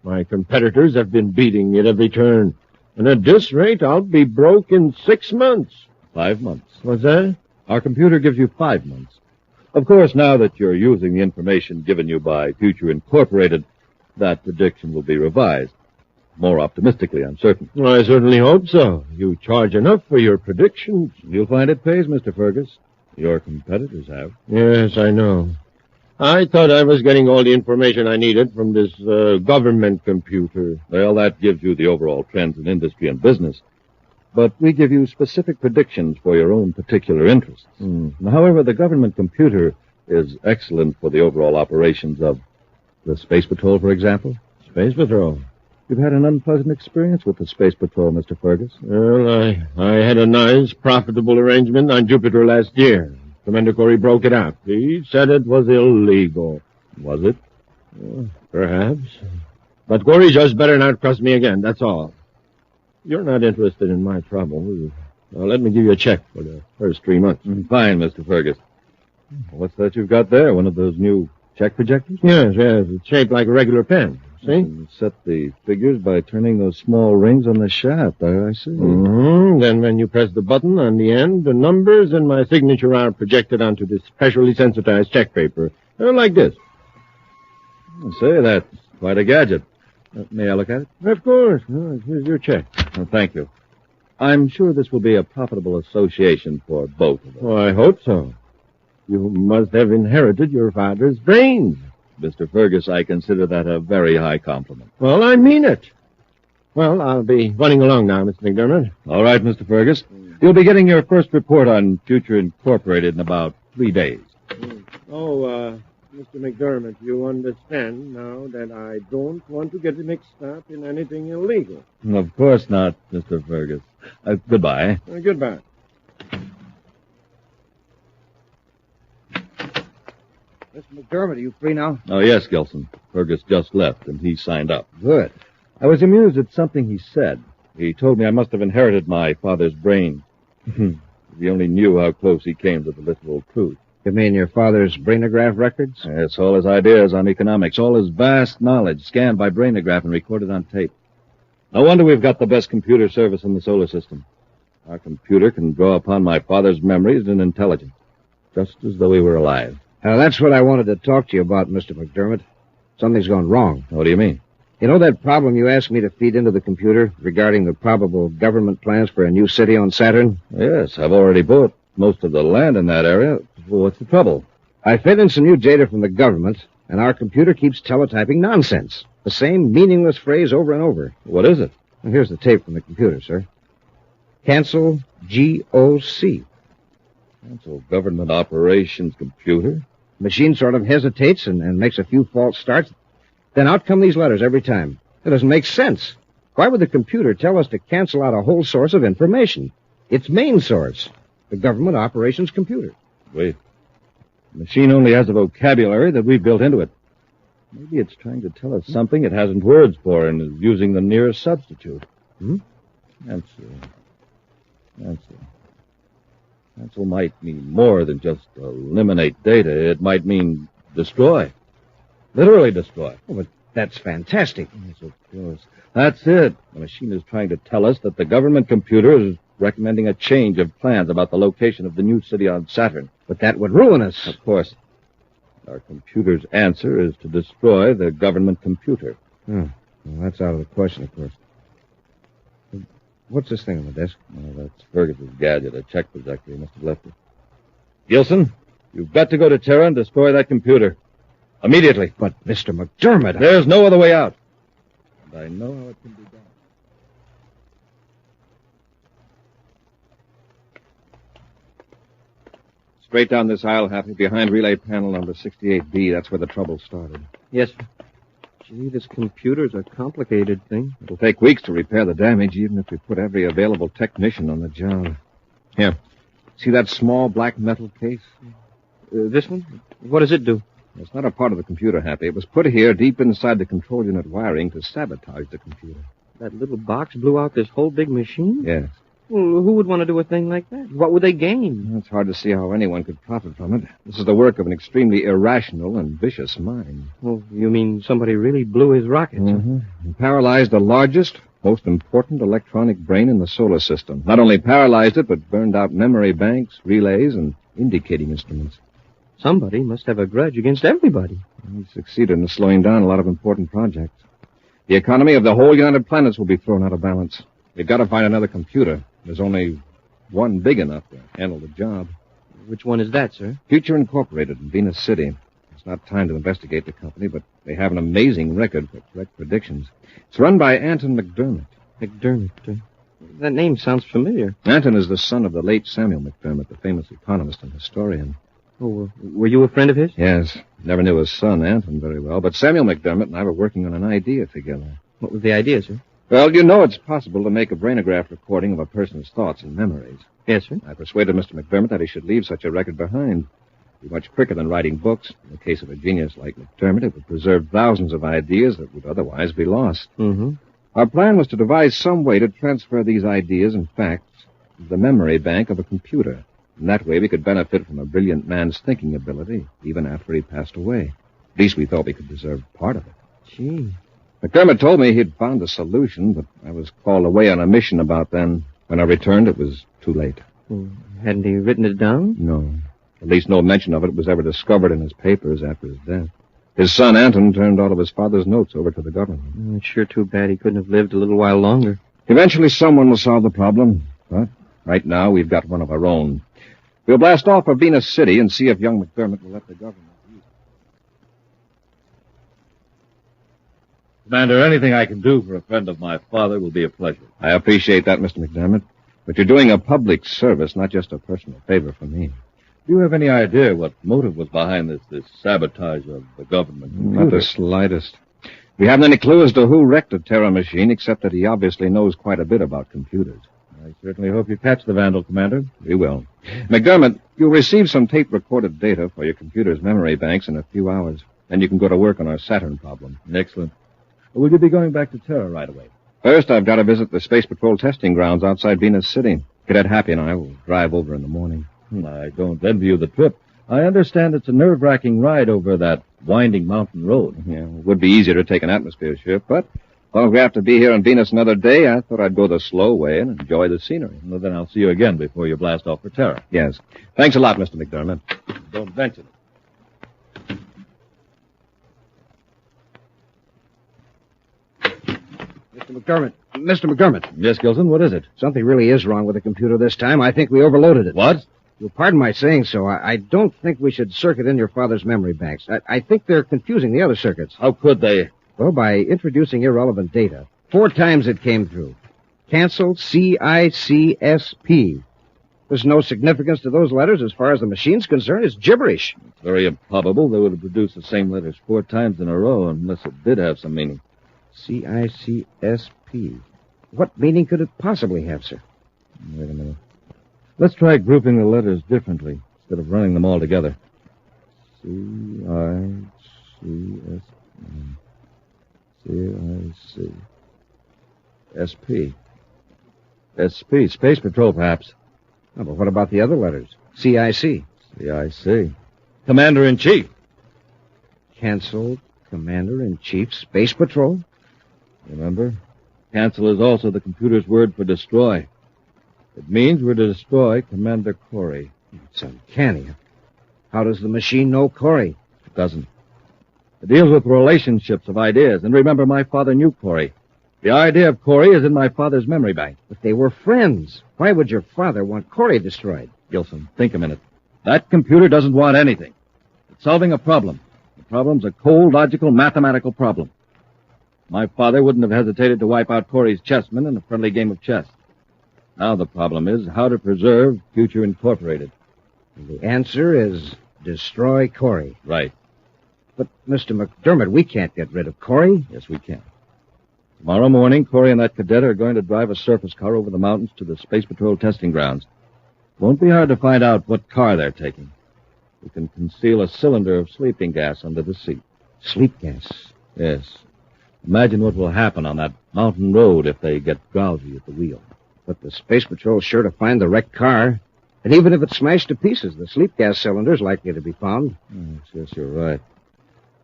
My competitors have been beating me at every turn. And at this rate, I'll be broke in 6 months. 5 months. What's that? Our computer gives you 5 months. Of course, now that you're using the information given you by Future Incorporated, that prediction will be revised. More optimistically, I'm certain. Well, I certainly hope so. You charge enough for your predictions. You'll find it pays, Mr. Fergus. Your competitors have. Yes, I know. I thought I was getting all the information I needed from this government computer. Well, that gives you the overall trends in industry and business. But we give you specific predictions for your own particular interests. However, the government computer is excellent for the overall operations of the Space Patrol, for example. Space Patrol? You've had an unpleasant experience with the Space Patrol, Mr. Fergus. Well, I had a nice, profitable arrangement on Jupiter last year. Commander Corry broke it up. He said it was illegal. Was it? Perhaps. But Corry just better not trust me again, that's all. You're not interested in my trouble. Well, let me give you a check for the first 3 months. Fine, Mr. Fergus. What's that you've got there? One of those new check projectors? Yes. It's shaped like a regular pen. See? You set the figures by turning those small rings on the shaft. I see. Then when you press the button on the end, the numbers and my signature are projected onto this specially sensitized check paper. Like this. Say, that's quite a gadget. May I look at it? Of course. Here's your check. Thank you. I'm sure this will be a profitable association for both of us. Oh, I hope so. You must have inherited your father's brains. Mr. Fergus, I consider that a very high compliment. Well, I mean it. Well, I'll be running along now, Mr. McDermott. All right, Mr. Fergus. You'll be getting your first report on Future Incorporated in about 3 days. Mr. McDermott, you understand now that I don't want to get mixed up in anything illegal. Of course not, Mr. Fergus. Goodbye. Goodbye. Mr. McDermott, are you free now? Oh, yes, Gilson. Fergus just left, and he signed up. Good. I was amused at something he said. He told me I must have inherited my father's brain. If he only knew how close he came to the literal truth. You mean your father's brainograph records? Yes, all his ideas on economics, all his vast knowledge scanned by brainograph and recorded on tape. No wonder we've got the best computer service in the solar system. Our computer can draw upon my father's memories and intelligence, just as though he were alive. Now, that's what I wanted to talk to you about, Mr. McDermott. Something's gone wrong. What do you mean? You know that problem you asked me to feed into the computer regarding the probable government plans for a new city on Saturn? Yes, I've already bought most of the land in that area. Well, what's the trouble? I fed in some new data from the government, and our computer keeps teletyping nonsense. The same meaningless phrase over and over. What is it? Well, here's the tape from the computer, sir. Cancel GOC. Cancel government operations computer? Machine sort of hesitates and makes a few false starts. Then out come these letters every time. It doesn't make sense. Why would the computer tell us to cancel out a whole source of information? Its main source, the government operations computer. Wait. The machine only has a vocabulary that we've built into it. Maybe it's trying to tell us something it hasn't words for and is using the nearest substitute. Cancel. Cancel might mean more than just eliminate data. It might mean destroy. Literally destroy. Oh, but that's fantastic. Yes, of course. That's it. The machine is trying to tell us that the government computer is recommending a change of plans about the location of the new city on Saturn. But that would ruin us. Of course. Our computer's answer is to destroy the government computer. Well, that's out of the question, of course. What's this thing on the desk? Oh, that's Fergus's gadget, a check projector. He must have left it. Gilson, you've got to go to Terra and destroy that computer. Immediately. But, Mr. McDermott... There's no other way out. And I know how it can be done. Straight down this aisle, Happy, behind relay panel number 68B. That's where the trouble started. Yes, sir. Gee, this computer's a complicated thing. It'll take weeks to repair the damage, even if we put every available technician on the job. Here. See that small black metal case? This one? What does it do? It's not a part of the computer, Happy. It was put here deep inside the control unit wiring to sabotage the computer. That little box blew out this whole big machine? Yes. Well, who would want to do a thing like that? What would they gain? It's hard to see how anyone could profit from it. This is the work of an extremely irrational and vicious mind. Well, you mean somebody really blew his rockets? And paralyzed the largest, most important electronic brain in the solar system. Not only paralyzed it, but burned out memory banks, relays, and indicating instruments. Somebody must have a grudge against everybody. He succeeded in slowing down a lot of important projects. The economy of the whole United Planets will be thrown out of balance. We've got to find another computer. There's only one big enough to handle the job. Which one is that, sir? Future Incorporated in Venus City. It's not time to investigate the company, but they have an amazing record for correct predictions. It's run by Anton McDermott. McDermott? That name sounds familiar. Anton is the son of the late Samuel McDermott, the famous economist and historian. Oh, were you a friend of his? Yes. Never knew his son, Anton, very well, but Samuel McDermott and I were working on an idea together. What was the idea, sir? Well, you know it's possible to make a brainograph recording of a person's thoughts and memories. Yes, sir. I persuaded Mr. McDermott that he should leave such a record behind. It'd be much quicker than writing books. In the case of a genius like McDermott, it would preserve thousands of ideas that would otherwise be lost. Mm-hmm. Our plan was to devise some way to transfer these ideas and facts to the memory bank of a computer. And that way we could benefit from a brilliant man's thinking ability, even after he passed away. At least we thought we could preserve part of it. Gee. McDermott told me he'd found a solution, but I was called away on a mission about then. When I returned, it was too late. Hadn't he written it down? No. At least no mention of it was ever discovered in his papers after his death. His son, Anton, turned all of his father's notes over to the government. It's sure too bad he couldn't have lived a little while longer. Eventually someone will solve the problem, but right now we've got one of our own. We'll blast off for Venus City and see if young McDermott will let the government use it. Commander, anything I can do for a friend of my father will be a pleasure. I appreciate that, Mr. McDermott. But you're doing a public service, not just a personal favor for me. Do you have any idea what motive was behind this sabotage of the government? Not the slightest. We haven't any clue as to who wrecked the Terra machine, except that he obviously knows quite a bit about computers. I certainly hope you catch the vandal, Commander. We will. McDermott, you'll receive some tape-recorded data for your computer's memory banks in a few hours. Then you can go to work on our Saturn problem. Excellent. Will you be going back to Terra right away? First, I've got to visit the Space Patrol testing grounds outside Venus City. Cadet Happy and I will drive over in the morning. I don't envy you the trip. I understand it's a nerve-wracking ride over that winding mountain road. Yeah, it would be easier to take an atmosphere ship, but as long as we have to be here on Venus another day, I thought I'd go the slow way and enjoy the scenery. Well, then I'll see you again before you blast off for Terra. Yes. Thanks a lot, Mr. McDermott. Don't mention it. Mr. McDermott. Yes, Gilson, what is it? Something really is wrong with the computer this time. I think we overloaded it. What? You'll pardon my saying so. I don't think we should circuit in your father's memory banks. I think they're confusing the other circuits. How could they? Well, by introducing irrelevant data. 4 times it came through. Canceled CICSP. There's no significance to those letters as far as the machine's concerned. It's gibberish. It's very improbable they would have produced the same letters 4 times in a row unless it did have some meaning. CICSP. What meaning could it possibly have, sir? Wait a minute. Let's try grouping the letters differently instead of running them all together. C-I-C-S-P. SP. Space Patrol, perhaps. Oh, but what about the other letters? CIC. CIC. Commander-in-Chief. Canceled Commander-in-Chief Space Patrol? Remember? Cancel is also the computer's word for destroy. It means we're to destroy Commander Corry. It's uncanny. How does the machine know Corry? It doesn't. It deals with relationships of ideas. And remember, my father knew Corry. The idea of Corry is in my father's memory bank. But they were friends. Why would your father want Corry destroyed? Gilson, think a minute. That computer doesn't want anything. It's solving a problem. The problem's a cold, logical, mathematical problem. My father wouldn't have hesitated to wipe out Corry's chessmen in a friendly game of chess. Now the problem is how to preserve Future Incorporated. The answer is destroy Corry. Right. But, Mr. McDermott, we can't get rid of Corry. Yes, we can. Tomorrow morning, Corry and that cadet are going to drive a surface car over the mountains to the Space Patrol testing grounds. Won't be hard to find out what car they're taking. We can conceal a cylinder of sleeping gas under the seat. Sleep gas? Yes. Imagine what will happen on that mountain road if they get drowsy at the wheel. But the Space Patrol's sure to find the wrecked car. And even if it's smashed to pieces, the sleep gas cylinder's likely to be found. Yes, you're right.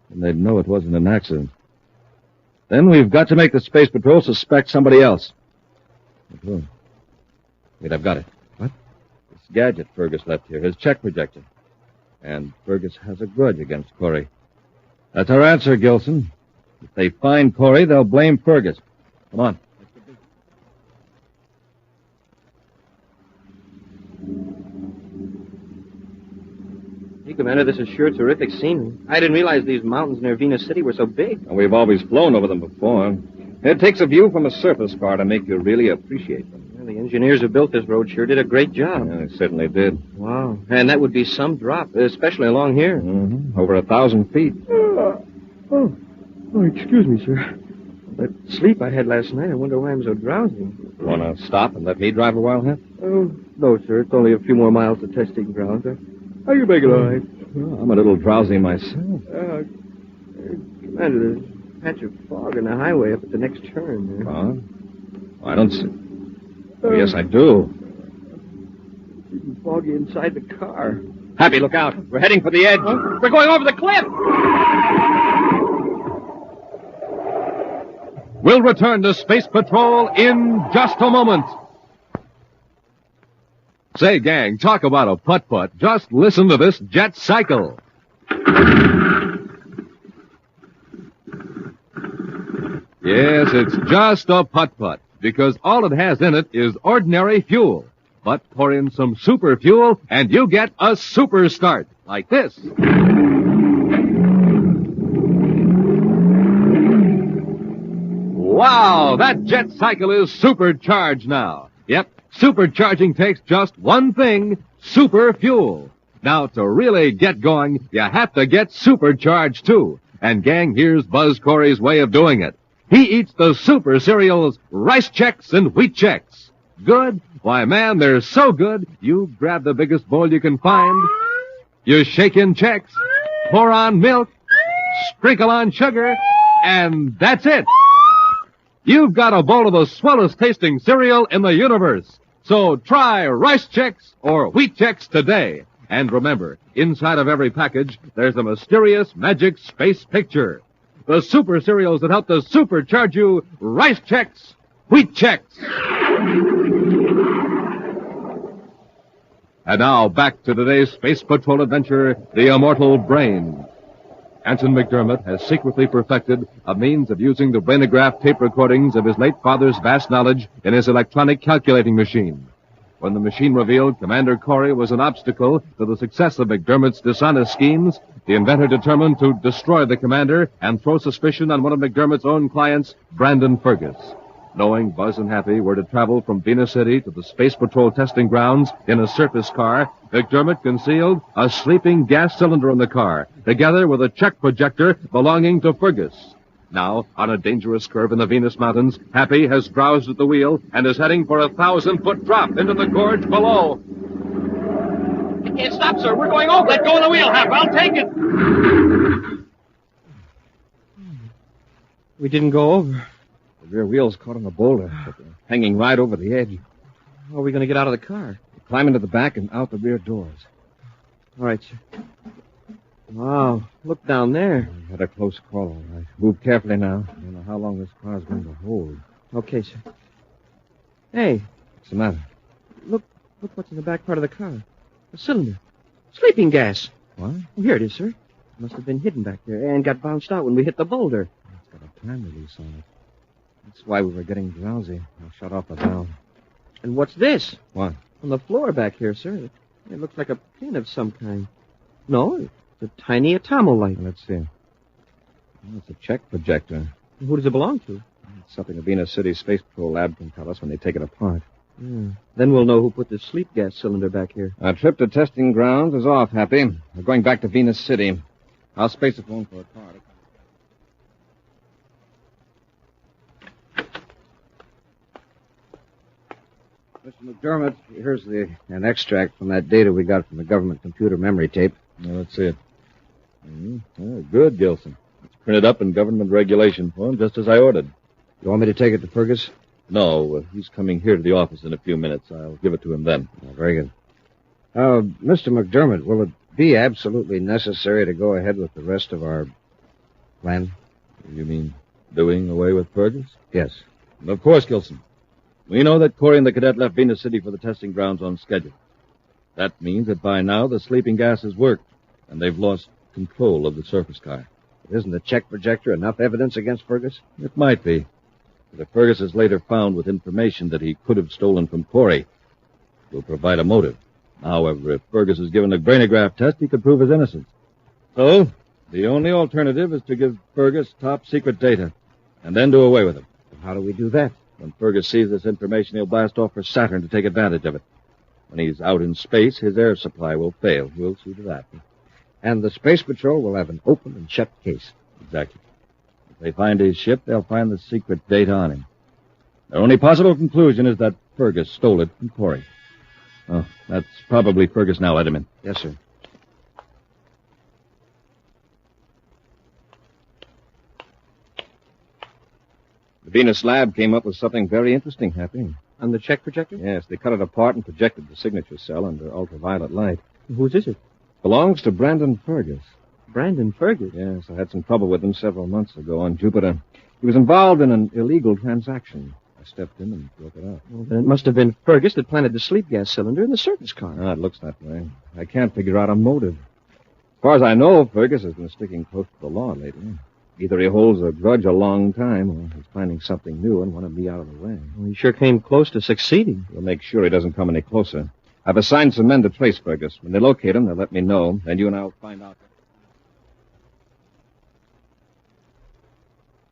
And they'd know it wasn't an accident. Then we've got to make the Space Patrol suspect somebody else. Wait, I've got it. What? This gadget Fergus left here, his check projector. And Fergus has a grudge against Corry. That's our answer, Gilson. If they find Corry, they'll blame Fergus. Come on. Gee, Commander, this is sure terrific scenery. I didn't realize these mountains near Venus City were so big. And we've always flown over them before. It takes a view from a surface car to make you really appreciate them. Well, the engineers who built this road sure did a great job. Yeah, they certainly did. Wow. And that would be some drop, especially along here. Mm-hmm. Over 1,000 feet. Oh, excuse me, sir. That sleep I had last night, I wonder why I'm so drowsy. Want to stop and let me drive a while, huh? Oh, no, sir. It's only a few more miles to testing grounds. How you make it all right? Well, I'm a little drowsy myself. Commander, there's a patch of fog on the highway up at the next turn there. Fog? I don't see. Oh, yes, I do. It's even foggy inside the car. Happy, look out. We're heading for the edge. We're going over the cliff! We'll return to Space Patrol in just a moment. Say, gang, talk about a putt-putt. Just listen to this jet cycle. Yes, it's just a putt-putt, because all it has in it is ordinary fuel. But pour in some super fuel, and you get a super start, like this. Wow, that jet cycle is supercharged now. Yep, supercharging takes just one thing, super fuel. Now, to really get going, you have to get supercharged, too. And, gang, here's Buzz Corry's way of doing it. He eats the super cereals, Rice Chex and Wheat Chex. Good? Why, man, they're so good, you grab the biggest bowl you can find, you shake in Chex, pour on milk, sprinkle on sugar, and that's it. You've got a bowl of the swellest tasting cereal in the universe. So try Rice Chex or Wheat Chex today. And remember, inside of every package, there's a mysterious magic space picture. The super cereals that help to supercharge you, Rice Chex, Wheat Chex. And now back to today's Space Patrol adventure, the Immortal Brain. Anson McDermott has secretly perfected a means of using the brainograph tape recordings of his late father's vast knowledge in his electronic calculating machine. When the machine revealed Commander Corry was an obstacle to the success of McDermott's dishonest schemes, the inventor determined to destroy the commander and throw suspicion on one of McDermott's own clients, Brandon Fergus. Knowing Buzz and Happy were to travel from Venus City to the Space Patrol testing grounds in a surface car, McDermott concealed a sleeping gas cylinder in the car, together with a check projector belonging to Fergus. Now, on a dangerous curve in the Venus Mountains, Happy has drowsed at the wheel and is heading for a 1,000-foot drop into the gorge below. I can't stop, sir. We're going over. Let go of the wheel, Hap. I'll take it. We didn't go over. The rear wheel's caught on a boulder, but they're hanging right over the edge. How are we going to get out of the car? Climb into the back and out the rear doors. All right, sir. Wow, look down there. We had a close call, all right. Move carefully now. I don't know how long this car's going to hold. Okay, sir. Hey. What's the matter? Look what's in the back part of the car. A cylinder. Sleeping gas. What? Oh, here it is, sir. It must have been hidden back there and got bounced out when we hit the boulder. It's got a time release on it. That's why we were getting drowsy. I'll shut off the valve. And what's this? What? On the floor back here, sir. It looks like a pin of some kind. No, it's a tiny atomolite. Let's see. Oh, it's a check projector. Who does it belong to? It's something a Venus City Space Patrol lab can tell us when they take it apart. Yeah. Then we'll know who put the sleep gas cylinder back here. Our trip to testing grounds is off, Happy. We're going back to Venus City. I'll space a phone for a car. Mr. McDermott, here's an extract from that data we got from the government computer memory tape. Well, let's see it. Good, Gilson. It's printed up in government regulation form, just as I ordered. You want me to take it to Fergus? No, he's coming here to the office in a few minutes. I'll give it to him then. Oh, very good. Mr. McDermott, will it be absolutely necessary to go ahead with the rest of our plan? You mean Doing away with Fergus? Yes. And of course, Gilson. We know that Corry and the cadet left Venus City for the testing grounds on schedule. That means that by now the sleeping gas has worked, and they've lost control of the surface car. Isn't the check projector enough evidence against Fergus? It might be. But if Fergus is later found with information that he could have stolen from Corry, it will provide a motive. However, if Fergus is given a brainograph test, he could prove his innocence. So, the only alternative is to give Fergus top-secret data, and then do away with him. How do we do that? When Fergus sees this information, he'll blast off for Saturn to take advantage of it. When he's out in space, his air supply will fail. We'll see to that. And the Space Patrol will have an open and shut case. Exactly. If they find his ship, they'll find the secret data on him. Their only possible conclusion is that Fergus stole it from Corry. Oh, that's probably Fergus now. Let him in. Yes, sir. The Venus lab came up with something very interesting, Happy. On the check projector? Yes, they cut it apart and projected the signature cell under ultraviolet light. Whose is it? Belongs to Brandon Fergus. Brandon Fergus? Yes, I had some trouble with him several months ago on Jupiter. He was involved in an illegal transaction. I stepped in and broke it up. Well, then it must have been Fergus that planted the sleep gas cylinder in the surface car. Ah, it looks that way. I can't figure out a motive. As far as I know, Fergus has been sticking close to the law lately. Either he holds a grudge a long time, or he's planning something new and wanted me out of the way. Well, he sure came close to succeeding. We'll make sure he doesn't come any closer. I've assigned some men to trace Fergus. When they locate him, they'll let me know. Then you and I will find out.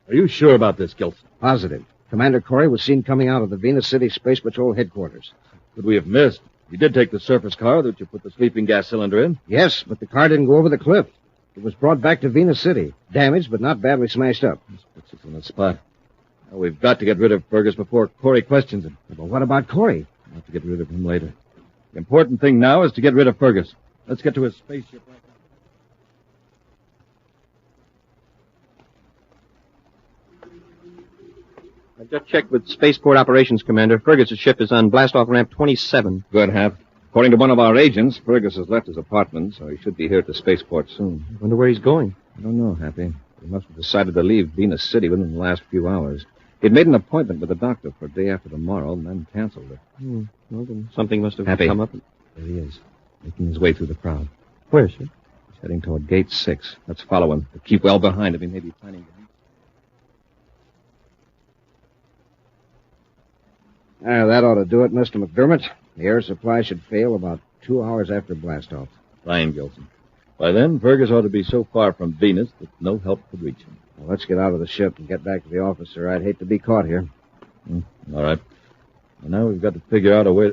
Are you sure about this, Gilson? Positive. Commander Corry was seen coming out of the Venus City Space Patrol headquarters. Could we have missed? You did take the surface car that you put the sleeping gas cylinder in? Yes, but the car didn't go over the cliff. It was brought back to Venus City. Damaged, but not badly smashed up. This puts us in the spot. Now, we've got to get rid of Fergus before Corry questions him. But what about Corry? We'll have to get rid of him later. The important thing now is to get rid of Fergus. Let's get to his spaceship right now. I've just checked with Spaceport Operations Commander. Fergus' ship is on blast-off ramp 27. Good, Hap. According to one of our agents, Fergus has left his apartment, so he should be here at the spaceport soon. I wonder where he's going. I don't know, Happy. He must have decided to leave Venus City within the last few hours. He'd made an appointment with the doctor for a day after tomorrow and then canceled it. Well, then something must have Happy. come up. There he is, making his way through the crowd. Where, sir? He's heading toward Gate 6. Let's follow him, but keep well behind him. He may be planning to... That ought to do it, Mr. McDermott. The air supply should fail about 2 hours after blastoff. Fine, Gilson. By then, Fergus ought to be so far from Venus that no help could reach him. Well, let's get out of the ship and get back to the office, sir. I'd hate to be caught here. All right. Well, now we've got to figure out a way...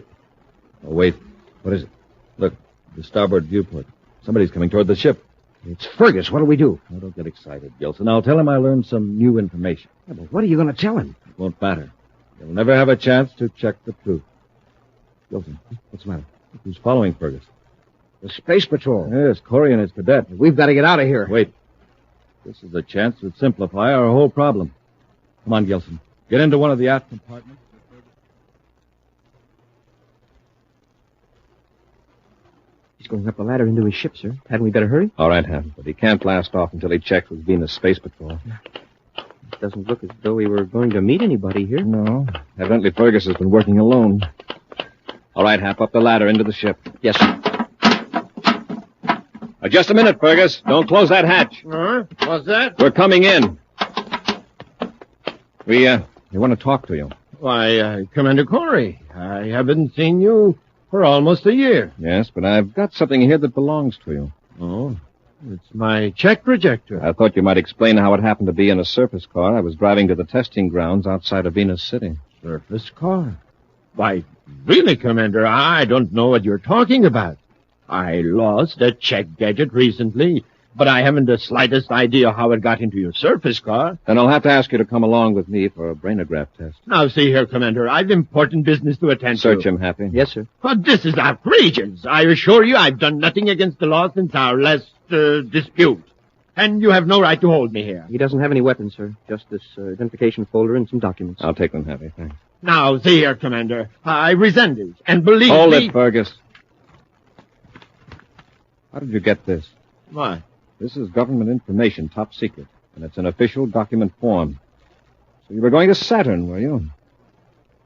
Oh, wait. What is it? Look, the starboard viewport. Somebody's coming toward the ship. It's Fergus. What'll we do? Oh, don't get excited, Gilson. I'll tell him I learned some new information. Yeah, but what are you going to tell him? It won't matter. He'll never have a chance to check the truth. Gilson, what's the matter? Who's following Fergus? The Space Patrol. Yes, Corry and his cadet. We've got to get out of here. Wait. This is a chance to simplify our whole problem. Come on, Gilson. Get into one of the aft compartments. He's going up the ladder into his ship, sir. Hadn't we better hurry? All right, Hap, but he can't blast off until he checks with Venus Space Patrol. It doesn't look as though we were going to meet anybody here. No. Evidently Fergus has been working alone. All right, Hap, up the ladder into the ship. Yes, sir. Just a minute, Fergus. Don't close that hatch. What's that? We're coming in. We want to talk to you. Why, Commander Corry, I haven't seen you for almost a year. Yes, but I've got something here that belongs to you. Oh, it's my check projector. I thought you might explain how it happened to be in a surface car. I was driving to the testing grounds outside of Venus City. Surface car? Why, really, Commander, I don't know what you're talking about. I lost a check gadget recently, but I haven't the slightest idea how it got into your surface car. Then I'll have to ask you to come along with me for a brainograph test. Now, see here, Commander, I've important business to attend to. Search him, Happy. Yes, sir. But this is outrageous. I assure you I've done nothing against the law since our last dispute. And you have no right to hold me here. He doesn't have any weapons, sir. Just this identification folder and some documents. I'll take them, Happy. Thanks. Now, see here, Commander. I resent it. And believe me... Hold it, Fergus. How did you get this? Why? This is government information, top secret, and it's an official document form. So you were going to Saturn, were you?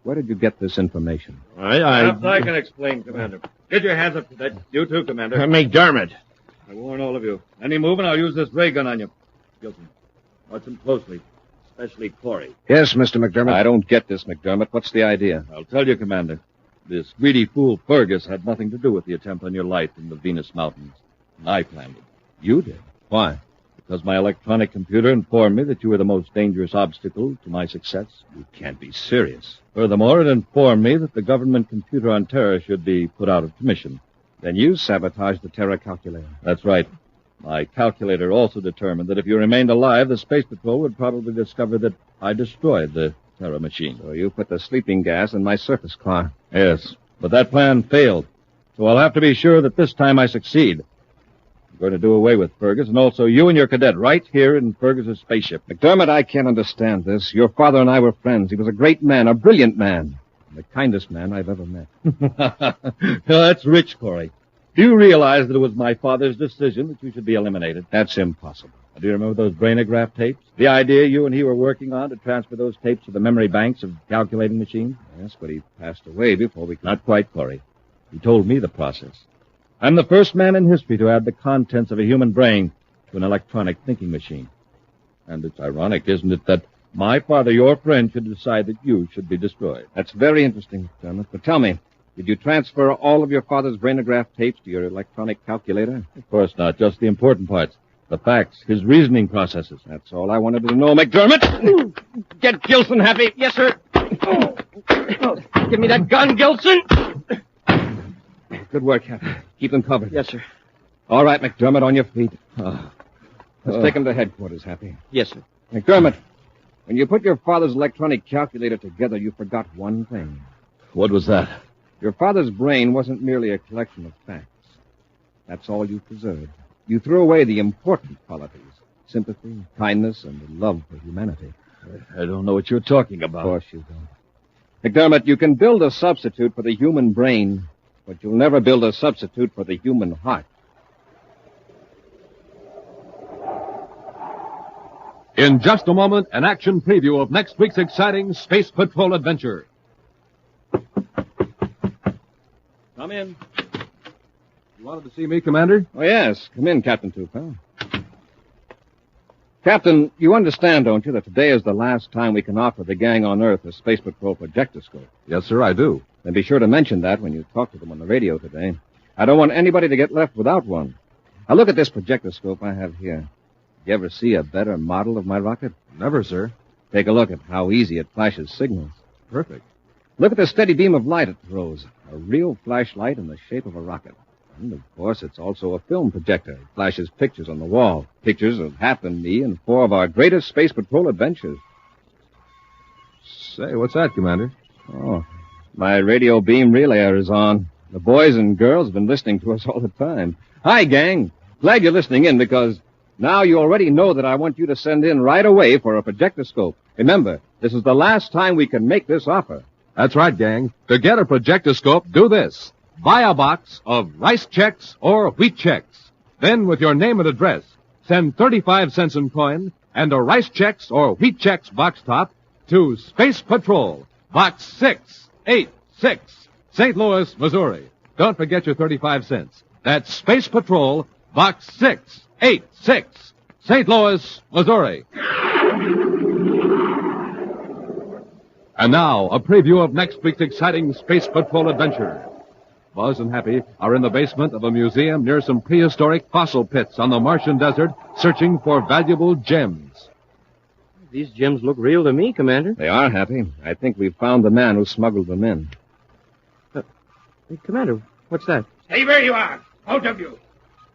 Where did you get this information? Perhaps I can explain, Commander. Get your hands up, Cadet. You too, Commander. McDermott. I warn all of you. Any movement, I'll use this ray gun on you. Gilson, watch him closely, especially Corry. Yes, Mr. McDermott. I don't get this, McDermott. What's the idea? I'll tell you, Commander. This greedy fool Fergus had nothing to do with the attempt on your life in the Venus Mountains. I planned it. You did? Why? Because my electronic computer informed me that you were the most dangerous obstacle to my success. You can't be serious. Furthermore, it informed me that the government computer on Terra should be put out of commission. Then you sabotaged the Terra calculator. That's right. My calculator also determined that if you remained alive, the Space Patrol would probably discover that I destroyed the Terra machine. So you put the sleeping gas in my surface car. Yes, but that plan failed. So I'll have to be sure that this time I succeed. I'm going to do away with Fergus, and also you and your cadet right here in Fergus's spaceship. McDermott, I can't understand this. Your father and I were friends. He was a great man, a brilliant man. The kindest man I've ever met. That's rich, Corry. Do you realize that it was my father's decision that you should be eliminated? That's impossible. Do you remember those brainograph tapes? The idea you and he were working on to transfer those tapes to the memory banks of calculating machines? Yes, but he passed away before we could... Not quite, Corry. He told me the process. I'm the first man in history to add the contents of a human brain to an electronic thinking machine. And it's ironic, isn't it, that my father, your friend, should decide that you should be destroyed. That's very interesting, McDermott. But tell me, did you transfer all of your father's brainograph tapes to your electronic calculator? Of course not, just the important parts. The facts, his reasoning processes. That's all I wanted to know, McDermott. Get Gilson, Happy. Yes, sir. Give me that gun, Gilson. Good work, Happy. Keep them covered. Yes, sir. All right, McDermott, on your feet. Let's take him to headquarters, Happy. Yes, sir. McDermott, when you put your father's electronic calculator together, you forgot one thing. What was that? Your father's brain wasn't merely a collection of facts. That's all you preserved. You threw away the important qualities. Sympathy, kindness, and the love for humanity. I don't know what you're talking about. Of course you don't. McDermott, you can build a substitute for the human brain, but you'll never build a substitute for the human heart. In just a moment, an action preview of next week's exciting Space Patrol adventure. Come in. You wanted to see me, Commander? Oh, yes. Come in, Captain Tupel. Captain, you understand, don't you, that today is the last time we can offer the gang on Earth a Space Patrol projectoscope? Yes, sir, I do. Then be sure to mention that when you talk to them on the radio today. I don't want anybody to get left without one. Now, look at this projectoscope I have here. You ever see a better model of my rocket? Never, sir. Take a look at how easy it flashes signals. Perfect. Look at the steady beam of light it throws. A real flashlight in the shape of a rocket. And, of course, it's also a film projector. It flashes pictures on the wall. Pictures of Hap and me and 4 of our greatest Space Patrol adventures. Say, what's that, Commander? Oh, my radio beam relayer is on. The boys and girls have been listening to us all the time. Hi, gang. Glad you're listening in because now you already know that I want you to send in right away for a projectoscope. Remember, this is the last time we can make this offer. That's right, gang. To get a projectoscope, do this. Buy a box of rice checks or wheat checks. Then, with your name and address, send 35 cents in coin and a rice checks or wheat checks box top to Space Patrol, Box 686, St. Louis, Missouri. Don't forget your 35 cents. That's Space Patrol, Box 686, St. Louis, Missouri. And now, a preview of next week's exciting Space Patrol adventure. Buzz and Happy are in the basement of a museum near some prehistoric fossil pits on the Martian desert, searching for valuable gems. These gems look real to me, Commander. They are, Happy. I think we've found the man who smuggled them in. Hey, Commander, what's that? Stay where you are, both of you.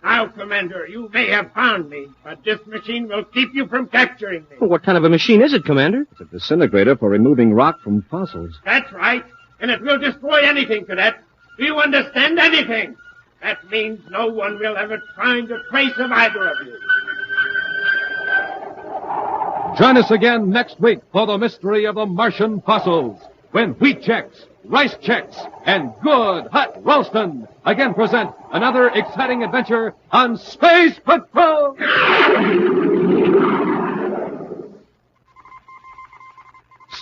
Now, Commander, you may have found me, but this machine will keep you from capturing me. Well, what kind of a machine is it, Commander? It's a disintegrator for removing rock from fossils. That's right, and it will destroy anything, Cadet. Do you understand anything? That means no one will ever find a trace of either of you. Join us again next week for the mystery of the Martian fossils, when wheat checks, rice checks, and good hot roastin' again present another exciting adventure on Space Patrol!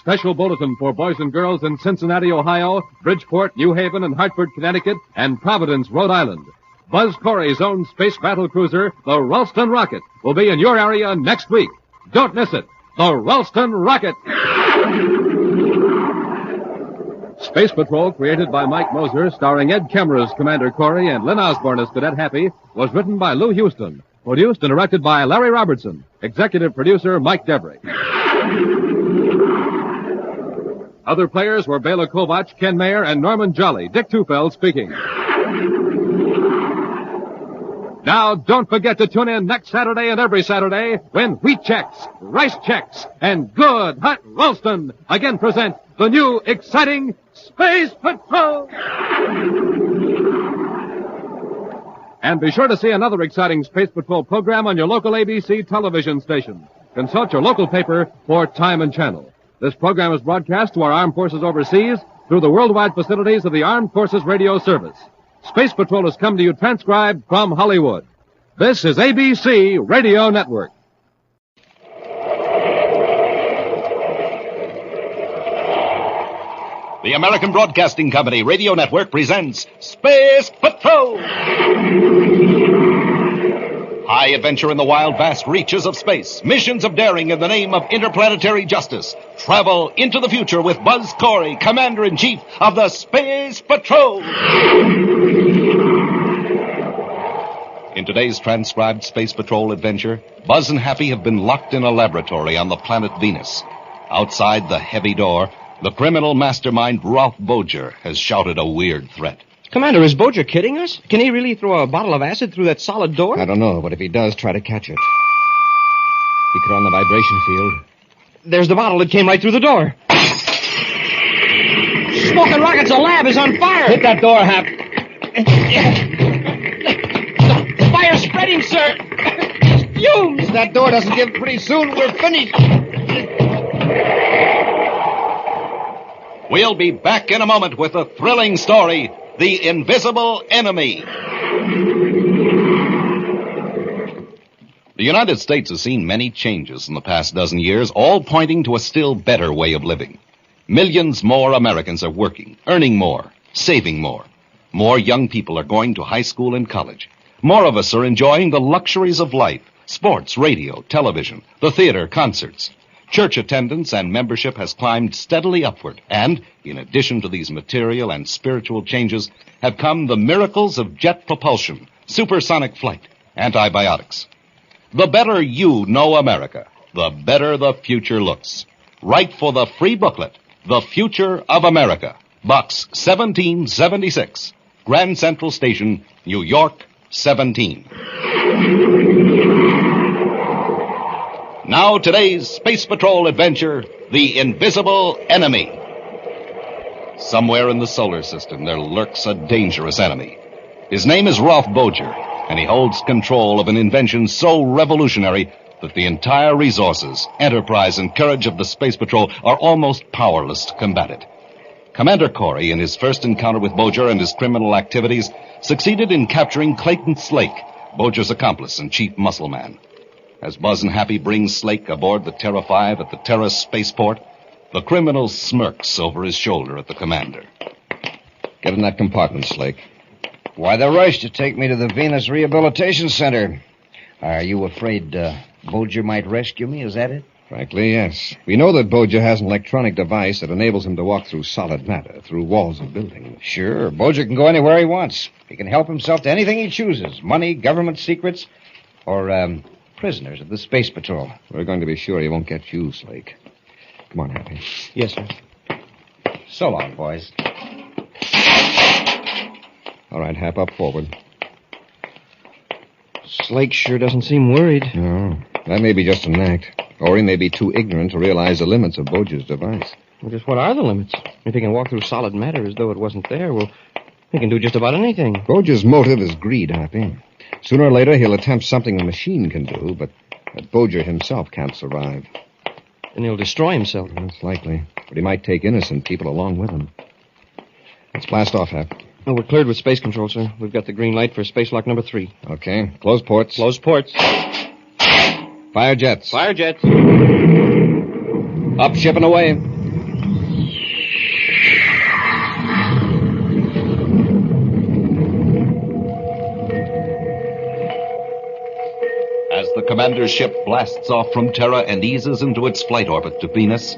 special bulletin for boys and girls in Cincinnati, Ohio, Bridgeport, New Haven, and Hartford, Connecticut, and Providence, Rhode Island. Buzz Corry's own space battle cruiser, the Ralston Rocket, will be in your area next week. Don't miss it. The Ralston Rocket. Space Patrol, created by Mike Moser, starring Ed Kemmer as Commander Corry and Lynn Osborne as Cadet Happy, was written by Lou Houston. Produced and directed by Larry Robertson. Executive producer Mike Devery. Other players were Bela Kovach, Ken Mayer, and Norman Jolly. Dick Tufeld speaking. Now, don't forget to tune in next Saturday and every Saturday when Wheat Chex, Rice Chex, and Good Hot Ralston again present the new exciting Space Patrol. And be sure to see another exciting Space Patrol program on your local ABC television station. Consult your local paper for time and channel. This program is broadcast to our armed forces overseas through the worldwide facilities of the Armed Forces Radio Service. Space Patrol has come to you transcribed from Hollywood. This is ABC Radio Network. The American Broadcasting Company Radio Network presents Space Patrol! High adventure in the wild, vast reaches of space. Missions of daring in the name of interplanetary justice. Travel into the future with Buzz Corry, Commander-in-Chief of the Space Patrol! In today's transcribed Space Patrol adventure, Buzz and Happy have been locked in a laboratory on the planet Venus. Outside the heavy door, the criminal mastermind Ralph Boger has shouted a weird threat. Commander, is Boger kidding us? Can he really throw a bottle of acid through that solid door? I don't know, but if he does, try to catch it. He could on the vibration field. There's the bottle that came right through the door. Smoking Rocket's lab is on fire. Hit that door, Hap. The fire's spreading, sir. Fumes. If that door doesn't give pretty soon, we're finished. We'll be back in a moment with a thrilling story, The Invisible Enemy. The United States has seen many changes in the past dozen years, all pointing to a still better way of living. Millions more Americans are working, earning more, saving more. More young people are going to high school and college. More of us are enjoying the luxuries of life, sports, radio, television, the theater, concerts. Church attendance and membership has climbed steadily upward, and, in addition to these material and spiritual changes, have come the miracles of jet propulsion, supersonic flight, antibiotics. The better you know America, the better the future looks. Write for the free booklet, The Future of America, Box 1776, Grand Central Station, New York, 17. Now today's Space Patrol adventure, The Invisible Enemy. Somewhere in the solar system there lurks a dangerous enemy. His name is Ralph Boger, and he holds control of an invention so revolutionary that the entire resources, enterprise, and courage of the Space Patrol are almost powerless to combat it. Commander Corry, in his first encounter with Boger and his criminal activities, succeeded in capturing Clayton Slake, Boger's accomplice and chief muscle man. As Buzz and Happy bring Slake aboard the Terra 5 at the Terra spaceport, the criminal smirks over his shoulder at the commander. Get in that compartment, Slake. Why the rush to take me to the Venus Rehabilitation Center? Are you afraid Boger might rescue me? Is that it? Frankly, yes. We know that Boger has an electronic device that enables him to walk through solid matter, through walls of buildings. Sure. Boger can go anywhere he wants. He can help himself to anything he chooses. Money, government secrets, or, prisoners of the Space Patrol. We're going to be sure he won't get you, Slake. Come on, Happy. Yes, sir. So long, boys. All right, Hap, up forward. Slake sure doesn't seem worried. No, that may be just an act. Or he may be too ignorant to realize the limits of Boger's device. Well, just what are the limits? If he can walk through solid matter as though it wasn't there, well, he can do just about anything. Boger's motive is greed, Happy. Sooner or later, he'll attempt something a machine can do, but Boger himself can't survive. And he'll destroy himself. That's likely. But he might take innocent people along with him. Let's blast off, Hap. Oh, we're cleared with space control, sir. We've got the green light for space lock number 3. Okay. Close ports. Close ports. Fire jets. Fire jets. Up, ship and away. As the commander's ship blasts off from Terra and eases into its flight orbit to Venus,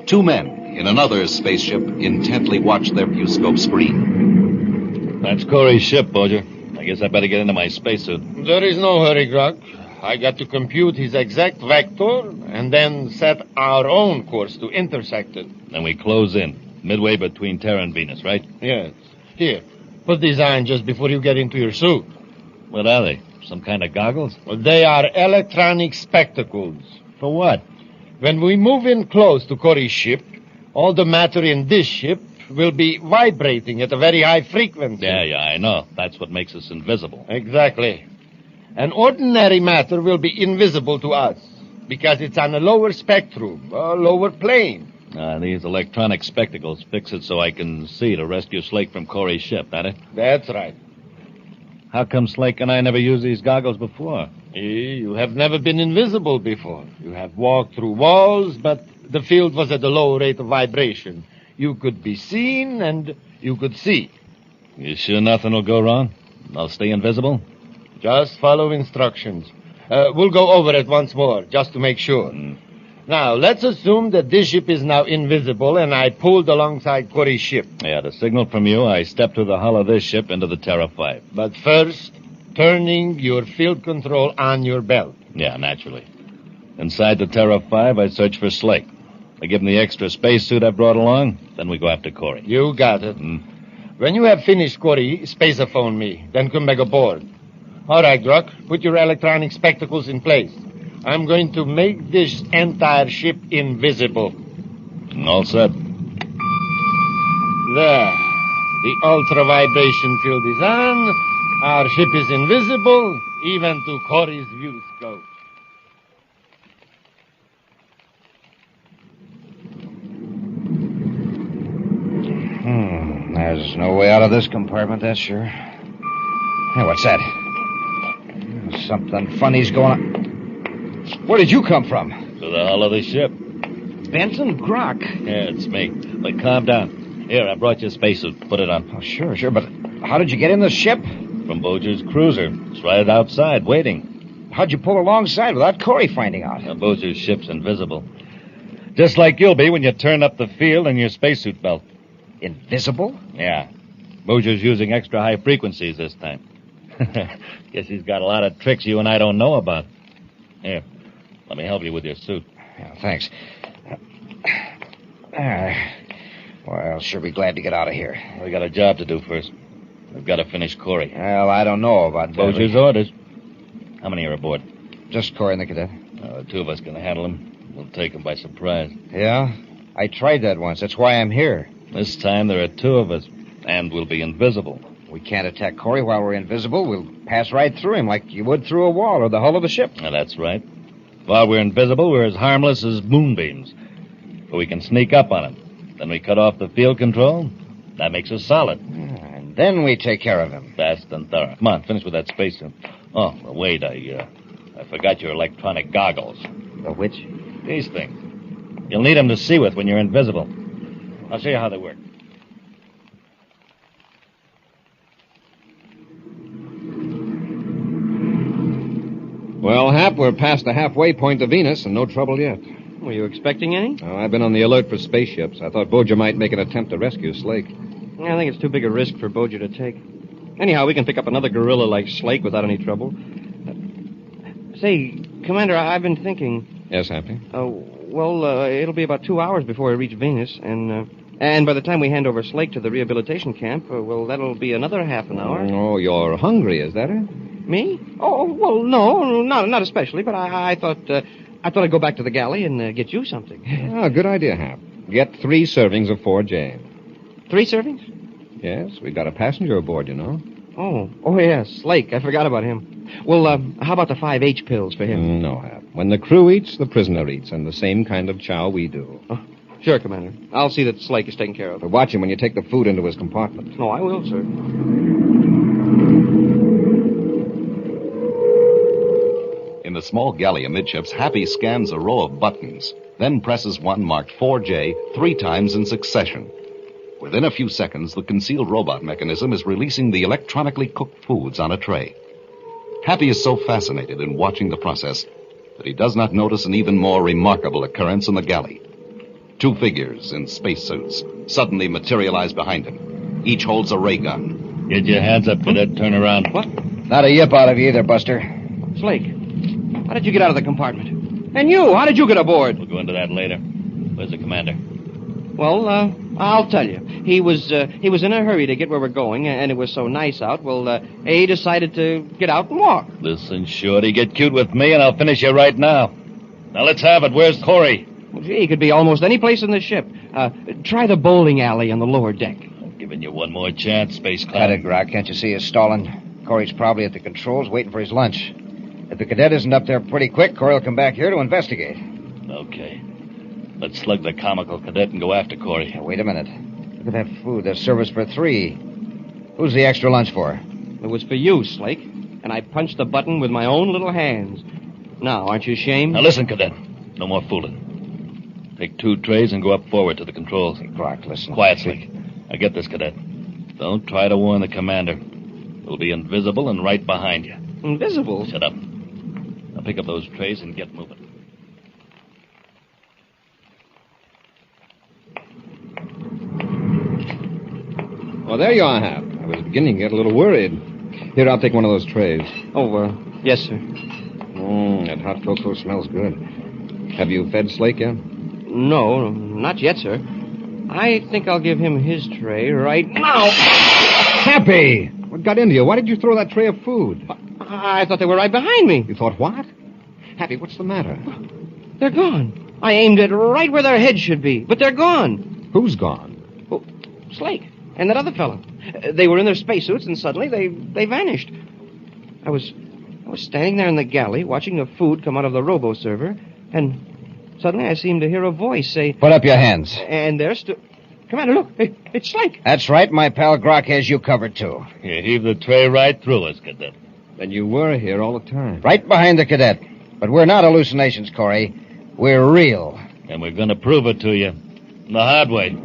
two men in another spaceship intently watch their viewscope screen. That's Corry's ship, Boger. I guess I better get into my spacesuit. There is no hurry, Grog. I got to compute his exact vector and then set our own course to intersect it. Then we close in, midway between Terra and Venus, right? Yes. Here, put these on just before you get into your suit. What are they? Some kind of goggles? Well, they are electronic spectacles. For what? When we move in close to Corry's ship, all the matter in this ship will be vibrating at a very high frequency. Yeah, I know. That's what makes us invisible. Exactly. And ordinary matter will be invisible to us because it's on a lower spectrum, a lower plane. These electronic spectacles fix it so I can see to rescue Slake from Corry's ship, that it? That's right. How come Slake and I never used these goggles before? You have never been invisible before. You have walked through walls, but the field was at a low rate of vibration. You could be seen and you could see. You sure nothing will go wrong? I'll stay invisible? Just follow instructions. We'll go over it once more, just to make sure. Now, let's assume that this ship is now invisible and I pulled alongside Corry's ship. Yeah, the signal from you, I stepped through the hull of this ship into the Terra 5. But first, turning your field control on your belt. Yeah, naturally. Inside the Terra 5, I search for Slake. I give him the extra spacesuit I brought along, then we go after Corry. You got it. When you have finished, Corry, spaceophone me, then come back aboard. All right, Druck, put your electronic spectacles in place. I'm going to make this entire ship invisible. All set. There. The ultra-vibration field is on. Our ship is invisible, even to Corry's view scope. There's no way out of this compartment, that's sure. Hey, what's that? Something funny's going on. Where did you come from? To the hull of the ship. Benson Grock. Yeah, it's me. But calm down. Here, I brought you a spacesuit. Put it on. Oh, sure. But how did you get in the ship? From Boger's cruiser. It's right outside, waiting. How'd you pull alongside without Corry finding out? Boger's ship's invisible. Just like you'll be when you turn up the field in your spacesuit belt. Invisible? Yeah. Boger's using extra high frequencies this time. Guess he's got a lot of tricks you and I don't know about. Here, let me help you with your suit. Yeah, thanks. Well, I'll sure be glad to get out of here. We got a job to do first. We've got to finish Corry. Well, I don't know about that. Boger's orders. How many are aboard? Just Corry and the cadet. The two of us can handle him. We'll take him by surprise. Yeah? I tried that once. That's why I'm here. This time there are two of us, and we'll be invisible. We can't attack Corry while we're invisible. We'll pass right through him like you would through a wall or the hull of a ship. That's right. While we're invisible, we're as harmless as moonbeams. But we can sneak up on him. Then we cut off the field control. That makes us solid. And then we take care of him. Fast and thorough. Come on, finish with that spacesuit. Oh, well, wait, I forgot your electronic goggles. The which? These things. You'll need them to see with when you're invisible. I'll show you how they work. Well, Hap, we're past the halfway point to Venus and no trouble yet. Were you expecting any? Oh, I've been on the alert for spaceships. I thought Boger might make an attempt to rescue Slake. I think it's too big a risk for Boger to take. Anyhow, we can pick up another gorilla like Slake without any trouble. Say, Commander, I've been thinking. Yes, Happy? It'll be about 2 hours before we reach Venus, and by the time we hand over Slake to the rehabilitation camp, that'll be another half an hour. Oh, you're hungry, is that it? Me? Oh, well, no, not especially, but I thought I'd go back to the galley and get you something. Ah, good idea, Hap. Get 3 servings of 4J. 3 servings? Yes, we got a passenger aboard, you know. Oh, yes, Slake. I forgot about him. Well, how about the 5H pills for him? No, Hap. When the crew eats, the prisoner eats, and the same kind of chow we do. Oh, sure, Commander. I'll see that Slake is taken care of. But watch him when you take the food into his compartment. No, I will, sir. In the small galley amidships, Happy scans a row of buttons, then presses one marked 4J 3 times in succession. Within a few seconds, the concealed robot mechanism is releasing the electronically cooked foods on a tray. Happy is so fascinated in watching the process that he does not notice an even more remarkable occurrence in the galley. Two figures in spacesuits suddenly materialize behind him. Each holds a ray gun. Get your hands up, Cadet. Turn around. What? Not a yip out of you either, Buster. Slake, how did you get out of the compartment? And you, how did you get aboard? We'll go into that later. Where's the commander? Well, I'll tell you. He was in a hurry to get where we're going, and it was so nice out. Well, he decided to get out and walk. Listen, Shorty, get cute with me, and I'll finish you right now. Now, let's have it. Where's Corry? Well, gee, he could be almost any place in the ship. Try the bowling alley on the lower deck. I'm giving you one more chance, Space Clown. Cut it, Grok. Can't you see he's stalling? Corey's probably at the controls waiting for his lunch. If the cadet isn't up there pretty quick, Corey will come back here to investigate. Okay. Let's slug the comical cadet and go after Corry. Now, wait a minute. Look at that food. There's service for 3. Who's the extra lunch for? It was for you, Slake. And I punched the button with my own little hands. Now, aren't you ashamed? Now, listen, Cadet. No more fooling. Take 2 trays and go up forward to the controls. Hey, Grok, listen. Quiet, Slake. I get this, Cadet. Don't try to warn the commander. We'll be invisible and right behind you. Invisible? Shut up. Now pick up those trays and get moving. Well, there you are, Hap. I was beginning to get a little worried. Here, I'll take one of those trays. Oh, yes, sir. That hot cocoa smells good. Have you fed Slake yet? No, not yet, sir. I think I'll give him his tray right now. Happy! What got into you? Why did you throw that tray of food? I thought they were right behind me. You thought what? Happy, what's the matter? They're gone. I aimed it right where their heads should be, but they're gone. Who's gone? Oh, Slake and that other fellow. They were in their spacesuits, and suddenly they vanished. I was standing there in the galley, watching the food come out of the robo-server, and suddenly I seemed to hear a voice say... Put up your hands. And there stood... Commander, look, it's Slake. That's right, my pal Grok has you covered, too. You heave the tray right through us, Cadet. Then you were here all the time. Right behind the cadet. But we're not hallucinations, Corey. We're real. And we're going to prove it to you. The hard way.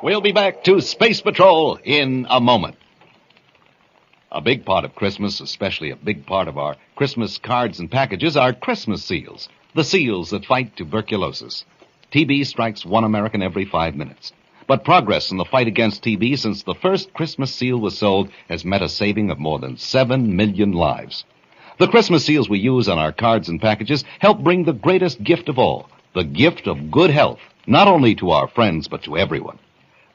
We'll be back to Space Patrol in a moment. A big part of Christmas, especially a big part of our Christmas cards and packages, are Christmas seals. The seals that fight tuberculosis. TB strikes 1 American every 5 minutes. But progress in the fight against TB since the first Christmas seal was sold has met a saving of more than 7 million lives. The Christmas seals we use on our cards and packages help bring the greatest gift of all, the gift of good health, not only to our friends but to everyone.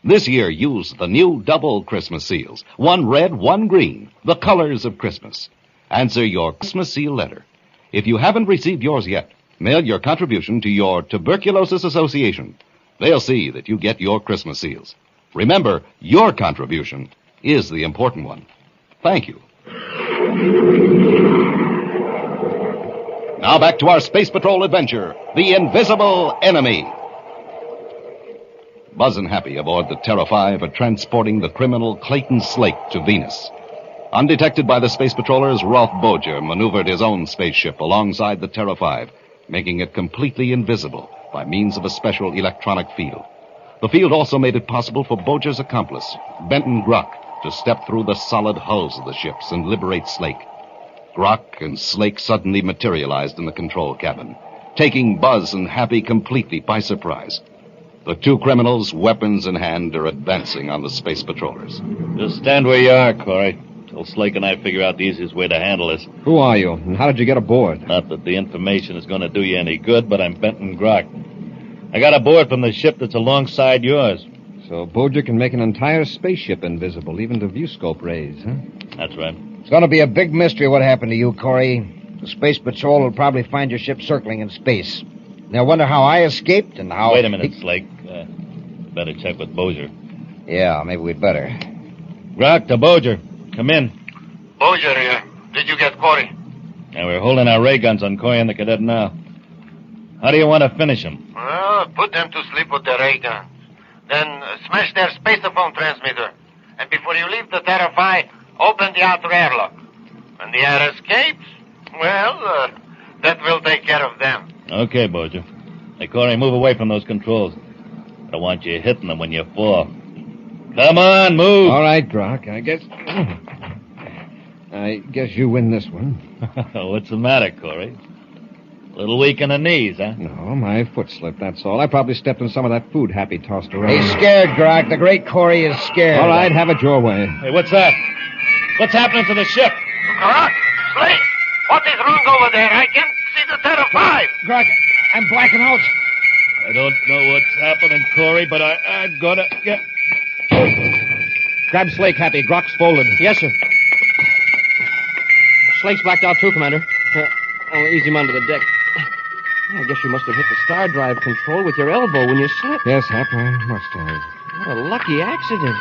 This year, use the new double Christmas seals, 1 red, 1 green, the colors of Christmas. Answer your Christmas seal letter. If you haven't received yours yet, mail your contribution to your Tuberculosis Association. They'll see that you get your Christmas seals. Remember, your contribution is the important one. Thank you. Now back to our Space Patrol adventure, The Invisible Enemy. Buzz and Happy aboard the Terra 5 are transporting the criminal Clayton Slake to Venus. Undetected by the Space Patrollers, Rolf Boger maneuvered his own spaceship alongside the Terra 5, making it completely invisible by means of a special electronic field. The field also made it possible for Boger's accomplice, Benton Grok, to step through the solid hulls of the ships and liberate Slake. Grok and Slake suddenly materialized in the control cabin, taking Buzz and Happy completely by surprise. The 2 criminals, weapons in hand, are advancing on the Space Patrollers. Just stand where you are, Corey, till Slake and I figure out the easiest way to handle this. Who are you, and how did you get aboard? Not that the information is going to do you any good, but I'm Benton Grok. I got aboard from the ship that's alongside yours. So Boger can make an entire spaceship invisible, even to viewscope rays, huh? That's right. It's going to be a big mystery what happened to you, Corey. The Space Patrol will probably find your ship circling in space. They'll wonder how I escaped and how... Wait a minute, Slake. Better check with Boger. Yeah, maybe we'd better. Grok to Boger. Come in. Boger here. Did you get Corry? And we're holding our ray guns on Corry and the cadet now. How do you want to finish them? Well, put them to sleep with their ray guns. Then smash their spaceophone transmitter. And before you leave the Terra 5, open the outer airlock. When the air escapes, well, that will take care of them. Okay, Boger. Hey, Corry, move away from those controls. I don't want you hitting them when you fall. Come on, move. All right, Grok. I guess you win this one. What's the matter, Corry? A little weak in the knees, huh? No, my foot slipped, that's all. I probably stepped in some of that food Happy tossed around. He's scared, Grok. The great Corry is scared. All right, have it your way. Hey, what's that? What's happening to the ship? Grok, Blake, what is wrong over there? I can't see the Terra 5. Grok, I'm blacking out. I don't know what's happening, Corry, but I'm gonna get... Grab Slake, Happy. Grok's folded. Yes, sir. Slake's blacked out too, Commander. I'll ease him onto the deck. I guess you must have hit the star drive control with your elbow when you slipped. Yes, Hap, I must have. What a lucky accident.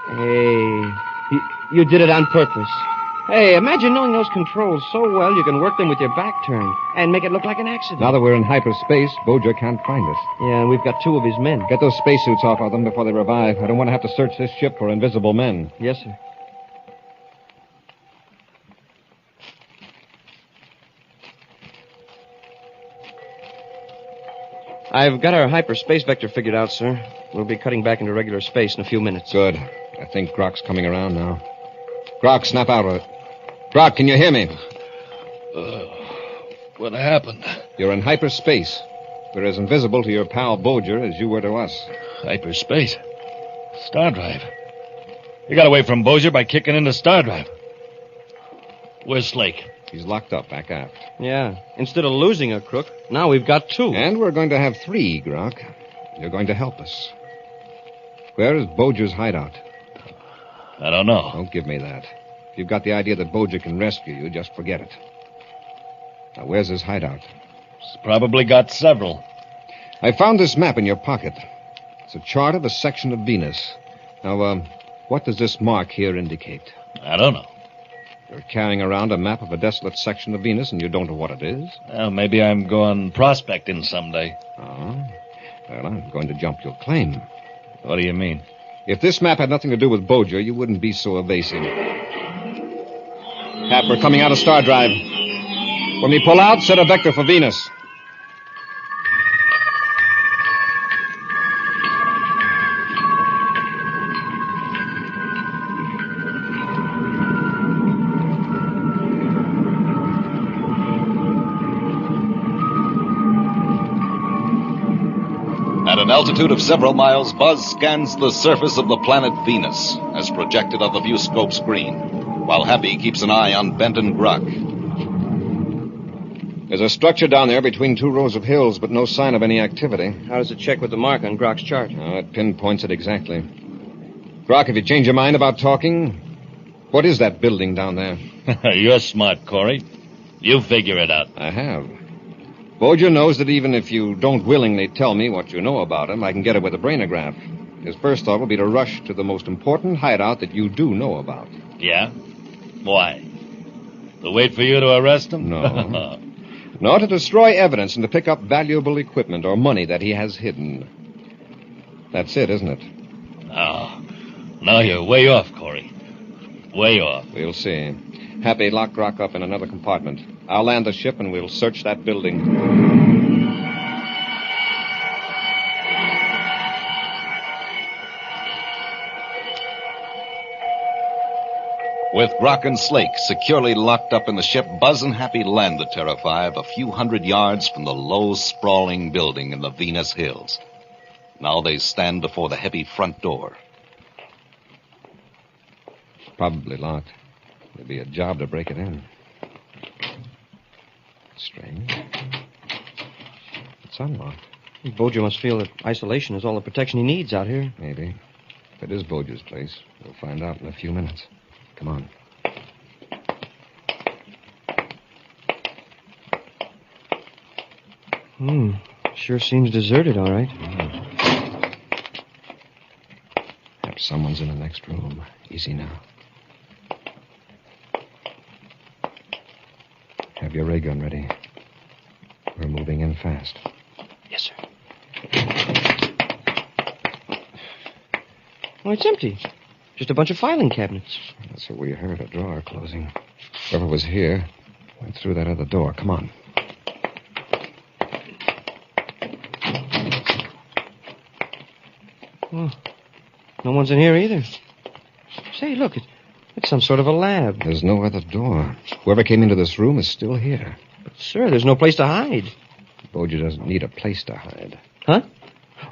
Hey, you did it on purpose. Hey, imagine knowing those controls so well you can work them with your back turned and make it look like an accident. Now that we're in hyperspace, Boja can't find us. Yeah, and we've got 2 of his men. Get those spacesuits off of them before they revive. I don't want to have to search this ship for invisible men. Yes, sir. I've got our hyperspace vector figured out, sir. We'll be cutting back into regular space in a few minutes. Good. I think Grok's coming around now. Grok, snap out of it. Grok, can you hear me? What happened? You're in hyperspace. We're as invisible to your pal Boja as you were to us. Hyperspace? Star drive. You got away from Boja by kicking into star drive. Where's Slake? He's locked up back aft. Yeah. Instead of losing a crook, now we've got 2. And we're going to have 3, Grok. You're going to help us. Where is Boja's hideout? I don't know. Don't give me that. If you've got the idea that Boja can rescue you, just forget it. Now, where's his hideout? He's probably got several. I found this map in your pocket. It's a chart of a section of Venus. Now, what does this mark here indicate? I don't know. You're carrying around a map of a desolate section of Venus, and you don't know what it is? Well, maybe I'm going prospecting someday. Oh? Well, I'm going to jump your claim. What do you mean? If this map had nothing to do with Boja, you wouldn't be so evasive. Hap, we're coming out of star drive. When we pull out, set a vector for Venus. At an altitude of several miles, Buzz scans the surface of the planet Venus, as projected on the viewscope screen, while Happy keeps an eye on Bent and Grok. There's a structure down there between 2 rows of hills, but no sign of any activity. How does it check with the mark on Grok's chart? Oh, it pinpoints it exactly. Grok, have you changed your mind about talking? What is that building down there? You're smart, Corry. You figure it out. I have. Boja knows that even if you don't willingly tell me what you know about him, I can get it with a brainograph. His first thought will be to rush to the most important hideout that you do know about. Yeah? Why? To wait for you to arrest him? No. No, to destroy evidence and to pick up valuable equipment or money that he has hidden. That's it, isn't it? Oh, now you're way off, Corry. Way off. We'll see. Happy, lock Grok up in another compartment. I'll land the ship and we'll search that building. With Grok and Slake securely locked up in the ship, Buzz and Happy land the Terra 5 a few hundred yards from the low, sprawling building in the Venus hills. Now they stand before the heavy front door. Probably locked. It'll be a job to break it in. Strange. It's unlocked. Boja must feel that isolation is all the protection he needs out here. Maybe. If it is Boja's place, we'll find out in a few minutes. Come on. Sure seems deserted, all right. Perhaps someone's in the next room. Easy now. Have your ray gun ready. We're moving in fast. Yes, sir. Oh, it's empty. Just a bunch of filing cabinets. That's what we heard, a drawer closing. Whoever was here went through that other door. Come on. Oh, No one's in here either. Say, look, it's some sort of a lab. There's no other door. Whoever came into this room is still here. But, sir, there's no place to hide. Boja doesn't need a place to hide. Huh?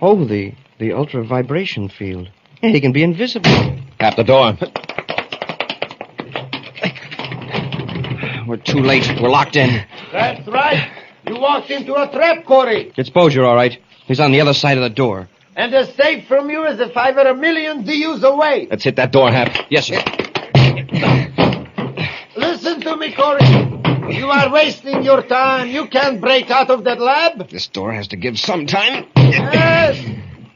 Oh, the ultra-vibration field. Yeah, he can be invisible. Tap the door. We're too late. We're locked in. That's right. You walked into a trap, Corry. It's Boja, all right. He's on the other side of the door. And as safe from you as if I were a million DUs away. Let's hit that door, Hap. Yes, sir. Listen to me, Corry. You are wasting your time. You can't break out of that lab. This door has to give some time. Yes,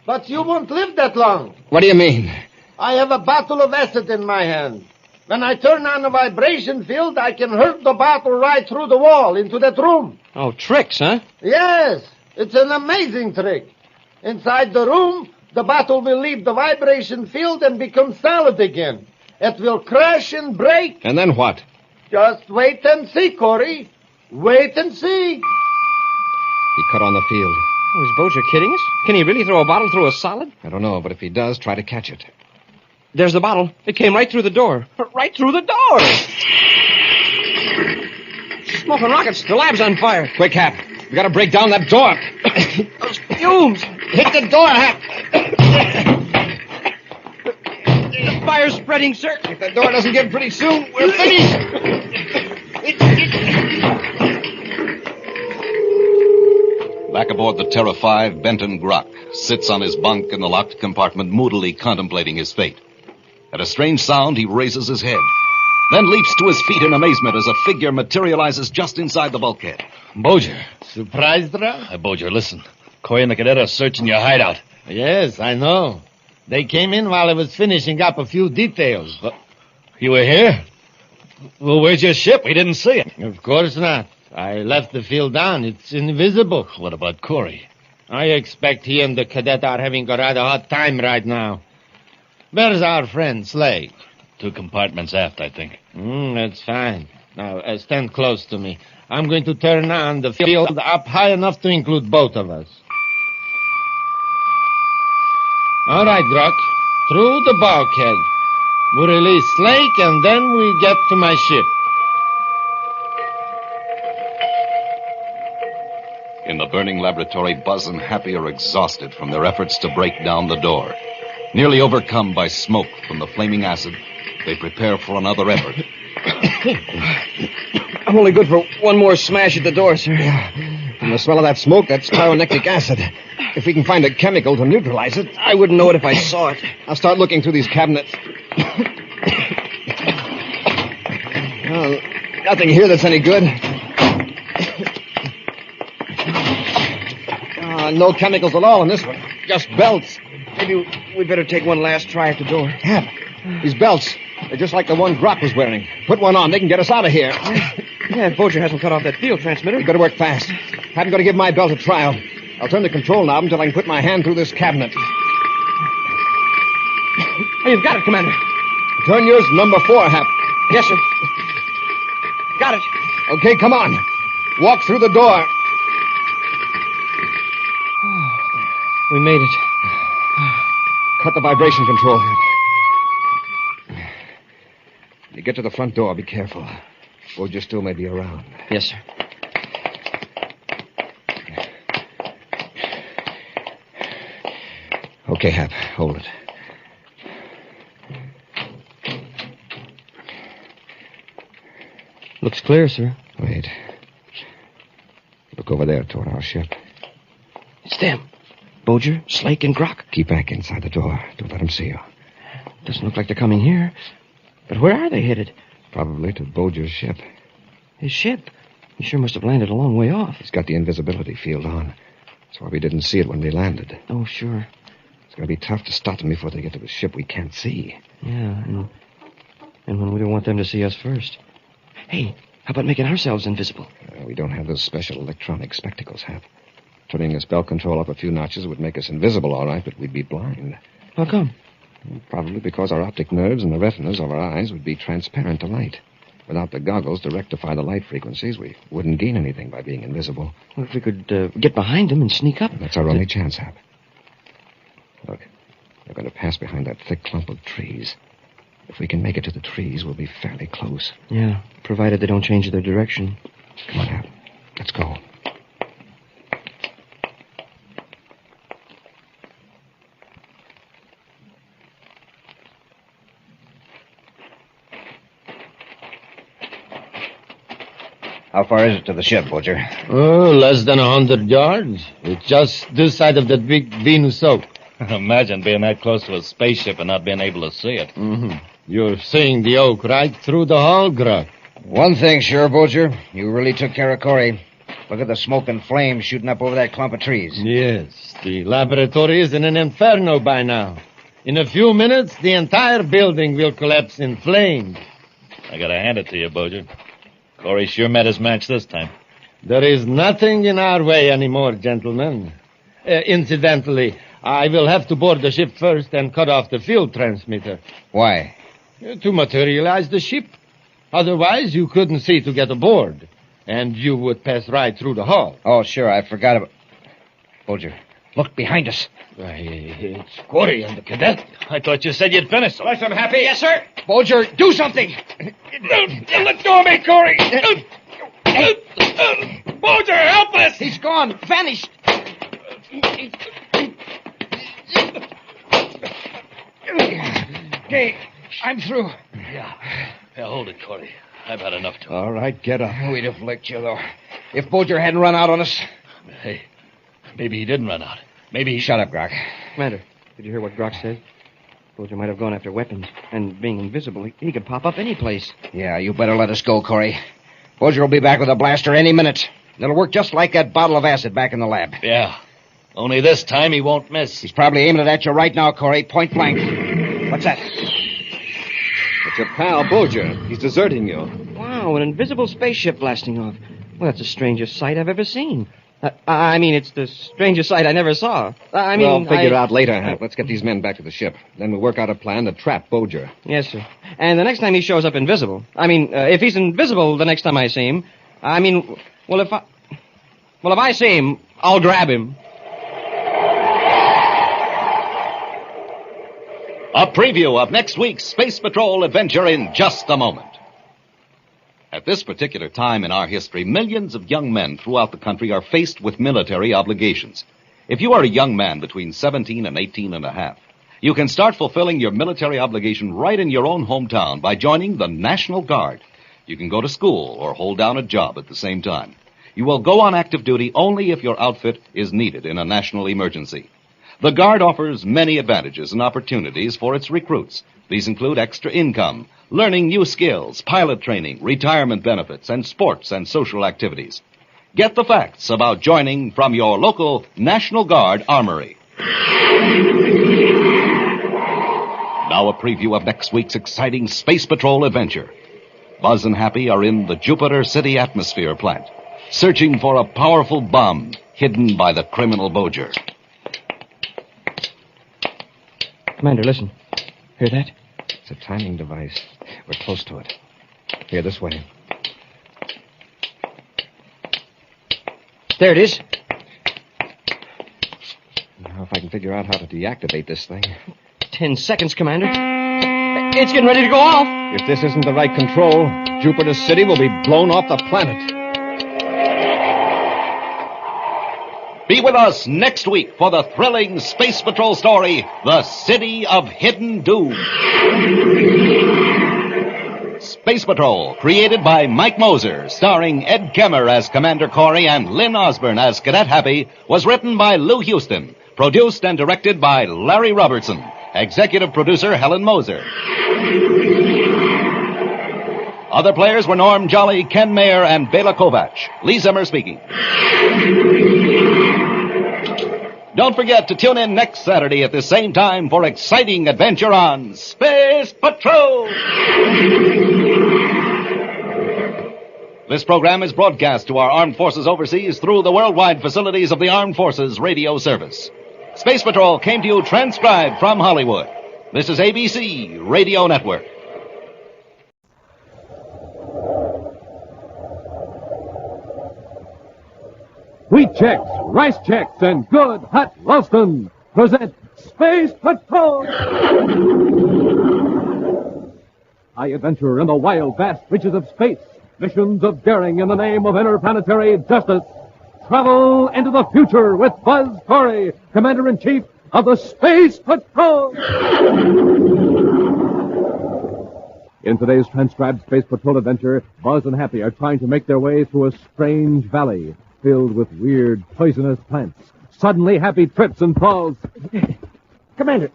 but you won't live that long. What do you mean? I have a bottle of acid in my hand. When I turn on the vibration field, I can hurl the bottle right through the wall into that room. Oh, tricks, huh? Yes, it's an amazing trick. Inside the room, the bottle will leave the vibration field and become solid again. It will crash and break. And then what? Just wait and see, Corry. Wait and see. He cut on the field. Oh, is Boja kidding us? Can he really throw a bottle through a solid? I don't know, but if he does, try to catch it. There's the bottle. It came right through the door. Right through the door! Smoking rockets. The lab's on fire. Quick, Hap. We gotta break down that door. Those fumes. Hit the door, Hap. The fire's spreading, sir. If the door doesn't give pretty soon, we're finished. Back aboard the Terra 5, Benton Grock sits on his bunk in the locked compartment, moodily contemplating his fate. At a strange sound, he raises his head, then leaps to his feet in amazement as a figure materializes just inside the bulkhead. Boja. Surprised, Ra? Boja, listen. Corry and the cadet are searching your hideout. Yes, I know. They came in while I was finishing up a few details. You were here? Well, where's your ship? We didn't see it. Of course not. I left the field down. It's invisible. What about Corry? I expect he and the cadet are having a rather hard time right now. Where's our friend, Slade? 2 compartments aft, I think. That's fine. Now, stand close to me. I'm going to turn on the field up high enough to include both of us. All right, Grock. Through the bulkhead. We release Slake, and then we get to my ship. In the burning laboratory, Buzz and Happy are exhausted from their efforts to break down the door. Nearly overcome by smoke from the flaming acid, they prepare for another effort. I'm only good for one more smash at the door, sir. From the smell of that smoke, that's pyronic acid. If we can find a chemical to neutralize it, I wouldn't know it if I saw it. I'll start looking through these cabinets. Oh, nothing here that's any good. No chemicals at all in this one. Just belts. Maybe we'd better take one last try at the door. Hap, these belts, they're just like the one Grock was wearing. Put one on. They can get us out of here. Yeah, if Boja hasn't cut off that field transmitter. You better work fast. I'm going to give my belt a trial. I'll turn the control knob until I can put my hand through this cabinet. Hey, you've got it, Commander. Turn yours number 4, Hap. Yes, sir. Got it. Okay, come on. Walk through the door. We made it. Cut the vibration control, Hap. When you get to the front door, be careful. Boja still may be around. Yes, sir. Okay, Hap. Hold it. Looks clear, sir. Wait. Look over there toward our ship. It's them. Boja, Slake, and Grock. Keep back inside the door. Don't let them see you. Doesn't look like they're coming here. But where are they headed? Probably to Boja's ship. His ship? He sure must have landed a long way off. He's got the invisibility field on. That's why we didn't see it when we landed. Oh, sure. It's going to be tough to stop them before they get to the ship we can't see. Yeah, and when we don't want them to see us first. Hey, how about making ourselves invisible? We don't have those special electronic spectacles, Hap. Turning this belt control up a few notches would make us invisible, all right, but we'd be blind. How come? Probably because our optic nerves and the retinas of our eyes would be transparent to light. Without the goggles to rectify the light frequencies, we wouldn't gain anything by being invisible. Well, if we could get behind them and sneak up. That's our only chance, Hap. Look, They're going to pass behind that thick clump of trees. If we can make it to the trees, we'll be fairly close. Yeah, provided they don't change their direction. Come on, Hap. Let's go. How far is it to the ship, Butcher? Oh, less than 100 yards. It's just this side of that big Venus oak. Imagine being that close to a spaceship and not being able to see it. Mm-hmm. You're seeing the oak right through the hull, Gruck. One thing sure, Butcher. You really took care of Corry. Look at the smoke and flames shooting up over that clump of trees. Yes, the laboratory is in an inferno by now. In a few minutes, the entire building will collapse in flames. I gotta hand it to you, Boger. Corry sure met his match this time. There is nothing in our way anymore, gentlemen. Incidentally, I will have to board the ship first and cut off the fuel transmitter. Why? To materialize the ship. Otherwise, you couldn't see to get aboard. And you would pass right through the hull. Oh, sure, I forgot about... Butcher, look behind us. It's Corry and the cadet. I thought you said you'd finished. I'm happy. Yes, sir. Butcher, do something. Let go of me, Corry. Boger, help us. He's gone. Vanished. Okay, I'm through. Yeah, hold it, Corry. I've had enough to. All right, get up. We'd have licked you, though. If Butcher hadn't run out on us. Hey, maybe he didn't run out. Maybe he... Shut up, Grock. Commander, did you hear what Grock said? Butcher might have gone after weapons. And being invisible, he could pop up any place. Yeah, you better let us go, Corry. Butcher will be back with a blaster any minute. It'll work just like that bottle of acid back in the lab. Yeah. Only this time he won't miss. He's probably aiming it at you right now, Corry. Point blank. What's that? It's your pal, Boger. He's deserting you. Wow, an invisible spaceship blasting off. Well, that's the strangest sight I've ever seen. It's the strangest sight I never saw. We'll figure it out later, Hank. Let's get these men back to the ship. Then we'll work out a plan to trap Boger. Yes, sir. And the next time he shows up invisible... if he's invisible the next time I see him... if I see him, I'll grab him. A preview of next week's Space Patrol adventure in just a moment. At this particular time in our history, millions of young men throughout the country are faced with military obligations. If you are a young man between 17 and 18 and a half, you can start fulfilling your military obligation right in your own hometown by joining the National Guard. You can go to school or hold down a job at the same time. You will go on active duty only if your outfit is needed in a national emergency. The Guard offers many advantages and opportunities for its recruits. These include extra income, learning new skills, pilot training, retirement benefits, and sports and social activities. Get the facts about joining from your local National Guard Armory. Now a preview of next week's exciting Space Patrol adventure. Buzz and Happy are in the Jupiter City atmosphere plant, searching for a powerful bomb hidden by the criminal Boger. Commander, listen. Hear that? It's a timing device. We're close to it. Here, this way. There it is. Now, if I can figure out how to deactivate this thing. 10 seconds, Commander. It's getting ready to go off. If this isn't the right control, Jupiter City will be blown off the planet. Be with us next week for the thrilling Space Patrol story, The City of Hidden Doom. Space Patrol, created by Mike Moser, starring Ed Kemmer as Commander Corry and Lynn Osborne as Cadet Happy, was written by Lou Houston, produced and directed by Larry Robertson, executive producer Helen Moser. Other players were Norm Jolly, Ken Mayer, and Bela Kovac. Lee Zimmer speaking. Don't forget to tune in next Saturday at the same time for exciting adventure on Space Patrol. This program is broadcast to our armed forces overseas through the worldwide facilities of the Armed Forces Radio Service. Space Patrol came to you transcribed from Hollywood. This is ABC Radio Network. Wheat Chex, Rice Chex, and Good Hot Ralston present Space Patrol! High adventure in the wild, vast reaches of space. Missions of daring in the name of interplanetary justice. Travel into the future with Buzz Corry, Commander-in-Chief of the Space Patrol! In today's transcribed Space Patrol adventure, Buzz and Happy are trying to make their way through a strange valley filled with weird, poisonous plants. Suddenly, Happy trips and falls. Commander,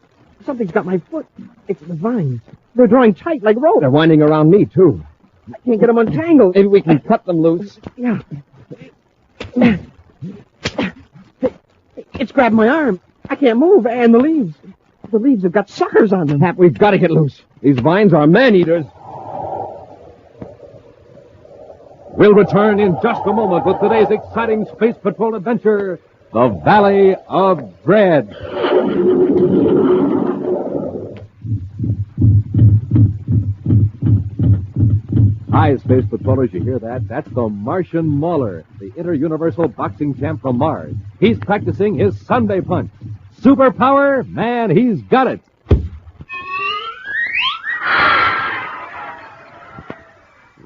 something's got my foot. It's the vines. They're drawing tight like rope. They're winding around me, too. I can't get them untangled. Maybe we can cut them loose. Yeah. It's grabbed my arm. I can't move, and the leaves. The leaves have got suckers on them. Hap, we've got to get loose. These vines are man-eaters. We'll return in just a moment with today's exciting Space Patrol adventure, The Valley of Dread. Hi, Space Patrollers, you hear that? That's the Martian Mauler, the inter-universal boxing champ from Mars. He's practicing his Sunday punch. Superpower? Man, he's got it.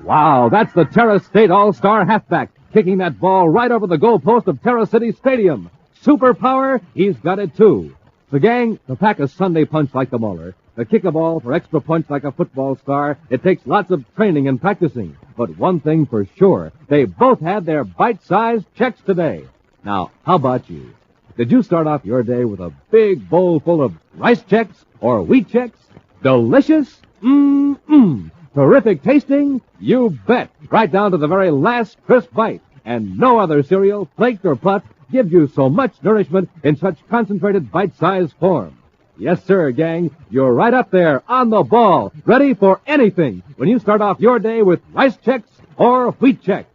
Wow, that's the Terra State All-Star halfback, kicking that ball right over the goalpost of Terra City Stadium. Superpower? He's got it, too. So, gang, to pack a Sunday punch like the Mauler, to kick a ball for extra punch like a football star, it takes lots of training and practicing. But one thing for sure, they both had their bite-sized checks today. Now, how about you? Did you start off your day with a big bowl full of rice checks or wheat checks? Delicious? Mmm. Terrific tasting? You bet. Right down to the very last crisp bite. And no other cereal, flaked or puffed, gives you so much nourishment in such concentrated bite-sized form. Yes, sir, gang. You're right up there on the ball, ready for anything when you start off your day with rice checks or wheat checks.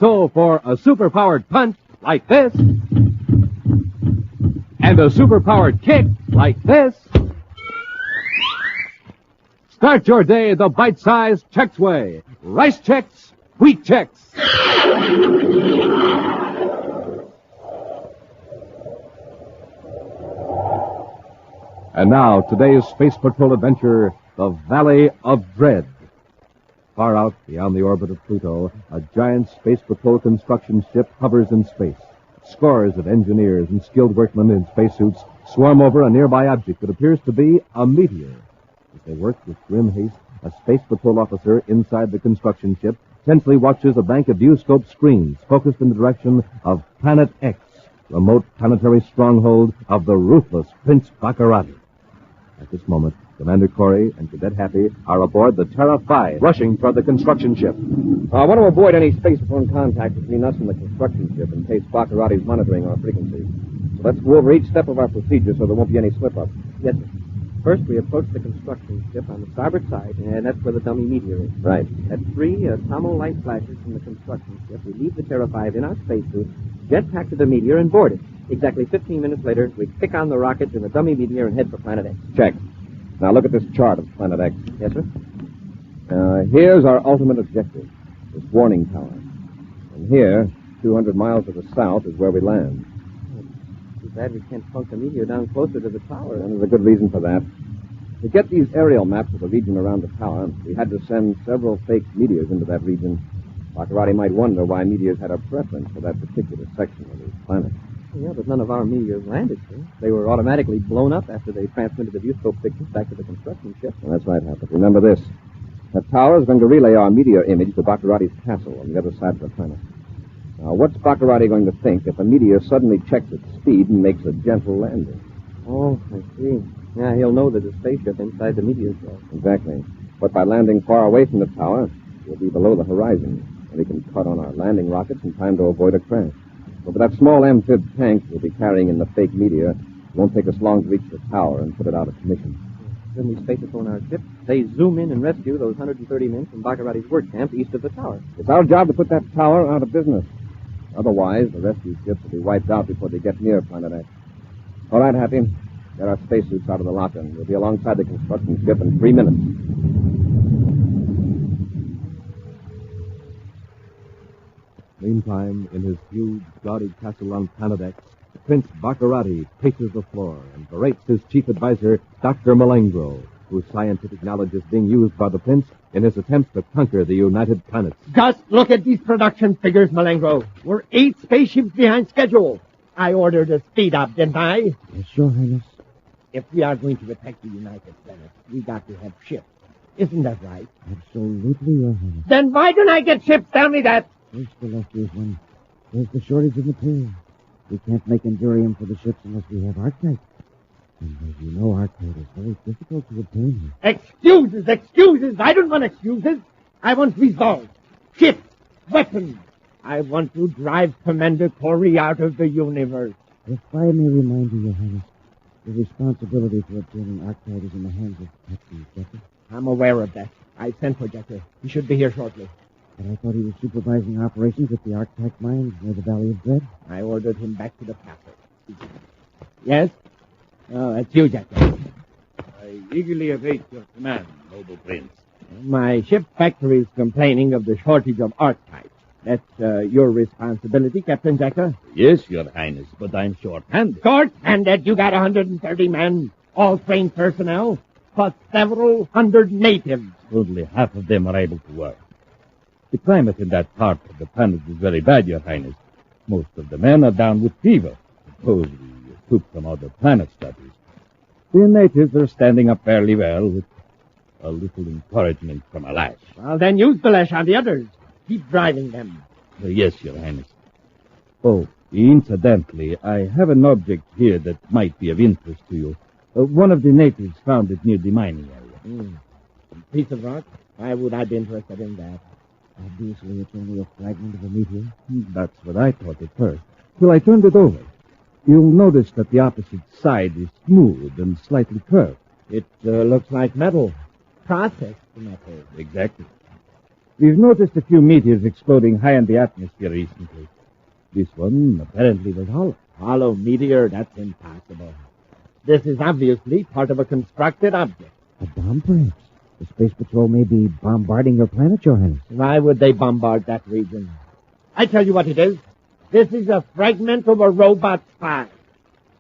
So for a super-powered punch like this, and a super-powered kick like this, start your day the bite-sized checks way. Rice checks, wheat checks. And now, today's Space Patrol adventure, The Valley of Dread. Far out, beyond the orbit of Pluto, a giant Space Patrol construction ship hovers in space. Scores of engineers and skilled workmen in spacesuits swarm over a nearby object that appears to be a meteor. As they work with grim haste, a Space Patrol officer inside the construction ship tensely watches a bank of viewscope screens focused in the direction of Planet X, remote planetary stronghold of the ruthless Prince Baccarati. At this moment, Commander Corry and Cadet Happy are aboard the Terra 5, rushing toward the construction ship. I want to avoid any spaceborne contact between us and the construction ship in case Baccarati's monitoring our frequencies. So let's go over each step of our procedure so there won't be any slip-ups. Yes, sir. First, we approach the construction ship on the starboard side, and that's where the dummy meteor is. Right. At 3 Tomo light flashes from the construction ship, we leave the Terra 5 in our spacesuit, jetpack to the meteor, and board it. Exactly 15 minutes later, we kick on the rockets in the dummy meteor and head for Planet X. Check. Now look at this chart of Planet X. Yes, sir. Here's our ultimate objective, this warning tower. And here, 200 miles to the south, is where we land. Too bad we can't plunk the meteor down closer to the tower. And there's a good reason for that. To get these aerial maps of the region around the tower, we had to send several fake meteors into that region. Baccarati might wonder why meteors had a preference for that particular section of the planet. Yeah, but none of our meteors landed, sir. They were automatically blown up after they transmitted the viewscope pictures back to the construction ship. Well, that's right, Hap. But remember this. That tower is going to relay our meteor image to Baccarati's castle on the other side of the planet. Now, what's Baccarati going to think if a meteor suddenly checks its speed and makes a gentle landing? Oh, I see. Yeah, he'll know there's a spaceship inside the meteor shell. Exactly. But by landing far away from the tower, we'll be below the horizon, and we can cut on our landing rockets in time to avoid a crash. But with that small amphib tank we'll be carrying in the fake meteor, it won't take us long to reach the tower and put it out of commission. Then we space it on our ship. They zoom in and rescue those 130 men from Baccarati's work camp east of the tower. It's our job to put that tower out of business. Otherwise, the rescue ships will be wiped out before they get near Planet X. All right, Happy. Get our spacesuits out of the locker, and we'll be alongside the construction ship in 3 minutes. Meantime, in his huge, gaudy castle on Planet X, Prince Baccarati paces the floor and berates his chief advisor, Dr. Malengro, whose scientific knowledge is being used by the Prince in his attempts to conquer the United Planets. Just look at these production figures, Malengro. We're 8 spaceships behind schedule. I ordered a speed up, didn't I? Yes, Your Highness. If we are going to attack the United Planets, we got to have ships. Isn't that right? Absolutely, Your Highness. Then why don't I get ships? Tell me that. First, the illustrious one. There's the shortage of material. We can't make endurium for the ships unless we have Arctite. And as you know, Arctite is very difficult to obtain here. Excuses. I don't want excuses. I want results. Ships, weapons. I want to drive Commander Corry out of the universe. If I may remind you, Your Highness, the responsibility for obtaining Arctite is in the hands of Captain Jekyll. I'm aware of that. I sent for Jekyll. He should be here shortly. But I thought he was supervising operations at the Arctite mines near the Valley of Dread. I ordered him back to the castle. Yes? Oh, that's you, Jekyll. I eagerly await your command, noble prince. My ship factory is complaining of the shortage of Arctite. That's your responsibility, Captain Jekyll. Yes, your highness, but I'm short-handed. Short-handed? You got 130 men, all trained personnel, plus several hundred natives. Only half of them are able to work. The climate in that part of the planet is very bad, your highness. Most of the men are down with fever. Suppose we took some other planet studies. The natives are standing up fairly well with a little encouragement from a lash. Well, then use the lash on the others. Keep driving them. Yes, your highness. Oh, incidentally, I have an object here that might be of interest to you. One of the natives found it near the mining area. A piece of rock? Why would I be interested in that? Obviously, it's only a fragment of a meteor. That's what I thought at first. Till I turned it over. You'll notice that the opposite side is smooth and slightly curved. It looks like metal. Processed metal. Exactly. We've noticed a few meteors exploding high in the atmosphere recently. This one apparently was hollow. Hollow meteor? That's impossible. This is obviously part of a constructed object. A bomb, perhaps? The Space Patrol may be bombarding your planet, Your Highness. Why would they bombard that region? I tell you what it is. This is a fragment of a robot spy.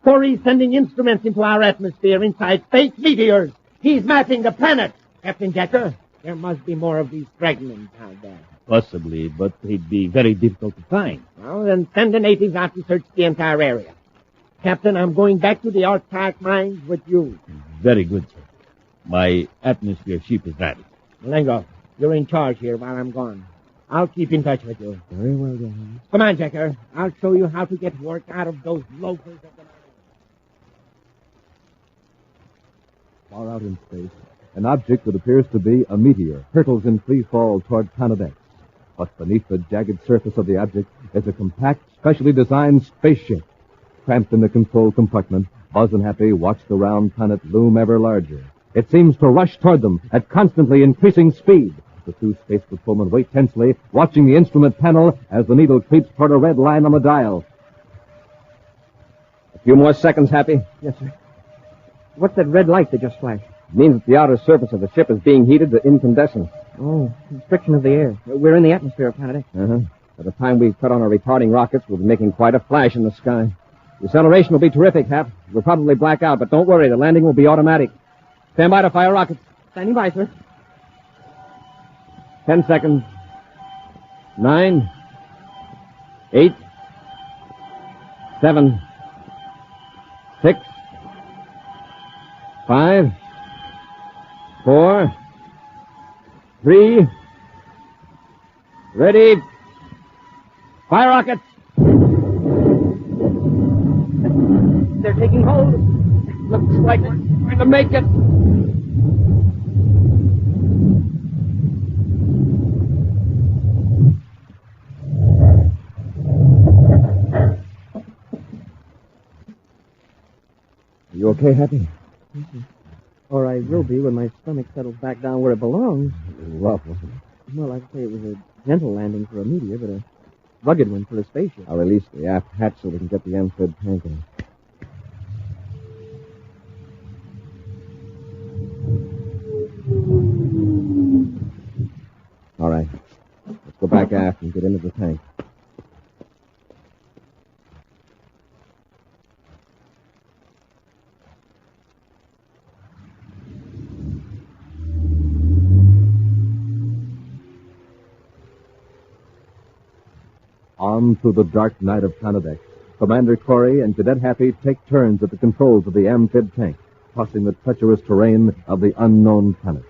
Corry's sending instruments into our atmosphere inside fake meteors. He's mapping the planet. Captain Jekyll, there must be more of these fragments out there. Possibly, but they'd be very difficult to find. Well, then send the natives out to search the entire area. Captain, I'm going back to the Arctite mines with you. Very good, sir. My atmosphere ship is ready. Malengo, you're in charge here while I'm gone. I'll keep in touch with you. Very well, Your Highness. Come on, Jekyll. I'll show you how to get work out of those loafers of the mine. Far out in space, an object that appears to be a meteor hurtles in free fall toward Planet X. But beneath the jagged surface of the object is a compact, specially designed spaceship. Cramped in the control compartment, Buzz and Happy watch the round planet loom ever larger. It seems to rush toward them at constantly increasing speed. The two space patrolmen wait tensely, watching the instrument panel as the needle creeps toward a red line on the dial. A few more seconds, Happy. Yes, sir. What's that red light that just flashed? It means that the outer surface of the ship is being heated to incandescence. Oh, it's friction of the air. We're in the atmosphere of Planet X. By the time we cut on our retarding rockets, we'll be making quite a flash in the sky. The acceleration will be terrific, Hap. We'll probably black out, but don't worry, the landing will be automatic. Stand by to fire rockets. Standing by, sir. 10 seconds. 9, 8, 7, 6, 5, 4, 3, ready, fire rockets. They're taking hold. Looks like we're going to make it. You okay, Happy? Mm-hmm. Or I will be when my stomach settles back down where it belongs. Rough, wasn't it? Well, I'd say it was a gentle landing for a meteor, but a rugged one for a spaceship. I'll release the aft hatch so we can get the amphib tank in. All right. Let's go back aft and get into the tank. On through the dark night of Planetoid, Commander Corry and Cadet Happy take turns at the controls of the amphib tank, crossing the treacherous terrain of the unknown planet.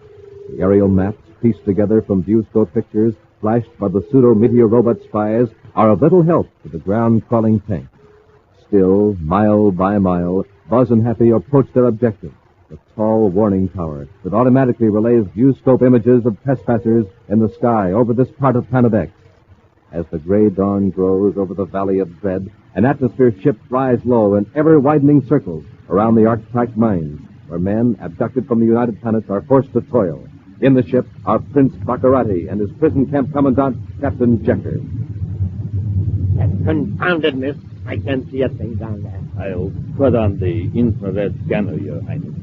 The aerial maps, pieced together from viewscope pictures flashed by the pseudo-meteor robot spies, are of little help to the ground-crawling tank. Still, mile by mile, Buzz and Happy approach their objective, the tall warning tower that automatically relays viewscope images of trespassers in the sky over this part of Planetoid. As the gray dawn grows over the Valley of Dread, an atmosphere ship flies low in ever-widening circles around the arc-tracked mines, where men abducted from the United Planets are forced to toil. In the ship are Prince Baccarati and his prison camp commandant, Captain Yeager. That confounded mist. I can't see a thing down there. I'll put on the infrared scanner, Your Highness.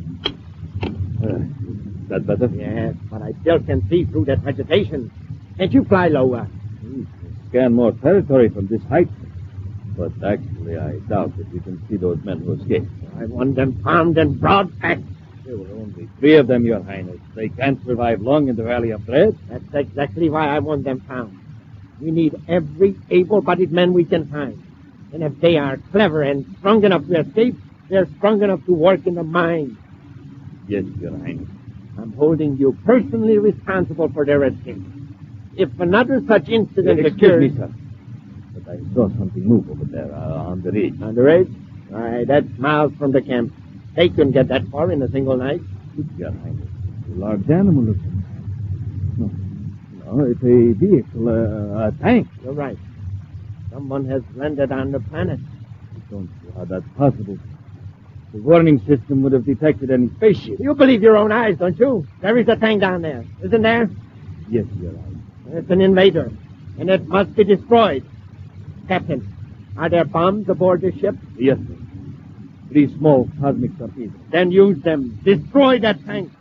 That better? Yes, but I still can see through that vegetation. Can't you fly lower? Scan more territory from this height. But actually, I doubt that we can see those men who escaped. I want them armed and broadcast. There were only 3 of them, Your Highness. They can't survive long in the Valley of Dread. That's exactly why I want them found. We need every able-bodied man we can find. And if they are clever and strong enough to escape, they're strong enough to work in the mine. Yes, Your Highness. I'm holding you personally responsible for their escape. If another such incident occurs... Excuse me, sir. But I saw something move over there on the ridge. On the ridge? All right, that's miles from the camp. They couldn't get that far in a single night. Your Highness. A large animal looking. No, it's a vehicle, a tank. You're right. Someone has landed on the planet. I don't see how that's possible. The warning system would have detected any spaceship. You believe your own eyes, don't you? There is a tank down there, isn't there? Yes, Your Highness. It's an invader, and it must be destroyed. Captain, are there bombs aboard the ship? Yes, sir. 3 small cosmic torpedoes. Then use them. Destroy that tank.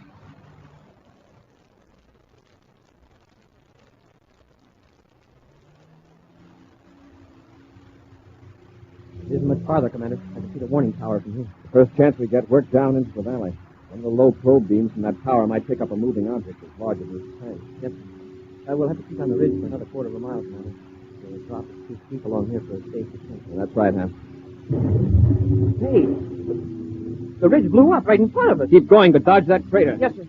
It isn't much farther, Commander. I can see the warning tower from here. The first chance we get, work down into the valley. One of the low probe beams from that tower might pick up a moving object as large as this tank. Yes, sir. We'll have to keep on the ridge for another quarter of a mile, Commander. We'll drop a few feet along here for a safe descent. Well, that's right, Ham. Hey, the ridge blew up right in front of us. Keep going, but dodge that crater. Yes, sir.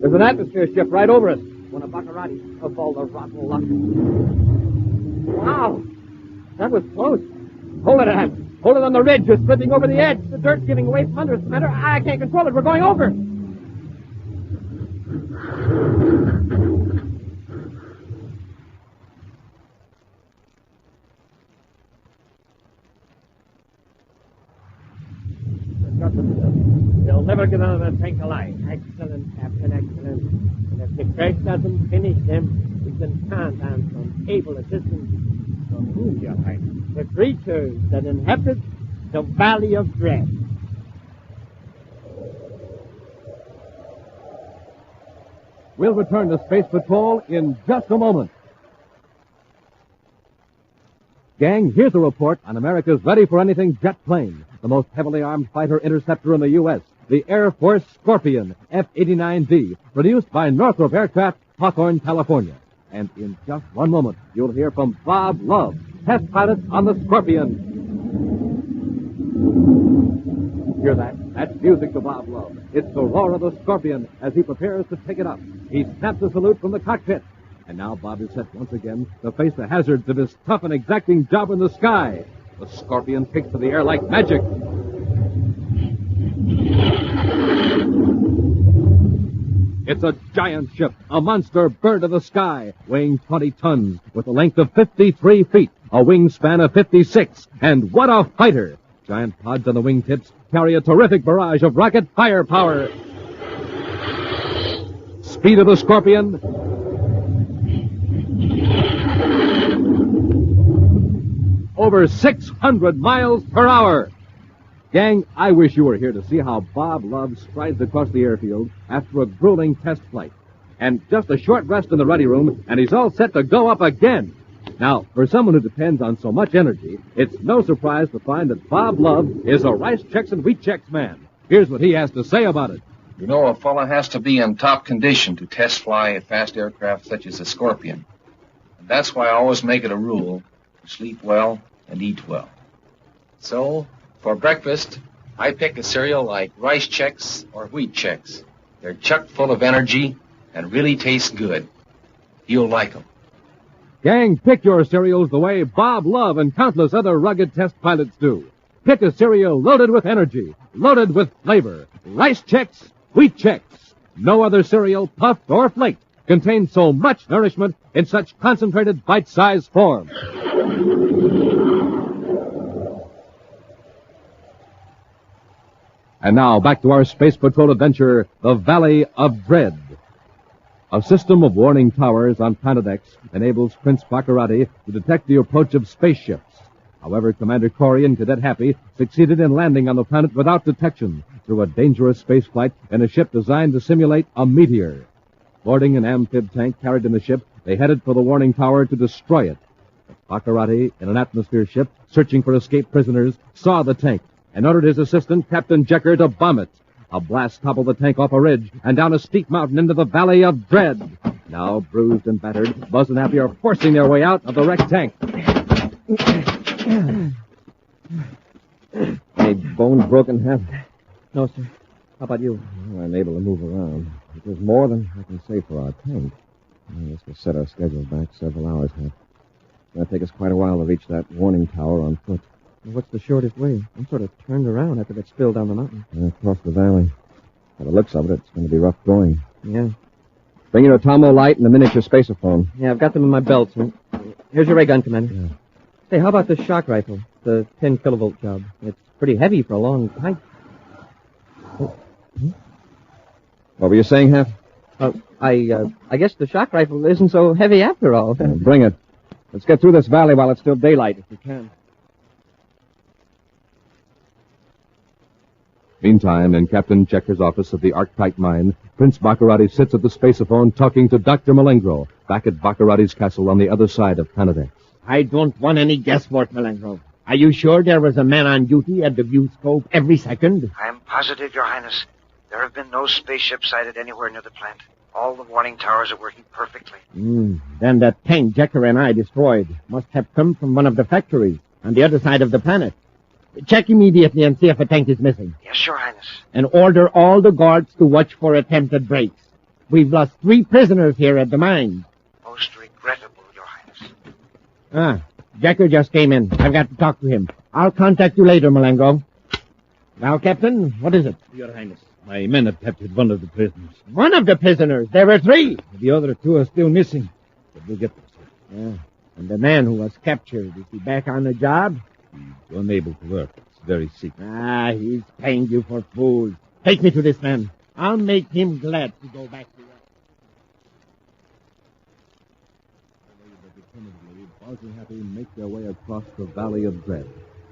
There's an atmosphere ship right over us. One of Baccarati's, of all the rotten luck. Wow, that was close. Hold it, Ham. Hold it on the ridge. You're slipping over the edge. The dirt's giving away from under us, Commander. I can't control it. We're going over. They'll never get out of that tank alive. Excellent, Captain, excellent. And if the crash doesn't finish them, we can count on some able assistance. From whom, Your Highness? The creatures that inhabit the Valley of Dread. We'll return to Space Patrol in just a moment. Gang, here's a report on America's ready-for-anything jet plane, the most heavily armed fighter interceptor in the U.S., the Air Force Scorpion F-89D, produced by Northrop Aircraft, Hawthorne, California. And in just one moment, you'll hear from Bob Love, test pilot on the Scorpion. Hear that? That's music to Bob Love. It's the roar of the Scorpion as he prepares to take it up. He snaps a salute from the cockpit. And now Bob is set once again to face the hazards of his tough and exacting job in the sky. The Scorpion kicks to the air like magic. It's a giant ship, a monster bird of the sky, weighing 20 tons, with a length of 53 feet, a wingspan of 56, and what a fighter! Giant pods on the wingtips carry a terrific barrage of rocket firepower. Speed of the Scorpion, over 600 miles per hour. Gang, I wish you were here to see how Bob Love strides across the airfield after a grueling test flight. And just a short rest in the ready room, and he's all set to go up again. Now, for someone who depends on so much energy, it's no surprise to find that Bob Love is a rice checks and wheat checks man. Here's what he has to say about it. You know, a fella has to be in top condition to test fly a fast aircraft such as the Scorpion. And that's why I always make it a rule sleep well, and eat well. So, for breakfast, I pick a cereal like Rice Chex or Wheat Chex. They're chock full of energy and really taste good. You'll like them. Gang, pick your cereals the way Bob Love and countless other rugged test pilots do. Pick a cereal loaded with energy, loaded with flavor. Rice Chex, Wheat Chex. No other cereal, puffed or flaked, contains so much nourishment in such concentrated bite-sized form. And now, back to our Space Patrol adventure, the Valley of Dread. A system of warning towers on Planet X enables Prince Baccarati to detect the approach of spaceships. However, Commander Corry and Cadet Happy succeeded in landing on the planet without detection through a dangerous space flight in a ship designed to simulate a meteor. Boarding an amphib tank carried in the ship, they headed for the warning tower to destroy it. But Baccarati, in an atmosphere ship searching for escaped prisoners, saw the tank and ordered his assistant, Captain Yeager, to bomb it. A blast toppled the tank off a ridge and down a steep mountain into the Valley of Dread. Now, bruised and battered, Buzz and Happy are forcing their way out of the wrecked tank. Any bones broken, Hap? No, sir. How about you? Well, I'm able to move around. It was more than I can say for our tank. I guess we'll set our schedule back several hours, Hap. It's going to take us quite a while to reach that warning tower on foot. What's the shortest way? I'm sort of turned around after that spill down the mountain. Across the valley. By the looks of it, it's going to be rough going. Yeah. Bring your Atomo light and the miniature spaceophone. Yeah, I've got them in my belt, sir. Here's your ray gun, Commander. Yeah. Hey, how about this shock rifle? The 10 kilovolt job. It's pretty heavy for a long hike. What were you saying, Hap? I guess the shock rifle isn't so heavy after all. Bring it. Let's get through this valley while it's still daylight, if we can. Meantime, in Captain Yeager's office of the Arctite mine, Prince Baccarati sits at the spaceophone talking to Dr. Malengro back at Baccarati's castle on the other side of Planet X. I don't want any guesswork, Malengro. Are you sure there was a man on duty at the view scope every second? I'm positive, Your Highness. There have been no spaceships sighted anywhere near the plant. All the warning towers are working perfectly. Then that tank Yeager and I destroyed must have come from one of the factories on the other side of the planet. Check immediately and see if a tank is missing. Yes, Your Highness. And order all the guards to watch for attempted breaks. We've lost 3 prisoners here at the mine. Most regrettable, Your Highness. Yeager just came in. I've got to talk to him. I'll contact you later, Malengro. Now, Captain, what is it? Your Highness, my men have captured one of the prisoners. One of the prisoners? There were 3. The other 2 are still missing. But we'll get them, sir. Yeah. And the man who was captured, is he back on the job? He's unable to work. He's very sick. He's paying you for fools. Take me to this man. I'll make him glad to go back to work. Buzz and Happy make their way across the Valley of Dread,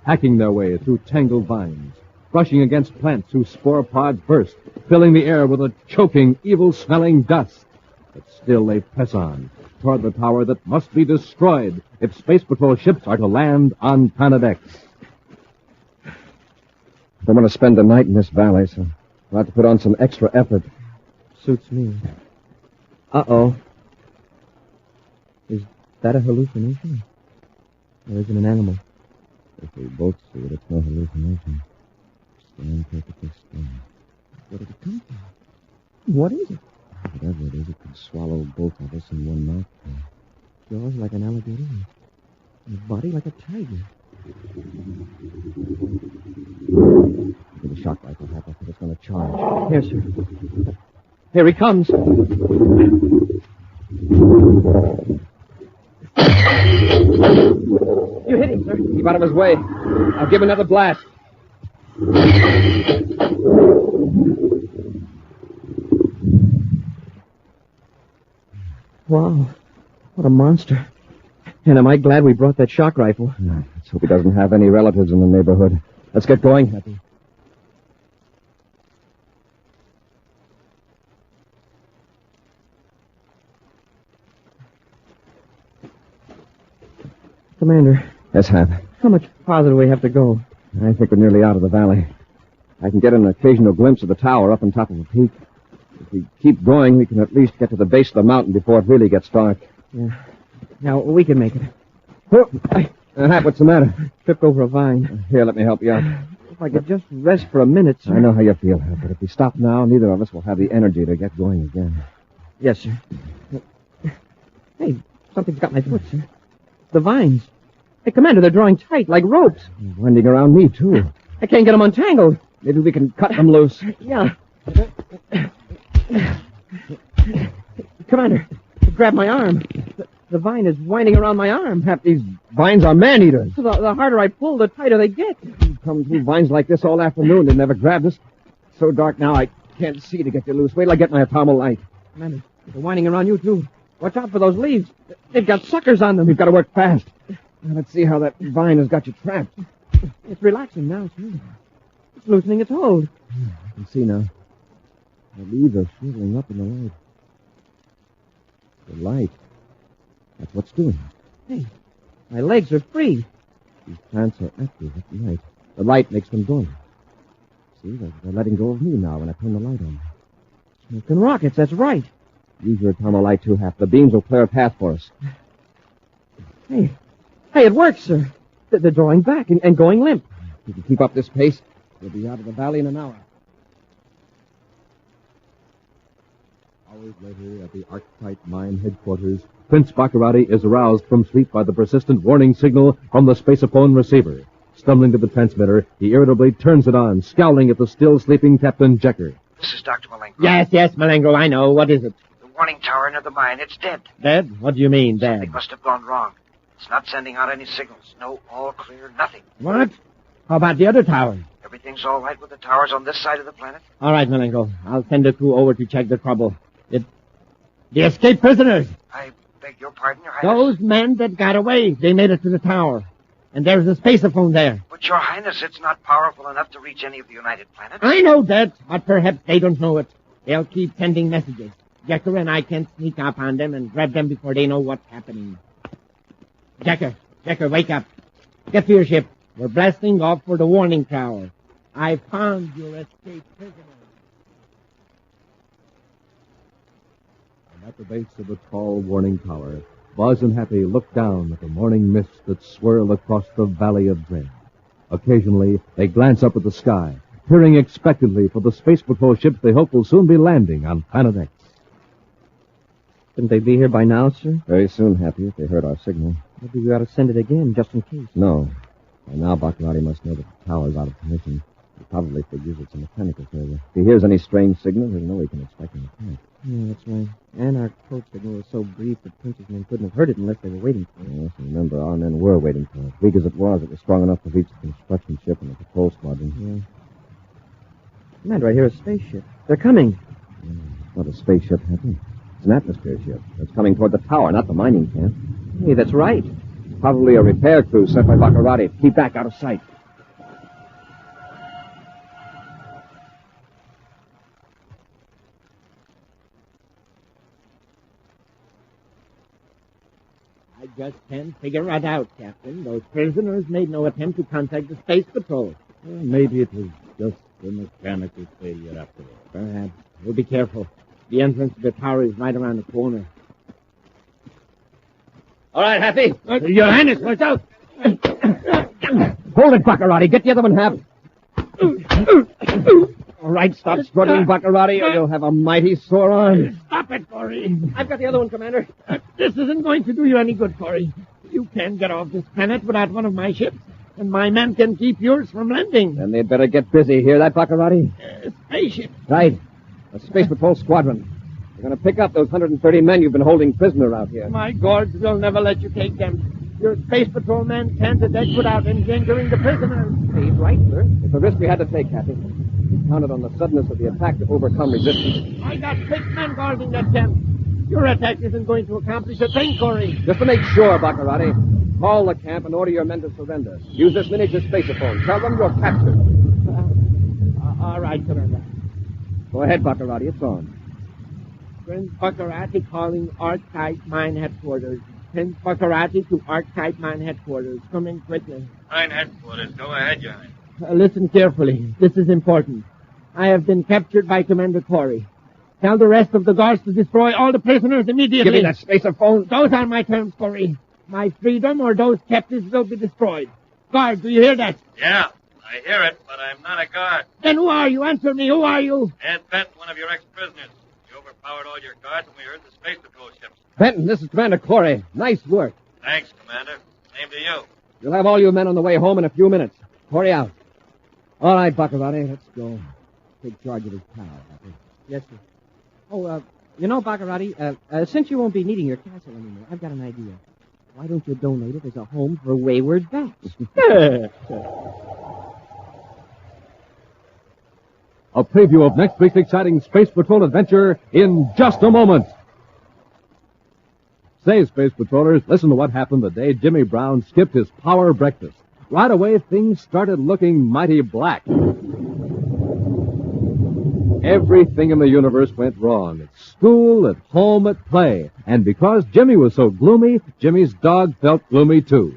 hacking their way through tangled vines, brushing against plants whose spore pods burst, filling the air with a choking, evil-smelling dust. But still they press on, toward the tower that must be destroyed if Space Patrol ships are to land on Planet X. I want to spend the night in this valley, so I'll have to put on some extra effort. Suits me. Uh-oh. Is that a hallucination? Or is it an animal? If we both see it, it's no hallucination. Stand perfectly still. Where did it come from? What is it? Whatever it is, it could swallow both of us in one mouthful. Jaws like an alligator and a body like a tiger. Give the shock rifle, Hap. I think it's going to charge. Here, sir. Here he comes. You hit him, sir. Keep out of his way. I'll give another blast. Wow. What a monster. And am I glad we brought that shock rifle? Let's hope he doesn't have any relatives in the neighborhood. Let's get going, Happy. Commander. Yes, Hap. How much farther do we have to go? I think we're nearly out of the valley. I can get an occasional glimpse of the tower up on top of the peak. If we keep going, we can at least get to the base of the mountain before it really gets dark. Yeah. Now, we can make it. Hap, what's the matter? Tripped over a vine. Here, let me help you out. If I could just rest for a minute, sir. I know how you feel, Hap, but if we stop now, neither of us will have the energy to get going again. Yes, sir. Hey, something's got my foot, sir. The vines. Hey, Commander, they're drawing tight, like ropes. They're winding around me, too. I can't get them untangled. Maybe we can cut them loose. Yeah. Commander, grab my arm. The vine is winding around my arm. Hap, these vines are man-eaters. The harder I pull, the tighter they get. We've come through vines like this all afternoon. They never grabbed us. It's so dark now, I can't see to get you loose. Wait till I get my atomo light. Commander, they're winding around you, too. Watch out for those leaves. They've got suckers on them. We've got to work fast. Now, let's see how that vine has got you trapped. It's relaxing now, too. It's loosening its hold. I can see now. The leaves are shriveling up in the light. The light. That's what's doing it. Hey, my legs are free. These plants are active at night. The light makes them dormant. See, they're letting go of me now when I turn the light on. Smoking rockets, that's right. Use your atomo light, too, Hap. The beams will clear a path for us. Hey, it works, sir. They're drawing back and going limp. If we can keep up this pace, we'll be out of the valley in an hour. Hours later, at the Archetype Mine headquarters, Prince Baccarati is aroused from sleep by the persistent warning signal from the spaceophone receiver. Stumbling to the transmitter, he irritably turns it on, scowling at the still sleeping Captain Yeager. This is Dr. Malenko. Yes, Malenko, I know. What is it? The warning tower near the mine, it's dead. Dead? What do you mean, dead? Something must have gone wrong. It's not sending out any signals. No, all clear, nothing. What? How about the other tower? Everything's all right with the towers on this side of the planet? All right, Malenko. I'll send a crew over to check the trouble. The escaped prisoners. I beg your pardon, Your Highness. Those men that got away, they made it to the tower. And there's a spaceophone there. But, Your Highness, it's not powerful enough to reach any of the United Planets. I know that, but perhaps they don't know it. They'll keep sending messages. Yeager and I can sneak up on them and grab them before they know what's happening. Yeager, wake up. Get to your ship. We're blasting off for the warning tower. I found your escaped prisoner. At the base of the tall warning tower, Buzz and Happy look down at the morning mists that swirl across the Valley of Dread. Occasionally, they glance up at the sky, peering expectantly for the Space Patrol ships they hope will soon be landing on Planet X. Couldn't they be here by now, sir? Very soon, Happy, if they heard our signal. Maybe we ought to send it again, just in case. No. By now, Baccarati must know that the tower's out of commission. He probably figures it's a mechanical failure. If he hears any strange signal, he'll know he can expect an attack. Yeah, that's right. And our code signal was so brief that Prince's men couldn't have heard it unless they were waiting for it. Yes, remember, our men were waiting for it. Weak as it was strong enough to reach the construction ship and the patrol squadron. Yeah. Commander, I hear a spaceship. They're coming. It's not a spaceship, Happy. It's an atmosphere ship. It's coming toward the tower, not the mining camp. Hey, that's right. Probably a repair crew sent by Baccarati. Keep back out of sight. I just can't figure it out, Captain. Those prisoners made no attempt to contact the Space Patrol. Well, maybe it was just a mechanical failure after all. Perhaps. We'll be careful. The entrance to the tower is right around the corner. All right, Happy. Your Highness, watch out! Hold it, Baccarati. Get the other one, Hap. All right, stop struggling, Baccarati, or you'll have a mighty sore arm. Stop it, Corry. I've got the other one, Commander. This isn't going to do you any good, Corry. You can't get off this planet without one of my ships, and my men can keep yours from landing. Then they'd better get busy. Hear that, Baccarati? Spaceship. Right. A Space Patrol squadron. They're going to pick up those 130 men you've been holding prisoner out here. My gourds will never let you take them. Your Space Patrol men can't attack without endangering the prisoners. He's right, sir. It's a risk we had to take, Happy. We counted on the suddenness of the attack to overcome resistance. I got 6 men guarding that camp. Your attack isn't going to accomplish a thing, Corry. Just to make sure, Baccarati, call the camp and order your men to surrender. Use this miniature spaceophone. Tell them you're captured. All right, Commander. Go ahead, Baccarati. It's on. Prince Baccarati calling Archetype Mine Headquarters. Prince Baccarati to Archetype Mine Headquarters. Come in quickly. Mine Headquarters. Go ahead, Your Highness. Listen carefully. This is important. I have been captured by Commander Corry. Tell the rest of the guards to destroy all the prisoners immediately. Give me that spaceophone. Those are my terms, Corry. My freedom or those captives will be destroyed. Guard, do you hear that? Yeah, I hear it, but I'm not a guard. Then who are you? Answer me. Who are you? Ed Benton, one of your ex-prisoners. You overpowered all your guards when we heard the Space Patrol ships. Benton, this is Commander Corry. Nice work. Thanks, Commander. Same to you. You'll have all your men on the way home in a few minutes. Corry out. All right, Baccarati, let's go. Take charge of his pal, Happy. Yes, sir. Oh, Baccarati, since you won't be needing your castle anymore, I've got an idea. Why don't you donate it as a home for wayward bats? A preview of next week's exciting Space Patrol adventure in just a moment. Say, Space Patrollers, listen to what happened the day Jimmy Brown skipped his power breakfast. Right away, things started looking mighty black. Everything in the universe went wrong. At school, at home, at play. And because Jimmy was so gloomy, Jimmy's dog felt gloomy too.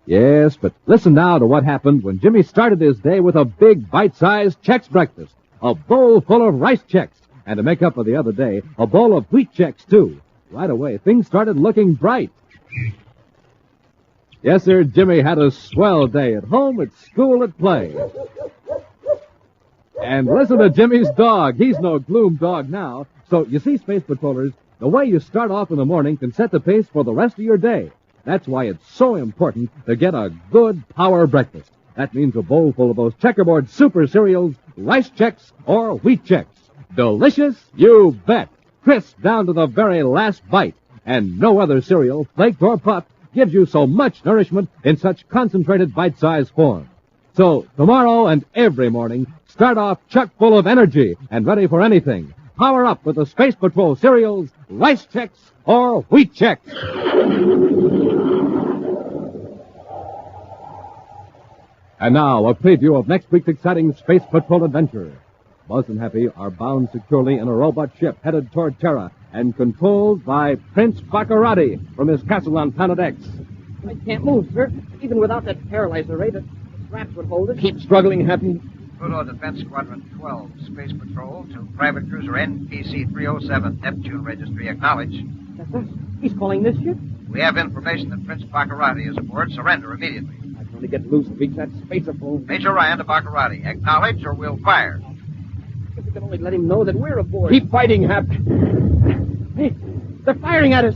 Yes, but listen now to what happened when Jimmy started his day with a big, bite-sized Chex breakfast. A bowl full of rice Chex. And to make up for the other day, a bowl of wheat Chex, too. Right away, things started looking bright. Yes, sir, Jimmy had a swell day at home, at school, at play. And listen to Jimmy's dog. He's no gloom dog now. So, you see, Space Patrollers, the way you start off in the morning can set the pace for the rest of your day. That's why it's so important to get a good power breakfast. That means a bowl full of those checkerboard super cereals, rice Chex, or wheat Chex. Delicious? You bet. Crisp down to the very last bite. And no other cereal, flaked or puffed, gives you so much nourishment in such concentrated bite-sized form. So, tomorrow and every morning, start off chock full of energy and ready for anything. Power up with the Space Patrol cereals, rice Chex, or wheat Chex. And now, a preview of next week's exciting Space Patrol adventure. Buzz and Happy are bound securely in a robot ship headed toward Terra and controlled by Prince Baccarati from his castle on Planet X. I can't move, sir. Even without that paralyzer ray, the straps would hold it. Keep struggling, Happy. Pluto Defense Squadron 12, Space Patrol to Private Cruiser NPC 307, Neptune Registry, acknowledge. That's us. He's calling this ship? We have information that Prince Baccarati is aboard. Surrender immediately. I'm going to get loose and reach that spacer phone. Major Ryan to Baccarati. Acknowledge or we'll fire. If we can only let him know that we're aboard. Keep fighting, Hap. Hey, they're firing at us.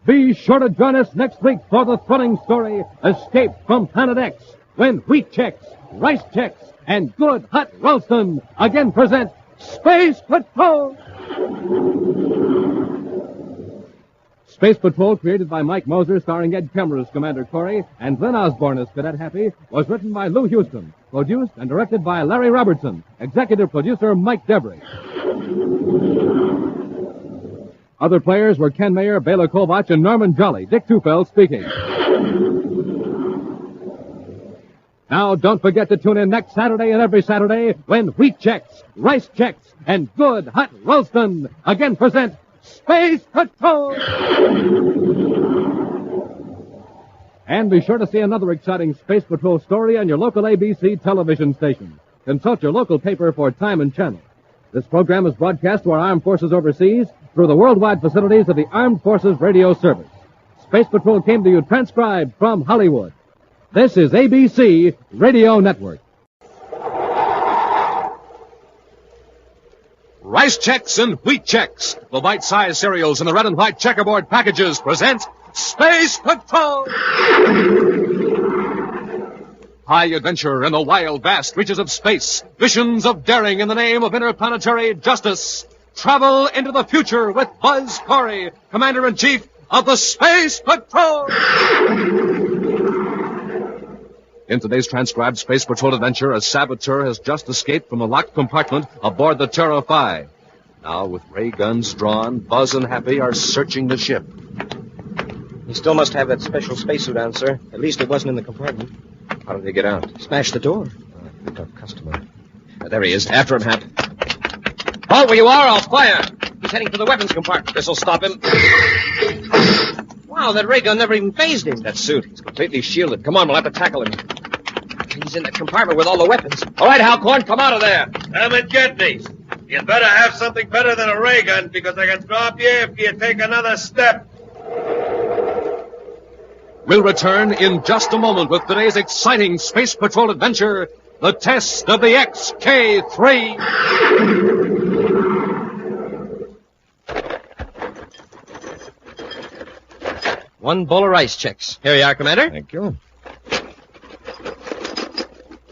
Be sure to join us next week for the thrilling story, Escape from Planet X, when wheat Chex, rice Chex, and good hot Ralston again present Space Patrol! Space Patrol, created by Mike Moser, starring Ed Kemmer as Commander Corry, and Glenn Osborne as Cadet Happy, was written by Lou Houston, produced and directed by Larry Robertson, executive producer Mike Debris. Other players were Ken Mayer, Bela Kovach, and Norman Jolly. Dick Tufeld speaking. Now, don't forget to tune in next Saturday and every Saturday when wheat Chex, rice Chex, and good hot Ralston again present Space Patrol! And be sure to see another exciting Space Patrol story on your local ABC television station. Consult your local paper for time and channel. This program is broadcast to our armed forces overseas through the worldwide facilities of the Armed Forces Radio Service. Space Patrol came to you transcribed from Hollywood. This is ABC Radio Network. Rice Chex and wheat Chex, the bite-sized cereals in the red and white checkerboard packages, present Space Patrol! High adventure in the wild, vast reaches of space. Visions of daring in the name of interplanetary justice. Travel into the future with Buzz Corry, Commander-in-Chief of the Space Patrol! In today's transcribed Space Patrol adventure, a saboteur has just escaped from a locked compartment aboard the Terra 5. Now, with ray guns drawn, Buzz and Happy are searching the ship. He still must have that special spacesuit on, sir. At least it wasn't in the compartment. How did they get out? Smashed the door. Picked up customer. There he is. After him, Hap. Hold where you are, I'll fire. He's heading for the weapons compartment. This'll stop him. Wow, that ray gun never even phased him. That suit. He's completely shielded. Come on, we'll have to tackle him. He's in that compartment with all the weapons. All right, Halcorn, come out of there. Come and get me. You better have something better than a ray gun, because I can drop you if you take another step. We'll return in just a moment with today's exciting Space Patrol adventure, the test of the XK-3. One bowl of rice checks. Here you are, Commander. Thank you.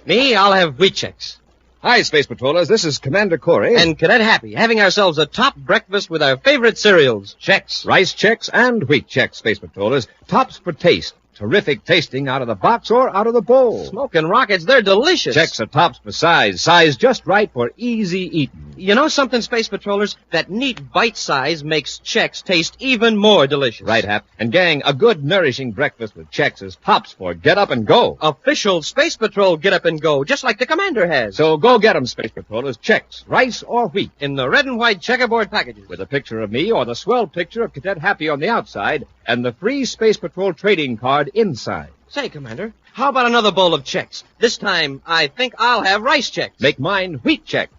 Me, I'll have wheat checks. Hi, Space Patrollers. This is Commander Corry. And Cadet Happy, having ourselves a top breakfast with our favorite cereals. Checks, rice checks, and wheat checks, Space Patrollers. Tops for taste. Terrific tasting out of the box or out of the bowl. Smoking rockets, they're delicious. Checks are tops for size. Size just right for easy eating. You know something, Space Patrollers? That neat bite size makes checks taste even more delicious. Right, Hap. And gang, a good nourishing breakfast with checks is tops for get up and go. Official Space Patrol get up and go, just like the Commander has. So go get 'em, Space Patrollers. Checks, rice or wheat. In the red and white checkerboard packages. With a picture of me or the swell picture of Cadet Happy on the outside and the free Space Patrol trading card inside. Say, Commander, how about another bowl of checks? This time, I think I'll have rice checks. Make mine wheat check.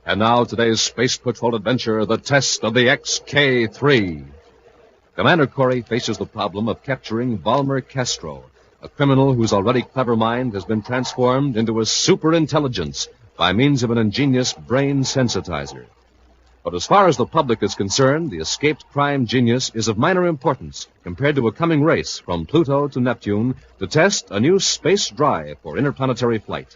And now today's Space Patrol adventure, the test of the XK-3. Commander Corry faces the problem of capturing Volmer Castro, a criminal whose already clever mind has been transformed into a superintelligence by means of an ingenious brain sensitizer. But as far as the public is concerned, the escaped crime genius is of minor importance compared to a coming race from Pluto to Neptune to test a new space drive for interplanetary flight.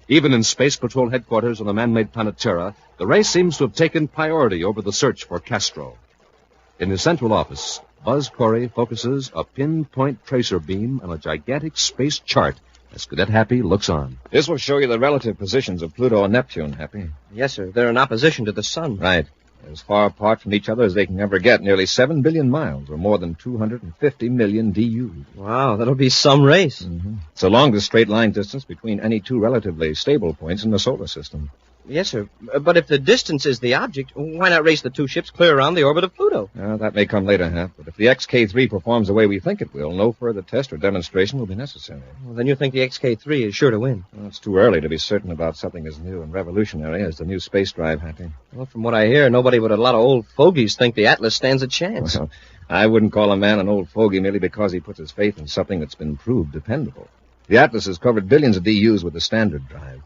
Even in Space Patrol headquarters on the man-made planet Terra, the race seems to have taken priority over the search for Castro. In his central office, Buzz Corry focuses a pinpoint tracer beam on a gigantic space chart as Cadet Happy looks on. This will show you the relative positions of Pluto and Neptune, Happy. Yes, sir. They're in opposition to the sun. Right. They're as far apart from each other as they can ever get, nearly 7 billion miles, or more than 250 million DUs. Wow, that'll be some race. Mm-hmm. It's the longest straight line distance between any two relatively stable points in the solar system. Yes, sir. But if the distance is the object, why not race the two ships clear around the orbit of Pluto? That may come later, Hap. But if the XK-3 performs the way we think it will, no further test or demonstration will be necessary. Well, then you think the XK-3 is sure to win? Well, it's too early to be certain about something as new and revolutionary as the new space drive, Happy. Well, from what I hear, nobody but a lot of old fogies think the Atlas stands a chance. Well, I wouldn't call a man an old fogey merely because he puts his faith in something that's been proved dependable. The Atlas has covered billions of DUs with the standard drive.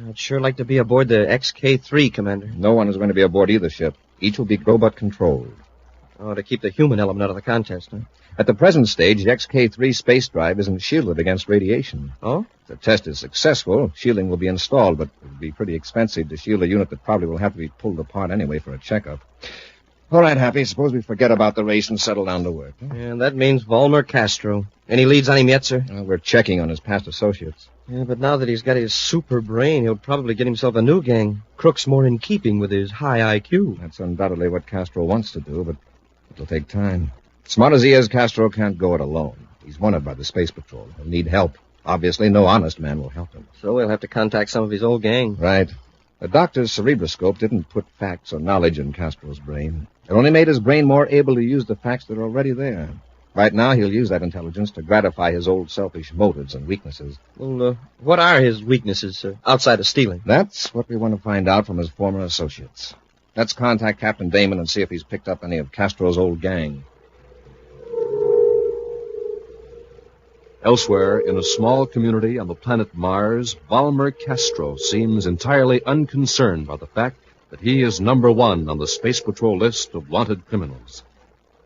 I'd sure like to be aboard the XK-3, Commander. No one is going to be aboard either ship. Each will be robot-controlled. Oh, to keep the human element out of the contest, huh? At the present stage, the XK-3 space drive isn't shielded against radiation. Oh? If the test is successful, shielding will be installed, but it would be pretty expensive to shield a unit that probably will have to be pulled apart anyway for a checkup. All right, Happy, suppose we forget about the race and settle down to work. Huh? And that means Volmer Castro. Any leads on him yet, sir? We're checking on his past associates. Yeah, but now that he's got his super brain, he'll probably get himself a new gang. Crooks more in keeping with his high IQ. That's undoubtedly what Castro wants to do, but it'll take time. Smart as he is, Castro can't go it alone. He's wanted by the Space Patrol. He'll need help. Obviously, no honest man will help him. So we'll have to contact some of his old gang. Right. The doctor's cerebroscope didn't put facts or knowledge in Castro's brain. It only made his brain more able to use the facts that are already there. Right now, he'll use that intelligence to gratify his old selfish motives and weaknesses. Well, what are his weaknesses, sir, outside of stealing? That's what we want to find out from his former associates. Let's contact Captain Damon and see if he's picked up any of Castro's old gang. Elsewhere, in a small community on the planet Mars, Volmer Castro seems entirely unconcerned by the fact that he is number one on the Space Patrol list of wanted criminals.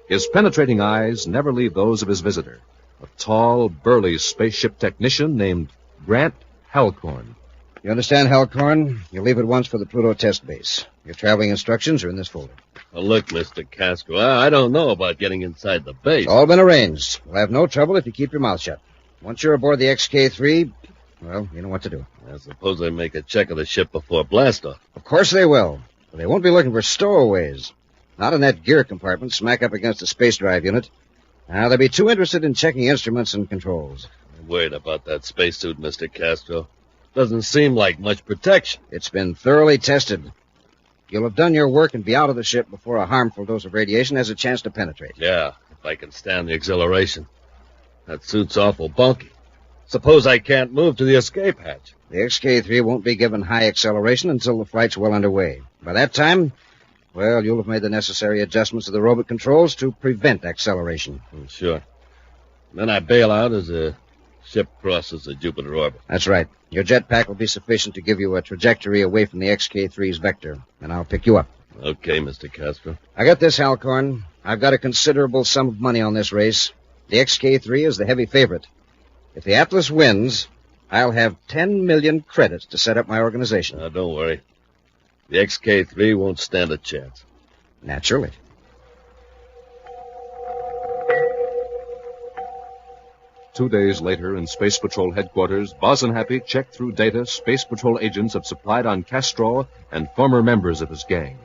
His penetrating eyes never leave those of his visitor, a tall, burly spaceship technician named Grant Halcorn. You understand, Halcorn? You'll leave at once for the Pluto test base. Your traveling instructions are in this folder. Well, look, Mr. Castro, I don't know about getting inside the base. It's all been arranged. We'll have no trouble if you keep your mouth shut. Once you're aboard the XK-3, well, you know what to do. I suppose they make a check of the ship before blastoff. Of course they will. But they won't be looking for stowaways. Not in that gear compartment smack up against the space drive unit. Now, they'll be too interested in checking instruments and controls. I'm worried about that spacesuit, Mr. Castro. Doesn't seem like much protection. It's been thoroughly tested. You'll have done your work and be out of the ship before a harmful dose of radiation has a chance to penetrate. Yeah, if I can stand the exhilaration. That suit's awful bulky. Suppose I can't move to the escape hatch. The XK-3 won't be given high acceleration until the flight's well underway. By that time, well, you'll have made the necessary adjustments to the robot controls to prevent acceleration. Sure. Then I bail out as the ship crosses the Jupiter orbit. That's right. Your jetpack will be sufficient to give you a trajectory away from the XK-3's vector, and I'll pick you up. Okay, Mr. Castro. I got this, Halcorn. I've got a considerable sum of money on this race. The XK-3 is the heavy favorite. If the Atlas wins, I'll have 10 million credits to set up my organization. Now, don't worry. The XK-3 won't stand a chance. Naturally. Two days later, in Space Patrol headquarters, Buzz and Happy checked through data Space Patrol agents have supplied on Castro and former members of his gang.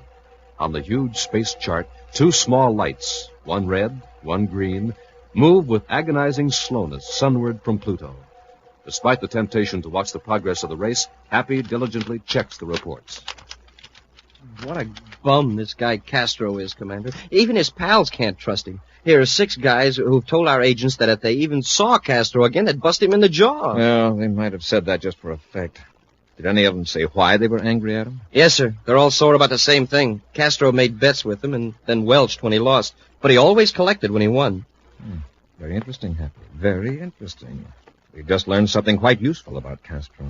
On the huge space chart, two small lights, one red, one green, move with agonizing slowness sunward from Pluto. Despite the temptation to watch the progress of the race, Happy diligently checks the reports. What a bum this guy Castro is, Commander. Even his pals can't trust him. Here are 6 guys who've told our agents that if they even saw Castro again, they'd bust him in the jaw. Well, they might have said that just for effect. Did any of them say why they were angry at him? Yes, sir. They're all sore about the same thing. Castro made bets with them and then welched when he lost. But he always collected when he won. Very interesting, Happy. Very interesting. We've just learned something quite useful about Castro.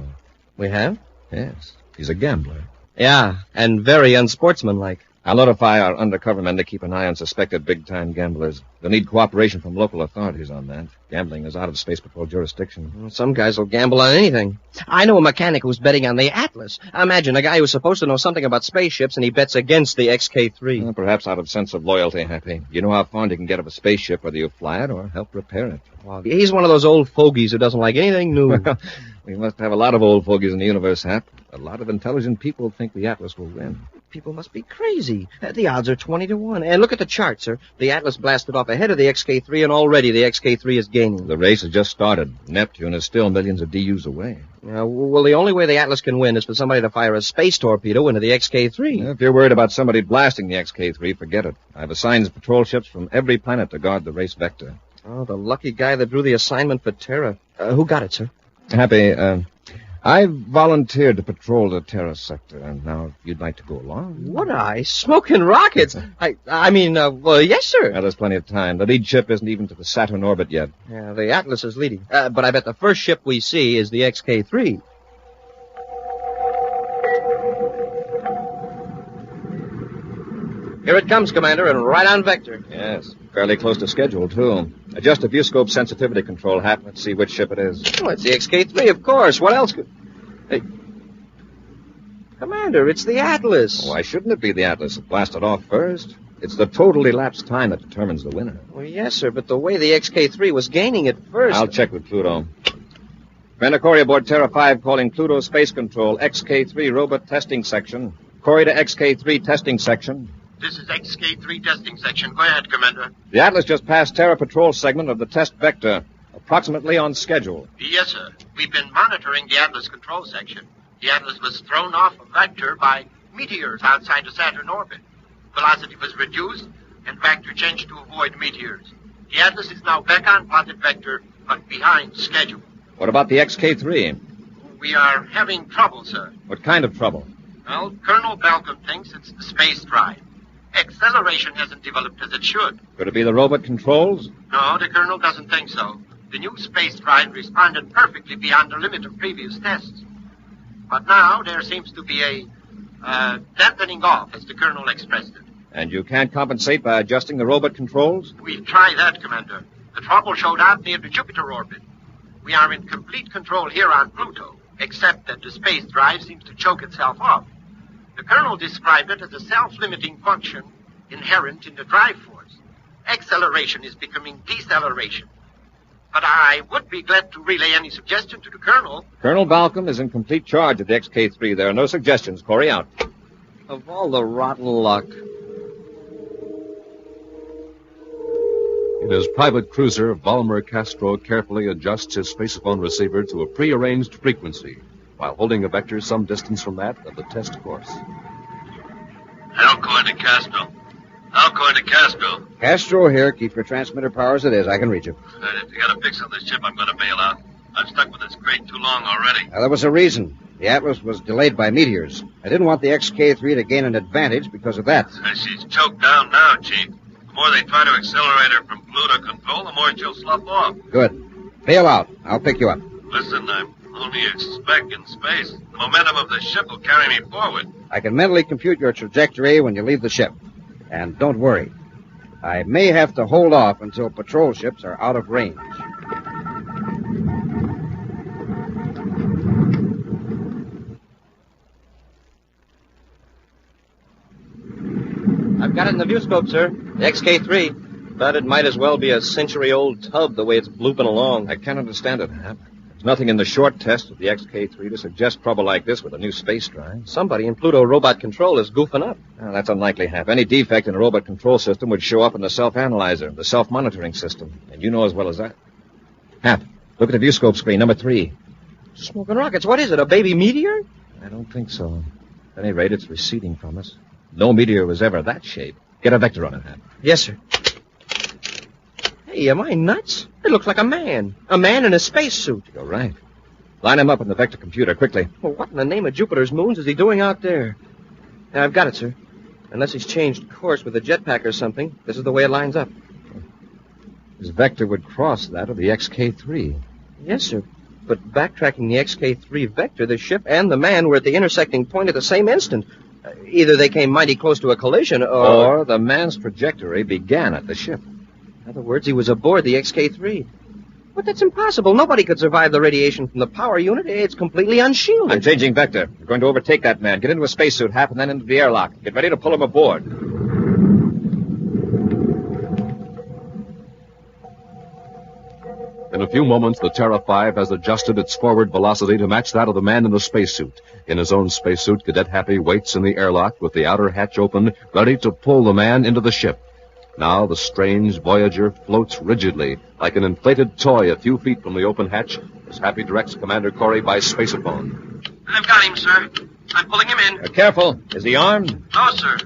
We have? Yes. He's a gambler. Yeah, and very unsportsmanlike. I'll notify our undercover men to keep an eye on suspected big-time gamblers. They'll need cooperation from local authorities on that. Gambling is out of Space Patrol jurisdiction. Well, some guys will gamble on anything. I know a mechanic who's betting on the Atlas. Imagine a guy who's supposed to know something about spaceships, and he bets against the XK-3. Well, perhaps out of sense of loyalty, Happy. You know how fond you can get of a spaceship, whether you fly it or help repair it. Well, he's one of those old fogies who doesn't like anything new. We must have a lot of old fogies in the universe, Hap. A lot of intelligent people think the Atlas will win. People must be crazy. The odds are 20 to 1. And look at the chart, sir. The Atlas blasted off ahead of the XK-3, and already the XK-3 is gaining. The race has just started. Neptune is still millions of DUs away. Well, the only way the Atlas can win is for somebody to fire a space torpedo into the XK-3. If you're worried about somebody blasting the XK-3, forget it. I've assigned patrol ships from every planet to guard the race vector. Oh, the lucky guy that drew the assignment for Terra. Who got it, sir? Happy, I volunteered to patrol the Terra sector, and now if you'd like to go along. Would I? Smoking rockets? Well, yes, sir. Well, there's plenty of time. The lead ship isn't even to the Saturn orbit yet. Yeah, the Atlas is leading. But I bet the first ship we see is the XK-3. Here it comes, Commander, and right on vector. Yes, fairly close to schedule, too. Adjust the viewscope sensitivity control, Hap. Let's see which ship it is. Oh, it's the XK-3, of course. What else could... Hey. Commander, it's the Atlas. Why shouldn't it be the Atlas? It blasted off first. It's the total elapsed time that determines the winner. Well, yes, sir, but the way the XK-3 was gaining at first... I'll check with Pluto. Commander Corry aboard Terra 5 calling Pluto Space Control, XK-3 robot testing section. Corry to XK-3 testing section. This is XK-3 testing section. Go ahead, Commander. The Atlas just passed Terra Patrol segment of the test vector, approximately on schedule. Yes, sir. We've been monitoring the Atlas control section. The Atlas was thrown off a vector by meteors outside the Saturn orbit. Velocity was reduced, and vector changed to avoid meteors. The Atlas is now back on plotted vector, but behind schedule. What about the XK-3? We are having trouble, sir. What kind of trouble? Well, Colonel Balcom thinks it's the space drive. Acceleration hasn't developed as it should. Could it be the robot controls? No, the Colonel doesn't think so. The new space drive responded perfectly beyond the limit of previous tests. But now there seems to be a dampening off, as the Colonel expressed it. And you can't compensate by adjusting the robot controls? We'll try that, Commander. The trouble showed up near the Jupiter orbit. We are in complete control here on Pluto, except that the space drive seems to choke itself off. The Colonel described it as a self-limiting function inherent in the drive force. Acceleration is becoming deceleration. But I would be glad to relay any suggestion to the Colonel. Colonel Balcom is in complete charge of the XK-3. There are no suggestions. Corry out. Of all the rotten luck. In his private cruiser, Volmer Castro carefully adjusts his spacephone receiver to a prearranged frequency, while holding a vector some distance from that of the test course. Alcoin to Castro. Alcoin to Castro. Castro here. Keep your transmitter power as it is. I can reach you. If you got a fix on this ship, I'm going to bail out. I've stuck with this crate too long already. There was a reason. The Atlas was delayed by meteors. I didn't want the XK-3 to gain an advantage because of that. She's choked down now, Chief. The more they try to accelerate her from Pluto control, the more she'll slough off. Good. Bail out. I'll pick you up. Listen, I'm only a speck in space. The momentum of the ship will carry me forward. I can mentally compute your trajectory when you leave the ship. And don't worry. I may have to hold off until patrol ships are out of range. I've got it in the viewscope, sir. The XK-3. But it might as well be a century-old tub the way it's blooping along. I can't understand it, Hap. There's nothing in the short test of the XK-3 to suggest trouble like this with a new space drive. Somebody in Pluto robot control is goofing up. Well, that's unlikely, Hap. Any defect in a robot control system would show up in the self-analyzer, the self-monitoring system. And you know as well as that. Hap, look at the viewscope screen, number 3. Smoking rockets. What is it, a baby meteor? I don't think so. At any rate, it's receding from us. No meteor was ever that shape. Get a vector on it, Hap. Yes, sir. Hey, am I nuts? It looks like a man. A man in a spacesuit. You're right. Line him up in the vector computer, quickly. Well, what in the name of Jupiter's moons is he doing out there? I've got it, sir. Unless he's changed course with a jetpack or something, this is the way it lines up. His vector would cross that of the XK-3. Yes, sir. But backtracking the XK-3 vector, the ship and the man were at the intersecting point at the same instant. Either they came mighty close to a collision, or the man's trajectory began at the ship. In other words, he was aboard the XK-3. But that's impossible. Nobody could survive the radiation from the power unit. It's completely unshielded. I'm changing vector. We're going to overtake that man. Get into a spacesuit, Hap, and then into the airlock. Get ready to pull him aboard. In a few moments, the Terra 5 has adjusted its forward velocity to match that of the man in the spacesuit. In his own spacesuit, Cadet Happy waits in the airlock with the outer hatch open, ready to pull the man into the ship. Now the strange Voyager floats rigidly, like an inflated toy a few feet from the open hatch, as Happy directs Commander Corry by spaceophone. I've got him, sir. I'm pulling him in. Careful. Is he armed? No, sir.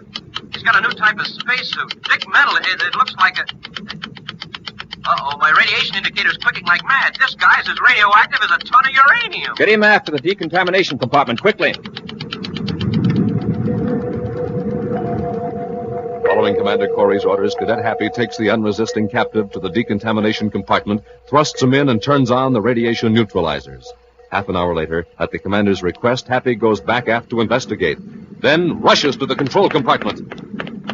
He's got a new type of spacesuit. Thick metal. It looks like a... Uh-oh, my radiation indicator's clicking like mad. This guy's as radioactive as a ton of uranium. Get him aft to the decontamination compartment, quickly. Following Commander Corry's orders, Cadet Happy takes the unresisting captive to the decontamination compartment, thrusts him in, and turns on the radiation neutralizers. Half an hour later, at the commander's request, Happy goes back aft to investigate, then rushes to the control compartment.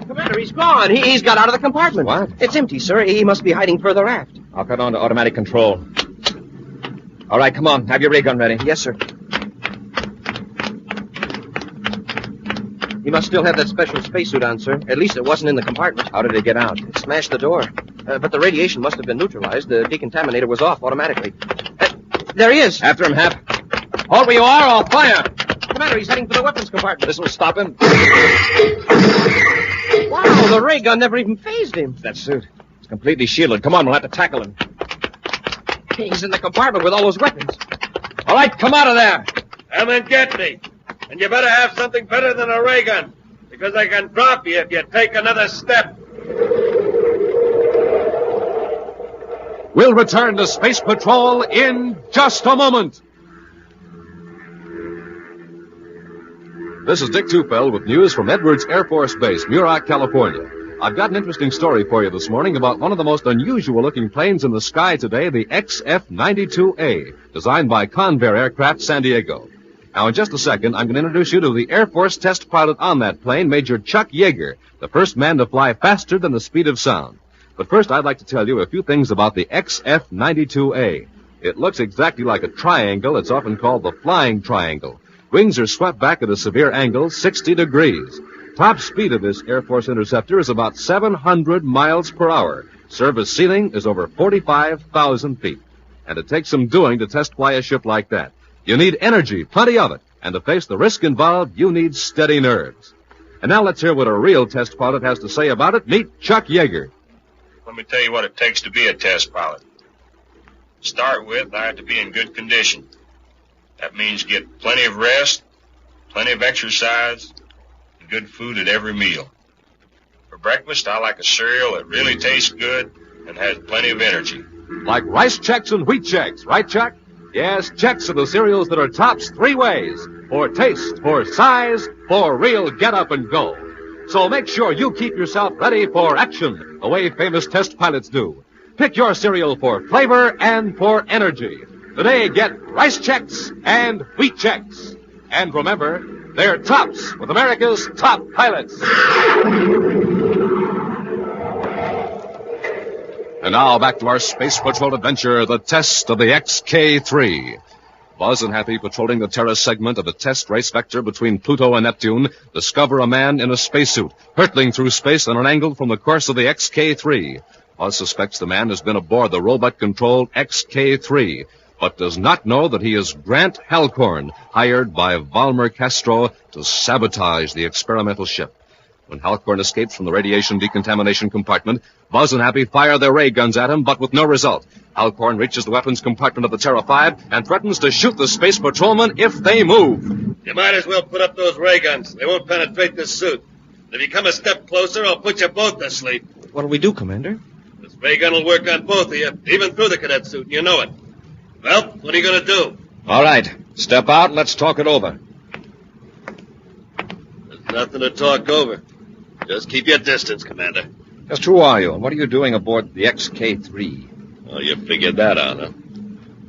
Commander, he's gone. He's got out of the compartment. What? It's empty, sir. He must be hiding further aft. I'll cut on to automatic control. All right, come on. Have your ray gun ready. Yes, sir. He must still have that special spacesuit on, sir. At least it wasn't in the compartment. How did it get out? It smashed the door. But the radiation must have been neutralized. The decontaminator was off automatically. There he is. After him, Hap. Hold where you are, I'll fire. Commander, he's heading for the weapons compartment. This will stop him. Wow, the ray gun never even phased him. That suit. It's completely shielded. Come on, we'll have to tackle him. He's in the compartment with all those weapons. All right, come out of there. Come and get me. And you better have something better than a ray gun, because I can drop you if you take another step. We'll return to Space Patrol in just a moment. This is Dick Tufeld with news from Edwards Air Force Base, Muroc, California. I've got an interesting story for you this morning about one of the most unusual-looking planes in the sky today, the XF-92A, designed by Convair Aircraft, San Diego. Now, in just a second, I'm going to introduce you to the Air Force test pilot on that plane, Major Chuck Yeager, the first man to fly faster than the speed of sound. But first, I'd like to tell you a few things about the XF-92A. It looks exactly like a triangle. It's often called the flying triangle. Wings are swept back at a severe angle, 60 degrees. Top speed of this Air Force interceptor is about 700 miles per hour. Service ceiling is over 45,000 feet. And it takes some doing to test fly a ship like that. You need energy, plenty of it. And to face the risk involved, you need steady nerves. And now let's hear what a real test pilot has to say about it. Meet Chuck Yeager. Let me tell you what it takes to be a test pilot. To start with, I have to be in good condition. That means get plenty of rest, plenty of exercise, and good food at every meal. For breakfast, I like a cereal that really tastes good and has plenty of energy. Like rice checks and wheat checks, right, Chuck? Yes, checks are the cereals that are tops three ways. For taste, for size, for real get up and go. So make sure you keep yourself ready for action, the way famous test pilots do. Pick your cereal for flavor and for energy. Today, get rice checks and wheat checks. And remember, they're tops with America's top pilots. And now back to our Space Patrol adventure, the test of the XK-3. Buzz and Happy, patrolling the Terra segment of the test race vector between Pluto and Neptune, discover a man in a spacesuit, hurtling through space on an angle from the course of the XK-3. Buzz suspects the man has been aboard the robot-controlled XK-3, but does not know that he is Grant Halcorn, hired by Volmer Castro to sabotage the experimental ship. When Halcorn escapes from the radiation decontamination compartment, Buzz and Happy fire their ray guns at him, but with no result. Halcorn reaches the weapons compartment of the Terra 5 and threatens to shoot the space patrolmen if they move. You might as well put up those ray guns. They won't penetrate this suit. If you come a step closer, I'll put you both to sleep. What'll we do, Commander? This ray gun will work on both of you, even through the cadet suit, and you know it. Well, what are you going to do? All right. Step out and let's talk it over. There's nothing to talk over. Just keep your distance, Commander. Just who are you, and what are you doing aboard the XK-3? Oh, you figured that out, huh?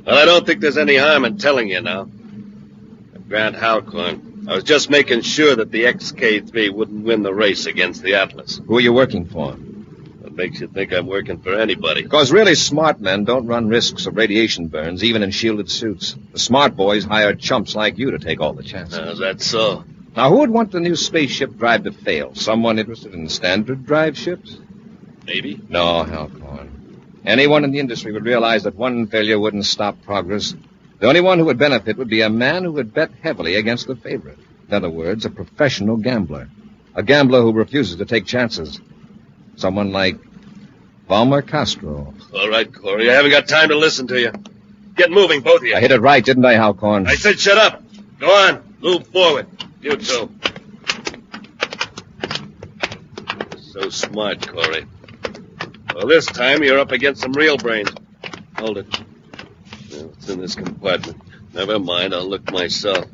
Well, I don't think there's any harm in telling you now. I'm Grant Halcorn. I was just making sure that the XK-3 wouldn't win the race against the Atlas. Who are you working for? What makes you think I'm working for anybody? Because really smart men don't run risks of radiation burns, even in shielded suits. The smart boys hire chumps like you to take all the chances. Is that so? Now, who would want the new spaceship drive to fail? Someone interested in standard drive ships? Maybe. No, Halcorn. Anyone in the industry would realize that one failure wouldn't stop progress. The only one who would benefit would be a man who would bet heavily against the favorite. In other words, a professional gambler. A gambler who refuses to take chances. Someone like Volmer Castro. All right, Corry. I haven't got time to listen to you. Get moving, both of you. I hit it right, didn't I, Halcorn? I said shut up. Go on. Move forward. You too. So smart, Corry. Well, this time you're up against some real brains. Hold it. No, it's in this compartment. Never mind, I'll look myself.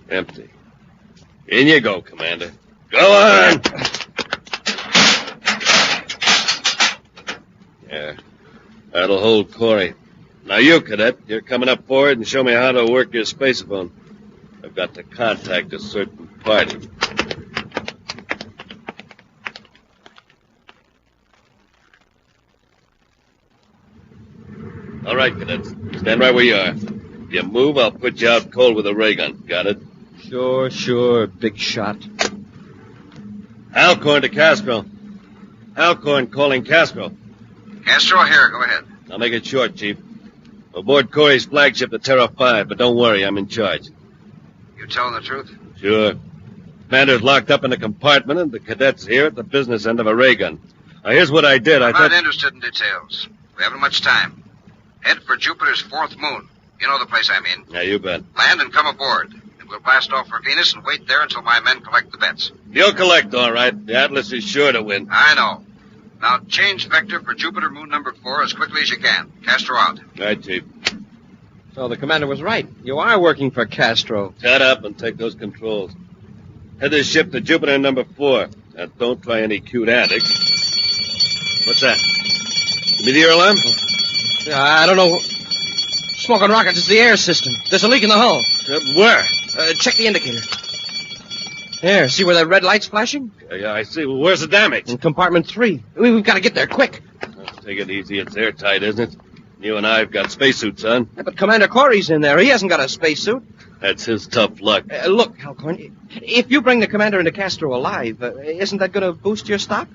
Empty. In you go, Commander. Go on! Yeah, that'll hold Corry. Now you, Cadet, you're coming up forward and show me how to work your spacephone. I've got to contact a certain party. All right, cadets. Stand right where you are. If you move, I'll put you out cold with a ray gun. Got it? Sure, big shot. Halcorn to Castro. Halcorn calling Castro. Castro here, go ahead. I'll make it short, Chief. Aboard Corry's flagship, the Terra 5, but don't worry, I'm in charge. You telling the truth? Sure. Commander's locked up in a compartment, and the cadets here at the business end of a ray gun. Now, here's what I did. I'm not interested in details. We haven't much time. Head for Jupiter's fourth moon. You know the place I mean. Yeah, you bet. Land and come aboard. And we'll blast off for Venus and wait there until my men collect the bets. You'll collect, all right. The Atlas is sure to win. I know. Now, change vector for Jupiter moon number 4 as quickly as you can. Castro out. All right, Chief. So the commander was right. You are working for Castro. Shut up and take those controls. Head this ship to Jupiter number 4. Now, don't try any cute antics. What's that? Give me the air alarm? I don't know. Smoke on rockets. It's the air system. There's a leak in the hull. Where? Check the indicator. There, see where that red light's flashing? Yeah, I see. Well, where's the damage? In compartment 3. We've got to get there, quick. Let's take it easy. It's airtight, isn't it? You and I have got spacesuits on. Yeah, but Commander Corry's in there. He hasn't got a spacesuit. That's his tough luck. Look, Halcorn, if you bring the commander into Castro alive, isn't that going to boost your stock?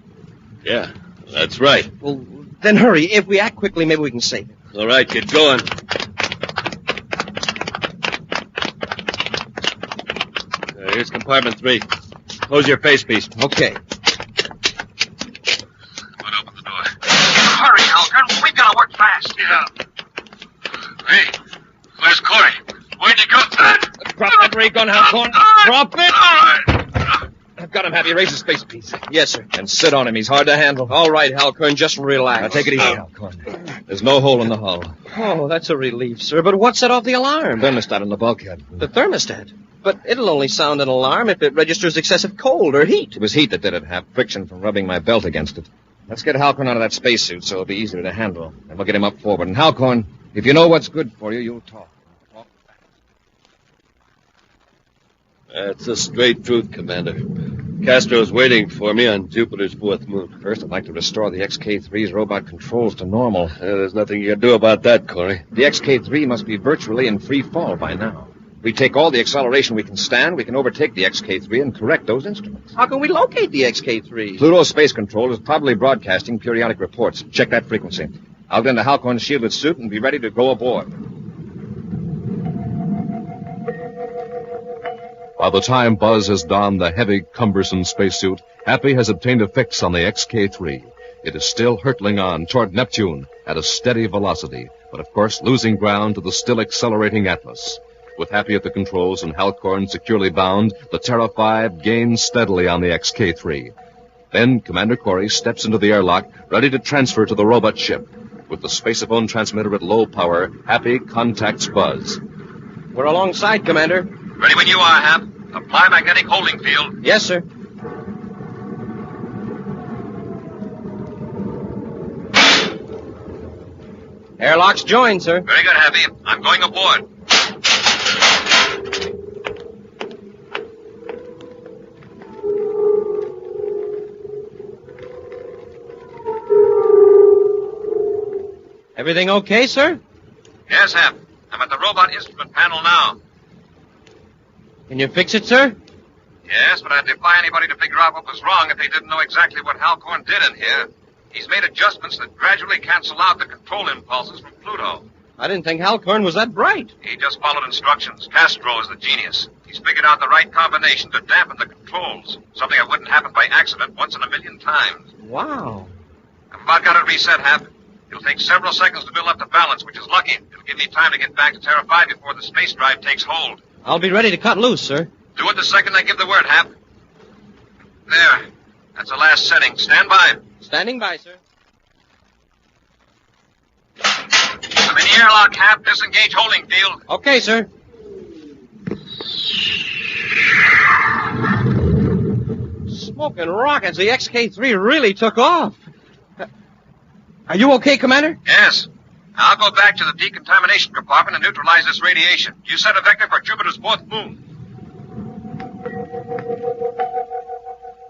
Yeah, that's right. Well, then hurry. If we act quickly, maybe we can save it. All right, get going. Here's compartment 3. Close your face piece. Okay. Open the door. Hurry, Halcorn. We've got to work fast. Yeah. Hey, where's Corry? Where'd you go? Drop that ray gun, Halcorn. Drop it. I've got him, Happy. Raise the space piece. Yes, sir. And sit on him. He's hard to handle. All right, Halcorn. Just relax. Now take it easy, Halcorn. There's no hole in the hull. Oh, that's a relief, sir. But what set off the alarm? Thermostat in the bulkhead. The thermostat? But it'll only sound an alarm if it registers excessive cold or heat. It was heat that did it, Hap. Friction from rubbing my belt against it. Let's get Halcorn out of that spacesuit so it'll be easier to handle. And we'll get him up forward. And Halcorn, if you know what's good for you, you'll talk. That's the straight truth, Commander. Castro's waiting for me on Jupiter's fourth moon. First, I'd like to restore the XK-3's robot controls to normal. There's nothing you can do about that, Corry. The XK-3 must be virtually in free fall by now. If we take all the acceleration we can stand, we can overtake the XK-3 and correct those instruments. How can we locate the XK-3? Pluto Space Control is probably broadcasting periodic reports. Check that frequency. I'll get into Halcorn's shielded suit and be ready to go aboard. By the time Buzz has donned the heavy, cumbersome spacesuit, Happy has obtained a fix on the XK-3. It is still hurtling on toward Neptune at a steady velocity, but of course losing ground to the still accelerating Atlas. With Happy at the controls and Halcorn securely bound, the Terra 5 gains steadily on the XK-3. Then Commander Corry steps into the airlock, ready to transfer to the robot ship. With the spaceophone transmitter at low power, Happy contacts Buzz. We're alongside, Commander. Ready when you are, Hap. Apply magnetic holding field. Yes, sir. Airlock's joined, sir. Very good, Happy. I'm going aboard. Everything okay, sir? Yes, Hap. I'm at the robot instrument panel now. Can you fix it, sir? Yes, but I'd defy anybody to figure out what was wrong if they didn't know exactly what Halcorn did in here. He's made adjustments that gradually cancel out the control impulses from Pluto. I didn't think Halcorn was that bright. He just followed instructions. Castro is the genius. He's figured out the right combination to dampen the controls. Something that wouldn't happen by accident once in a million times. Wow. I've about got it reset, Hap. It'll take several seconds to build up the balance, which is lucky. It'll give me time to get back to Terra 5 before the space drive takes hold. I'll be ready to cut loose, sir. Do it the second I give the word, Hap. There. That's the last setting. Stand by. Standing by, sir. I'm in the airlock, Hap. Disengage holding field. Okay, sir. Smoking rockets. The XK-3 really took off. Are you okay, Commander? Yes. I'll go back to the decontamination compartment and neutralize this radiation. You set a vector for Jupiter's fourth moon.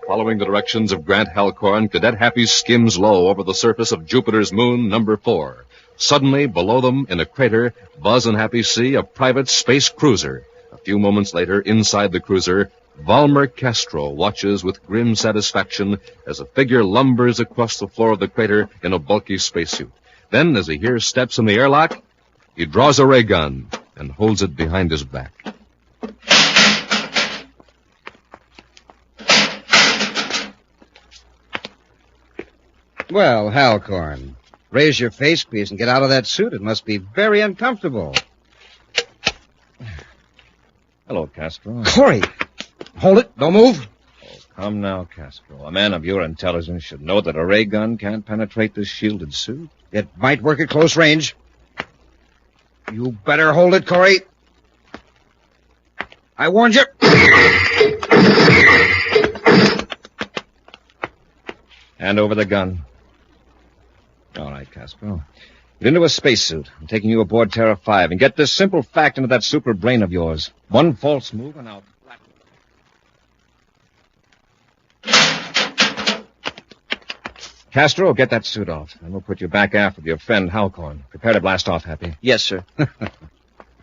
Following the directions of Grant Halcorn, Cadet Happy skims low over the surface of Jupiter's moon, number 4. Suddenly, below them, in a crater, Buzz and Happy see a private space cruiser. A few moments later, inside the cruiser, Volmer Castro watches with grim satisfaction as a figure lumbers across the floor of the crater in a bulky spacesuit. Then, as he hears steps in the airlock, he draws a ray gun and holds it behind his back. Well, Halcorn, raise your face, please, and get out of that suit. It must be very uncomfortable. Hello, Castro. Corry! Hold it. Don't move. Oh, come now, Castro. A man of your intelligence should know that a ray gun can't penetrate this shielded suit. It might work at close range. You better hold it, Corry. I warned you. Hand over the gun. All right, Castro. Get into a spacesuit. I'm taking you aboard Terra 5, and get this simple fact into that super brain of yours. One false move, and I'll... Castro, get that suit off, and we'll put you back aft with your friend Halcorn. Prepare to blast off, Happy. Yes, sir. Well,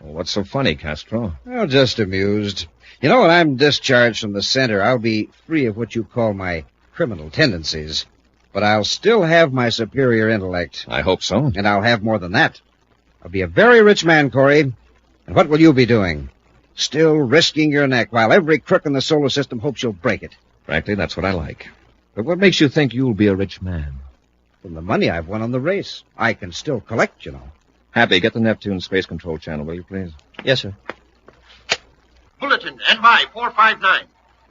what's so funny, Castro? Well, just amused. You know, when I'm discharged from the center, I'll be free of what you call my criminal tendencies. But I'll still have my superior intellect. I hope so. And I'll have more than that. I'll be a very rich man, Corry. And what will you be doing? Still risking your neck while every crook in the solar system hopes you'll break it. Frankly, that's what I like. But what makes you think you'll be a rich man? From the money I've won on the race. I can still collect, you know. Happy, get the Neptune Space Control channel, will you, please? Yes, sir. Bulletin, NY 459.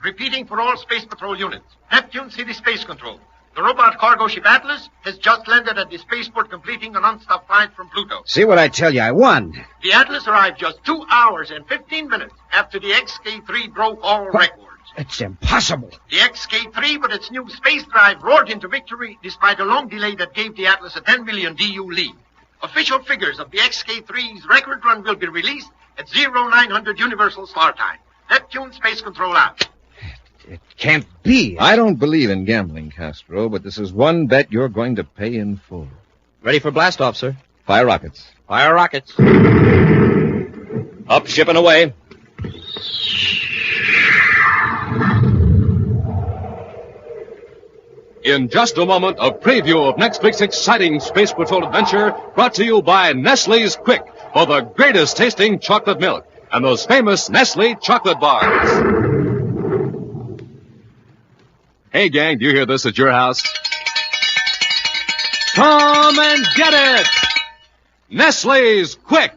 Repeating for all Space Patrol units. Neptune City Space Control. The robot cargo ship Atlas has just landed at the spaceport, completing a non-stop flight from Pluto. See what I tell you, I won. The Atlas arrived just 2 hours and 15 minutes after the XK-3 broke all records. It's impossible. The XK-3, with its new space drive, roared into victory despite a long delay that gave the Atlas a 10 million DU lead. Official figures of the XK-3's record run will be released at 0900 Universal Star Time. Neptune Space Control out. It can't be. I don't believe in gambling, Castro, but this is one bet you're going to pay in full. Ready for blast-off, sir. Fire rockets. Fire rockets. Up, ship and away. In just a moment, a preview of next week's exciting Space Patrol adventure brought to you by Nestle's Quick for the greatest tasting chocolate milk and those famous Nestle chocolate bars. Hey, gang, do you hear this at your house? Come and get it! Nestle's Quick!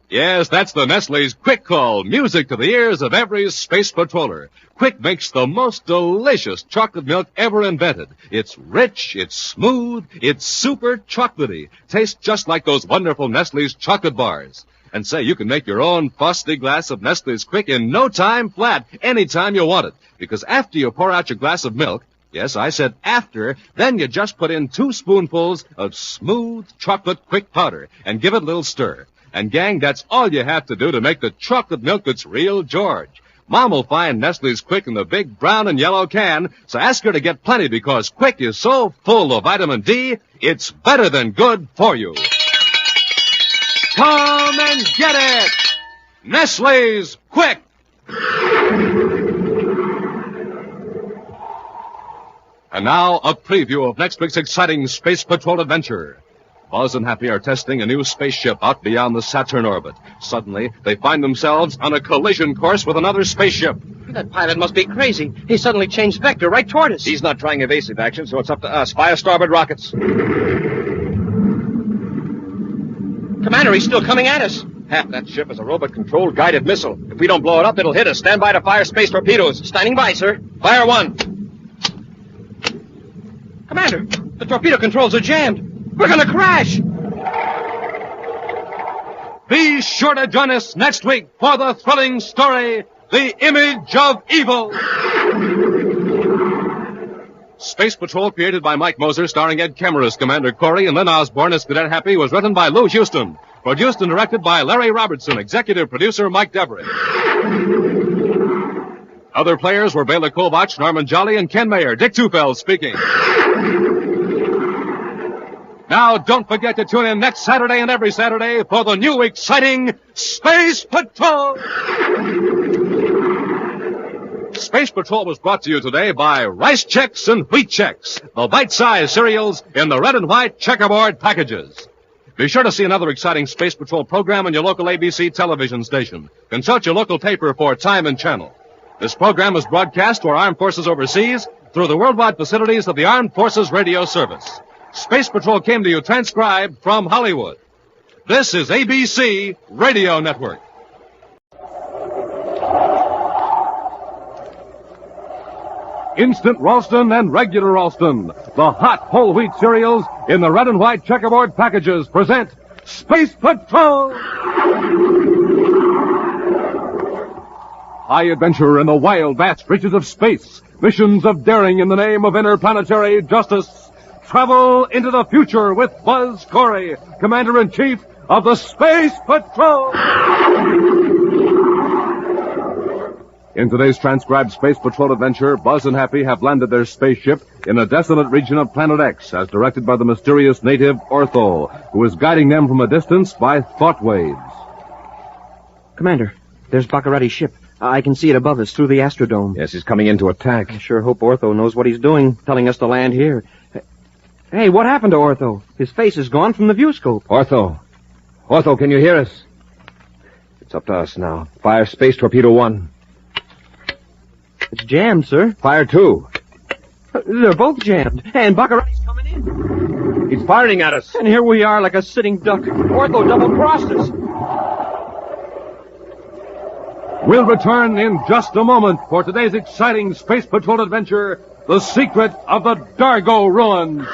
Yes, that's the Nestle's Quick Call, music to the ears of every space patroller. Quick makes the most delicious chocolate milk ever invented. It's rich, it's smooth, it's super chocolatey. Tastes just like those wonderful Nestle's chocolate bars. And say, you can make your own frosty glass of Nestle's Quick in no time flat, anytime you want it. Because after you pour out your glass of milk, yes, I said after, then you just put in 2 spoonfuls of smooth chocolate Quick powder and give it a little stir. And gang, that's all you have to do to make the chocolate milk that's real George. Mom will find Nestle's Quick in the big brown and yellow can, so ask her to get plenty because Quick is so full of vitamin D, it's better than good for you. Come and get it! Nestle's Quick! And now, a preview of next week's exciting Space Patrol adventure. Buzz and Happy are testing a new spaceship out beyond the Saturn orbit. Suddenly, they find themselves on a collision course with another spaceship. That pilot must be crazy. He suddenly changed vector right toward us. He's not trying evasive action, so it's up to us. Fire starboard rockets. Commander, he's still coming at us. Hap, that ship is a robot-controlled guided missile. If we don't blow it up, it'll hit us. Stand by to fire space torpedoes. Standing by, sir. Fire one. Commander, the torpedo controls are jammed. We're going to crash! Be sure to join us next week for the thrilling story, The Image of Evil. Space Patrol, created by Mike Moser, starring Ed Kemmer as Commander Corry and Lynn Osborne as Cadet Happy, was written by Lou Houston. Produced and directed by Larry Robertson, executive producer Mike Devery. Other players were Bela Kovach, Norman Jolly, and Ken Mayer. Dick Tufeld speaking. Now, don't forget to tune in next Saturday and every Saturday for the new exciting Space Patrol! Space Patrol was brought to you today by Rice Chex and Wheat Chex, the bite-sized cereals in the red and white checkerboard packages. Be sure to see another exciting Space Patrol program on your local ABC television station. Consult your local paper for time and channel. This program is broadcast to our armed forces overseas through the worldwide facilities of the Armed Forces Radio Service. Space Patrol came to you transcribed from Hollywood. This is ABC Radio Network. Instant Ralston and regular Ralston, the hot whole wheat cereals in the red and white checkerboard packages, present Space Patrol! High adventure in the wild, vast reaches of space. Missions of daring in the name of interplanetary justice. Travel into the future with Buzz Corry, Commander-in-Chief of the Space Patrol! In today's transcribed Space Patrol adventure, Buzz and Happy have landed their spaceship in a desolate region of Planet X, as directed by the mysterious native Ortho, who is guiding them from a distance by thought waves. Commander, there's Baccarati's ship. I can see it above us through the Astrodome. Yes, he's coming in to attack. I sure hope Ortho knows what he's doing, telling us to land here. Hey, what happened to Ortho? His face is gone from the viewscope. Ortho, can you hear us? It's up to us now. Fire space torpedo 1. It's jammed, sir. Fire 2. They're both jammed. And Baccarati's coming in. He's firing at us. And here we are like a sitting duck. Ortho double-crossed us. We'll return in just a moment for today's exciting Space Patrol adventure, The Secret of the Dargo Ruins.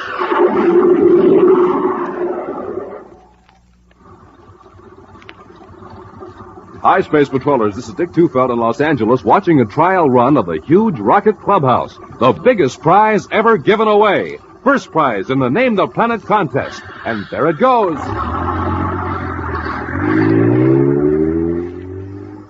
Hi, Space Patrollers. This is Dick Tufeld in Los Angeles watching a trial run of the huge rocket clubhouse, the biggest prize ever given away. First prize in the Name the Planet contest. And there it goes.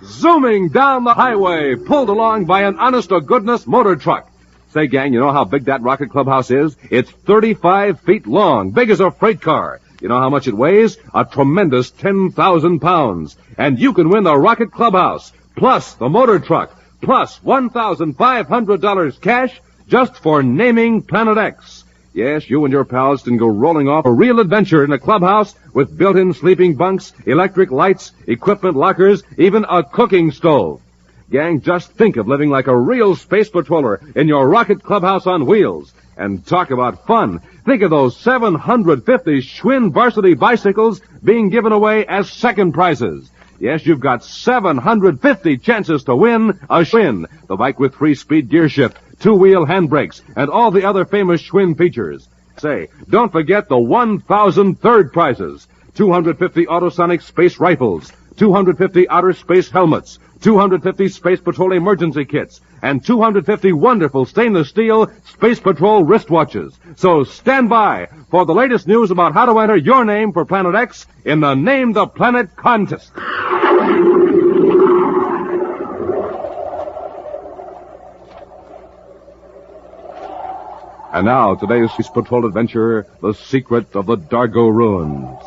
Zooming down the highway, pulled along by an honest-to-goodness motor truck. Say, gang, you know how big that rocket clubhouse is? It's 35 feet long, big as a freight car. You know how much it weighs? A tremendous 10,000 pounds. And you can win the rocket clubhouse, plus the motor truck, plus $1,500 cash just for naming Planet X. Yes, you and your pals can go rolling off a real adventure in a clubhouse with built-in sleeping bunks, electric lights, equipment lockers, even a cooking stove. Gang, just think of living like a real space patroller in your rocket clubhouse on wheels. And talk about fun. Think of those 750 Schwinn varsity bicycles being given away as second prizes. Yes, you've got 750 chances to win a Schwinn, the bike with 3-speed gear shift, 2-wheel handbrakes, and all the other famous Schwinn features. Say, don't forget the 1,000 third prizes. 250 autosonic space rifles, 250 outer space helmets, 250 Space Patrol emergency kits, and 250 wonderful stainless steel Space Patrol wristwatches. So stand by for the latest news about how to enter your name for Planet X in the Name the Planet contest. And now, today's Space Patrol adventure, The Secret of the Dargo Ruins.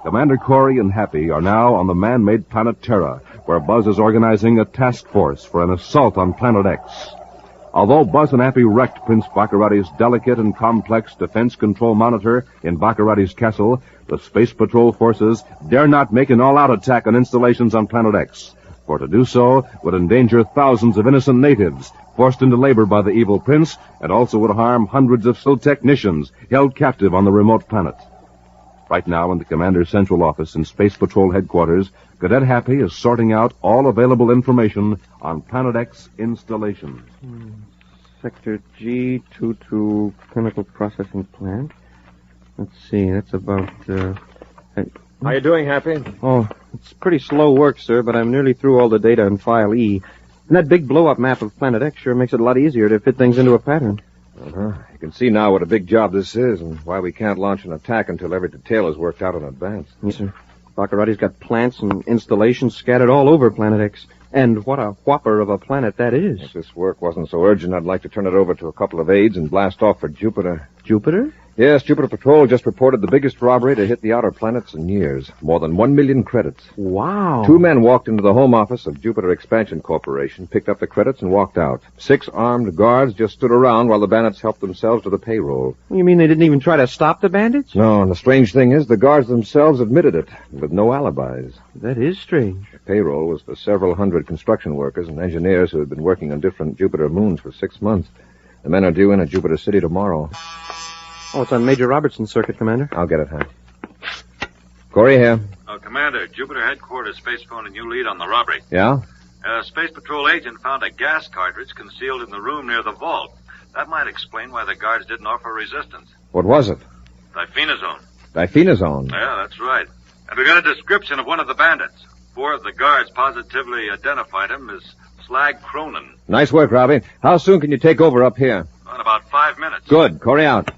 Commander Corry and Happy are now on the man-made planet Terra, where Buzz is organizing a task force for an assault on Planet X. Although Buzz and Happy wrecked Prince Baccarati's delicate and complex defense control monitor in Baccarati's castle, the Space Patrol forces dare not make an all-out attack on installations on Planet X, for to do so would endanger thousands of innocent natives forced into labor by the evil prince, and also would harm hundreds of skilled technicians held captive on the remote planet. Right now, in the Commander's central office in Space Patrol headquarters, Cadet Happy is sorting out all available information on Planet X installations. Sector G22 chemical processing plant. Let's see, that's about, How you doing, Happy? Oh, it's pretty slow work, sir, but I'm nearly through all the data in File E. And that big blow-up map of Planet X sure makes it a lot easier to fit things into a pattern. Uh-huh. You can see now what a big job this is and why we can't launch an attack until every detail is worked out in advance. Yes, sir. Baccarati's got plants and installations scattered all over Planet X. And what a whopper of a planet that is. If this work wasn't so urgent, I'd like to turn it over to a couple of aides and blast off for Jupiter. Jupiter? Yes, Jupiter Patrol just reported the biggest robbery to hit the outer planets in years. More than 1 million credits. Wow. 2 men walked into the home office of Jupiter Expansion Corporation, picked up the credits, and walked out. 6 armed guards just stood around while the bandits helped themselves to the payroll. You mean they didn't even try to stop the bandits? No, and the strange thing is the guards themselves admitted it, with no alibis. That is strange. The payroll was for several hundred construction workers and engineers who had been working on different Jupiter moons for 6 months. The men are due in at Jupiter City tomorrow. Oh, it's on Major Robertson's circuit, Commander. I'll get it, huh? Corry here. Commander, Jupiter Headquarters space phone and you lead on the robbery. Yeah? A Space Patrol agent found a gas cartridge concealed in the room near the vault. That might explain why the guards didn't offer resistance. What was it? Diphenazone. Diphenazone. Yeah, that's right. And we got a description of one of the bandits. 4 of the guards positively identified him as Slag Cronin. Nice work, Robbie. How soon can you take over up here? In about 5 minutes. Good. Corry out.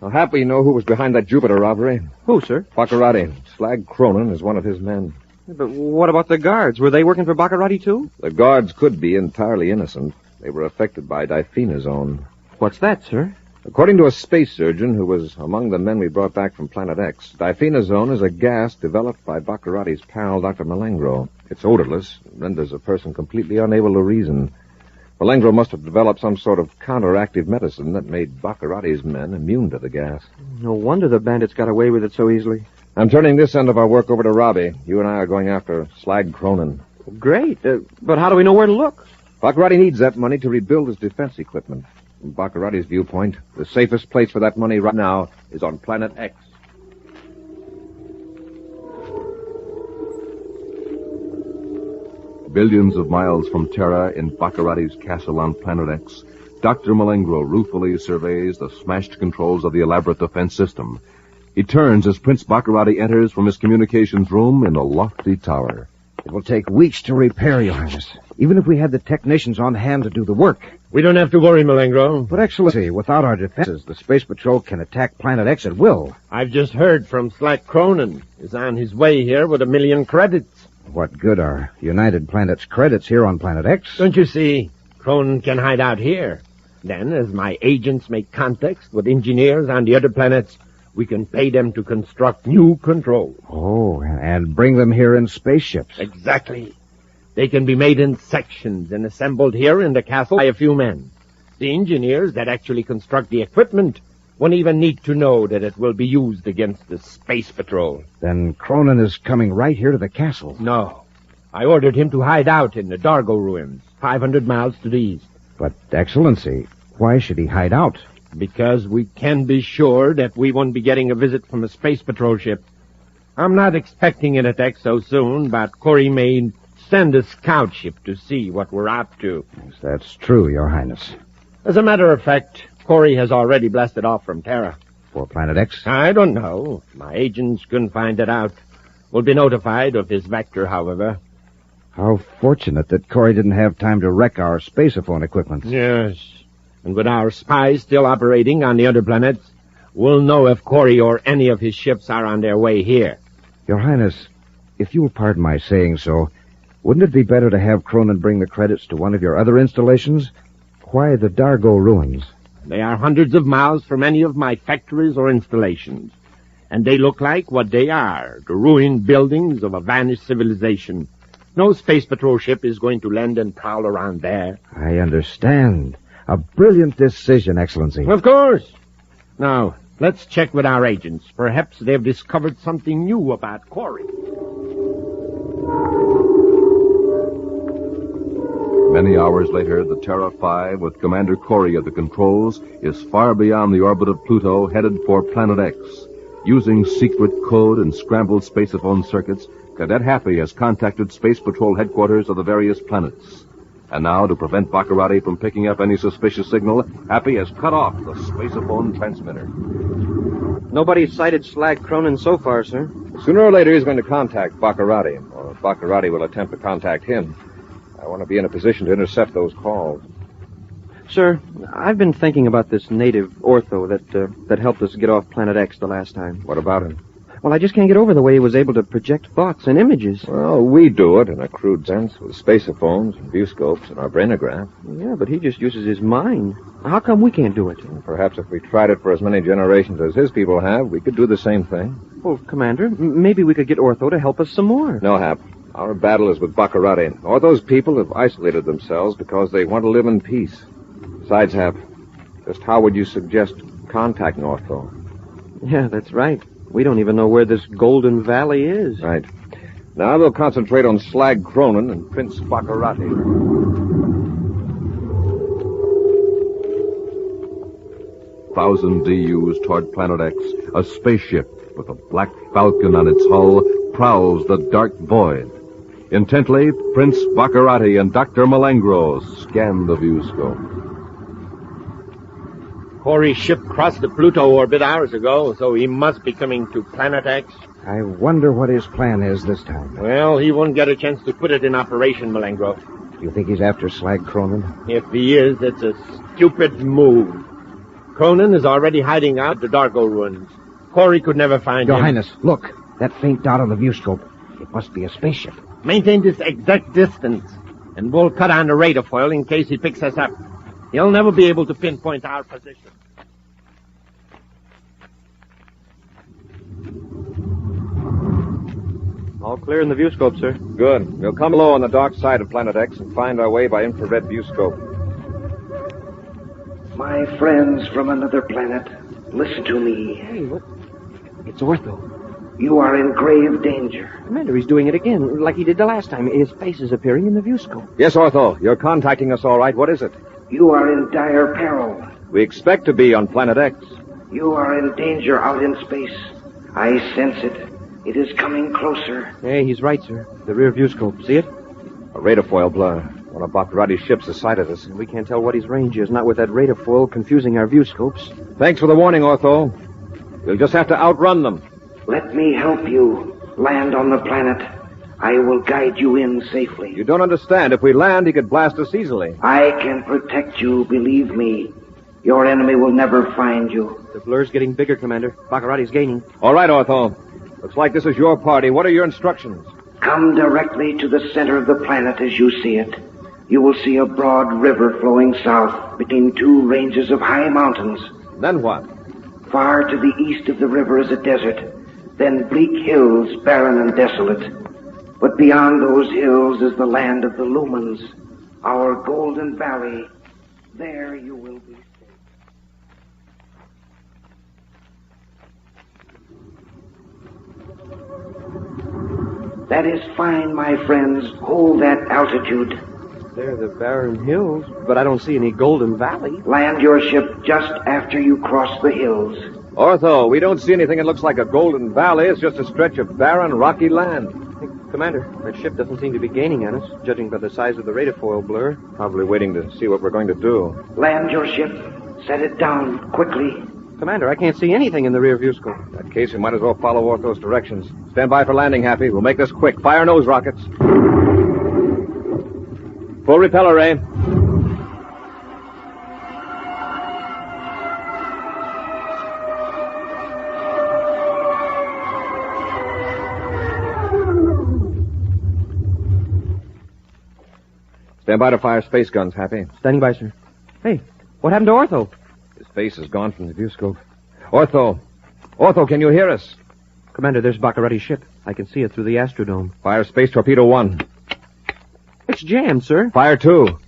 Well, Happy, you know who was behind that Jupiter robbery? Who, sir? Baccarati. Slag Cronin is one of his men. But what about the guards? Were they working for Baccarati, too? The guards could be entirely innocent. They were affected by diphenazone. What's that, sir? According to a space surgeon who was among the men we brought back from Planet X, diphenazone is a gas developed by Baccarati's pal, Dr. Malengro. It's odorless, renders a person completely unable to reason. Malengro must have developed some sort of counteractive medicine that made Baccarati's men immune to the gas. No wonder the bandits got away with it so easily. I'm turning this end of our work over to Robbie. You and I are going after Slag Cronin. Great. But how do we know where to look? Baccarati needs that money to rebuild his defense equipment. From Baccarati's viewpoint, the safest place for that money right now is on Planet X. Billions of miles from Terra in Baccarati's castle on Planet X, Dr. Malengro ruefully surveys the smashed controls of the elaborate defense system. He turns as Prince Baccarati enters from his communications room in a lofty tower. It will take weeks to repair, Your Highness, even if we had the technicians on hand to do the work. We don't have to worry, Malengro. But, Excellency, without our defenses, the Space Patrol can attack Planet X at will. I've just heard from Slack Cronin. He's on his way here with 1 million credits. What good are United Planets credits here on Planet X? Don't you see? Cronin can hide out here. Then, as my agents make contacts with engineers on the other planets, we can pay them to construct new controls. Oh, and bring them here in spaceships. Exactly. They can be made in sections and assembled here in the castle by a few men. The engineers that actually construct the equipment won't even need to know that it will be used against the Space Patrol. Then Cronin is coming right here to the castle. No. I ordered him to hide out in the Dargo ruins, 500 miles to the east. But, Excellency, why should he hide out? Because we can be sure that we won't be getting a visit from a Space Patrol ship. I'm not expecting an attack so soon, but Corry may send a scout ship to see what we're up to. Yes, that's true, Your Highness. As a matter of fact, Corry has already blasted off from Terra. For Planet X? I don't know. My agents couldn't find it out. We'll be notified of his vector, however. How fortunate that Corry didn't have time to wreck our spaceophone equipment. Yes. And with our spies still operating on the other planets, we'll know if Corry or any of his ships are on their way here. Your Highness, if you'll pardon my saying so, wouldn't it be better to have Cronin bring the credits to one of your other installations? Why the Dargo ruins? They are hundreds of miles from any of my factories or installations. And they look like what they are, the ruined buildings of a vanished civilization. No Space Patrol ship is going to land and prowl around there. I understand. A brilliant decision, Excellency. Of course. Now, let's check with our agents. Perhaps they've discovered something new about Corry. Many hours later, the Terra 5, with Commander Corry at the controls, is far beyond the orbit of Pluto, headed for Planet X. Using secret code and scrambled spaceophone circuits, Cadet Happy has contacted Space Patrol headquarters of the various planets. And now, to prevent Baccarati from picking up any suspicious signal, Happy has cut off the spaceophone transmitter. Nobody's sighted Slag Cronin so far, sir. Sooner or later, he's going to contact Baccarati, or Baccarati will attempt to contact him. I want to be in a position to intercept those calls. Sir, I've been thinking about this native ortho that helped us get off Planet X the last time. What about him? Well, I just can't get over the way he was able to project thoughts and images. Well, we do it in a crude sense with spaceophones and viewscopes and our brainograph. Yeah, but he just uses his mind. How come we can't do it? Perhaps if we tried it for as many generations as his people have, we could do the same thing. Well, Commander, maybe we could get Ortho to help us some more. No, Hap. Our battle is with Baccarati. Or those people have isolated themselves because they want to live in peace. Besides, Hap, just how would you suggest contacting Ortho? Yeah, that's right. We don't even know where this Golden Valley is. Right. Now we'll concentrate on Slag Cronin and Prince Baccarati. 1,000 DUs toward Planet X, a spaceship with a black falcon on its hull prowls the dark void. Intently, Prince Baccarati and Dr. Malengro scan the viewscope. Corry's ship crossed the Pluto orbit hours ago, so he must be coming to Planet X. I wonder what his plan is this time. Well, he won't get a chance to put it in operation, Malengro. Do you think he's after Slag Cronin? If he is, it's a stupid move. Cronin is already hiding out the Dargo ruins. Corry could never find him. Your Highness, look. That faint dot on the viewscope. It must be a spaceship. Maintain this exact distance, and we'll cut on the radar foil in case he picks us up. He'll never be able to pinpoint our position. All clear in the viewscope, sir. Good. We'll come low on the dark side of Planet X and find our way by infrared viewscope. My friends from another planet, listen to me. Hey, what? It's Ortho. You are in grave danger. Commander, he's doing it again, like he did the last time. His face is appearing in the viewscope. Yes, Ortho. You're contacting us all right. What is it? You are in dire peril. We expect to be on Planet X. You are in danger out in space. I sense it. It is coming closer. Hey, he's right, sir. The rear viewscope. See it? A radar foil blur. One of Baccarati's ships is sighted us. We can't tell what his range is, not with that radar foil confusing our view scopes. Thanks for the warning, Ortho. We'll just have to outrun them. Let me help you land on the planet. I will guide you in safely. You don't understand. If we land, he could blast us easily. I can protect you, believe me. Your enemy will never find you. The blur's getting bigger, Commander. Baccarati's gaining. All right, Ortho. Looks like this is your party. What are your instructions? Come directly to the center of the planet as you see it. You will see a broad river flowing south between two ranges of high mountains. Then what? Far to the east of the river is a desert, then bleak hills, barren and desolate. But beyond those hills is the land of the Lumens, our golden valley. There you will be safe. That is fine, my friends. Hold that altitude. There are the barren hills, but I don't see any golden valley. Land your ship just after you cross the hills. Ortho, we don't see anything that looks like a golden valley. It's just a stretch of barren, rocky land. Hey, Commander, that ship doesn't seem to be gaining on us, judging by the size of the radar foil blur. Probably waiting to see what we're going to do. Land your ship. Set it down quickly. Commander, I can't see anything in the rear view scope. In that case, we might as well follow Ortho's directions. Stand by for landing, Happy. We'll make this quick. Fire nose rockets. Full repeller ray. Stand by to fire space guns, Happy. Standing by, sir. Hey, what happened to Ortho? His face is gone from the view scope. Ortho! Ortho, can you hear us? Commander, there's Baccarati's ship. I can see it through the Astrodome. Fire space torpedo 1. It's jammed, sir. Fire 2.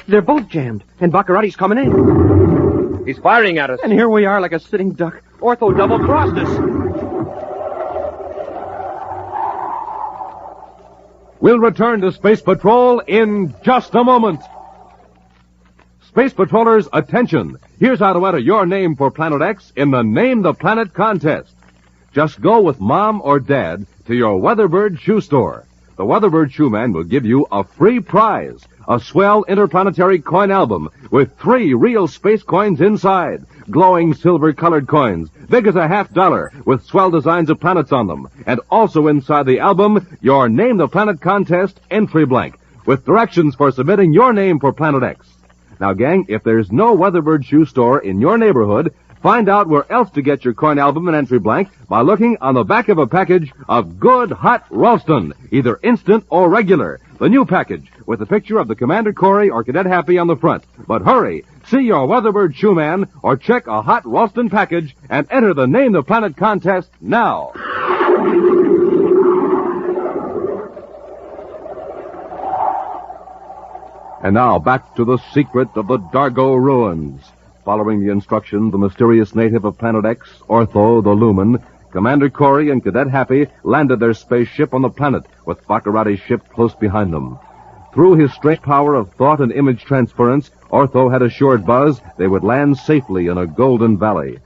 They're both jammed, and Baccarati's coming in. He's firing at us. And here we are like a sitting duck. Ortho double-crossed us. We'll return to Space Patrol in just a moment. Space Patrollers, attention. Here's how to enter your name for Planet X in the Name the Planet contest. Just go with Mom or Dad to your Weatherbird shoe store. The Weatherbird shoe man will give you a free prize, a swell interplanetary coin album with 3 real space coins inside. Glowing silver-colored coins, big as a $50, with swell designs of planets on them. And also inside the album, your Name the Planet contest entry blank, with directions for submitting your name for Planet X. Now, gang, if there's no Weatherbird shoe store in your neighborhood, find out where else to get your coin album and entry blank by looking on the back of a package of good hot Ralston, either instant or regular. The new package with a picture of the Commander Corry or Cadet Happy on the front. But hurry, see your Weatherbird shoe man or check a hot Ralston package and enter the Name the Planet contest now. And now back to the secret of the Dargo ruins. Following the instructions, the mysterious native of Planet X, Ortho the Lumen, Commander Corry and Cadet Happy landed their spaceship on the planet with Baccarati's ship close behind them. Through his strange power of thought and image transference, Ortho had assured Buzz they would land safely in a golden valley.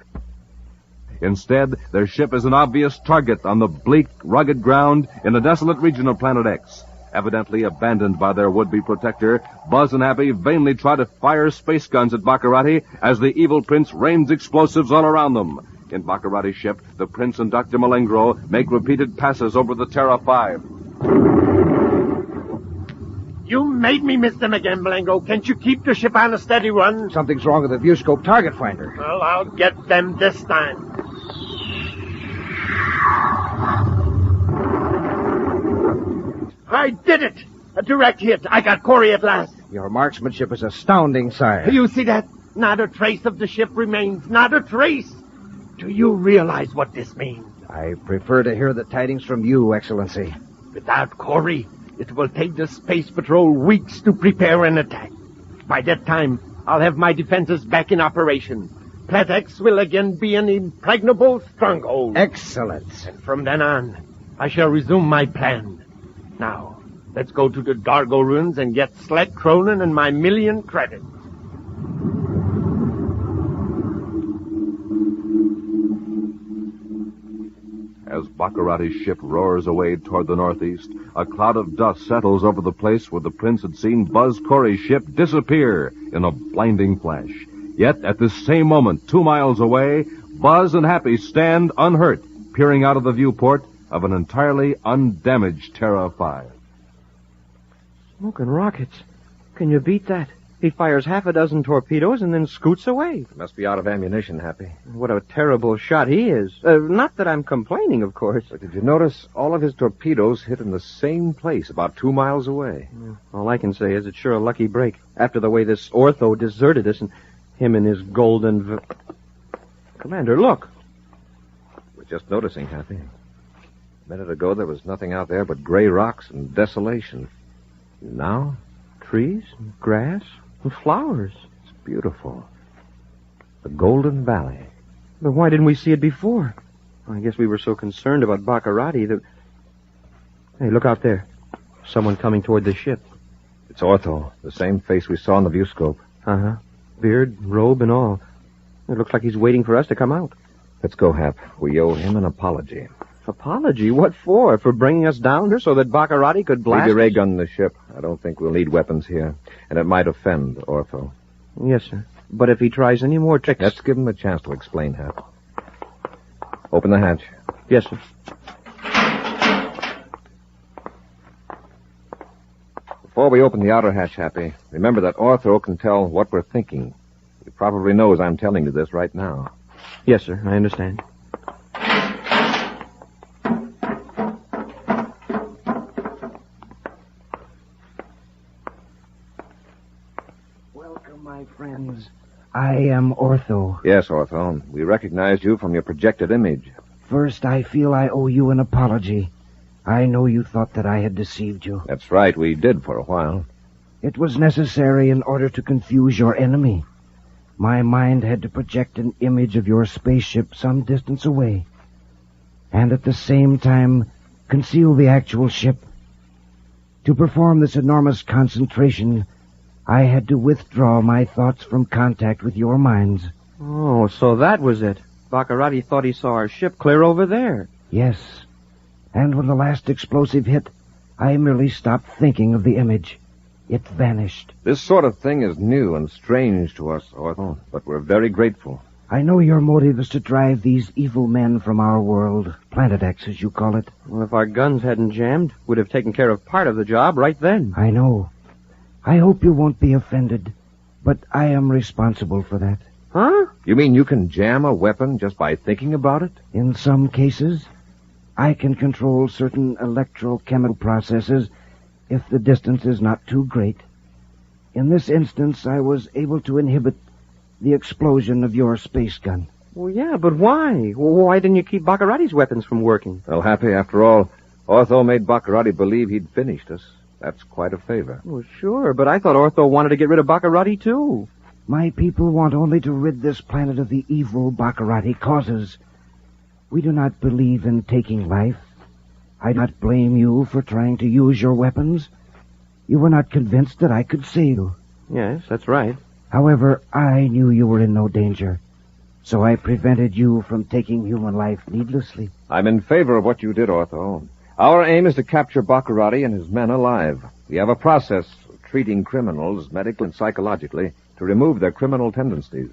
Instead, their ship is an obvious target on the bleak, rugged ground in the desolate region of Planet X. Evidently abandoned by their would-be protector, Buzz and Happy vainly try to fire space guns at Baccarati as the evil prince rains explosives all around them. In Baccarati's ship, the prince and Dr. Malengro make repeated passes over the Terra 5. You made me miss them again, Malengro. Can't you keep the ship on a steady run? Something's wrong with the viewscope target finder. Well, I'll get them this time. I did it! A direct hit. I got Corry at last. Your marksmanship is astounding, sire. You see that? Not a trace of the ship remains. Not a trace. Do you realize what this means? I prefer to hear the tidings from you, Excellency. Without Corry, it will take the Space Patrol weeks to prepare an attack. By that time, I'll have my defenses back in operation. Planet X will again be an impregnable stronghold. Excellent. And from then on, I shall resume my plan. Now, let's go to the Dargo ruins and get Sled Cronin and my 1,000,000 credits. As Baccarati's ship roars away toward the northeast, a cloud of dust settles over the place where the prince had seen Buzz Corry's ship disappear in a blinding flash. Yet, at this same moment, 2 miles away, Buzz and Happy stand unhurt, peering out of the viewport of an entirely undamaged Terra 5. Smoking rockets. Can you beat that? He fires half a dozen torpedoes and then scoots away. Must be out of ammunition, Happy. What a terrible shot he is. Not that I'm complaining, of course. But did you notice all of his torpedoes hit in the same place about 2 miles away? All I can say is it's sure a lucky break after the way this Ortho deserted us and him and his golden... Commander, look. We're just noticing, Happy. A minute ago, there was nothing out there but gray rocks and desolation. Now, trees, and grass, and flowers. It's beautiful. The Golden Valley. But why didn't we see it before? I guess we were so concerned about Baccarati that... Hey, look out there. Someone coming toward the ship. It's Ortho, the same face we saw in the viewscope. Uh-huh. Beard, robe, and all. It looks like he's waiting for us to come out. Let's go, Hap. We owe him an apology. Apology? What for? For bringing us down here so that Baccarati could blast Leave your ray gun in the ship. I don't think we'll need weapons here. And it might offend Ortho. Yes, sir. But if he tries any more tricks... Let's give him a chance to explain, Hap. Open the hatch. Yes, sir. Before we open the outer hatch, Happy, remember that Ortho can tell what we're thinking. He probably knows I'm telling you this right now. Yes, sir. I understand. Welcome, my friends. I am Ortho. Yes, Ortho. We recognized you from your projected image. First, I feel I owe you an apology. I know you thought that I had deceived you. That's right, we did for a while. It was necessary in order to confuse your enemy. My mind had to project an image of your spaceship some distance away, and at the same time conceal the actual ship. To perform this enormous concentration, I had to withdraw my thoughts from contact with your minds. Oh, so that was it. Baccarati thought he saw our ship clear over there. Yes. And when the last explosive hit, I merely stopped thinking of the image. It vanished. This sort of thing is new and strange to us, Ortho, but we're very grateful. I know your motive is to drive these evil men from our world, Planetoid, as you call it. Well, if our guns hadn't jammed, we'd have taken care of part of the job right then. I know. I hope you won't be offended, but I am responsible for that. Huh? You mean you can jam a weapon just by thinking about it? In some cases, I can control certain electrochemical processes if the distance is not too great. In this instance, I was able to inhibit the explosion of your space gun. Well, yeah, but why? Why didn't you keep Baccarati's weapons from working? Well, Happy, after all, Ortho made Baccarati believe he'd finished us. That's quite a favor. Well, sure, but I thought Ortho wanted to get rid of Baccarati, too. My people want only to rid this planet of the evil Baccarati causes. We do not believe in taking life. I do not blame you for trying to use your weapons. You were not convinced that I could save you. Yes, that's right. However, I knew you were in no danger, so I prevented you from taking human life needlessly. I'm in favor of what you did, Ortho. Our aim is to capture Baccarati and his men alive. We have a process of treating criminals medically and psychologically to remove their criminal tendencies.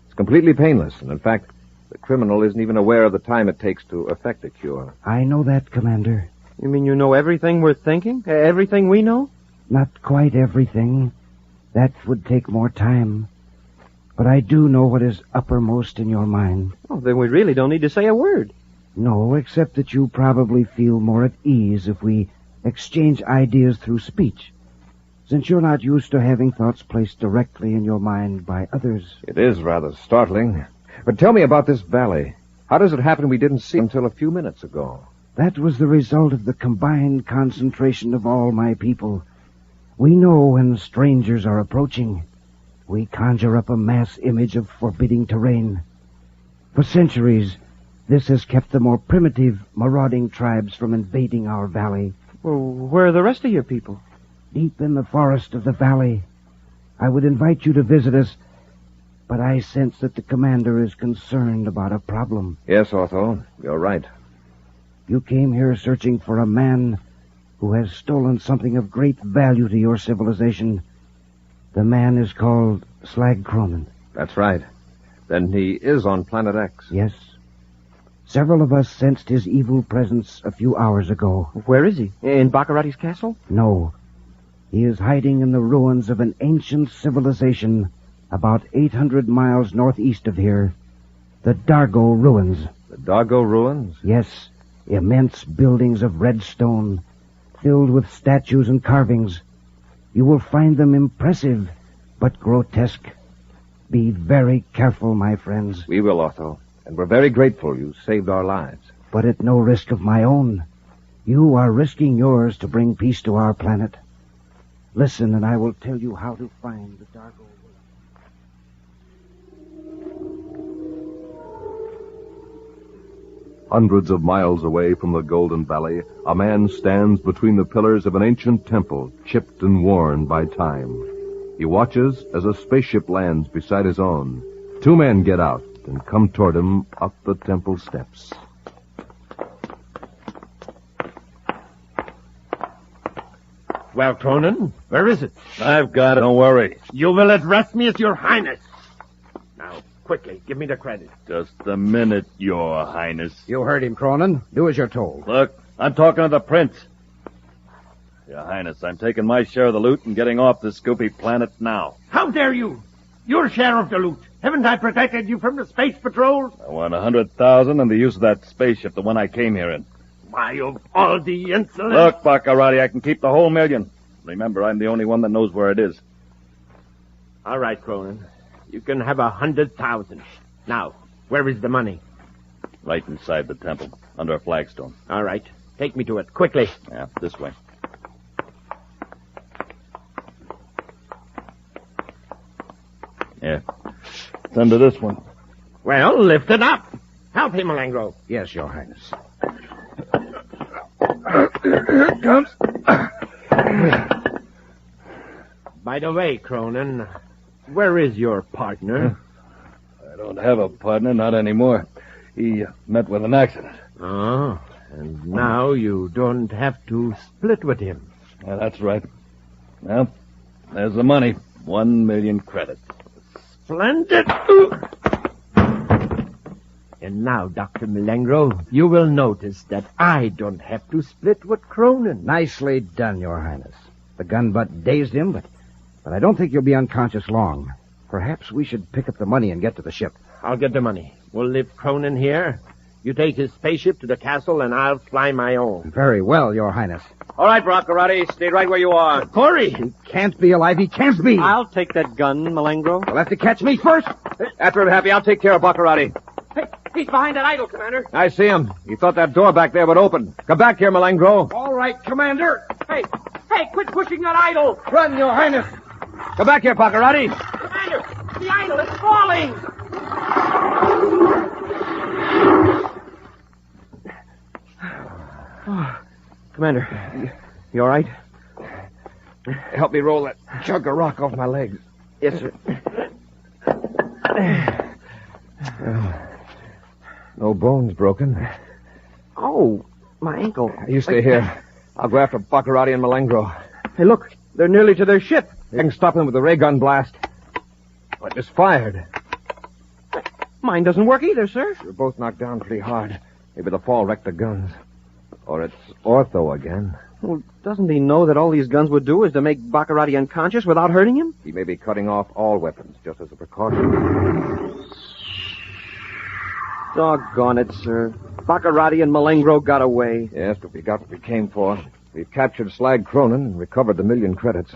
It's completely painless, and in fact, the criminal isn't even aware of the time it takes to effect a cure. I know that, Commander. You mean you know everything we're thinking? Everything we know? Not quite everything. That would take more time. But I do know what is uppermost in your mind. Oh, then we really don't need to say a word. No, except that you probably feel more at ease if we exchange ideas through speech, since you're not used to having thoughts placed directly in your mind by others. It is rather startling. But tell me about this valley. How does it happen we didn't see until a few minutes ago? That was the result of the combined concentration of all my people. We know when strangers are approaching. We conjure up a mass image of forbidding terrain. For centuries, this has kept the more primitive, marauding tribes from invading our valley. Well, where are the rest of your people? Deep in the forest of the valley. I would invite you to visit us, but I sense that the commander is concerned about a problem. Yes, Ortho, you're right. You came here searching for a man who has stolen something of great value to your civilization. The man is called Slag Cronin. That's right. Then he is on Planet X. Yes. Several of us sensed his evil presence a few hours ago. Where is he? In Baccarati's castle? No. He is hiding in the ruins of an ancient civilization about 800 miles northeast of here. The Dargo ruins. The Dargo ruins? Yes. Immense buildings of red stone, filled with statues and carvings. You will find them impressive, but grotesque. Be very careful, my friends. We will, Otho. And we're very grateful you saved our lives. But at no risk of my own. You are risking yours to bring peace to our planet. Listen, and I will tell you how to find the Dargo. Hundreds of miles away from the Golden Valley, a man stands between the pillars of an ancient temple, chipped and worn by time. He watches as a spaceship lands beside his own. Two men get out and come toward him up the temple steps. Well, Cronin, where is it? I've got it, don't worry. You will address me as Your Highness. Now, quickly, give me the credit. Just a minute, Your Highness. You heard him, Cronin. Do as you're told. Look, I'm talking to the prince. Your Highness, I'm taking my share of the loot and getting off this scoopy planet now. How dare you? Your share of the loot. Haven't I protected you from the space patrol? I want 100,000 and the use of that spaceship, the one I came here in. Why, of all the insolence... Look, Baccarati, I can keep the whole $1,000,000. Remember, I'm the only one that knows where it is. All right, Cronin. You can have 100,000. Now, where is the money? Right inside the temple, under a flagstone. All right. Take me to it, quickly. Yeah, this way. Yeah. It's under this one. Well, lift it up. Help him, Malangro. Yes, Your Highness. Here it comes. By the way, Cronin, where is your partner? I don't have a partner, not anymore. He met with an accident. Oh, and now you don't have to split with him. Yeah, that's right. Well, there's the money. 1,000,000 credits. Splendid. And now, Dr. Malangro, you will notice that I don't have to split with Cronin. Nicely done, Your Highness. The gun butt dazed him, but I don't think you'll be unconscious long. Perhaps we should pick up the money and get to the ship. I'll get the money. We'll leave Cronin here. You take his spaceship to the castle, and I'll fly my own. Very well, Your Highness. All right, Baccarati, stay right where you are. Corry! He can't be alive. He can't be. I'll take that gun, Malangro. You'll have to catch me first. After it, Happy, I'll take care of Baccarati. Hey, he's behind that idol, Commander. I see him. He thought that door back there would open. Come back here, Malangro. All right, Commander. Hey, quit pushing that idol. Run, Your Highness. Come back here, Baccarati. Commander, the idol is falling. Oh, Commander, you all right? Help me roll that chunk of rock off my legs. Yes, sir. No bones broken. Oh, my ankle. You stay here. I'll go after Baccarati and Malangro. Hey, look. They're nearly to their ship. I can stop them with a ray gun blast. But it's fired. Mine doesn't work either, sir. We're both knocked down pretty hard. Maybe the fall wrecked the guns. Or it's Ortho again. Well, doesn't he know that all these guns would do is to make Baccarati unconscious without hurting him? He may be cutting off all weapons, just as a precaution. Doggone it, sir. Baccarati and Malangro got away. Yes, but we got what we came for. We've captured Slag Cronin and recovered the 1,000,000 credits.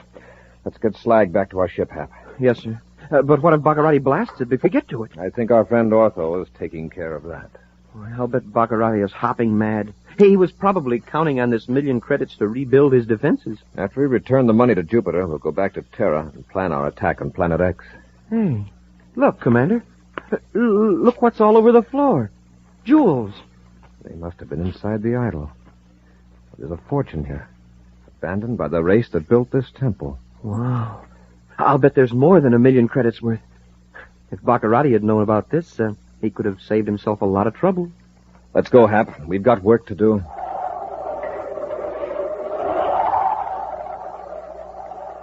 Let's get Slag back to our ship, Hap. Yes, sir. But what if Baccarati blasts it if we get to it? I think our friend Ortho is taking care of that. Well, I'll bet Baccarati is hopping mad. He was probably counting on this 1,000,000 credits to rebuild his defenses. After we return the money to Jupiter, we'll go back to Terra and plan our attack on Planet X. Hey, look, Commander. Look what's all over the floor. Jewels. They must have been inside the idol. There's a fortune here, abandoned by the race that built this temple. Wow. I'll bet there's more than 1,000,000 credits worth. If Baccarati had known about this, he could have saved himself a lot of trouble. Let's go, Hap. We've got work to do.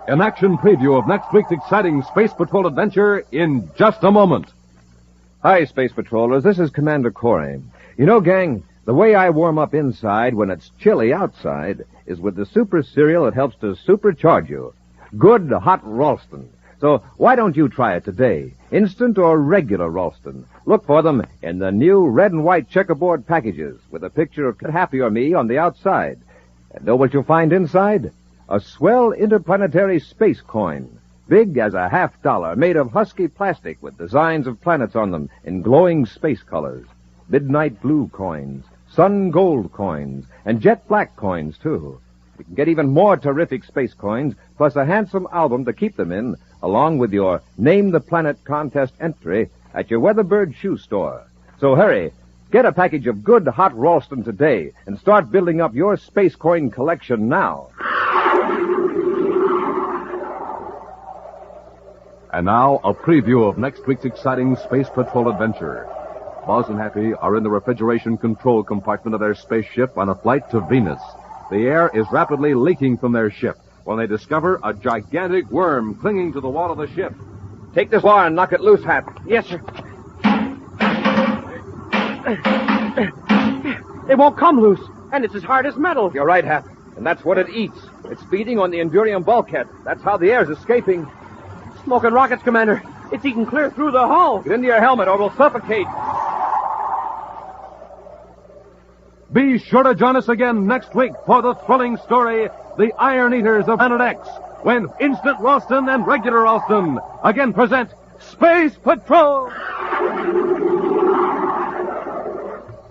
An action preview of next week's exciting Space Patrol adventure in just a moment. Hi, Space Patrollers. This is Commander Corry. You know, gang, the way I warm up inside when it's chilly outside is with the super cereal that helps to supercharge you. Good hot Ralston. So why don't you try it today? Instant or regular Ralston. Look for them in the new red and white checkerboard packages with a picture of Cadet Happy or me on the outside. And know what you'll find inside? A swell interplanetary space coin. Big as a $50, made of husky plastic with designs of planets on them in glowing space colors. Midnight blue coins, sun gold coins, and jet black coins, too. You can get even more terrific space coins, plus a handsome album to keep them in, along with your Name the Planet contest entry at your Weatherbird shoe store. So hurry, get a package of good hot Ralston today and start building up your space coin collection now. And now, a preview of next week's exciting Space Patrol adventure. Buzz and Happy are in the refrigeration control compartment of their spaceship on a flight to Venus. The air is rapidly leaking from their ship when they discover a gigantic worm clinging to the wall of the ship. Take this bar and knock it loose, Hap. Yes, sir. It won't come loose, and it's as hard as metal. You're right, Hap. And that's what it eats. It's feeding on the Endurium bulkhead. That's how the air's escaping. Smoking rockets, Commander. It's eating clear through the hull. Get into your helmet or we'll suffocate. Be sure to join us again next week for the thrilling story, The Iron Eaters of Planet X, when Instant Ralston and Regular Ralston again present Space Patrol!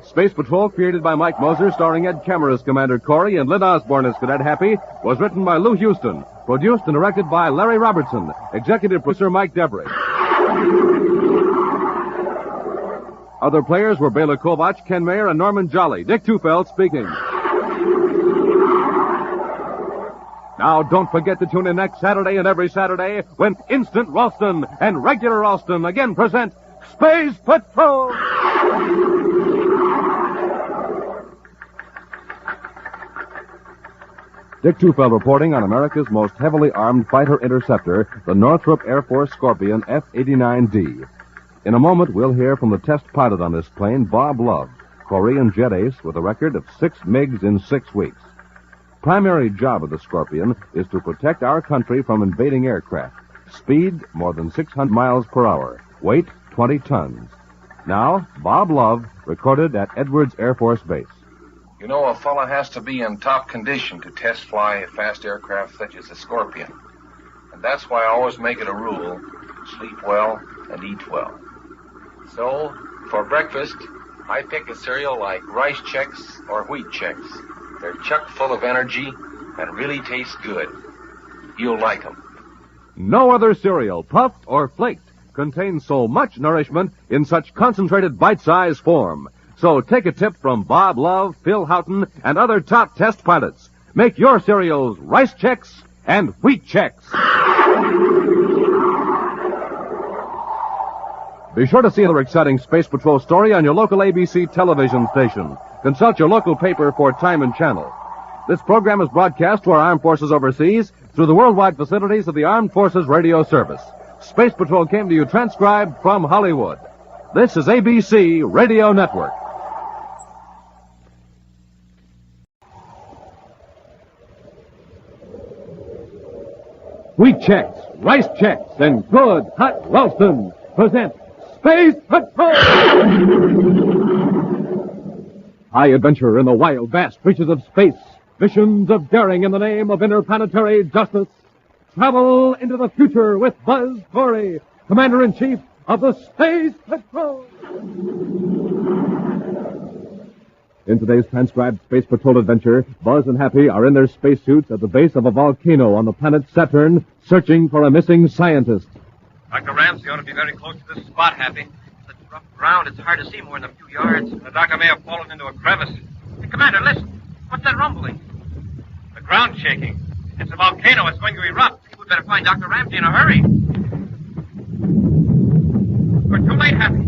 Space Patrol, created by Mike Moser, starring Ed Kemmer as Commander Corry and Lynn Osborne as Cadet Happy, was written by Lou Houston, produced and directed by Larry Robertson, executive producer Mike Debris. Other players were Bela Kovach, Ken Mayer, and Norman Jolly. Dick Tufeld speaking. Now, don't forget to tune in next Saturday and every Saturday when Instant Ralston and Regular Ralston again present Space Patrol! Dick Tufeld reporting on America's most heavily armed fighter interceptor, the Northrop Air Force Scorpion F-89D. In a moment, we'll hear from the test pilot on this plane, Bob Love, Korean jet ace with a record of 6 MiGs in 6 weeks. Primary job of the Scorpion is to protect our country from invading aircraft. Speed, more than 600 miles per hour. Weight, 20 tons. Now, Bob Love, recorded at Edwards Air Force Base. You know, a fella has to be in top condition to test fly a fast aircraft such as the Scorpion. And that's why I always make it a rule, sleep well and eat well. So, for breakfast, I pick a cereal like Rice Chex or Wheat Chex. They're chock full of energy and really taste good. You'll like them. No other cereal, puffed or flaked, contains so much nourishment in such concentrated bite-sized form. So take a tip from Bob Love, Phil Houghton, and other top test pilots. Make your cereals Rice Chex and Wheat Chex. Be sure to see another exciting Space Patrol story on your local ABC television station. Consult your local paper for time and channel. This program is broadcast to our armed forces overseas through the worldwide facilities of the Armed Forces Radio Service. Space Patrol came to you transcribed from Hollywood. This is ABC Radio Network. Wheat Chex, Rice Chex, and good hot Ralston present Space Patrol! High adventure in the wild, vast reaches of space. Missions of daring in the name of interplanetary justice. Travel into the future with Buzz Corry, Commander-in-Chief of the Space Patrol. In today's transcribed Space Patrol adventure, Buzz and Happy are in their spacesuits at the base of a volcano on the planet Saturn, searching for a missing scientist. Dr. Ramsey ought to be very close to this spot, Happy. It's rough ground. It's hard to see more than a few yards. The doctor may have fallen into a crevice. Hey, Commander, listen. What's that rumbling? The ground's shaking. It's a volcano. It's going to erupt. We'd better find Dr. Ramsey in a hurry. We're too late, Happy.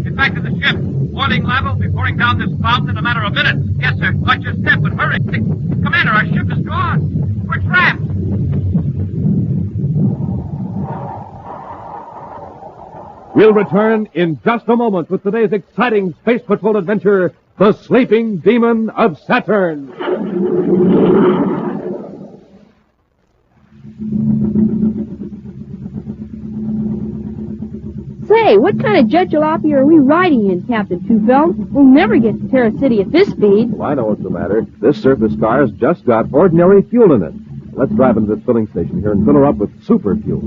Get back to the ship. Boiling lava will be pouring down this fountain in a matter of minutes. Yes, sir. Watch your step and hurry. Commander, our ship is gone. We're trapped. We'll return in just a moment with today's exciting Space Patrol adventure, The Sleeping Demon of Saturn. Say, what kind of jet jalopy are we riding in, Captain Tufeld? We'll never get to Terra City at this speed. Well, I know what's the matter. This surface car's just got ordinary fuel in it. Let's drive into this filling station here and fill her up with super fuel.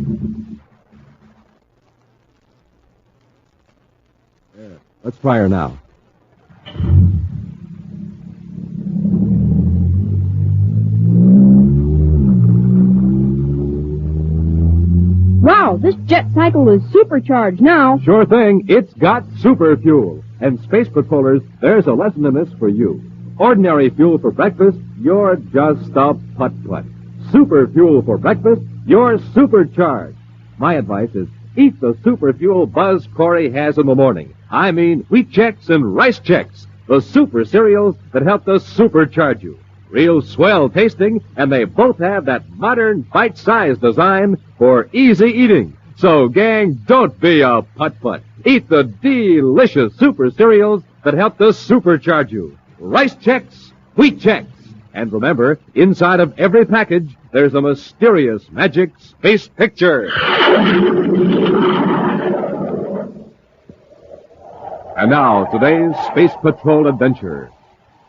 Yeah. Let's try her now. Wow, this jet cycle is supercharged now. Sure thing. It's got super fuel. And Space Patrollers, there's a lesson in this for you. Ordinary fuel for breakfast, you're just a putt-putt. Super fuel for breakfast, you're supercharged. My advice is eat the super fuel Buzz Corry has in the morning. I mean wheat checks and rice checks, the super cereals that help to supercharge you. Real swell tasting, and they both have that modern bite-sized design for easy eating. So, gang, don't be a putt-putt. Eat the delicious super cereals that help to supercharge you. Rice checks, wheat checks. And remember, inside of every package, there's a mysterious magic space picture. And now, today's Space Patrol adventure.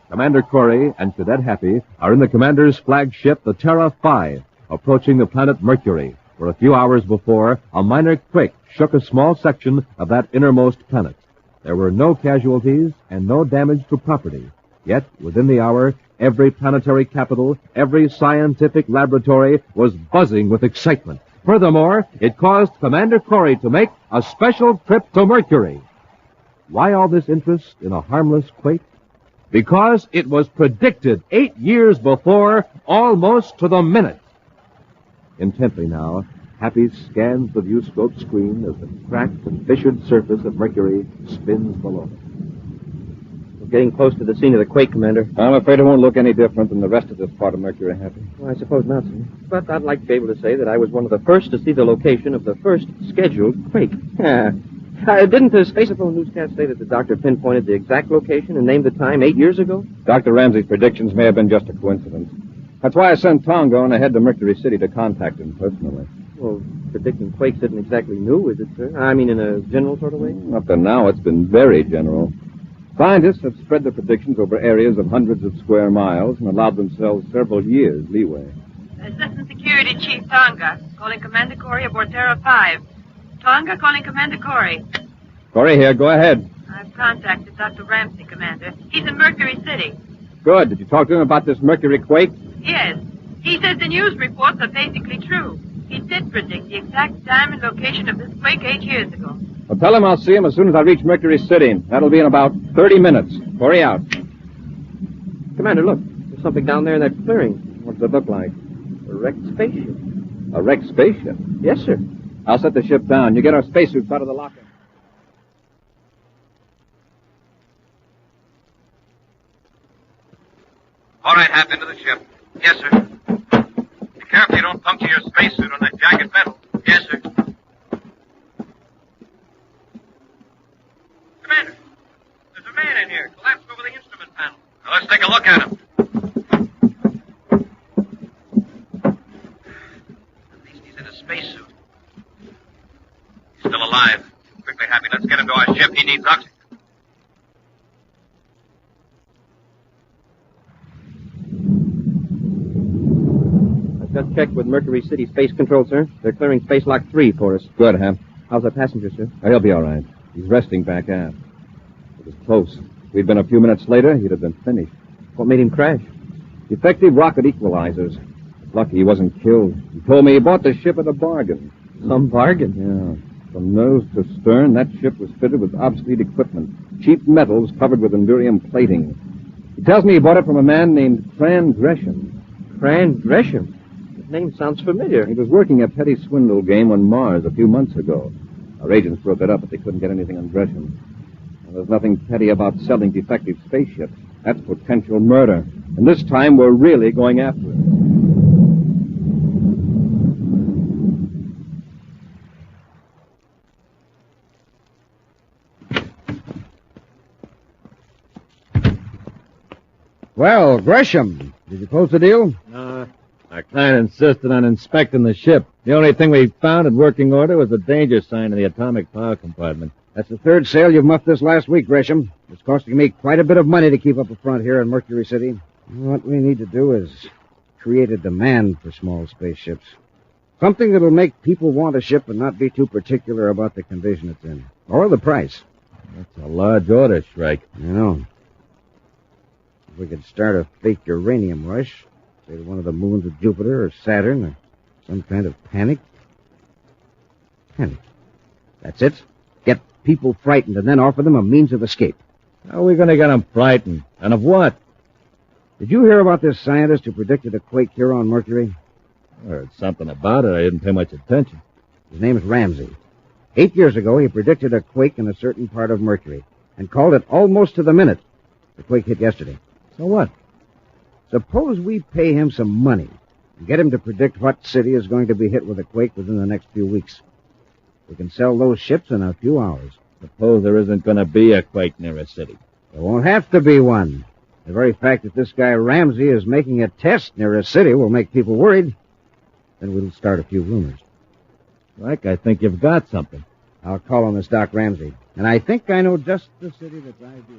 Commander Corry and Cadet Happy are in the Commander's flagship, the Terra 5, approaching the planet Mercury, where a few hours before, a minor quake shook a small section of that innermost planet. There were no casualties and no damage to property. Yet, within the hour, every planetary capital, every scientific laboratory was buzzing with excitement. Furthermore, it caused Commander Corry to make a special trip to Mercury. Why all this interest in a harmless quake? Because it was predicted 8 years before, almost to the minute. Intently now, Happy scans the viewscope screen as the cracked and fissured surface of Mercury spins below. We're getting close to the scene of the quake, Commander. I'm afraid it won't look any different than the rest of this part of Mercury, Happy. Well, I suppose not, sir. But I'd like to be able to say that I was one of the first to see the location of the first scheduled quake. Didn't the Space Patrol newscast say that the doctor pinpointed the exact location and named the time 8 years ago? Dr. Ramsey's predictions may have been just a coincidence. That's why I sent Tongo on ahead to Mercury City to contact him personally. Well, predicting quakes isn't exactly new, is it, sir? I mean, in a general sort of way? Up to now, it's been very general. Scientists have spread their predictions over areas of hundreds of square miles and allowed themselves several years leeway. Assistant Security Chief Tonga, calling Commander Corry aboard Terra 5. Tonga calling Commander Corry. Corry here, go ahead. I've contacted Dr. Ramsey, Commander. He's in Mercury City. Good. Did you talk to him about this Mercury quake? Yes. He says the news reports are basically true. He did predict the exact time and location of this quake 8 years ago. Well, tell him I'll see him as soon as I reach Mercury City. That'll be in about 30 minutes. Corry out. Commander, look. There's something down there in that clearing. What does it look like? A wrecked spaceship. A wrecked spaceship? Yes, sir. I'll set the ship down. You get our spacesuits out of the locker. All right, Hap, into the ship. Yes, sir. Be careful you don't puncture your spacesuit on that jagged metal. Yes, sir. Commander, there's a man in here, collapsed over the instrument panel. Now, let's take a look at him. At least he's in a spacesuit. He's still alive. Quickly, Happy, let's get him to our ship. He needs oxygen. Just checked with Mercury City Space Control, sir. They're clearing Space Lock 3 for us. Good, Hap. How's that passenger, sir? Oh, he'll be all right. He's resting back aft. It was close. If we'd been a few minutes later, he'd have been finished. What made him crash? Defective rocket equalizers. Lucky he wasn't killed. He told me he bought the ship at a bargain. Some bargain? Yeah. From nose to stern, that ship was fitted with obsolete equipment. Cheap metals covered with Endurium plating. He tells me he bought it from a man named Fran Gresham. Fran Gresham? Name sounds familiar. He was working a petty swindle game on Mars a few months ago. Our agents broke it up, but they couldn't get anything on Gresham. There's nothing petty about selling defective spaceships. That's potential murder. And this time we're really going after it. Well, Gresham, did you close the deal? No. Our client insisted on inspecting the ship. The only thing we found in working order was a danger sign in the atomic power compartment. That's the third sale you've muffed this last week, Gresham. It's costing me quite a bit of money to keep up a front here in Mercury City. What we need to do is create a demand for small spaceships. Something that'll make people want a ship and not be too particular about the condition it's in. Or the price. That's a large order, Shrike. I know. If we could start a fake uranium rush, say to one of the moons of Jupiter or Saturn, or some kind of panic. Panic. That's it. Get people frightened and then offer them a means of escape. How are we going to get them frightened? And of what? Did you hear about this scientist who predicted a quake here on Mercury? I heard something about it. I didn't pay much attention. His name's Ramsey. 8 years ago, he predicted a quake in a certain part of Mercury and called it almost to the minute. The quake hit yesterday. So what? Suppose we pay him some money and get him to predict what city is going to be hit with a quake within the next few weeks. We can sell those ships in a few hours. Suppose there isn't going to be a quake near a city. There won't have to be one. The very fact that this guy Ramsey is making a test near a city will make people worried. Then we'll start a few rumors. Like, I think you've got something. I'll call on this Doc Ramsey. And I think I know just the city that's ideal.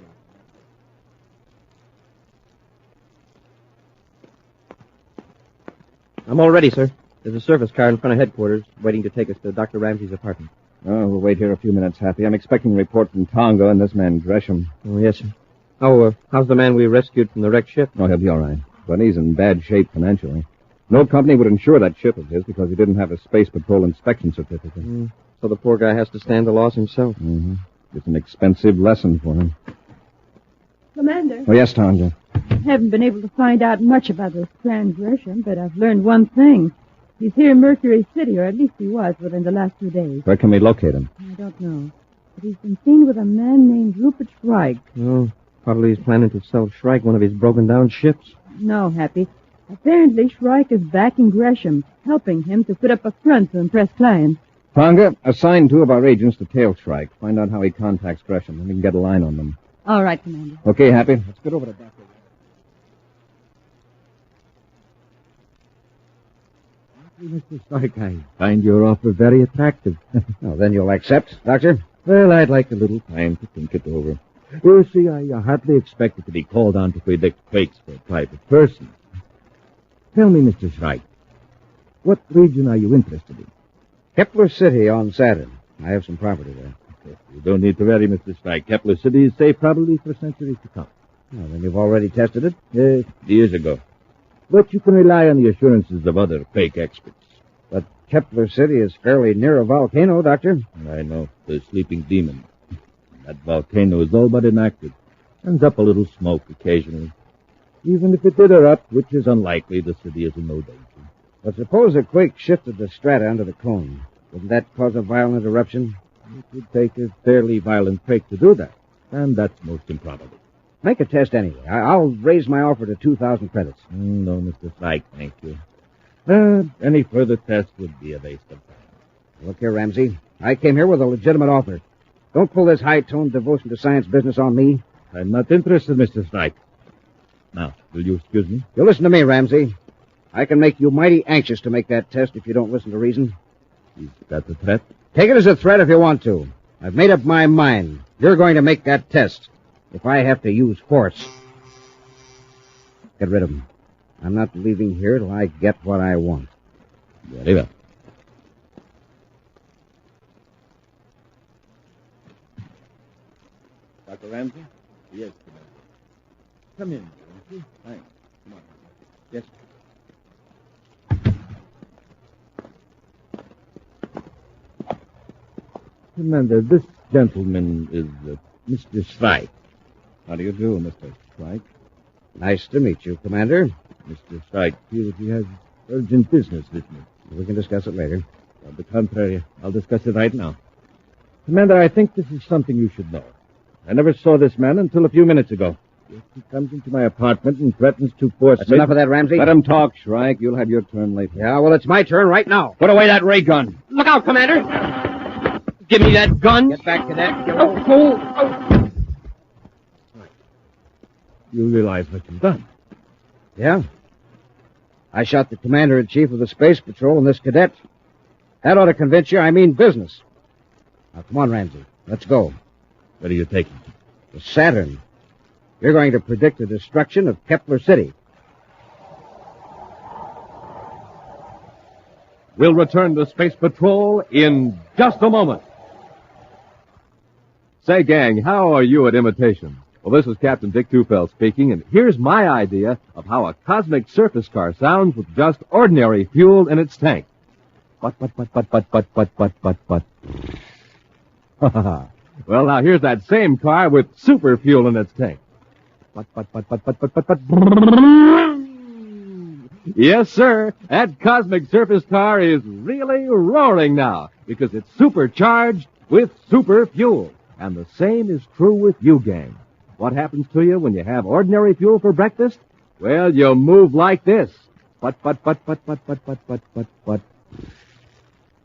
I'm all ready, sir. There's a service car in front of headquarters waiting to take us to Dr. Ramsey's apartment. Oh, we'll wait here a few minutes, Happy. I'm expecting a report from Tonga and this man, Gresham. Oh, yes, sir. Oh, how's the man we rescued from the wrecked ship? Oh, he'll be all right. But he's in bad shape financially. No company would insure that ship of his because he didn't have a Space Patrol inspection certificate. So the poor guy has to stand the loss himself. Mm-hmm. It's an expensive lesson for him. Commander. Oh, yes, Tonga. I haven't been able to find out much about this Grand Gresham, but I've learned one thing. He's here in Mercury City, or at least he was within the last 2 days. Where can we locate him? I don't know. But he's been seen with a man named Rupert Shrike. Oh, probably he's planning to sell Shrike one of his broken-down ships. No, Happy. Apparently, Shrike is backing Gresham, helping him to put up a front to impress clients. Tonga, assign 2 of our agents to tail Shrike. Find out how he contacts Gresham, and we can get a line on them. All right, Commander. Okay, Happy. Let's get over to Dr. Mr. Stark, I find your offer very attractive. Well, then you'll accept, Doctor? Well, I'd like a little time to think it over. You see, I hardly expected to be called on to predict quakes for a private person. Tell me, Mr. Shrike, what region are you interested in? Kepler City on Saturn. I have some property there. You don't need to worry, Mr. Shrike. Kepler City is safe probably for centuries to come. Well, then you've already tested it? Yes, years ago. But you can rely on the assurances of other quake experts. But Kepler City is fairly near a volcano, Doctor. I know. The sleeping demon. That volcano is all but inactive. Sends up a little smoke occasionally. Even if it did erupt, which is unlikely, the city is in no danger. But suppose a quake shifted the strata under the cone. Wouldn't that cause a violent eruption? It would take a fairly violent quake to do that. And that's most improbable. Make a test anyway. I'll raise my offer to 2,000 credits. No, Mr. Shrike, thank you. Any further test would be a waste of time. Look here, Ramsey. I came here with a legitimate offer. Don't pull this high-toned devotion to science business on me. I'm not interested, Mr. Shrike. Now, will you excuse me? You listen to me, Ramsey. I can make you mighty anxious to make that test if you don't listen to reason. Is that a threat? Take it as a threat if you want to. I've made up my mind. You're going to make that test. If I have to use force. Get rid of him. I'm not leaving here till I get what I want. Very well. Dr. Ramsey? Yes, Commander. Come in, Ramsey. Thanks. Come on. Yes. Commander, this gentleman is Mr. Shrike. How do you do, Mr. Shrike? Nice to meet you, Commander. Mr. Shrike feels he has urgent business with me. We can discuss it later. On the contrary, I'll discuss it right now. Commander, I think this is something you should know. I never saw this man until a few minutes ago. Yet he comes into my apartment and threatens to force That's me... enough of that, Ramsey. Let him talk, Shrike. You'll have your turn later. Yeah, well, it's my turn right now. Put away that ray gun. Look out, Commander. Give me that gun. Get back, Cadet. Oh. You realize what you've done. Yeah. I shot the commander-in-chief of the Space Patrol and this cadet. That ought to convince you I mean business. Now, come on, Ramsey. Let's go. Where are you taking? To Saturn. You're going to predict the destruction of Kepler City. We'll return to Space Patrol in just a moment. Say, gang, how are you at imitation? Well, this is Captain Dick Tufeld speaking, and here's my idea of how a cosmic surface car sounds with just ordinary fuel in its tank. But. Well, now here's that same car with super fuel in its tank. But. Yes, sir, that cosmic surface car is really roaring now because it's supercharged with super fuel. And the same is true with you, gang. What happens to you when you have ordinary fuel for breakfast? Well, you move like this. But.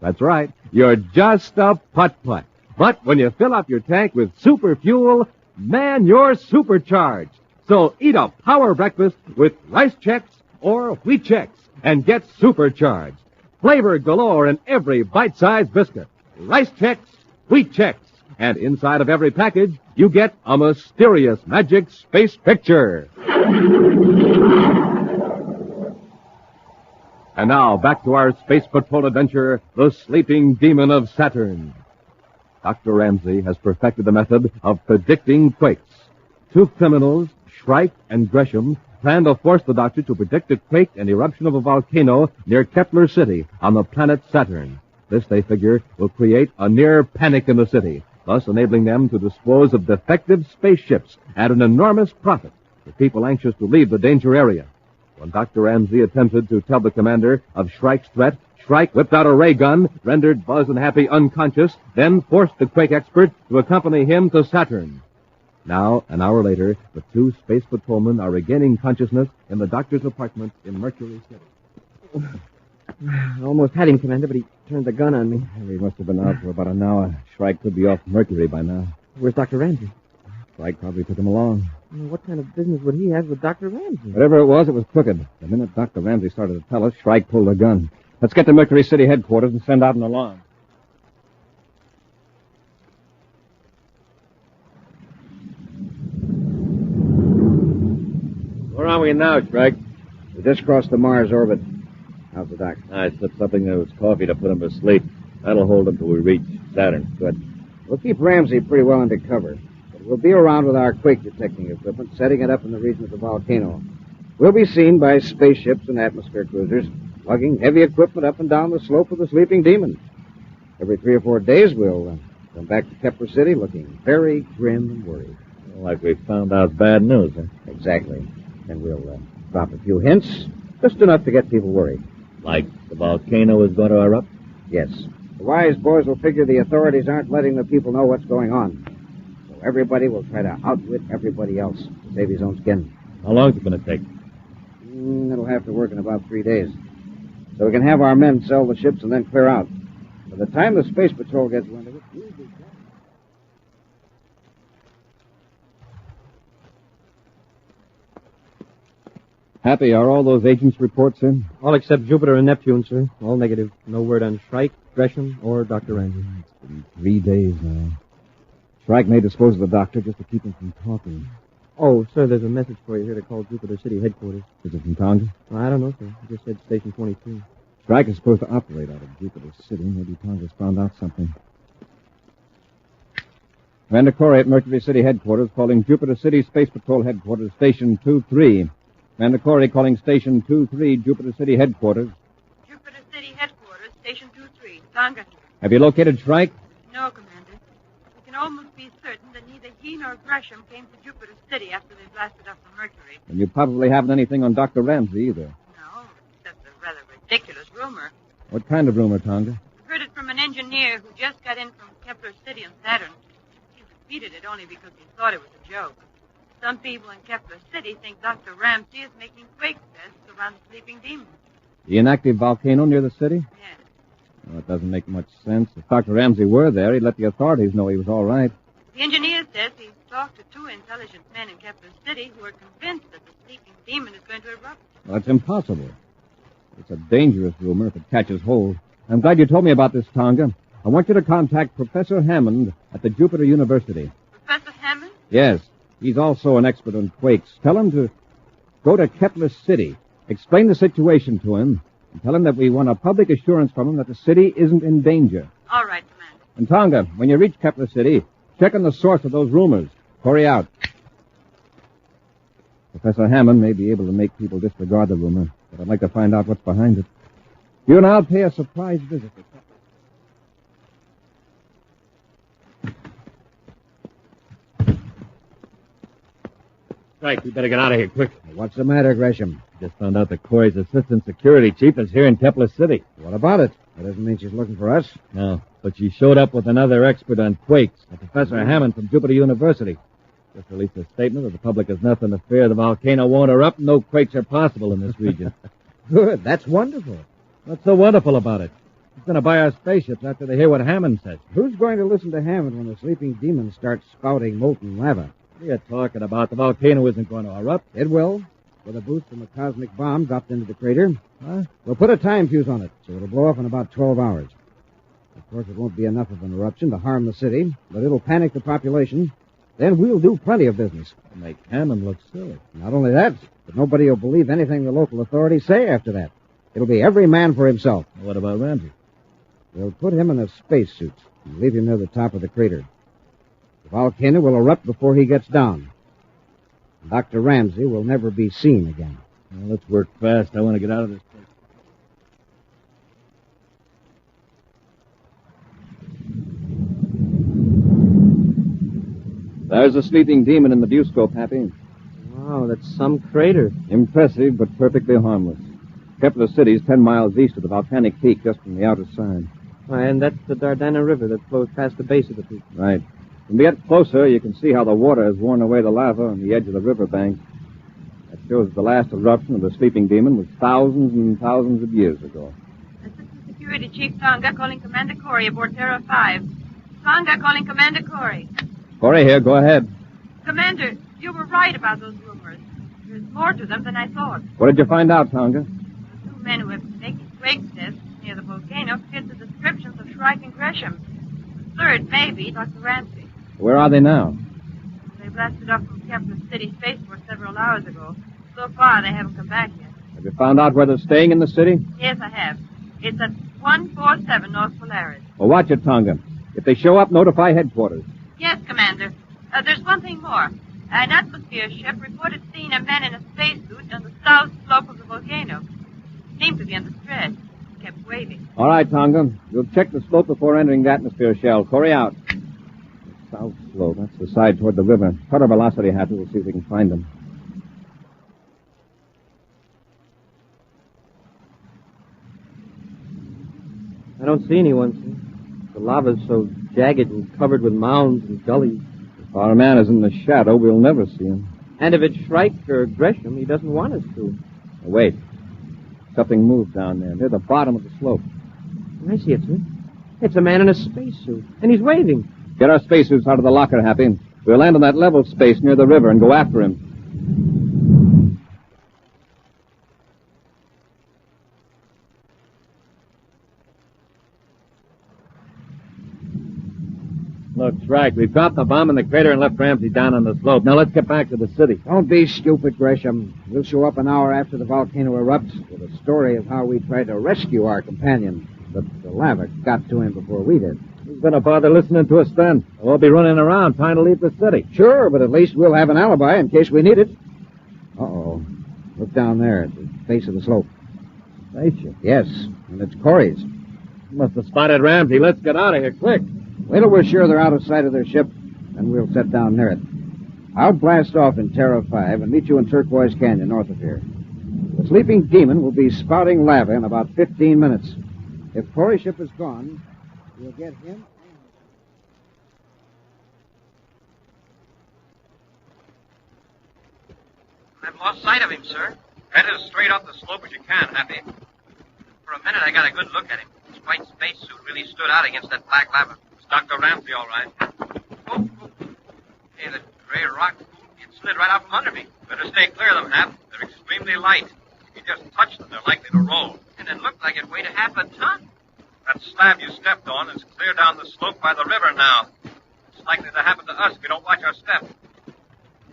That's right. You're just a putt-putt. But when you fill up your tank with super fuel, man, you're supercharged. So eat a power breakfast with Rice Chex or Wheat Chex and get supercharged. Flavor galore in every bite-sized biscuit. Rice Chex, Wheat Chex. And inside of every package, you get a mysterious magic space picture. And now, back to our Space Patrol adventure, The Sleeping Demon of Saturn. Dr. Ramsey has perfected the method of predicting quakes. Two criminals, Shrike and Gresham, plan to force the doctor to predict a quake and eruption of a volcano near Kepler City on the planet Saturn. This, they figure, will create a near panic in the city, thus enabling them to dispose of defective spaceships at an enormous profit for people anxious to leave the danger area. When Dr. Ramsey attempted to tell the commander of Shrike's threat, Shrike whipped out a ray gun, rendered Buzz and Happy unconscious, then forced the quake expert to accompany him to Saturn. Now, an hour later, the two space patrolmen are regaining consciousness in the doctor's apartment in Mercury City. I almost had him, Commander, but he turned the gun on me. He must have been out for about an hour. Shrike could be off Mercury by now. Where's Dr. Ramsey? Shrike probably took him along. What kind of business would he have with Dr. Ramsey? Whatever it was crooked. The minute Dr. Ramsey started to tell us, Shrike pulled a gun. Let's get to Mercury City headquarters and send out an alarm. Where are we now, Shrike? We just crossed the Mars orbit. How's the doc? I slipped something in his coffee to put him to sleep. That'll hold him till we reach Saturn. Good. We'll keep Ramsey pretty well under cover. But we'll be around with our quake detecting equipment, setting it up in the region of the volcano. We'll be seen by spaceships and atmosphere cruisers, lugging heavy equipment up and down the slope of the Sleeping Demon. Every 3 or 4 days, we'll come back to Kepler City looking very grim and worried. Like we found out bad news, huh? Exactly. And we'll drop a few hints, just enough to get people worried. Like the volcano is going to erupt? Yes. The wise boys will figure the authorities aren't letting the people know what's going on. So everybody will try to outwit everybody else to save his own skin. How long is it going to take? It'll have to work in about 3 days. So we can have our men sell the ships and then clear out. By the time the Space Patrol gets wind of it, we'll be... Happy, are all those agents' reports in? All except Jupiter and Neptune, sir. All negative. No word on Shrike, Gresham, or Dr. Ramsey. It's been 3 days now. Shrike may dispose of the doctor just to keep him from talking. Oh, sir, there's a message for you here to call Jupiter City headquarters. Is it from Tonga? Well, I don't know, sir. It just said Station 22. Shrike is supposed to operate out of Jupiter City. Maybe Tonga's found out something. Commander Corry at Mercury City headquarters calling Jupiter City Space Patrol headquarters Station 23. Commander Corry calling Station 23, Jupiter City headquarters. Jupiter City headquarters, Station 23, Tonga. Have you located Shrike? No, Commander. We can almost be certain that neither he nor Gresham came to Jupiter City after they blasted up from Mercury. And you probably haven't anything on Dr. Ramsey either. No, except a rather ridiculous rumor. What kind of rumor, Tonga? We heard it from an engineer who just got in from Kepler City on Saturn. He's repeated it only because he thought it was a joke. Some people in Kepler City think Dr. Ramsey is making quake tests around the sleeping demon. The inactive volcano near the city? Yes. Well, it doesn't make much sense. If Dr. Ramsey were there, he'd let the authorities know he was all right. The engineer says he's talked to two intelligent men in Kepler City who are convinced that the sleeping demon is going to erupt. Well, it's impossible. It's a dangerous rumor if it catches hold. I'm glad you told me about this, Tonga. I want you to contact Professor Hammond at the Jupiter University. Professor Hammond? Yes. He's also an expert on quakes. Tell him to go to Kepler City, explain the situation to him, and tell him that we want a public assurance from him that the city isn't in danger. All right, Commander. And Tonga, when you reach Kepler City, check on the source of those rumors. Corry out. Professor Hammond may be able to make people disregard the rumor, but I'd like to find out what's behind it. You and I'll pay a surprise visit to Kepler. Right, we better get out of here quick. What's the matter, Gresham? Just found out that Corey's assistant security chief is here in Kepler City. What about it? That doesn't mean she's looking for us. No, but she showed up with another expert on quakes, Professor Hammond from Jupiter University. Just released a statement that the public has nothing to fear. The volcano won't erupt. No quakes are possible in this region. Good. That's wonderful. What's so wonderful about it? She's going to buy our spaceships after they hear what Hammond says. Who's going to listen to Hammond when the sleeping demon starts spouting molten lava? What are you talking about? The volcano isn't going to erupt. It will. With a boost from a cosmic bomb dropped into the crater. Huh? We'll put a time fuse on it, so it'll blow up in about 12 hours. Of course, it won't be enough of an eruption to harm the city, but it'll panic the population. Then we'll do plenty of business. Make Hammond look silly. Not only that, but nobody will believe anything the local authorities say after that. It'll be every man for himself. What about Ramsey? We'll put him in a spacesuit and leave him near the top of the crater. The volcano will erupt before he gets down. Dr. Ramsey will never be seen again. Well, let's work fast. I want to get out of this place. There's a sleeping demon in the viewscope, Happy. Wow, that's some crater. Impressive, but perfectly harmless. Kepler City's 10 miles east of the volcanic peak, just from the outer side. And that's the Dardanna River that flows past the base of the peak. Right. When we get closer, you can see how the water has worn away the lava on the edge of the riverbank. That shows the last eruption of the sleeping demon was thousands and thousands of years ago. Assistant Security Chief Tonga calling Commander Corry aboard Terra 5. Tonga calling Commander Corry. Corey here, go ahead. Commander, you were right about those rumors. There's more to them than I thought. What did you find out, Tonga? The two men who have been making quake tests near the volcano fit the descriptions of Shrike and Gresham. The third may be Dr. Ramsey. Where are they now? They blasted off from Kepler City spaceport several hours ago. So far, they haven't come back yet. Have you found out where they're staying in the city? Yes, I have. It's at 147 North Polaris. Well, watch it, Tonga. If they show up, notify headquarters. Yes, Commander. There's one thing more. An atmosphere ship reported seeing a man in a spacesuit on the south slope of the volcano. Seemed to be under stress. Kept waving. All right, Tonga. You'll check the slope before entering the atmosphere shell. Corey out. South slope. That's the side toward the river. Cut our velocity, Happy. We'll see if we can find them. I don't see anyone, sir. The lava's so jagged and covered with mounds and gullies. If our man is in the shadow, we'll never see him. And if it's Shrike or Gresham, he doesn't want us to. Now, wait. Something moved down there, near the bottom of the slope. I see it, sir. It's a man in a spacesuit, and he's waving. Get our spacesuits out of the locker, Happy. We'll land on that level space near the river and go after him. Looks right. We've dropped the bomb in the crater and left Ramsey down on the slope. Now let's get back to the city. Don't be stupid, Gresham. We'll show up an hour after the volcano erupts with a story of how we tried to rescue our companion. But the lava got to him before we did. Who's going to bother listening to us then? We'll be running around trying to leave the city. Sure, but at least we'll have an alibi in case we need it. Uh-oh. Look down there at the base of the slope. Spaceship? Yes, and it's Corry's. Must have spotted Ramsey. Let's get out of here, quick. Wait till we're sure they're out of sight of their ship, then we'll set down near it. I'll blast off in Terra 5 and meet you in Turquoise Canyon north of here. The sleeping demon will be spouting lava in about 15 minutes. If Corry's ship is gone, we'll get him. I've lost sight of him, sir. Head as straight up the slope as you can, Happy. For a minute, I got a good look at him. His white spacesuit really stood out against that black lava. It's Dr. Ramsey, all right. Hey, the gray rock, it slid right out from under me. Better stay clear of them, Hap. They're extremely light. If you just touch them, they're likely to roll. And it looked like it weighed a half a ton. That slab you stepped on is clear down the slope by the river now. It's likely to happen to us if we don't watch our step.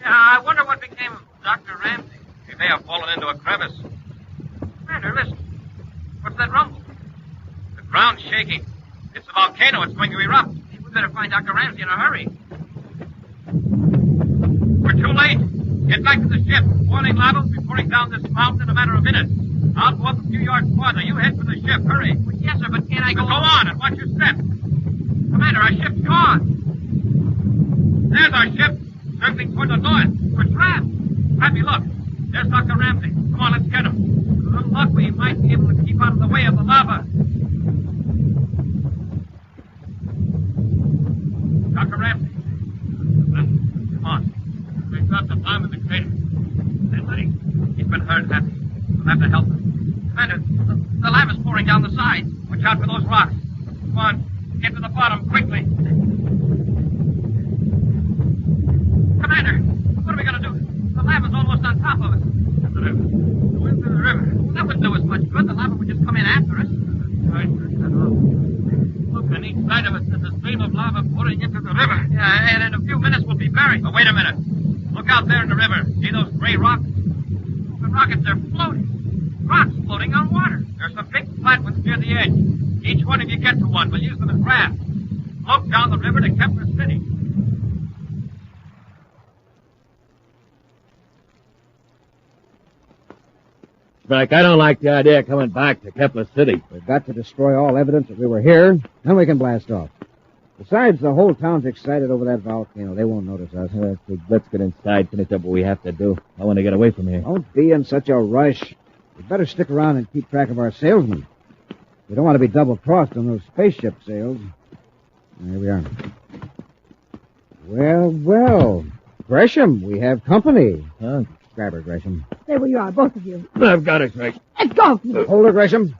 Yeah, I wonder what became of Dr. Ramsey. He may have fallen into a crevice. Commander, listen. What's that rumble? The ground's shaking. It's the volcano. It's going to erupt. We better find Dr. Ramsey in a hurry. We're too late. Get back to the ship. Boiling lava will be pouring down this mountain in a matter of minutes. I'll go up a few yards farther. You head for the ship. Hurry. Well, yes, sir, but can't I Go on and watch your step. Commander, our ship's gone. There's our ship, circling toward the north. We're trapped. Happy, look. There's Dr. Ramsey. Come on, let's get him. With a little luck, we might be able to keep out of the way of the lava. Dr. Ramsey. Come on. We've got the bomb in the crater. Steady. He's been hurt, Happy. We'll have to help him. Commander, the lava's pouring down the sides. Watch out for those rocks. Come on. Get to the bottom quickly. Commander, what are we going to do? The lava's almost on top of us. Into the river. Go into the river. Well, that wouldn't do us much good. The lava would just come in after us. Right. Look, on each side of us there's a stream of lava pouring into the river. Yeah, and in a few minutes we'll be buried. Oh, wait a minute. Look out there in the river. See those gray rocks? The rockets, they're floating. Rocks floating on water. There's some big flat ones near the edge. Each one of you get to one. We'll use them as rafts. Float down the river to Kepler City. Frank, I don't like the idea of coming back to Kepler City. We've got to destroy all evidence that we were here, then we can blast off. Besides, the whole town's excited over that volcano. They won't notice us. Let's get inside, finish up what we have to do. I want to get away from here. Don't be in such a rush. We'd better stick around and keep track of our salesmen. We don't want to be double-crossed on those spaceship sales. Here we are. Well. Gresham, we have company. Huh? Grab her, Gresham. Stay where you are, both of you. I've got it, Frank. Let go! Hold her, Gresham.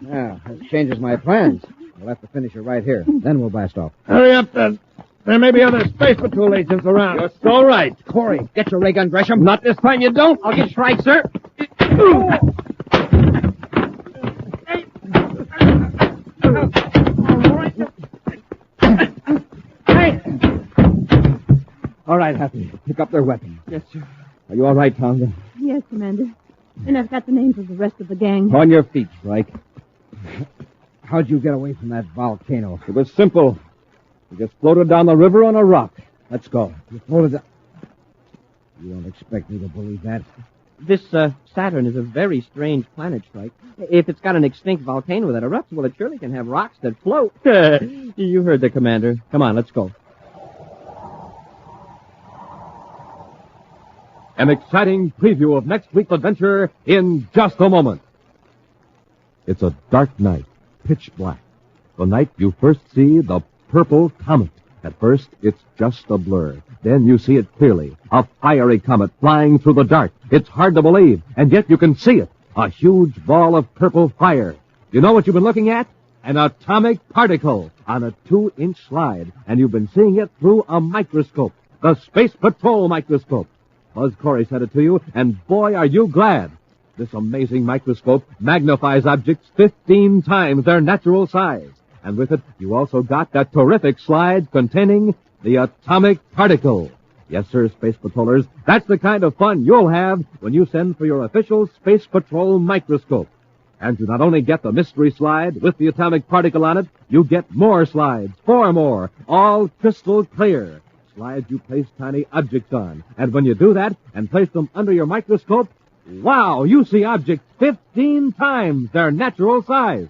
Now, that changes my plans. We'll have to finish her right here. Then we'll blast off. Hurry up, then. There may be other Space Patrol agents around. You're so right. Corry, get your ray gun, Gresham. Not this time you don't. I'll get strike, sir. All right, Happy. Pick up their weapons. Yes, sir. Are you all right, Tonga? Yes, Commander. And I've got the names of the rest of the gang. On your feet, Strike. How'd you get away from that volcano? It was simple. We just floated down the river on a rock. Let's go. You floated down... You don't expect me to believe that. This Saturn is a very strange planet, Strike. If it's got an extinct volcano that erupts, well, it surely can have rocks that float. You heard the commander. Come on, let's go. An exciting preview of next week's adventure in just a moment. It's a dark night, pitch black. The night you first see the purple comet. At first, it's just a blur. Then you see it clearly. A fiery comet flying through the dark. It's hard to believe, and yet you can see it. A huge ball of purple fire. You know what you've been looking at? An atomic particle on a 2-inch slide, and you've been seeing it through a microscope. The Space Patrol microscope. Buzz Corry sent it to you, and boy, are you glad. This amazing microscope magnifies objects 15 times their natural size. And with it, you also got that terrific slide containing the atomic particle. Yes, sir, Space Patrollers, that's the kind of fun you'll have when you send for your official Space Patrol microscope. And you not only get the mystery slide with the atomic particle on it, you get more slides, 4 more, all crystal clear. Slides you place tiny objects on. And when you do that and place them under your microscope, wow, you see objects 15 times their natural size.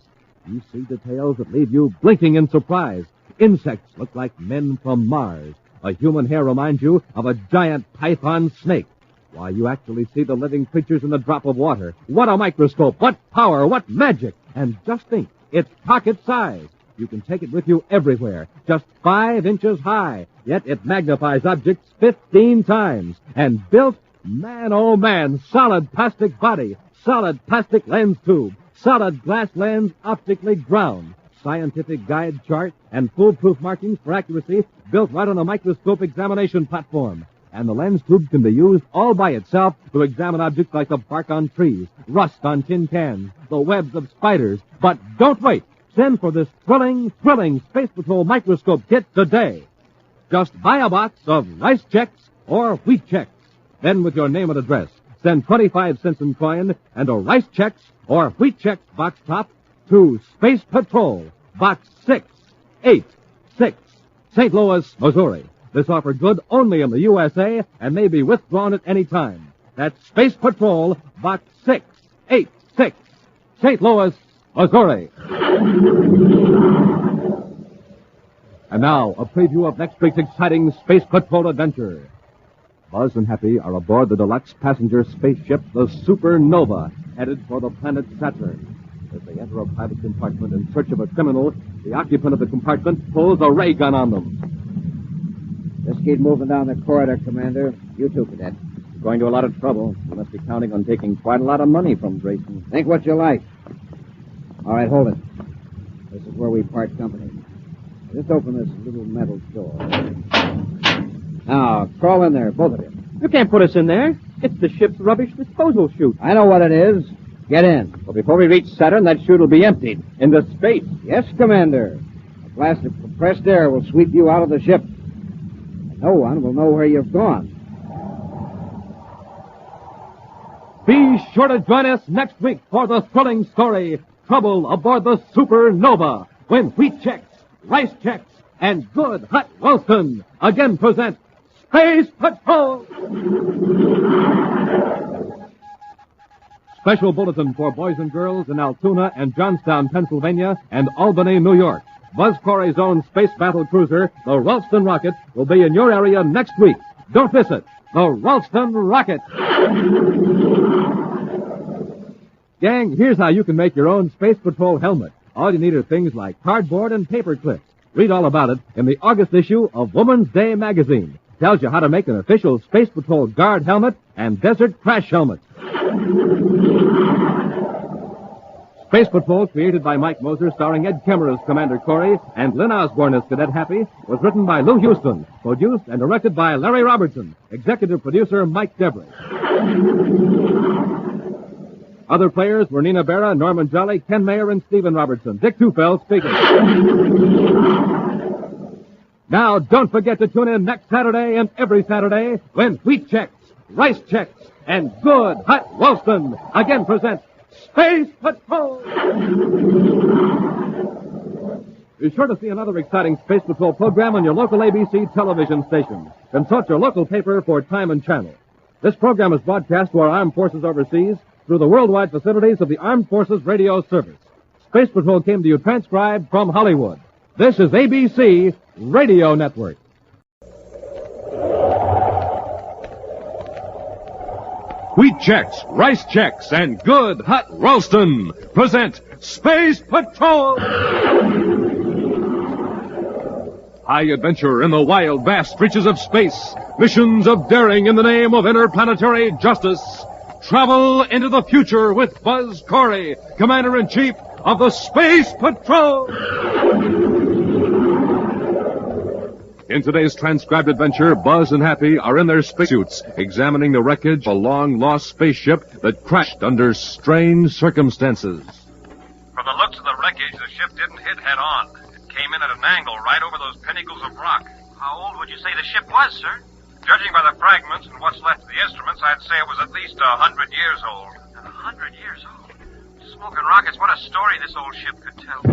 You see details that leave you blinking in surprise. Insects look like men from Mars. A human hair reminds you of a giant python snake. Why, you actually see the living creatures in a drop of water. What a microscope! What power! What magic! And just think, it's pocket size. You can take it with you everywhere, just 5 inches high. Yet it magnifies objects 15 times. And built Man, oh man, solid plastic body, solid plastic lens tube, solid glass lens optically ground, scientific guide chart, and foolproof markings for accuracy built right on a microscope examination platform. And the lens tube can be used all by itself to examine objects like the bark on trees, rust on tin cans, the webs of spiders. But don't wait. Send for this thrilling Space Patrol microscope kit today. Just buy a box of rice checks or wheat checks. Then with your name and address, send 25 cents in coin and a rice checks or wheat checks box top to Space Patrol, Box 686, St. Louis, Missouri. This offer good only in the USA and may be withdrawn at any time. That's Space Patrol, Box 686, St. Louis, Missouri. And now, a preview of next week's exciting Space Patrol adventure. Buzz and Happy are aboard the deluxe passenger spaceship, the Supernova, headed for the planet Saturn. As they enter a private compartment in search of a criminal, the occupant of the compartment pulls a ray gun on them. Just keep moving down the corridor, Commander. You too, Cadet. Going to a lot of trouble. You must be counting on taking quite a lot of money from Grayson. Think what you like. All right, hold it. This is where we part company. Just open this little metal door. Now, crawl in there, both of you. You can't put us in there. It's the ship's rubbish disposal chute. I know what it is. Get in. Well, before we reach Saturn, that chute will be emptied into space. Yes, Commander. A blast of compressed air will sweep you out of the ship. No one will know where you've gone. Be sure to join us next week for the thrilling story, Trouble Aboard the Supernova, when wheat checks, rice checks, and good hot Ralston again present Space Patrol! Special bulletin for boys and girls in Altoona and Johnstown, Pennsylvania, and Albany, New York. Buzz Corry's own space battle cruiser, the Ralston Rocket, will be in your area next week. Don't miss it. The Ralston Rocket. Gang, here's how you can make your own Space Patrol helmet. All you need are things like cardboard and paper clips. Read all about it in the August issue of Woman's Day magazine. Tells you how to make an official Space Patrol guard helmet and desert crash helmet. Space Patrol, created by Mike Moser, starring Ed Kemmer as Commander Corry and Lynn Osborne as Cadet Happy, was written by Lou Houston, produced and directed by Larry Robertson, executive producer Mike Devery. Other players were Nina Berra, Norman Jolly, Ken Mayer, and Stephen Robertson. Dick Tufeld speaking. Now, don't forget to tune in next Saturday and every Saturday when wheat checks, rice checks, and good hot Ralston again present Space Patrol! Be sure to see another exciting Space Patrol program on your local ABC television station. Consult your local paper for time and channel. This program is broadcast to our armed forces overseas through the worldwide facilities of the Armed Forces Radio Service. Space Patrol came to you transcribed from Hollywood. This is ABC Radio Network. Wheat checks, rice checks, and good hot Ralston present Space Patrol! High adventure in the wild, vast reaches of space. Missions of daring in the name of interplanetary justice. Travel into the future with Buzz Corry, Commander-in-Chief of the Space Patrol! In today's transcribed adventure, Buzz and Happy are in their spacesuits, examining the wreckage of a long-lost spaceship that crashed under strange circumstances. From the looks of the wreckage, the ship didn't hit head-on. It came in at an angle right over those pinnacles of rock. How old would you say the ship was, sir? Judging by the fragments and what's left of the instruments, I'd say it was at least 100 years old. 100 years old? Smoking rockets, what a story this old ship could tell.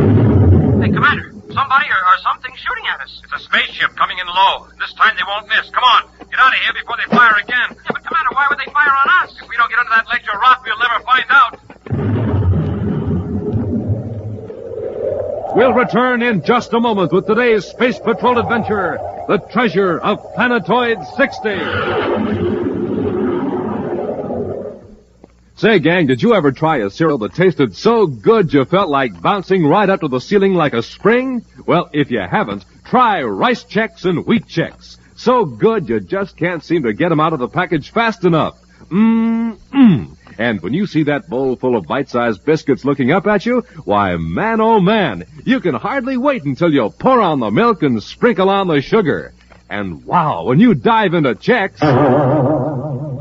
Hey, Commander, somebody or something shooting at us. It's a spaceship coming in low. This time they won't miss. Come on, get out of here before they fire again. Yeah, but Commander, why would they fire on us? If we don't get under that ledge of rock, we'll never find out. We'll return in just a moment with today's Space Patrol adventure, The Treasure of Planetoid 60. Say, gang, did you ever try a cereal that tasted so good you felt like bouncing right up to the ceiling like a spring? Well, if you haven't, try Rice Chex and Wheat Chex. So good you just can't seem to get 'em out of the package fast enough. And when you see that bowl full of bite-sized biscuits looking up at you, why, man, oh man, you can hardly wait until you pour on the milk and sprinkle on the sugar. And wow, when you dive into checks... Well,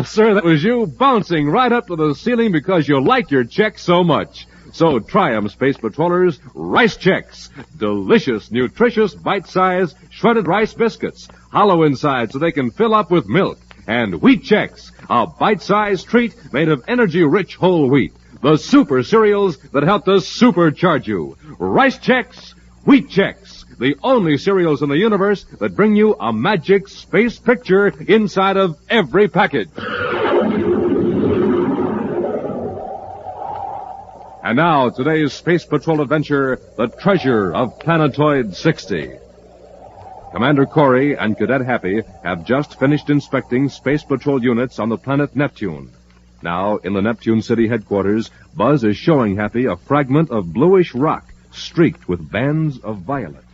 sir, that was you bouncing right up to the ceiling because you like your checks so much. So try 'em, Space Patrollers. Rice Chex. Delicious, nutritious, bite-sized, shredded rice biscuits. Hollow inside so they can fill up with milk. And Wheat Chex, a bite-sized treat made of energy-rich whole wheat. The super cereals that help to supercharge you. Rice Chex, Wheat Chex. The only cereals in the universe that bring you a magic space picture inside of every package. And now, today's Space Patrol adventure, The Treasure of Planetoid 60. Commander Corry and Cadet Happy have just finished inspecting Space Patrol units on the planet Neptune. Now, in the Neptune City headquarters, Buzz is showing Happy a fragment of bluish rock streaked with bands of violet.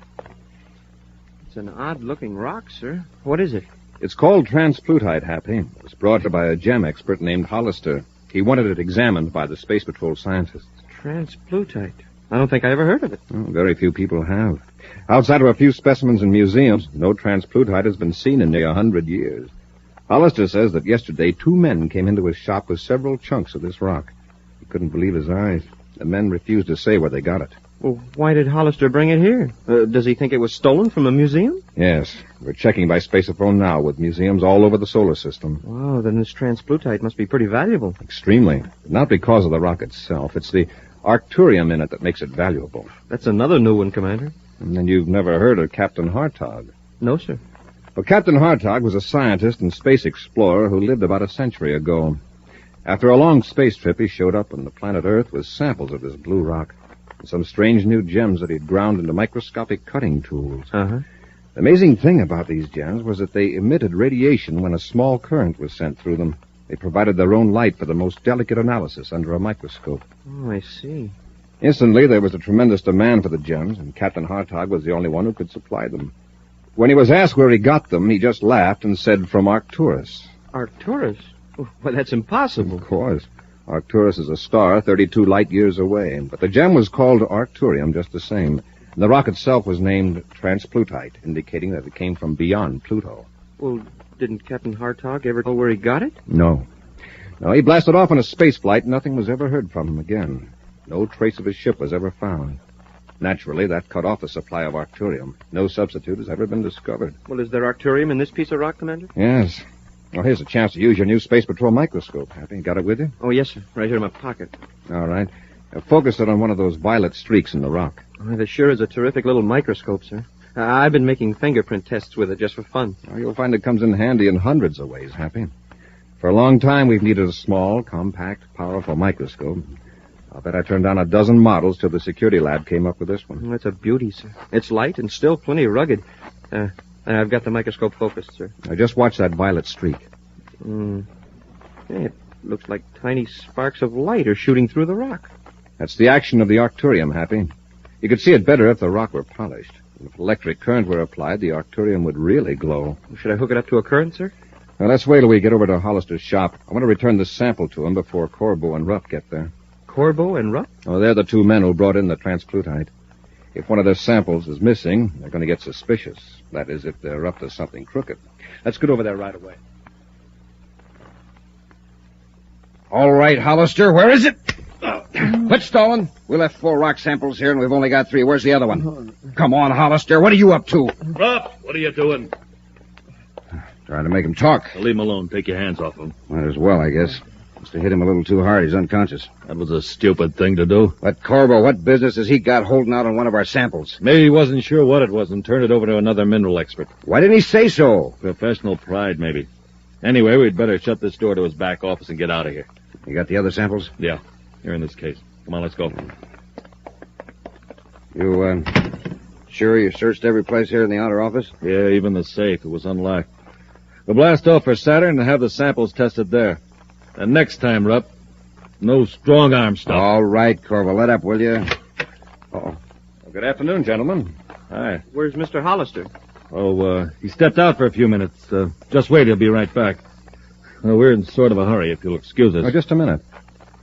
It's an odd-looking rock, sir. What is it? It's called transplutite, Happy. It was brought here by a gem expert named Hollister. He wanted it examined by the Space Patrol scientists. Transplutite? I don't think I ever heard of it. Oh, very few people have. Outside of a few specimens in museums, no transplutite has been seen in nearly 100 years. Hollister says that yesterday 2 men came into his shop with several chunks of this rock. He couldn't believe his eyes. The men refused to say where they got it. Well, why did Hollister bring it here? Does he think it was stolen from a museum? Yes. We're checking by spaceophone now with museums all over the solar system. Wow, then this transplutite must be pretty valuable. Extremely. Not because of the rock itself. It's the arcturium in it that makes it valuable. That's another new one, Commander. And then you've never heard of Captain Hartog? No, sir. Well, Captain Hartog was a scientist and space explorer who lived about a century ago. After a long space trip, he showed up on the planet Earth with samples of this blue rock and some strange new gems that he'd ground into microscopic cutting tools. Uh-huh. The amazing thing about these gems was that they emitted radiation when a small current was sent through them. They provided their own light for the most delicate analysis under a microscope. Oh, I see. Instantly, there was a tremendous demand for the gems, and Captain Hartog was the only one who could supply them. When he was asked where he got them, he just laughed and said from Arcturus. Arcturus? Well, that's impossible. Of course. Arcturus is a star 32 light years away, but the gem was called Arcturium just the same. And the rock itself was named transplutite, indicating that it came from beyond Pluto. Well, didn't Captain Hartog ever know where he got it? No. No, he blasted off on a space flight. Nothing was ever heard from him again. No trace of his ship was ever found. Naturally, that cut off the supply of Arcturium. No substitute has ever been discovered. Well, is there Arcturium in this piece of rock, Commander? Yes. Well, here's a chance to use your new Space Patrol microscope, Happy. Got it with you? Oh, yes, sir. Right here in my pocket. All right. Now, focus it on one of those violet streaks in the rock. Oh, this sure is a terrific little microscope, sir. I've been making fingerprint tests with it just for fun. Well, you'll find it comes in handy in hundreds of ways, Happy. For a long time, we've needed a small, compact, powerful microscope. I'll bet I turned down a dozen models till the security lab came up with this one. That's a beauty, sir. It's light and still plenty rugged. And I've got the microscope focused, sir. Now, just watch that violet streak. It looks like tiny sparks of light are shooting through the rock. That's the action of the Arcturium, Happy. You could see it better if the rock were polished. If electric current were applied, the Arcturium would really glow. Should I hook it up to a current, sir? Now, let's wait till we get over to Hollister's shop. I want to return the sample to him before Corbo and Rupp get there. Corbo and Rupp? Oh, they're the 2 men who brought in the transplutite. If one of their samples is missing, they're going to get suspicious. That is, if they're up to something crooked. Let's get over there right away. All right, Hollister, where is it? Quit stalling. We left 4 rock samples here, and we've only got 3. Where's the other one? Come on, Hollister. What are you up to? Rupp, what are you doing? Trying to make him talk. Leave him alone. Take your hands off him. Might as well, I guess. Must have hit him a little too hard. He's unconscious. That was a stupid thing to do. But, Corbo, what business has he got holding out on one of our samples? Maybe he wasn't sure what it was and turned it over to another mineral expert. Why didn't he say so? Professional pride, maybe. Anyway, we'd better shut this door to his back office and get out of here. You got the other samples? Yeah, here in this case. Come on, let's go. You, sure you searched every place here in the outer office? Yeah, even the safe. It was unlocked. We'll blast off for Saturn and have the samples tested there. And next time, Rupp, no strong arm stuff. All right, Corvo, let up, will you? Well, good afternoon, gentlemen. Hi. Where's Mr. Hollister? Oh, he stepped out for a few minutes. Just wait, he'll be right back. We're in sort of a hurry, if you'll excuse us. Oh, just a minute.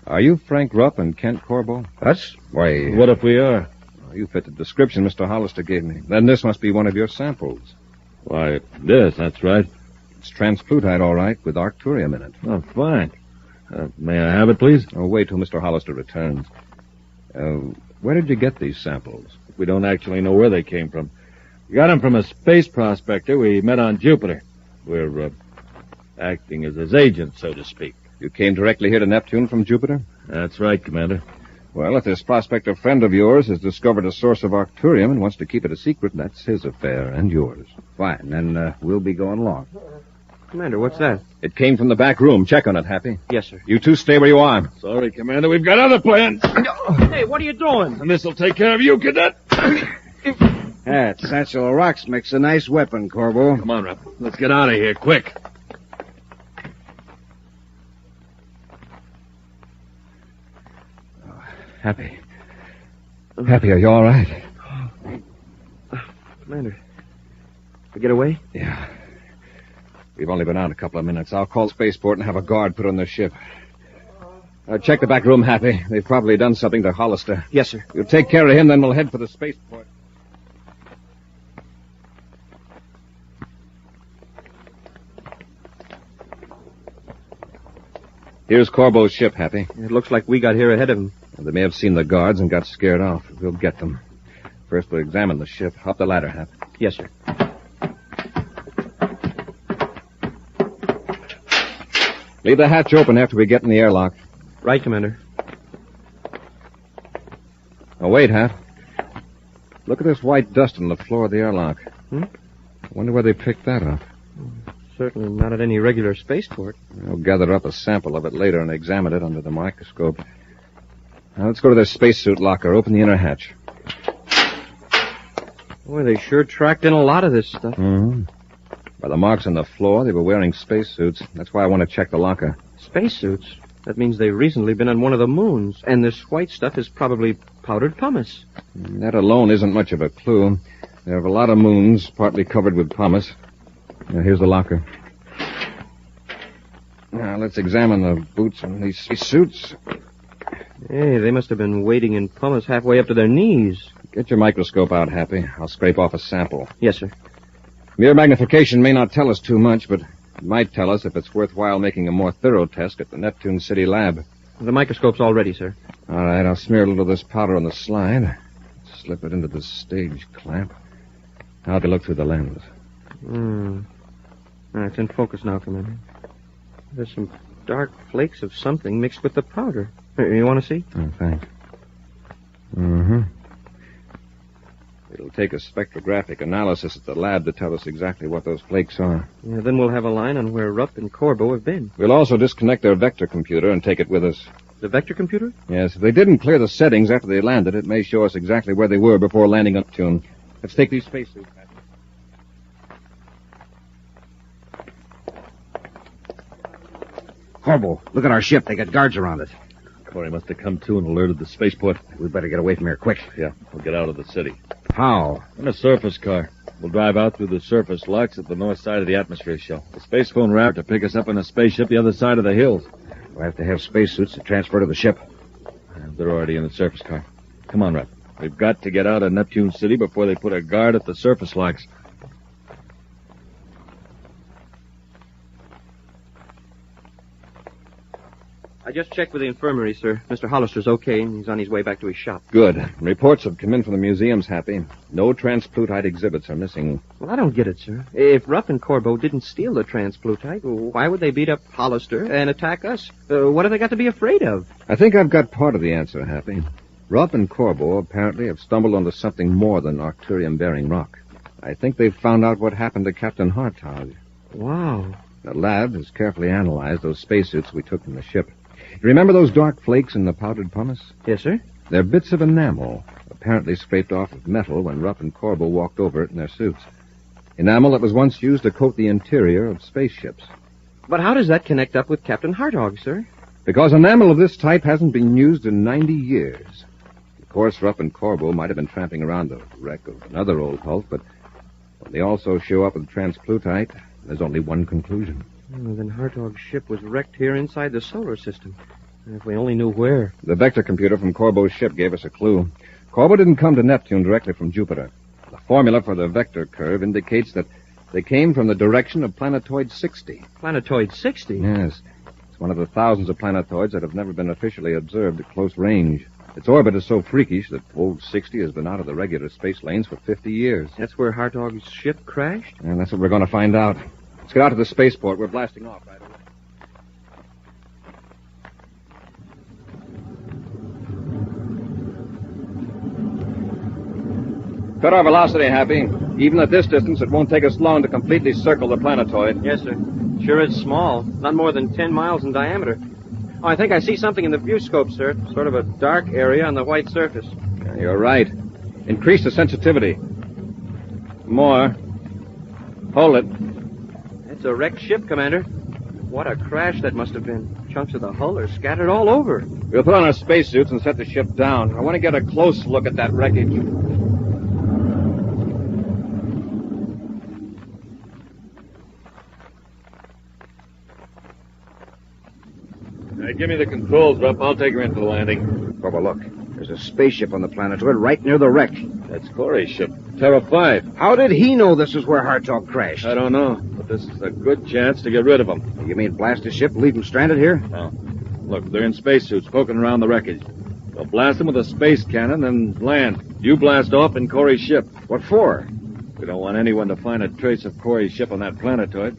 Are you Frank Rupp and Kent Corbo? Us? Why... What if we are? Oh, you fit the description Mr. Hollister gave me. Then this must be one of your samples. Why, this, that's right. It's transplutite, all right, with arcturium in it. Oh, fine. May I have it, please? Oh, wait till Mr. Hollister returns. Where did you get these samples? We don't actually know where they came from. We got them from a space prospector we met on Jupiter. We're acting as his agent, so to speak. You came directly here to Neptune from Jupiter? That's right, Commander. Well, if this prospector friend of yours has discovered a source of arcturium and wants to keep it a secret, that's his affair and yours. Fine, then we'll be going along. Commander, what's that? It came from the back room. Check on it, Happy. Yes, sir. You two stay where you are. Sorry, Commander, we've got other plans. Hey, what are you doing? And this'll take care of you, Cadet. That satchel of rocks makes a nice weapon, Corbo. Come on, Rep. Let's get out of here, quick. Happy. Happy, are you all right? Commander, we get away? Yeah. We've only been out a couple of minutes. I'll call spaceport and have a guard put on the ship. Check the back room, Happy. They've probably done something to Hollister. Yes, sir. You'll take care of him, then we'll head for the spaceport. Here's Corbo's ship, Happy. It looks like we got here ahead of him. They may have seen the guards and got scared off. We'll get them. First, we'll examine the ship. Up the ladder, Hap. Yes, sir. Leave the hatch open after we get in the airlock. Right, Commander. Oh, wait, Hap. Look at this white dust on the floor of the airlock. I wonder where they picked that up. Certainly not at any regular spaceport. We'll gather up a sample of it later and examine it under the microscope. Now, let's go to their spacesuit locker. Open the inner hatch. Boy, they sure tracked in a lot of this stuff. Mm-hmm. By the marks on the floor, they were wearing spacesuits. That's why I want to check the locker. Spacesuits? That means they've recently been on one of the moons. And this white stuff is probably powdered pumice. That alone isn't much of a clue. There are a lot of moons, partly covered with pumice. Now, here's the locker. Now, let's examine the boots on these suits. Hey, they must have been wading in pumice halfway up to their knees. Get your microscope out, Happy. I'll scrape off a sample. Yes, sir. Mere magnification may not tell us too much, but it might tell us if it's worthwhile making a more thorough test at the Neptune City lab. The microscope's all ready, sir. All right, I'll smear a little of this powder on the slide. Slip it into the stage clamp. Now to look through the lens. It's in focus now, Commander. There's some dark flakes of something mixed with the powder. You want to see? Oh, thanks. Mm-hmm. It'll take a spectrographic analysis at the lab to tell us exactly what those flakes are. Yeah, then we'll have a line on where Rupp and Corbo have been. We'll also disconnect their vector computer and take it with us. The vector computer? Yes, if they didn't clear the settings after they landed, it may show us exactly where they were before landing on Neptune. Let's take these spacesuits. Corbo, look at our ship. They got guards around it. Corry must have come to and alerted the spaceport. We better get away from here quick. Yeah, we'll get out of the city. How? In a surface car. We'll drive out through the surface locks at the north side of the atmosphere shell. The space phone route to pick us up in a spaceship the other side of the hills. We'll have to have spacesuits to transfer to the ship. They're already in the surface car. Come on, Rep. We've got to get out of Neptune City before they put a guard at the surface locks. I just checked with the infirmary, sir. Mr. Hollister's okay, and he's on his way back to his shop. Good. Reports have come in from the museums, Happy. No transplutite exhibits are missing. Well, I don't get it, sir. If Rupp and Corbo didn't steal the transplutite, why would they beat up Hollister and attack us? What have they got to be afraid of? I think I've got part of the answer, Happy. Rupp and Corbo apparently have stumbled onto something more than arcturium-bearing rock. I think they've found out what happened to Captain Hartog. Wow. The lab has carefully analyzed those spacesuits we took from the ship. Remember those dark flakes in the powdered pumice? Yes, sir. They're bits of enamel, apparently scraped off of metal when Rupp and Corbo walked over it in their suits. Enamel that was once used to coat the interior of spaceships. But how does that connect up with Captain Hartog, sir? Because enamel of this type hasn't been used in 90 years. Of course, Rupp and Corbo might have been tramping around the wreck of another old hulk, but But they also show up with transplutite. There's only one conclusion. Well, then Hartog's ship was wrecked here inside the solar system. If we only knew where. The vector computer from Corbo's ship gave us a clue. Corbo didn't come to Neptune directly from Jupiter. The formula for the vector curve indicates that they came from the direction of Planetoid 60. Planetoid 60? Yes. It's one of the thousands of planetoids that have never been officially observed at close range. Its orbit is so freakish that old 60 has been out of the regular space lanes for 50 years. That's where Hartog's ship crashed? And that's what we're going to find out. Let's get out to the spaceport. We're blasting off right away. Cut our velocity, Happy. Even at this distance, it won't take us long to completely circle the planetoid. Yes, sir. Sure is small. Not more than 10 miles in diameter. Oh, I think I see something in the viewscope, sir. Sort of a dark area on the white surface. Yeah, you're right. Increase the sensitivity. More. Hold it. It's a wrecked ship, Commander. What a crash that must have been. Chunks of the hull are scattered all over. We'll put on our spacesuits and set the ship down. I want to get a close look at that wreckage. Give me the controls, Rupp. I'll take her in for the landing. Corbo, look. There's a spaceship on the planetoid right near the wreck. That's Corry's ship, Terra 5. How did he know this is where Hartog crashed? I don't know, but this is a good chance to get rid of him. You mean blast his ship, leave him stranded here? No. Look, they're in spacesuits poking around the wreckage. We'll blast them with a space cannon, then land. You blast off in Corry's ship. What for? We don't want anyone to find a trace of Corry's ship on that planetoid.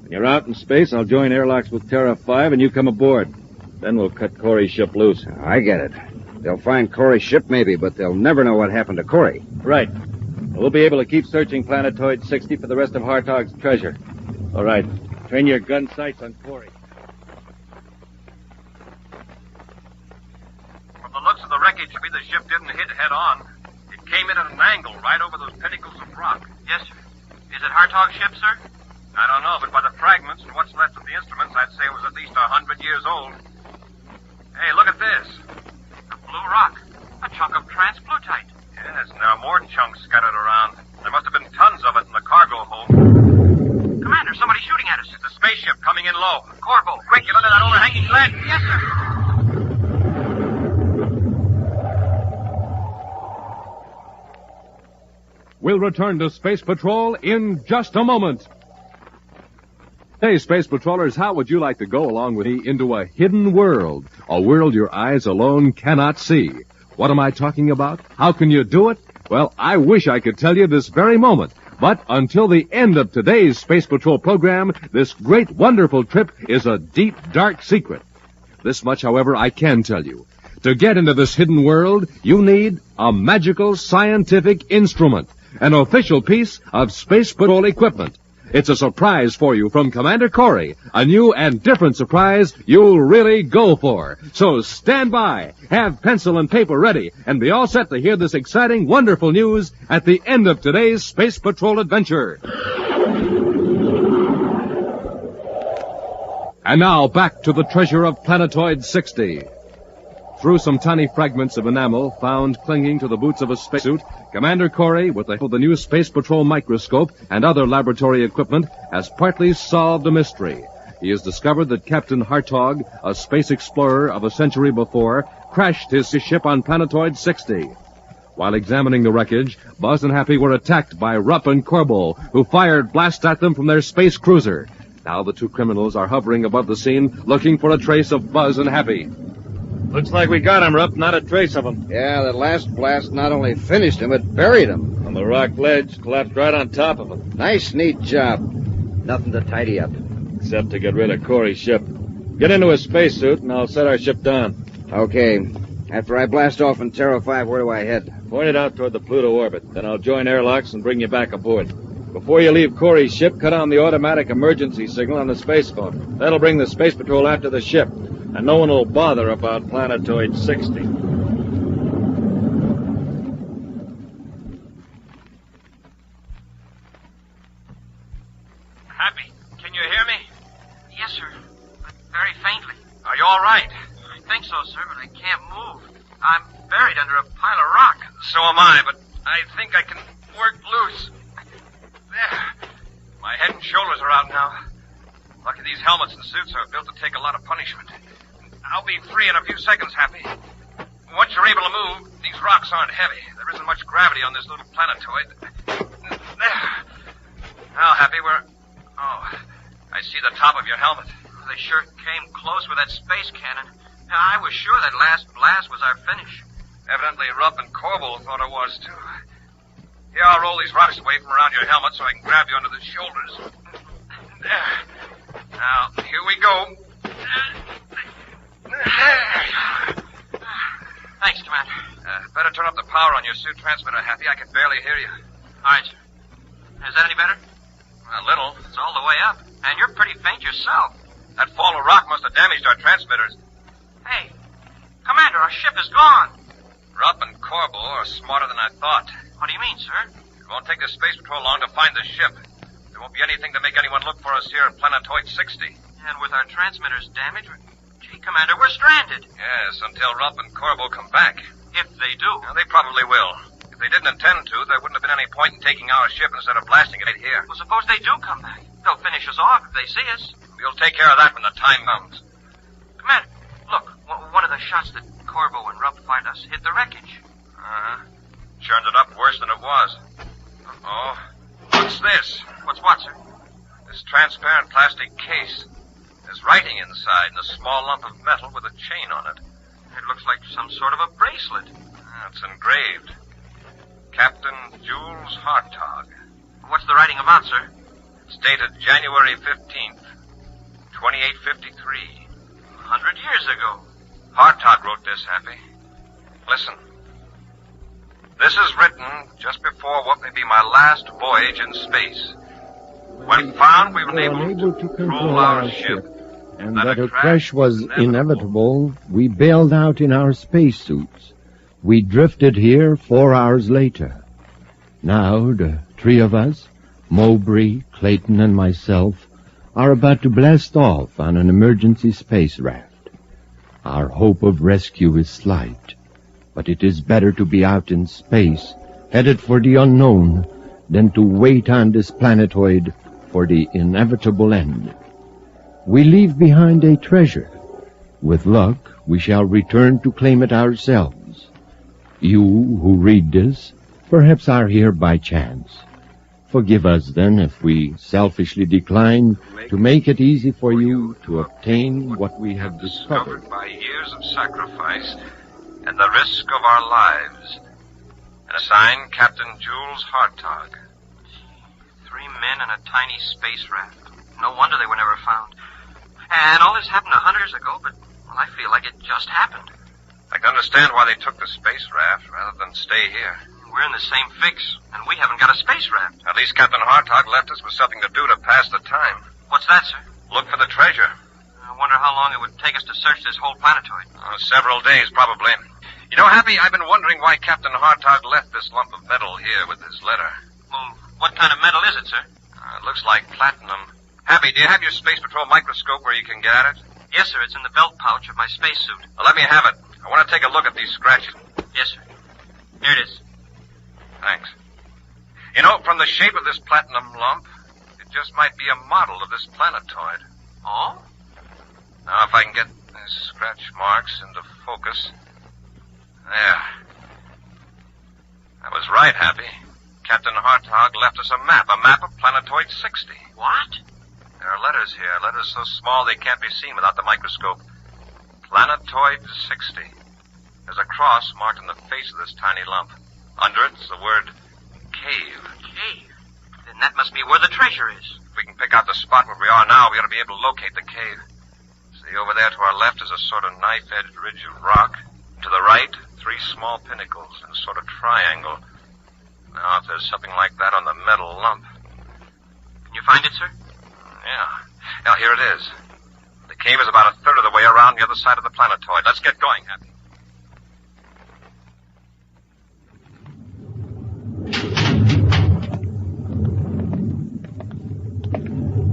When you're out in space, I'll join airlocks with Terra 5 and you come aboard. Then we'll cut Corry's ship loose. I get it. They'll find Corry's ship maybe, but they'll never know what happened to Corry. Right. We'll be able to keep searching Planetoid 60 for the rest of Hartog's treasure. All right. Train your gun sights on Corry. From the looks of the wreckage, the ship didn't hit head-on. It came in at an angle right over those pinnacles of rock. Yes, sir. Is it Hartog's ship, sir? I don't know, but by the fragments and what's left of the instruments, I'd say it was at least 100 years old. Hey, look at this. A blue rock. A chunk of transplutite. Yes, and there are more chunks scattered around. There must have been tons of it in the cargo hold. Commander, somebody's shooting at us. It's a spaceship coming in low. Corbo, quick, get under that overhanging ledge. Yes, sir. We'll return to Space Patrol in just a moment. Hey, Space Patrollers, how would you like to go along with me into a hidden world? A world your eyes alone cannot see. What am I talking about? How can you do it? Well, I wish I could tell you this very moment. But until the end of today's Space Patrol program, this great, wonderful trip is a deep, dark secret. This much, however, I can tell you. To get into this hidden world, you need a magical scientific instrument, an official piece of Space Patrol equipment. It's a surprise for you from Commander Corry, a new and different surprise you'll really go for. So stand by, have pencil and paper ready, and be all set to hear this exciting, wonderful news at the end of today's Space Patrol adventure. And now back to the treasure of Planetoid 60. Through some tiny fragments of enamel found clinging to the boots of a spacesuit, Commander Corry, with the help of the new Space Patrol microscope and other laboratory equipment, has partly solved a mystery. He has discovered that Captain Hartog, a space explorer of a century before, crashed his ship on Planetoid 60. While examining the wreckage, Buzz and Happy were attacked by Rupp and Corbo, who fired blasts at them from their space cruiser. Now the two criminals are hovering above the scene, looking for a trace of Buzz and Happy. Looks like we got him, Rupp. Not a trace of him. Yeah, that last blast not only finished him, it buried him. On the rock ledge, collapsed right on top of him. Nice, neat job. Nothing to tidy up. Except to get rid of Corry's ship. Get into a spacesuit, and I'll set our ship down. Okay. After I blast off in Terra 5, where do I head? Point it out toward the Pluto orbit. Then I'll join airlocks and bring you back aboard. Before you leave Corry's ship, cut on the automatic emergency signal on the space phone. That'll bring the Space Patrol after the ship. And no one will bother about Planetoid 60. Happy, can you hear me? Yes, sir, but very faintly. Are you all right? I think so, sir, but I can't move. I'm buried under a pile of rock. So am I, but I think I can work loose. My head and shoulders are out now. Lucky these helmets and suits are built to take a lot of punishment. I'll be free in a few seconds, Happy. Once you're able to move, these rocks aren't heavy. There isn't much gravity on this little planetoid. There. Now, Happy, Oh, I see the top of your helmet. They sure came close with that space cannon. I was sure that last blast was our finish. Evidently, Rupp and Corbel thought it was, too. Here, I'll roll these rocks away from around your helmet so I can grab you under the shoulders. There. Now, here we go. Thanks, Commander. Better turn up the power on your suit transmitter, Happy. I can barely hear you. All right, sir. Is that any better? A little. It's all the way up. And you're pretty faint yourself. That fall of rock must have damaged our transmitters. Hey, Commander, our ship is gone. Rupp and Corbel are smarter than I thought. What do you mean, sir? It won't take the Space Patrol long to find the ship. There won't be anything to make anyone look for us here at Planetoid 60. And with our transmitters damaged, gee, Commander, we're stranded. Yes, until Rupp and Corbel come back. If they do. Well, they probably will. If they didn't intend to, there wouldn't have been any point in taking our ship instead of blasting it right here. Well, suppose they do come back. They'll finish us off if they see us. We'll take care of that when the time comes. Commander, look, one of the shots that Corbo and Rupp fired us hit the wreckage. Uh-huh. Churned it up worse than it was. Uh-oh. What's this? What's what, sir? This transparent plastic case. There's writing inside and a small lump of metal with a chain on it. It looks like some sort of a bracelet. It's engraved. Captain Jules Hartog. What's the writing about, sir? It's dated January 15th, 2853. 100 years ago. Hartog wrote this, Happy. Listen. This is written just before what may be my last voyage in space. When found, we were able to control our ship, and that a crash was inevitable, we bailed out in our spacesuits. We drifted here 4 hours later. Now, the three of us, Mowbray, Clayton, and myself, are about to blast off on an emergency space raft. Our hope of rescue is slight, but it is better to be out in space, headed for the unknown, than to wait on this planetoid for the inevitable end. We leave behind a treasure. With luck, we shall return to claim it ourselves. You who read this perhaps are here by chance. Forgive us, then, if we selfishly decline to make it easy for you to obtain what we have discovered. By years of sacrifice and the risk of our lives. And assigned Captain Jules Hartog. 3 men in a tiny space raft. No wonder they were never found. And all this happened 100 years ago, but well, I feel like it just happened. I can understand why they took the space raft rather than stay here. We're in the same fix, and we haven't got a space raft. At least Captain Hartog left us with something to do to pass the time. What's that, sir? Look for the treasure. I wonder how long it would take us to search this whole planetoid. Several days, probably. You know, Happy, I've been wondering why Captain Hartog left this lump of metal here with his letter. Well, what kind of metal is it, sir? It looks like platinum. Happy, do you have your Space Patrol microscope where you can get at it? Yes, sir. It's in the belt pouch of my spacesuit. Well, let me have it. I want to take a look at these scratches. Yes, sir. Here it is. Thanks. You know, from the shape of this platinum lump, it just might be a model of this planetoid. Oh? Now, if I can get these scratch marks into focus. There. I was right, Happy. Captain Hartog left us a map of Planetoid 60. What? There are letters here, letters so small they can't be seen without the microscope. Planetoid 60. There's a cross marked on the face of this tiny lump. Under it's the word cave. Cave? Then that must be where the treasure is. If we can pick out the spot where we are now, we ought to be able to locate the cave. See, over there to our left is a sort of knife-edged ridge of rock. To the right, 3 small pinnacles in a sort of triangle. Now, if there's something like that on the metal lump. Can you find it, sir? Yeah. Now, here it is. The cave is about a third of the way around the other side of the planetoid. Let's get going, Happy.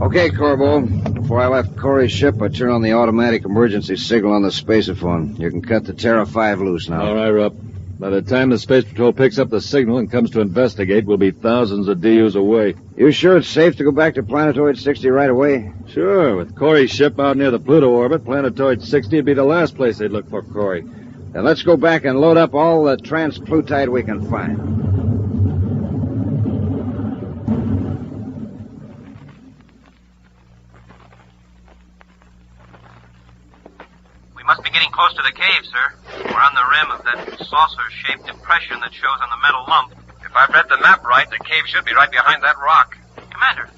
Okay, Corbo. Before I left Corry's ship, I turned on the automatic emergency signal on the spaceophone. You can cut the Terra 5 loose now. All right, Rupp. By the time the Space Patrol picks up the signal and comes to investigate, we'll be thousands of DUs away. You sure it's safe to go back to Planetoid 60 right away? Sure. With Corry's ship out near the Pluto orbit, Planetoid 60 would be the last place they'd look for Corry. Then let's go back and load up all the transplutite we can find. We must be getting close to the cave, sir. We're on the rim of that saucer-shaped depression that shows on the metal lump. If I've read the map right, the cave should be right behind that rock. Commander,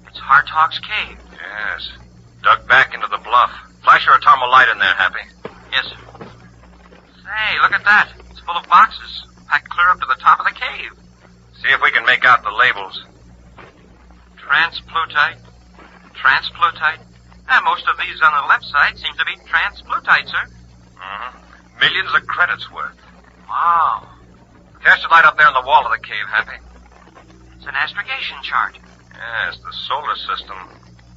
it's Hartog's cave. Yes. Dug back into the bluff. Flash your atomo light in there, Happy. Yes, sir. Say, look at that. It's full of boxes, packed clear up to the top of the cave. See if we can make out the labels. Transplutite. Most of these on the left side seem to be transplutite, sir. Mm-hmm. Millions of credits worth. Wow. Cast your light up there on the wall of the cave, Happy. It's an astrogation chart. Yes, the solar system,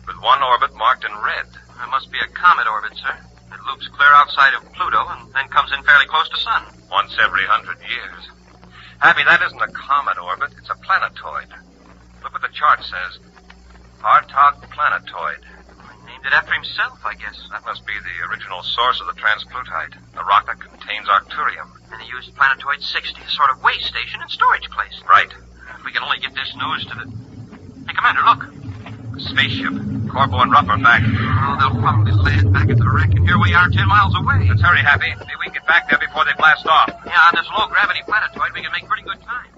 with one orbit marked in red. It must be a comet orbit, sir. It loops clear outside of Pluto and then comes in fairly close to Sun. Once every 100 years. Happy, that isn't a comet orbit. It's a planetoid. Look what the chart says. Hartog Planetoid. He named it after himself, I guess. That must be the original source of the transplutite, the rock that contains arcturium. And he used Planetoid 60, a sort of way station and storage place. Right. If we can only get this news to the... Hey, Commander, look. A spaceship. Corbo and Rupp are back. Oh, they'll probably land back at the wreck, and here we are 10 miles away. Let's hurry, Happy. Maybe we can get back there before they blast off. Yeah, on this low-gravity planetoid, we can make pretty good time.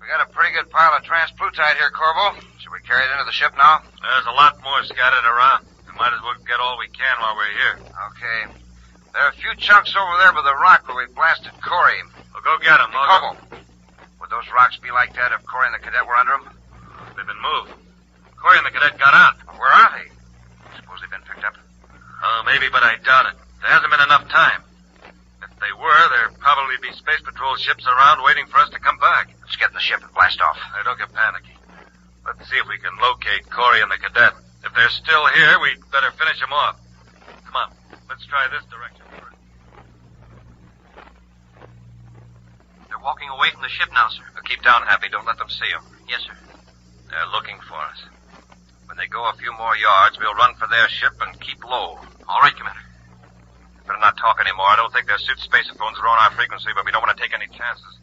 We got a pretty good pile of transplutite here, Corbo. Should we carry it into the ship now? There's a lot more scattered around. We might as well get all we can while we're here. Okay. There are a few chunks over there by the rock where we blasted Corry. We'll go get them. Corbo. Would those rocks be like that if Corry and the cadet were under them? They've been moved. Corry and the cadet got out. Where are they? Suppose they've been picked up? Oh, maybe, but I doubt it. There hasn't been enough time. If they were, there'd probably be Space Patrol ships around waiting for us to come back. Let's get in the ship and blast off. Hey, don't get panicky. Let's see if we can locate Corry and the cadet. If they're still here, we'd better finish them off. Come on, let's try this direction first. They're walking away from the ship now, sir. Now keep down, Happy. Don't let them see you. Yes, sir. They're looking for us. When they go a few more yards, we'll run for their ship and keep low. All right, Commander. Better not talk anymore. I don't think their suit spacephones are on our frequency, but we don't want to take any chances.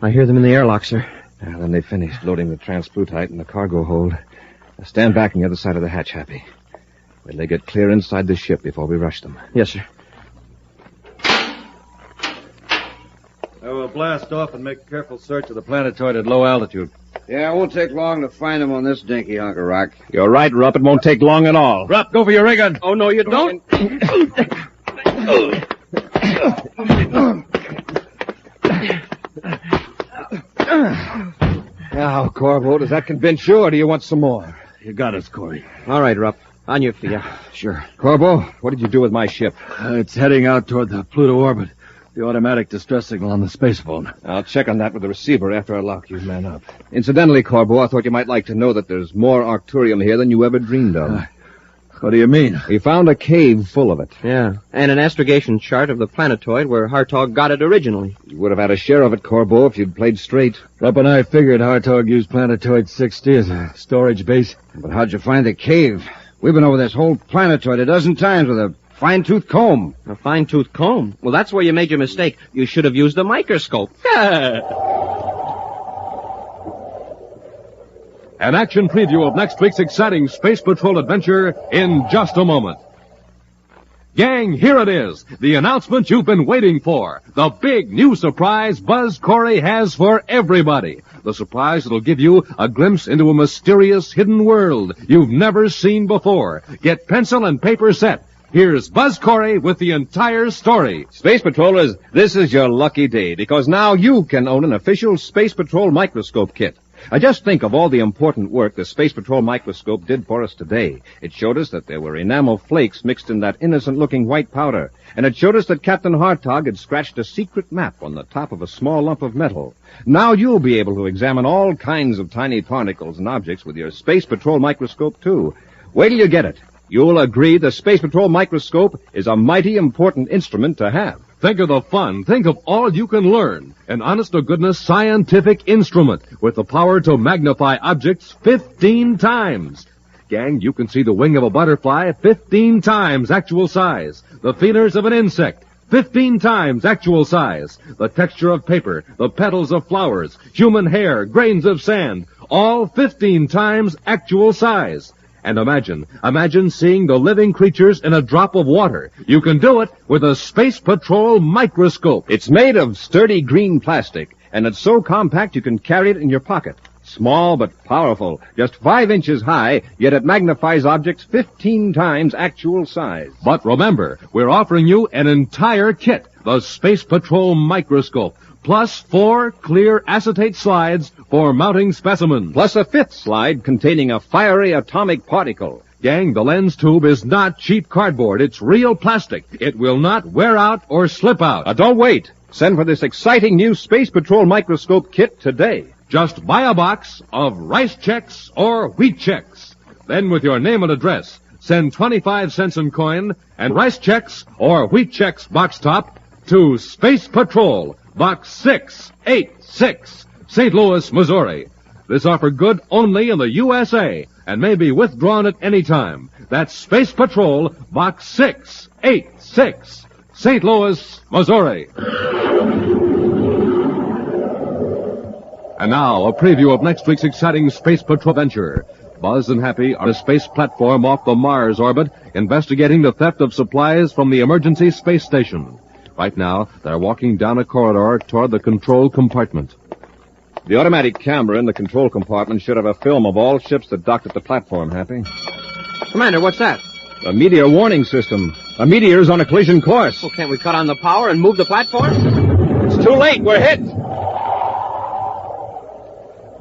I hear them in the airlock, sir. Then they finished loading the transplutite in the cargo hold. Now stand back on the other side of the hatch, Happy. Wait till they get clear inside the ship before we rush them. Yes, sir. I will blast off and make a careful search of the planetoid at low altitude. Yeah, it won't take long to find them on this dinky hunk of rock. You're right, Rupp. It won't take long at all. Rupp, go for your ray gun. Oh, no, you don't. Now, Corbo, does that convince you, or do you want some more? You got us, Corry. All right, Rupp. On your feet. Sure. Corbo, what did you do with my ship? It's heading out toward the Pluto orbit. The automatic distress signal on the space phone. I'll check on that with the receiver after I lock you men up. Incidentally, Corbo, I thought you might like to know that there's more arcturium here than you ever dreamed of. What do you mean? We found a cave full of it. Yeah, and an astrogation chart of the planetoid where Hartog got it originally. You would have had a share of it, Corbo, if you'd played straight. Rupp and I figured Hartog used Planetoid 60 as a storage base. But how'd you find the cave? We've been over this whole planetoid a dozen times with a fine-tooth comb. A fine-tooth comb? Well, that's where you made your mistake. You should have used a microscope. An action preview of next week's exciting Space Patrol adventure in just a moment. Gang, here it is. The announcement you've been waiting for. The big new surprise Buzz Corry has for everybody. The surprise that'll give you a glimpse into a mysterious hidden world you've never seen before. Get pencil and paper set. Here's Buzz Corry with the entire story. Space Patrollers, this is your lucky day, because now you can own an official Space Patrol microscope kit. Just think of all the important work the Space Patrol microscope did for us today. It showed us that there were enamel flakes mixed in that innocent-looking white powder. And it showed us that Captain Hartog had scratched a secret map on the top of a small lump of metal. Now you'll be able to examine all kinds of tiny particles and objects with your Space Patrol microscope, too. Wait till you get it. You'll agree the Space Patrol microscope is a mighty important instrument to have. Think of the fun. Think of all you can learn. An honest-to-goodness scientific instrument with the power to magnify objects 15 times. Gang, you can see the wing of a butterfly 15 times actual size. The feelers of an insect 15 times actual size. The texture of paper, the petals of flowers, human hair, grains of sand, all 15 times actual size. And imagine seeing the living creatures in a drop of water. You can do it with a Space Patrol microscope. It's made of sturdy green plastic, and it's so compact you can carry it in your pocket. Small but powerful, just 5 inches high, yet it magnifies objects 15 times actual size. But remember, we're offering you an entire kit, the Space Patrol microscope, plus 4 clear acetate slides for mounting specimens. Plus a 5th slide containing a fiery atomic particle. Gang, the lens tube is not cheap cardboard. It's real plastic. It will not wear out or slip out. Don't wait. Send for this exciting new Space Patrol microscope kit today. Just buy a box of rice checks or wheat checks. Then with your name and address, send 25 cents in coin and rice checks or wheat checks box top to Space Patrol, Box 686, St. Louis, Missouri. This offer good only in the USA and may be withdrawn at any time. That's Space Patrol, Box 686, St. Louis, Missouri. And now, a preview of next week's exciting Space Patrol adventure. Buzz and Happy are on a space platform off the Mars orbit, investigating the theft of supplies from the emergency space station. Right now, they're walking down a corridor toward the control compartment. The automatic camera in the control compartment should have a film of all ships that docked at the platform, Happy. Commander, what's that? A meteor warning system. A meteor's on a collision course. Well, can't we cut on the power and move the platform? It's too late. We're hit.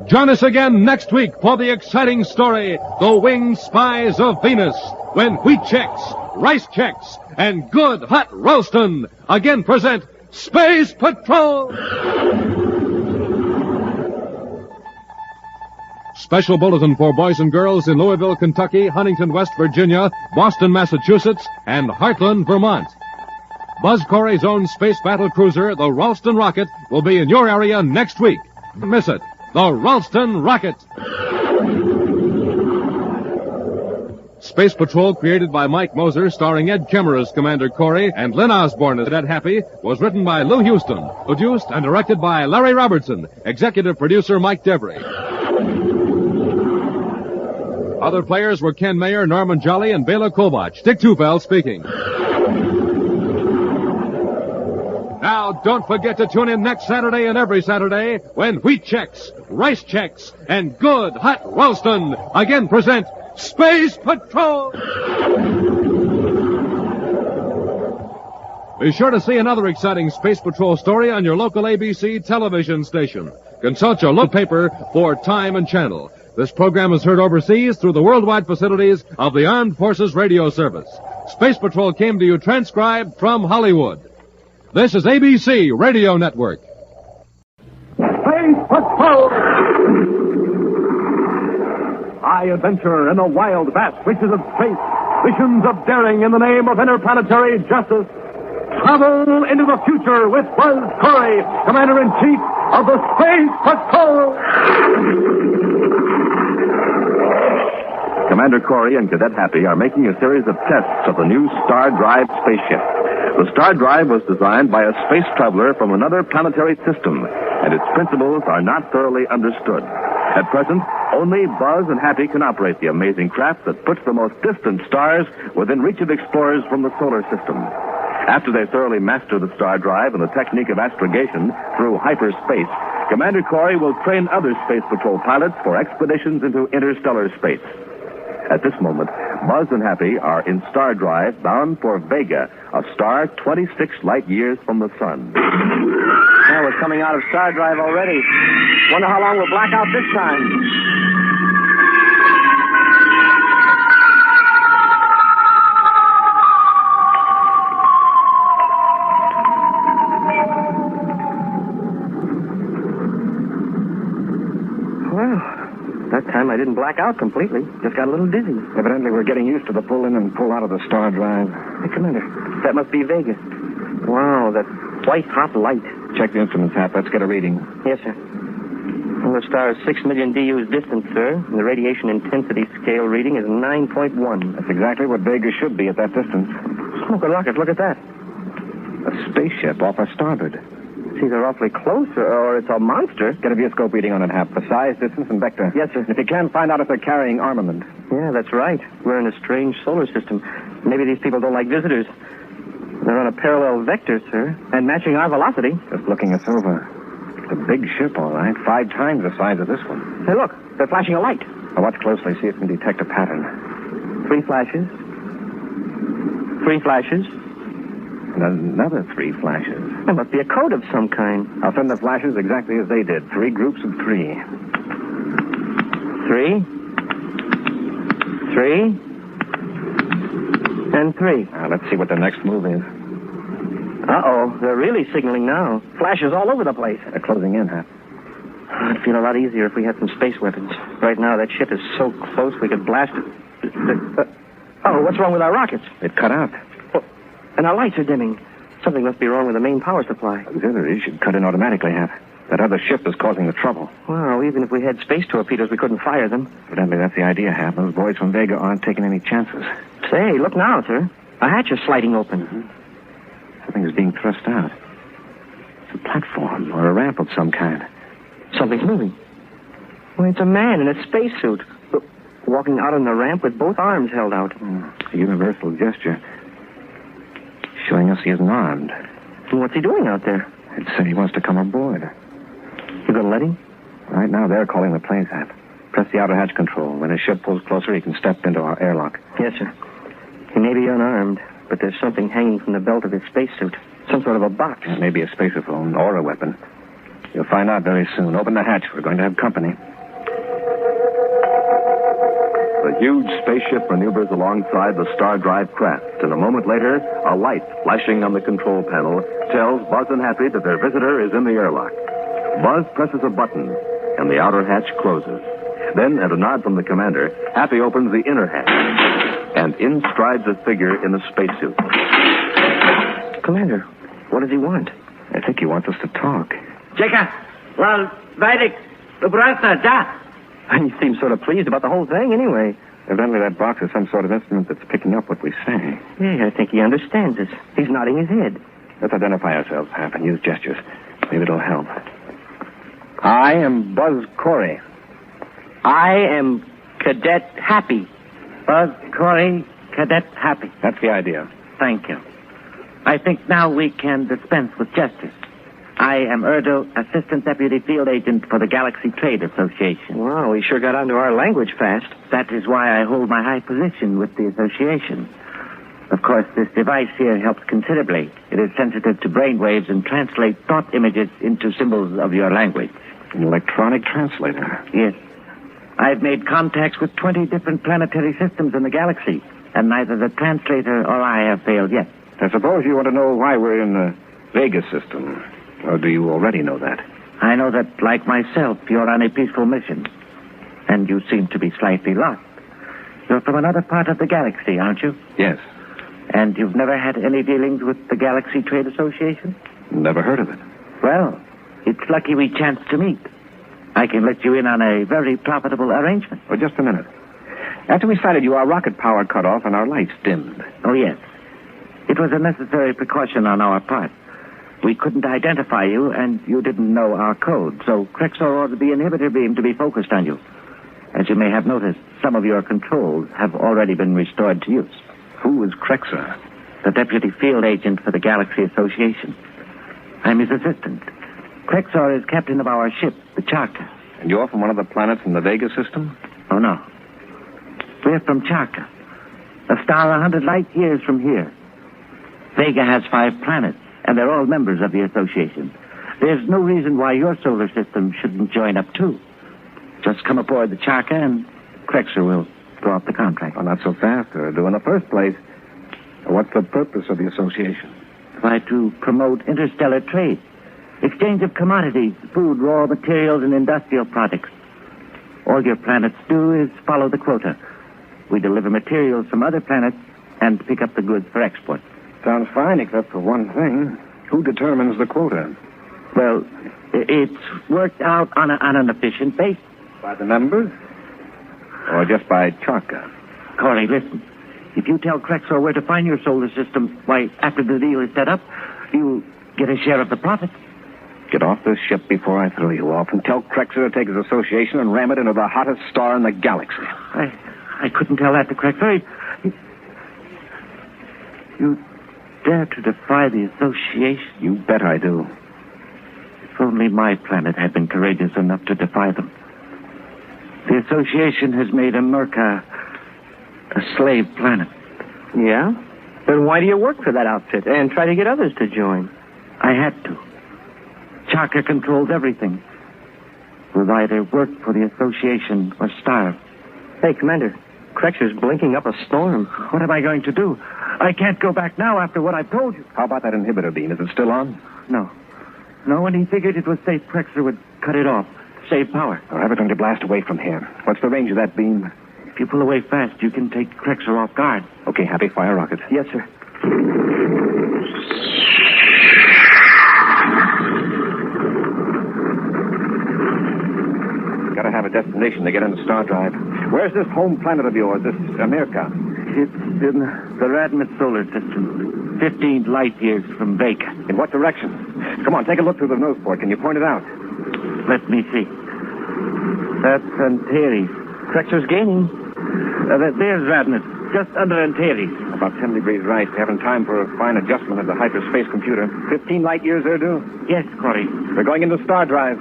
Join us again next week for the exciting story, The Winged Spies of Venus, when wheat checks, rice checks, and good hot Ralston again present Space Patrol! Special bulletin for boys and girls in Louisville, Kentucky, Huntington, West Virginia, Boston, Massachusetts, and Heartland, Vermont. Buzz Corry's own space battle cruiser, the Ralston Rocket, will be in your area next week. Don't miss it. The Ralston Rocket. Space Patrol, created by Mike Moser, starring Ed Kemmer as Commander Corry and Lynn Osborne as Cadet Happy, was written by Lou Houston, produced and directed by Larry Robertson, executive producer Mike Devery. Other players were Ken Mayer, Norman Jolly, and Bela Kobach. Dick Tufeld speaking. Now, don't forget to tune in next Saturday and every Saturday when wheat checks, rice checks, and good hot Ralston again present Space Patrol! Be sure to see another exciting Space Patrol story on your local ABC television station. Consult your local paper for time and channel. This program is heard overseas through the worldwide facilities of the Armed Forces Radio Service. Space Patrol came to you transcribed from Hollywood. This is ABC Radio Network. Space Patrol! High adventure in the wild, vast reaches of space. Visions of daring in the name of interplanetary justice. Travel into the future with Buzz Corry, Commander-in-Chief of the Space Patrol! Commander Corry and Cadet Happy are making a series of tests of the new Star Drive spaceship. The Star Drive was designed by a space traveler from another planetary system, and its principles are not thoroughly understood. At present, only Buzz and Happy can operate the amazing craft that puts the most distant stars within reach of explorers from the solar system. After they thoroughly master the Star Drive and the technique of astrogation through hyperspace, Commander Corry will train other Space Patrol pilots for expeditions into interstellar space. At this moment, Buzz and Happy are in Star Drive bound for Vega, a star 26 light years from the sun. Now is coming out of Star Drive already. Wonder how long we'll black out this time. That time I didn't black out completely. Just got a little dizzy. Evidently, we're getting used to the pull in and pull out of the Star Drive. Hey, Commander, that must be Vegas. Wow, that white-hot light. Check the instruments, Hap. Let's get a reading. Yes, sir. Well, the star is 6 million DUs distant, sir. And the radiation intensity scale reading is 9.1. That's exactly what Vegas should be at that distance. Smoking rockets, look at that. A spaceship off our starboard. It's either awfully close or it's a monster. Get a viewscope reading on it, Hap. The size, distance, and vector. Yes, sir. If you can, find out if they're carrying armament. Yeah, that's right. We're in a strange solar system. Maybe these people don't like visitors. They're on a parallel vector, sir, and matching our velocity. Just looking us over. It's a big ship, all right. 5 times the size of this one. Hey, look. They're flashing a light. Now watch closely. See if you can detect a pattern. 3 flashes. 3 flashes. And another 3 flashes. That must be a code of some kind. I'll send the flashes exactly as they did. 3 groups of 3. 3. 3. And 3. Now, let's see what the next move is. Uh-oh. They're really signaling now. Flashes all over the place. They're closing in, Hap. I'd feel a lot easier if we had some space weapons. Right now, that ship is so close we could blast it. Oh, what's wrong with our rockets? It cut out. Oh, and our lights are dimming. Something must be wrong with the main power supply. Auxiliaries should cut in automatically, Hap. That other ship is causing the trouble. Well, even if we had space torpedoes, we couldn't fire them. Evidently, that's the idea, Hap. Those boys from Vega aren't taking any chances. Say, look now, sir. A hatch is sliding open. Mm-hmm. Something is being thrust out. It's a platform or a ramp of some kind. Something's moving. Well, it's a man in a spacesuit. Walking out on the ramp with both arms held out. It's a universal gesture. Showing us he isn't armed. And what's he doing out there? I'd say he wants to come aboard. You gonna let him? Right now, they're calling the planes, Hap. Press the outer hatch control. When his ship pulls closer, he can step into our airlock. Yes, sir. He may be unarmed, but there's something hanging from the belt of his spacesuit. Some sort of a box. It may be a spaceophone or a weapon. You'll find out very soon. Open the hatch. We're going to have company. The huge spaceship maneuvers alongside the Star Drive craft, and a moment later, a light flashing on the control panel tells Buzz and Happy that their visitor is in the airlock. Buzz presses a button, and the outer hatch closes. Then, at a nod from the commander, Happy opens the inner hatch, and in strides a figure in a spacesuit. Commander, what does he want? I think he wants us to talk. Checa, well, Vedic, he seems sort of pleased about the whole thing anyway. Evidently, that box is some sort of instrument that's picking up what we say. Yeah, I think he understands us. He's nodding his head. Let's identify ourselves, Hap, and use gestures. Maybe it'll help. I am Buzz Corry. I am Cadet Happy. Buzz Corry, Cadet Happy. That's the idea. Thank you. I think now we can dispense with gestures. I am Erdo, Assistant Deputy Field Agent for the Galaxy Trade Association. Wow, we sure got onto our language fast. That is why I hold my high position with the association. Of course, this device here helps considerably. It is sensitive to brain waves and translates thought images into symbols of your language. An electronic translator? Yes. I've made contacts with 20 different planetary systems in the galaxy, and neither the translator or I have failed yet. I suppose you want to know why we're in the Vegas system. Or do you already know that? I know that, like myself, you're on a peaceful mission. And you seem to be slightly lost. You're from another part of the galaxy, aren't you? Yes. And you've never had any dealings with the Galaxy Trade Association? Never heard of it. Well, it's lucky we chanced to meet. I can let you in on a very profitable arrangement. Oh, just a minute. After we sighted you, our rocket power cut off and our lights dimmed. Oh, yes. It was a necessary precaution on our part. We couldn't identify you, and you didn't know our code, so Crexor ordered the inhibitor beam to be focused on you. As you may have noticed, some of your controls have already been restored to use. Who is Crexor? The Deputy Field Agent for the Galaxy Association. I'm his assistant. Crexor is captain of our ship, the Charka. And you're from one of the planets in the Vega system? Oh, no. We're from Charka, a star 100 light years from here. Vega has 5 planets, and they're all members of the association. There's no reason why your solar system shouldn't join up, too. Just come aboard the Charka and Krexer will draw up the contract. Oh, not so fast, Erdu. In the first place, what's the purpose of the association? Try to promote interstellar trade. Exchange of commodities, food, raw materials, and industrial products. All your planets do is follow the quota. We deliver materials from other planets and pick up the goods for export. Sounds fine, except for one thing. Who determines the quota? Well, it's worked out on an efficient basis. By the members? Or just by Charka? Corey, listen. If you tell Krexor where to find your solar system, why, after the deal is set up, you'll get a share of the profit. Get off this ship before I throw you off and tell Krexor to take his association and ram it into the hottest star in the galaxy. I couldn't tell that to Krexor. You dare to defy the association? You bet I do. If only my planet had been courageous enough to defy them. The association has made America a slave planet. Yeah? Then why do you work for that outfit and try to get others to join? I had to. Charka controls everything. We'll either work for the association or starve. Hey, Commander, Krexer's blinking up a storm. What am I going to do? I can't go back now after what I've told you. How about that inhibitor beam? Is it still on? No. No, and he figured it was safe Krexer would cut it off. Save power. I'll have it going to blast away from here. What's the range of that beam? If you pull away fast, you can take Krexer off guard. Okay, Happy, fire rocket. Yes, sir. Gotta have a destination to get into Star Drive. Where's this home planet of yours, this America? It's in the Radmit solar system. 15 light years from Vega. In what direction? Come on, take a look through the nose port. Can you point it out? Let me see. That's Antares. Krexer's gaining. There's Radmit, just under Antares. About 10 degrees right. Having time for a fine adjustment of the hyperspace computer. 15 light years, Erdu? Yes, Corey. We're going into Star Drive.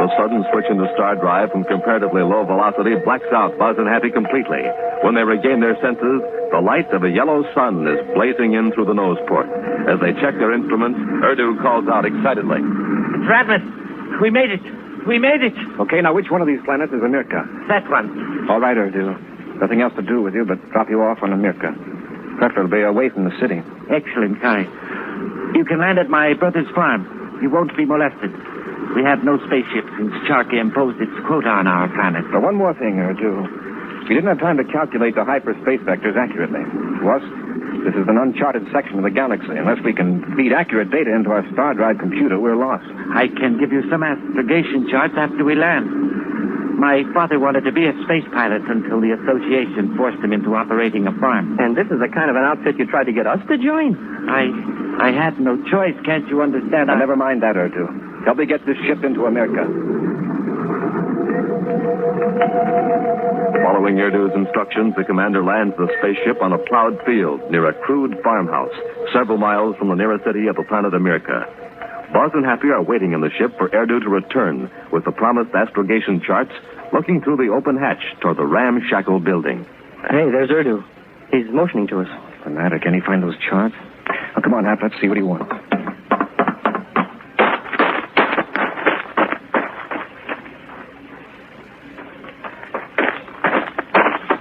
The sudden switch into Star Drive from comparatively low velocity blacks out Buzz and Happy completely. When they regain their senses, the light of a yellow sun is blazing in through the nose port. As they check their instruments, Erdu calls out excitedly. It's Radmit. We made it. We made it. Okay, now which one of these planets is America? That one. All right, Erdu. Nothing else to do with you but drop you off on America. Preferably away from the city. Excellent, Corey. You can land at my brother's farm. You won't be molested. We have no spaceships since Charka imposed its quota on our planet. But one more thing, Erdu. We didn't have time to calculate the hyperspace vectors accurately. To us, this is an uncharted section of the galaxy. Unless we can feed accurate data into our Star Drive computer, we're lost. I can give you some astrogation charts after we land. My father wanted to be a space pilot until the association forced him into operating a farm. And this is the kind of an outfit you tried to get us to join? I had no choice, can't you understand? Now, never mind that, Erdu. Help me get this ship into America. Following Erdu's instructions, the commander lands the spaceship on a plowed field near a crude farmhouse, several miles from the nearest city of the planet America. Buzz and Happy are waiting in the ship for Erdu to return with the promised astrogation charts, looking through the open hatch toward the ramshackle building. Hey, there's Erdu. He's motioning to us. What's the matter? Can he find those charts? Oh, come on, Hap. Let's see what he wants.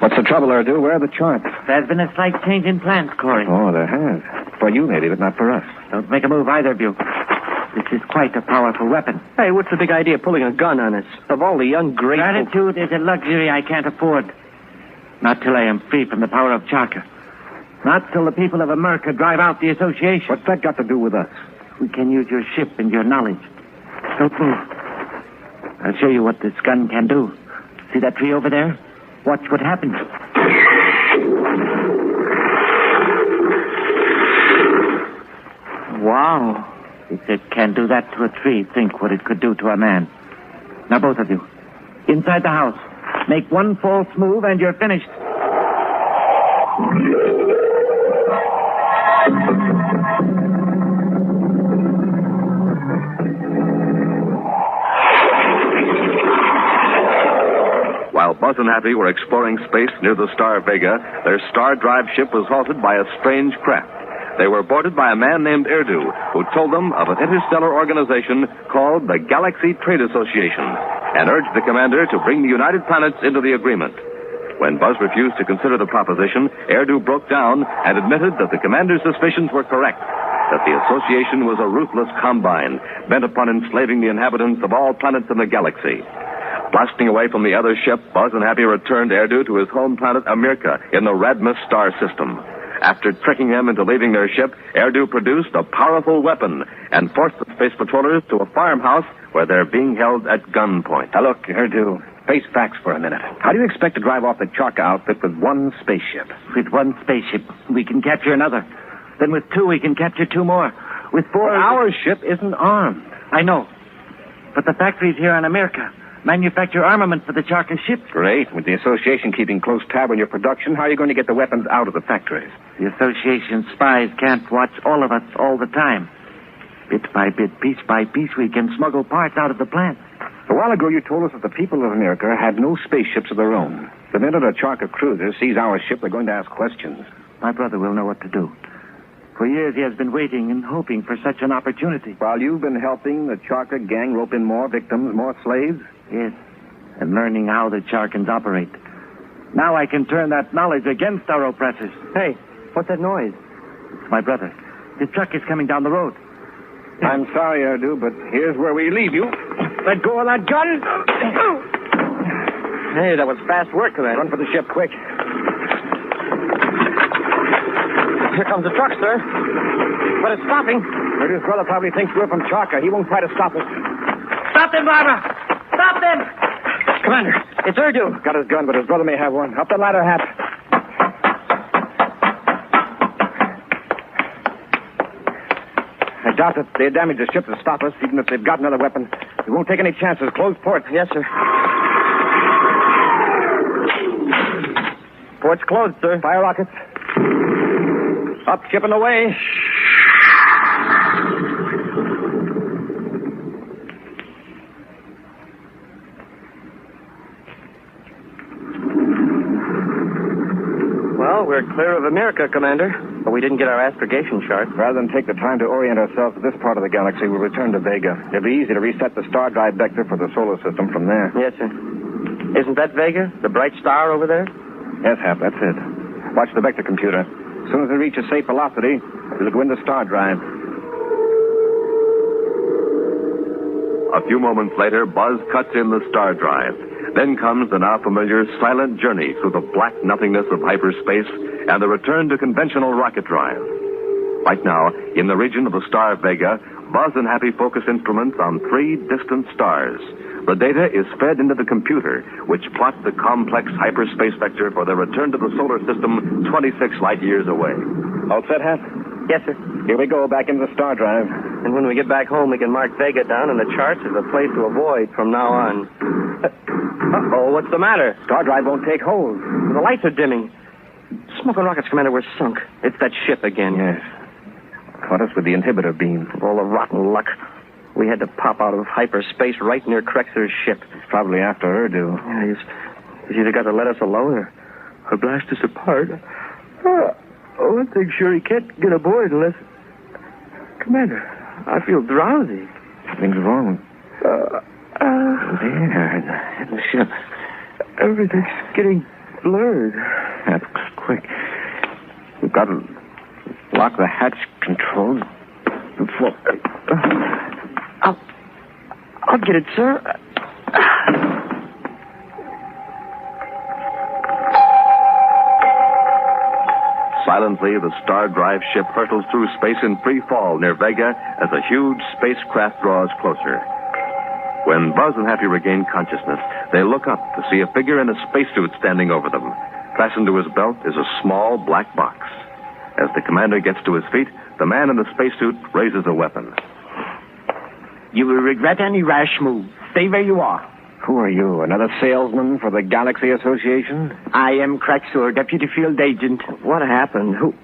What's the trouble, Erdu? Where are the charts? There's been a slight change in plans, Corey. Oh, there has. For you, maybe, but not for us. Don't make a move, either of you. This is quite a powerful weapon. Hey, what's the big idea of pulling a gun on us? Of all the ungrateful... Gratitude is a luxury I can't afford. Not till I am free from the power of Charka. Not till the people of America drive out the association. What's that got to do with us? We can use your ship and your knowledge. Don't move. I'll show you what this gun can do. See that tree over there? Watch what happens. Wow. If it can do that to a tree, think what it could do to a man. Now, both of you. Inside the house. Make one false move and you're finished. Buzz and Happy were exploring space near the star Vega, their star drive ship was halted by a strange craft. They were boarded by a man named Erdu, who told them of an interstellar organization called the Galaxy Trade Association, and urged the commander to bring the United Planets into the agreement. When Buzz refused to consider the proposition, Erdu broke down and admitted that the commander's suspicions were correct, that the association was a ruthless combine, bent upon enslaving the inhabitants of all planets in the galaxy. Blasting away from the other ship, Buzz and Happy returned Erdu to his home planet Amirka in the Radmus star system. After tricking them into leaving their ship, Erdu produced a powerful weapon and forced the space patrollers to a farmhouse where they're being held at gunpoint. Now look, Erdu, face facts for a minute. How do you expect to drive off the Charka outfit with one spaceship? With one spaceship, we can capture another. Then with two, we can capture two more. With four... But our ship isn't armed. I know. But the factories here in America manufacture armament for the Charka ships. Great. With the association keeping close tab on your production, how are you going to get the weapons out of the factories? The association spies can't watch all of us all the time. Bit by bit, piece by piece, we can smuggle parts out of the plant. A while ago, you told us that the people of America had no spaceships of their own. The minute a Charka cruiser sees our ship, they're going to ask questions. My brother will know what to do. For years, he has been waiting and hoping for such an opportunity. While you've been helping the Charka gang rope in more victims, more slaves? Yes, and learning how the Charkans operate. Now I can turn that knowledge against our oppressors. Hey, what's that noise? It's my brother. His truck is coming down the road. I'm sorry, Erdu, but here's where we leave you. Let go of that gun! Hey, that was fast work, Commander. Run for the ship, quick. Here comes the truck, sir. But it's stopping. Erdu's brother probably thinks we're from Charka. He won't try to stop us. Stop them, Barbara! Stop them! Commander, it's Erdu. Got his gun, but his brother may have one. Up the ladder, Hap. I doubt that they damage the ship to stop us, even if they've got another weapon. We won't take any chances. Close port. Yes, sir. Port's closed, sir. Fire rockets. Up, ship and away. Well, we're clear of America, Commander. But we didn't get our astrogation chart. Rather than take the time to orient ourselves to this part of the galaxy, we'll return to Vega. It'll be easy to reset the star drive vector for the solar system from there. Yes, sir. Isn't that Vega? The bright star over there? Yes, Hap, that's it. Watch the vector computer. As soon as we reach a safe velocity, we'll go into star drive. A few moments later, Buzz cuts in the star drive. Then comes the now familiar silent journey through the black nothingness of hyperspace and the return to conventional rocket drive. Right now, in the region of the star Vega, Buzz and Happy focus instruments on 3 distant stars. The data is fed into the computer, which plots the complex hyperspace vector for their return to the solar system 26 light years away. All set, Hap? Yes, sir. Here we go, back into the star drive. And when we get back home, we can mark Vega down in the charts as a place to avoid from now on. Uh-oh, what's the matter? Star drive won't take hold. The lights are dimming. Smoking rockets, Commander, we're sunk. It's that ship again. Yes. Caught us with the inhibitor beam. All the rotten luck. We had to pop out of hyperspace right near Krexer's ship. He's probably after Erdu. Yeah, he's either got to let us alone or blast us apart. One thing's sure, he can't get aboard unless... Commander, I feel drowsy. Something's wrong. There, in the ship. Everything's getting blurred. That's quick. We've got to lock the hatch controls before... I'll get it, sir. Silently, the star drive ship hurtles through space in free fall near Vega as a huge spacecraft draws closer. When Buzz and Happy regain consciousness, they look up to see a figure in a spacesuit standing over them. Fastened to his belt is a small black box. As the commander gets to his feet, the man in the spacesuit raises a weapon. You will regret any rash move. Stay where you are. Who are you, another salesman for the Galaxy Association? I am Castro, deputy field agent. What happened? Who?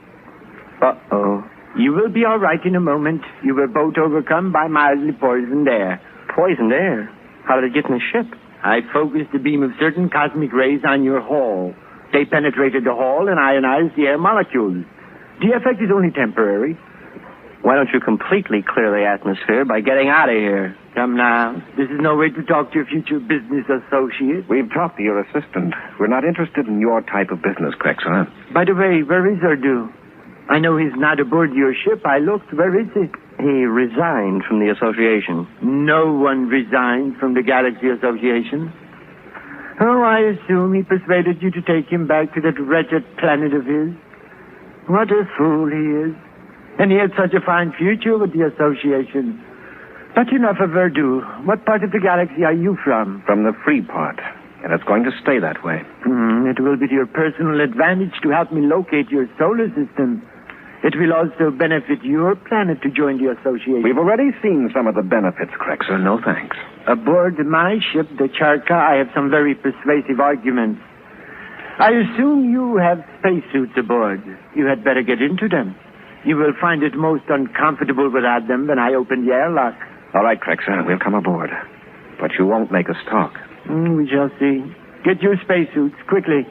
Uh-oh. You will be all right in a moment. You were both overcome by mildly poisoned air. Poisoned air? How did it get in the ship? I focused a beam of certain cosmic rays on your hull. They penetrated the hull and ionized the air molecules. The effect is only temporary. Why don't you completely clear the atmosphere by getting out of here? Come now. This is no way to talk to your future business associate. We've talked to your assistant. We're not interested in your type of business, Craxer. By the way, where is Dargo? I know he's not aboard your ship. I looked. Where is he? He resigned from the association. No one resigned from the Galaxy Association. Oh, I assume he persuaded you to take him back to that wretched planet of his. What a fool he is. And he had such a fine future with the association. But enough of Verdun. What part of the galaxy are you from? From the free part. And it's going to stay that way. It will be to your personal advantage to help me locate your solar system. It will also benefit your planet to join the association. We've already seen some of the benefits, Craxer. No thanks. Aboard my ship, the Charka, I have some very persuasive arguments. I assume you have spacesuits aboard. You had better get into them. You will find it most uncomfortable without them when I open the airlock. All right, Craxer, we'll come aboard. But you won't make us talk. We shall see. Get your spacesuits, quickly.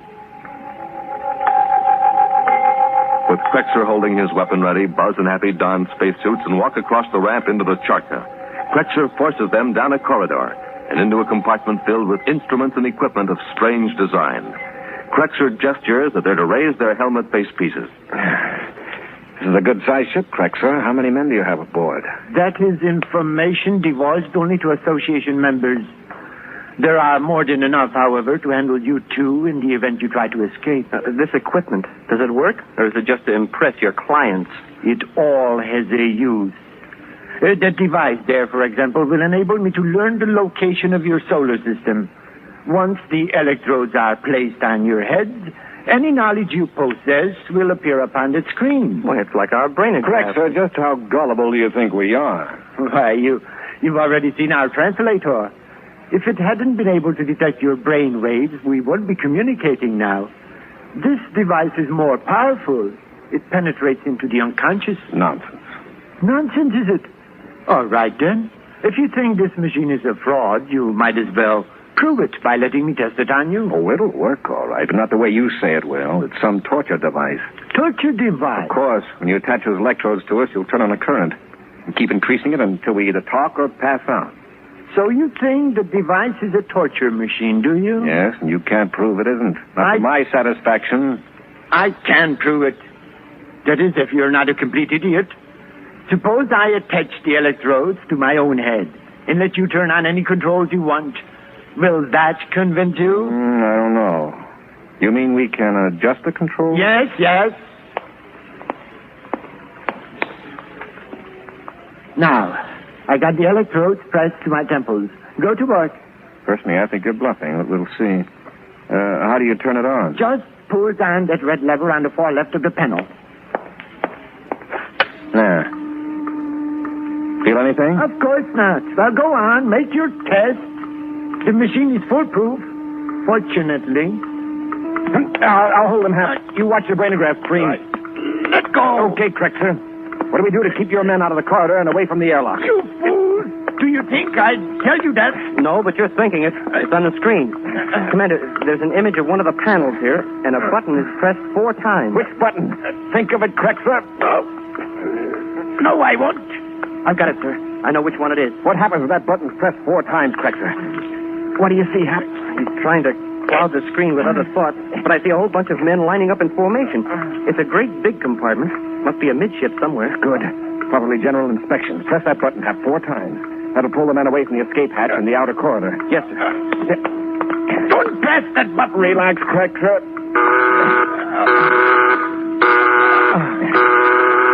With Craxer holding his weapon ready, Buzz and Happy don spacesuits and walk across the ramp into the Charka. Craxer forces them down a corridor and into a compartment filled with instruments and equipment of strange design. Craxer gestures that they're to raise their helmet face pieces. This is a good-sized ship, Craxer. How many men do you have aboard? That is information divulged only to association members. There are more than enough, however, to handle you two in the event you try to escape. This equipment, does it work? Or is it just to impress your clients? It all has a use. That device there, for example, will enable me to learn the location of your solar system. Once the electrodes are placed on your head, any knowledge you possess will appear upon the screen. Well, it's like our brain. Craxer, just how gullible do you think we are? Why, you've already seen our translator. If it hadn't been able to detect your brain waves, we wouldn't be communicating now. This device is more powerful. It penetrates into the unconscious. Nonsense. Nonsense, is it? All right, then. If you think this machine is a fraud, you might as well prove it by letting me test it on you. Oh, it'll work all right, but not the way you say it will. It's some torture device. Torture device? Of course. When you attach those electrodes to us, you'll turn on a current. And keep increasing it until we either talk or pass out. So you think the device is a torture machine, do you? Yes, and you can't prove it isn't. Not to my satisfaction. I can prove it. That is, if you're not a complete idiot. Suppose I attach the electrodes to my own head and let you turn on any controls you want. Will that convince you? I don't know. You mean we can adjust the controls? Yes. Now, I got the electrodes pressed to my temples. Go to work. Personally, I think you're bluffing, but we'll see. How do you turn it on? Just pull down that red lever on the far left of the panel. There. Feel anything? Of course not. Well, go on. Make your test. The machine is foolproof. Fortunately. I'll hold him half. You watch the brainograph screen. Right. Let go. Okay, Craxer. What do we do to keep your men out of the corridor and away from the airlock? You fool! Do you think I'd tell you that? No, but you're thinking it. It's on the screen. Commander, there's an image of one of the panels here, and a button is pressed 4 times. Which button? Think of it, Craxer. No, I won't. I've got it, sir. I know which one it is. What happens if that button's pressed 4 times, Craxer? What do you see, Hap? He's trying to cloud the screen with other thoughts, but I see a whole bunch of men lining up in formation. It's a great big compartment. Must be a midship somewhere. Good. Probably general inspection. Press that button, Hap, 4 times. That'll pull the men away from the escape hatch in the outer corridor. Yes, sir. Don't press that button. Relax, Craxer.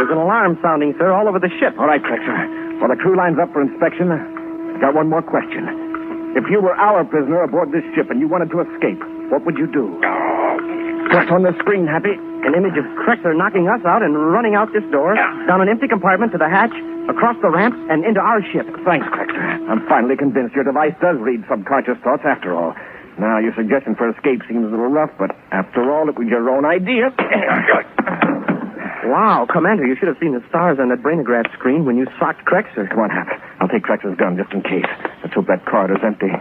There's an alarm sounding, sir, all over the ship. All right, Craxer. While the crew lines up for inspection, got one more question. If you were our prisoner aboard this ship and you wanted to escape, what would you do? Press on the screen, Happy. An image of Craxer knocking us out and running out this door, down an empty compartment to the hatch, across the ramp, and into our ship. Thanks, Craxer. I'm finally convinced your device does read subconscious thoughts after all. Now, your suggestion for escape seems a little rough, but after all, it was your own idea. Wow, Commander, you should have seen the stars on that brainograph screen when you socked Craxer. Come on, Hap. I'll take Craxer's gun just in case. Let's hope that corridor's empty.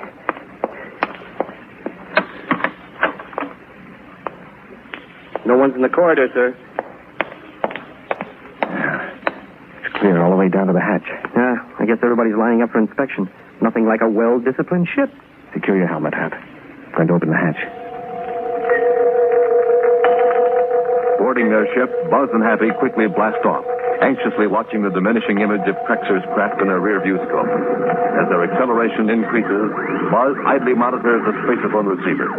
No one's in the corridor, sir. It's clear all the way down to the hatch. Yeah, I guess everybody's lining up for inspection. Nothing like a well-disciplined ship. Secure your helmet, Hap. Going to open the hatch. Boarding their ship, Buzz and Happy quickly blast off, anxiously watching the diminishing image of Krexer's craft in their rear-view scope. As their acceleration increases, Buzz idly monitors the spacephone receiver.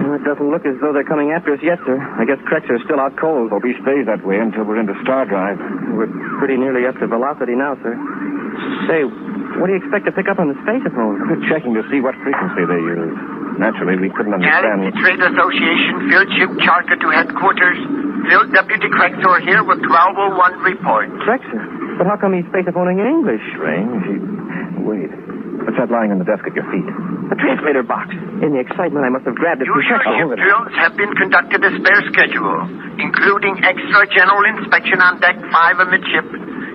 Well, it doesn't look as though they're coming after us yet, sir. I guess Krexer's still out cold. Hope he stays that way until we're into star drive. We're pretty nearly up to velocity now, sir. Say, what do you expect to pick up on the spacephone? We're checking to see what frequency they use. Naturally, we couldn't understand. Galaxy Trade Association, field ship Charker to headquarters. Field Deputy Krexer here with 1201 report. Krexer? But how come he's spacephoning in English? Strange. Wait. What's that lying on the desk at your feet? A translator box. In the excitement, I must have grabbed it. Usual ship drills have been conducted as per schedule, including extra general inspection on deck 5 amidship.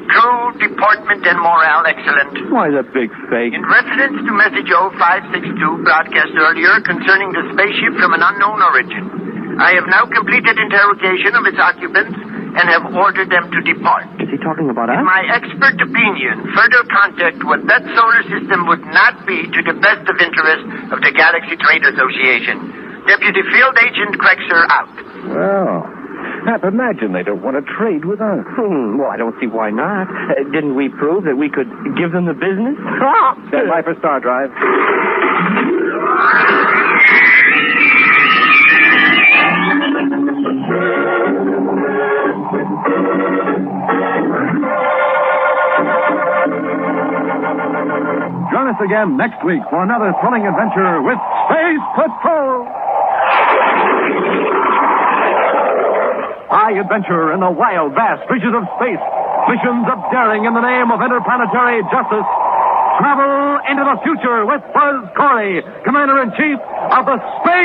Crew, deportment, and morale excellent. Why, that big fake? In reference to message 0562 broadcast earlier concerning the spaceship from an unknown origin, I have now completed interrogation of its occupants and have ordered them to depart. Is he talking about us? In my expert opinion, further contact with that solar system would not be to the best of interest of the Galaxy Trade Association. Deputy Field Agent Krexer out. Well, Hap, imagine they don't want to trade with us. Well, I don't see why not. Didn't we prove that we could give them the business? Stand by for star drive. Join us again next week for another thrilling adventure with Space Patrol. High adventure in the wild, vast reaches of space. Missions of daring in the name of interplanetary justice. Travel into the future with Buzz Corry, Commander-in-Chief of the Space